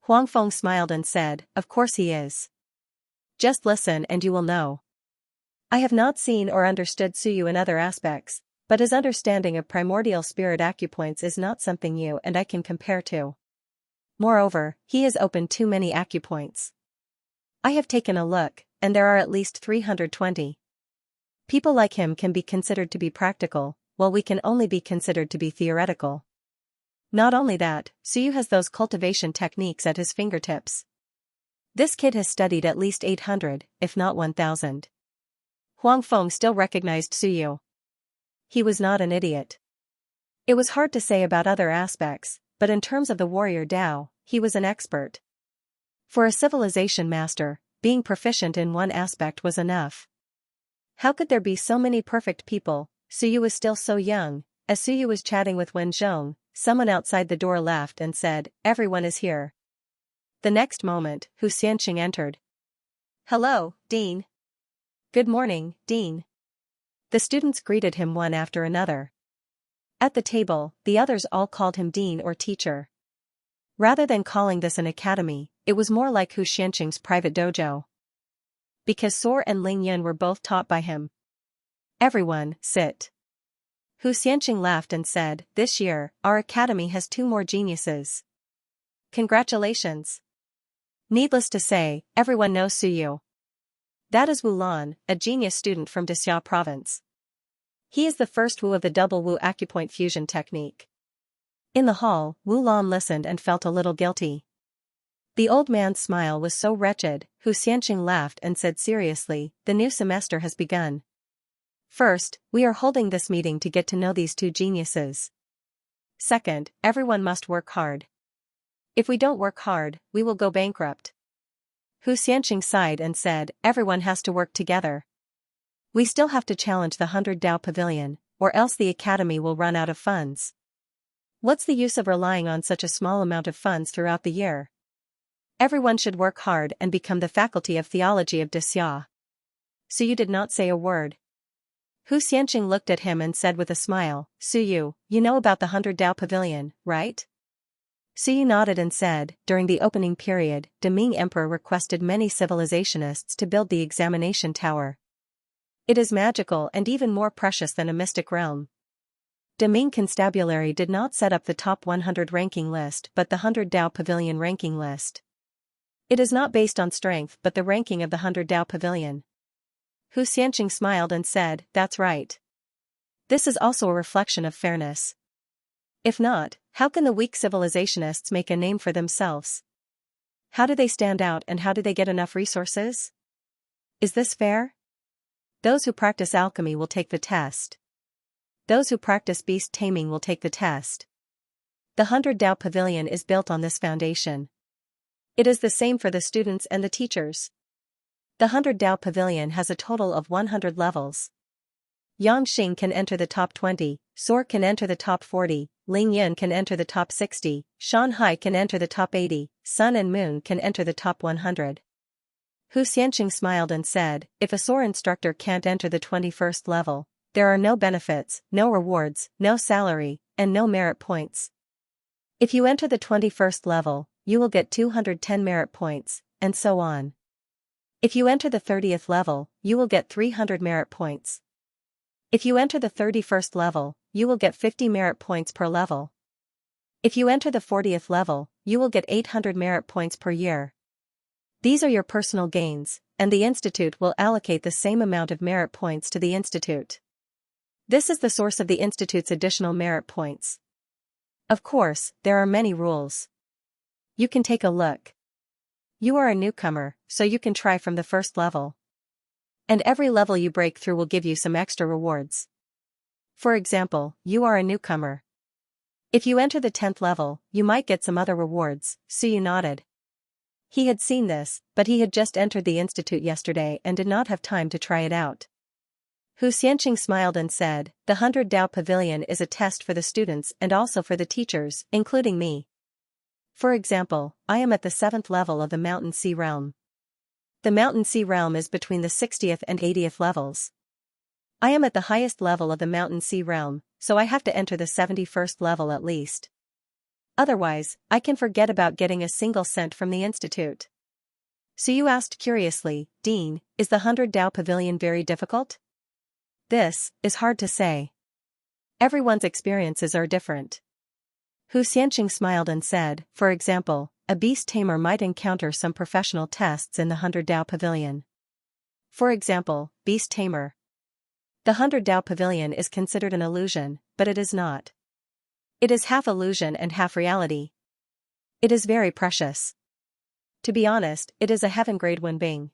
Huang Feng smiled and said, of course he is. Just listen and you will know. I have not seen or understood Suyu in other aspects, but his understanding of primordial spirit acupoints is not something you and I can compare to. Moreover, he has opened too many acupoints. I have taken a look, and there are at least 320. People like him can be considered to be practical, while we can only be considered to be theoretical. Not only that, Suyu has those cultivation techniques at his fingertips. This kid has studied at least 800, if not 1,000. Huang Feng still recognized Suyu. He was not an idiot. It was hard to say about other aspects, but in terms of the warrior Dao, he was an expert. For a civilization master, being proficient in one aspect was enough. How could there be so many perfect people? Suyu was still so young. As Suyu was chatting with Wen Zhong, someone outside the door laughed and said, everyone is here. The next moment, Xianxia entered. Hello, Dean. Good morning, Dean. The students greeted him one after another. At the table, the others all called him dean or teacher. Rather than calling this an academy, it was more like Xianxia's private dojo. Because Soar and Ling Yin were both taught by him. Everyone, sit. Xianxia laughed and said, this year, our academy has 2 more geniuses. Congratulations. Needless to say, everyone knows Suyu. That is Wu Lan, a genius student from Xianxia province. He is the first Wu of the double Wu acupoint fusion technique. In the hall, Wu Lan listened and felt a little guilty. The old man's smile was so wretched, Xianxia laughed and said seriously, the new semester has begun. First, we are holding this meeting to get to know these two geniuses. Second, everyone must work hard. If we don't work hard, we will go bankrupt. Xianxia sighed and said, everyone has to work together. We still have to challenge the 100 Dao Pavilion, or else the academy will run out of funds. What's the use of relying on such a small amount of funds throughout the year? Everyone should work hard and become the faculty of theology of Xianxia. So you did not say a word. Xianxia looked at him and said with a smile, Suyu, you know about the 100 Dao Pavilion, right? Suyu nodded and said, during the opening period, the Ming Emperor requested many civilizationists to build the examination tower. It is magical and even more precious than a mystic realm. The Ming Constabulary did not set up the top 100 ranking list but the 100 Dao Pavilion ranking list. It is not based on strength but the ranking of the 100 Dao Pavilion. Xianxia smiled and said, that's right. This is also a reflection of fairness. If not, how can the weak civilizationists make a name for themselves? How do they stand out and how do they get enough resources? Is this fair? Those who practice alchemy will take the test. Those who practice beast taming will take the test. The 100 Dao Pavilion is built on this foundation. It is the same for the students and the teachers. The 100 Dao Pavilion has a total of 100 levels. Yang Xing can enter the top 20, Sor can enter the top 40, Ling Yin can enter the top 60, Shanhai can enter the top 80, Sun and Moon can enter the top 100. Xianxia smiled and said, if a Sor instructor can't enter the 21st level, there are no benefits, no rewards, no salary, and no merit points. If you enter the 21st level, you will get 210 merit points, and so on. If you enter the 30th level, you will get 300 merit points. If you enter the 31st level, you will get 50 merit points per level. If you enter the 40th level, you will get 800 merit points per year. These are your personal gains, and the institute will allocate the same amount of merit points to the institute. This is the source of the institute's additional merit points. Of course, there are many rules. You can take a look. You are a newcomer, so you can try from the first level. And every level you break through will give you some extra rewards. For example, you are a newcomer. If you enter the 10th level, you might get some other rewards, Suyu nodded. He had seen this, but he had just entered the institute yesterday and did not have time to try it out. Xianxia smiled and said, the 100 Dao Pavilion is a test for the students and also for the teachers, including me. For example, I am at the 7th level of the Mountain Sea Realm. The Mountain Sea Realm is between the 60th and 80th levels. I am at the highest level of the Mountain Sea Realm, so I have to enter the 71st level at least. Otherwise, I can forget about getting a single cent from the institute. So you asked curiously, Dean, is the 100 Dao Pavilion very difficult? This is hard to say. Everyone's experiences are different. Xianxia smiled and said, for example, a beast tamer might encounter some professional tests in the 100 Dao Pavilion. For example, beast tamer. The 100 Dao Pavilion is considered an illusion, but it is not. It is half illusion and half reality. It is very precious. To be honest, it is a heaven-grade Wenbing.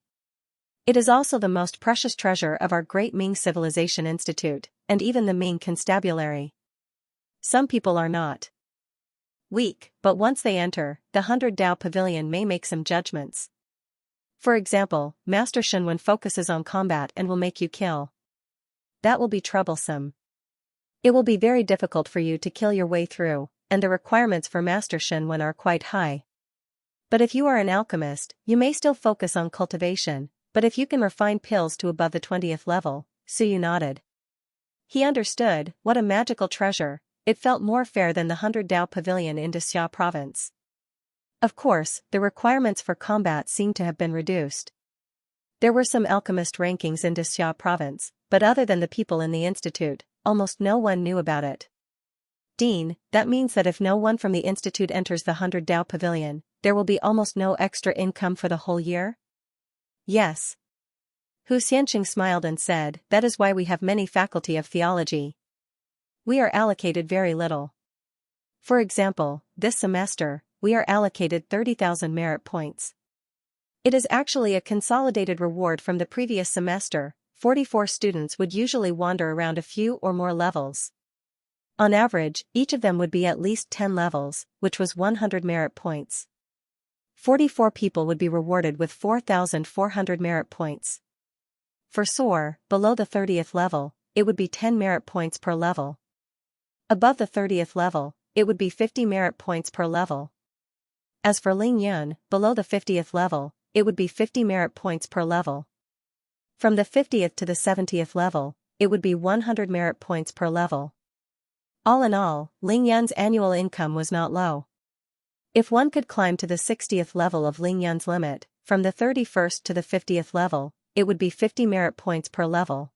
It is also the most precious treasure of our great Ming Civilization Institute, and even the Ming Constabulary. Some people are not weak, but once they enter, the 100 Dao Pavilion may make some judgments. For example, Master Shenwen focuses on combat and will make you kill. That will be troublesome. It will be very difficult for you to kill your way through, and the requirements for Master Shenwen are quite high. But if you are an alchemist, you may still focus on cultivation, but if you can refine pills to above the 20th level, Suyu nodded. He understood, what a magical treasure. It felt more fair than the 100 Dao Pavilion in Xianxia province. Of course, the requirements for combat seemed to have been reduced. There were some alchemist rankings in Xianxia province, but other than the people in the institute, almost no one knew about it. Dean, that means that if no one from the institute enters the 100 Dao Pavilion, there will be almost no extra income for the whole year? Yes. Xianxia smiled and said, that is why we have many faculty of theology. We are allocated very little. For example, this semester, we are allocated 30,000 merit points. It is actually a consolidated reward from the previous semester, 44 students would usually wander around a few or more levels. On average, each of them would be at least 10 levels, which was 100 merit points. 44 people would be rewarded with 4,400 merit points. For soar, below the 30th level, it would be 10 merit points per level. Above the 30th level, it would be 50 merit points per level. As for Ling Yun, below the 50th level, it would be 50 merit points per level. From the 50th to the 70th level, it would be 100 merit points per level. All in all, Ling Yun's annual income was not low. If one could climb to the 60th level of Ling Yun's limit, from the 31st to the 50th level, it would be 50 merit points per level.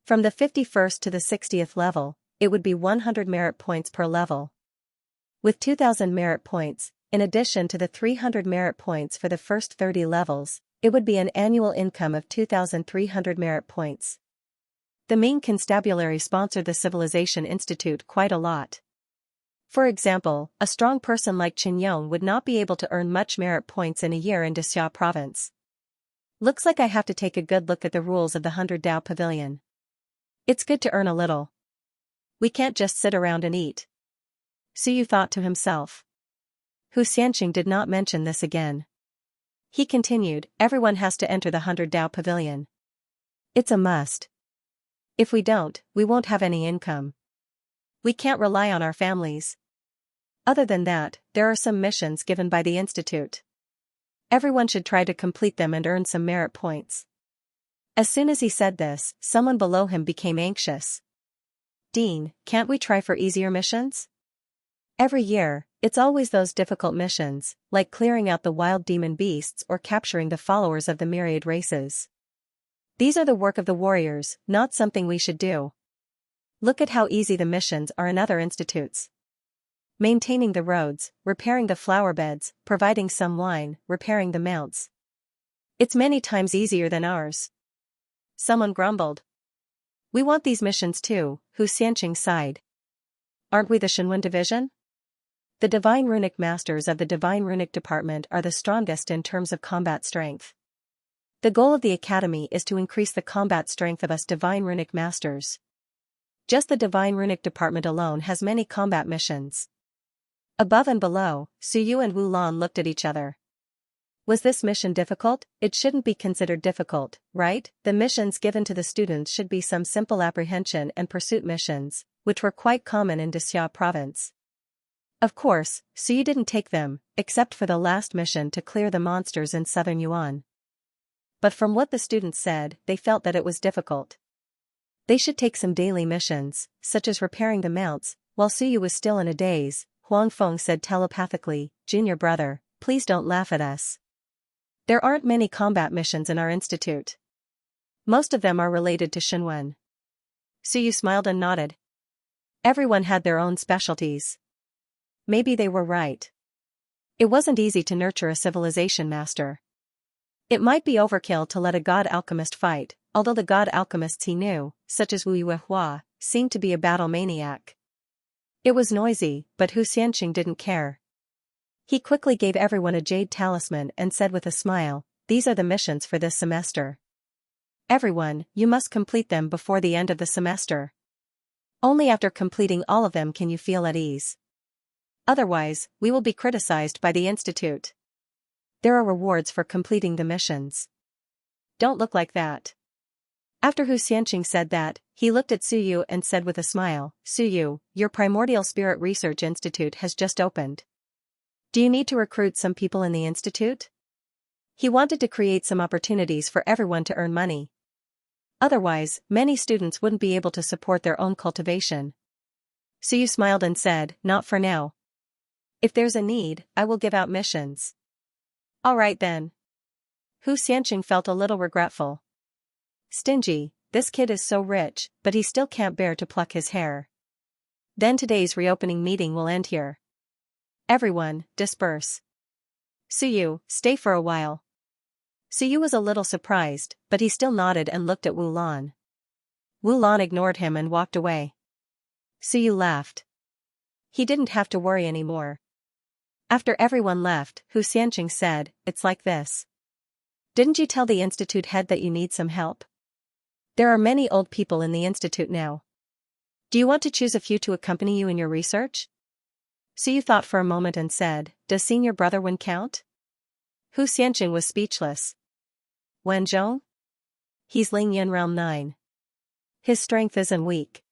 From the 51st to the 60th level, it would be 100 merit points per level. With 2,000 merit points, in addition to the 300 merit points for the first 30 levels, it would be an annual income of 2,300 merit points. The Ming Constabulary sponsored the Civilization Institute quite a lot. For example, a strong person like Qin Yong would not be able to earn much merit points in a year in Xianxia province. Looks like I have to take a good look at the rules of the 100 Dao Pavilion. It's good to earn a little. We can't just sit around and eat. Suyu thought to himself. Hu Xianxing did not mention this again. He continued, everyone has to enter the 100 Dao Pavilion. It's a must. If we don't, we won't have any income. We can't rely on our families. Other than that, there are some missions given by the Institute. Everyone should try to complete them and earn some merit points. As soon as he said this, someone below him became anxious. Dean, can't we try for easier missions? Every year, it's always those difficult missions, like clearing out the wild demon beasts or capturing the followers of the Myriad races. These are the work of the warriors, not something we should do. Look at how easy the missions are in other institutes. Maintaining the roads, repairing the flower beds, providing some wine, repairing the mounts. It's many times easier than ours. Someone grumbled. We want these missions too, Hu Xianxing sighed. Aren't we the Shenwen division? The Divine Runic Masters of the Divine Runic Department are the strongest in terms of combat strength. The goal of the Academy is to increase the combat strength of us Divine Runic Masters. Just the Divine Runic Department alone has many combat missions. Above and below, Suyu and Wu Lan looked at each other. Was this mission difficult? It shouldn't be considered difficult, right? The missions given to the students should be some simple apprehension and pursuit missions, which were quite common in Xianxia province. Of course, Suyu didn't take them, except for the last mission to clear the monsters in southern Yuan. But from what the students said, they felt that it was difficult. They should take some daily missions, such as repairing the mounts. While Suyu was still in a daze, Huangfeng said telepathically, Junior brother, please don't laugh at us. There aren't many combat missions in our institute. Most of them are related to Shenwen. Suyu smiled and nodded. Everyone had their own specialties. Maybe they were right. It wasn't easy to nurture a civilization master. It might be overkill to let a god alchemist fight, although the god alchemists he knew, such as Wu Yuehua, seemed to be a battle maniac. It was noisy, but Hu Xianxing didn't care. He quickly gave everyone a jade talisman and said with a smile, these are the missions for this semester. Everyone, you must complete them before the end of the semester. Only after completing all of them can you feel at ease. Otherwise, we will be criticized by the Institute. There are rewards for completing the missions. Don't look like that. After Hu Xianxing said that, he looked at Suyu and said with a smile, Suyu, your Primordial Spirit Research Institute has just opened. Do you need to recruit some people in the institute? He wanted to create some opportunities for everyone to earn money. Otherwise, many students wouldn't be able to support their own cultivation. Suyu smiled and said, not for now. If there's a need, I will give out missions. All right then. Hu Xianxing felt a little regretful. Stingy, this kid is so rich, but he still can't bear to pluck his hair. Then today's reopening meeting will end here. Everyone, disperse. Suyu, stay for a while. Suyu was a little surprised, but he still nodded and looked at Wu Lan. Wu Lan ignored him and walked away. Suyu laughed. He didn't have to worry anymore. After everyone left, Hu Xianxing said, it's like this. Didn't you tell the institute head that you need some help? There are many old people in the institute now. Do you want to choose a few to accompany you in your research? Suyu thought for a moment and said, does senior brother Wen count? Xianxia was speechless. Wen Zhong? He's Ling Yin realm 9. His strength isn't weak.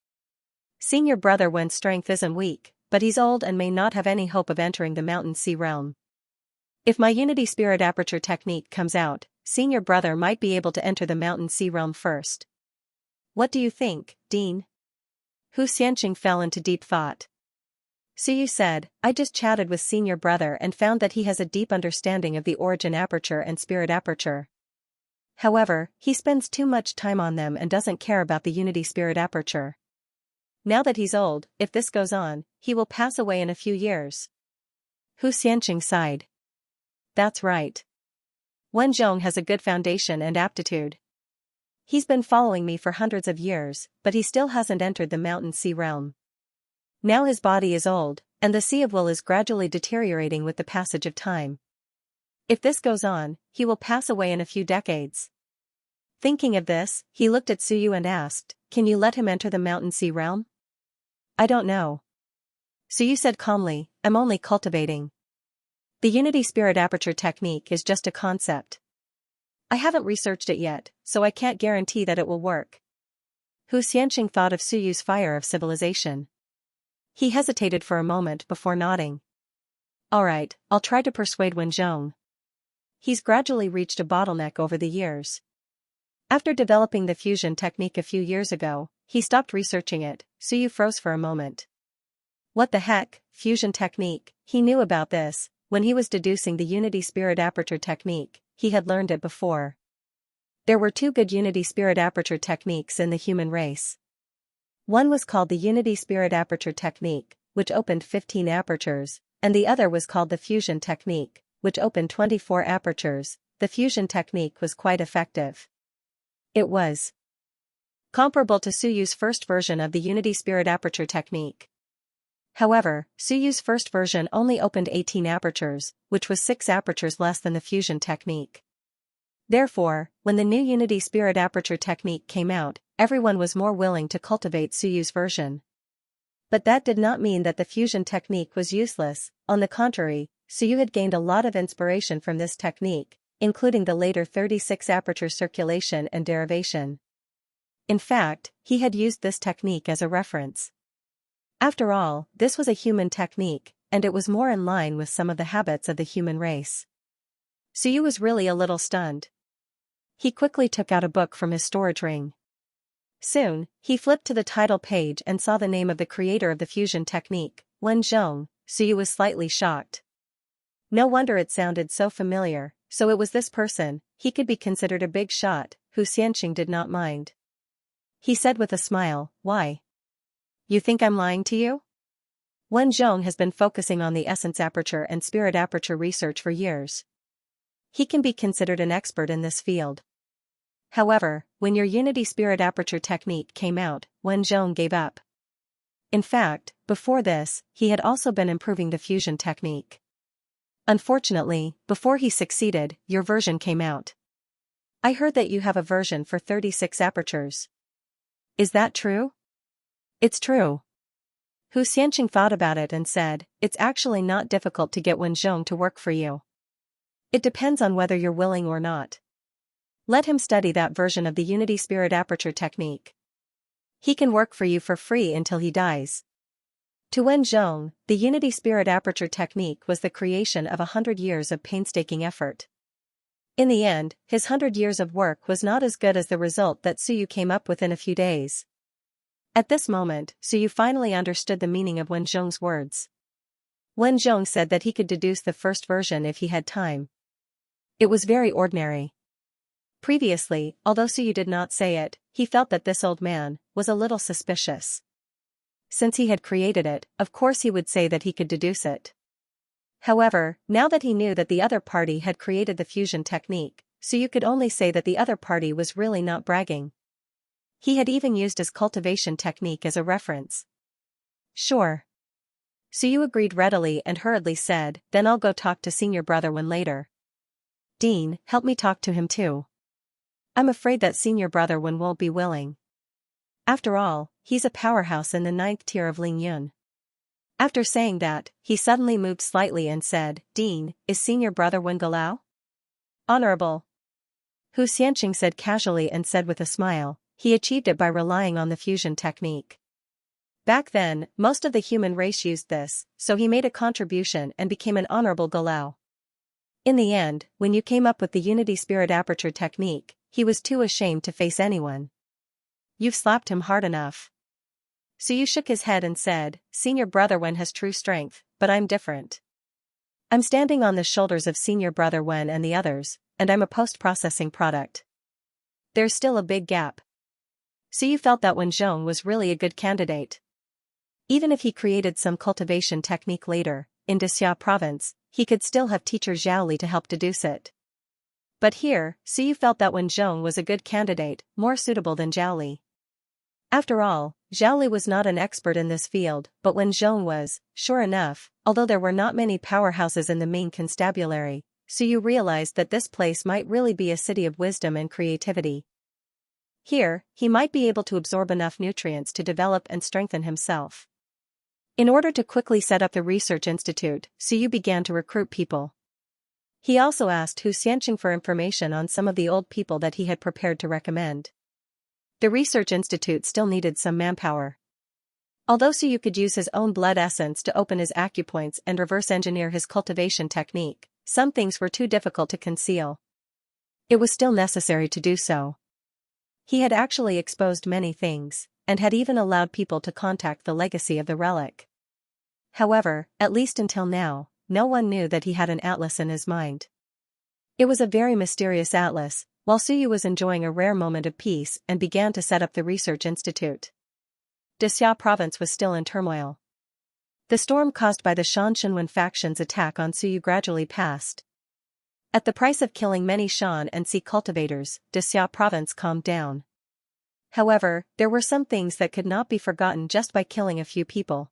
Senior brother Wen's strength isn't weak, but he's old and may not have any hope of entering the Mountain Sea realm. If my Unity Spirit Aperture technique comes out, senior brother might be able to enter the Mountain Sea realm first. What do you think, Dean? Xianxia fell into deep thought. Suyu said, I just chatted with senior brother and found that he has a deep understanding of the Origin Aperture and Spirit Aperture. However, he spends too much time on them and doesn't care about the Unity Spirit Aperture. Now that he's old, if this goes on, he will pass away in a few years. Xianxia sighed. That's right. Wen Zhong has a good foundation and aptitude. He's been following me for hundreds of years, but he still hasn't entered the Mountain Sea realm. Now his body is old, and the Sea of Will is gradually deteriorating with the passage of time. If this goes on, he will pass away in a few decades. Thinking of this, he looked at Suyu and asked, can you let him enter the Mountain Sea realm? I don't know. Suyu said calmly, I'm only cultivating. The Unity Spirit Aperture technique is just a concept. I haven't researched it yet, so I can't guarantee that it will work. Xianxia thought of Suyu's fire of civilization. He hesitated for a moment before nodding. Alright, I'll try to persuade Wen Zhong. He's gradually reached a bottleneck over the years. After developing the fusion technique a few years ago, he stopped researching it. Suyu froze for a moment. What the heck, fusion technique? He knew about this. When he was deducing the Unity Spirit Aperture technique, he had learned it before. There were two good Unity Spirit Aperture techniques in the human race. One was called the Unity Spirit Aperture technique, which opened 15 apertures, and the other was called the fusion technique, which opened 24 apertures. The fusion technique was quite effective. It was comparable to Suyu's first version of the Unity Spirit Aperture technique. However, Suyu's first version only opened 18 apertures, which was 6 apertures less than the fusion technique. Therefore, when the new Unity Spirit Aperture technique came out, everyone was more willing to cultivate Suyu's version. But that did not mean that the fusion technique was useless. On the contrary, Suyu had gained a lot of inspiration from this technique, including the later 36 aperture circulation and derivation. In fact, he had used this technique as a reference. After all, this was a human technique, and it was more in line with some of the habits of the human race. Suyu was really a little stunned. He quickly took out a book from his storage ring. Soon, he flipped to the title page and saw the name of the creator of the fusion technique, Wen Zhong. Suyu was slightly shocked. No wonder it sounded so familiar. So it was this person. He could be considered a big shot. Xianxia did not mind. He said with a smile, why? You think I'm lying to you? Wen Zhong has been focusing on the essence aperture and spirit aperture research for years. He can be considered an expert in this field. However, when your Unity Spirit Aperture technique came out, Wen Zhong gave up. In fact, before this, he had also been improving the fusion technique. Unfortunately, before he succeeded, your version came out. I heard that you have a version for 36 apertures. Is that true? It's true. Xianxia thought about it and said, it's actually not difficult to get Wen Zhong to work for you. It depends on whether you're willing or not. Let him study that version of the Unity Spirit Aperture technique. He can work for you for free until he dies. To Wen Zhong, the Unity Spirit Aperture technique was the creation of 100 years of painstaking effort. In the end, his 100 years of work was not as good as the result that Suyu came up with in a few days. At this moment, Suyu finally understood the meaning of Wen Zhong's words. Wen Zhong said that he could deduce the first version if he had time. It was very ordinary. Previously, although Suyu did not say it, he felt that this old man was a little suspicious. Since he had created it, of course he would say that he could deduce it. However, now that he knew that the other party had created the fusion technique, Suyu could only say that the other party was really not bragging. He had even used his cultivation technique as a reference. Sure. Suyu agreed readily and hurriedly said, then I'll go talk to senior brother Wen later. Dean, help me talk to him too. I'm afraid that senior brother Wen won't be willing. After all, he's a powerhouse in the 9th tier of Ling Yun. After saying that, he suddenly moved slightly and said, Dean, is senior brother Wen Galao? Honorable. Hu Xianxia said casually and said with a smile, he achieved it by relying on the fusion technique. Back then, most of the human race used this, so he made a contribution and became an honorable Galao. In the end, when you came up with the Unity Spirit Aperture technique, he was too ashamed to face anyone. You've slapped him hard enough. So you shook his head and said, Senior brother Wen has true strength, but I'm different. I'm standing on the shoulders of senior brother Wen and the others, and I'm a post-processing product. There's still a big gap. So you felt that Wen Zhong was really a good candidate. Even if he created some cultivation technique later, in Xianxia province, he could still have teacher Zhao Li to help deduce it. But here, so you felt that Wen Zhong was a good candidate, more suitable than Zhao Li. After all, Zhao Li was not an expert in this field, but Wen Zhong was, sure enough, although there were not many powerhouses in the main constabulary, so you realized that this place might really be a city of wisdom and creativity. Here, he might be able to absorb enough nutrients to develop and strengthen himself. In order to quickly set up the research institute, Su Yu began to recruit people. He also asked Hu Xianxia for information on some of the old people that he had prepared to recommend. The research institute still needed some manpower. Although Su Yu could use his own blood essence to open his acupoints and reverse engineer his cultivation technique, some things were too difficult to conceal. It was still necessary to do so. He had actually exposed many things, and had even allowed people to contact the legacy of the relic. However, at least until now, no one knew that he had an atlas in his mind. It was a very mysterious atlas, while Su Yu was enjoying a rare moment of peace and began to set up the research institute. Xianxia province was still in turmoil. The storm caused by the Shan Shenwen faction's attack on Su Yu gradually passed. At the price of killing many Shan and Sea cultivators, Xianxia province calmed down. However, there were some things that could not be forgotten just by killing a few people.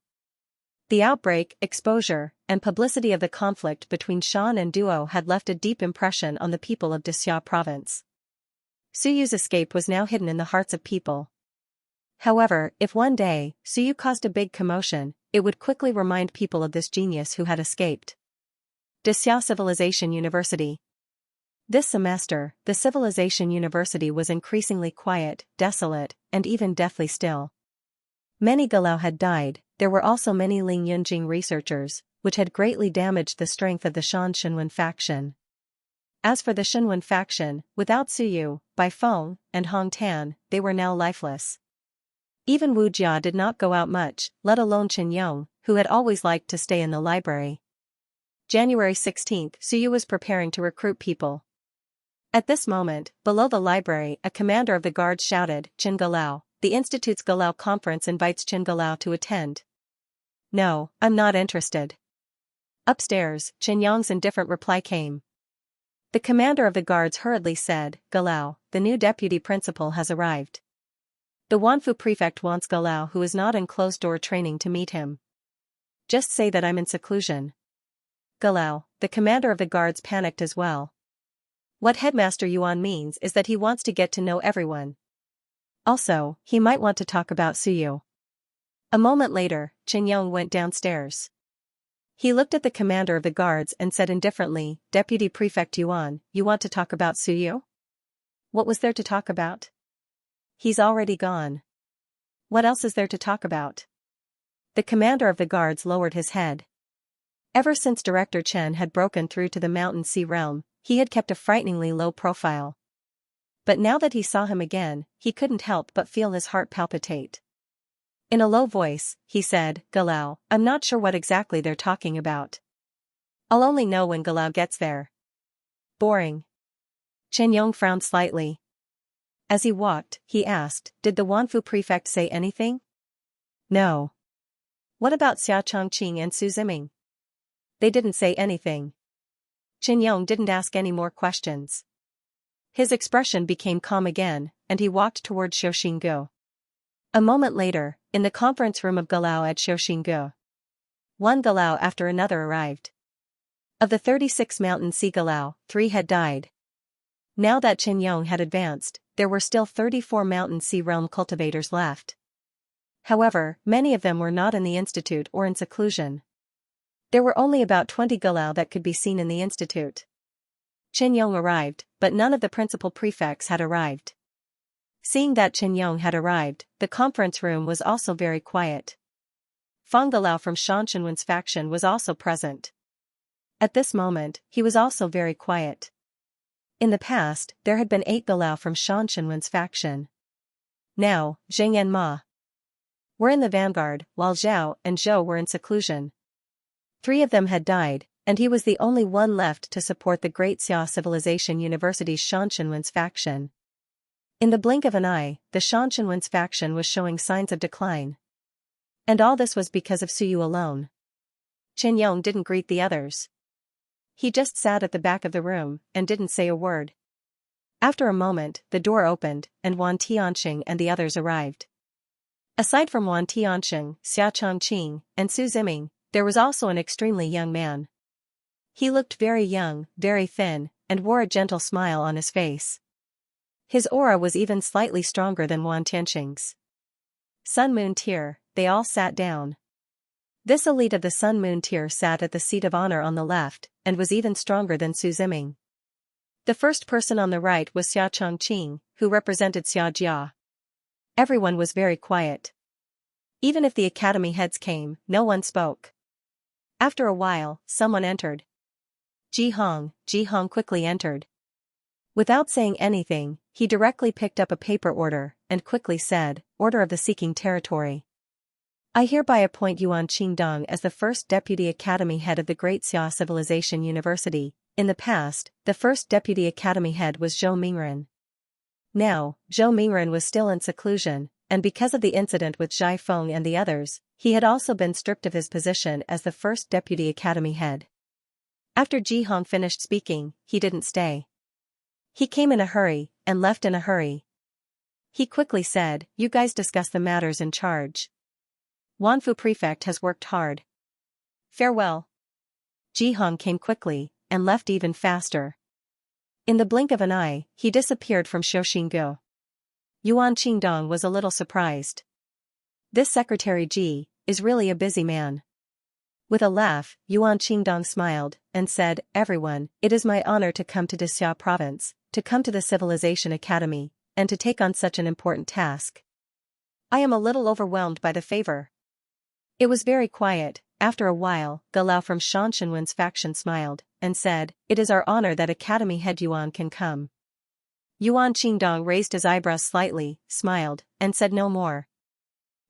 The outbreak, exposure, and publicity of the conflict between Shan and Duo had left a deep impression on the people of Xianxia province. Su Yu's escape was now hidden in the hearts of people. However, if one day, Su Yu caused a big commotion, it would quickly remind people of this genius who had escaped. Xianxia Civilization University. This semester, the Civilization University was increasingly quiet, desolate, and even deathly still. Many Galao had died. There were also many Ling Yunjing researchers, which had greatly damaged the strength of the Shan Shenwen faction. As for the Shenwen faction, without Su Yu, Bai Feng, and Hong Tan, they were now lifeless. Even Wu Jia did not go out much, let alone Chen Yong, who had always liked to stay in the library. January 16, Su Yu was preparing to recruit people. At this moment, below the library, a commander of the guards shouted, Chen Galao, the Institute's Galao conference invites Chen Galao to attend. No, I'm not interested. Upstairs, Chen Yong's indifferent reply came. The commander of the guards hurriedly said, Galao, the new deputy principal has arrived. The Wanfu prefect wants Galao, who is not in closed-door training, to meet him. Just say that I'm in seclusion. Galao, the commander of the guards, panicked as well. What Headmaster Yuan means is that he wants to get to know everyone. Also, he might want to talk about Su Yu. A moment later, Chen Yong went downstairs. He looked at the commander of the guards and said indifferently, Deputy Prefect Yuan, you want to talk about Su Yu? What was there to talk about? He's already gone. What else is there to talk about? The commander of the guards lowered his head. Ever since Director Chen had broken through to the Mountain Sea realm, he had kept a frighteningly low profile. But now that he saw him again, he couldn't help but feel his heart palpitate. In a low voice, he said, Galao, I'm not sure what exactly they're talking about. I'll only know when Galao gets there. Boring. Chen Yong frowned slightly. As he walked, he asked, did the Wanfu prefect say anything? No. What about Xia Chongqing and Su Ziming? They didn't say anything. Chen Yong didn't ask any more questions. His expression became calm again, and he walked toward Xiaoxinggu. A moment later, in the conference room of Galao at Xiaoxinggu, one Galao after another arrived. Of the 36 Mountain Sea Galao, 3 had died. Now that Qin Yong had advanced, there were still 34 Mountain Sea Realm cultivators left. However, many of them were not in the institute or in seclusion. There were only about 20 Galau that could be seen in the institute. Qin Yong arrived, but none of the principal prefects had arrived. Seeing that Qin Yong had arrived, the conference room was also very quiet. Fang Galau from Xianxia faction was also present. At this moment, he was also very quiet. In the past, there had been 8 Galau from Xianxia faction. Now, Jing and Ma were in the vanguard, while Zhao and Zhou were in seclusion. 3 of them had died, and he was the only one left to support the Great Xia Civilization University's Xianxia faction. In the blink of an eye, the Xianxia faction was showing signs of decline. And all this was because of Suyu alone. Qin Yong didn't greet the others. He just sat at the back of the room and didn't say a word. After a moment, the door opened, and Wan Tianxing and the others arrived. Aside from Wan Tianxing, Xia Chongqing, and Su Ziming, there was also an extremely young man. He looked very young, very thin, and wore a gentle smile on his face. His aura was even slightly stronger than Wan Tianxing's. Sun Moon tier, they all sat down. This elite of the Sun Moon tier sat at the seat of honor on the left, and was even stronger than Su Ziming. The first person on the right was Xia Chongqing, who represented Xia Jia. Everyone was very quiet. Even if the academy heads came, no one spoke. After a while, someone entered. Ji Hong quickly entered. Without saying anything, he directly picked up a paper order, and quickly said, "Order of the Seeking Territory. I hereby appoint Yuan Qingdong as the first deputy academy head of the Great Xia Civilization University. In the past, the first deputy academy head was Zhou Mingren. Now, Zhou Mingren was still in seclusion, and because of the incident with Zhai Feng and the others, he had also been stripped of his position as the first deputy academy head." After Ji Hong finished speaking, he didn't stay. He came in a hurry, and left in a hurry. He quickly said, "You guys discuss the matters in charge. Wanfu Prefect has worked hard. Farewell." Ji Hong came quickly, and left even faster. In the blink of an eye, he disappeared from Shouxinggu. Yuan Qingdong was a little surprised. This Secretary Ji is really a busy man. With a laugh, Yuan Qingdong smiled, and said, "Everyone, it is my honor to come to Xia province, to come to the Civilization Academy, and to take on such an important task. I am a little overwhelmed by the favor." It was very quiet. After a while, Galau from Xianxia faction smiled, and said, "It is our honor that Academy Head Yuan can come." Yuan Qingdong raised his eyebrows slightly, smiled, and said no more.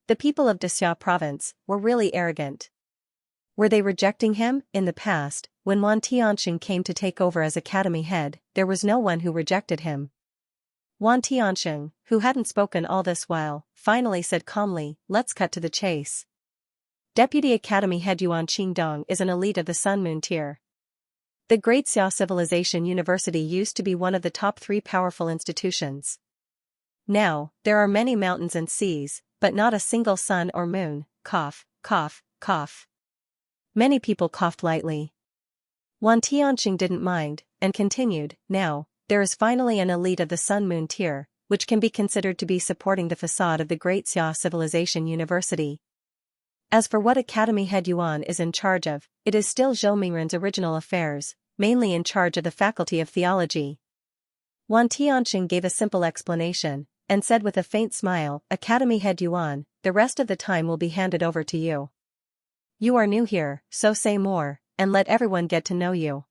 The people of Xia province were really arrogant. Were they rejecting him? In the past, when Wan Tianxing came to take over as academy head, there was no one who rejected him. Wan Tianxing, who hadn't spoken all this while, finally said calmly, "Let's cut to the chase. Deputy Academy Head Yuan Qingdong is an elite of the Sun Moon tier. The Great Xia Civilization University used to be one of the top 3 powerful institutions. Now, there are many mountains and seas, but not a single sun or moon." Cough, cough, cough. Many people coughed lightly. Wan Tianxing didn't mind, and continued, "Now, there is finally an elite of the Sun Moon tier, which can be considered to be supporting the facade of the Great Xia Civilization University. As for what Academy Head Yuan is in charge of, it is still Zhou Mingren's original affairs, mainly in charge of the Faculty of Theology." Wan Tianxing gave a simple explanation, and said with a faint smile, "Academy Head Yuan, the rest of the time will be handed over to you. You are new here, so say more, and let everyone get to know you."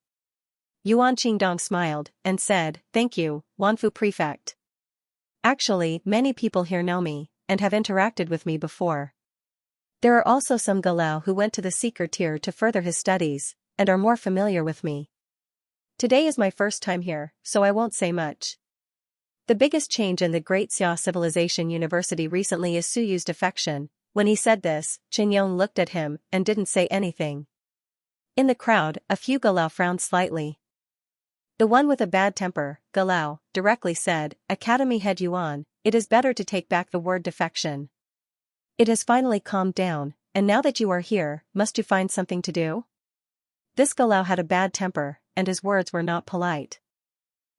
Yuan Qingdong smiled, and said, "Thank you, Wanfu Prefect. Actually, many people here know me, and have interacted with me before. There are also some Galau who went to the Seeker tier to further his studies, and are more familiar with me. Today is my first time here, so I won't say much." The biggest change in the Great Xia Civilization University recently is Suyu's defection. When he said this, Qin Yong looked at him and didn't say anything. In the crowd, a few Galau frowned slightly. The one with a bad temper, Galau, directly said, "Academy Head Yuan, it is better to take back the word defection. It has finally calmed down, and now that you are here, must you find something to do?" This Galau had a bad temper, and his words were not polite.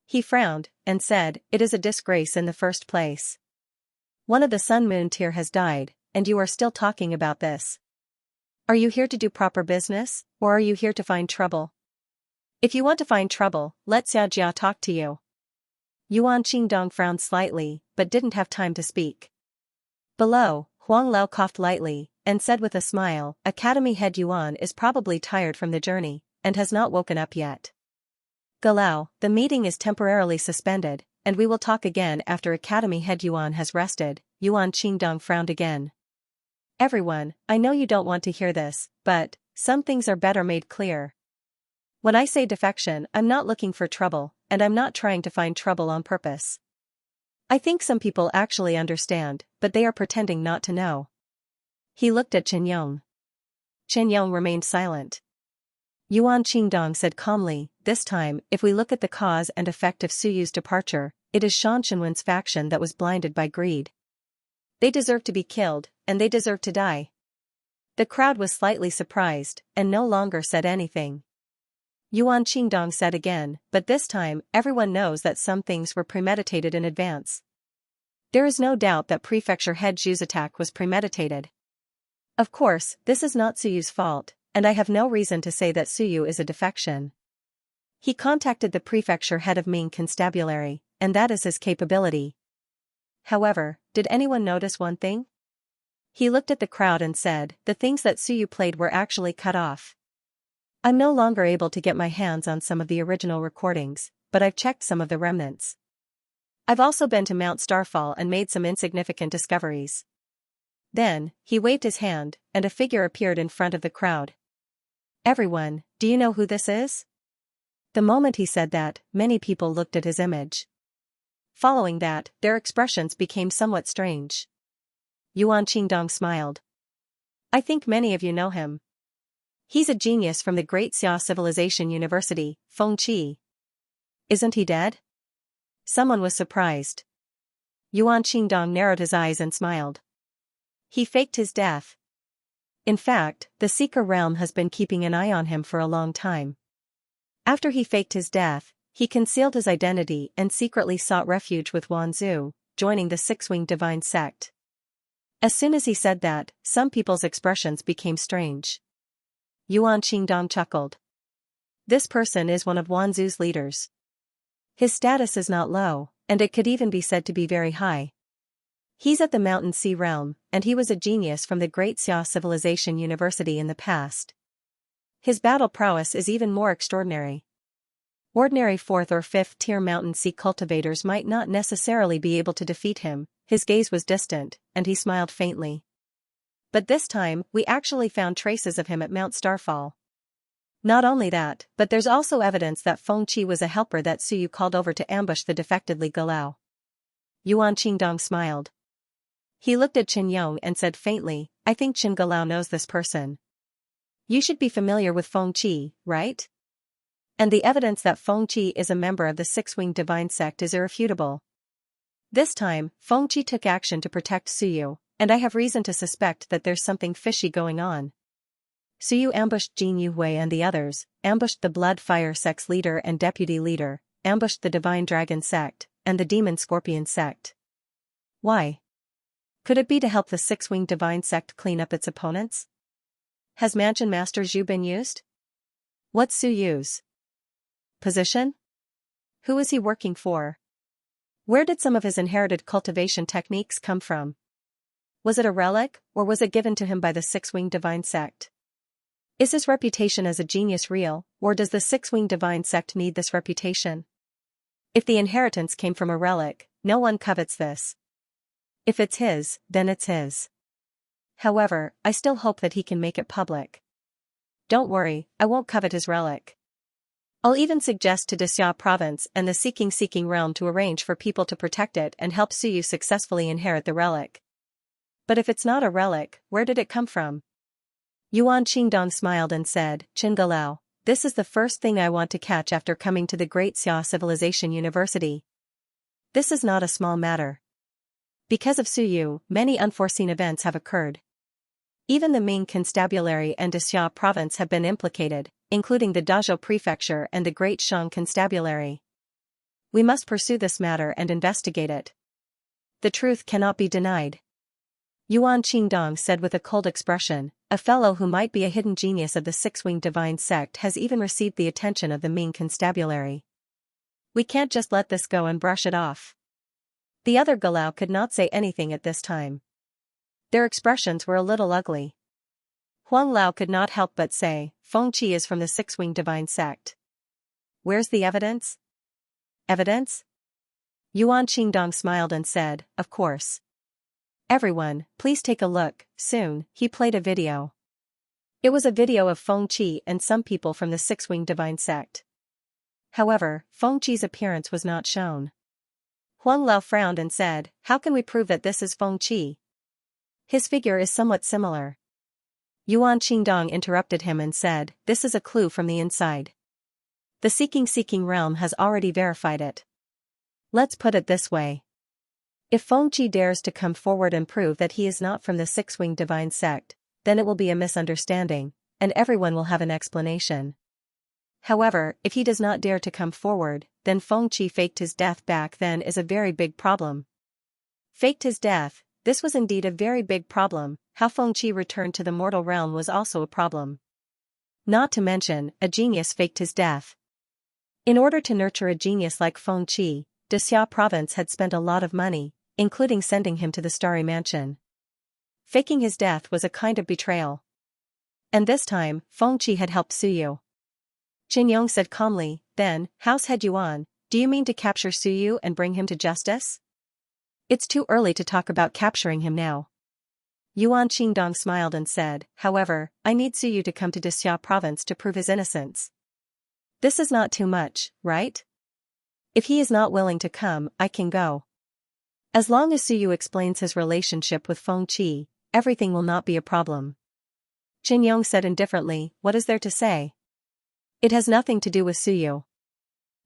He frowned, and said, "It is a disgrace in the first place. One of the Sun Moon tier has died, and you are still talking about this. Are you here to do proper business, or are you here to find trouble? If you want to find trouble, let Xianxia talk to you." Yuan Qingdong frowned slightly, but didn't have time to speak. Below, Huang Lao coughed lightly, and said with a smile, "Academy head Yuan is probably tired from the journey, and has not woken up yet. Galao, the meeting is temporarily suspended, and we will talk again after Academy head Yuan has rested." Yuan Qingdong frowned again. "Everyone, I know you don't want to hear this, but some things are better made clear. When I say defection, I'm not looking for trouble, and I'm not trying to find trouble on purpose. I think some people actually understand, but they are pretending not to know." He looked at Chen Yong. Chen Yong remained silent. Yuan Qingdong said calmly, "This time, if we look at the cause and effect of Suyu's departure, it is Shan Shenwen's faction that was blinded by greed. They deserve to be killed, and they deserve to die." The crowd was slightly surprised, and no longer said anything. Yuan Qingdong said again, "But this time, everyone knows that some things were premeditated in advance. There is no doubt that Prefecture head Zhu's attack was premeditated. Of course, this is not Suyu's fault, and I have no reason to say that Suyu is a defection. He contacted the prefecture head of Ming Constabulary, and that is his capability. However, did anyone notice one thing?" He looked at the crowd and said, "The things that Suyu played were actually cut off. I'm no longer able to get my hands on some of the original recordings, but I've checked some of the remnants. I've also been to Mount Starfall and made some insignificant discoveries." Then, he waved his hand, and a figure appeared in front of the crowd. "Everyone, do you know who this is?" The moment he said that, many people looked at his image. Following that, their expressions became somewhat strange. Yuan Qingdong smiled. "I think many of you know him. He's a genius from the Great Xia Civilization University, Feng Qi. Isn't he dead?" Someone was surprised. Yuan Qingdong narrowed his eyes and smiled. "He faked his death. In fact, the Seeker realm has been keeping an eye on him for a long time. After he faked his death, he concealed his identity and secretly sought refuge with Wanzhou, joining the Six-Winged Divine Sect. As soon as he said that, some people's expressions became strange." Yuan Qingdong chuckled. "This person is one of Wanzhou's leaders. His status is not low, and it could even be said to be very high. He's at the Mountain Sea realm, and he was a genius from the Great Xia Civilization University in the past. His battle prowess is even more extraordinary. Ordinary 4th or 5th tier Mountain Sea cultivators might not necessarily be able to defeat him." His gaze was distant, and he smiled faintly. "But this time, we actually found traces of him at Mount Starfall. Not only that, but there's also evidence that Feng Qi was a helper that Suyu called over to ambush the defected Li Galao." Yuan Qingdong smiled. He looked at Chen Yong and said faintly, "I think Chen Galao knows this person. You should be familiar with Feng Qi, right? And the evidence that Feng Qi is a member of the Six-Winged Divine Sect is irrefutable. This time, Feng Qi took action to protect Suyu, and I have reason to suspect that there's something fishy going on. Suyu ambushed Jin Yuhui and the others, ambushed the Blood Fire Sect's leader and deputy leader, ambushed the Divine Dragon Sect, and the Demon Scorpion Sect. Why? Could it be to help the Six-Winged Divine Sect clean up its opponents? Has Mansion Master Zhu been used? What's Suyu's position? Who is he working for? Where did some of his inherited cultivation techniques come from? Was it a relic, or was it given to him by the Six-Winged Divine Sect? Is his reputation as a genius real, or does the Six-Winged Divine Sect need this reputation? If the inheritance came from a relic, no one covets this. If it's his, then it's his. However, I still hope that he can make it public. Don't worry, I won't covet his relic. I'll even suggest to Xia province and the Seeking realm to arrange for people to protect it and help Suyu successfully inherit the relic. But if it's not a relic, where did it come from?" Yuan Qingdong smiled and said, "Chen Galao, this is the first thing I want to catch after coming to the Great Xia Civilization University. This is not a small matter. Because of Suyu, many unforeseen events have occurred. Even the Ming Constabulary and Xia province have been implicated, including the Dazhou Prefecture and the Great Shan Constabulary. We must pursue this matter and investigate it. The truth cannot be denied. Yuan Qingdong said with a cold expression, a fellow who might be a hidden genius of the six-winged divine sect has even received the attention of the Ming constabulary. We can't just let this go and brush it off. The other Galau could not say anything at this time. Their expressions were a little ugly. Huang Lao could not help but say, Feng Qi is from the six-winged divine sect. Where's the evidence? Evidence? Yuan Qingdong smiled and said, of course. Everyone, please take a look. Soon, he played a video. It was a video of Feng Qi and some people from the six-winged divine sect. However, Feng Qi's appearance was not shown. Huang Lao frowned and said, how can we prove that this is Feng Qi? His figure is somewhat similar. Yuan Qingdong interrupted him and said, this is a clue from the inside. The seeking realm has already verified it. Let's put it this way. If Feng Qi dares to come forward and prove that he is not from the six-winged divine sect, then it will be a misunderstanding, and everyone will have an explanation. However, if he does not dare to come forward, then Feng Qi faked his death back then is a very big problem. Faked his death, this was indeed a very big problem. How Feng Qi returned to the mortal realm was also a problem. Not to mention, a genius faked his death. In order to nurture a genius like Feng Qi, Xianxia province had spent a lot of money, including sending him to the Starry Mansion. Faking his death was a kind of betrayal. And this time, Feng Qi had helped Suyu. Qin said calmly, then, House Head Yuan, do you mean to capture Suyu and bring him to justice? It's too early to talk about capturing him now. Yuan Qingdong smiled and said, however, I need Suyu to come to Xianxia province to prove his innocence. This is not too much, right? If he is not willing to come, I can go. As long as Suyu explains his relationship with Feng Qi, everything will not be a problem. Qin said indifferently, what is there to say? It has nothing to do with Suyu.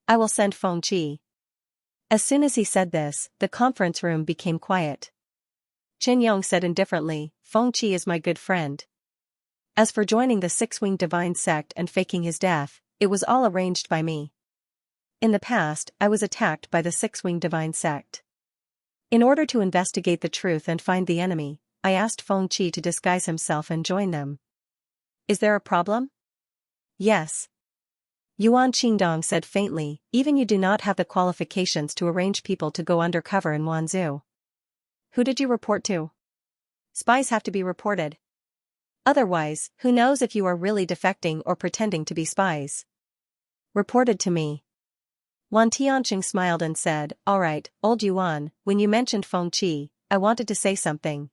I will send Feng Qi. As soon as he said this, the conference room became quiet. Qin said indifferently, Feng Qi is my good friend. As for joining the six-winged divine sect and faking his death, it was all arranged by me. In the past, I was attacked by the six-winged divine sect. In order to investigate the truth and find the enemy, I asked Feng Qi to disguise himself and join them. Is there a problem? Yes. Yuan Qingdong said faintly, even you do not have the qualifications to arrange people to go undercover in Wanzhou. Who did you report to? Spies have to be reported. Otherwise, who knows if you are really defecting or pretending to be spies? Reported to me. Wan Tianqing smiled and said, all right, old Yuan, when you mentioned Feng Qi, I wanted to say something.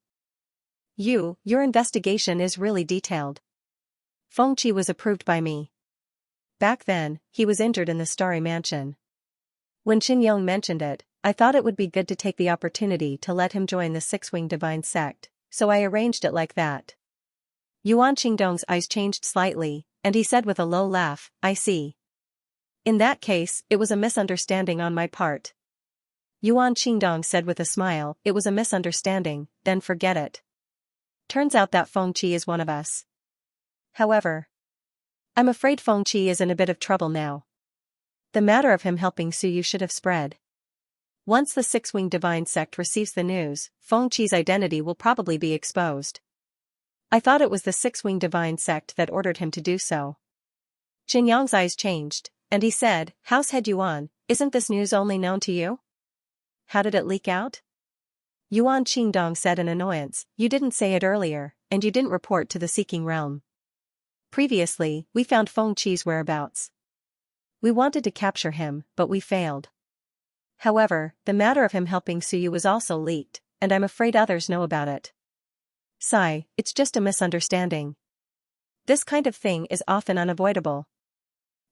Your investigation is really detailed. Feng Qi was approved by me. Back then, he was injured in the Starry Mansion. When Qin mentioned it, I thought it would be good to take the opportunity to let him join the six-winged divine sect, so I arranged it like that. Yuan Qingdong's eyes changed slightly, and he said with a low laugh, I see. In that case, it was a misunderstanding on my part. Yuan Qingdong said with a smile, it was a misunderstanding, then forget it. Turns out that Feng Qi is one of us. However, I'm afraid Feng Qi is in a bit of trouble now. The matter of him helping Suyu should have spread. Once the six-winged divine sect receives the news, Feng Qi's identity will probably be exposed. I thought it was the six-winged divine sect that ordered him to do so. Qin eyes changed, and he said, House Head Yuan, isn't this news only known to you? How did it leak out? Yuan Qingdong said in annoyance, you didn't say it earlier, and you didn't report to the seeking realm. Previously, we found Feng Qi's whereabouts. We wanted to capture him, but we failed. However, the matter of him helping Suyu was also leaked, and I'm afraid others know about it. Sigh, it's just a misunderstanding. This kind of thing is often unavoidable.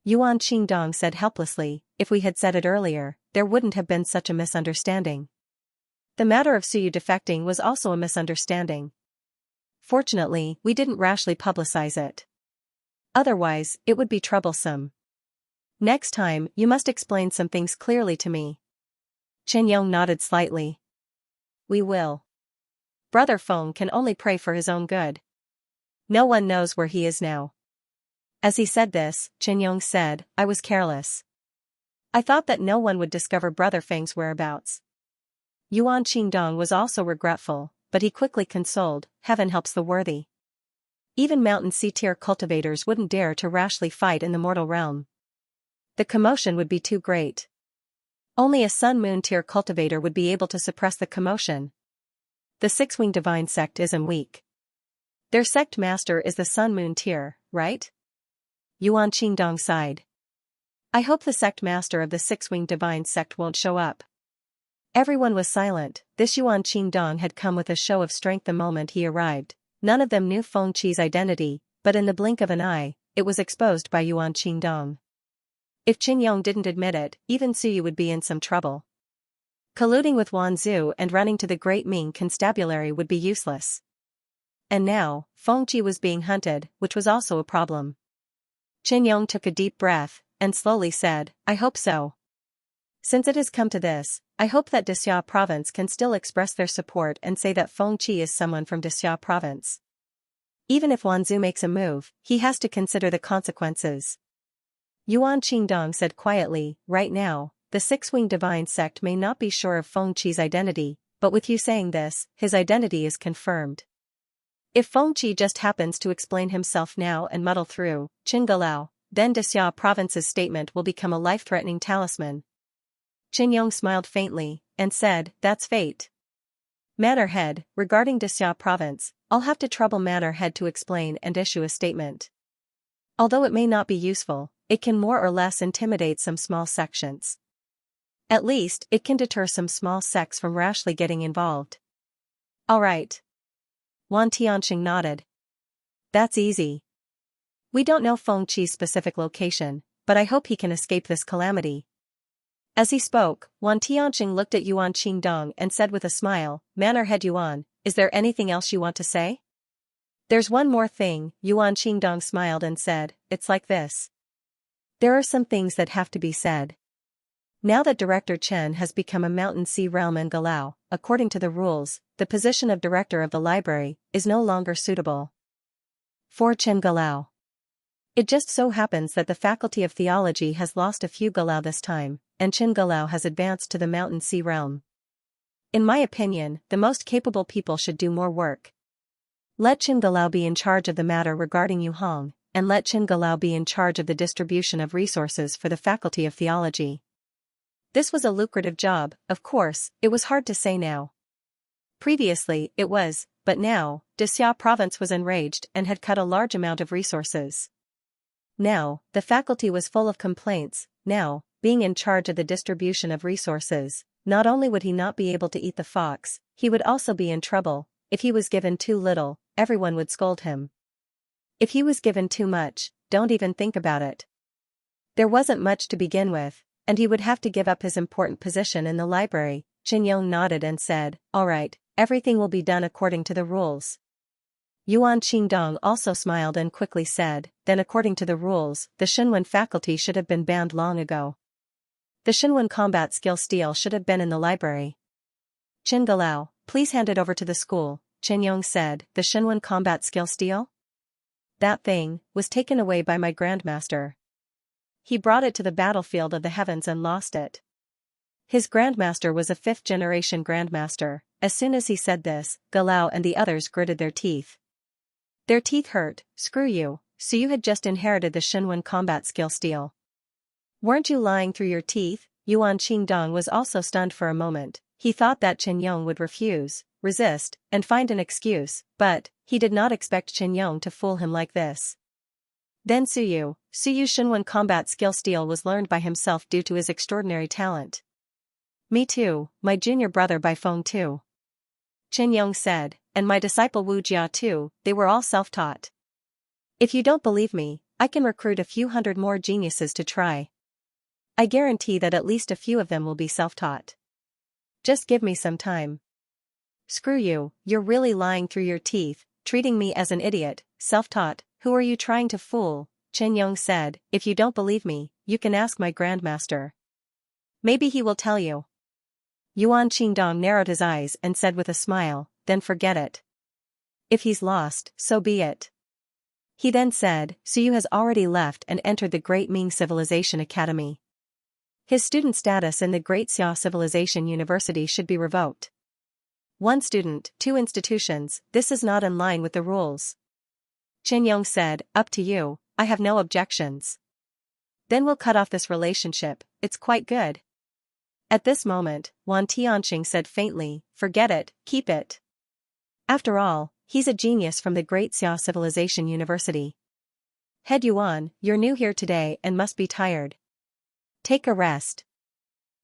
Yuan Qingdong said helplessly, if we had said it earlier, there wouldn't have been such a misunderstanding. The matter of Suyu defecting was also a misunderstanding. Fortunately, we didn't rashly publicize it. Otherwise, it would be troublesome. Next time, you must explain some things clearly to me. Qin nodded slightly. We will. Brother Feng can only pray for his own good. No one knows where he is now. As he said this, Qin said, I was careless. I thought that no one would discover Brother Feng's whereabouts. Yuan Qingdong was also regretful, but he quickly consoled, heaven helps the worthy. Even mountain C-tier cultivators wouldn't dare to rashly fight in the mortal realm. The commotion would be too great. Only a sun-moon tier cultivator would be able to suppress the commotion. The six-winged divine sect isn't weak. Their sect master is the sun-moon tier, right? Yuan Qingdong sighed. I hope the sect master of the six-winged divine sect won't show up. Everyone was silent. This Yuan Qingdong had come with a show of strength the moment he arrived. None of them knew Feng Qi's identity, but in the blink of an eye, it was exposed by Yuan Qingdong. If Qin Yong didn't admit it, even Suyu would be in some trouble. Colluding with Wan Zhu and running to the Great Ming Constabulary would be useless. And now, Feng Qi was being hunted, which was also a problem. Qin Yong took a deep breath, and slowly said, I hope so. Since it has come to this, I hope that Dixia province can still express their support and say that Feng Qi is someone from Dixia province. Even if Wan Zhu makes a move, he has to consider the consequences. Yuan Qingdong said quietly, right now, the six-winged divine sect may not be sure of Feng Qi's identity, but with you saying this, his identity is confirmed. If Feng Qi just happens to explain himself now and muddle through, Qin Galao, then Dixia province's statement will become a life-threatening talisman. Qin Yong smiled faintly, and said, that's fate. Manor-head, regarding Dixia province, I'll have to trouble Manor-head to explain and issue a statement. Although it may not be useful, it can more or less intimidate some small sections. At least, it can deter some small sects from rashly getting involved. All right. Wan Tianxing nodded. That's easy. We don't know Feng Qi's specific location, but I hope he can escape this calamity. As he spoke, Wan Tianxing looked at Yuan Qingdong and said with a smile, Manor-head Yuan, is there anything else you want to say? There's one more thing, Yuan Qingdong smiled and said, it's like this. There are some things that have to be said. Now that Director Chen has become a Mountain Sea Realm and Galao, according to the rules, the position of Director of the Library is no longer suitable for Chen Galao. It just so happens that the Faculty of Theology has lost a few Galao this time, and Chen Galao has advanced to the Mountain Sea Realm. In my opinion, the most capable people should do more work. Let Chen Galao be in charge of the matter regarding Yu Hong, and let Chen Galao be in charge of the distribution of resources for the Faculty of Theology. This was a lucrative job, of course, it was hard to say now. Previously, it was, but now, Dixia province was enraged and had cut a large amount of resources. Now, the faculty was full of complaints. Now, being in charge of the distribution of resources, not only would he not be able to eat the fox, he would also be in trouble. If he was given too little, everyone would scold him. If he was given too much, don't even think about it. There wasn't much to begin with, and he would have to give up his important position in the library. Qin Yong nodded and said, all right, everything will be done according to the rules. Yuan Qingdong also smiled and quickly said, then according to the rules, the Xinwen faculty should have been banned long ago. The Xinwen combat skill steel should have been in the library. Qin Galao, please hand it over to the school, Qin Yong said, the Xinwen combat skill steel? That thing was taken away by my grandmaster. He brought it to the battlefield of the heavens and lost it. His grandmaster was a fifth-generation grandmaster. As soon as he said this, Galao and the others gritted their teeth. Their teeth hurt. Screw you, so you had just inherited the Xinwen combat skill steel. Weren't you lying through your teeth? Yuan Qingdong was also stunned for a moment. He thought that Qin Yong would resist, and find an excuse, but he did not expect Qin Yong to fool him like this. Then Suyu's Xinwen combat skill steel was learned by himself due to his extraordinary talent. Me too, my junior brother Bai Feng too. Qin Yong said, and my disciple Wu Jia too, they were all self-taught. If you don't believe me, I can recruit a few hundred more geniuses to try. I guarantee that at least a few of them will be self-taught. Just give me some time. Screw you, you're really lying through your teeth, treating me as an idiot, self-taught, who are you trying to fool? Qin Yong said, if you don't believe me, you can ask my grandmaster. Maybe he will tell you. Yuan Qingdong narrowed his eyes and said with a smile, then forget it. If he's lost, so be it. He then said, Suyu has already left and entered the Great Ming Civilization Academy. His student status in the Great Xia Civilization University should be revoked. One student, two institutions, this is not in line with the rules. Xianxia said, up to you, I have no objections. Then we'll cut off this relationship, it's quite good. At this moment, Wan Tianxing said faintly, forget it, keep it. After all, he's a genius from the Great Xia Civilization University. Head Yuan, you're new here today and must be tired. Take a rest.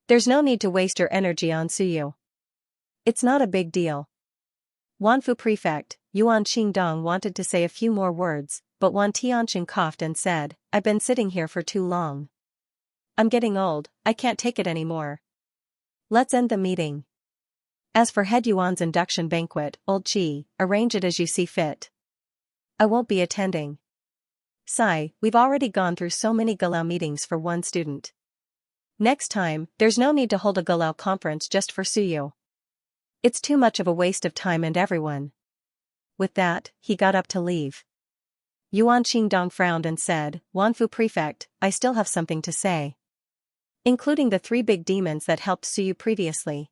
There's no need to waste your energy on Suyu. It's not a big deal. Wanfu Prefect, Yuan Qingdong wanted to say a few more words, but Wan Tianxing coughed and said, I've been sitting here for too long. I'm getting old, I can't take it anymore. Let's end the meeting. As for Head Yuan's induction banquet, Old Qi, arrange it as you see fit. I won't be attending. Sigh, we've already gone through so many Galau meetings for one student. Next time, there's no need to hold a Galau conference just for Suyu. It's too much of a waste of time and everyone. With that, he got up to leave. Yuan Qingdong frowned and said, Wanfu Prefect, I still have something to say. Including the 3 big demons that helped Suyu previously.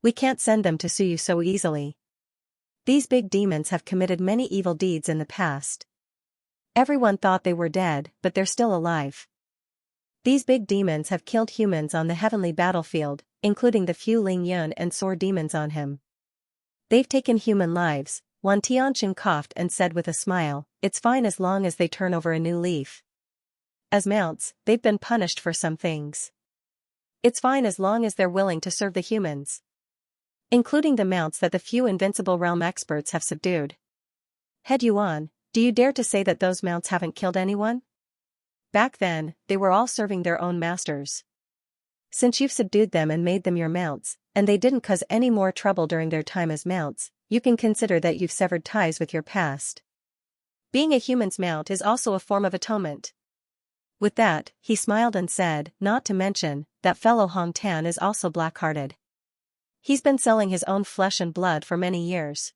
We can't send them to Suyu so easily. These big demons have committed many evil deeds in the past. Everyone thought they were dead, but they're still alive. These big demons have killed humans on the heavenly battlefield, including the few Ling Yun and Sword demons on him. They've taken human lives, Wan Tianxing coughed and said with a smile, it's fine as long as they turn over a new leaf. As mounts, they've been punished for some things. It's fine as long as they're willing to serve the humans. Including the mounts that the few Invincible Realm experts have subdued. Head Yuan, do you dare to say that those mounts haven't killed anyone? Back then, they were all serving their own masters. Since you've subdued them and made them your mounts, and they didn't cause any more trouble during their time as mounts, you can consider that you've severed ties with your past. Being a human's mount is also a form of atonement. With that, he smiled and said, not to mention, that fellow Hong Tan is also black-hearted. He's been selling his own flesh and blood for many years.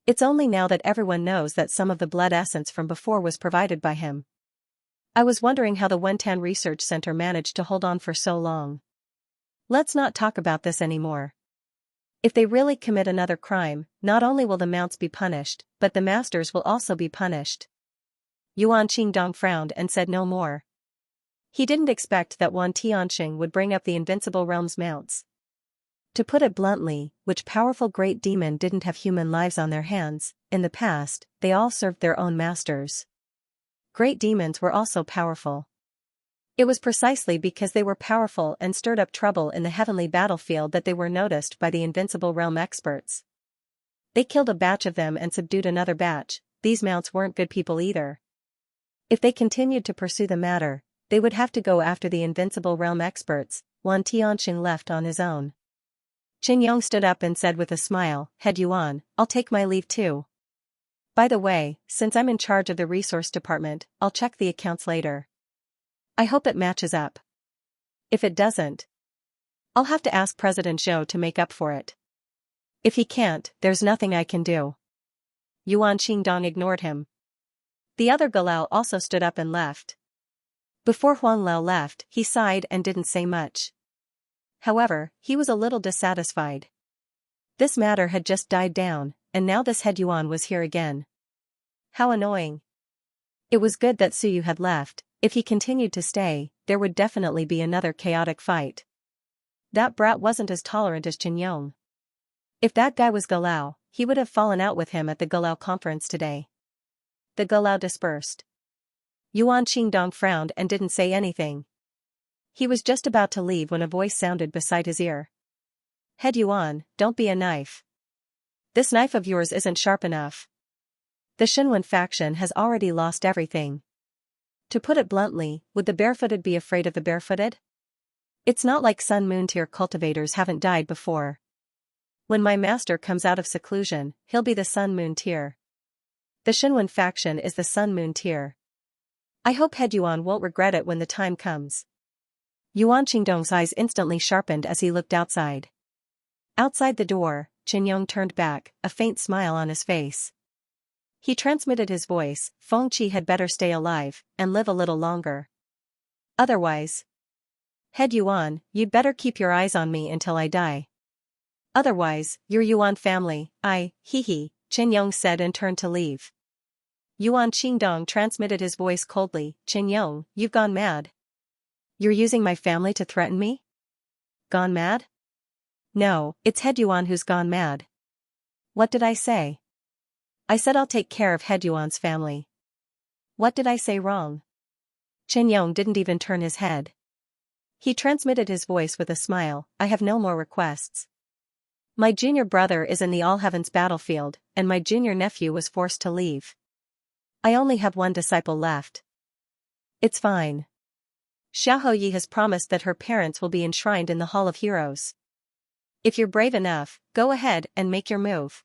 It's only now that everyone knows that some of the blood essence from before was provided by him. I was wondering how the Wentan Research Center managed to hold on for so long. Let's not talk about this anymore. If they really commit another crime, not only will the mounts be punished, but the masters will also be punished. Yuan Qingdong frowned and said no more. He didn't expect that Wan Tianxing would bring up the Invincible Realm's mounts. To put it bluntly, which powerful great demon didn't have human lives on their hands? In the past, they all served their own masters. Great demons were also powerful. It was precisely because they were powerful and stirred up trouble in the heavenly battlefield that they were noticed by the Invincible Realm experts. They killed a batch of them and subdued another batch. These mounts weren't good people either. If they continued to pursue the matter, they would have to go after the Invincible Realm experts. Wan Tianxing left on his own. Xianxia stood up and said with a smile, Head Yuan, I'll take my leave too. By the way, since I'm in charge of the resource department, I'll check the accounts later. I hope it matches up. If it doesn't, I'll have to ask President Zhou to make up for it. If he can't, there's nothing I can do. Yuan Qingdong ignored him. The other Galau also stood up and left. Before Huang Lao left, he sighed and didn't say much. However, he was a little dissatisfied. This matter had just died down, and now this Head Yuan was here again. How annoying. It was good that Suyu had left. If he continued to stay, there would definitely be another chaotic fight. That brat wasn't as tolerant as Xianxia. If that guy was Galau, he would have fallen out with him at the Galau conference today. The Galau dispersed. Yuan Qingdong frowned and didn't say anything. He was just about to leave when a voice sounded beside his ear. Head Yuan, don't be a knife. This knife of yours isn't sharp enough. The Xinwen faction has already lost everything. To put it bluntly, would the barefooted be afraid of the barefooted? It's not like Sun Moon tier cultivators haven't died before. When my master comes out of seclusion, he'll be the Sun Moon tier. The Xinwen faction is the Sun Moon tier. I hope Head Yuan won't regret it when the time comes. Yuan Qingdong's eyes instantly sharpened as he looked outside. Outside the door, Xianxia turned back, a faint smile on his face. He transmitted his voice, Feng Qi had better stay alive, and live a little longer. Otherwise, Head Yuan, you'd better keep your eyes on me until I die. Otherwise, your Yuan family, Chen Yong said and turned to leave. Yuan Qingdong transmitted his voice coldly, Chen Yong, you've gone mad. You're using my family to threaten me? Gone mad? No, it's Head Yuan who's gone mad. What did I say? I said I'll take care of Head Yuan's family. What did I say wrong? Chen Yong didn't even turn his head. He transmitted his voice with a smile, I have no more requests. My junior brother is in the All Heavens battlefield, and my junior nephew was forced to leave. I only have one disciple left. It's fine. Xiahou Yi has promised that her parents will be enshrined in the Hall of Heroes. If you're brave enough, go ahead and make your move.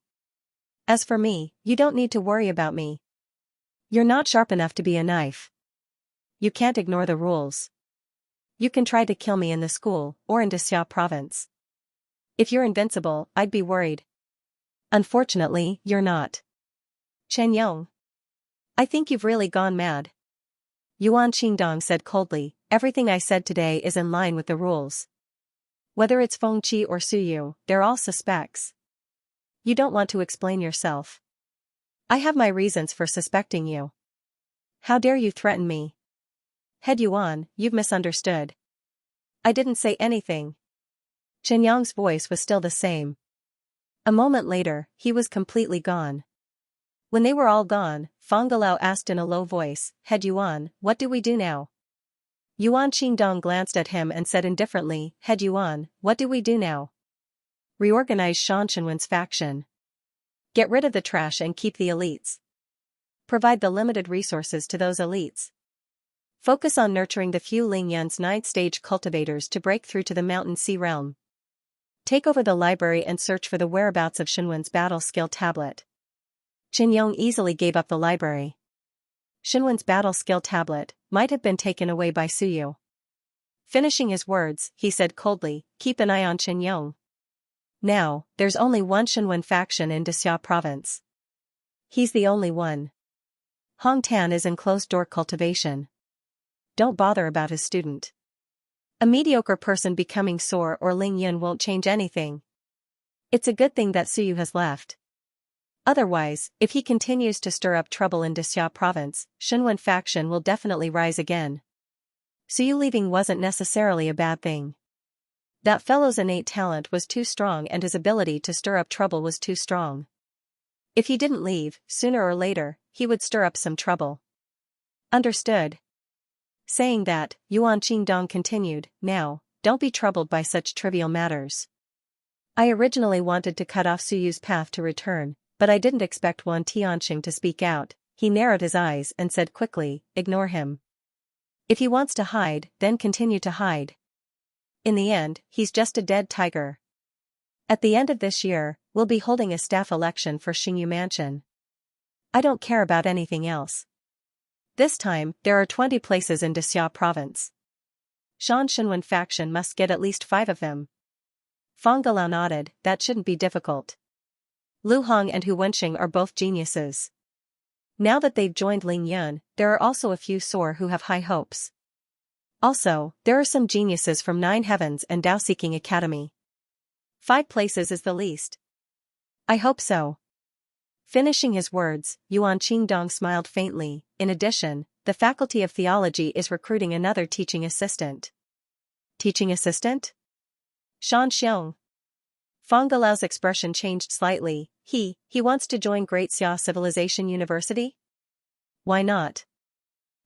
As for me, you don't need to worry about me. You're not sharp enough to be a knife. You can't ignore the rules. You can try to kill me in the school, or in Xianxia province. If you're invincible, I'd be worried. Unfortunately, you're not. Chen Yong. I think you've really gone mad. Yuan Qingdong said coldly, everything I said today is in line with the rules. Whether it's Feng Qi or Su Yu, they're all suspects. You don't want to explain yourself. I have my reasons for suspecting you. How dare you threaten me? Head Yuan, you've misunderstood. I didn't say anything. Chen Yong's voice was still the same. A moment later, he was completely gone. When they were all gone, Fang Galao asked in a low voice, Head Yuan, what do we do now? Yuan Qingdong glanced at him and said indifferently, Head Yuan, what do we do now? Reorganize Shan Shenwen's faction. Get rid of the trash and keep the elites. Provide the limited resources to those elites. Focus on nurturing the few Ling Yun's 9th stage cultivators to break through to the Mountain Sea realm. Take over the library and search for the whereabouts of Shenwen's battle skill tablet. Chen Yong easily gave up the library. Shenwen's battle skill tablet might have been taken away by Su Yu. Finishing his words, he said coldly, keep an eye on Chen Yong. Now, there's only one Shenwen faction in Xianxia province. He's the only one. Hong Tan is in closed-door cultivation. Don't bother about his student. A mediocre person becoming Soar or Ling Yun won't change anything. It's a good thing that Su Yu has left. Otherwise, if he continues to stir up trouble in Xianxia province, Shenwen faction will definitely rise again. Su Yu leaving wasn't necessarily a bad thing. That fellow's innate talent was too strong and his ability to stir up trouble was too strong. If he didn't leave, sooner or later, he would stir up some trouble. Understood. Saying that, Yuan Qingdong continued, now, don't be troubled by such trivial matters. I originally wanted to cut off Su Yu's path to return, but I didn't expect Wan Tianxing to speak out. He narrowed his eyes and said quickly, ignore him. If he wants to hide, then continue to hide. In the end, he's just a dead tiger. At the end of this year, we'll be holding a staff election for Xingyu Mansion. I don't care about anything else. This time, there are 20 places in Xianxia province. Shan Shenwen faction must get at least 5 of them. Fang Galao nodded, that shouldn't be difficult. Lu Hong and Hu Wenxing are both geniuses. Now that they've joined Ling Yun, there are also a few Soar who have high hopes. Also, there are some geniuses from 9 Heavens and Dao Seeking Academy. 5 places is the least. I hope so. Finishing his words, Yuan Qingdong smiled faintly. In addition, the Faculty of Theology is recruiting another teaching assistant. Teaching assistant? Shan Xiong. Fang Galao's expression changed slightly. He wants to join Great Xia Civilization University? Why not?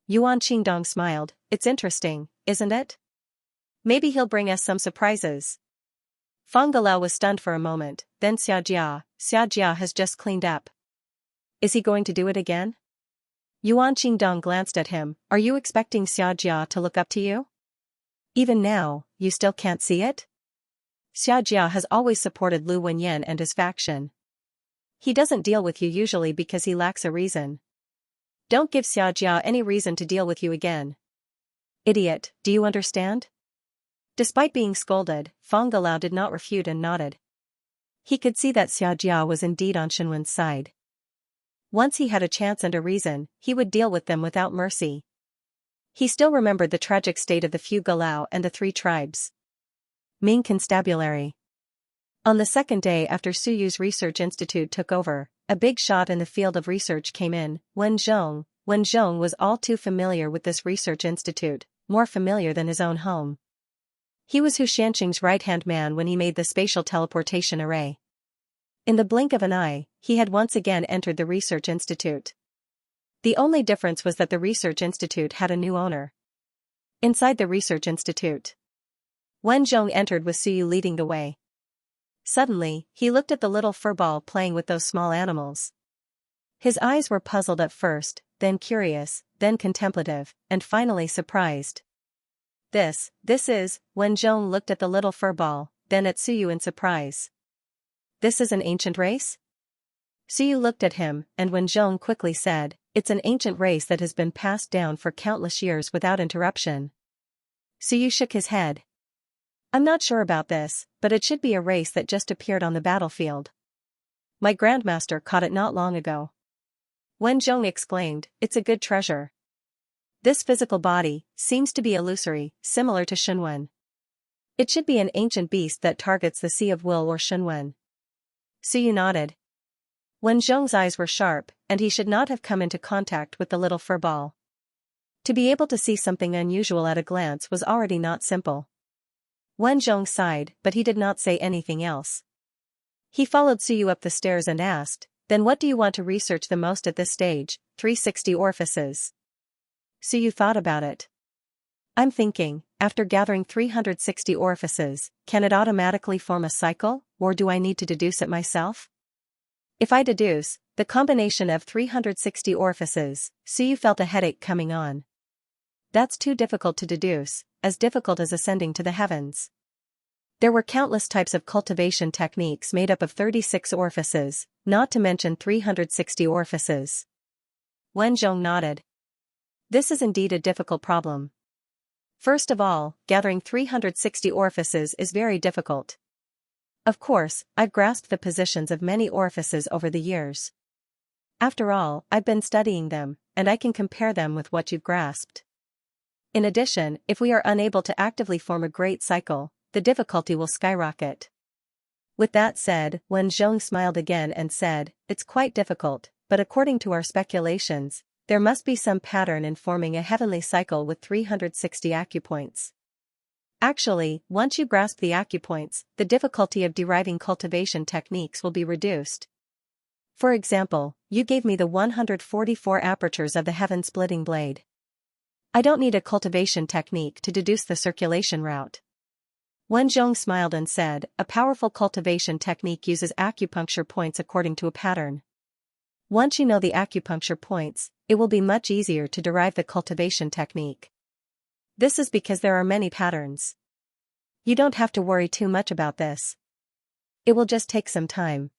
Yuan Qingdong smiled, it's interesting, isn't it? Maybe he'll bring us some surprises. Fang Galao was stunned for a moment, then Xiajia has just cleaned up. Is he going to do it again? Yuan Qingdong glanced at him, are you expecting Xiajia to look up to you? Even now, you still can't see it? Xiajia has always supported Lu Wenyan and his faction. He doesn't deal with you usually because he lacks a reason. Don't give Xiajia any reason to deal with you again. Idiot, do you understand? Despite being scolded, Fang Galao did not refute and nodded. He could see that Xiajia was indeed on Shenwen's side. Once he had a chance and a reason, he would deal with them without mercy. He still remembered the tragic state of the few Galau and the 3 tribes. Ming Constabulary. On the second day after Suyu's research institute took over, a big shot in the field of research came in, Wen Zhong. Wen Zhong was all too familiar with this research institute, more familiar than his own home. He was Hu Xianxing's right-hand man when he made the spatial teleportation array. In the blink of an eye, he had once again entered the research institute. The only difference was that the research institute had a new owner. Inside the research institute, Wen Zhong entered with Suyu leading the way. Suddenly, he looked at the little furball playing with those small animals. His eyes were puzzled at first, then curious, then contemplative, and finally surprised. This is, Wen Zhong looked at the little furball, then at Suyu in surprise. This is an ancient race? Suyu looked at him, and Wen Zhong quickly said, it's an ancient race that has been passed down for countless years without interruption. Suyu shook his head. I'm not sure about this, but it should be a race that just appeared on the battlefield. My grandmaster caught it not long ago. Wen Zhong exclaimed, it's a good treasure. This physical body seems to be illusory, similar to Shunwen. It should be an ancient beast that targets the Sea of Will or Shunwen. Suyu nodded. Wen Zhong's eyes were sharp, and he should not have come into contact with the little furball. To be able to see something unusual at a glance was already not simple. Wen Zhong sighed, but he did not say anything else. He followed Suyu up the stairs and asked, then what do you want to research the most at this stage? 360 orifices. Suyu thought about it. I'm thinking, after gathering 360 orifices, can it automatically form a cycle, or do I need to deduce it myself? If I deduce the combination of 360 orifices, Suyu felt a headache coming on. That's too difficult to deduce, as difficult as ascending to the heavens. There were countless types of cultivation techniques made up of 36 orifices, not to mention 360 orifices. Wen Zhong nodded. This is indeed a difficult problem. First of all, gathering 360 orifices is very difficult. Of course, I've grasped the positions of many orifices over the years. After all, I've been studying them, and I can compare them with what you've grasped. In addition, if we are unable to actively form a great cycle, the difficulty will skyrocket. With that said, Wen Zhong smiled again and said, it's quite difficult, but according to our speculations, there must be some pattern in forming a heavenly cycle with 360 acupoints. Actually, once you grasp the acupoints, the difficulty of deriving cultivation techniques will be reduced. For example, you gave me the 144 apertures of the heaven-splitting blade. I don't need a cultivation technique to deduce the circulation route. Wen Zhong smiled and said, a powerful cultivation technique uses acupuncture points according to a pattern. Once you know the acupuncture points, it will be much easier to derive the cultivation technique. This is because there are many patterns. You don't have to worry too much about this. It will just take some time.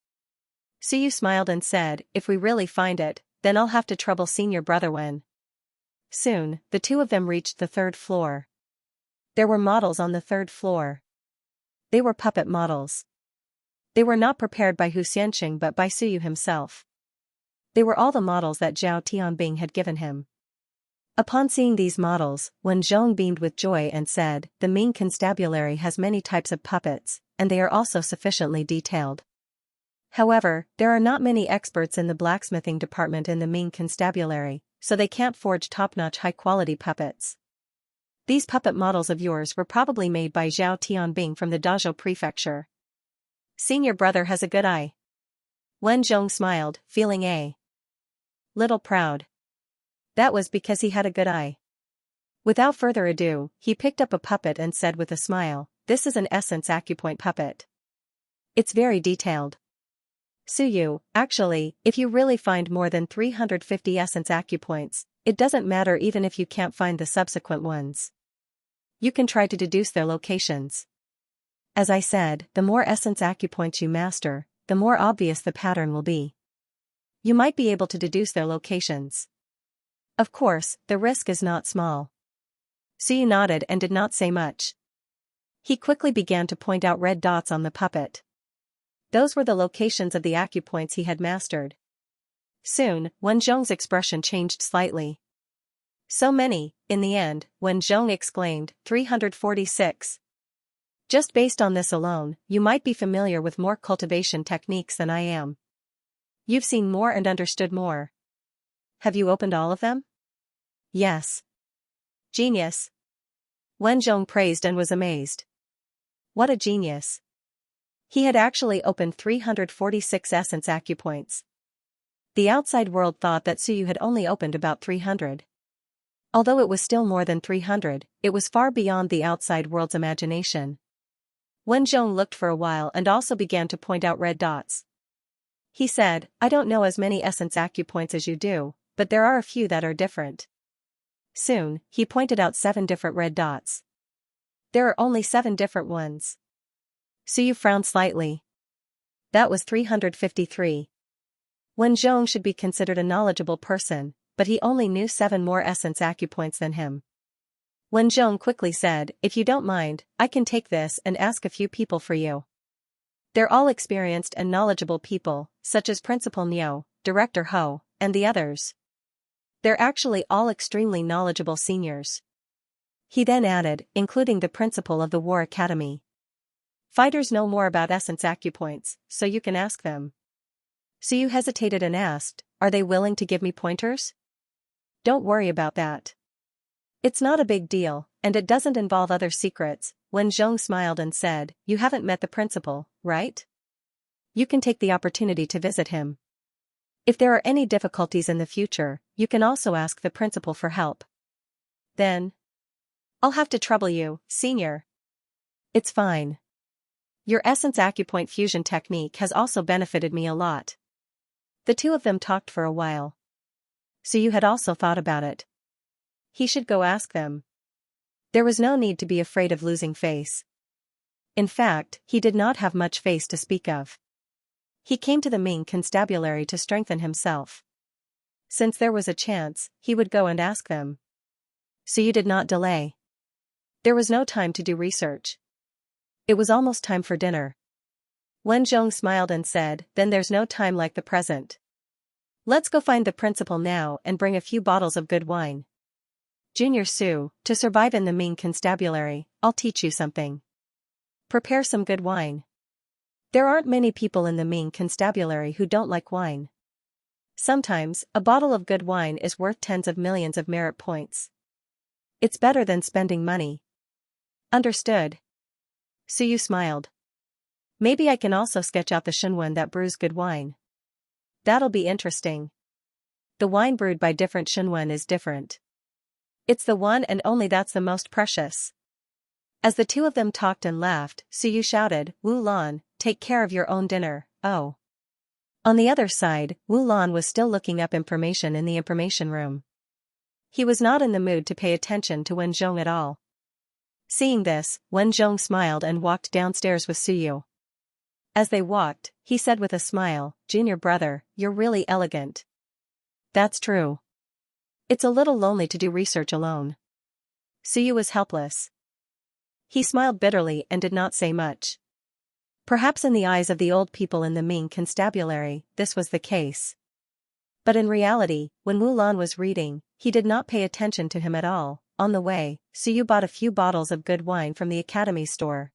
Suyu smiled and said, if we really find it, then I'll have to trouble senior brother Wen. Soon, the two of them reached the 3rd floor. There were models on the 3rd floor. They were puppet models. They were not prepared by Hu Xianxing but by Suyu himself. They were all the models that Zhao Tianbing had given him. Upon seeing these models, Wen Zhong beamed with joy and said, the Ming Constabulary has many types of puppets, and they are also sufficiently detailed. However, there are not many experts in the blacksmithing department in the Ming Constabulary, so they can't forge top-notch high-quality puppets. These puppet models of yours were probably made by Zhao Tianbing from the Dazhou prefecture. Senior brother has a good eye. Wen Zhong smiled, feeling a little proud. That was because he had a good eye. Without further ado, he picked up a puppet and said with a smile, this is an essence acupoint puppet. It's very detailed. Suyu, actually, if you really find more than 350 essence acupoints, it doesn't matter even if you can't find the subsequent ones. You can try to deduce their locations. As I said, the more essence acupoints you master, the more obvious the pattern will be. You might be able to deduce their locations. Of course, the risk is not small. Suyu nodded and did not say much. He quickly began to point out red dots on the puppet. Those were the locations of the acupoints he had mastered. Soon, Wen Zhong's expression changed slightly. So many, in the end, Wen Zhong exclaimed, 346. Just based on this alone, you might be familiar with more cultivation techniques than I am. You've seen more and understood more. Have you opened all of them? Yes. Genius. Wen Zhong praised and was amazed. What a genius. He had actually opened 346 essence acupoints. The outside world thought that Suyu had only opened about 300. Although it was still more than 300, it was far beyond the outside world's imagination. Wen Zhong looked for a while and also began to point out red dots. He said, I don't know as many essence acupoints as you do, but there are a few that are different. Soon, he pointed out 7 different red dots. There are only 7 different ones. Suyu frowned slightly. That was 353. Wen Zhong should be considered a knowledgeable person, but he only knew 7 more essence acupoints than him. Wen Zhong quickly said, if you don't mind, I can take this and ask a few people for you. They're all experienced and knowledgeable people, such as Principal Niu, Director Ho, and the others. They're actually all extremely knowledgeable seniors. He then added, including the principal of the War Academy. Fighters know more about essence acupoints, so you can ask them. Suyu hesitated and asked, are they willing to give me pointers? Don't worry about that. It's not a big deal, and it doesn't involve other secrets. Wen Zhong smiled and said, you haven't met the principal, right? You can take the opportunity to visit him. If there are any difficulties in the future, you can also ask the principal for help. Then, I'll have to trouble you, senior. It's fine. Your essence acupoint fusion technique has also benefited me a lot. The two of them talked for a while. Suyu had also thought about it. He should go ask them. There was no need to be afraid of losing face. In fact, he did not have much face to speak of. He came to the Ming Constabulary to strengthen himself. Since there was a chance, he would go and ask them. Suyu did not delay. There was no time to do research. It was almost time for dinner. Wen Zhong smiled and said, then there's no time like the present. Let's go find the principal now and bring a few bottles of good wine. Junior Su, to survive in the Ming Constabulary, I'll teach you something. Prepare some good wine. There aren't many people in the Ming Constabulary who don't like wine. Sometimes, a bottle of good wine is worth tens of millions of merit points. It's better than spending money. Understood. Suyu smiled. Maybe I can also sketch out the Shunwen that brews good wine. That'll be interesting. The wine brewed by different Shunwen is different. It's the one and only that's the most precious. As the two of them talked and laughed, Suyu shouted, Wu Lan, take care of your own dinner, oh. On the other side, Wu Lan was still looking up information in the information room. He was not in the mood to pay attention to Wen Zhong at all. Seeing this, Wen Zhong smiled and walked downstairs with Suyu. As they walked, he said with a smile, Junior brother, you're really elegant. That's true. It's a little lonely to do research alone. Suyu was helpless. He smiled bitterly and did not say much. Perhaps in the eyes of the old people in the Ming Constabulary, this was the case. But in reality, when Wu Lan was reading, he did not pay attention to him at all. On the way, Suyu bought a few bottles of good wine from the academy store.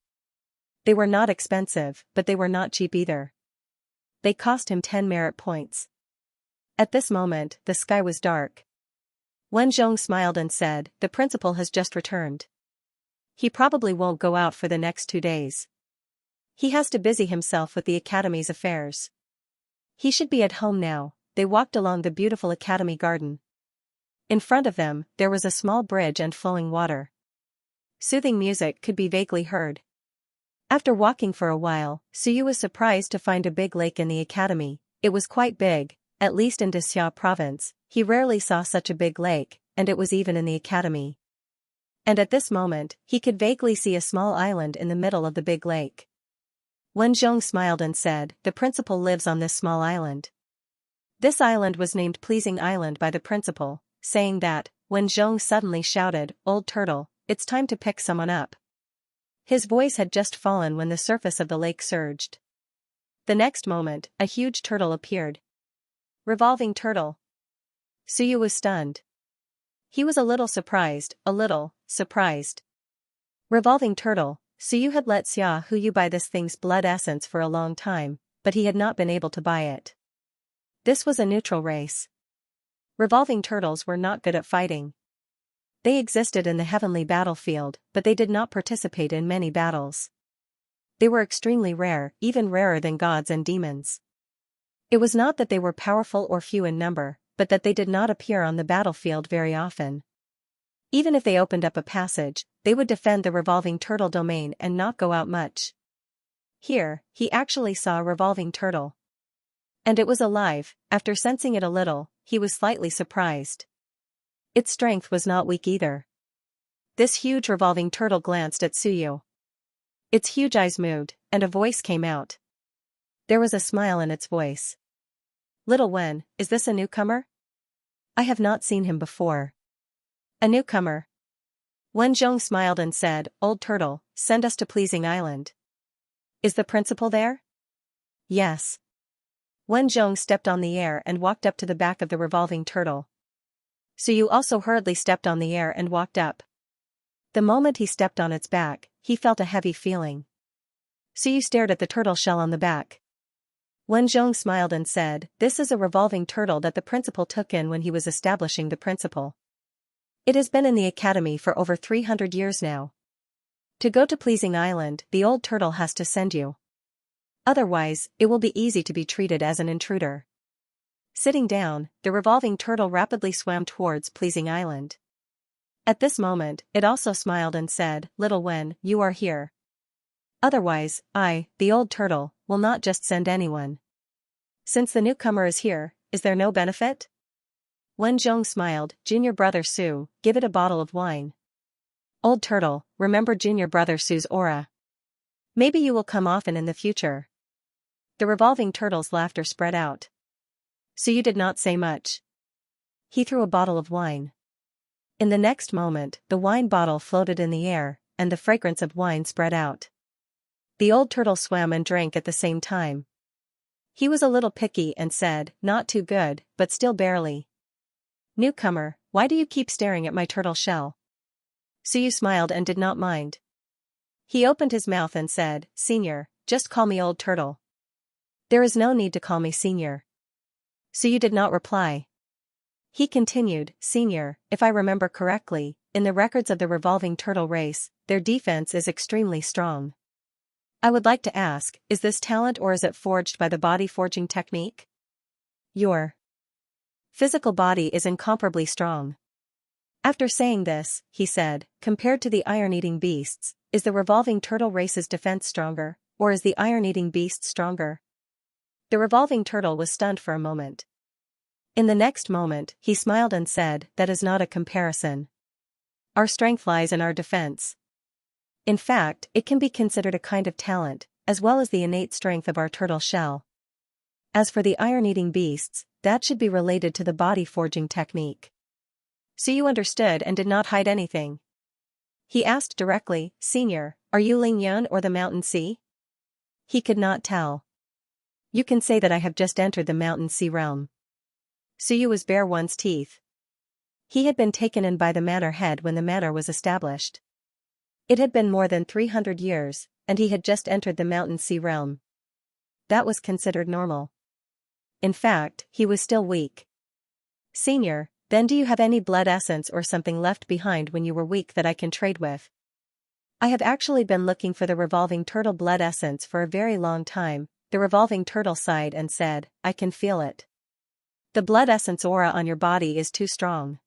They were not expensive, but they were not cheap either. They cost him 10 merit points. At this moment, the sky was dark. Wen Zhong smiled and said, the principal has just returned. He probably won't go out for the next 2 days. He has to busy himself with the academy's affairs. He should be at home now. They walked along the beautiful academy garden. In front of them, there was a small bridge and flowing water. Soothing music could be vaguely heard. After walking for a while, Suyu was surprised to find a big lake in the academy. It was quite big, at least in Xianxia province. He rarely saw such a big lake, and it was even in the academy. And at this moment, he could vaguely see a small island in the middle of the big lake. Wen Zhong smiled and said, the principal lives on this small island. This island was named Pleasing Island by the principal, saying that, Wen Zhong suddenly shouted, Old Turtle, it's time to pick someone up. His voice had just fallen when the surface of the lake surged. The next moment, a huge turtle appeared. Revolving turtle. Suyu was stunned. He was a little surprised, Revolving turtle, so you had let Xianxia buy this thing's blood essence for a long time, but he had not been able to buy it. This was a neutral race. Revolving turtles were not good at fighting. They existed in the heavenly battlefield, but they did not participate in many battles. They were extremely rare, even rarer than gods and demons. It was not that they were powerful or few in number, but that they did not appear on the battlefield very often. Even if they opened up a passage, they would defend the revolving turtle domain and not go out much. Here, he actually saw a revolving turtle. And it was alive. After sensing it a little, he was slightly surprised. Its strength was not weak either. This huge revolving turtle glanced at Suyu. Its huge eyes moved, and a voice came out. There was a smile in its voice. Little Wen, is this a newcomer? I have not seen him before. A newcomer. Wen Zhong smiled and said, Old turtle, send us to Pleasing Island. Is the principal there? Yes. Wen Zhong stepped on the air and walked up to the back of the revolving turtle. Suyu also hurriedly stepped on the air and walked up. The moment he stepped on its back, he felt a heavy feeling. Suyu stared at the turtle shell on the back. Wen Zhong smiled and said, This is a revolving turtle that the principal took in when he was establishing the principal. It has been in the academy for over 300 years now. To go to Pleasing Island, the old turtle has to send you. Otherwise, it will be easy to be treated as an intruder. Sitting down, the revolving turtle rapidly swam towards Pleasing Island. At this moment, it also smiled and said, Little Wen, you are here. Otherwise, I, the old turtle, will not just send anyone. Since the newcomer is here, is there no benefit? Wen Zhong smiled, Junior brother Su, give it a bottle of wine. Old turtle, remember junior brother Su's aura. Maybe you will come often in the future. The revolving turtle's laughter spread out. Suyu did not say much. He threw a bottle of wine. In the next moment, the wine bottle floated in the air, and the fragrance of wine spread out. The old turtle swam and drank at the same time. He was a little picky and said, Not too good, but still barely. Newcomer, why do you keep staring at my turtle shell? Suyu smiled and did not mind. He opened his mouth and said, Senior, just call me old turtle. There is no need to call me senior. Suyu did not reply. He continued, Senior, if I remember correctly, in the records of the revolving turtle race, their defense is extremely strong. I would like to ask, is this talent or is it forged by the body forging technique? Your physical body is incomparably strong. After saying this, he said, compared to the iron-eating beasts, is the revolving turtle race's defense stronger, or is the iron-eating beast stronger? The revolving turtle was stunned for a moment. In the next moment, he smiled and said, That is not a comparison. Our strength lies in our defense. In fact, it can be considered a kind of talent, as well as the innate strength of our turtle shell. As for the iron-eating beasts, that should be related to the body forging technique. Suyu understood and did not hide anything. He asked directly, Senior, are you Ling Yun or the Mountain Sea? He could not tell. You can say that I have just entered the Mountain Sea realm. Suyu was bare one's teeth. He had been taken in by the manor head when the manor was established. It had been more than 300 years, and he had just entered the Mountain Sea realm. That was considered normal. In fact, he was still weak. Senior, then do you have any blood essence or something left behind when you were weak that I can trade with? I have actually been looking for the revolving turtle blood essence for a very long time. The revolving turtle sighed and said, I can feel it. The blood essence aura on your body is too strong.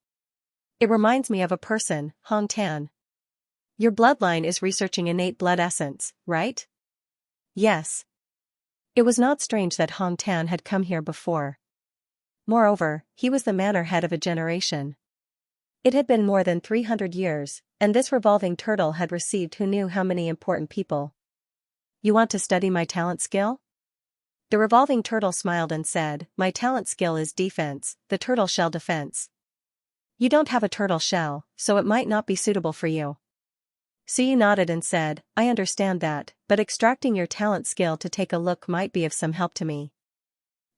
It reminds me of a person, Hong Tan. Your bloodline is researching innate blood essence, right? Yes. It was not strange that Hong Tan had come here before. Moreover, he was the manor head of a generation. It had been more than 300 years, and this revolving turtle had received who knew how many important people. You want to study my talent skill? The revolving turtle smiled and said, My talent skill is defense, the turtle shell defense. You don't have a turtle shell, so it might not be suitable for you. Suyu nodded and said, I understand that, but extracting your talent skill to take a look might be of some help to me.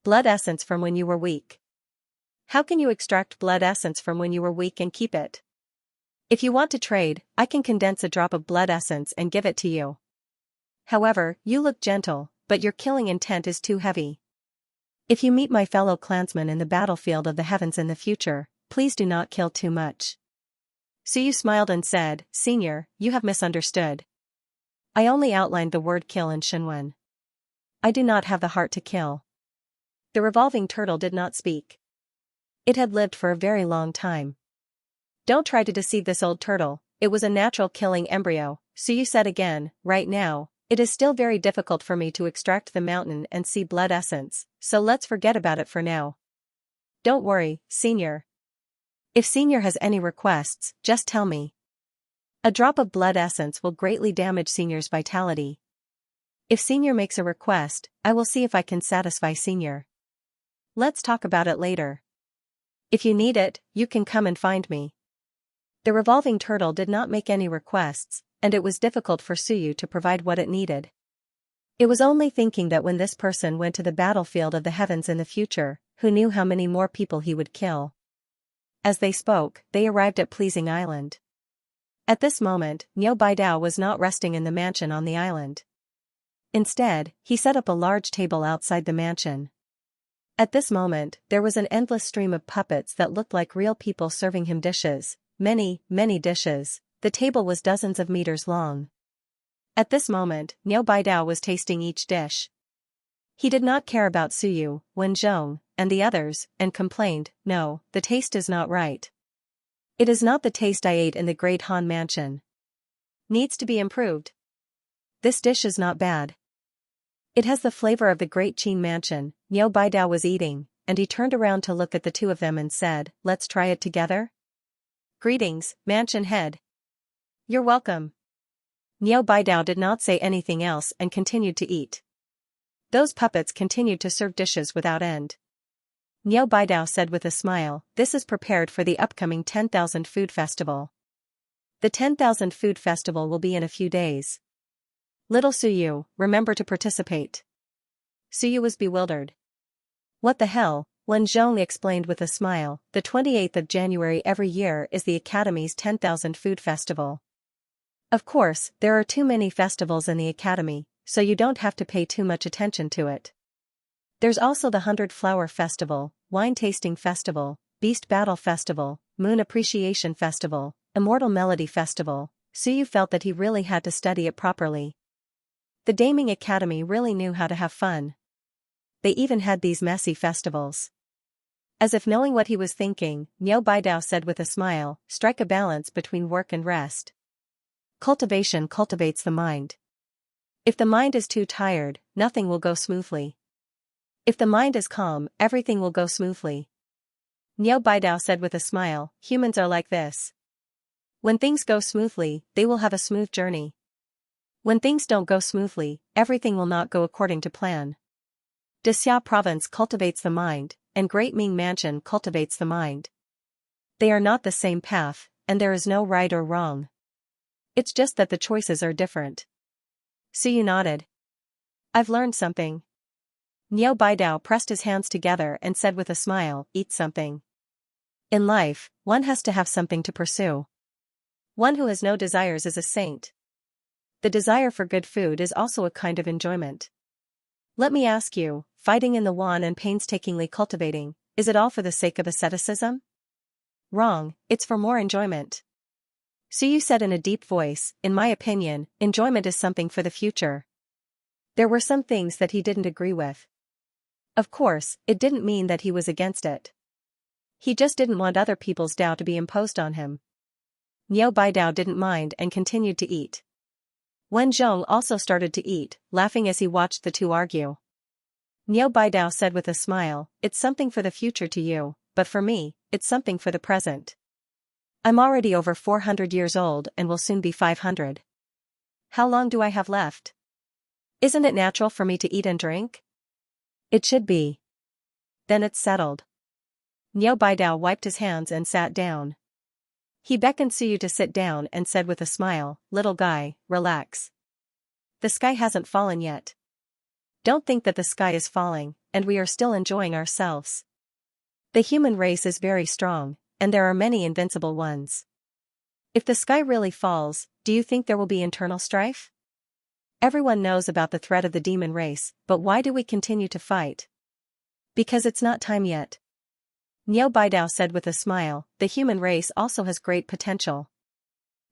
Blood essence from when you were weak. How can you extract blood essence from when you were weak and keep it? If you want to trade, I can condense a drop of blood essence and give it to you. However, you look gentle, but your killing intent is too heavy. If you meet my fellow clansmen in the battlefield of the heavens in the future, please do not kill too much. Suyu smiled and said, Senior, you have misunderstood. I only outlined the word kill in Shinwen. I do not have the heart to kill. The revolving turtle did not speak. It had lived for a very long time. Don't try to deceive this old turtle, it was a natural killing embryo, Suyu said again. Right now, it is still very difficult for me to extract the mountain and see blood essence, so let's forget about it for now. Don't worry, Senior. If Senior has any requests, just tell me. A drop of blood essence will greatly damage Senior's vitality. If Senior makes a request, I will see if I can satisfy Senior. Let's talk about it later. If you need it, you can come and find me. The revolving turtle did not make any requests, and it was difficult for Suyu to provide what it needed. It was only thinking that when this person went to the battlefield of the heavens in the future, who knew how many more people he would kill. As they spoke, they arrived at Pleasing Island. At this moment, Niu Baidao was not resting in the mansion on the island. Instead, he set up a large table outside the mansion. At this moment, there was an endless stream of puppets that looked like real people serving him dishes, many, many dishes. The table was dozens of meters long. At this moment, Niu Baidao was tasting each dish. He did not care about Suyu, Wenzhong, and the others, and complained, no, the taste is not right. It is not the taste I ate in the Great Han Mansion. Needs to be improved. This dish is not bad. It has the flavor of the Great Qin Mansion, Niu Baidao was eating, and he turned around to look at the two of them and said, let's try it together? Greetings, Mansion Head. You're welcome. Niu Baidao did not say anything else and continued to eat. Those puppets continued to serve dishes without end. Niu Baidao said with a smile, this is prepared for the upcoming 10,000 Food Festival. The 10,000 Food Festival will be in a few days. Little Suyu, remember to participate. Suyu was bewildered. What the hell? Wenzhong explained with a smile, the 28th of January every year is the Academy's 10,000 Food Festival. Of course, there are too many festivals in the Academy, so you don't have to pay too much attention to it. There's also the 100 Flower Festival, Wine Tasting Festival, Beast Battle Festival, Moon Appreciation Festival, Immortal Melody Festival. Suyu felt that he really had to study it properly. The Daming Academy really knew how to have fun. They even had these messy festivals. As if knowing what he was thinking, Niu Baidao said with a smile, strike a balance between work and rest. Cultivation cultivates the mind. If the mind is too tired, nothing will go smoothly. If the mind is calm, everything will go smoothly. Niu Baidao said with a smile, humans are like this. When things go smoothly, they will have a smooth journey. When things don't go smoothly, everything will not go according to plan. Dexia Province cultivates the mind, and Great Ming Mansion cultivates the mind. They are not the same path, and there is no right or wrong. It's just that the choices are different. Suyu nodded. I've learned something. Niu Baidao pressed his hands together and said with a smile, eat something. In life, one has to have something to pursue. One who has no desires is a saint. The desire for good food is also a kind of enjoyment. Let me ask you, fighting in the Wan and painstakingly cultivating, is it all for the sake of asceticism? Wrong, it's for more enjoyment. Suyu said in a deep voice, in my opinion, enjoyment is something for the future. There were some things that he didn't agree with. Of course, it didn't mean that he was against it. He just didn't want other people's Dao to be imposed on him. Niu Baidao didn't mind and continued to eat. Wenzhong also started to eat, laughing as he watched the two argue. Niu Baidao said with a smile, it's something for the future to you, but for me, it's something for the present. I'm already over 400 years old and will soon be 500. How long do I have left? Isn't it natural for me to eat and drink? It should be. Then it's settled. Niu Baidao wiped his hands and sat down. He beckoned Suyu to sit down and said with a smile, little guy, relax. The sky hasn't fallen yet. Don't think that the sky is falling, and we are still enjoying ourselves. The human race is very strong, and there are many invincible ones. If the sky really falls, do you think there will be internal strife? Everyone knows about the threat of the demon race, but why do we continue to fight? Because it's not time yet. Niao Baidao said with a smile, the human race also has great potential.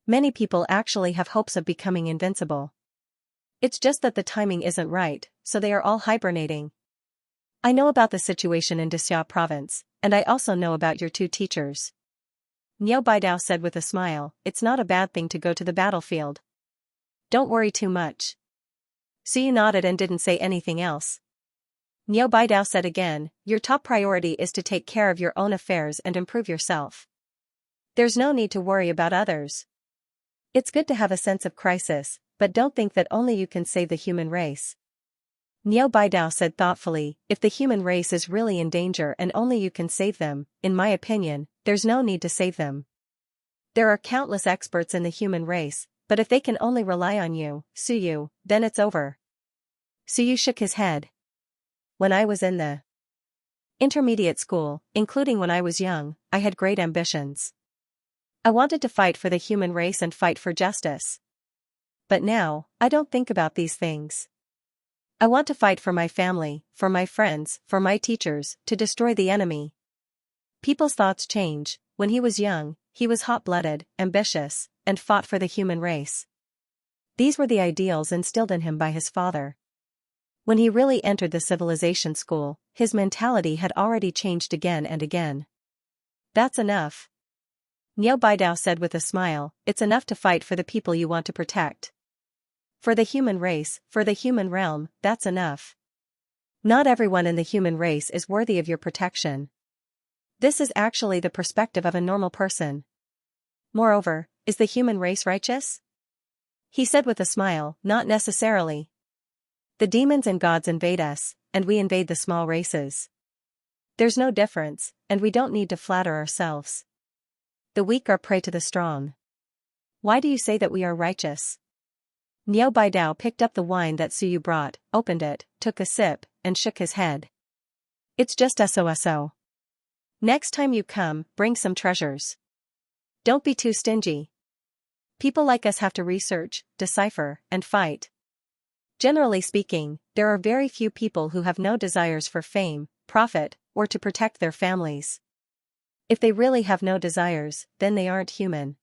Many people actually have hopes of becoming invincible. It's just that the timing isn't right, so they are all hibernating. I know about the situation in Xianxia province, and I also know about your two teachers. Niao Baidao said with a smile, it's not a bad thing to go to the battlefield. Don't worry too much. Su nodded and didn't say anything else. Niao Baidao said again, your top priority is to take care of your own affairs and improve yourself. There's no need to worry about others. It's good to have a sense of crisis, but don't think that only you can save the human race. Niao Baidao said thoughtfully, if the human race is really in danger and only you can save them, in my opinion, there's no need to save them. There are countless experts in the human race, but if they can only rely on you, Suyu, then it's over. Suyu shook his head. When I was in the intermediate school, including when I was young, I had great ambitions. I wanted to fight for the human race and fight for justice. But now, I don't think about these things. I want to fight for my family, for my friends, for my teachers, to destroy the enemy. People's thoughts change. When he was young, he was hot-blooded, ambitious, and fought for the human race. These were the ideals instilled in him by his father. When he really entered the civilization school, his mentality had already changed again and again. That's enough. Niao Baidao said with a smile, it's enough to fight for the people you want to protect. For the human race, for the human realm, that's enough. Not everyone in the human race is worthy of your protection. This is actually the perspective of a normal person. Moreover, is the human race righteous? He said with a smile, not necessarily. The demons and gods invade us, and we invade the small races. There's no difference, and we don't need to flatter ourselves. The weak are prey to the strong. Why do you say that we are righteous? Niao Baidao picked up the wine that Suyu brought, opened it, took a sip, and shook his head. It's just so. Next time you come, bring some treasures. Don't be too stingy. People like us have to research, decipher, and fight. Generally speaking, there are very few people who have no desires for fame, profit, or to protect their families. If they really have no desires, then they aren't human.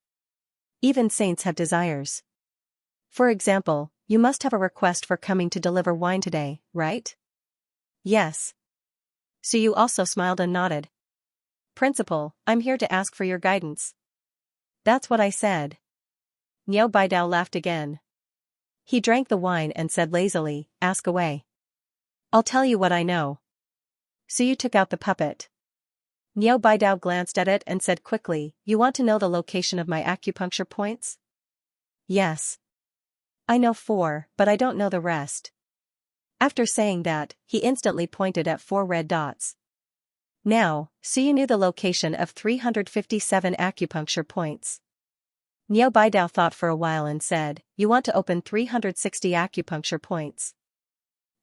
Even saints have desires. For example, you must have a request for coming to deliver wine today, right? Yes. Suyu also smiled and nodded. Principal, I'm here to ask for your guidance. That's what I said. Niao Baidao laughed again. He drank the wine and said lazily, ask away. I'll tell you what I know. Suyu took out the puppet. Niao Baidao glanced at it and said quickly, you want to know the location of my acupuncture points? Yes. I know 4, but I don't know the rest. After saying that, he instantly pointed at 4 red dots. Now, Suyu knew the location of 357 acupuncture points. Niao Baidao thought for a while and said, you want to open 360 acupuncture points.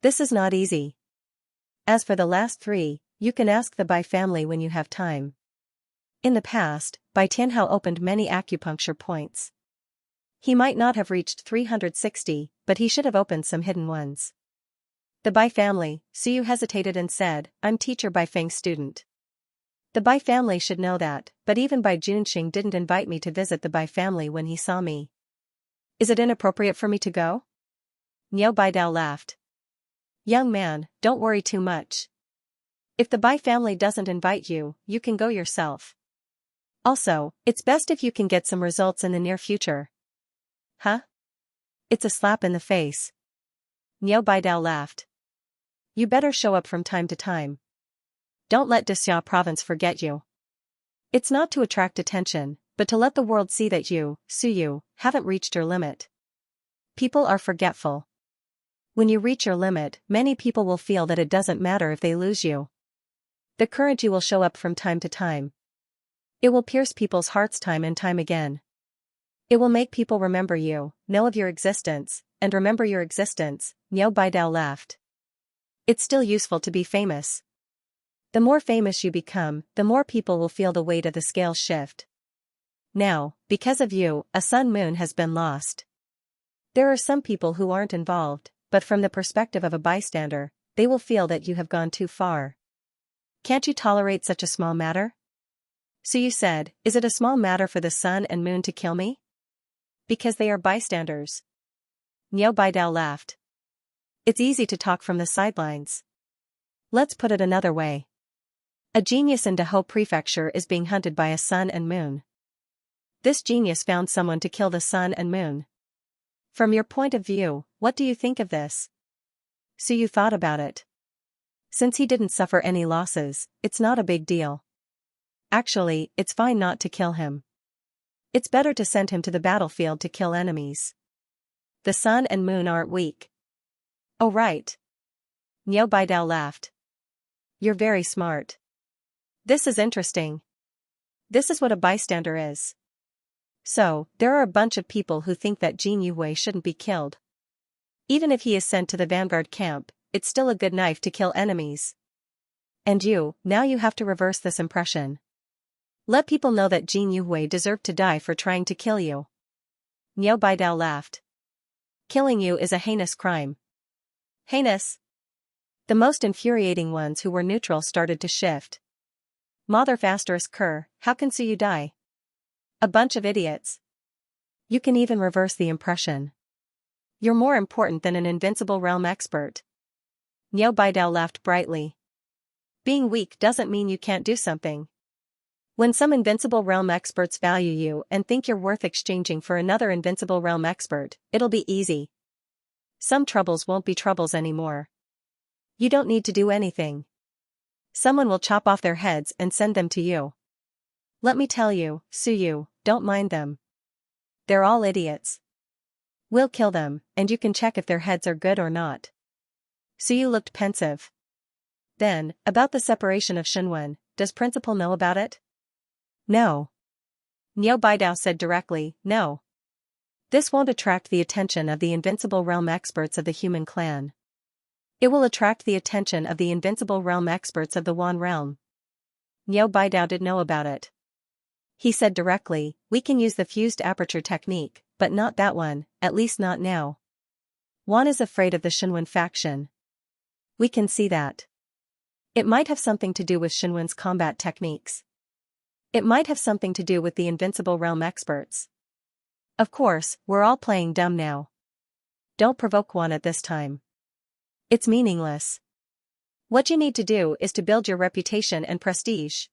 This is not easy. As for the last 3, you can ask the Bai family when you have time. In the past, Bai Tianhao opened many acupuncture points. He might not have reached 360, but he should have opened some hidden ones. The Bai family, Suyu hesitated and said, I'm teacher Bai Feng's student. The Bai family should know that, but even Bai Junxing didn't invite me to visit the Bai family when he saw me. Is it inappropriate for me to go? Niao Baidao laughed. Young man, don't worry too much. If the Bai family doesn't invite you, you can go yourself. Also, it's best if you can get some results in the near future. Huh? It's a slap in the face. Niao Baidao laughed. You better show up from time to time. Don't let Xianxia province forget you. It's not to attract attention, but to let the world see that you, Suyu, haven't reached your limit. People are forgetful. When you reach your limit, many people will feel that it doesn't matter if they lose you. The courage you will show up from time to time. It will pierce people's hearts time and time again. It will make people remember you, know of your existence, and remember your existence, Niao Baidao laughed. It's still useful to be famous. The more famous you become, the more people will feel the weight of the scales shift. Now, because of you, a sun-moon has been lost. There are some people who aren't involved, but from the perspective of a bystander, they will feel that you have gone too far. Can't you tolerate such a small matter? So you said, is it a small matter for the sun and moon to kill me? Because they are bystanders. Niao Baidao laughed. It's easy to talk from the sidelines. Let's put it another way. A genius in Dahou Prefecture is being hunted by a sun and moon. This genius found someone to kill the sun and moon. From your point of view, what do you think of this? So you thought about it. Since he didn't suffer any losses, it's not a big deal. Actually, it's fine not to kill him. It's better to send him to the battlefield to kill enemies. The sun and moon aren't weak. Oh right. Niao Baidao laughed. You're very smart. This is interesting. This is what a bystander is. So, there are a bunch of people who think that Jin Yuwei shouldn't be killed. Even if he is sent to the vanguard camp, it's still a good knife to kill enemies. And now you have to reverse this impression. Let people know that Jin Yuwei deserved to die for trying to kill you. Niao Baidao laughed. Killing you is a heinous crime. Heinous? The most infuriating ones who were neutral started to shift. Mother asterisk cur, how can you die? A bunch of idiots. You can even reverse the impression. You're more important than an invincible realm expert. Niao Baidao laughed brightly. Being weak doesn't mean you can't do something. When some invincible realm experts value you and think you're worth exchanging for another invincible realm expert, it'll be easy. Some troubles won't be troubles anymore. You don't need to do anything. Someone will chop off their heads and send them to you. Let me tell you, Suyu, don't mind them. They're all idiots. We'll kill them, and you can check if their heads are good or not. Suyu looked pensive. Then, about the separation of Shenwen, does Principal know about it? No. Niao Baidao said directly, no. This won't attract the attention of the invincible realm experts of the human clan. It will attract the attention of the invincible realm experts of the Wan realm. Niao Baidao did know about it. He said directly, we can use the fused aperture technique, but not that one, at least not now. Wan is afraid of the Shenwen faction. We can see that. It might have something to do with Shenwen's combat techniques. It might have something to do with the invincible realm experts. Of course, we're all playing dumb now. Don't provoke Wan at this time. It's meaningless. What you need to do is to build your reputation and prestige.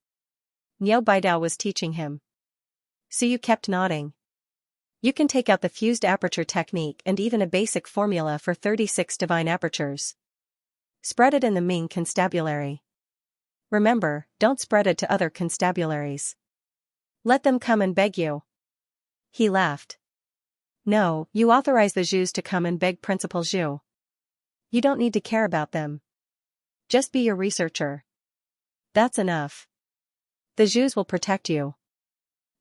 Niao Baidao was teaching him. So you kept nodding. You can take out the fused aperture technique and even a basic formula for 36 divine apertures. Spread it in the Ming constabulary. Remember, don't spread it to other constabularies. Let them come and beg you. He laughed. No, you authorize the Zhus to come and beg Principal Zhu. You don't need to care about them. Just be your researcher. That's enough. The Zhus will protect you.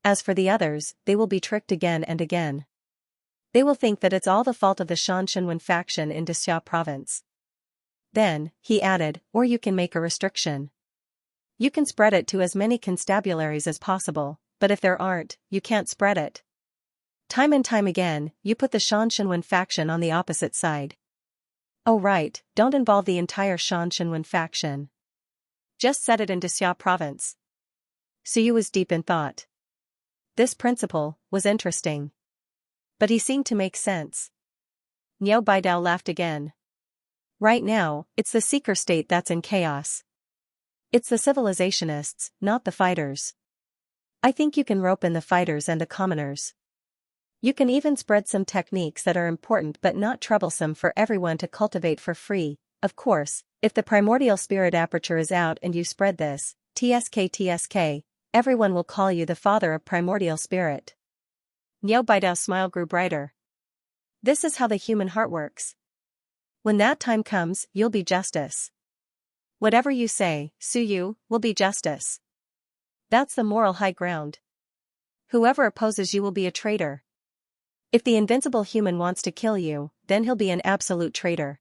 As for the others, they will be tricked again and again. They will think that it's all the fault of the Shan Shenwen faction in Dexia province. Then, he added, or you can make a restriction. You can spread it to as many constabularies as possible, but if there aren't, you can't spread it. Time and time again, you put the Shan Shenwen faction on the opposite side. Oh right, don't involve the entire Shan Shenwen faction. Just set it in Dexia province. Suyu was deep in thought. This principle was interesting. But he seemed to make sense. Niao Baidao laughed again. Right now, it's the seeker state that's in chaos. It's the civilizationists, not the fighters. I think you can rope in the fighters and the commoners. You can even spread some techniques that are important but not troublesome for everyone to cultivate for free. Of course, if the primordial spirit aperture is out and you spread this, TSK, everyone will call you the father of primordial spirit. Niao Baidao's smile grew brighter. This is how the human heart works. When that time comes, you'll be justice. Whatever you say, Suyu, will be justice. That's the moral high ground. Whoever opposes you will be a traitor. If the invincible human wants to kill you, then he'll be an absolute traitor.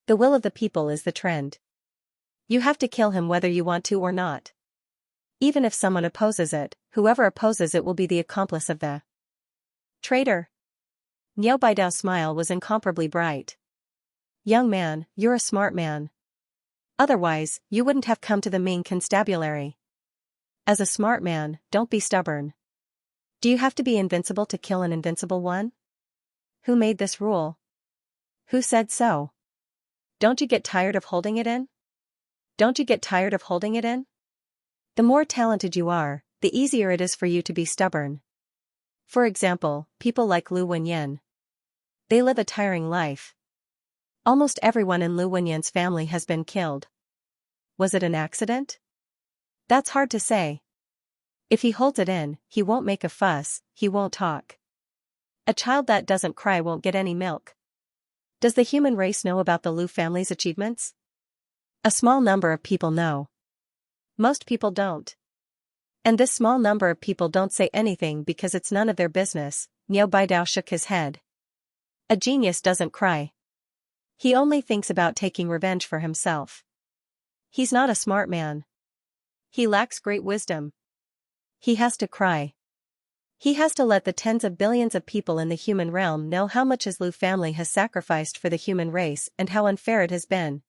The will of the people is the trend. You have to kill him whether you want to or not. Even if someone opposes it, whoever opposes it will be the accomplice of the traitor. Niao Baidao's smile was incomparably bright. Young man, you're a smart man. Otherwise, you wouldn't have come to the Ming constabulary. As a smart man, don't be stubborn. Do you have to be invincible to kill an invincible one? Who made this rule? Who said so? Don't you get tired of holding it in? Don't you get tired of holding it in? The more talented you are, the easier it is for you to be stubborn. For example, people like Lu Wenyan. They live a tiring life. Almost everyone in Lu Wenyan's family has been killed. Was it an accident? That's hard to say. If he holds it in, he won't make a fuss, he won't talk. A child that doesn't cry won't get any milk. Does the human race know about the Lu family's achievements? A small number of people know. Most people don't. And this small number of people don't say anything because it's none of their business. Niao Baidao shook his head. A genius doesn't cry. He only thinks about taking revenge for himself. He's not a smart man. He lacks great wisdom. He has to cry. He has to let the tens of billions of people in the human realm know how much his Lu family has sacrificed for the human race and how unfair it has been.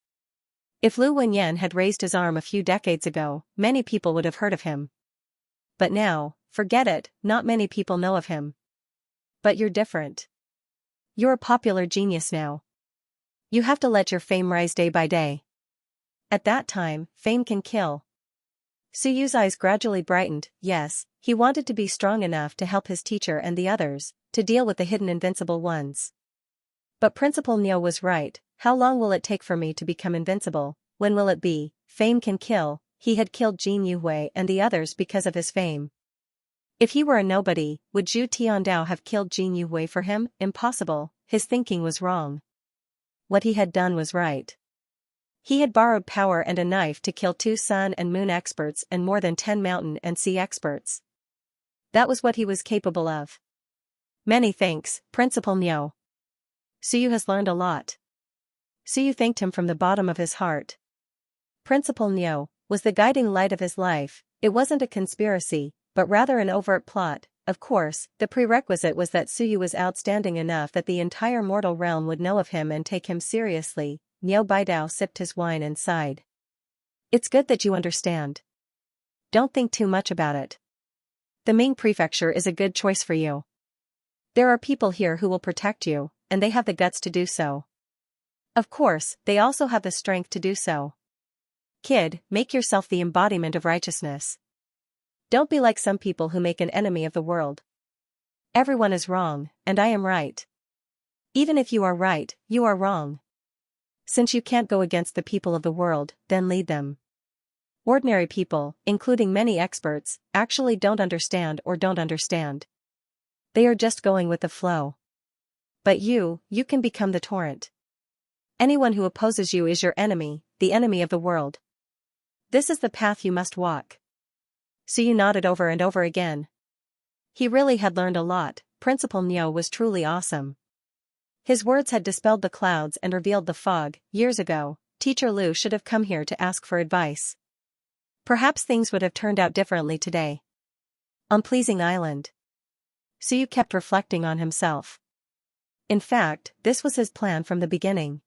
If Lu Wenyan had raised his arm a few decades ago, many people would have heard of him. But now, forget it, not many people know of him. But you're different. You're a popular genius now. You have to let your fame rise day by day. At that time, fame can kill. Su Yu's eyes gradually brightened. Yes, he wanted to be strong enough to help his teacher and the others, to deal with the hidden invincible ones. But Principal Niao was right. How long will it take for me to become invincible? When will it be? Fame can kill. He had killed Jin Yuhui and the others because of his fame. If he were a nobody, would Zhu Tiandao have killed Jin Yuhui for him? Impossible. His thinking was wrong. What he had done was right. He had borrowed power and a knife to kill 2 sun and moon experts and more than 10 mountain and sea experts. That was what he was capable of. Many thanks, Principal Niao. Su Yu has learned a lot. Su Yu thanked him from the bottom of his heart. Principal Niao was the guiding light of his life. It wasn't a conspiracy, but rather an overt plot. Of course, the prerequisite was that Su Yu was outstanding enough that the entire mortal realm would know of him and take him seriously. Niao Baidao sipped his wine and sighed. It's good that you understand. Don't think too much about it. The Ming Prefecture is a good choice for you. There are people here who will protect you, and they have the guts to do so. Of course, they also have the strength to do so. Kid, make yourself the embodiment of righteousness. Don't be like some people who make an enemy of the world. Everyone is wrong, and I am right. Even if you are right, you are wrong. Since you can't go against the people of the world, then lead them. Ordinary people, including many experts, actually don't understand or don't understand. They are just going with the flow. But you can become the torrent. Anyone who opposes you is your enemy, the enemy of the world. This is the path you must walk. Su Yu nodded over and over again. He really had learned a lot. Principal Niao was truly awesome. His words had dispelled the clouds and revealed the fog. Years ago, Teacher Lu should have come here to ask for advice. Perhaps things would have turned out differently today. On Pleasing Island. Su Yu kept reflecting on himself. In fact, this was his plan from the beginning.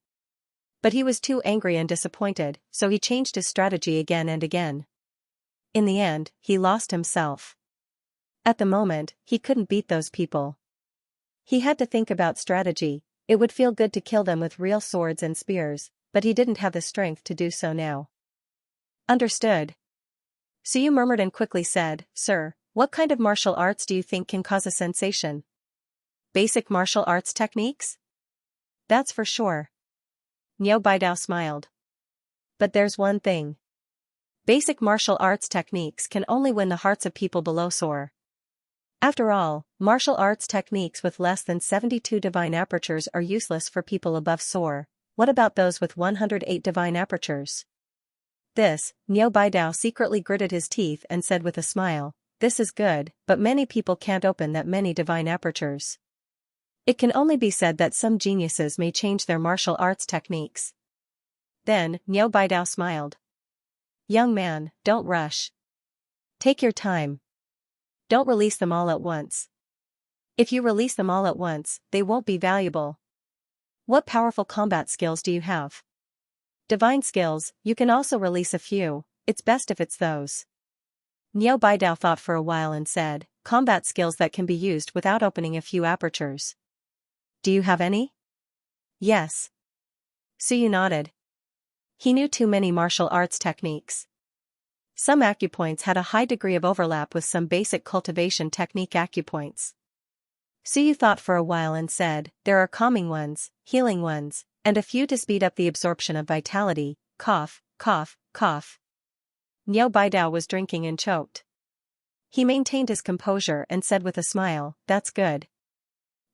But he was too angry and disappointed, so he changed his strategy again and again. In the end, he lost himself. At the moment, he couldn't beat those people. He had to think about strategy. It would feel good to kill them with real swords and spears, but he didn't have the strength to do so now. Understood. Su Yu murmured and quickly said, Sir, what kind of martial arts do you think can cause a sensation? Basic martial arts techniques? That's for sure. Niao Baidao smiled. But there's one thing. Basic martial arts techniques can only win the hearts of people below soar. After all, martial arts techniques with less than 72 divine apertures are useless for people above soar. What about those with 108 divine apertures? This, Niao Baidao secretly gritted his teeth and said with a smile, this is good, but many people can't open that many divine apertures. It can only be said that some geniuses may change their martial arts techniques. Then, Niao Baidao smiled. Young man, don't rush. Take your time. Don't release them all at once. If you release them all at once, they won't be valuable. What powerful combat skills do you have? Divine skills, you can also release a few, it's best if it's those. Niao Baidao thought for a while and said, combat skills that can be used without opening a few apertures. Do you have any? Yes. Suyu nodded. He knew too many martial arts techniques. Some acupoints had a high degree of overlap with some basic cultivation technique acupoints. Suyu thought for a while and said, there are calming ones, healing ones, and a few to speed up the absorption of vitality, cough, cough, cough. Niao Baidao was drinking and choked. He maintained his composure and said with a smile, that's good.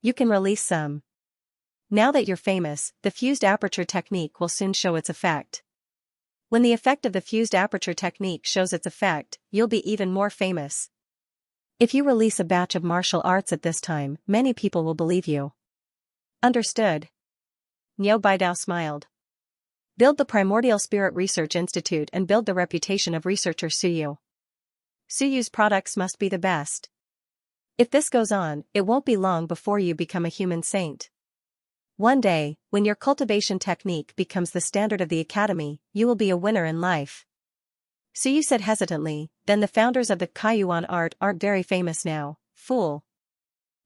You can release some. Now that you're famous, the fused aperture technique will soon show its effect. When the effect of the fused aperture technique shows its effect, you'll be even more famous. If you release a batch of martial arts at this time, many people will believe you. Understood. Niao Baidao smiled. Build the Primordial Spirit Research Institute and build the reputation of researcher Suyu. Suyu's products must be the best. If this goes on, it won't be long before you become a human saint. One day, when your cultivation technique becomes the standard of the academy, you will be a winner in life. Suyu said hesitantly, then the founders of the Kaiyuan art aren't very famous now, fool.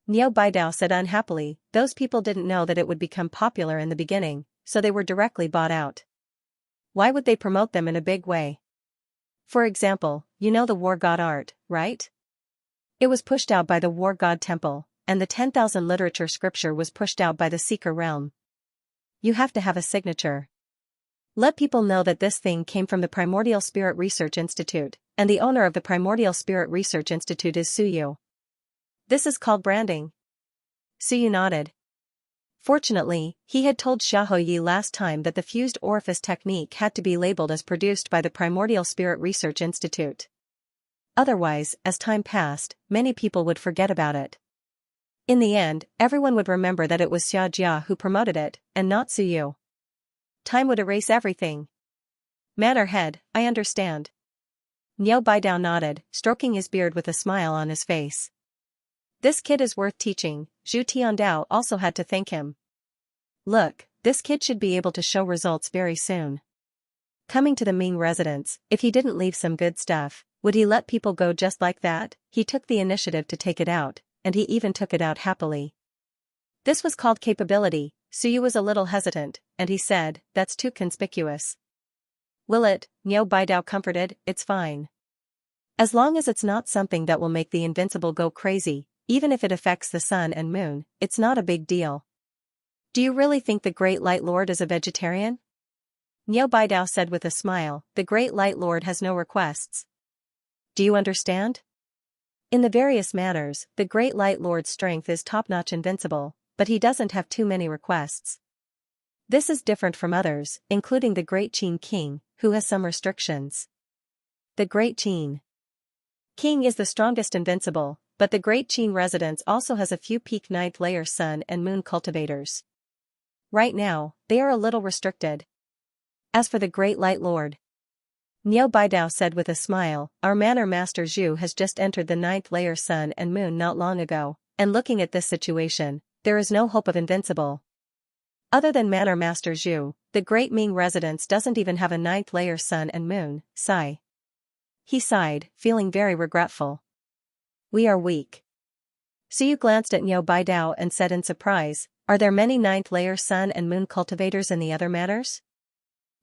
Niao Baidao said unhappily, those people didn't know that it would become popular in the beginning, so they were directly bought out. Why would they promote them in a big way? For example, you know the war god art, right? It was pushed out by the war god temple, and the 10,000 literature scripture was pushed out by the seeker realm. You have to have a signature. Let people know that this thing came from the Primordial Spirit Research Institute, and the owner of the Primordial Spirit Research Institute is Suyu. This is called branding. Suyu nodded. Fortunately, he had told Xiaoyi last time that the fused orifice technique had to be labeled as produced by the Primordial Spirit Research Institute. Otherwise, as time passed, many people would forget about it. In the end, everyone would remember that it was Xiaojia who promoted it, and not Suyu. Time would erase everything. Man or head, I understand. Niao Baidao nodded, stroking his beard with a smile on his face. This kid is worth teaching, Zhu Tiandao also had to thank him. Look, this kid should be able to show results very soon. Coming to the Ming residence, if he didn't leave some good stuff, would he let people go just like that? He took the initiative to take it out, and he even took it out happily. This was called capability. Suyu was a little hesitant, and he said, that's too conspicuous. Will it? Niao Baidao comforted, it's fine. As long as it's not something that will make the invincible go crazy, even if it affects the sun and moon, it's not a big deal. Do you really think the Great Light Lord is a vegetarian? Niao Baidao said with a smile, the Great Light Lord has no requests. Do you understand? In the various manners, the Great Light Lord's strength is top-notch invincible, but he doesn't have too many requests. This is different from others, including the Great Qin King, who has some restrictions. The Great Qin King is the strongest invincible, but the Great Qin residence also has a few peak 9th layer sun and moon cultivators. Right now, they are a little restricted. As for the Great Light Lord, Niao Baidao said with a smile, our Manor Master Zhu has just entered the 9th layer sun and moon not long ago, and looking at this situation, there is no hope of invincible. Other than Manor Master Zhu, the Great Ming residence doesn't even have a 9th layer sun and moon, sigh. He sighed, feeling very regretful. We are weak. Suyu glanced at Niao Baidao and said in surprise, are there many 9th layer sun and moon cultivators in the other manors?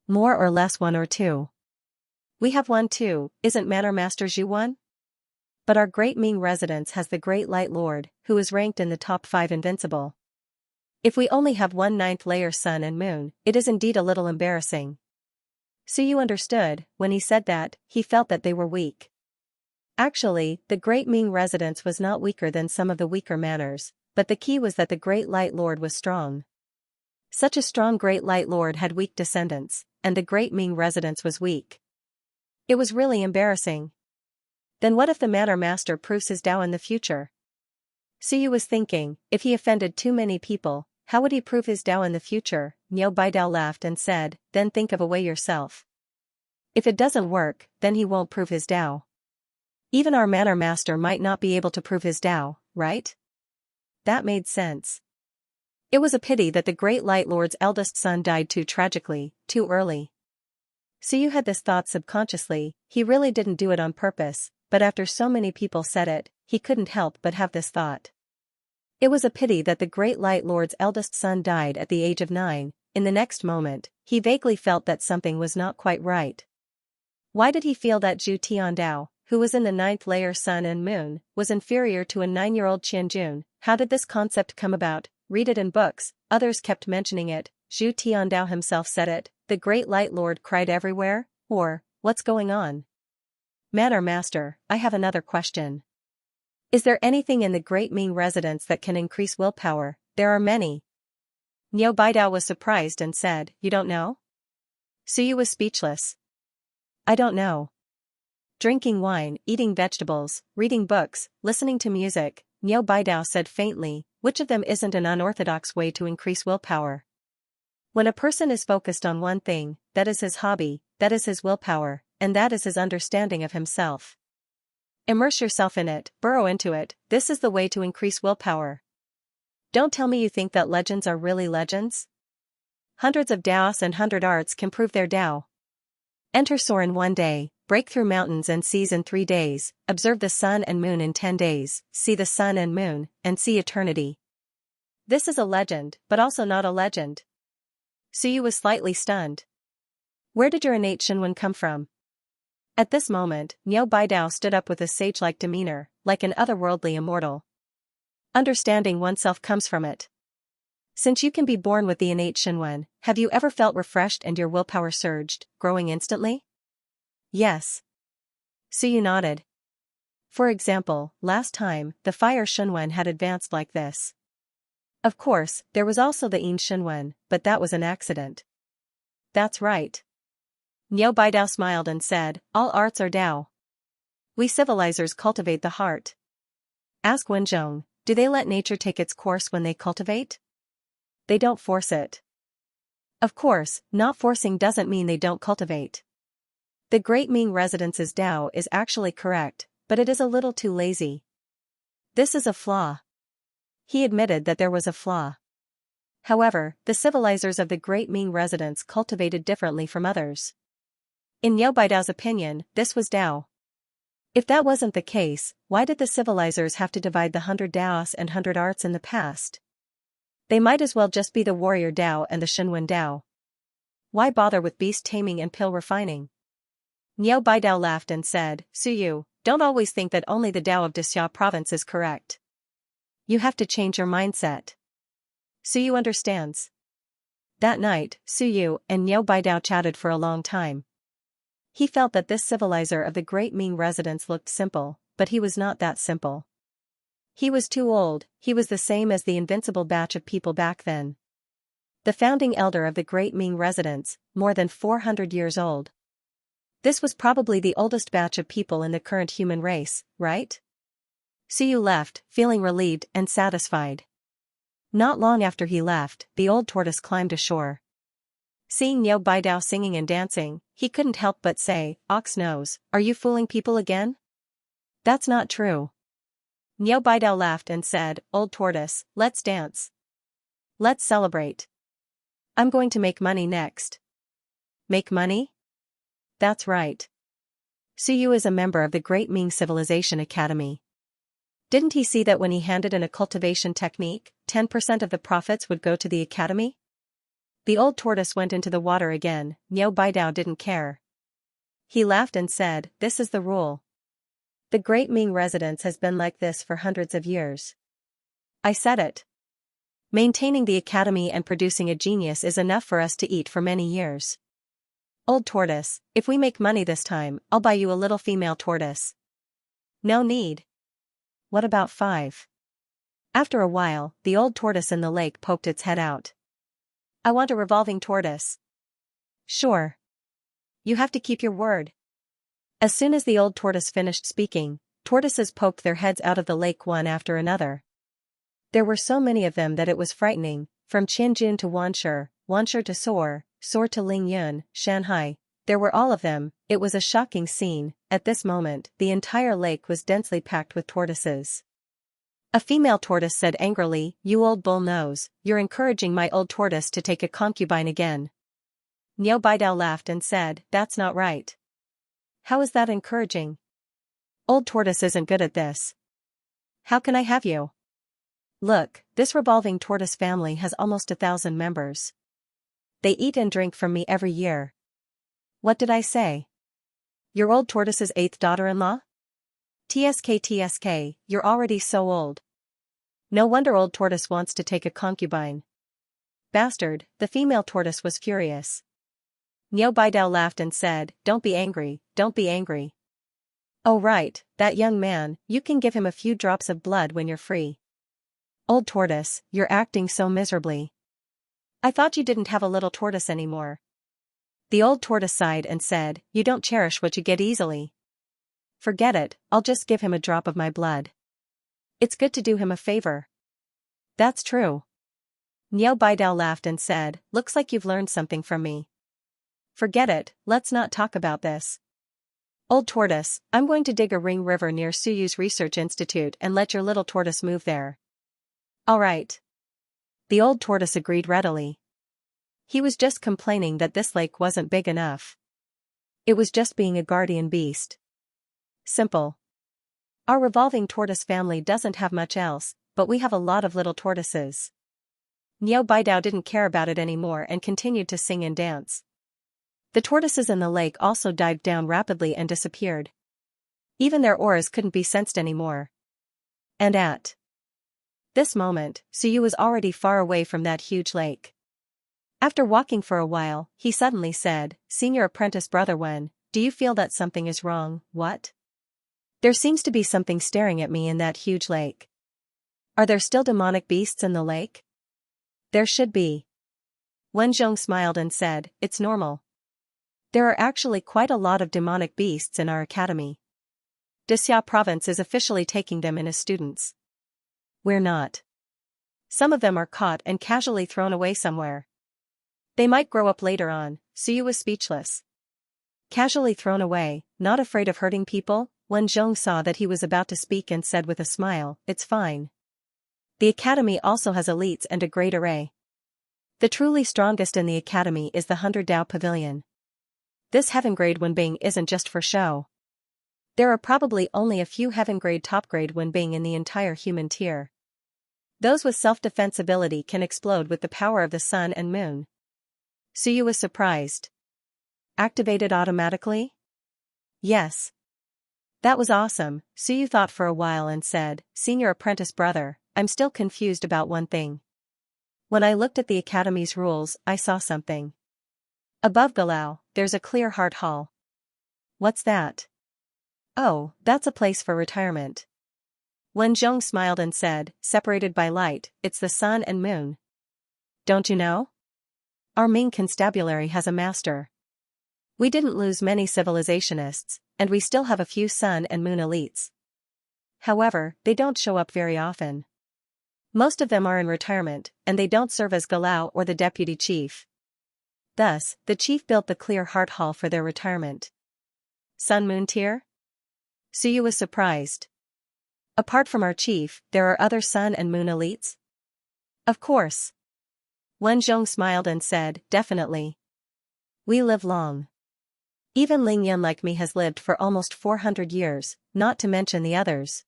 More or less 1 or 2. We have 1 too, isn't Manor Master Zhu one? But our Great Ming residence has the Great Light Lord, who is ranked in the top 5 invincible. If we only have 1 9th layer sun and moon, it is indeed a little embarrassing. Suyu understood, when he said that, he felt that they were weak. Actually, the Great Ming residence was not weaker than some of the weaker manors, but the key was that the Great Light Lord was strong. Such a strong Great Light Lord had weak descendants, and the Great Ming residence was weak. It was really embarrassing. Then what if the Manor Master proves his Tao in the future? Suyu was thinking, if he offended too many people, how would he prove his Tao in the future? Niao Baidao laughed and said, then think of a way yourself. If it doesn't work, then he won't prove his Tao. Even our manor master might not be able to prove his Tao, right? That made sense. It was a pity that the Great Light Lord's eldest son died too tragically, too early. So you had this thought subconsciously, he really didn't do it on purpose, but after so many people said it, he couldn't help but have this thought. It was a pity that the Great Light Lord's eldest son died at the age of 9, in the next moment, he vaguely felt that something was not quite right. Why did he feel that Zhu Tiandao, who was in the 9th layer sun and moon, was inferior to a 9-year-old Qianjun? How did this concept come about? Read it in books, others kept mentioning it, Zhu Tiandao himself said it, the Great Light Lord cried everywhere, or, what's going on? Manor Master, I have another question. Is there anything in the Great Ming residence that can increase willpower? There are many. Niu Baidao was surprised and said, you don't know? Suyu was speechless. I don't know. Drinking wine, eating vegetables, reading books, listening to music, Niu Baidao said faintly, which of them isn't an unorthodox way to increase willpower? When a person is focused on one thing, that is his hobby, that is his willpower, and that is his understanding of himself. Immerse yourself in it, burrow into it, this is the way to increase willpower. Don't tell me you think that legends are really legends? Hundreds of Daos and 100 arts can prove their Dao. Enter soar in 1 day, break through mountains and seas in 3 days, observe the sun and moon in 10 days, see the sun and moon, and see eternity. This is a legend, but also not a legend. Suyu was slightly stunned. Where did your innate Shenwen come from? At this moment, Niu Baidao stood up with a sage-like demeanor, like an otherworldly immortal. Understanding oneself comes from it. Since you can be born with the innate Shenwen, have you ever felt refreshed and your willpower surged, growing instantly? Yes. Suyu nodded. For example, last time, the fire Shenwen had advanced like this. Of course, there was also the Yin Shenwen, but that was an accident. That's right. Niu Baidao smiled and said, all arts are Dao. We civilizers cultivate the heart. Ask Wenzhong, do they let nature take its course when they cultivate? They don't force it. Of course, not forcing doesn't mean they don't cultivate. The Great Ming Residence's Dao is actually correct, but it is a little too lazy. This is a flaw. He admitted that there was a flaw. However, the civilizers of the Great Ming Residence cultivated differently from others. In Niu Baidao's opinion, this was Dao. If that wasn't the case, why did the civilizers have to divide the 100 Daos and 100 arts in the past? They might as well just be the warrior Dao and the Shenwen Dao. Why bother with beast taming and pill refining? Niu Baidao laughed and said, Suyu, don't always think that only the Dao of Dixia province is correct. You have to change your mindset. Suyu understands. That night, Suyu and Niu Baidao chatted for a long time. He felt that this civilizer of the Great Ming Residence looked simple, but he was not that simple. He was too old, he was the same as the invincible batch of people back then. The founding elder of the Great Ming Residence, more than 400 years old. This was probably the oldest batch of people in the current human race, right? Suyu left, feeling relieved and satisfied. Not long after he left, the old tortoise climbed ashore. Seeing Niu Baidao singing and dancing, he couldn't help but say, Ox nose, are you fooling people again? That's not true. Niu Baidao laughed and said, Old tortoise, let's dance. Let's celebrate. I'm going to make money next. Make money? That's right. Suyu is a member of the Great Ming Civilization Academy. Didn't he see that when he handed in a cultivation technique, 10% of the profits would go to the academy? The old tortoise went into the water again. Niu Baidao didn't care. He laughed and said, this is the rule. The Great Ming Residence has been like this for hundreds of years. I said it. Maintaining the academy and producing a genius is enough for us to eat for many years. Old tortoise, if we make money this time, I'll buy you a little female tortoise. No need. What about 5? After a while, the old tortoise in the lake poked its head out. I want a revolving tortoise. Sure. You have to keep your word. As soon as the old tortoise finished speaking, tortoises poked their heads out of the lake one after another. There were so many of them that it was frightening, from Qianjun to Wanshi, Wanshi to Soar, Soar to Lingyun, Shanghai. There were all of them. It was a shocking scene. At this moment, the entire lake was densely packed with tortoises. A female tortoise said angrily, "You old bull nose, you're encouraging my old tortoise to take a concubine again." Niao Baidao laughed and said, "That's not right." "How is that encouraging? Old tortoise isn't good at this. How can I have you? Look, this revolving tortoise family has almost 1,000 members. They eat and drink from me every year." "What did I say? Your old tortoise's 8th daughter-in-law? TSK, you're already so old. No wonder old tortoise wants to take a concubine." "Bastard," the female tortoise was furious. Niao Baidao laughed and said, don't be angry. "Oh right, that young man, you can give him a few drops of blood when you're free." "Old tortoise, you're acting so miserably. I thought you didn't have a little tortoise anymore." The old tortoise sighed and said, "You don't cherish what you get easily." "Forget it, I'll just give him a drop of my blood. It's good to do him a favor." "That's true." Niao Baidao laughed and said, "Looks like you've learned something from me." "Forget it, let's not talk about this. Old tortoise, I'm going to dig a ring river near Suyu's Research Institute and let your little tortoise move there." "All right." The old tortoise agreed readily. He was just complaining that this lake wasn't big enough. It was just being a guardian beast. Simple. Our revolving tortoise family doesn't have much else, but we have a lot of little tortoises. Niao Baidao didn't care about it anymore and continued to sing and dance. The tortoises in the lake also dived down rapidly and disappeared. Even their auras couldn't be sensed anymore. And at this moment, Suyu was already far away from that huge lake. After walking for a while, he suddenly said, "Senior apprentice brother Wen, do you feel that something is wrong?" "What?" "There seems to be something staring at me in that huge lake." "Are there still demonic beasts in the lake?" "There should be." Wen Zhong smiled and said, "It's normal. There are actually quite a lot of demonic beasts in our academy. Xia province is officially taking them in as students." "We're not. Some of them are caught and casually thrown away somewhere. They might grow up later on." Suyu was speechless. Casually thrown away, not afraid of hurting people? Wen Zhong saw that he was about to speak and said with a smile, "It's fine. The academy also has elites and a great array. The truly strongest in the academy is the 100 Dao Pavilion. This heaven-grade Wenbing isn't just for show. There are probably only a few heaven-grade top-grade Wenbing in the entire human tier. Those with self-defense ability can explode with the power of the sun and moon." Suyu was surprised. "Activated automatically?" "Yes." "That was awesome." Suyu thought for a while and said, "Senior apprentice brother, I'm still confused about one thing. When I looked at the academy's rules, I saw something. Above Galao, there's a clear heart hall." "What's that?" "Oh, that's a place for retirement." Wen Zhong smiled and said, "Separated by light, it's the sun and moon. Don't you know? Our Ming constabulary has a master. We didn't lose many civilizationists, and we still have a few sun and moon elites. However, they don't show up very often. Most of them are in retirement, and they don't serve as Galao or the deputy chief. Thus, the chief built the Clear Heart Hall for their retirement." "Sun-moon tier?" Suyu was surprised. "Apart from our chief, there are other sun and moon elites?" "Of course." Wen Zhong smiled and said, "Definitely. We live long. Even Ling Yan like me has lived for almost 400 years, not to mention the others.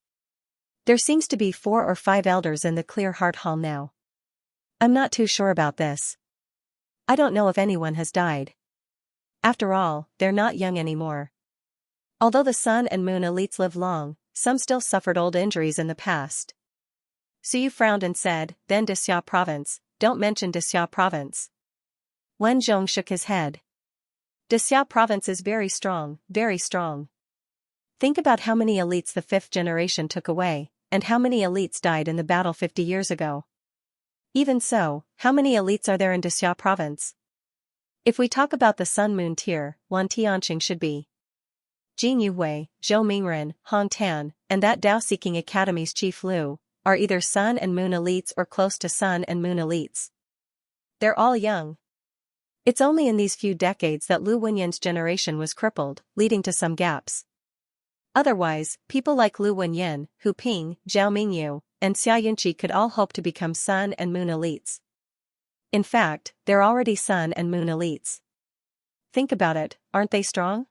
There seems to be 4 or 5 elders in the Clear Heart Hall now. I'm not too sure about this. I don't know if anyone has died. After all, they're not young anymore. Although the sun and moon elites live long, some still suffered old injuries in the past." Suyu frowned and said, "Then Xia province, don't mention Xia province." Wen Zhong shook his head. Xia province is very strong, very strong. Think about how many elites the 5th generation took away, and how many elites died in the battle 50 years ago. Even so, how many elites are there in Xia province? If we talk about the sun-moon tier, Wan Tianqing should be Jin Yuhui, Zhou Mingren, Hong Tan, and that Dao-seeking academy's chief Lu, are either sun and moon elites or close to sun and moon elites. They're all young. It's only in these few decades that Lu Wenyan's generation was crippled, leading to some gaps. Otherwise, people like Lu Wenyan, Hu Ping, Zhao Mingyu, and Xianxia could all hope to become Sun and Moon elites. In fact, they're already Sun and Moon elites. Think about it, aren't they strong?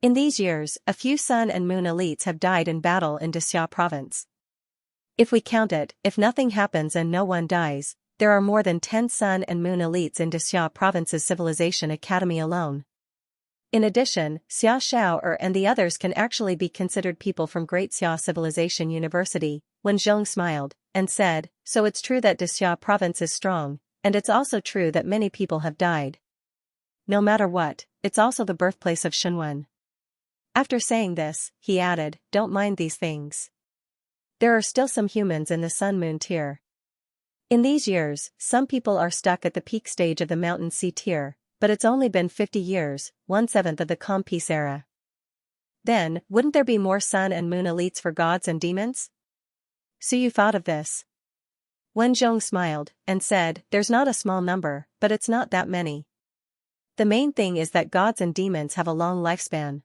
In these years, a few Sun and Moon elites have died in battle in Xianxia province. If we count it, if nothing happens and no one dies, there are more than 10 Sun and Moon elites in Xianxia province's Civilization Academy alone. In addition, Xia Xiao and the others can actually be considered people from Great Xia Civilization University. Wen Zhong smiled, and said, so it's true that Xia province is strong, and it's also true that many people have died. No matter what, it's also the birthplace of Shunwen. After saying this, he added, don't mind these things. There are still some humans in the Sun-Moon tier. In these years, some people are stuck at the peak stage of the Mountain Sea tier, but it's only been 50 years, 1/7 of the calm peace era. Then, wouldn't there be more Sun and Moon elites for gods and demons? So you thought of this? Wen Zhong smiled, and said, there's not a small number, but it's not that many. The main thing is that gods and demons have a long lifespan.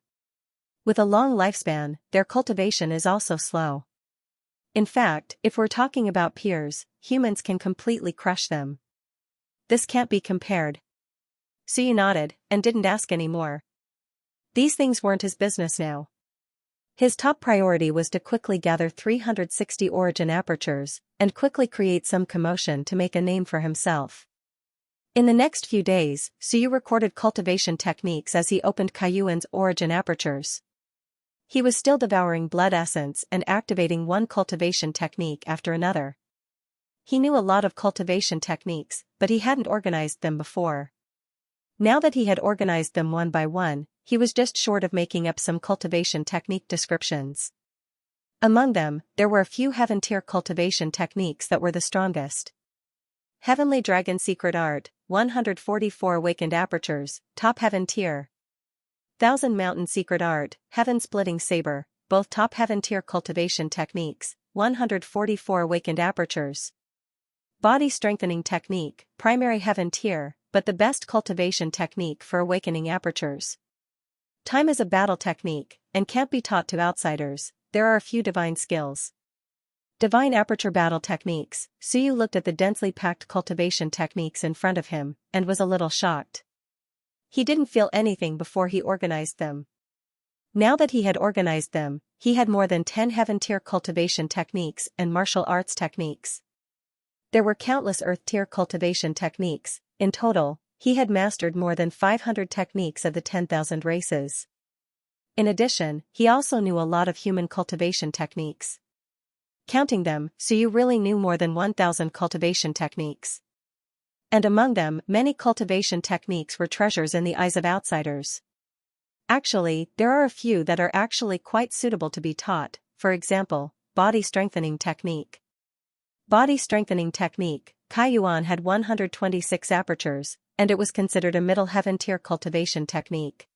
With a long lifespan, their cultivation is also slow. In fact, if we're talking about peers, humans can completely crush them. This can't be compared. Suyu nodded, and didn't ask any more. These things weren't his business now. His top priority was to quickly gather 360 origin apertures, and quickly create some commotion to make a name for himself. In the next few days, Suyu recorded cultivation techniques as he opened Kaiyuan's origin apertures. He was still devouring blood essence and activating one cultivation technique after another. He knew a lot of cultivation techniques, but he hadn't organized them before. Now that he had organized them one by one, he was just short of making up some cultivation technique descriptions. Among them, there were a few heaven-tier cultivation techniques that were the strongest. Heavenly Dragon Secret Art, 144 Awakened Apertures, top heaven tier. Thousand Mountain Secret Art, Heaven Splitting Saber, both top heaven tier cultivation techniques, 144 Awakened Apertures. Body Strengthening Technique, primary heaven tier, but the best cultivation technique for awakening apertures. Time is a battle technique, and can't be taught to outsiders. There are a few divine skills. Divine aperture battle techniques. Suyu looked at the densely packed cultivation techniques in front of him, and was a little shocked. He didn't feel anything before he organized them. Now that he had organized them, he had more than 10 heaven-tier cultivation techniques and martial arts techniques. There were countless earth-tier cultivation techniques. In total, he had mastered more than 500 techniques of the 10,000 races. In addition, he also knew a lot of human cultivation techniques. Counting them, Suyu really knew more than 1,000 cultivation techniques. And among them, many cultivation techniques were treasures in the eyes of outsiders. Actually, there are a few that are actually quite suitable to be taught, for example, Body Strengthening Technique. Body Strengthening Technique, Kaiyuan had 126 apertures, and it was considered a middle heaven tier cultivation technique.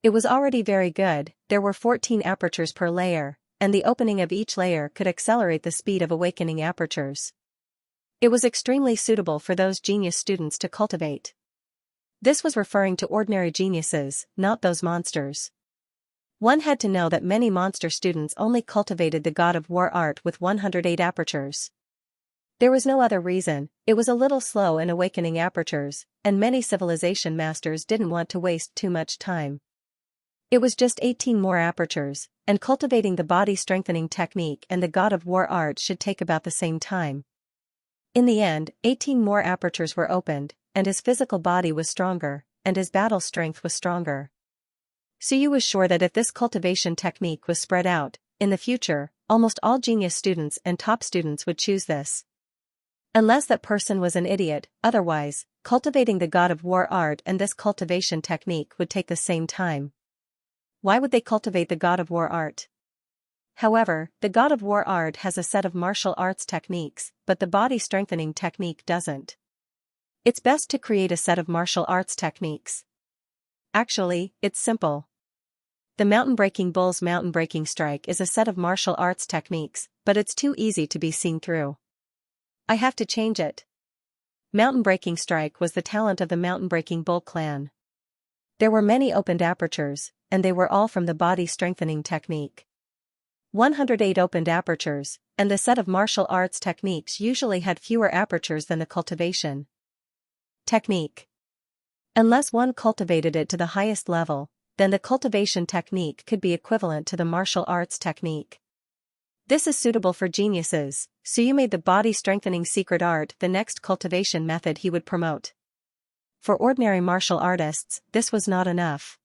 It was already very good. There were 14 apertures per layer, and the opening of each layer could accelerate the speed of awakening apertures. It was extremely suitable for those genius students to cultivate. This was referring to ordinary geniuses, not those monsters. One had to know that many monster students only cultivated the God of War art with 108 apertures. There was no other reason. It was a little slow in awakening apertures, and many civilization masters didn't want to waste too much time. It was just 18 more apertures, and cultivating the body strengthening technique and the God of War art should take about the same time. In the end, 18 more apertures were opened, and his physical body was stronger, and his battle strength was stronger. Suyu was sure that if this cultivation technique was spread out, in the future, almost all genius students and top students would choose this. Unless that person was an idiot, otherwise, cultivating the God of War art and this cultivation technique would take the same time. Why would they cultivate the God of War art? However, the God of War art has a set of martial arts techniques, but the body strengthening technique doesn't. It's best to create a set of martial arts techniques. Actually, it's simple. The Mountain Breaking Bull's Mountain Breaking Strike is a set of martial arts techniques, but it's too easy to be seen through. I have to change it. Mountain Breaking Strike was the talent of the Mountain Breaking Bull clan. There were many opened apertures, and they were all from the body strengthening technique. 108 opened apertures, and the set of martial arts techniques usually had fewer apertures than the cultivation technique. Unless one cultivated it to the highest level, then the cultivation technique could be equivalent to the martial arts technique. This is suitable for geniuses, so you made the body-strengthening secret art the next cultivation method he would promote. For ordinary martial artists, this was not enough.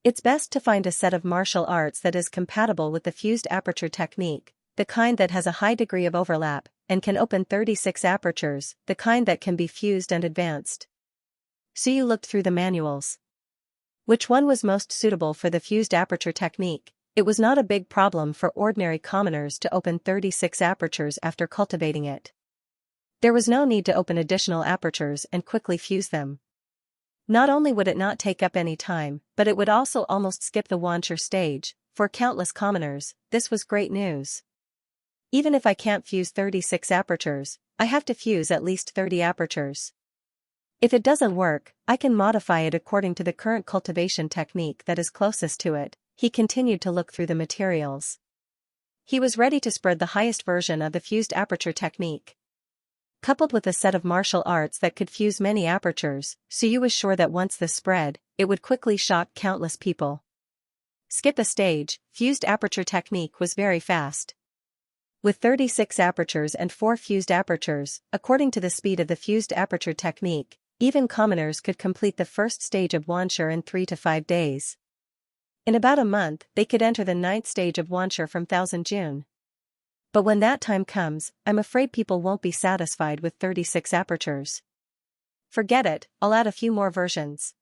It's best to find a set of martial arts that is compatible with the fused aperture technique, the kind that has a high degree of overlap, and can open 36 apertures, the kind that can be fused and advanced. So you looked through the manuals. Which one was most suitable for the fused aperture technique? It was not a big problem for ordinary commoners to open 36 apertures after cultivating it. There was no need to open additional apertures and quickly fuse them. Not only would it not take up any time, but it would also almost skip the Xianxia stage. For countless commoners, this was great news. Even if I can't fuse 36 apertures, I have to fuse at least 30 apertures. If it doesn't work, I can modify it according to the current cultivation technique that is closest to it. He continued to look through the materials. He was ready to spread the highest version of the fused aperture technique. Coupled with a set of martial arts that could fuse many apertures, Suyu was sure that once this spread, it would quickly shock countless people. Skip a stage, fused aperture technique was very fast. With 36 apertures and 4 fused apertures, according to the speed of the fused aperture technique, even commoners could complete the first stage of Xianxia in 3 to 5 days. In about a month, they could enter the 9th stage of Xianxia from 1000 June. But when that time comes, I'm afraid people won't be satisfied with 36 apertures. Forget it, I'll add a few more versions.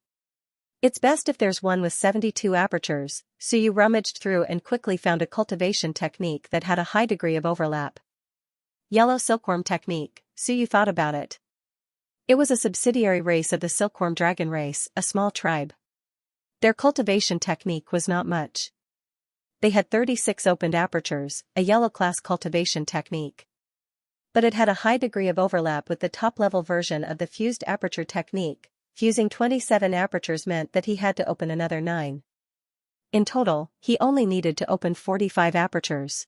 It's best if there's one with 72 apertures, so you rummaged through and quickly found a cultivation technique that had a high degree of overlap. Yellow Silkworm Technique, so you thought about it. It was a subsidiary race of the Silkworm Dragon race, a small tribe. Their cultivation technique was not much. They had 36 opened apertures, a yellow class cultivation technique. But it had a high degree of overlap with the top-level version of the fused aperture technique. Fusing 27 apertures meant that he had to open another 9. In total, he only needed to open 45 apertures.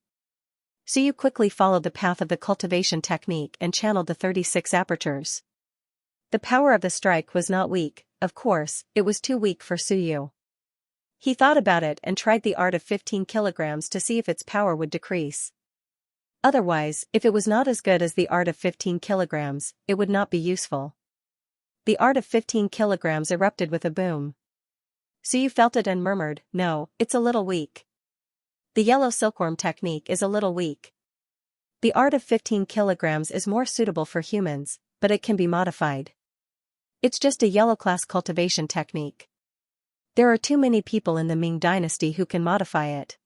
Suyu quickly followed the path of the cultivation technique and channeled the 36 apertures. The power of the strike was not weak, of course, it was too weak for Suyu. He thought about it and tried the art of 15 kilograms to see if its power would decrease. Otherwise, if it was not as good as the art of 15 kilograms, it would not be useful. The art of 15 kilograms erupted with a boom. Suyu felt it and murmured, "No, it's a little weak. The yellow silkworm technique is a little weak. The art of 15 kilograms is more suitable for humans, but it can be modified. It's just a yellow class cultivation technique. There are too many people in the Ming dynasty who can modify it.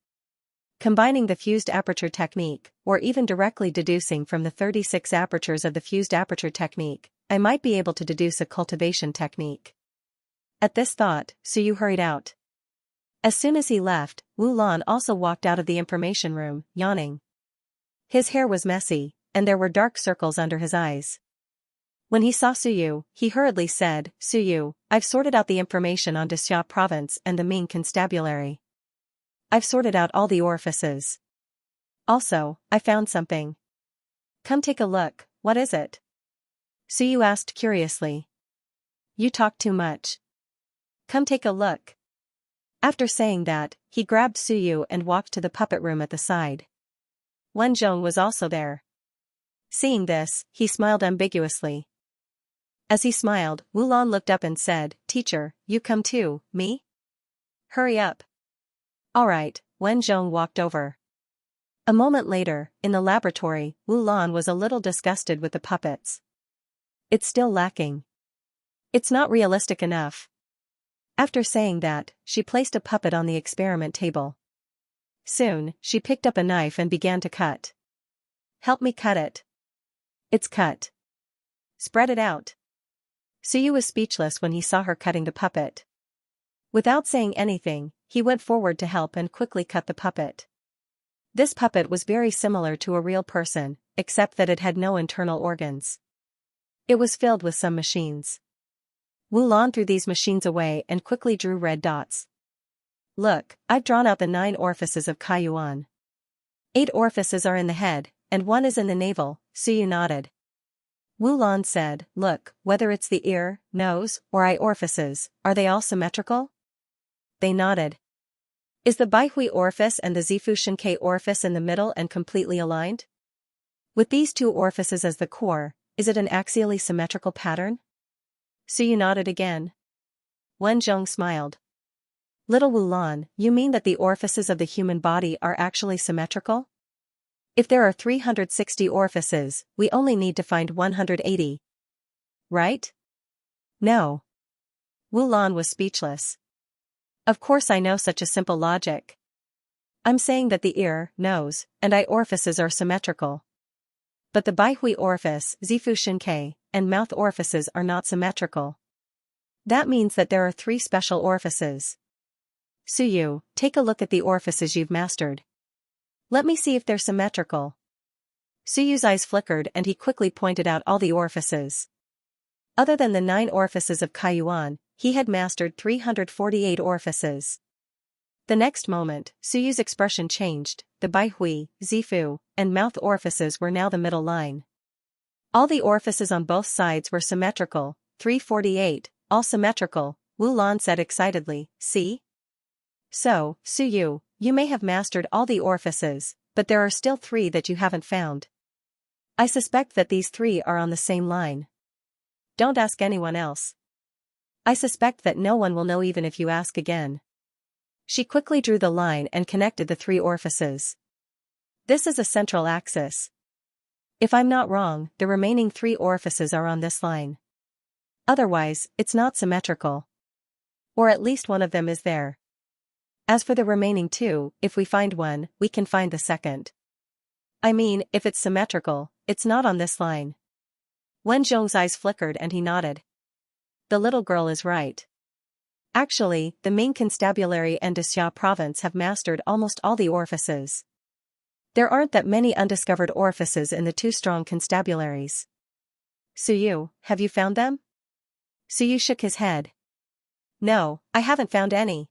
Combining the fused aperture technique, or even directly deducing from the 36 apertures of the fused aperture technique, I might be able to deduce a cultivation technique." At this thought, Suyu hurried out. As soon as he left, Wu Lan also walked out of the information room, yawning. His hair was messy, and there were dark circles under his eyes. When he saw Suyu, he hurriedly said, "Suyu, I've sorted out the information on Xia province and the Ming constabulary. I've sorted out all the orifices. Also, I found something. Come take a look, what is it?" Suyu asked curiously. "You talk too much. Come take a look." After saying that, he grabbed Suyu and walked to the puppet room at the side. Wen Zhong was also there. Seeing this, he smiled ambiguously. As he smiled, Wu Lan looked up and said, "Teacher, you come too, me? Hurry up." "Alright," Wen Zhong walked over. A moment later, in the laboratory, Wu Lan was a little disgusted with the puppets. "It's still lacking. It's not realistic enough." After saying that, she placed a puppet on the experiment table. Soon, she picked up a knife and began to cut. "Help me cut it." "It's cut." "Spread it out." Suyu was speechless when he saw her cutting the puppet. Without saying anything, he went forward to help and quickly cut the puppet. This puppet was very similar to a real person, except that it had no internal organs. It was filled with some machines. Wu Lan threw these machines away and quickly drew red dots. Look, I've drawn out the 9 orifices of Kaiyuan. 8 orifices are in the head, and 1 is in the navel, Suyu nodded. Wu Lan said, look, whether it's the ear, nose, or eye orifices, are they all symmetrical? They nodded. Is the Baihui orifice and the Zifu Shinkai orifice in the middle and completely aligned? With these 2 orifices as the core, is it an axially symmetrical pattern? Suyu nodded again. Wenzhong smiled. Little Wu Lan, you mean that the orifices of the human body are actually symmetrical? If there are 360 orifices, we only need to find 180. Right? No. Wu Lan was speechless. Of course I know such a simple logic. I'm saying that the ear, nose, and eye orifices are symmetrical. But the Baihui orifice, Zifu Shinkai, and mouth orifices are not symmetrical. That means that there are 3 special orifices. Suyu, take a look at the orifices you've mastered. Let me see if they're symmetrical. Suyu's eyes flickered and he quickly pointed out all the orifices. Other than the 9 orifices of Kaiyuan, he had mastered 348 orifices. The next moment, Suyu's expression changed. The Baihui, Zifu, and mouth orifices were now the middle line. All the orifices on both sides were symmetrical, 348, all symmetrical, Wu Lan said excitedly, see? So, Suyu, you may have mastered all the orifices, but there are still 3 that you haven't found. I suspect that these 3 are on the same line. Don't ask anyone else. I suspect that no one will know even if you ask again. She quickly drew the line and connected the 3 orifices. This is a central axis. If I'm not wrong, the remaining 3 orifices are on this line. Otherwise, it's not symmetrical. Or at least one of them is there. As for the remaining 2, if we find one, we can find the second. I mean, if it's symmetrical, it's not on this line. Wenzhong's eyes flickered and he nodded. The little girl is right. Actually, the Ming Constabulary and Xia province have mastered almost all the orifices. There aren't that many undiscovered orifices in the 2 strong constabularies. Suyu, have you found them? Suyu shook his head. No, I haven't found any.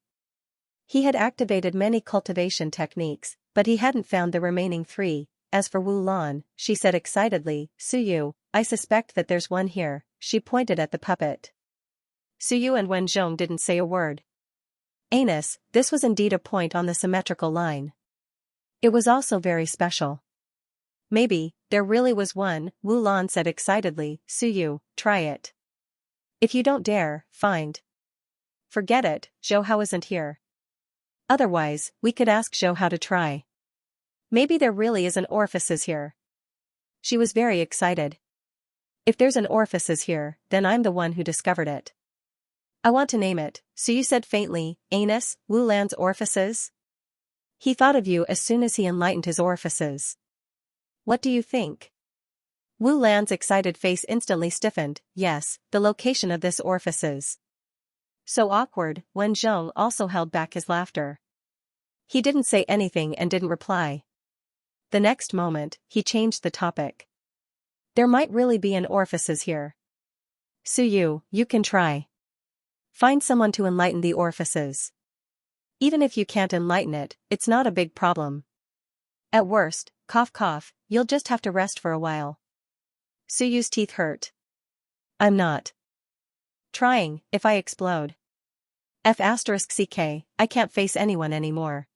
He had activated many cultivation techniques, but he hadn't found the remaining 3. As for Wu Lan, she said excitedly, Suyu, I suspect that there's one here. She pointed at the puppet. Suyu and Wenzhong didn't say a word. Anus, this was indeed a point on the symmetrical line. It was also very special. Maybe, there really was one, Wu Lan said excitedly, Suyu, try it. If you don't dare, find. Forget it, Zhou Hao isn't here. Otherwise, we could ask Zhou Hao to try. Maybe there really is an orifices here. She was very excited. If there's an orifices here, then I'm the one who discovered it. I want to name it, Suyu said faintly, Anus, Wu Lan's orifices? He thought of you as soon as he enlightened his orifices. What do you think? Wu Lan's excited face instantly stiffened. Yes, the location of this orifices. So awkward, Wenzhong also held back his laughter. He didn't say anything and didn't reply. The next moment, he changed the topic. There might really be an orifices here. Suyu, you can try. Find someone to enlighten the orifices. Even if you can't enlighten it, it's not a big problem. At worst, cough cough, you'll just have to rest for a while. Suyu's teeth hurt. I'm not trying, if I explode. F*CK, I can't face anyone anymore.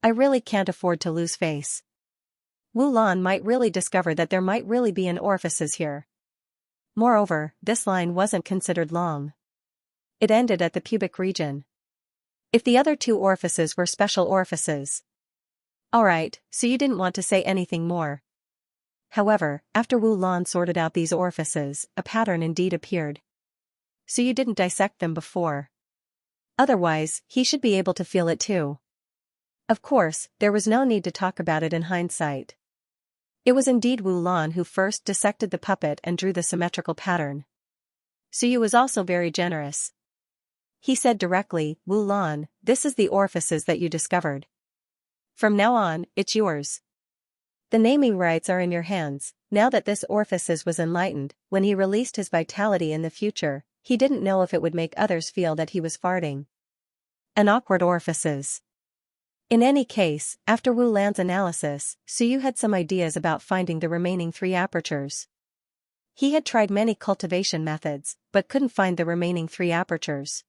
I really can't afford to lose face. Wu Lan might really discover that there might really be an orifices here. Moreover, this line wasn't considered long. It ended at the pubic region. If the other 2 orifices were special orifices. Alright, so you didn't want to say anything more. However, after Wu Lan sorted out these orifices, a pattern indeed appeared. So you didn't dissect them before. Otherwise, he should be able to feel it too. Of course, there was no need to talk about it in hindsight. It was indeed Wu Lan who first dissected the puppet and drew the symmetrical pattern. Suyu was also very generous. He said directly, Wu Lan, this is the orifices that you discovered. From now on, it's yours. The naming rights are in your hands. Now that this orifice was enlightened, when he released his vitality in the future, he didn't know if it would make others feel that he was farting. An awkward orifices. In any case, after Wu Lan's analysis, Suyu had some ideas about finding the remaining 3 apertures. He had tried many cultivation methods, but couldn't find the remaining 3 apertures.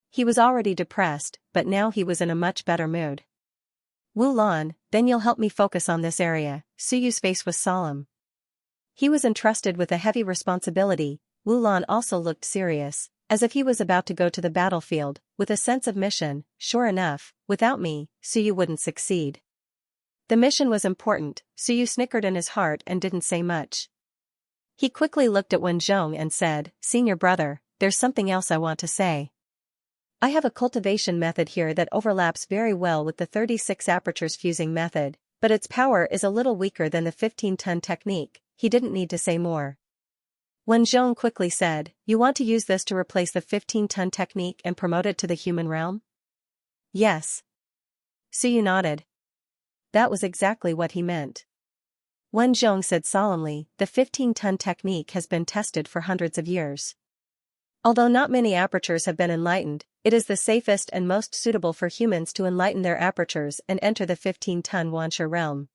He was already depressed, but now he was in a much better mood. Wu Lan, then you'll help me focus on this area. Suyu's face was solemn. He was entrusted with a heavy responsibility. Wu Lan also looked serious, as if he was about to go to the battlefield, with a sense of mission. Sure enough, without me, Suyu wouldn't succeed. The mission was important. Suyu snickered in his heart and didn't say much. He quickly looked at Wen Zhong and said, "Senior brother, there's something else I want to say. I have a cultivation method here that overlaps very well with the 36 apertures fusing method, but its power is a little weaker than the 15-ton technique." He didn't need to say more. Wen Zhong quickly said, "You want to use this to replace the 15-ton technique and promote it to the human realm?" "Yes." Suyu nodded. That was exactly what he meant. Wen Zhong said solemnly, "The 15-ton technique has been tested for hundreds of years. Although not many apertures have been enlightened, it is the safest and most suitable for humans to enlighten their apertures and enter the 15-ton Wanxia realm.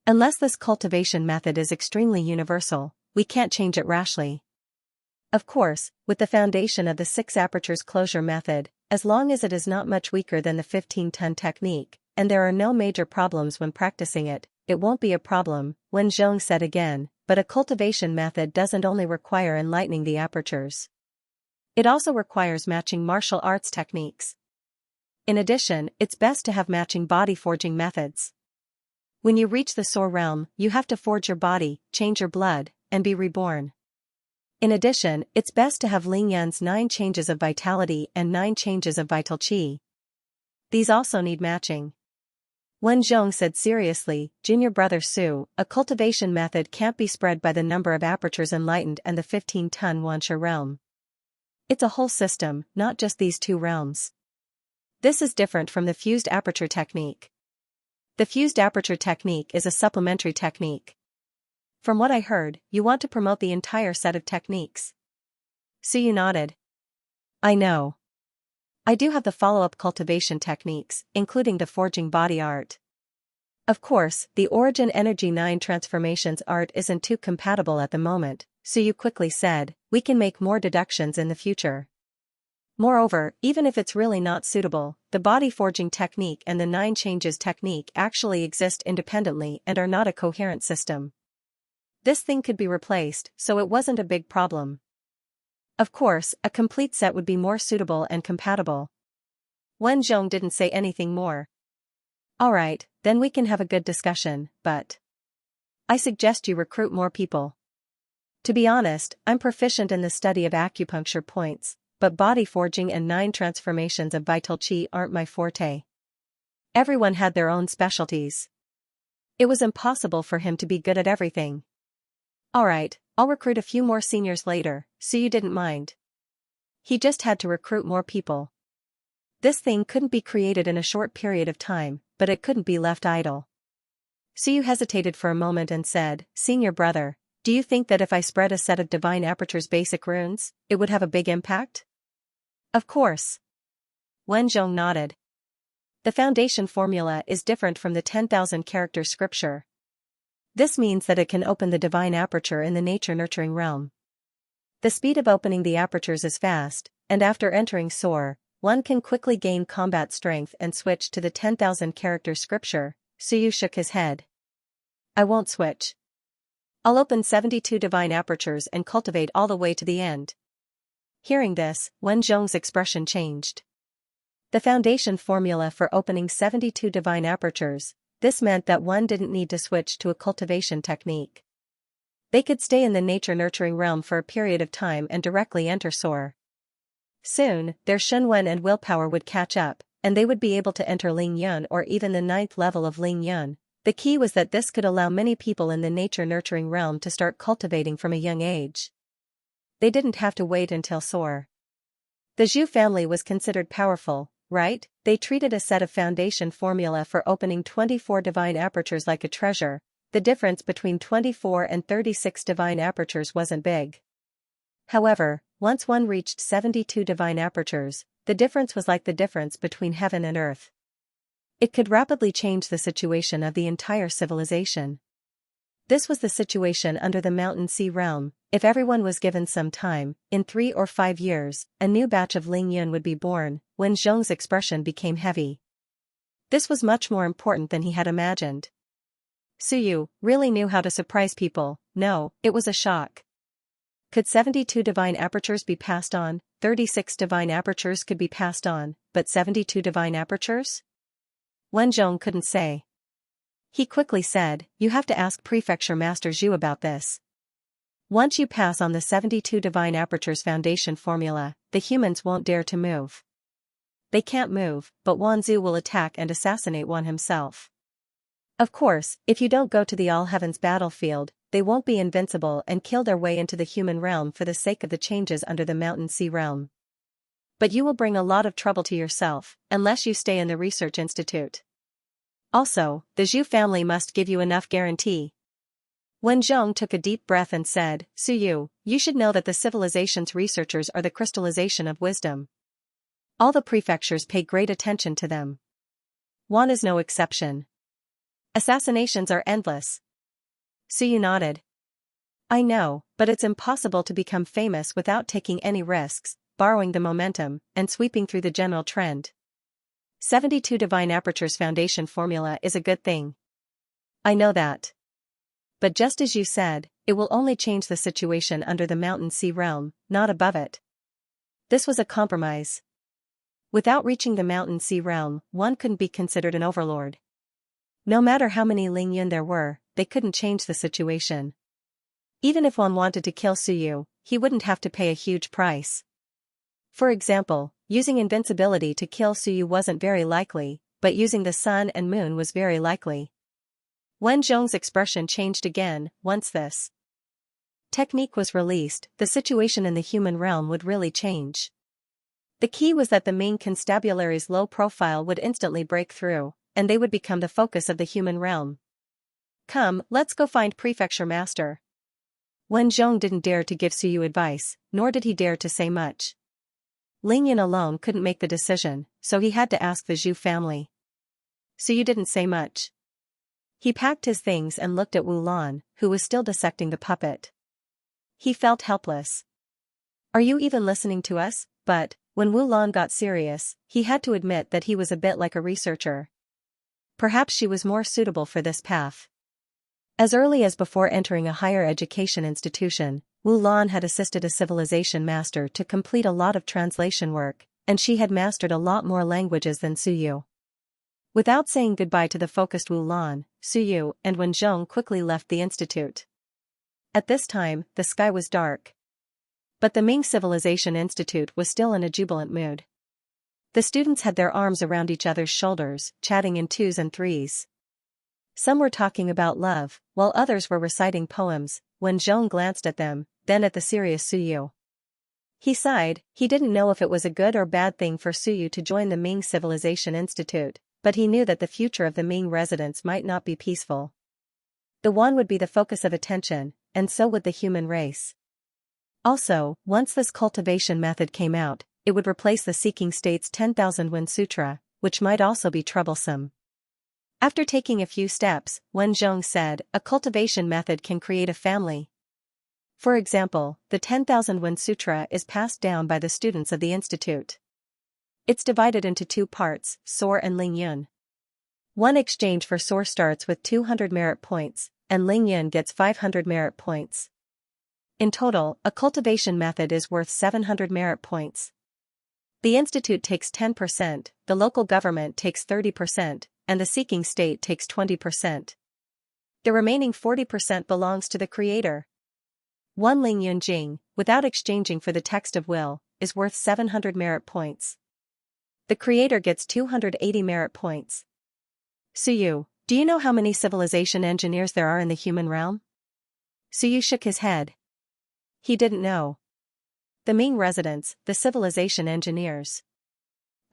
Unless this cultivation method is extremely universal, we can't change it rashly. Of course, with the foundation of the 6 apertures closure method, as long as it is not much weaker than the 15-ton technique, and there are no major problems when practicing it, it won't be a problem," Wen Zhong said again, "but a cultivation method doesn't only require enlightening the apertures. It also requires matching martial arts techniques. In addition, it's best to have matching body forging methods. When you reach the Soar realm, you have to forge your body, change your blood, and be reborn. In addition, it's best to have Ling Yan's 9 changes of vitality and 9 changes of vital qi. These also need matching." Wen Zhong said seriously, "Junior brother Su, a cultivation method can't be spread by the number of apertures enlightened and the 15-ton Wanxia realm. It's a whole system, not just these 2 realms. This is different from the fused aperture technique. The fused aperture technique is a supplementary technique. From what I heard, you want to promote the entire set of techniques." Suyu nodded. "I know. I do have the follow-up cultivation techniques, including the forging body art. Of course, the Origin Energy 9 transformations art isn't too compatible at the moment," Suyu quickly said. "We can make more deductions in the future. Moreover, even if it's really not suitable, the body forging technique and the 9 changes technique actually exist independently and are not a coherent system. This thing could be replaced, so it wasn't a big problem. Of course, a complete set would be more suitable and compatible." Wen Zhong didn't say anything more. "Alright, then we can have a good discussion, but I suggest you recruit more people. To be honest, I'm proficient in the study of acupuncture points, but body forging and 9 transformations of vital qi aren't my forte." Everyone had their own specialties. It was impossible for him to be good at everything. "Alright, I'll recruit a few more seniors later," Suyu didn't mind. He just had to recruit more people. This thing couldn't be created in a short period of time, but it couldn't be left idle. Suyu hesitated for a moment and said, "Senior brother, do you think that if I spread a set of Divine Aperture's basic runes, it would have a big impact?" "Of course." Wen Zhong nodded. "The foundation formula is different from the 10,000 character scripture. This means that it can open the Divine Aperture in the nature-nurturing realm. The speed of opening the apertures is fast, and after entering Soar, one can quickly gain combat strength and switch to the 10,000 character scripture." Suyu shook his head. "I won't switch. I'll open 72 divine apertures and cultivate all the way to the end." Hearing this, Wen Zhong's expression changed. The foundation formula for opening 72 divine apertures, this meant that one didn't need to switch to a cultivation technique. They could stay in the nature-nurturing realm for a period of time and directly enter Soar. Soon, their Shenwen and willpower would catch up, and they would be able to enter Ling Yun or even the 9th level of Ling Yun. The key was that this could allow many people in the nature-nurturing realm to start cultivating from a young age. They didn't have to wait until Soar. The Zhu family was considered powerful, right? They treated a set of foundation formula for opening 24 divine apertures like a treasure, the difference between 24 and 36 divine apertures wasn't big. However, once one reached 72 divine apertures, the difference was like the difference between heaven and earth. It could rapidly change the situation of the entire civilization. This was the situation under the Mountain Sea realm. If everyone was given some time, in 3 or 5 years, a new batch of Ling Yun would be born. Wen Zhong's expression became heavy. This was much more important than he had imagined. Suyu really knew how to surprise people. No, it was a shock. Could 72 divine apertures be passed on? 36 divine apertures could be passed on, but 72 divine apertures? Wen Zhong couldn't say. He quickly said, "You have to ask Prefecture Master Zhu about this. Once you pass on the 72 divine apertures foundation formula, the humans won't dare to move. They can't move, but Wanzu will attack and assassinate one himself. Of course, if you don't go to the All Heavens battlefield, they won't be invincible and kill their way into the human realm for the sake of the changes under the Mountain Sea realm. But you will bring a lot of trouble to yourself, unless you stay in the research institute. Also, the Zhu family must give you enough guarantee." Wen Zhong took a deep breath and said, "Suyu, you should know that the civilization's researchers are the crystallization of wisdom. All the prefectures pay great attention to them. Wan is no exception. Assassinations are endless." Suyu nodded. "I know, but it's impossible to become famous without taking any risks, borrowing the momentum, and sweeping through the general trend. 72 divine apertures foundation formula is a good thing. I know that. But just as you said, it will only change the situation under the Mountain Sea realm, not above it." This was a compromise. Without reaching the Mountain Sea realm, one couldn't be considered an overlord. No matter how many Ling Yun there were, they couldn't change the situation. Even if one wanted to kill Suyu, he wouldn't have to pay a huge price. For example, using invincibility to kill Suyu wasn't very likely, but using the sun and moon was very likely. Wen Zhong's expression changed again. Once this technique was released, the situation in the human realm would really change. The key was that the Ming Constabulary's low profile would instantly break through, and they would become the focus of the human realm. "Come, let's go find Prefecture Master." Wen Zhong didn't dare to give Suyu advice, nor did he dare to say much. Ling Yun alone couldn't make the decision, so he had to ask the Zhu family. Suyu didn't say much. He packed his things and looked at Wu Lan, who was still dissecting the puppet. He felt helpless. "Are you even listening to us?" But, when Wu Lan got serious, he had to admit that he was a bit like a researcher. Perhaps she was more suitable for this path. As early as before entering a higher education institution, Wu Lan had assisted a civilization master to complete a lot of translation work, and she had mastered a lot more languages than Suyu. Without saying goodbye to the focused Wu Lan, Suyu and Wen Zhong quickly left the institute. At this time, the sky was dark. But the Ming Civilization Institute was still in a jubilant mood. The students had their arms around each other's shoulders, chatting in 2s and 3s. Some were talking about love, while others were reciting poems. When Zhong glanced at them, then at the serious Suyu. He sighed. He didn't know if it was a good or bad thing for Suyu to join the Ming Civilization Institute, but he knew that the future of the Ming residents might not be peaceful. The Wan would be the focus of attention, and so would the human race. Also, once this cultivation method came out, it would replace the Seeking State's 10,000 Wen Sutra, which might also be troublesome. After taking a few steps, Wen Zhong said, "A cultivation method can create a family. For example, the 10,000 Wen Sutra is passed down by the students of the institute. It's divided into 2 parts, Soar and Ling Yun. One exchange for Soar starts with 200 merit points, and Ling Yun gets 500 merit points. In total, a cultivation method is worth 700 merit points. The institute takes 10%, the local government takes 30%, and the seeking state takes 20%. The remaining 40% belongs to the creator. One Ling Yun Jing, without exchanging for the text of will, is worth 700 merit points. The creator gets 280 merit points. Suyu, do you know how many civilization engineers there are in the human realm?" Suyu shook his head. He didn't know. The Ming residents, the civilization engineers.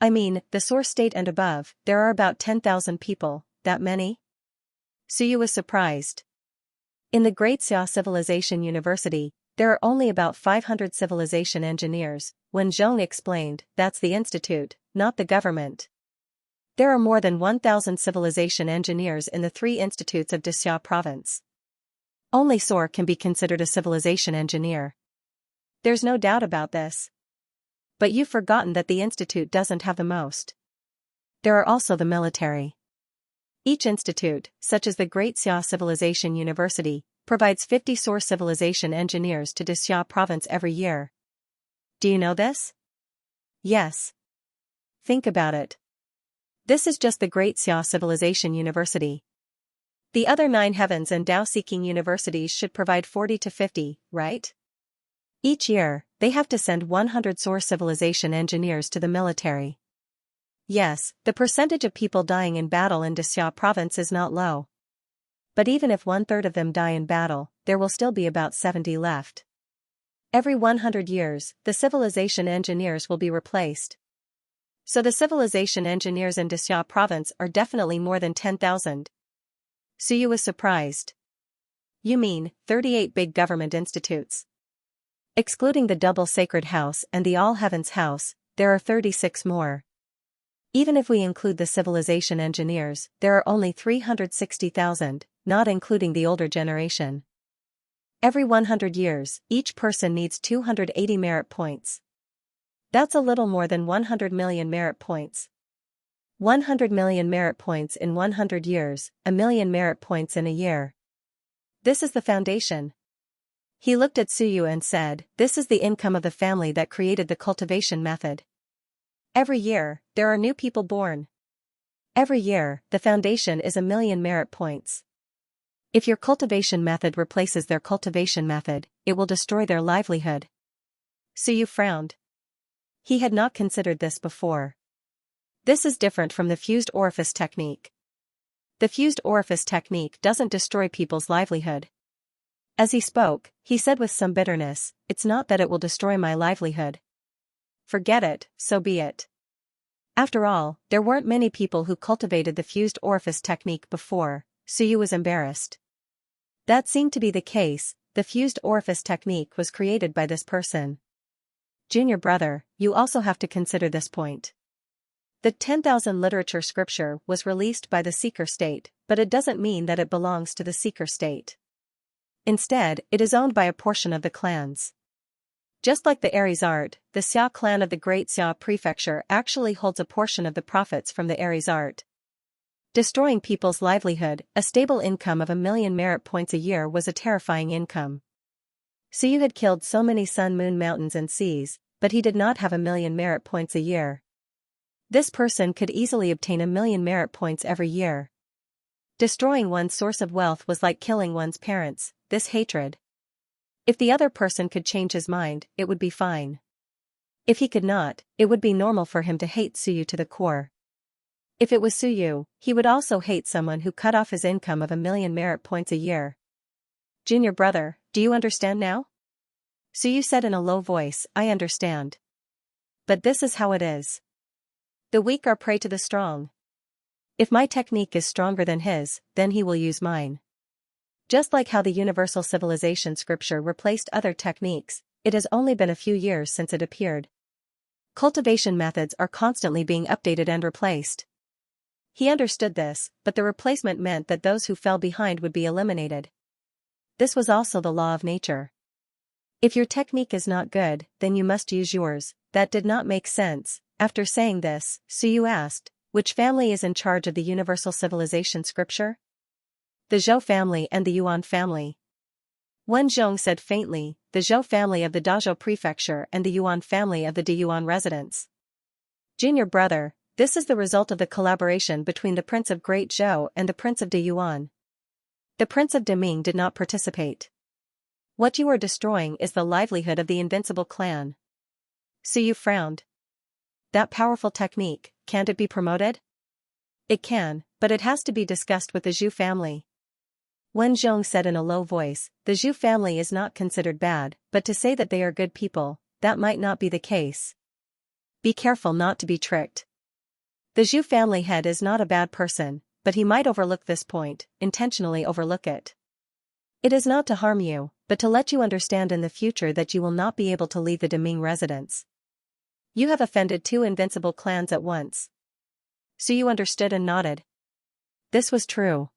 I mean, the source state and above, there are about 10,000 people. That many? Suyu was surprised. In the Great Xia Civilization University, there are only about 500 civilization engineers. When Zhong explained, that's the institute, not the government. There are more than 1,000 civilization engineers in the 3 institutes of Xia province. Only Sor can be considered a civilization engineer. There's no doubt about this. But you've forgotten that the institute doesn't have the most. There are also the military. Each institute, such as the Great Xia Civilization University, provides 50 Sor civilization engineers to Xia province every year. Do you know this? Yes. Think about it. This is just the Great Xia Civilization University. The other 9 heavens and Tao-seeking universities should provide 40 to 50, right? Each year, they have to send 100 Sor civilization engineers to the military. Yes, the percentage of people dying in battle in Xia province is not low. But even if 1/3 of them die in battle, there will still be about 70 left. Every 100 years, the civilization engineers will be replaced. So the civilization engineers in Xia province are definitely more than 10,000. Suyu was surprised. You mean, 38 big government institutes? Excluding the double sacred house and the all heavens house, there are 36 more. Even if we include the civilization engineers, there are only 360,000, not including the older generation. Every 100 years, each person needs 280 merit points. That's a little more than 100 million merit points. 100 million merit points in 100 years, a million merit points in a year. This is the foundation. He looked at Suyu and said, this is the income of the family that created the cultivation method. Every year, there are new people born. Every year, the foundation is a million merit points. If your cultivation method replaces their cultivation method, it will destroy their livelihood. Suyu frowned. He had not considered this before. This is different from the fused orifice technique. The fused orifice technique doesn't destroy people's livelihood. As he spoke, he said with some bitterness, it's not that it will destroy my livelihood. Forget it, so be it. After all, there weren't many people who cultivated the fused orifice technique before. Suyu was embarrassed. That seemed to be the case, the fused orifice technique was created by this person. Junior brother, you also have to consider this point. The 10,000 literature scripture was released by the seeker state, but it doesn't mean that it belongs to the seeker state. Instead, it is owned by a portion of the clans. Just like the Aries art, the Xia clan of the Great Xia Prefecture actually holds a portion of the profits from the Aries art. Destroying people's livelihood, a stable income of 1 million merit points a year was a terrifying income. Suyu had killed so many sun, moon, mountains and seas, but he did not have 1 million merit points a year. This person could easily obtain 1 million merit points every year. Destroying one's source of wealth was like killing one's parents, this hatred. If the other person could change his mind, it would be fine. If he could not, it would be normal for him to hate Suyu to the core. If it was Suyu, he would also hate someone who cut off his income of 1 million merit points a year. Junior brother, do you understand now? Suyu said in a low voice, I understand. But this is how it is. The weak are prey to the strong. If my technique is stronger than his, then he will use mine. Just like how the universal civilization scripture replaced other techniques, it has only been a few years since it appeared. Cultivation methods are constantly being updated and replaced. He understood this, but the replacement meant that those who fell behind would be eliminated. This was also the law of nature. If your technique is not good, then you must use yours. That did not make sense. After saying this, Suyu asked, which family is in charge of the universal civilization scripture? The Zhou family and the Yuan family. Wen Zhong said faintly, the Zhou family of the Dazhou prefecture and the Yuan family of the Deyuan residence. Junior brother, this is the result of the collaboration between the Prince of Great Zhou and the Prince of Deyuan. The Prince of Deming did not participate. What you are destroying is the livelihood of the invincible clan. Suyu frowned. That powerful technique, can't it be promoted? It can, but it has to be discussed with the Zhu family. Wen Zhong said in a low voice, the Zhu family is not considered bad, but to say that they are good people, that might not be the case. Be careful not to be tricked. The Zhu family head is not a bad person, but he might overlook this point, intentionally overlook it. It is not to harm you, but to let you understand in the future that you will not be able to leave the Deming residence. You have offended two invincible clans at once. So you understood and nodded. This was true.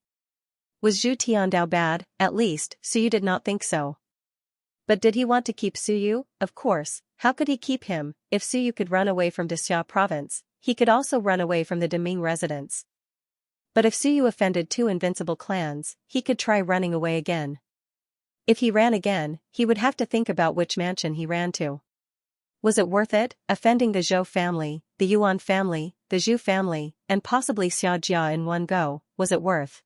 Was Zhu Tiandao bad? At least, Suyu did not think so. But did he want to keep Suyu? Of course. How could he keep him? If Suyu could run away from Dixia province, he could also run away from the Deming residence. But if Suyu offended two invincible clans, he could try running away again. If he ran again, he would have to think about which mansion he ran to. Was it worth it, offending the Zhou family, the Yuan family, the Zhu family, and possibly Xianxia in one go? Was it worth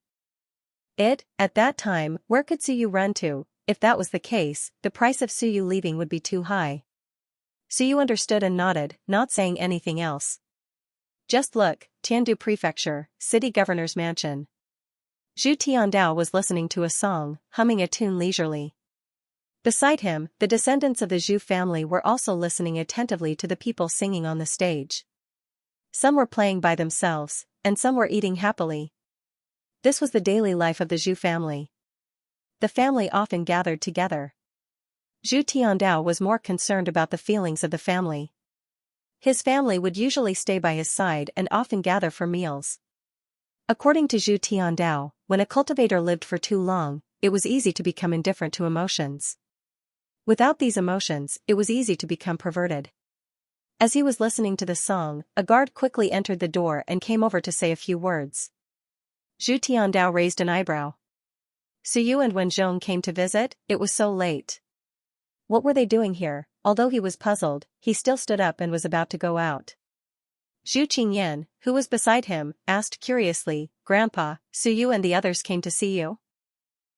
it? At that time, where could Suyu run to? If that was the case, the price of Suyu leaving would be too high. Suyu understood and nodded, not saying anything else. Just look, Tiandu Prefecture, City Governor's Mansion. Zhu Tiandao was listening to a song, humming a tune leisurely. Beside him, the descendants of the Zhu family were also listening attentively to the people singing on the stage. Some were playing by themselves, and some were eating happily. This was the daily life of the Zhu family. The family often gathered together. Zhu Tiandao was more concerned about the feelings of the family. His family would usually stay by his side and often gather for meals. According to Zhu Tiandao, when a cultivator lived for too long, it was easy to become indifferent to emotions. Without these emotions, it was easy to become perverted. As he was listening to the song, a guard quickly entered the door and came over to say a few words. Zhu Tiandao raised an eyebrow. Suyu and Wenzhong came to visit, it was so late. What were they doing here? Although he was puzzled, he still stood up and was about to go out. Zhu Qingyan, who was beside him, asked curiously, Grandpa, Suyu and the others came to see you?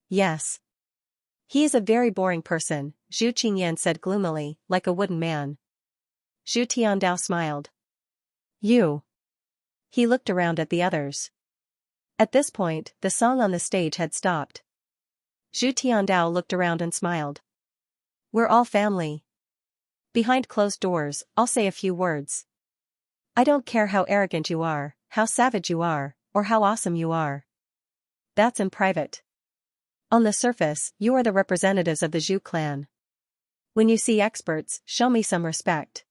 Yes. He is a very boring person, Zhu Qingyan said gloomily, like a wooden man. Zhu Tiandao smiled. You. He looked around at the others. At this point, the song on the stage had stopped. Zhu Tiandao looked around and smiled. We're all family. Behind closed doors, I'll say a few words. I don't care how arrogant you are, how savage you are, or how awesome you are. That's in private. On the surface, you are the representatives of the Zhu clan. When you see experts, show me some respect.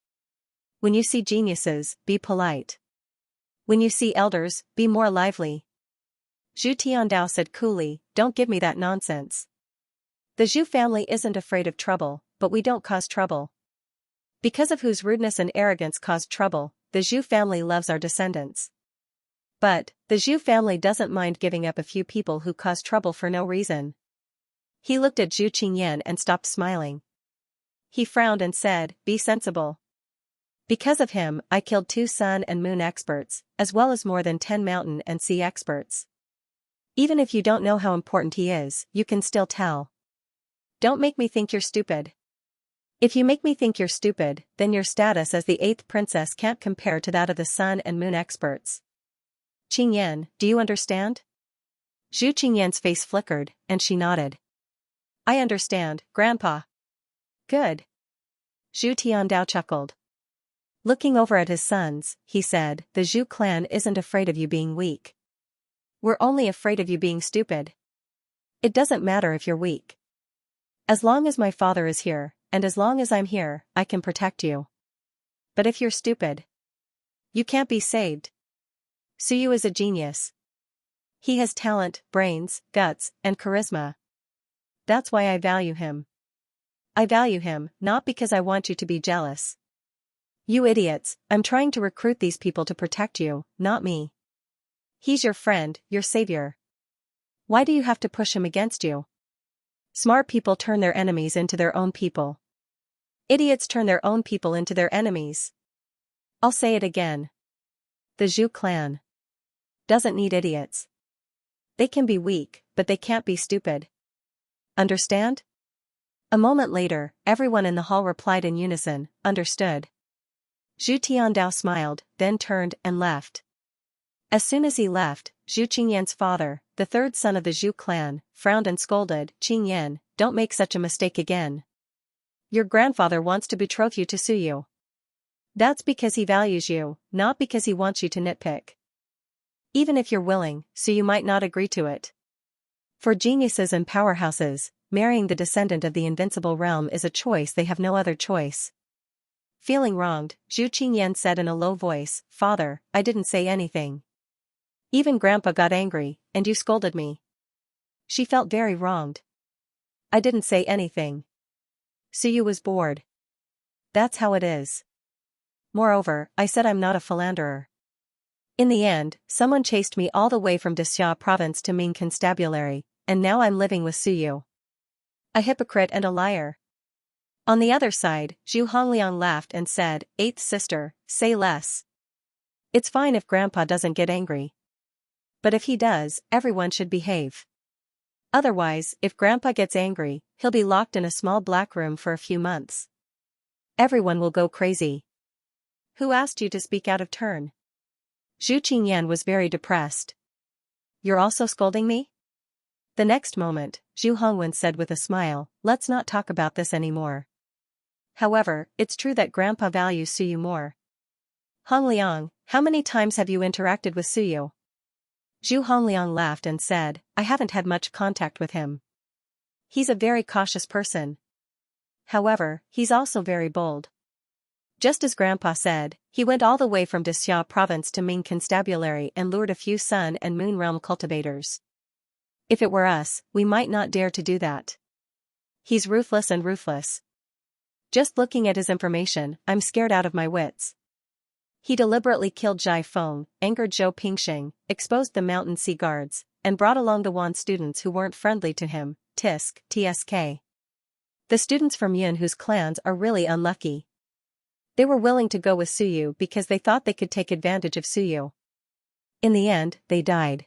When you see geniuses, be polite. When you see elders, be more lively. Zhu Tiandao said coolly, don't give me that nonsense. The Zhu family isn't afraid of trouble, but we don't cause trouble. Because of whose rudeness and arrogance caused trouble, the Zhu family loves our descendants. But, the Zhu family doesn't mind giving up a few people who cause trouble for no reason. He looked at Zhu Qingyan and stopped smiling. He frowned and said, be sensible. Because of him, I killed 2 sun and moon experts, as well as more than 10 mountain and sea experts. Even if you don't know how important he is, you can still tell. Don't make me think you're stupid. If you make me think you're stupid, then your status as the 8th princess can't compare to that of the sun and moon experts. Qingyan, do you understand? Zhu Qingyan's face flickered, and she nodded. I understand, Grandpa. Good. Zhu Tiandao chuckled. Looking over at his sons, he said, the Zhu clan isn't afraid of you being weak. We're only afraid of you being stupid. It doesn't matter if you're weak. As long as my father is here, and as long as I'm here, I can protect you. But if you're stupid, you can't be saved. Suyu is a genius. He has talent, brains, guts, and charisma. That's why I value him. I value him, not because I want you to be jealous. You idiots, I'm trying to recruit these people to protect you, not me. He's your friend, your savior. Why do you have to push him against you? Smart people turn their enemies into their own people. Idiots turn their own people into their enemies. I'll say it again. The Zhu clan doesn't need idiots. They can be weak, but they can't be stupid. Understand? A moment later, everyone in the hall replied in unison, understood. Zhu Tiandao smiled, then turned and left. As soon as he left, Zhu Qingyan's father, the 3rd son of the Zhu clan, frowned and scolded, Qingyan, don't make such a mistake again. Your grandfather wants to betroth you to Suyu. That's because he values you, not because he wants you to nitpick. Even if you're willing, Suyu might not agree to it. For geniuses and powerhouses, marrying the descendant of the invincible realm is a choice they have no other choice. Feeling wronged, Zhu Qingyan said in a low voice, "Father, I didn't say anything. Even Grandpa got angry, and you scolded me." She felt very wronged. "I didn't say anything. Suyu was bored. That's how it is. Moreover, I said I'm not a philanderer. In the end, someone chased me all the way from Xianxia province to Ming Constabulary, and now I'm living with Suyu. A hypocrite and a liar." On the other side, Zhu Hongliang laughed and said, "Eighth sister, say less. It's fine if Grandpa doesn't get angry. But if he does, everyone should behave. Otherwise, if Grandpa gets angry, he'll be locked in a small black room for a few months. Everyone will go crazy." "Who asked you to speak out of turn?" Zhu Qingyan was very depressed. "You're also scolding me?" The next moment, Zhu Hongwen said with a smile, "Let's not talk about this anymore. However, it's true that Grandpa values Suyu more." "Hongliang, how many times have you interacted with Suyu?" Zhu Hongliang laughed and said, "I haven't had much contact with him. He's a very cautious person. However, he's also very bold. Just as Grandpa said, he went all the way from Xianxia province to Ming Constabulary and lured a few Sun and Moon realm cultivators. If it were us, we might not dare to do that. He's ruthless and ruthless. Just looking at his information, I'm scared out of my wits. He deliberately killed Zhai Feng, angered Zhou Pingxing, exposed the Mountain Sea Guards, and brought along the Wan students who weren't friendly to him, TSK. The students from Yun whose clans are really unlucky. They were willing to go with Suyu because they thought they could take advantage of Suyu. In the end, they died.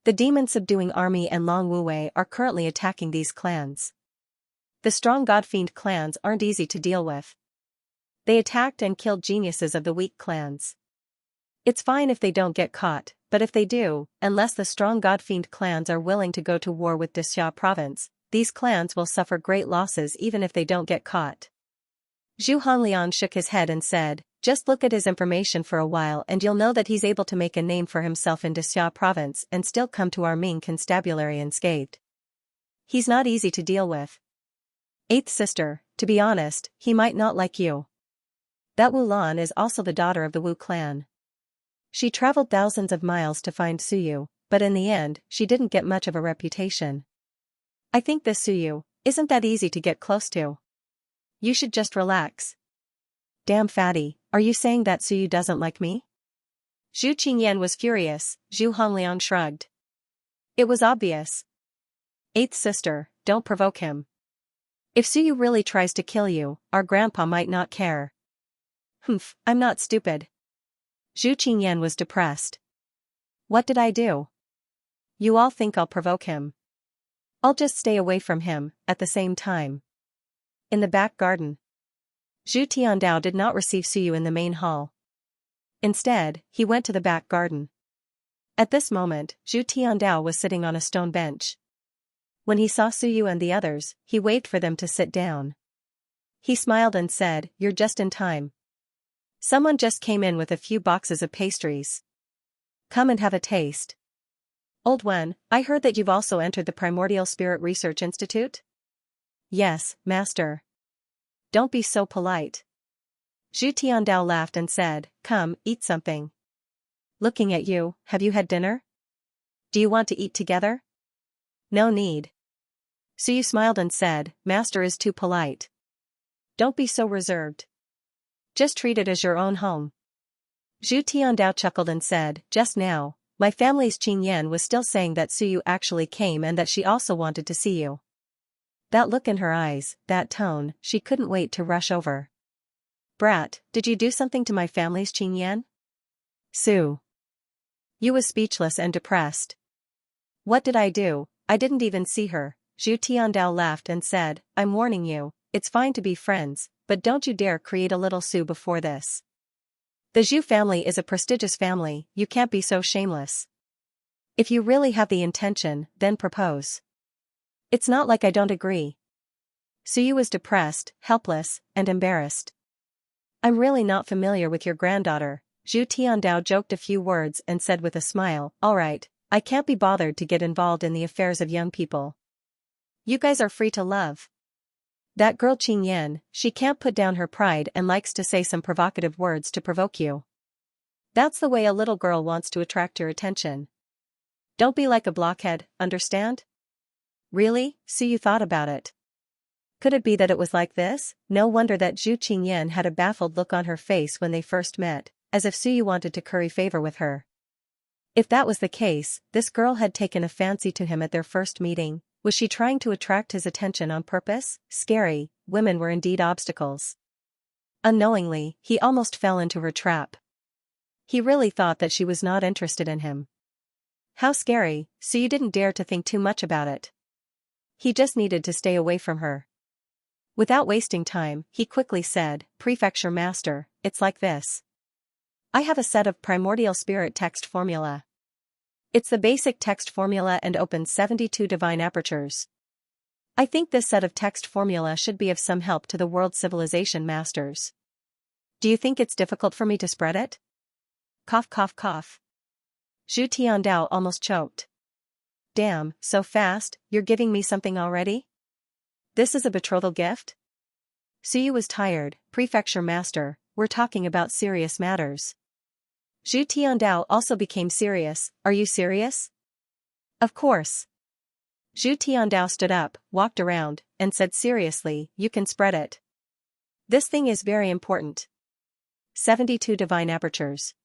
The demon-subduing army and Long Wuwei are currently attacking these clans. The strong God-fiend clans aren't easy to deal with. They attacked and killed geniuses of the weak clans. It's fine if they don't get caught, but if they do, unless the strong God-fiend clans are willing to go to war with Xianxia province, these clans will suffer great losses even if they don't get caught." Zhu Hongliang shook his head and said, "Just look at his information for a while and you'll know that he's able to make a name for himself in Xianxia province and still come to our Ming Constabulary unscathed. He's not easy to deal with. Eighth sister, to be honest, he might not like you. That Wu Lan is also the daughter of the Wu clan. She traveled thousands of miles to find Suyu, but in the end, she didn't get much of a reputation. I think this Suyu isn't that easy to get close to. You should just relax." "Damn fatty, are you saying that Suyu doesn't like me?" Zhu Qingyan was furious. Zhu Hongliang shrugged. It was obvious. "Eighth sister, don't provoke him. If Suyu really tries to kill you, our grandpa might not care." "Humph, I'm not stupid." Zhu Qingyan was depressed. "What did I do? You all think I'll provoke him. I'll just stay away from him." At the same time, in the back garden, Zhu Tiandao did not receive Suyu in the main hall. Instead, he went to the back garden. At this moment, Zhu Tiandao was sitting on a stone bench. When he saw Suyu and the others, he waved for them to sit down. He smiled and said, "You're just in time. Someone just came in with a few boxes of pastries. Come and have a taste." "Old one, I heard that you've also entered the Primordial Spirit Research Institute?" "Yes, master." "Don't be so polite." Zhu Tiandao laughed and said, "Come, eat something. Looking at you, have you had dinner? Do you want to eat together?" "No need." Suyu smiled and said, "Master is too polite. Don't be so reserved. Just treat it as your own home." Zhu Tiandao chuckled and said, "Just now, my family's Qingyan was still saying that Suyu actually came and that she also wanted to see you. That look in her eyes, that tone, she couldn't wait to rush over." "Brat, did you do something to my family's Qingyan?" Su Yu was speechless and depressed. "What did I do? I didn't even see her." Zhu Tiandao laughed and said, "I'm warning you, it's fine to be friends, but don't you dare create a little Su before this. The Zhu family is a prestigious family, you can't be so shameless. If you really have the intention, then propose. It's not like I don't agree." Suyu was depressed, helpless, and embarrassed. "I'm really not familiar with your granddaughter." Zhu Tiandao joked a few words and said with a smile, "All right, I can't be bothered to get involved in the affairs of young people. You guys are free to love. That girl Qingyan, she can't put down her pride and likes to say some provocative words to provoke you. That's the way a little girl wants to attract your attention. Don't be like a blockhead, understand? Really? So you thought about it. Could it be that it was like this? No wonder that Zhu Qingyan had a baffled look on her face when they first met, as if Suyu wanted to curry favor with her. If that was the case, this girl had taken a fancy to him at their first meeting. Was she trying to attract his attention on purpose? Scary, women were indeed obstacles. Unknowingly, he almost fell into her trap. He really thought that she was not interested in him. How scary, so you didn't dare to think too much about it. He just needed to stay away from her. Without wasting time, he quickly said, Prefecture Master, it's like this. I have a set of primordial spirit text formula. It's the basic text formula and opens 72 divine apertures. I think this set of text formula should be of some help to the world civilization masters. Do you think it's difficult for me to spread it? Cough cough cough. Zhu Tiandao almost choked. Damn, so fast, you're giving me something already? This is a betrothal gift? Suyu was tired, Prefecture Master, we're talking about serious matters. Zhu Tiandao also became serious, are you serious? Of course. Zhu Tiandao stood up, walked around, and said seriously, you can spread it. This thing is very important. 72 divine apertures.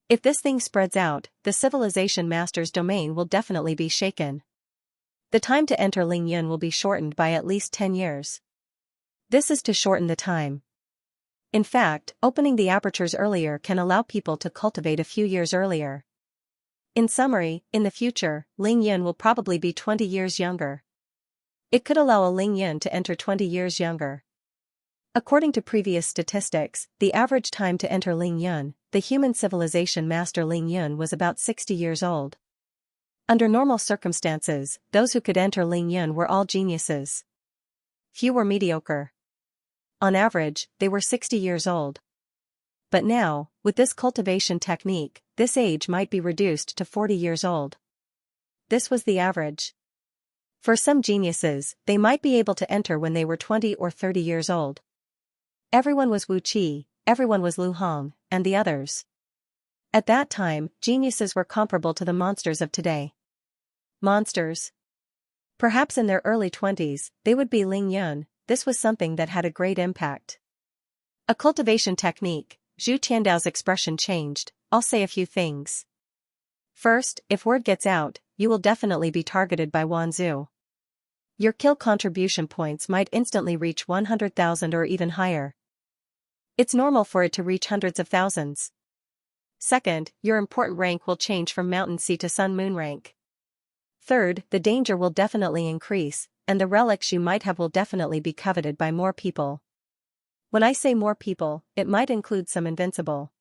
If this thing spreads out, the civilization master's domain will definitely be shaken. The time to enter Lingyun will be shortened by at least 10 years. This is to shorten the time. In fact, opening the apertures earlier can allow people to cultivate a few years earlier. In summary, in the future, Lingyun will probably be 20 years younger. It could allow a Lingyun to enter 20 years younger. According to previous statistics, the average time to enter Lingyun, the human civilization master Lingyun, was about 60 years old. Under normal circumstances, those who could enter Lingyun were all geniuses. Few were mediocre. On average, they were 60 years old. But now, with this cultivation technique, this age might be reduced to 40 years old. This was the average. For some geniuses, they might be able to enter when they were 20 or 30 years old. Everyone was Wu Qi, everyone was Lu Hong, and the others. At that time, geniuses were comparable to the monsters of today. Monsters. Perhaps in their early 20s, they would be Lingyun. This was something that had a great impact. A cultivation technique. Zhu Tiandao's expression changed. I'll say a few things. First, if word gets out, you will definitely be targeted by Wanzhou. Your kill contribution points might instantly reach 100,000 or even higher. It's normal for it to reach hundreds of thousands. Second, your important rank will change from Mountain C to Sun Moon rank. Third, the danger will definitely increase, and the relics you might have will definitely be coveted by more people. When I say more people, it might include some invincible.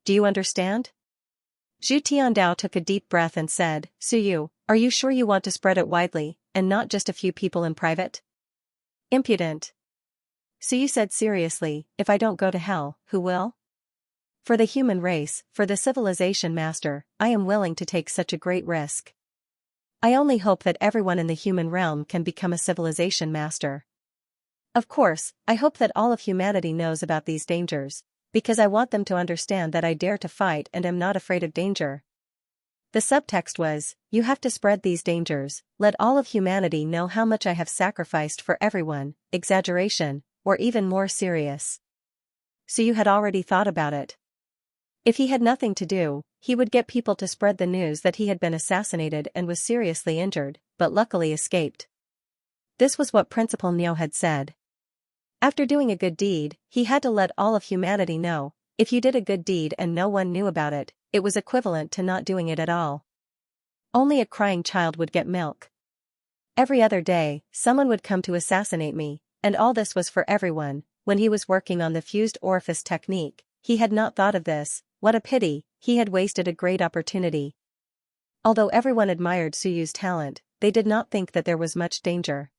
Do you understand? Zhu Tiandao took a deep breath and said, Suyu, are you sure you want to spread it widely, and not just a few people in private? Impudent. Suyu said seriously, if I don't go to hell, who will? For the human race, for the civilization master, I am willing to take such a great risk. I only hope that everyone in the human realm can become a civilization master. Of course, I hope that all of humanity knows about these dangers, because I want them to understand that I dare to fight and am not afraid of danger. The subtext was, you have to spread these dangers, let all of humanity know how much I have sacrificed for everyone, exaggeration, or even more serious. So you had already thought about it. If he had nothing to do, he would get people to spread the news that he had been assassinated and was seriously injured, but luckily escaped. This was what Principal Niu had said. After doing a good deed, he had to let all of humanity know. If you did a good deed and no one knew about it, it was equivalent to not doing it at all. Only a crying child would get milk. Every other day, someone would come to assassinate me, and all this was for everyone. When he was working on the fused orifice technique, he had not thought of this. What a pity, he had wasted a great opportunity. Although everyone admired Suyu's talent, they did not think that there was much danger.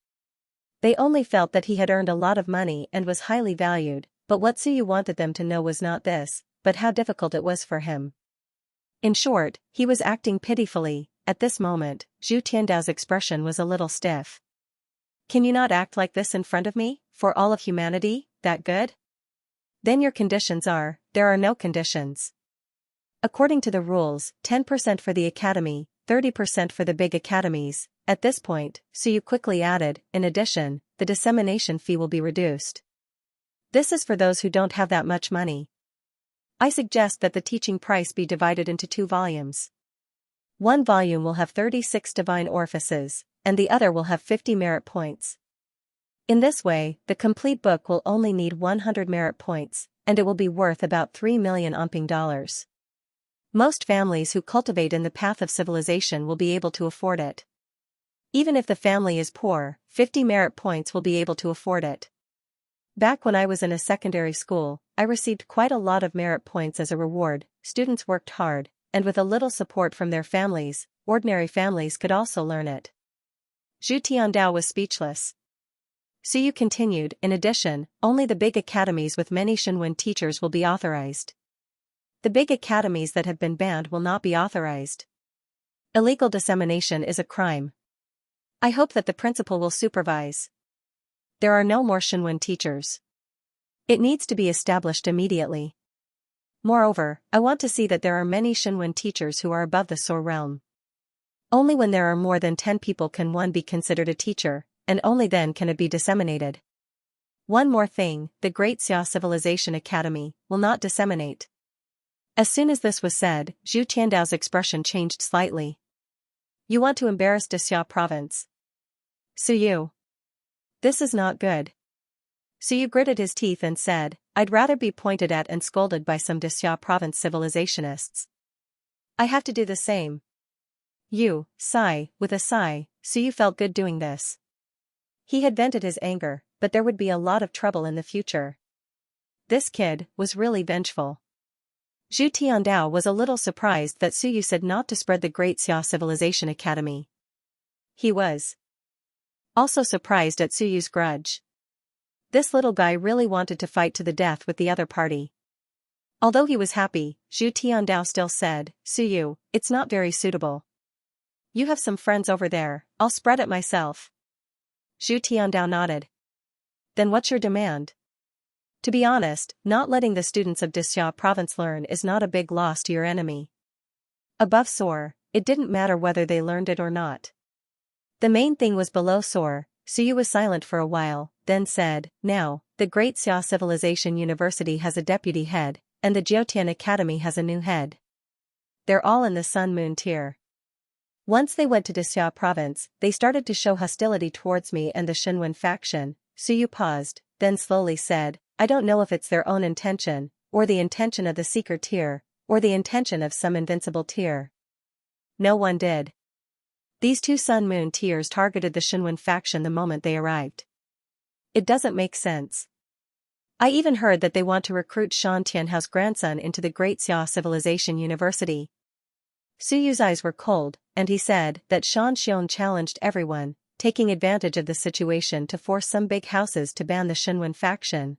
They only felt that he had earned a lot of money and was highly valued, but what Suyu wanted them to know was not this, but how difficult it was for him. In short, he was acting pitifully. At this moment, Zhu Tiandao's expression was a little stiff. Can you not act like this in front of me, for all of humanity, that good? Then your conditions are, there are no conditions. According to the rules, 10% for the academy, 30% for the big academies. At this point, Suyu quickly added, in addition, the dissemination fee will be reduced. This is for those who don't have that much money. I suggest that the teaching price be divided into 2 volumes. One volume will have 36 divine orifices, and the other will have 50 merit points. In this way, the complete book will only need 100 merit points, and it will be worth about 3 million Onping dollars. Most families who cultivate in the path of civilization will be able to afford it. Even if the family is poor, 50 merit points will be able to afford it. Back when I was in a secondary school, I received quite a lot of merit points as a reward. Students worked hard, and with a little support from their families, ordinary families could also learn it. Zhu Tiandao was speechless. Suyu continued, in addition, only the big academies with many Shenwen teachers will be authorized. The big academies that have been banned will not be authorized. Illegal dissemination is a crime. I hope that the principal will supervise. There are no more Shenwen teachers. It needs to be established immediately. Moreover, I want to see that there are many Shenwen teachers who are above the Soar realm. Only when there are more than 10 people can one be considered a teacher, and only then can it be disseminated. One more thing, the Great Xia Civilization Academy will not disseminate. As soon as this was said, Zhu Tiandao's expression changed slightly. You want to embarrass Xia province. Suyu. This is not good. Suyu gritted his teeth and said, I'd rather be pointed at and scolded by some Xia province civilizationists. I have to do the same. Sigh, with a sigh, Suyu felt good doing this. He had vented his anger, but there would be a lot of trouble in the future. This kid was really vengeful. Zhu Tiandao was a little surprised that Suyu said not to spread the Great Xia Civilization Academy. He was also surprised at Suyu's grudge. This little guy really wanted to fight to the death with the other party. Although he was happy, Zhu Tiandao still said, Suyu, it's not very suitable. You have some friends over there, I'll spread it myself. Zhu Tiandao nodded. Then what's your demand? To be honest, not letting the students of Xia province learn is not a big loss to your enemy. Above Soar, it didn't matter whether they learned it or not. The main thing was below Soar. Suyu was silent for a while, then said, Now, the Great Xia Civilization University has a deputy head, and the Jiutian Academy has a new head. They're all in the Sun-Moon tier. Once they went to Xia province, they started to show hostility towards me and the Shenwen faction. Suyu paused, then slowly said, I don't know if it's their own intention, or the intention of the Seeker tier, or the intention of some invincible tier. No one did. These 2 Sun-Moon tiers targeted the Shenwen faction the moment they arrived. It doesn't make sense. I even heard that they want to recruit Shan Tianhao's grandson into the Great Xia Civilization University. Suyu's eyes were cold, and he said that Shan Xiong challenged everyone, taking advantage of the situation to force some big houses to ban the Shenwen faction.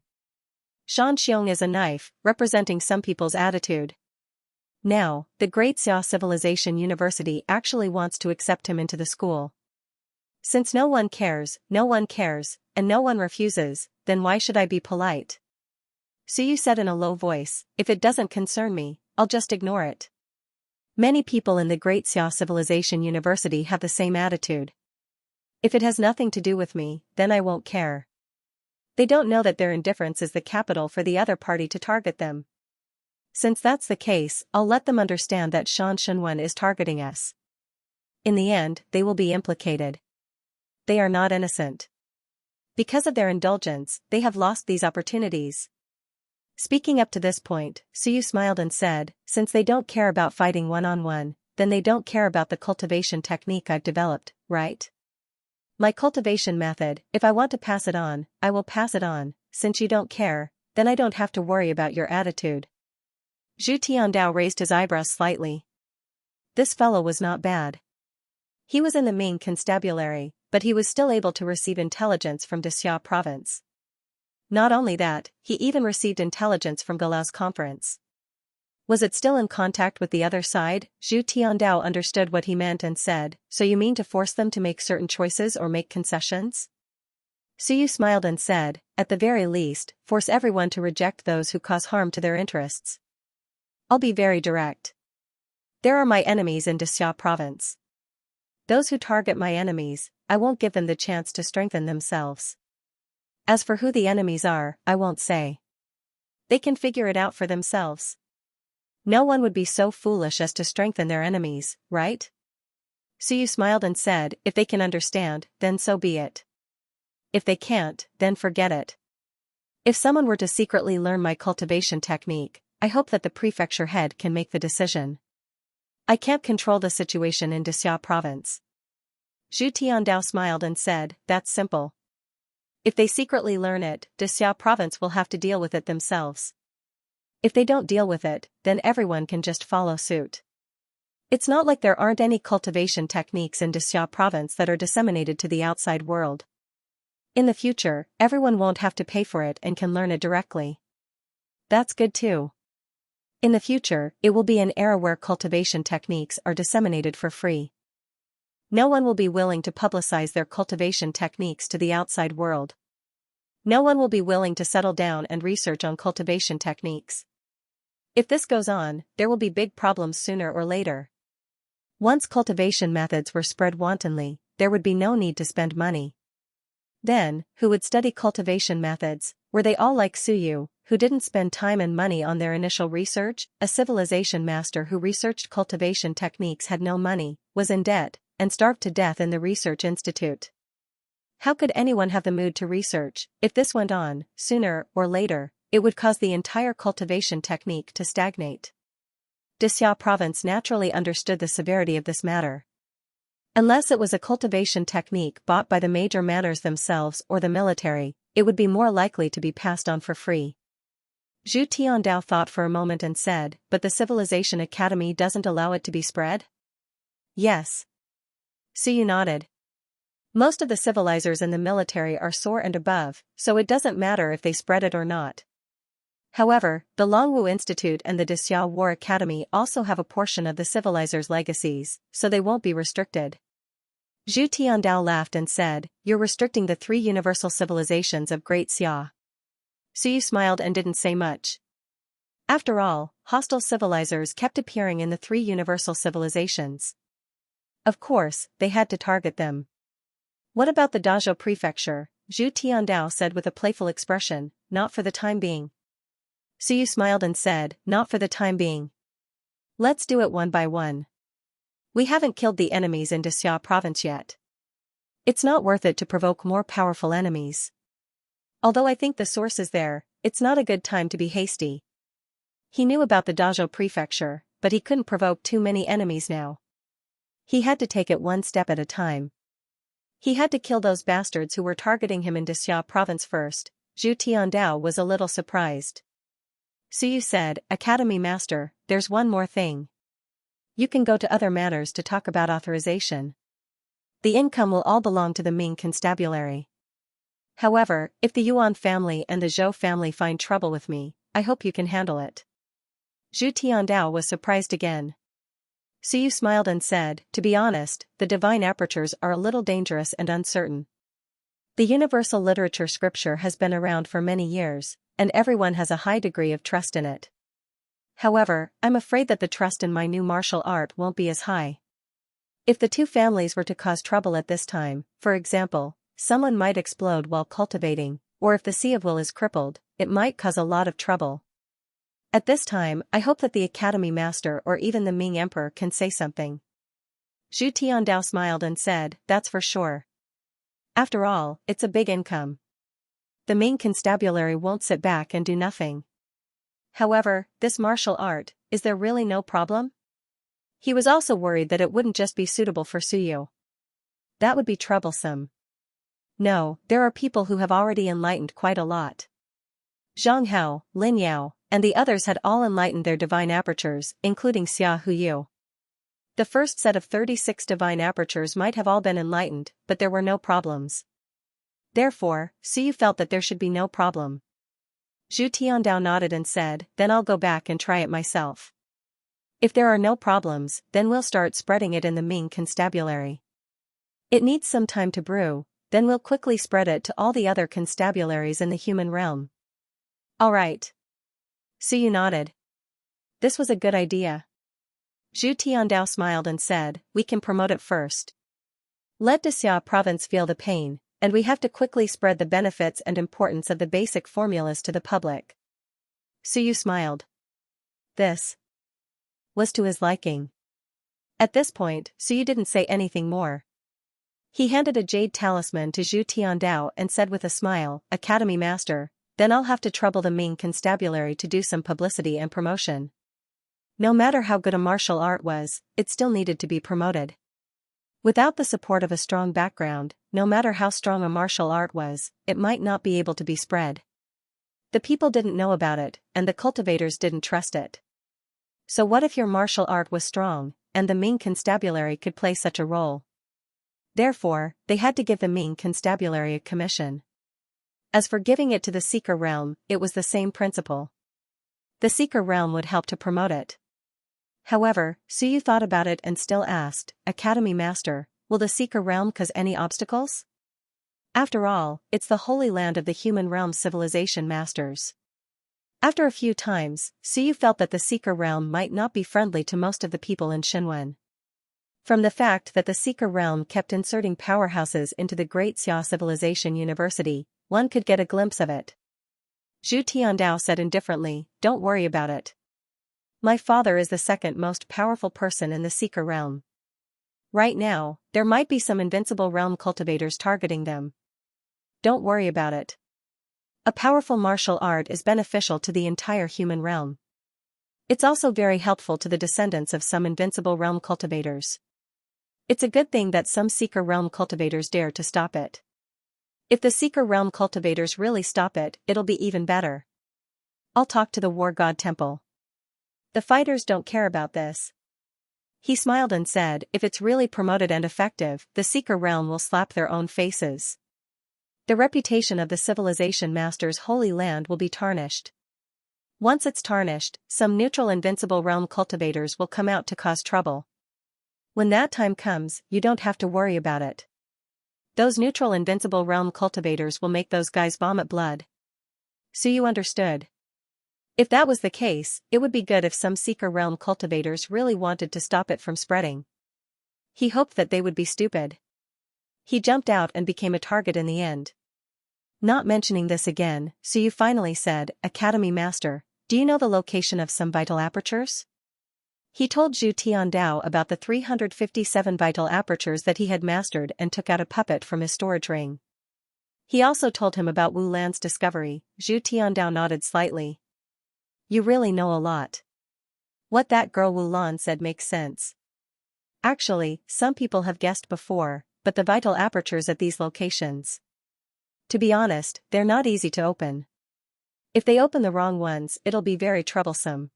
Shan Xiong is a knife, representing some people's attitude. Now, the Great Xia Civilization University actually wants to accept him into the school. Since no one cares, and no one refuses, then why should I be polite? Suyu said in a low voice, if it doesn't concern me, I'll just ignore it. Many people in the Great Xia Civilization University have the same attitude. If it has nothing to do with me, then I won't care. They don't know that their indifference is the capital for the other party to target them. Since that's the case, I'll let them understand that Shan Shenwen is targeting us. In the end, they will be implicated. They are not innocent. Because of their indulgence, they have lost these opportunities. Speaking up to this point, Suyu smiled and said, since they don't care about fighting one-on-one, then they don't care about the cultivation technique I've developed, right? My cultivation method, if I want to pass it on, I will pass it on. Since you don't care, then I don't have to worry about your attitude. Zhu Tiandao raised his eyebrows slightly. This fellow was not bad. He was in the Ming constabulary, but he was still able to receive intelligence from Xia province. Not only that, he even received intelligence from Galao's conference. Was it still in contact with the other side? Zhu Tiandao understood what he meant and said, so you mean to force them to make certain choices or make concessions? Suyu smiled and said, at the very least, force everyone to reject those who cause harm to their interests. I'll be very direct. There are my enemies in Xia province. Those who target my enemies, I won't give them the chance to strengthen themselves. As for who the enemies are, I won't say. They can figure it out for themselves. No one would be so foolish as to strengthen their enemies, right? Suyu smiled and said, if they can understand, then so be it. If they can't, then forget it. If someone were to secretly learn my cultivation technique, I hope that the prefecture head can make the decision. I can't control the situation in Xia province. Zhu Tiandao smiled and said, that's simple. If they secretly learn it, Xia province will have to deal with it themselves. If they don't deal with it, then everyone can just follow suit. It's not like there aren't any cultivation techniques in Xia province that are disseminated to the outside world. In the future, everyone won't have to pay for it and can learn it directly. That's good too. In the future, it will be an era where cultivation techniques are disseminated for free. No one will be willing to publicize their cultivation techniques to the outside world. No one will be willing to settle down and research on cultivation techniques. If this goes on, there will be big problems sooner or later. Once cultivation methods were spread wantonly, there would be no need to spend money. Then, who would study cultivation methods? Were they all like Suyu, who didn't spend time and money on their initial research? A civilization master who researched cultivation techniques had no money, was in debt, and starved to death in the research institute. How could anyone have the mood to research? If this went on, sooner or later, it would cause the entire cultivation technique to stagnate. Xia province naturally understood the severity of this matter. Unless it was a cultivation technique bought by the major manners themselves or the military, it would be more likely to be passed on for free. Zhu Tiandao thought for a moment and said, but the Civilization Academy doesn't allow it to be spread? Yes. Suyu nodded. Most of the civilizers in the military are soar and above, so it doesn't matter if they spread it or not. However, the Longwu Institute and the Xia War Academy also have a portion of the civilizers' legacies, so they won't be restricted. Zhu Tiandao laughed and said, you're restricting the 3 universal civilizations of Great Xia. Suyu smiled and didn't say much. After all, hostile civilizers kept appearing in the 3 universal civilizations. Of course, they had to target them. What about the Dazhou prefecture? Zhu Tiandao said with a playful expression, not for the time being. Suyu smiled and said, not for the time being. Let's do it one by one. We haven't killed the enemies in Xia province yet. It's not worth it to provoke more powerful enemies. Although I think the source is there, it's not a good time to be hasty. He knew about the Dazhou prefecture, but he couldn't provoke too many enemies now. He had to take it one step at a time. He had to kill those bastards who were targeting him in Xia province first. Zhu Tiandao was a little surprised. Suyu said, Academy Master, there's one more thing. You can go to other matters to talk about authorization. The income will all belong to the Ming Constabulary. However, if the Yuan family and the Zhou family find trouble with me, I hope you can handle it. Zhu Tiandao was surprised again. Suyu smiled and said, to be honest, the divine apertures are a little dangerous and uncertain. The universal literature scripture has been around for many years, and everyone has a high degree of trust in it. However, I'm afraid that the trust in my new martial art won't be as high. If the 2 families were to cause trouble at this time, for example, someone might explode while cultivating, or if the Sea of Will is crippled, it might cause a lot of trouble. At this time, I hope that the Academy Master or even the Ming Emperor can say something. Zhu Tiandao smiled and said, that's for sure. After all, it's a big income. The Ming Constabulary won't sit back and do nothing. However, this martial art, is there really no problem? He was also worried that it wouldn't just be suitable for Suyu. That would be troublesome. No, there are people who have already enlightened quite a lot. Zhang Hao, Lin Yao, and the others had all enlightened their divine apertures, including Xia Huyu. The first set of 36 divine apertures might have all been enlightened, but there were no problems. Therefore, Suyu felt that there should be no problem. Zhu Tiandao nodded and said, then I'll go back and try it myself. If there are no problems, then we'll start spreading it in the Ming constabulary. It needs some time to brew, then we'll quickly spread it to all the other constabularies in the human realm. All right. Suyu nodded. This was a good idea. Zhu Tiandao smiled and said, we can promote it first. Let Xia province feel the pain, and we have to quickly spread the benefits and importance of the basic formulas to the public. Suyu smiled. This was to his liking. At this point, Suyu didn't say anything more. He handed a jade talisman to Zhu Tiandao and said with a smile, Academy Master, then I'll have to trouble the Ming constabulary to do some publicity and promotion. No matter how good a martial art was, it still needed to be promoted. Without the support of a strong background, no matter how strong a martial art was, it might not be able to be spread. The people didn't know about it, and the cultivators didn't trust it. So what if your martial art was strong, and the Ming constabulary could play such a role? Therefore, they had to give the Ming constabulary a commission. As for giving it to the Seeker realm, it was the same principle. The Seeker realm would help to promote it. However, Suyu thought about it and still asked, Academy Master, will the Seeker realm cause any obstacles? After all, it's the holy land of the human realm civilization masters. After a few times, Suyu felt that the Seeker realm might not be friendly to most of the people in Xinwen. From the fact that the Seeker realm kept inserting powerhouses into the Great Xia Civilization University, one could get a glimpse of it. Zhu Tiandao said indifferently, don't worry about it. My father is the second most powerful person in the Seeker realm. Right now, there might be some invincible realm cultivators targeting them. Don't worry about it. A powerful martial art is beneficial to the entire human realm. It's also very helpful to the descendants of some invincible realm cultivators. It's a good thing that some Seeker realm cultivators dare to stop it. If the Seeker realm cultivators really stop it, it'll be even better. I'll talk to the War God Temple. The fighters don't care about this. He smiled and said, if it's really promoted and effective, the Seeker realm will slap their own faces. The reputation of the civilization master's holy land will be tarnished. Once it's tarnished, some neutral invincible realm cultivators will come out to cause trouble. When that time comes, you don't have to worry about it. Those neutral invincible realm cultivators will make those guys vomit blood. Suyu understood. If that was the case, it would be good if some Seeker realm cultivators really wanted to stop it from spreading. He hoped that they would be stupid. He jumped out and became a target in the end. Not mentioning this again, Suyu finally said, Academy Master, do you know the location of some vital apertures? He told Zhu Tiandao about the 357 vital apertures that he had mastered and took out a puppet from his storage ring. He also told him about Wu Lan's discovery. Zhu Tiandao nodded slightly. You really know a lot. What that girl Wu Lan said makes sense. Actually, some people have guessed before, but the vital apertures at these locations. To be honest, they're not easy to open. If they open the wrong ones, it'll be very troublesome.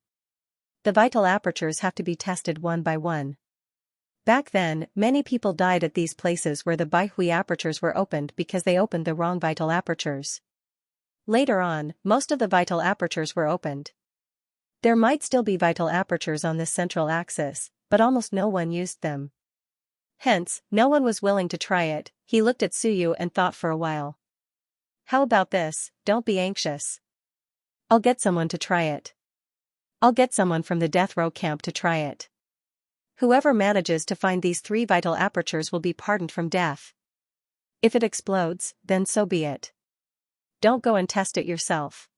The vital apertures have to be tested one by one. Back then, many people died at these places where the Baihui apertures were opened because they opened the wrong vital apertures. Later on, most of the vital apertures were opened. There might still be vital apertures on this central axis, but almost no one used them. Hence, no one was willing to try it. He looked at Suyu and thought for a while. How about this? Don't be anxious. I'll get someone to try it. I'll get someone from the death row camp to try it. Whoever manages to find these 3 vital apertures will be pardoned from death. If it explodes, then so be it. Don't go and test it yourself.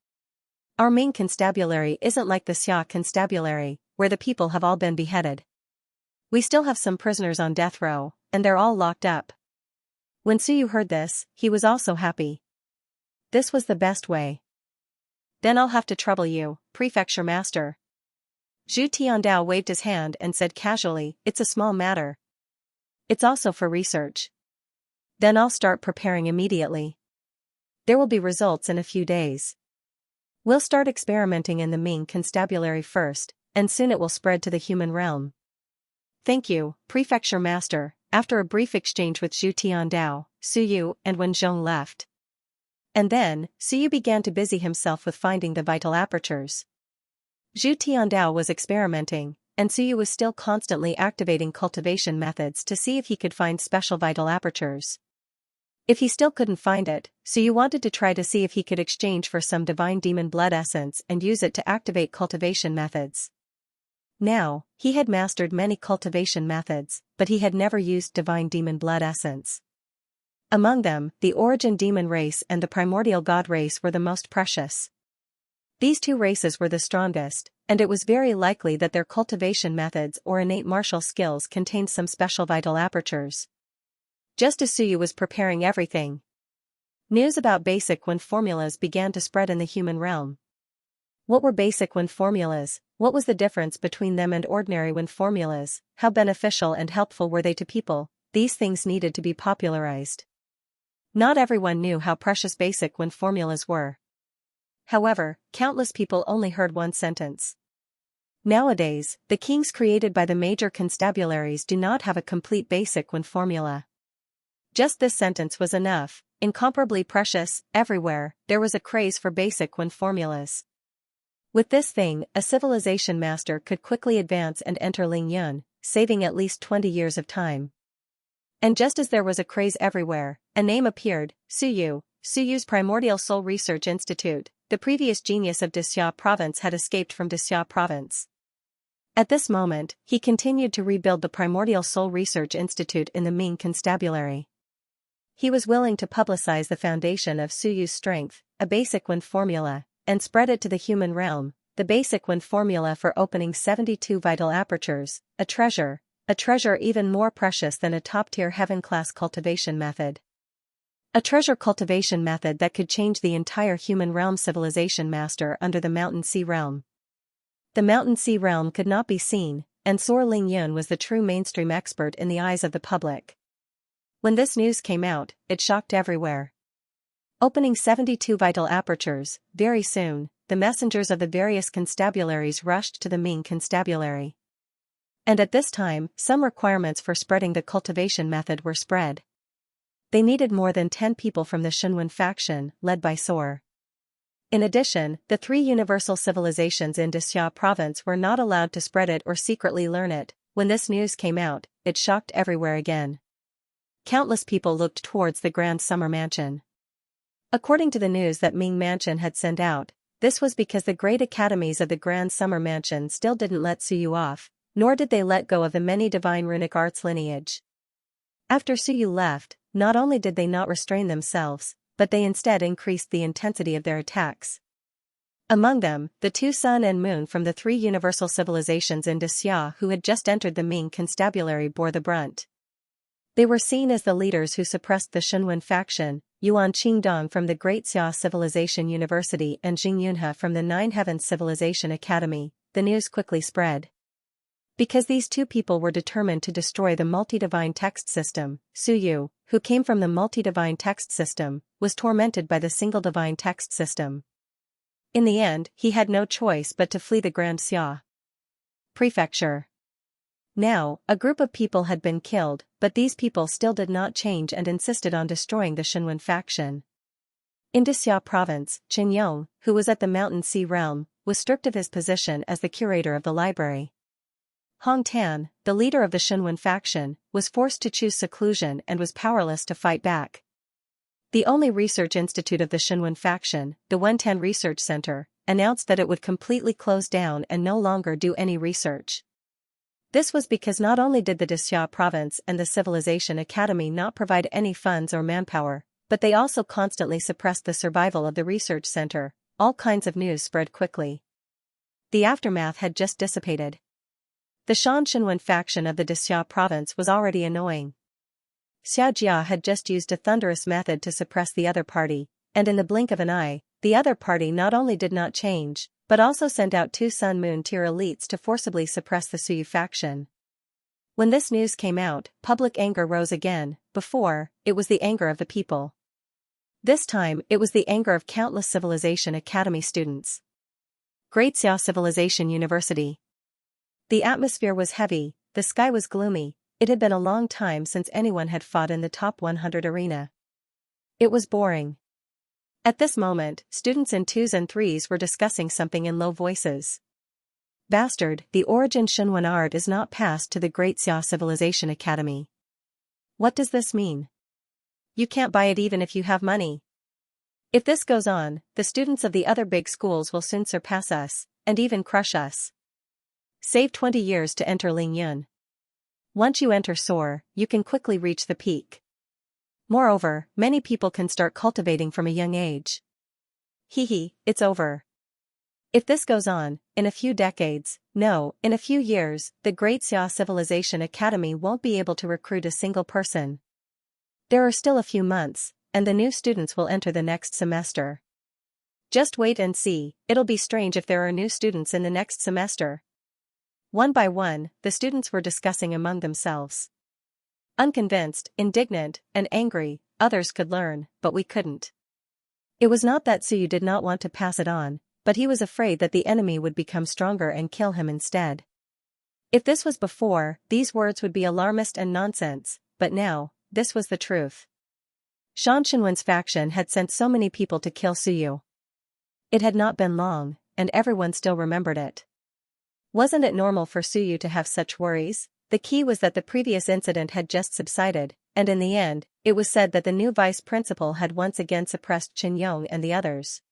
Our Ming constabulary isn't like the Xia constabulary, where the people have all been beheaded. We still have some prisoners on death row, and they're all locked up. When Suyu heard this, he was also happy. This was the best way. Then I'll have to trouble you, Prefecture Master. Zhu Tiandao waved his hand and said casually, it's a small matter. It's also for research. Then I'll start preparing immediately. There will be results in a few days. We'll start experimenting in the Ming constabulary first, and soon it will spread to the human realm. Thank you, Prefecture Master. After a brief exchange with Zhu Tiandao, Suyu and Wenzhong left. And then, Suyu began to busy himself with finding the vital apertures. Zhu Tiandao was experimenting, and Suyu was still constantly activating cultivation methods to see if he could find special vital apertures. If he still couldn't find it, Suyu wanted to try to see if he could exchange for some divine demon blood essence and use it to activate cultivation methods. Now, he had mastered many cultivation methods, but he had never used divine demon blood essence. Among them, the origin demon race and the primordial god race were the most precious. These two races were the strongest, and it was very likely that their cultivation methods or innate martial skills contained some special vital apertures. Just as Suyu was preparing everything, news about basic wind formulas began to spread in the human realm. What were basic wind formulas? What was the difference between them and ordinary wind formulas? How beneficial and helpful were they to people? These things needed to be popularized. Not everyone knew how precious basic wind formulas were. However, countless people only heard one sentence. Nowadays, the kings created by the major constabularies do not have a complete basic wind formula. Just this sentence was enough. Incomparably precious, everywhere, there was a craze for basic wind formulas. With this thing, a civilization master could quickly advance and enter Lingyun, saving at least 20 years of time. And just as there was a craze everywhere, a name appeared, Suyu, Suyu's Primordial Soul Research Institute. The previous genius of Dixia province had escaped from Dixia province. At this moment, he continued to rebuild the Primordial Soul Research Institute in the Ming Constabulary. He was willing to publicize the foundation of Suyu's strength, a basic wind formula, and spread it to the human realm, the basic wind formula for opening 72 vital apertures, a treasure even more precious than a top-tier heaven-class cultivation method. A treasure cultivation method that could change the entire human realm civilization master under the Mountain Sea realm. The Mountain Sea realm could not be seen, and Suor Lingyun was the true mainstream expert in the eyes of the public. When this news came out, it shocked everywhere. Opening 72 vital apertures, very soon, the messengers of the various constabularies rushed to the Ming Constabulary. And at this time, some requirements for spreading the cultivation method were spread. They needed more than 10 people from the Xinwen faction, led by Suor. In addition, the 3 universal civilizations in Dixia province were not allowed to spread it or secretly learn it. When this news came out, it shocked everywhere again. Countless people looked towards the Grand Summer Mansion. According to the news that Ming Mansion had sent out, this was because the great academies of the Grand Summer Mansion still didn't let Suyu off, nor did they let go of the many divine runic arts lineage. After Suyu left, not only did they not restrain themselves, but they instead increased the intensity of their attacks. Among them, the 2 sun and moon from the 3 universal civilizations in Dixia who had just entered the Ming Constabulary bore the brunt. They were seen as the leaders who suppressed the Xinwen faction, Yuan Qingdong from the Great Xia Civilization University and Jing Yunhe from the Nine Heavens Civilization Academy. The news quickly spread. Because these 2 people were determined to destroy the multi-divine text system, Suyu, who came from the multi-divine text system, was tormented by the single divine text system. In the end, he had no choice but to flee the Grand Xia Prefecture. Now, a group of people had been killed, but these people still did not change and insisted on destroying the Xinwen faction. In Dixia province, Chen Yong, who was at the Mountain Sea realm, was stripped of his position as the curator of the library. Hong Tan, the leader of the Xinwen faction, was forced to choose seclusion and was powerless to fight back. The only research institute of the Xinwen faction, the Wentan Research Center, announced that it would completely close down and no longer do any research. This was because not only did the Dixia province and the Civilization Academy not provide any funds or manpower, but they also constantly suppressed the survival of the research center. All kinds of news spread quickly. The aftermath had just dissipated. The Shan Xinwen faction of the Dixia province was already annoying. Xiaxia had just used a thunderous method to suppress the other party, and in the blink of an eye, the other party not only did not change, but also sent out 2 Sun-Moon tier elites to forcibly suppress the Suyu faction. When this news came out, public anger rose again. Before, it was the anger of the people. This time, it was the anger of countless Civilization Academy students. Great Xia Civilization University. The atmosphere was heavy, the sky was gloomy. It had been a long time since anyone had fought in the top 100 arena. It was boring. At this moment, students in 2s and 3s were discussing something in low voices. Bastard, the origin Shenwen art is not passed to the Great Xia Civilization Academy. What does this mean? You can't buy it even if you have money. If this goes on, the students of the other big schools will soon surpass us, and even crush us. Save 20 years to enter Lingyun. Once you enter Soar, you can quickly reach the peak. Moreover, many people can start cultivating from a young age. It's over. If this goes on, in a few decades, no, in a few years, the Great Xia Civilization Academy won't be able to recruit a single person. There are still a few months, and the new students will enter the next semester. Just wait and see, it'll be strange if there are new students in the next semester. One by one, the students were discussing among themselves. Unconvinced, indignant, and angry, others could learn, but we couldn't. It was not that Suyu did not want to pass it on, but he was afraid that the enemy would become stronger and kill him instead. If this was before, these words would be alarmist and nonsense, but now, this was the truth. Shan Shenwen's faction had sent so many people to kill Suyu. It had not been long, and everyone still remembered it. Wasn't it normal for Suyu to have such worries? The key was that the previous incident had just subsided, and in the end, it was said that the new vice principal had once again suppressed Chen Yong and the others.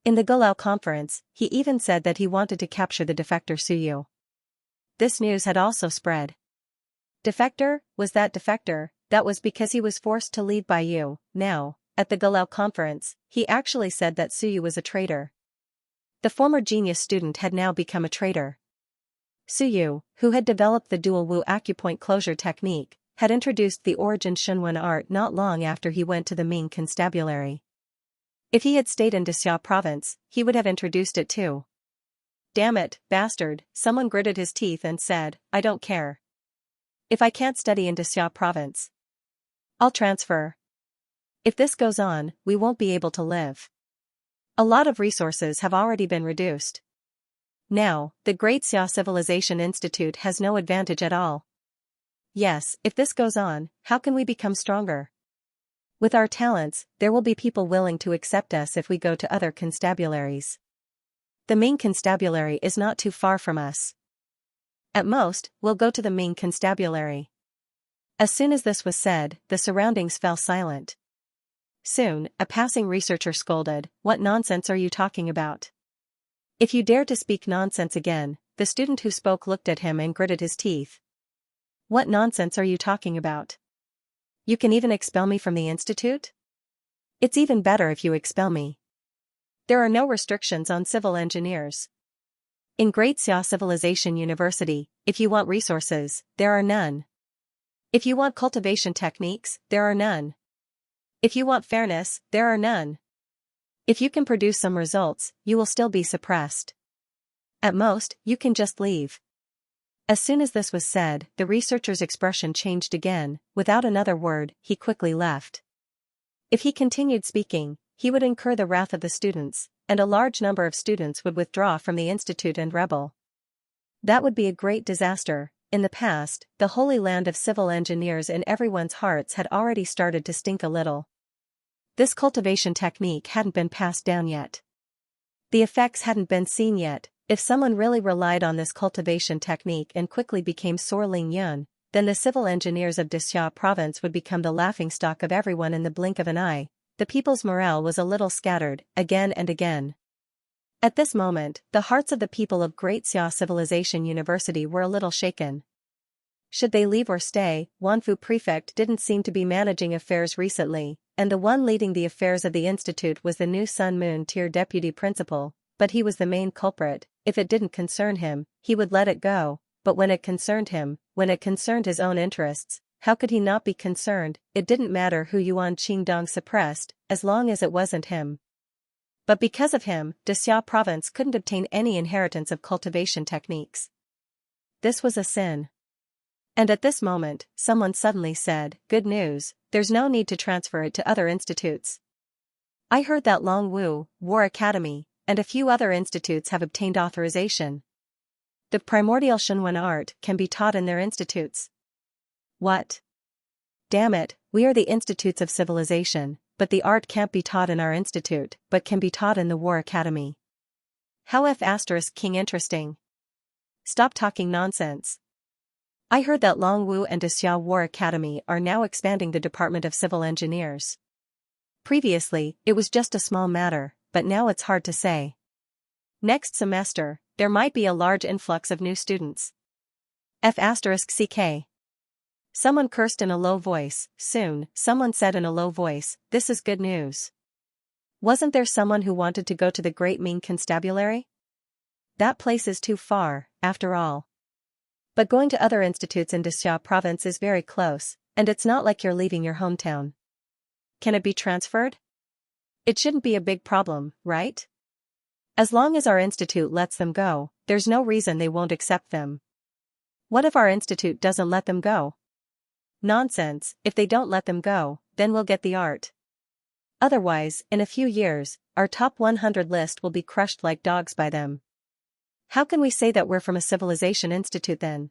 In the Gulao conference, he even said that he wanted to capture the defector Suyu. This news had also spread. Defector? Was that defector? That was because he was forced to leave by you. Now, at the Gulao conference, he actually said that Suyu was a traitor. The former genius student had now become a traitor. Suyu, who had developed the dual Wu acupoint closure technique, had introduced the origin Shenwen art not long after he went to the Ming Constabulary. If he had stayed in Dixia province, he would have introduced it too. Damn it, bastard, someone gritted his teeth and said, I don't care. If I can't study in Dixia province, I'll transfer. If this goes on, we won't be able to live. A lot of resources have already been reduced. Now, the Great Xia Civilization Institute has no advantage at all. Yes, if this goes on, how can we become stronger? With our talents, there will be people willing to accept us if we go to other constabularies. The Ming Constabulary is not too far from us. At most, we'll go to the Ming Constabulary. As soon as this was said, the surroundings fell silent. Soon, a passing researcher scolded, "What nonsense are you talking about? If you dare to speak nonsense again," the student who spoke looked at him and gritted his teeth. "What nonsense are you talking about? You can even expel me from the institute? It's even better if you expel me. There are no restrictions on civil engineers. In Great Xia Civilization University, if you want resources, there are none. If you want cultivation techniques, there are none. If you want fairness, there are none. If you can produce some results, you will still be suppressed. At most, you can just leave." As soon as this was said, the researcher's expression changed again. Without another word, he quickly left. If he continued speaking, he would incur the wrath of the students, and a large number of students would withdraw from the institute and rebel. That would be a great disaster. In the past, the holy land of civil engineers in everyone's hearts had already started to stink a little. This cultivation technique hadn't been passed down yet. The effects hadn't been seen yet. If someone really relied on this cultivation technique and quickly became Soar Ling Yun, then the civil engineers of Dixia province would become the laughingstock of everyone in the blink of an eye. The people's morale was a little scattered, again and again. At this moment, the hearts of the people of Great Xia Civilization University were a little shaken. Should they leave or stay? Wanfu Prefect didn't seem to be managing affairs recently, and the one leading the affairs of the institute was the new Sun Moon Tier Deputy Principal, but he was the main culprit. If it didn't concern him, he would let it go, but when it concerned him, when it concerned his own interests, how could he not be concerned? It didn't matter who Yuan Qingdong suppressed, as long as it wasn't him. But because of him, Dixia province couldn't obtain any inheritance of cultivation techniques. This was a sin. And at this moment, someone suddenly said, "Good news, there's no need to transfer it to other institutes. I heard that Long Wu, War Academy, and a few other institutes have obtained authorization. The primordial Shenwen art can be taught in their institutes." What? Damn it, we are the institutes of civilization, but the art can't be taught in our institute, but can be taught in the War Academy. How F***ing interesting. Stop talking nonsense. I heard that Longwu and Dexia War Academy are now expanding the Department of Civil Engineers. Previously, it was just a small matter, but now it's hard to say. Next semester, there might be a large influx of new students. F***ck. Someone cursed in a low voice. Soon, someone said in a low voice, "This is good news." Wasn't there someone who wanted to go to the Great Ming Constabulary? That place is too far, after all. But going to other institutes in Dexia province is very close, and it's not like you're leaving your hometown. Can it be transferred? It shouldn't be a big problem, right? As long as our institute lets them go, there's no reason they won't accept them. What if our institute doesn't let them go? Nonsense, if they don't let them go, then we'll get the art. Otherwise, in a few years, our top 100 list will be crushed like dogs by them. How can we say that we're from a civilization institute then?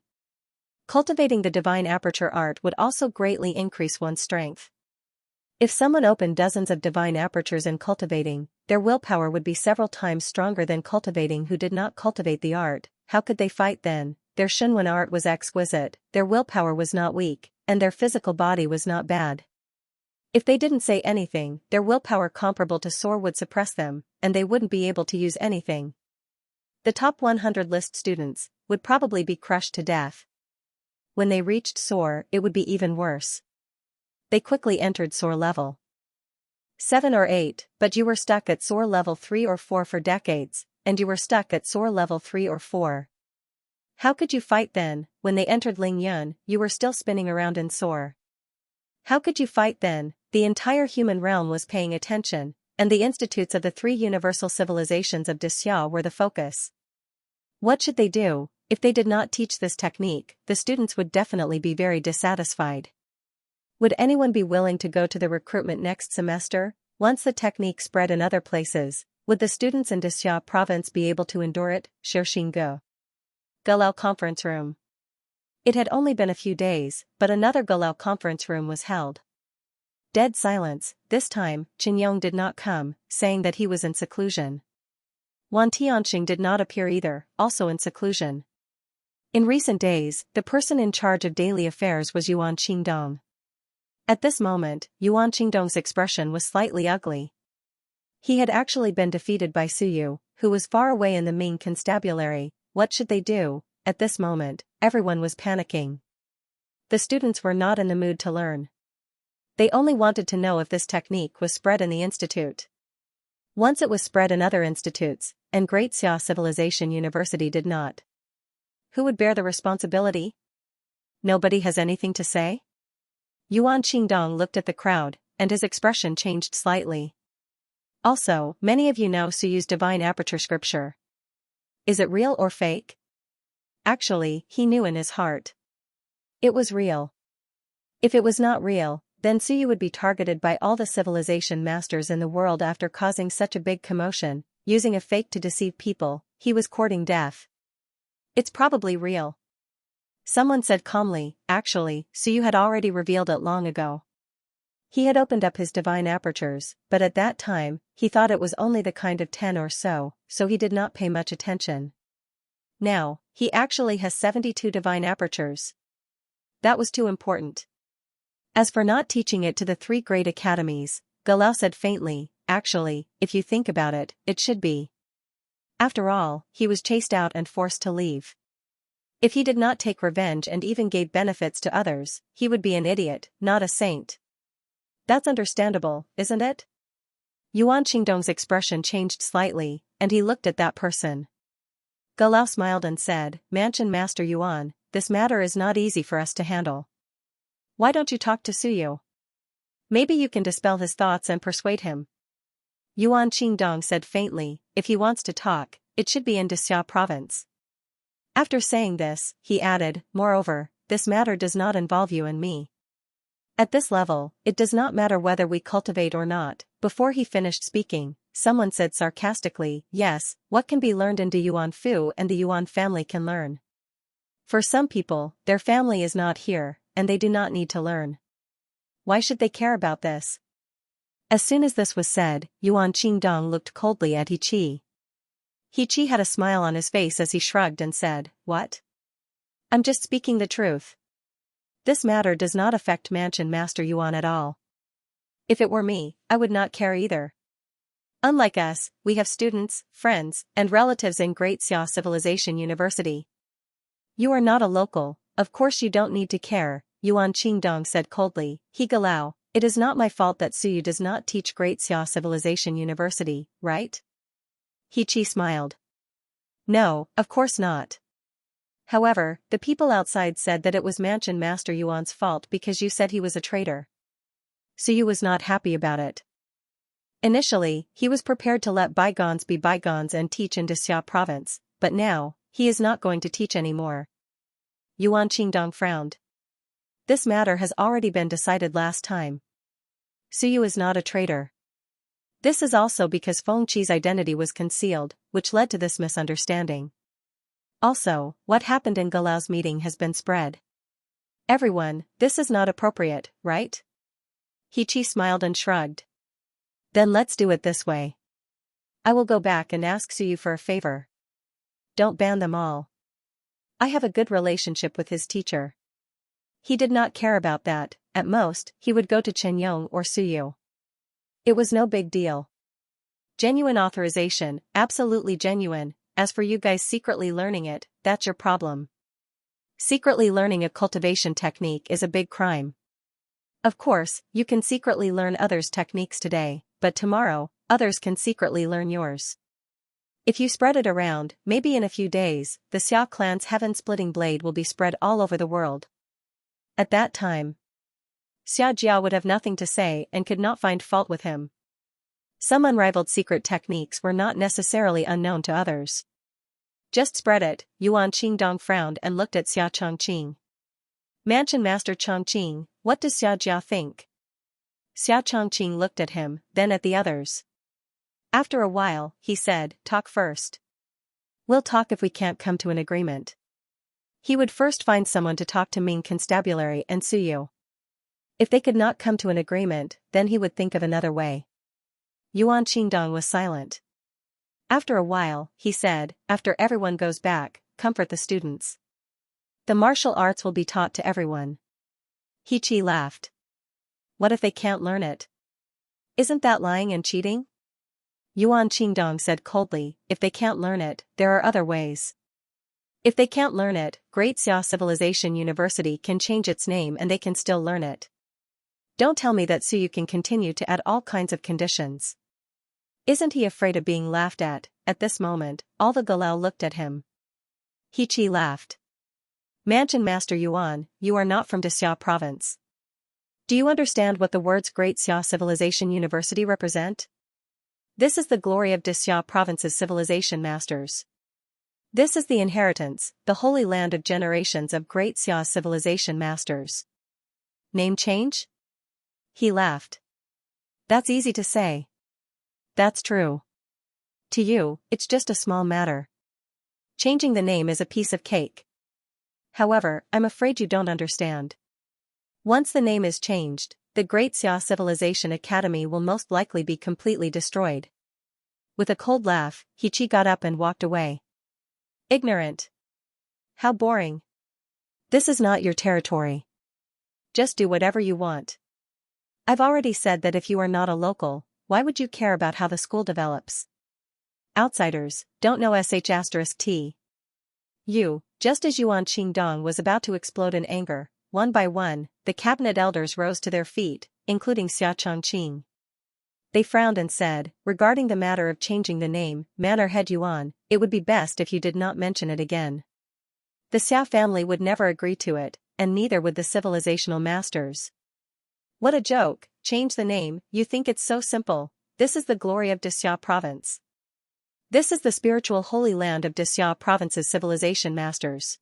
Cultivating the divine aperture art would also greatly increase one's strength. If someone opened dozens of divine apertures in cultivating, their willpower would be several times stronger than cultivating who did not cultivate the art. How could they fight then? Their Shinwen art was exquisite, their willpower was not weak, and their physical body was not bad. If they didn't say anything, their willpower comparable to Soar would suppress them, and they wouldn't be able to use anything. The top 100 list students would probably be crushed to death. When they reached Soar, it would be even worse. They quickly entered Soar level 7 or 8, but you were stuck at Soar level 3 or 4 for decades, and you were stuck at Soar level 3 or 4. How could you fight then? When they entered Lingyun, you were still spinning around in Soar. How could you fight then? The entire human realm was paying attention, and the institutes of the 3 universal civilizations of Dexia were the focus. What should they do? If they did not teach this technique, the students would definitely be very dissatisfied. Would anyone be willing to go to the recruitment next semester? Once the technique spread in other places, would the students in Dexia province be able to endure it? Xianxia. Gulao conference room. It had only been a few days, but another Gulao conference room was held. Dead silence. This time, Qinyong did not come, saying that he was in seclusion. Wan Tianxing did not appear either, also in seclusion. In recent days, the person in charge of daily affairs was Yuan Qingdong. At this moment, Yuan Qingdong's expression was slightly ugly. He had actually been defeated by Suyu, who was far away in the Ming Constabulary. What should they do? At this moment, everyone was panicking. The students were not in the mood to learn. They only wanted to know if this technique was spread in the institute. Once it was spread in other institutes, and Great Xia Civilization University did not. Who would bear the responsibility? Nobody has anything to say? Yuan Qingdong looked at the crowd, and his expression changed slightly. Also, many of you know Suyu's divine aperture scripture. Is it real or fake? Actually, he knew in his heart. It was real. If it was not real, then Suyu would be targeted by all the civilization masters in the world after causing such a big commotion, using a fake to deceive people. He was courting death. It's probably real. Someone said calmly. Actually, Suyu had already revealed it long ago. He had opened up his divine apertures, but at that time, he thought it was only the kind of 10 or so he did not pay much attention. Now, he actually has 72 divine apertures. That was too important. As for not teaching it to the 3 great academies, Gulao said faintly, actually, if you think about it, it should be. After all, he was chased out and forced to leave. If he did not take revenge and even gave benefits to others, he would be an idiot, not a saint. That's understandable, isn't it? Yuan Qingdong's expression changed slightly, and he looked at that person. Gulao smiled and said, Mansion Master Yuan, this matter is not easy for us to handle. Why don't you talk to Suyu? Maybe you can dispel his thoughts and persuade him. Yuan Qingdong said faintly, if he wants to talk, it should be in Dexia province. After saying this, he added, moreover, this matter does not involve you and me. At this level, it does not matter whether we cultivate or not. Before he finished speaking, someone said sarcastically, yes, what can be learned in the Yuan Fu and the Yuan family can learn. For some people, their family is not here, and they do not need to learn. Why should they care about this? As soon as this was said, Yuan Qingdong looked coldly at He Qi. He Chi had a smile on his face as he shrugged and said, "What? I'm just speaking the truth. This matter does not affect Mansion Master Yuan at all. If it were me, I would not care either. Unlike us, we have students, friends, and relatives in Great Xia Civilization University. You are not a local, of course you don't need to care," Yuan Qingdong said coldly. "He Galao, it is not my fault that Suyu does not teach Great Xia Civilization University, right?" He Chi smiled. "No, of course not. However, the people outside said that it was Mansion Master Yuan's fault because you said he was a traitor. Suyu was not happy about it. Initially, he was prepared to let bygones be bygones and teach in Xia province, but now, he is not going to teach anymore." Yuan Qingdong frowned. "This matter has already been decided last time. Suyu is not a traitor. This is also because Feng Qi's identity was concealed, which led to this misunderstanding. Also, what happened in Galao's meeting has been spread. Everyone, this is not appropriate, right?" He Chi smiled and shrugged. "Then let's do it this way. I will go back and ask Suyu for a favor. Don't ban them all. I have a good relationship with his teacher." He did not care about that, at most, he would go to Chen or Suyu. It was no big deal. Genuine authorization, absolutely genuine. As for you guys secretly learning it, that's your problem. Secretly learning a cultivation technique is a big crime. Of course, you can secretly learn others' techniques today, but tomorrow, others can secretly learn yours. If you spread it around, maybe in a few days, the Xia clan's heaven-splitting blade will be spread all over the world. At that time, Xia Jia would have nothing to say and could not find fault with him. Some unrivaled secret techniques were not necessarily unknown to others. Just spread it. Yuan Qingdong frowned and looked at Xia Chongqing. "Mansion Master Chongqing, what does Xia Jia think?" Xia Chongqing looked at him, then at the others. After a while, he said, "Talk first. We'll talk if we can't come to an agreement." He would first find someone to talk to Ming Constabulary and Suyu. If they could not come to an agreement, then he would think of another way. Yuan Qingdong was silent. After a while, he said, "After everyone goes back, comfort the students. The martial arts will be taught to everyone." He Chi laughed. "What if they can't learn it? Isn't that lying and cheating?" Yuan Qingdong said coldly, "If they can't learn it, there are other ways. If they can't learn it, Great Xia Civilization University can change its name and they can still learn it. Don't tell me that Suyu can continue to add all kinds of conditions. Isn't he afraid of being laughed at?" At this moment, all the Galao looked at him. He Chi laughed. "Mansion Master Yuan, you are not from Xia province. Do you understand what the words Great Xia Civilization University represent? This is the glory of Xia province's civilization masters. This is the inheritance, the holy land of generations of Great Xia civilization masters. Name change?" He laughed. "That's easy to say. That's true. To you, it's just a small matter. Changing the name is a piece of cake. However, I'm afraid you don't understand. Once the name is changed, the Great Xia Civilization Academy will most likely be completely destroyed." With a cold laugh, He Chi got up and walked away. "Ignorant. How boring. This is not your territory. Just do whatever you want. I've already said that if you are not a local, why would you care about how the school develops? Outsiders don't know **T. You." Just as Yuan Qingdong was about to explode in anger, one by one, the cabinet elders rose to their feet, including Xia Chongqing. They frowned and said, "Regarding the matter of changing the name, Manor Head Yuan, it would be best if you did not mention it again. The Xia family would never agree to it, and neither would the civilizational masters. What a joke, change the name, you think it's so simple. This is the glory of Xia province. This is the spiritual holy land of Xia province's civilization masters.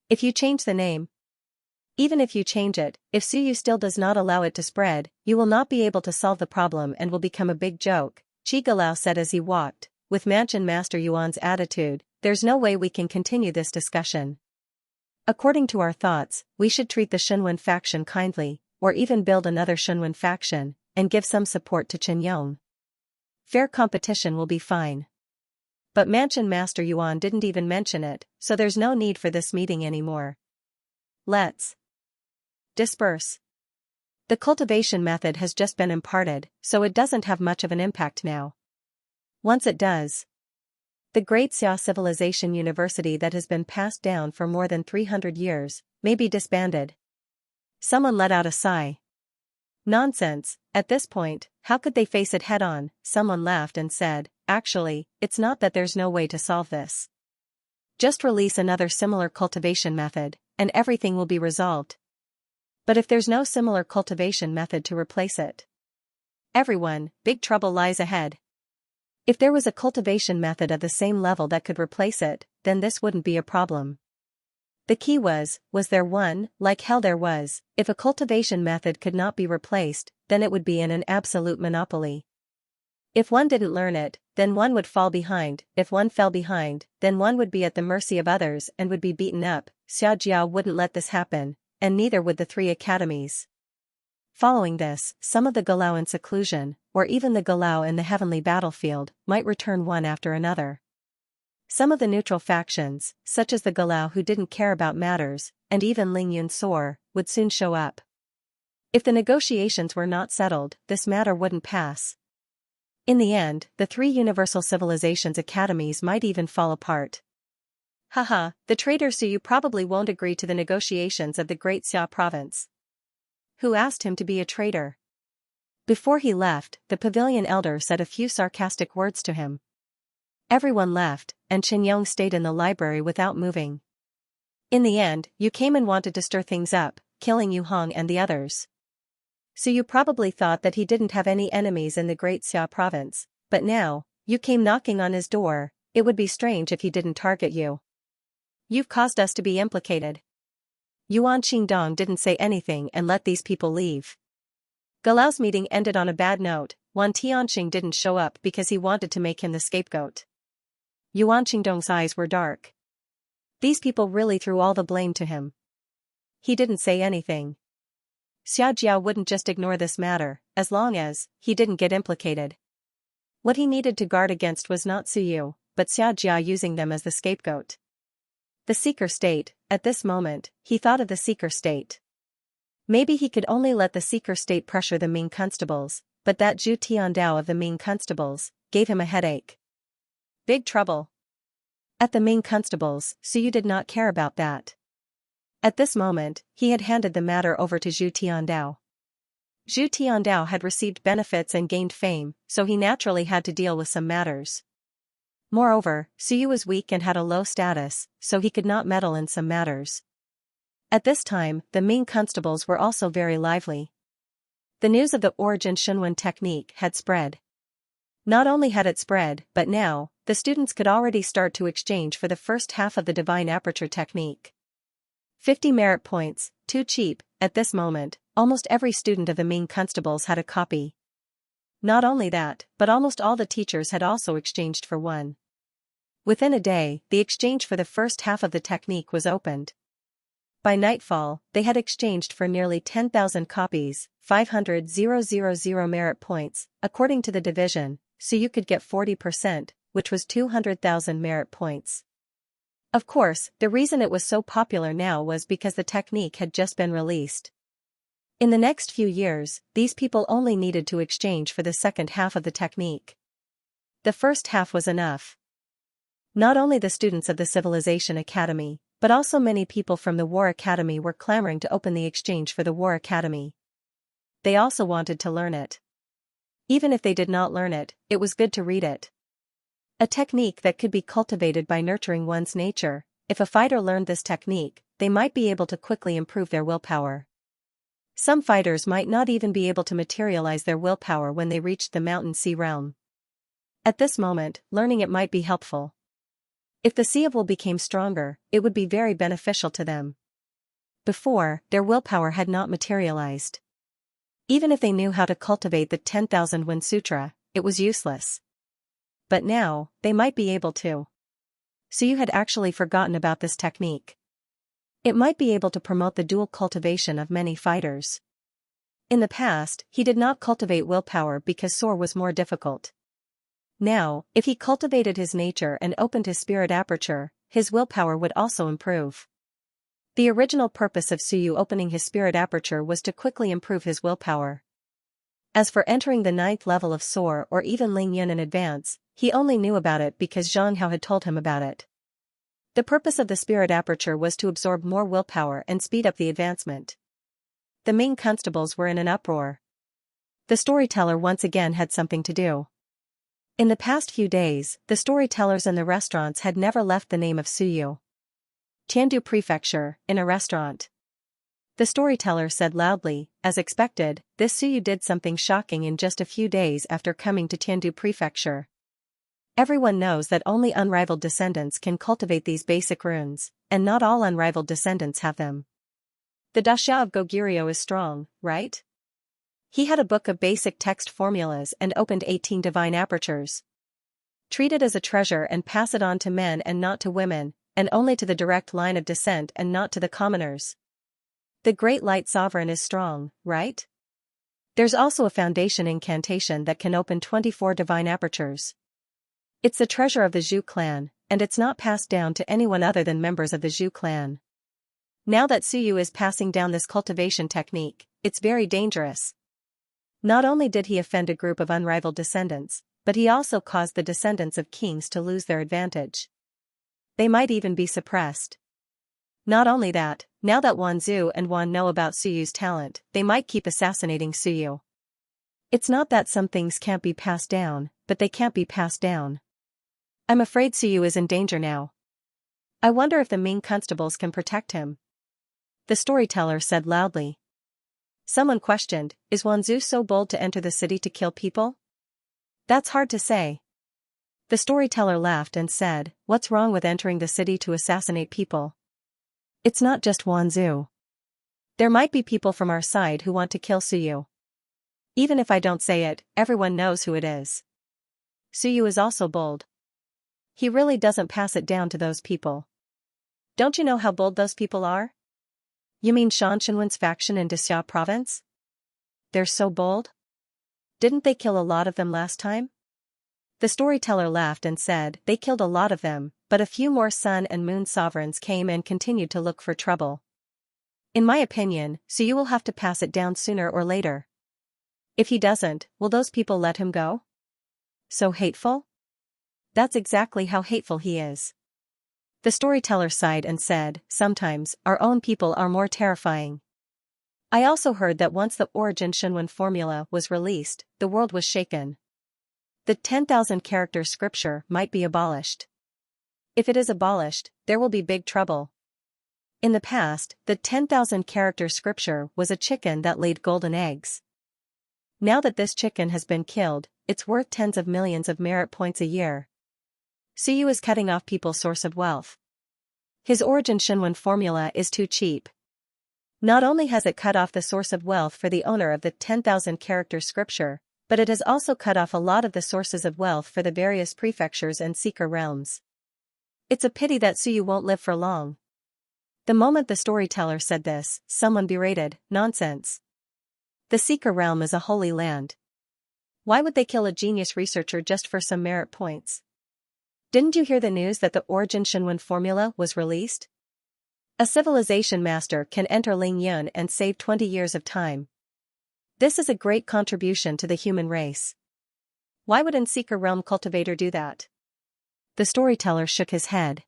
If you change the name, even if you change it, if Suyu still does not allow it to spread, you will not be able to solve the problem and will become a big joke," Qi Galao said as he walked. "With Mansion Master Yuan's attitude, there's no way we can continue this discussion. According to our thoughts, we should treat the Shunwen faction kindly, or even build another Shunwen faction, and give some support to Chen Yong. Fair competition will be fine. But Mansion Master Yuan didn't even mention it, so there's no need for this meeting anymore. Let's disperse. The cultivation method has just been imparted, so it doesn't have much of an impact now. Once it does, the Great Xia Civilization University that has been passed down for more than 300 years may be disbanded. Someone let out a sigh. Nonsense, at this point, how could they face it head-on? Someone laughed and said, actually, it's not that there's no way to solve this. Just release another similar cultivation method, and everything will be resolved. But if there's no similar cultivation method to replace it, everyone, big trouble lies ahead. If there was a cultivation method of the same level that could replace it, then this wouldn't be a problem. The key was there one? Like hell there was. If a cultivation method could not be replaced, then it would be in an absolute monopoly. If one didn't learn it, then one would fall behind. If one fell behind, then one would be at the mercy of others and would be beaten up. Xiaojiao wouldn't let this happen, and neither would the 3 academies. Following this, some of the Galao in seclusion, or even the Galao in the heavenly battlefield, might return one after another. Some of the neutral factions, such as the Galao who didn't care about matters, and even Ling Yun Soar, would soon show up. If the negotiations were not settled, this matter wouldn't pass. In the end, the 3 Universal Civilizations academies might even fall apart. Haha, the traitor Suyu probably won't agree to the negotiations of the Great Xia province. Who asked him to be a traitor? Before he left, the pavilion elder said a few sarcastic words to him. Everyone left, and Chen Yong stayed in the library without moving. In the end, you came and wanted to stir things up, killing Yu Hong and the others. So you probably thought that he didn't have any enemies in the Great Xia province, but now, you came knocking on his door. It would be strange if he didn't target you. You've caused us to be implicated. Yuan Qingdong didn't say anything and let these people leave. Galao's meeting ended on a bad note. Wan Tianxing didn't show up because he wanted to make him the scapegoat. Yuan Qingdong's eyes were dark. These people really threw all the blame to him. He didn't say anything. Xiaojiao wouldn't just ignore this matter, as long as he didn't get implicated. What he needed to guard against was not Suyu, but Xiaojiao using them as the scapegoat. The seeker state, at this moment, he thought of the seeker state. Maybe he could only let the seeker state pressure the Ming constables, but that Zhu Tiandao of the Ming constables gave him a headache. Big trouble. At the Ming constables, Suyu did not care about that. At this moment, he had handed the matter over to Zhu Tiandao. Zhu Tiandao had received benefits and gained fame, so he naturally had to deal with some matters. Moreover, Suyu was weak and had a low status, so he could not meddle in some matters. At this time, the Ming constables were also very lively. The news of the Origin Shunwen technique had spread. Not only had it spread, but now, the students could already start to exchange for the first half of the Divine Aperture technique. 50 merit points, too cheap. At this moment, almost every student of the Ming constables had a copy. Not only that, but almost all the teachers had also exchanged for one. Within a day, the exchange for the first half of the technique was opened. By nightfall, they had exchanged for nearly 10,000 copies, 500,000 merit points, according to the division, so you could get 40%, which was 200,000 merit points. Of course, the reason it was so popular now was because the technique had just been released. In the next few years, these people only needed to exchange for the second half of the technique. The first half was enough. Not only the students of the Civilization Academy, but also many people from the War Academy were clamoring to open the exchange for the War Academy. They also wanted to learn it. Even if they did not learn it, it was good to read it. A technique that could be cultivated by nurturing one's nature. If a fighter learned this technique, they might be able to quickly improve their willpower. Some fighters might not even be able to materialize their willpower when they reached the Mountain Sea realm. At this moment, learning it might be helpful. If the Sea of Will became stronger, it would be very beneficial to them. Before, their willpower had not materialized. Even if they knew how to cultivate the 10,000 Wind Sutra, it was useless. But now, they might be able to. So you had actually forgotten about this technique. It might be able to promote the dual cultivation of many fighters. In the past, he did not cultivate willpower because Soar was more difficult. Now, if he cultivated his nature and opened his spirit aperture, his willpower would also improve. The original purpose of Suyu opening his spirit aperture was to quickly improve his willpower. As for entering the 9th level of Soar or even Ling Yun in advance, he only knew about it because Zhang Hao had told him about it. The purpose of the spirit aperture was to absorb more willpower and speed up the advancement. The Ming constables were in an uproar. The storyteller once again had something to do. In the past few days, the storytellers in the restaurants had never left the name of Suyu. Tiandu Prefecture, in a restaurant. The storyteller said loudly, as expected, this Suyu did something shocking in just a few days after coming to Tiandu Prefecture. Everyone knows that only unrivaled descendants can cultivate these basic runes, and not all unrivaled descendants have them. The Dasha of Goguryeo is strong, right? He had a book of basic text formulas and opened 18 divine apertures. Treat it as a treasure and pass it on to men and not to women, and only to the direct line of descent and not to the commoners. The Great Light Sovereign is strong, right? There's also a foundation incantation that can open 24 divine apertures. It's the treasure of the Zhu clan, and it's not passed down to anyone other than members of the Zhu clan. Now that Suyu is passing down this cultivation technique, it's very dangerous. Not only did he offend a group of unrivaled descendants, but he also caused the descendants of kings to lose their advantage. They might even be suppressed. Not only that, now that Wan Zhu and Wan know about Suyu's talent, they might keep assassinating Suyu. It's not that some things can't be passed down, but they can't be passed down. I'm afraid Suyu is in danger now. I wonder if the Ming constables can protect him. The storyteller said loudly. Someone questioned, is Wan Zhu so bold to enter the city to kill people? That's hard to say. The storyteller laughed and said, what's wrong with entering the city to assassinate people? It's not just Wan Zhu. There might be people from our side who want to kill Suyu. Even if I don't say it, everyone knows who it is. Suyu is also bold. He really doesn't pass it down to those people. Don't you know how bold those people are? You mean Shan Shenwen's faction in Dixia province? They're so bold? Didn't they kill a lot of them last time? The storyteller laughed and said, they killed a lot of them, but a few more sun and moon sovereigns came and continued to look for trouble. In my opinion, Suyu will have to pass it down sooner or later. If he doesn't, will those people let him go? So hateful? That's exactly how hateful he is. The storyteller sighed and said, sometimes, our own people are more terrifying. I also heard that once the Origin Shenwen formula was released, the world was shaken. The 10,000 character scripture might be abolished. If it is abolished, there will be big trouble. In the past, the 10,000 character scripture was a chicken that laid golden eggs. Now that this chicken has been killed, it's worth tens of millions of merit points a year. Suyu is cutting off people's source of wealth. His Origin Shenwen formula is too cheap. Not only has it cut off the source of wealth for the owner of the 10,000 character scripture, but it has also cut off a lot of the sources of wealth for the various prefectures and seeker realms. It's a pity that Suyu won't live for long. The moment the storyteller said this, someone berated, nonsense. The seeker realm is a holy land. Why would they kill a genius researcher just for some merit points? Didn't you hear the news that the Origin Shenwen formula was released? A civilization master can enter Ling Yun and save 20 years of time. This is a great contribution to the human race. Why would an Seeker Realm cultivator do that? The storyteller shook his head.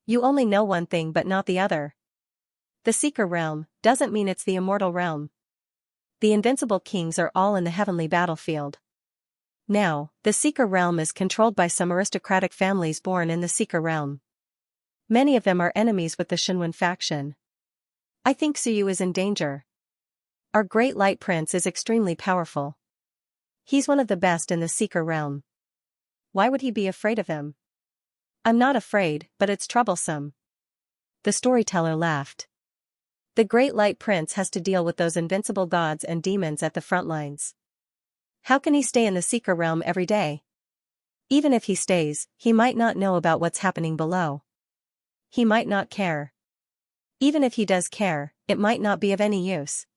You only know one thing but not the other. The Seeker Realm doesn't mean it's the immortal realm. The invincible kings are all in the heavenly battlefield. Now, the Seeker Realm is controlled by some aristocratic families born in the Seeker Realm. Many of them are enemies with the Shenwen faction. I think Suyu is in danger. Our Great Light Prince is extremely powerful. He's one of the best in the Seeker Realm. Why would he be afraid of him? I'm not afraid, but it's troublesome. The storyteller laughed. The Great Light Prince has to deal with those invincible gods and demons at the front lines. How can he stay in the Seeker Realm every day? Even if he stays, he might not know about what's happening below. He might not care. Even if he does care, it might not be of any use.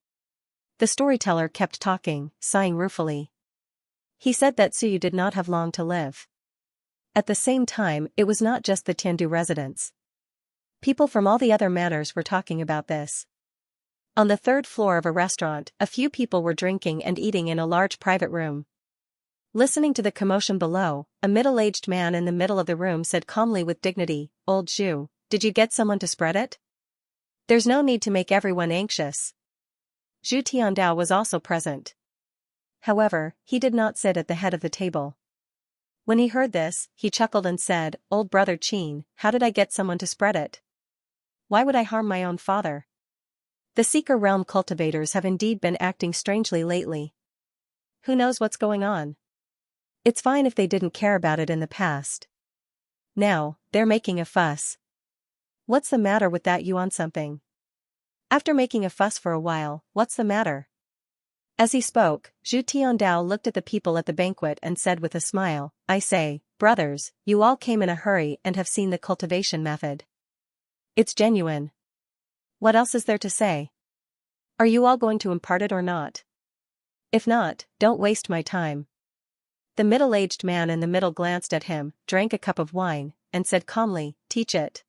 The storyteller kept talking, sighing ruefully. He said that Suyu did not have long to live. At the same time, it was not just the Tiandu residents. People from all the other manors were talking about this. On the third floor of a restaurant, a few people were drinking and eating in a large private room. Listening to the commotion below, a middle-aged man in the middle of the room said calmly with dignity, "Old Zhu, did you get someone to spread it? There's no need to make everyone anxious." Zhu Tiandao was also present. However, he did not sit at the head of the table. When he heard this, he chuckled and said, "Old brother Qin, how did I get someone to spread it? Why would I harm my own father?" The Seeker Realm cultivators have indeed been acting strangely lately. Who knows what's going on? It's fine if they didn't care about it in the past. Now, they're making a fuss. What's the matter with that yuan something? After making a fuss for a while, what's the matter? As he spoke, Zhu Tiandao looked at the people at the banquet and said with a smile, "I say, brothers, you all came in a hurry and have seen the cultivation method. It's genuine. What else is there to say? Are you all going to impart it or not? If not, don't waste my time." The middle-aged man in the middle glanced at him, drank a cup of wine, and said calmly, "Teach it.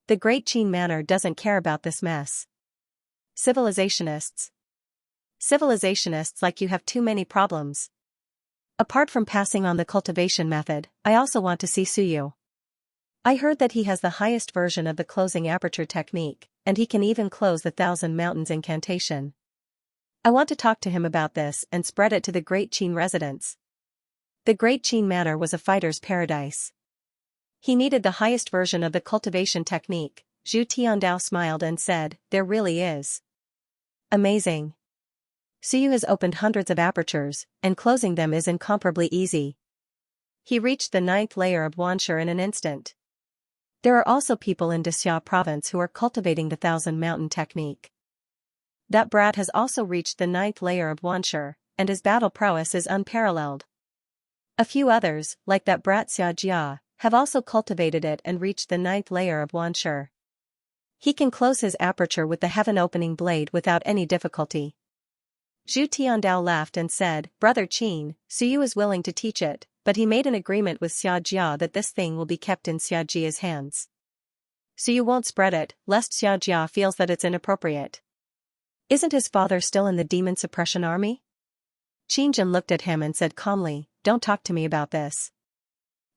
The Great Qin Manor doesn't care about this mess. Civilizationists. Civilizationists like you have too many problems. Apart from passing on the cultivation method, I also want to see Suyu. I heard that he has the highest version of the closing aperture technique, and he can even close the 1,000 Mountains incantation. I want to talk to him about this and spread it to the Great Qin residents." The Great Qin Manor was a fighter's paradise. He needed the highest version of the cultivation technique. Zhu Tiandao smiled and said, "There really is. Amazing. Suyu has opened hundreds of apertures, and closing them is incomparably easy. He reached the 9th layer of Wanshi in an instant. There are also people in Dexia province who are cultivating the 1,000 Mountain technique. That brat has also reached the 9th layer of Wanshi, and his battle prowess is unparalleled. A few others, like that brat Xianxia, have also cultivated it and reached the 9th layer of Wanshi. He can close his aperture with the heaven-opening blade without any difficulty." Zhu Tiandao laughed and said, "Brother Qin, Suyu is willing to teach it, but he made an agreement with Xianxia that this thing will be kept in Xianxia's hands. Suyu won't spread it, lest Xianxia feels that it's inappropriate. Isn't his father still in the demon suppression army?" Qinjin looked at him and said calmly, "Don't talk to me about this.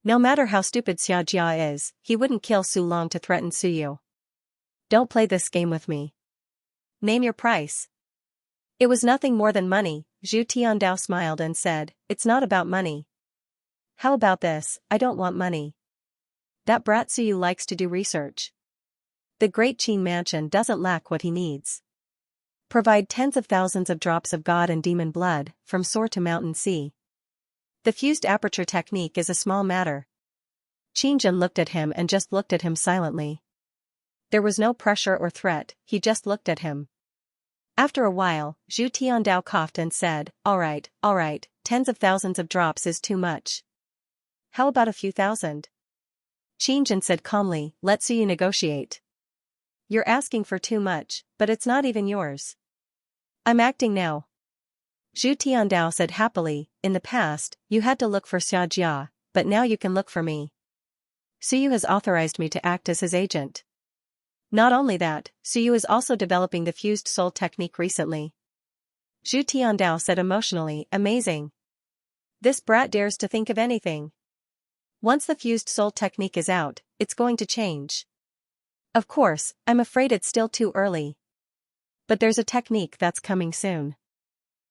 No matter how stupid Xianxia is, he wouldn't kill Su Long to threaten Suyu. Don't play this game with me. Name your price." "It was nothing more than money," Zhu Tiandao smiled and said, "It's not about money." "How about this? I don't want money. That brat Suyu likes to do research. The Great Qin Mansion doesn't lack what he needs. Provide tens of thousands of drops of god and demon blood, from Soar to Mountain Sea. The fused aperture technique is a small matter." Qinjin looked at him and just looked at him silently. There was no pressure or threat, he just looked at him. After a while, Zhu Tiandao coughed and said, all right, tens of thousands of drops is too much. How about a few thousand?" Qinjin said calmly, "Let Suyu negotiate. You're asking for too much, but it's not even yours. I'm acting now." Zhu Tiandao said happily, "In the past, you had to look for Xianxia, but now you can look for me. Suyu has authorized me to act as his agent. Not only that, Suyu is also developing the fused soul technique recently." Zhu Tiandao said emotionally, "Amazing. This brat dares to think of anything. Once the fused soul technique is out, it's going to change. Of course, I'm afraid it's still too early. But there's a technique that's coming soon."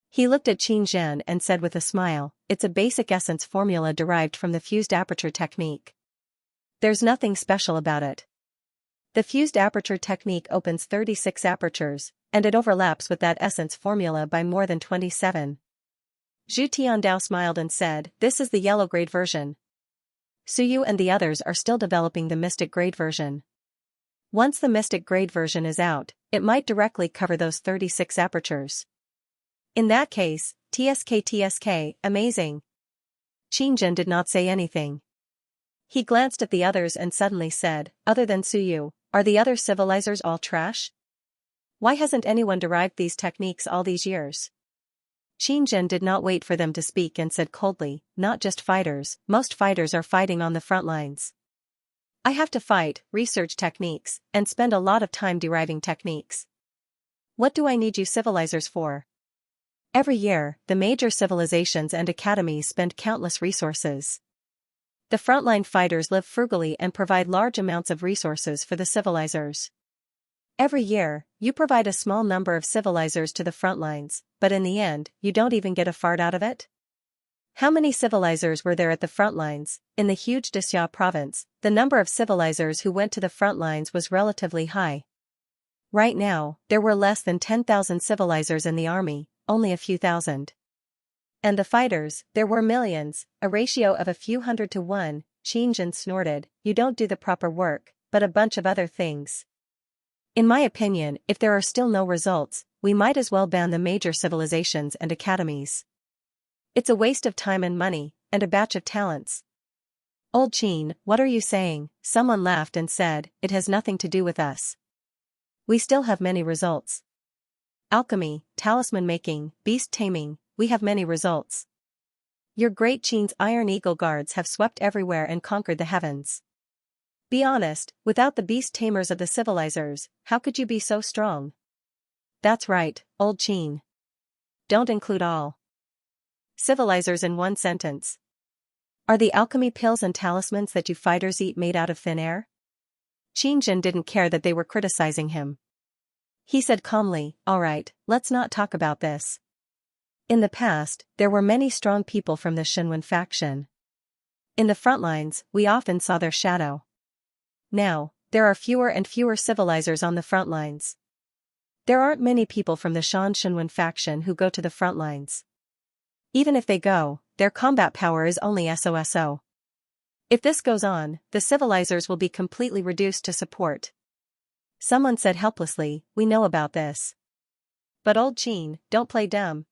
He looked at Qin Zhen and said with a smile, "It's a basic essence formula derived from the fused aperture technique. There's nothing special about it. The fused aperture technique opens 36 apertures, and it overlaps with that essence formula by more than 27. Zhu Tiandao smiled and said, "This is the yellow grade version. Suyu and the others are still developing the mystic grade version. Once the mystic grade version is out, it might directly cover those 36 apertures. In that case, TSK, amazing." Qinjin did not say anything. He glanced at the others and suddenly said, "Other than Suyu, are the other civilizers all trash? Why hasn't anyone derived these techniques all these years? Xianxia did not wait for them to speak and said coldly, "Not just fighters, most fighters are fighting on the front lines. I have to fight, research techniques, and spend a lot of time deriving techniques. What do I need you civilizers for?" Every year, the major civilizations and academies spend countless resources. The frontline fighters live frugally and provide large amounts of resources for the civilizers. Every year, you provide a small number of civilizers to the front lines, but in the end, you don't even get a fart out of it? How many civilizers were there at the front lines? In the huge Xianxia province, the number of civilizers who went to the front lines was relatively high. Right now, there were less than 10,000 civilizers in the army, only a few thousand. And the fighters, there were millions, a ratio of a few hundred to one. Xianxia snorted, "You don't do the proper work, but a bunch of other things. In my opinion, if there are still no results, we might as well ban the major civilizations and academies. It's a waste of time and money, and a batch of talents." "Old Qin, what are you saying?" Someone laughed and said, "It has nothing to do with us. We still have many results. Alchemy, talisman making, beast taming, we have many results. Your great Qin's Iron Eagle guards have swept everywhere and conquered the heavens. Be honest, without the beast tamers of the civilizers, how could you be so strong?" "That's right, Old Qin. Don't include all civilizers in one sentence. Are the alchemy pills and talismans that you fighters eat made out of thin air?" Xianxia didn't care that they were criticizing him. He said calmly, "All right, let's not talk about this. In the past, there were many strong people from the Xinwen faction. In the front lines, we often saw their shadow. Now, there are fewer and fewer civilizers on the front lines. There aren't many people from the Xinwen faction who go to the front lines. Even if they go, their combat power is only so. If this goes on, the civilizers will be completely reduced to support." Someone said helplessly, "We know about this. But Old Qin, don't play dumb.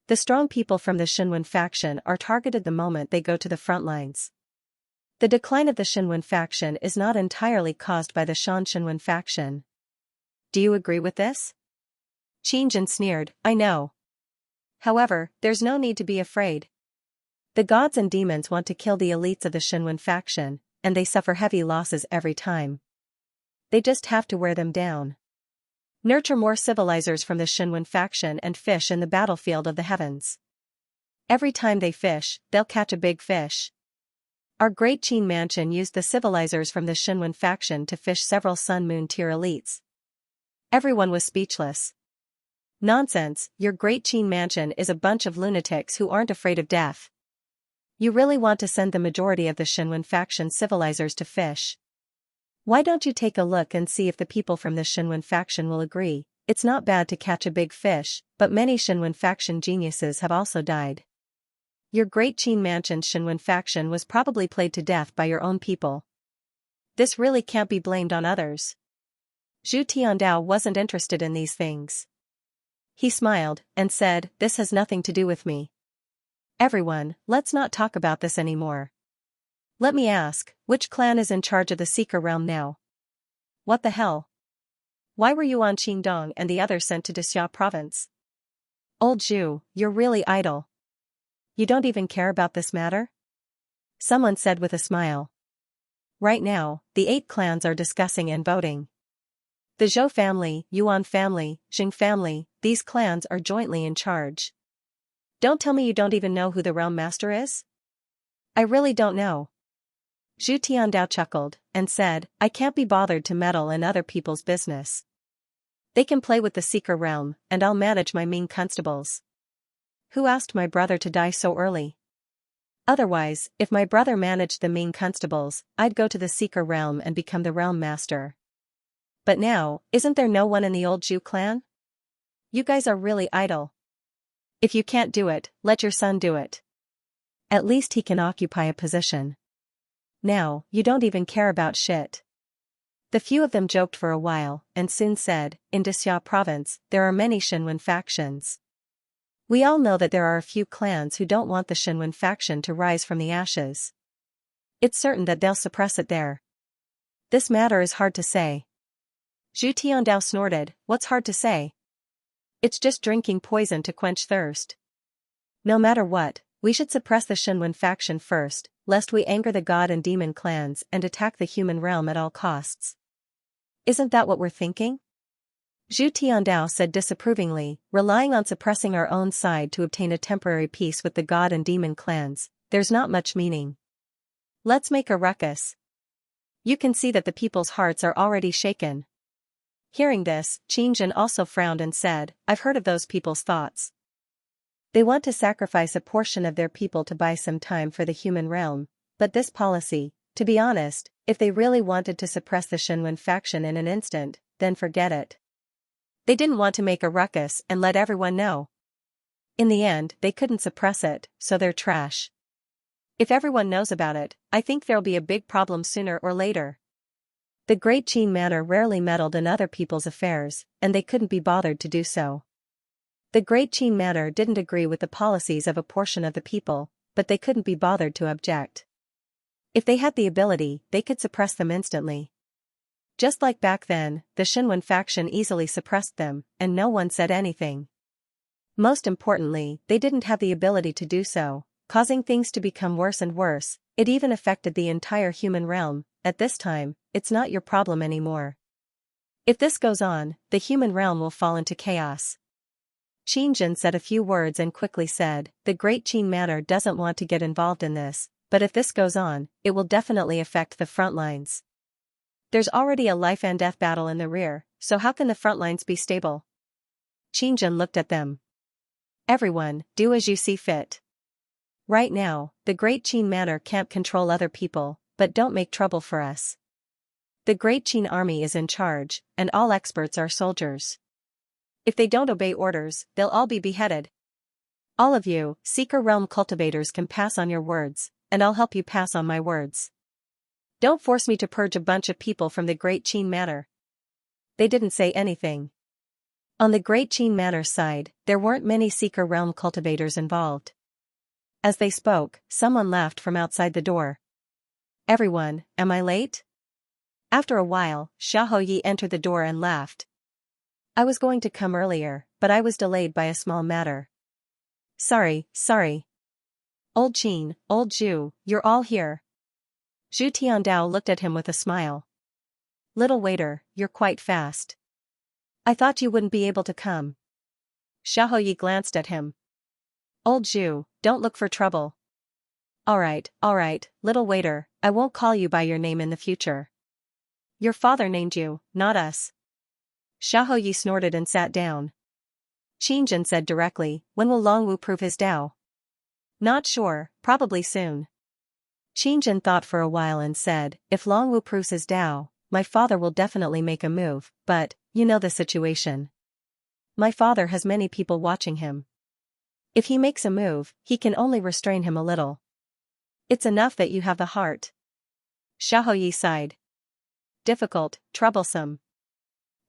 The strong people from the Xinwen faction are targeted the moment they go to the front lines. The decline of the Xinwen faction is not entirely caused by the Xinwen faction. Do you agree with this?" Xianxia sneered, "I know. However, there's no need to be afraid. The gods and demons want to kill the elites of the Xinwen faction, and they suffer heavy losses every time. They just have to wear them down. Nurture more civilizers from the Xinwen faction and fish in the battlefield of the heavens. Every time they fish, they'll catch a big fish. Our great Qin mansion used the civilizers from the Xinwen faction to fish several Sun-Moon tier elites." Everyone was speechless. "Nonsense, your great Qin mansion is a bunch of lunatics who aren't afraid of death. You really want to send the majority of the Xinwen faction civilizers to fish? Why don't you take a look and see if the people from the Xinwen faction will agree? It's not bad to catch a big fish, but many Xinwen faction geniuses have also died. Your great Qin mansion's Xinwen faction was probably played to death by your own people. This really can't be blamed on others." Zhu Tiandao wasn't interested in these things. He smiled and said, "This has nothing to do with me. Everyone, let's not talk about this anymore. Let me ask, which clan is in charge of the Seeker realm now?" "What the hell? Why were you on Qingdong and the others sent to Xianxia province?" "Old Zhu, you're really idle. You don't even care about this matter?" Someone said with a smile. "Right now, the 8 clans are discussing and voting. The Zhou family, Yuan family, Xing family, these clans are jointly in charge. Don't tell me you don't even know who the realm master is?" "I really don't know." Zhu Tiandao chuckled and said, "I can't be bothered to meddle in other people's business. They can play with the Seeker realm, and I'll manage my Ming constables. Who asked my brother to die so early? Otherwise, if my brother managed the Ming constables, I'd go to the Seeker realm and become the realm master. But now, isn't there no one in the old Zhu clan? You guys are really idle. If you can't do it, let your son do it. At least he can occupy a position. Now, you don't even care about shit." The few of them joked for a while, and soon said, "In Xianxia province, there are many Xinwen factions. We all know that there are a few clans who don't want the Xinwen faction to rise from the ashes. It's certain that they'll suppress it there. This matter is hard to say." Zhu Tiandao snorted, "What's hard to say? It's just drinking poison to quench thirst." No matter what, we should suppress the Shinwen faction first, lest we anger the god and demon clans and attack the human realm at all costs. Isn't that what we're thinking? Zhu Tiandao said disapprovingly, relying on suppressing our own side to obtain a temporary peace with the god and demon clans, there's not much meaning. Let's make a ruckus. You can see that the people's hearts are already shaken. Hearing this, Qingjin also frowned and said, I've heard of those people's thoughts. They want to sacrifice a portion of their people to buy some time for the human realm, but this policy, to be honest, if they really wanted to suppress the Shinwen faction in an instant, then forget it. They didn't want to make a ruckus and let everyone know. In the end, they couldn't suppress it, so they're trash. If everyone knows about it, I think there'll be a big problem sooner or later. The Great Qin Manor rarely meddled in other people's affairs, and they couldn't be bothered to do so. The Great Qin Manor didn't agree with the policies of a portion of the people, but they couldn't be bothered to object. If they had the ability, they could suppress them instantly. Just like back then, the Shinwen faction easily suppressed them, and no one said anything. Most importantly, they didn't have the ability to do so, causing things to become worse and worse. It even affected the entire human realm. At this time, it's not your problem anymore. If this goes on, the human realm will fall into chaos. Qingjin said a few words and quickly said, the Great Qin Manor doesn't want to get involved in this, but if this goes on, it will definitely affect the front lines. There's already a life and death battle in the rear, so how can the front lines be stable? Qingjin looked at them. Everyone, do as you see fit. Right now, the Great Qin Manor can't control other people, but don't make trouble for us. The Great Qin army is in charge, and all experts are soldiers. If they don't obey orders, they'll all be beheaded. All of you, Seeker Realm cultivators, can pass on your words, and I'll help you pass on my words. Don't force me to purge a bunch of people from the Great Qin Manor. They didn't say anything. On the Great Qin Manor side, there weren't many Seeker Realm cultivators involved. As they spoke, someone laughed from outside the door. Everyone, am I late? After a while, Xiaoyi entered the door and laughed. I was going to come earlier, but I was delayed by a small matter. Sorry. Old Qin, old Zhu, you're all here. Zhu Tiandao looked at him with a smile. Little waiter, you're quite fast. I thought you wouldn't be able to come. Xiaoyi glanced at him. Old Zhu, don't look for trouble. Alright, little waiter, I won't call you by your name in the future. Your father named you, not us. Xiaoyi snorted and sat down. Qingjin said directly, when will Longwu prove his Dao? Not sure, probably soon. Qingjin thought for a while and said, if Longwu proves his Dao, my father will definitely make a move, but, you know the situation. My father has many people watching him. If he makes a move, he can only restrain him a little. It's enough that you have the heart. Xiaoyi sighed. Difficult, troublesome.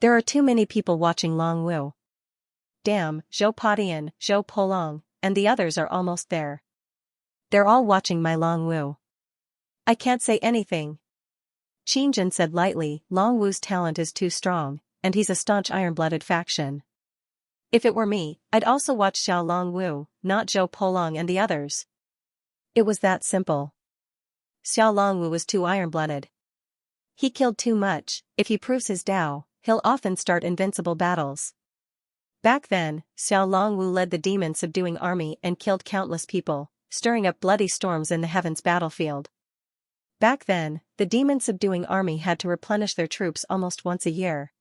There are too many people watching Longwu. Damn, Zhou Padian, Zhou Polong, and the others are almost there. They're all watching my Longwu. I can't say anything. Qingjin said lightly, Longwu's talent is too strong, and he's a staunch iron-blooded faction. If it were me, I'd also watch Xiao Longwu, not Zhou Polong and the others. It was that simple. Xiao Longwu was too iron-blooded. He killed too much. If he proves his Dao, he'll often start invincible battles. Back then, Xiao Longwu led the demon-subduing army and killed countless people, stirring up bloody storms in the heavens battlefield. Back then, the demon-subduing army had to replenish their troops almost once a year.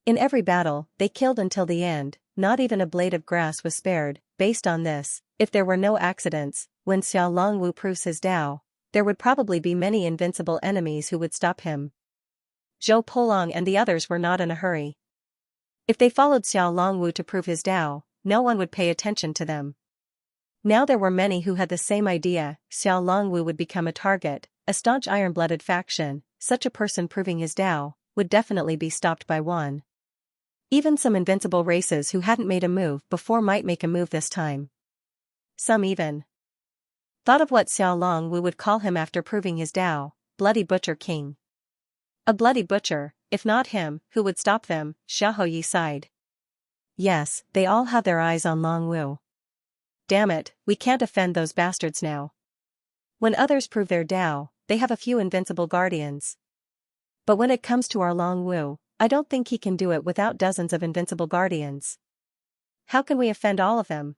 In every battle, they killed until the end, not even a blade of grass was spared. Based on this, if there were no accidents, when Xiao Longwu proves his Dao, there would probably be many invincible enemies who would stop him. Zhou Polong and the others were not in a hurry. If they followed Xiao Longwu to prove his Dao, no one would pay attention to them. Now there were many who had the same idea. Xiao Longwu would become a target, a staunch iron-blooded faction. Such a person proving his Dao would definitely be stopped by one. Even some invincible races who hadn't made a move before might make a move this time. Some even thought of what Xiao Longwu would call him after proving his Dao, Bloody Butcher King. A bloody butcher, if not him, who would stop them? Xiaoyi sighed. Yes, they all have their eyes on Longwu. damn it, we can't offend those bastards now. When others prove their Tao, they have a few invincible guardians. But when it comes to our Long Wu, I don't think he can do it without dozens of invincible guardians. How can we offend all of them?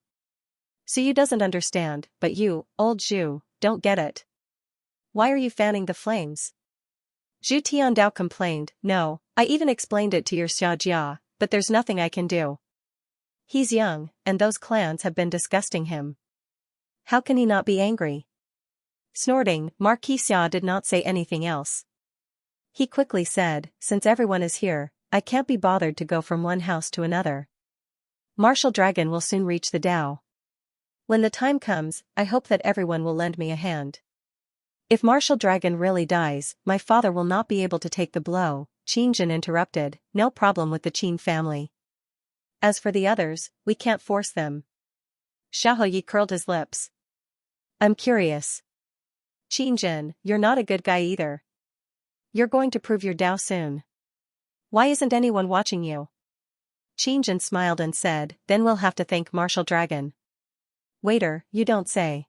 So you doesn't understand, but you, old Zhu, don't get it. Why are you fanning the flames? Zhu Tiandao complained, no, I even explained it to your Xianxia, but there's nothing I can do. He's young, and those clans have been disgusting him. How can he not be angry? Snorting, Marquis Xia did not say anything else. He quickly said, since everyone is here, I can't be bothered to go from one house to another. Martial Dragon will soon reach the Tao. When the time comes, I hope that everyone will lend me a hand. If Martial Dragon really dies, my father will not be able to take the blow. Qingjin interrupted, no problem with the Qin family. As for the others, we can't force them. Xiaoyi curled his lips. I'm curious. Qingjin, you're not a good guy either. You're going to prove your Tao soon. Why isn't anyone watching you? Qingjin smiled and said, then we'll have to thank Martial Dragon. Waiter, you don't say.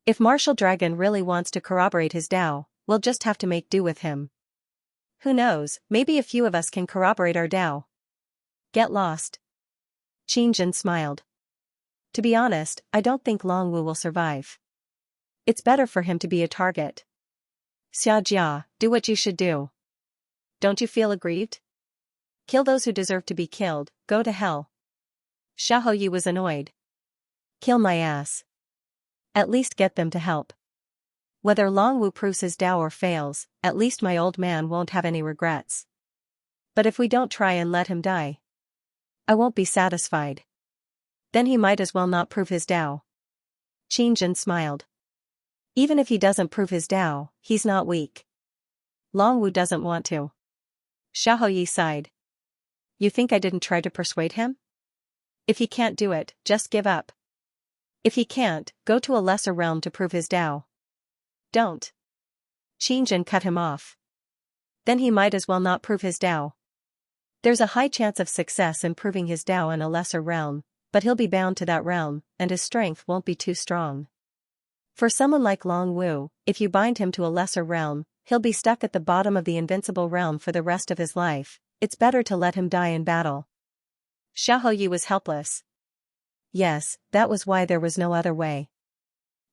If Martial Dragon really wants to corroborate his Tao, we'll just have to make do with him. Who knows, maybe a few of us can corroborate our Tao. Get lost. Qingjin smiled. To be honest, I don't think Long Wu will survive. It's better for him to be a target. Xiaojia, do what you should do. Don't you feel aggrieved? Kill those who deserve to be killed, go to hell. Xiaoyi was annoyed. Kill my ass. At least get them to help. Whether Long Wu proves his Tao or fails, at least my old man won't have any regrets. But if we don't try and let him die, I won't be satisfied. Then he might as well not prove his Tao. Qingjin smiled. Even if he doesn't prove his Tao, he's not weak. Long Wu doesn't want to. Xiaoyi sighed. You think I didn't try to persuade him? If he can't do it, just give up. If he can't, go to a lesser realm to prove his Tao. Don't. Qingjin cut him off. Then he might as well not prove his Tao. There's a high chance of success in proving his Tao in a lesser realm, but he'll be bound to that realm, and his strength won't be too strong. For someone like Long Wu, if you bind him to a lesser realm, he'll be stuck at the bottom of the invincible realm for the rest of his life. It's better to let him die in battle. Xiaoyi was helpless. Yes, that was why there was no other way.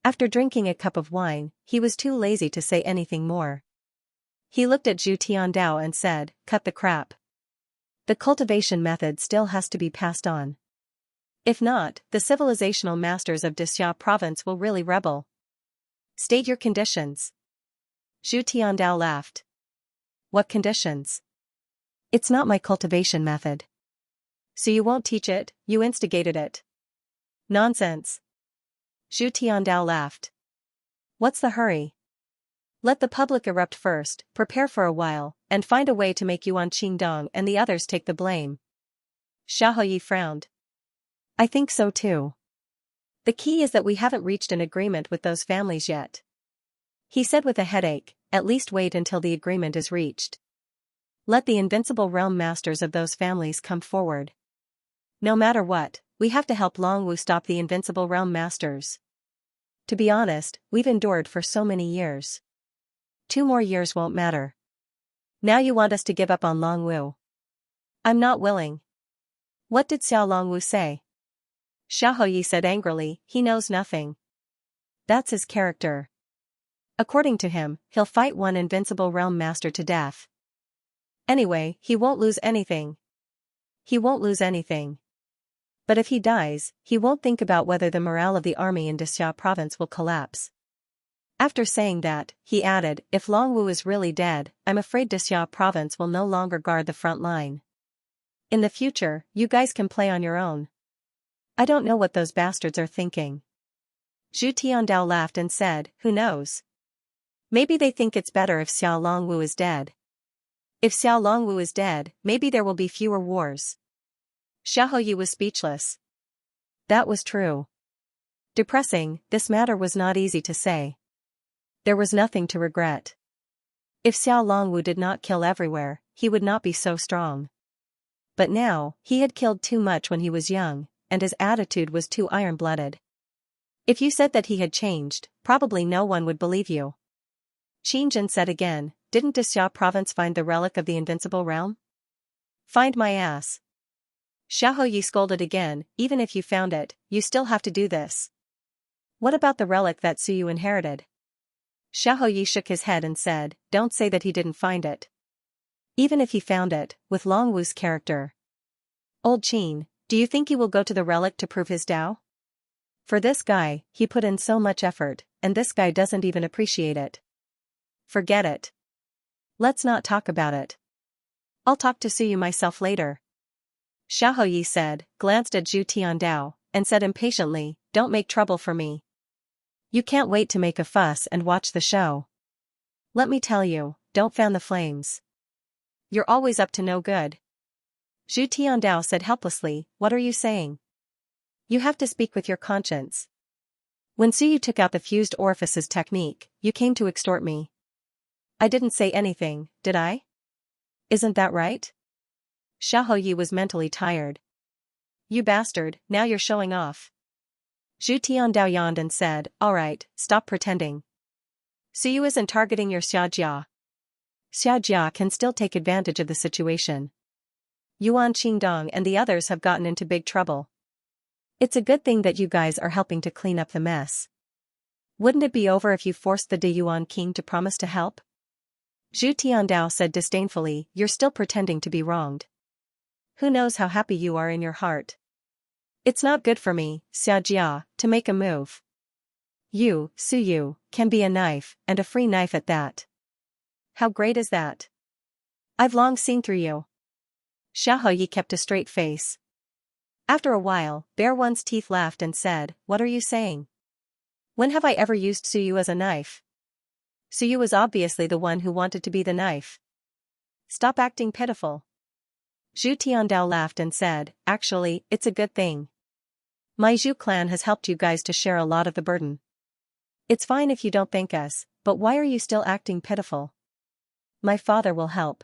After drinking a cup of wine, he was too lazy to say anything more. He looked at Zhu Tiandao and said, cut the crap. The cultivation method still has to be passed on. If not, the civilizational masters of Dixia province will really rebel. State your conditions. Zhu Tiandao laughed. What conditions? It's not my cultivation method. So you won't teach it, you instigated it. Nonsense. Zhu Tiandao laughed. What's the hurry? Let the public erupt first, prepare for a while, and find a way to make Yuan Qingdong and the others take the blame. Xiaoyi frowned. I think so too. The key is that we haven't reached an agreement with those families yet. He said with a headache, at least wait until the agreement is reached. Let the invincible realm masters of those families come forward. No matter what, we have to help Long Wu stop the invincible realm masters. To be honest, we've endured for so many years. 2 more years won't matter. Now you want us to give up on Long Wu. I'm not willing. What did Xiao Long Wu say? Xiaoyi said angrily, he knows nothing. That's his character. According to him, he'll fight one invincible realm master to death. Anyway, he won't lose anything. He won't lose anything. But if he dies, he won't think about whether the morale of the army in Dixia province will collapse. After saying that, he added, if Long Wu is really dead, I'm afraid Dixia province will no longer guard the front line. In the future, you guys can play on your own. I don't know what those bastards are thinking. Zhu Tiandao laughed and said, who knows? Maybe they think it's better if Xiao Long Wu is dead. If Xiao Long Wu is dead, maybe there will be fewer wars. Xiaoyi was speechless. That was true. Depressing, this matter was not easy to say. There was nothing to regret. If Xiao Long Wu did not kill everywhere, he would not be so strong. But now, he had killed too much when he was young, and his attitude was too iron-blooded. If you said that he had changed, probably no one would believe you. Xianxia said again, didn't Xia province find the relic of the invincible realm? Find my ass. Xiaoyi scolded again, even if you found it, you still have to do this. What about the relic that Suyu inherited? Xiaoyi shook his head and said, don't say that he didn't find it. Even if he found it, with Longwu's character. Old Qin, do you think he will go to the relic to prove his Dao? For this guy, he put in so much effort, and this guy doesn't even appreciate it. Forget it. Let's not talk about it. I'll talk to Suyu myself later. Xiaoyi said, glanced at Zhu Tiandao, and said impatiently, don't make trouble for me. You can't wait to make a fuss and watch the show. Let me tell you, don't fan the flames. You're always up to no good. Zhu Tiandao said helplessly, what are you saying? You have to speak with your conscience. When Suyu took out the fused orifices technique, you came to extort me. I didn't say anything, did I? Isn't that right? Xiaoyi was mentally tired. You bastard, now you're showing off. Zhu Tiandao yawned and said, alright, stop pretending. Suyu isn't targeting your Xiaojia. Xiaojia can still take advantage of the situation. Yuan Qingdong and the others have gotten into big trouble. It's a good thing that you guys are helping to clean up the mess. Wouldn't it be over if you forced the De Yuan King to promise to help? Zhu Tiandao said disdainfully, you're still pretending to be wronged. Who knows how happy you are in your heart? It's not good for me, Xiaojia, to make a move. You, Suyu, can be a knife, and a free knife at that. How great is that? I've long seen through you. Xiaoyi kept a straight face. After a while, Bare One's teeth laughed and said, what are you saying? When have I ever used Suyu as a knife? Suyu was obviously the one who wanted to be the knife. Stop acting pitiful. Zhu Tiandao laughed and said, actually, it's a good thing. My Zhu clan has helped you guys to share a lot of the burden. It's fine if you don't thank us, but why are you still acting pitiful? My father will help.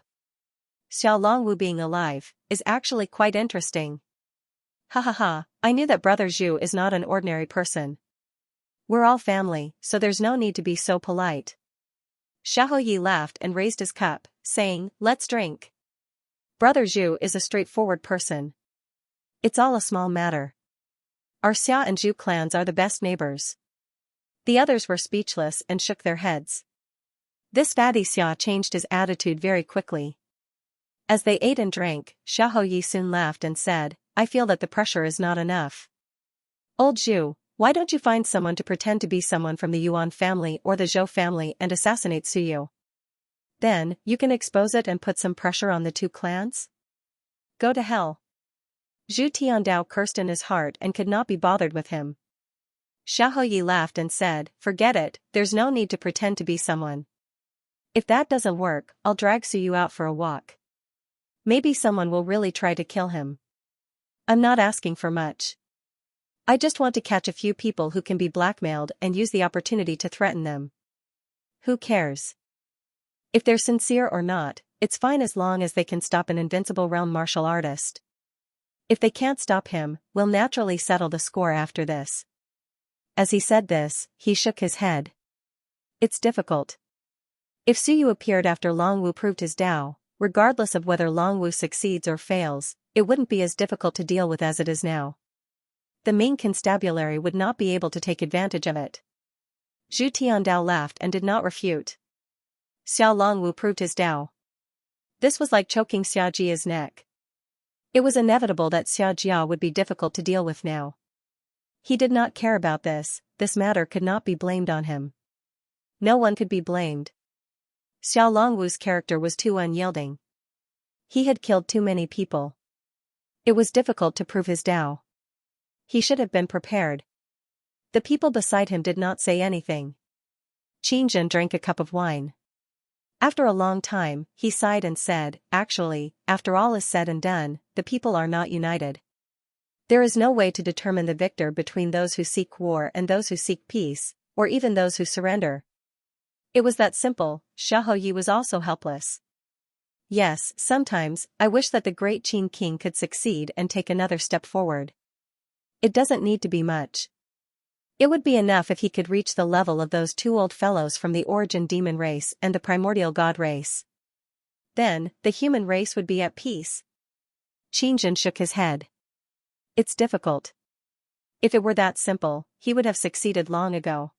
Xiao Longwu being alive is actually quite interesting. Ha ha ha, I knew that Brother Zhu is not an ordinary person. We're all family, so there's no need to be so polite. Xiaoyi laughed and raised his cup, saying, let's drink. Brother Zhu is a straightforward person. It's all a small matter. Our Xia and Zhu clans are the best neighbors. The others were speechless and shook their heads. This fatty Xia changed his attitude very quickly. As they ate and drank, Xiaoyi soon laughed and said, I feel that the pressure is not enough. Old Zhu, why don't you find someone to pretend to be someone from the Yuan family or the Zhou family and assassinate Suyu? Then, you can expose it and put some pressure on the two clans? Go to hell. Zhu Tiandao cursed in his heart and could not be bothered with him. Xiaoyi laughed and said, forget it, there's no need to pretend to be someone. If that doesn't work, I'll drag Suyu out for a walk. Maybe someone will really try to kill him. I'm not asking for much. I just want to catch a few people who can be blackmailed and use the opportunity to threaten them. Who cares? If they're sincere or not, it's fine as long as they can stop an invincible realm martial artist. If they can't stop him, we'll naturally settle the score after this. As he said this, he shook his head. It's difficult. If Suyu appeared after Longwu proved his Dao, regardless of whether Longwu succeeds or fails, it wouldn't be as difficult to deal with as it is now. The Ming constabulary would not be able to take advantage of it. Zhu Tiandao laughed and did not refute. Xiao Longwu proved his Dao. This was like choking Xiaojia's neck. It was inevitable that Xiaojia would be difficult to deal with now. He did not care about this matter could not be blamed on him. No one could be blamed. Xiao Longwu's character was too unyielding. He had killed too many people. It was difficult to prove his Dao. He should have been prepared. The people beside him did not say anything. Qingzhen drank a cup of wine. After a long time, he sighed and said, actually, after all is said and done, the people are not united. There is no way to determine the victor between those who seek war and those who seek peace, or even those who surrender. It was that simple. Xiaoyi was also helpless. Yes, sometimes, I wish that the great Qin king could succeed and take another step forward. It doesn't need to be much. It would be enough if he could reach the level of those two old fellows from the origin demon race and the primordial god race. Then, the human race would be at peace. Xianxia shook his head. It's difficult. If it were that simple, he would have succeeded long ago.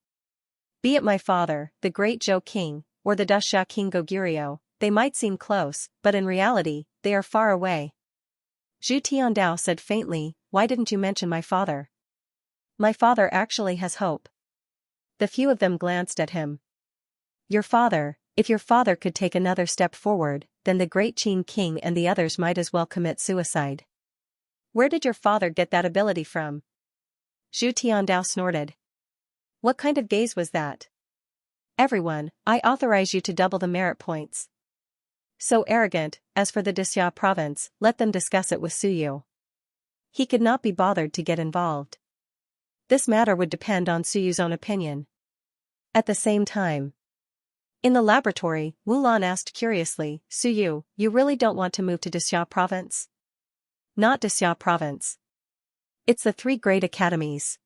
Be it my father, the great Zhou King, or the Dusha King Goguryeo, they might seem close, but in reality, they are far away. Zhu Tiandao said faintly, why didn't you mention my father? My father actually has hope. The few of them glanced at him. Your father, if your father could take another step forward, then the great Qin King and the others might as well commit suicide. Where did your father get that ability from? Zhu Tiandao snorted. What kind of gaze was that? Everyone, I authorize you to double the merit points. So arrogant. As for the Dixia province, let them discuss it with Suyu. He could not be bothered to get involved. This matter would depend on Suyu's own opinion. At the same time, in the laboratory, Wulan asked curiously, Suyu, you really don't want to move to Dixia province? Not Dixia province. It's the three great academies.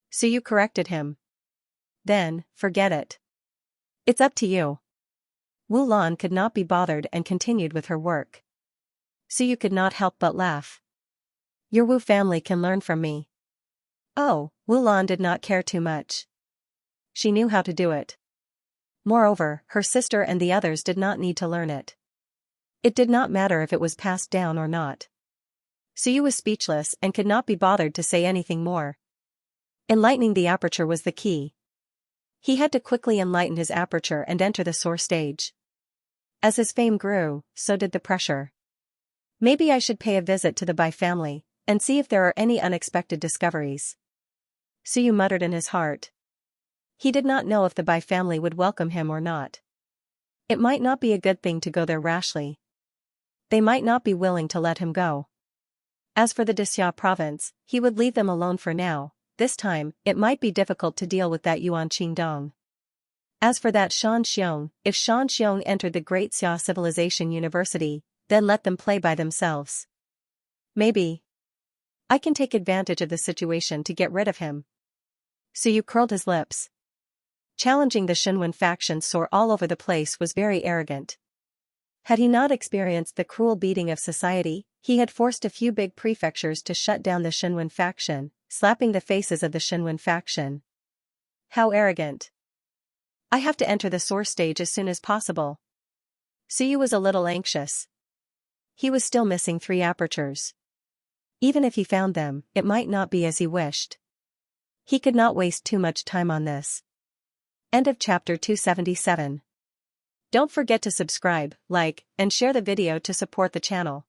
Suyu corrected him. Then, forget it. It's up to you. Wulan could not be bothered and continued with her work. Suyu could not help but laugh. Your Wu family can learn from me. Oh, Wulan did not care too much. She knew how to do it. Moreover, her sister and the others did not need to learn it. It did not matter if it was passed down or not. Suyu was speechless and could not be bothered to say anything more. Enlightening the aperture was the key. He had to quickly enlighten his aperture and enter the soar stage. As his fame grew, so did the pressure. Maybe I should pay a visit to the Bai family, and see if there are any unexpected discoveries. Suyu muttered in his heart. He did not know if the Bai family would welcome him or not. It might not be a good thing to go there rashly. They might not be willing to let him go. As for the Dixia province, he would leave them alone for now. This time, it might be difficult to deal with that Yuan Qingdong. As for that Xianxia, if Xianxia entered the Great Xia Civilization University, then let them play by themselves. Maybe I can take advantage of the situation to get rid of him. Suyu curled his lips. Challenging the Shenwen faction soar all over the place was very arrogant. Had he not experienced the cruel beating of society, he had forced a few big prefectures to shut down the Shenwen faction, slapping the faces of the Shenwen faction. How arrogant. I have to enter the source stage as soon as possible. Suyu was a little anxious. He was still missing 3 apertures. Even if he found them, it might not be as he wished. He could not waste too much time on this. End of chapter 277. Don't forget to subscribe, like, and share the video to support the channel.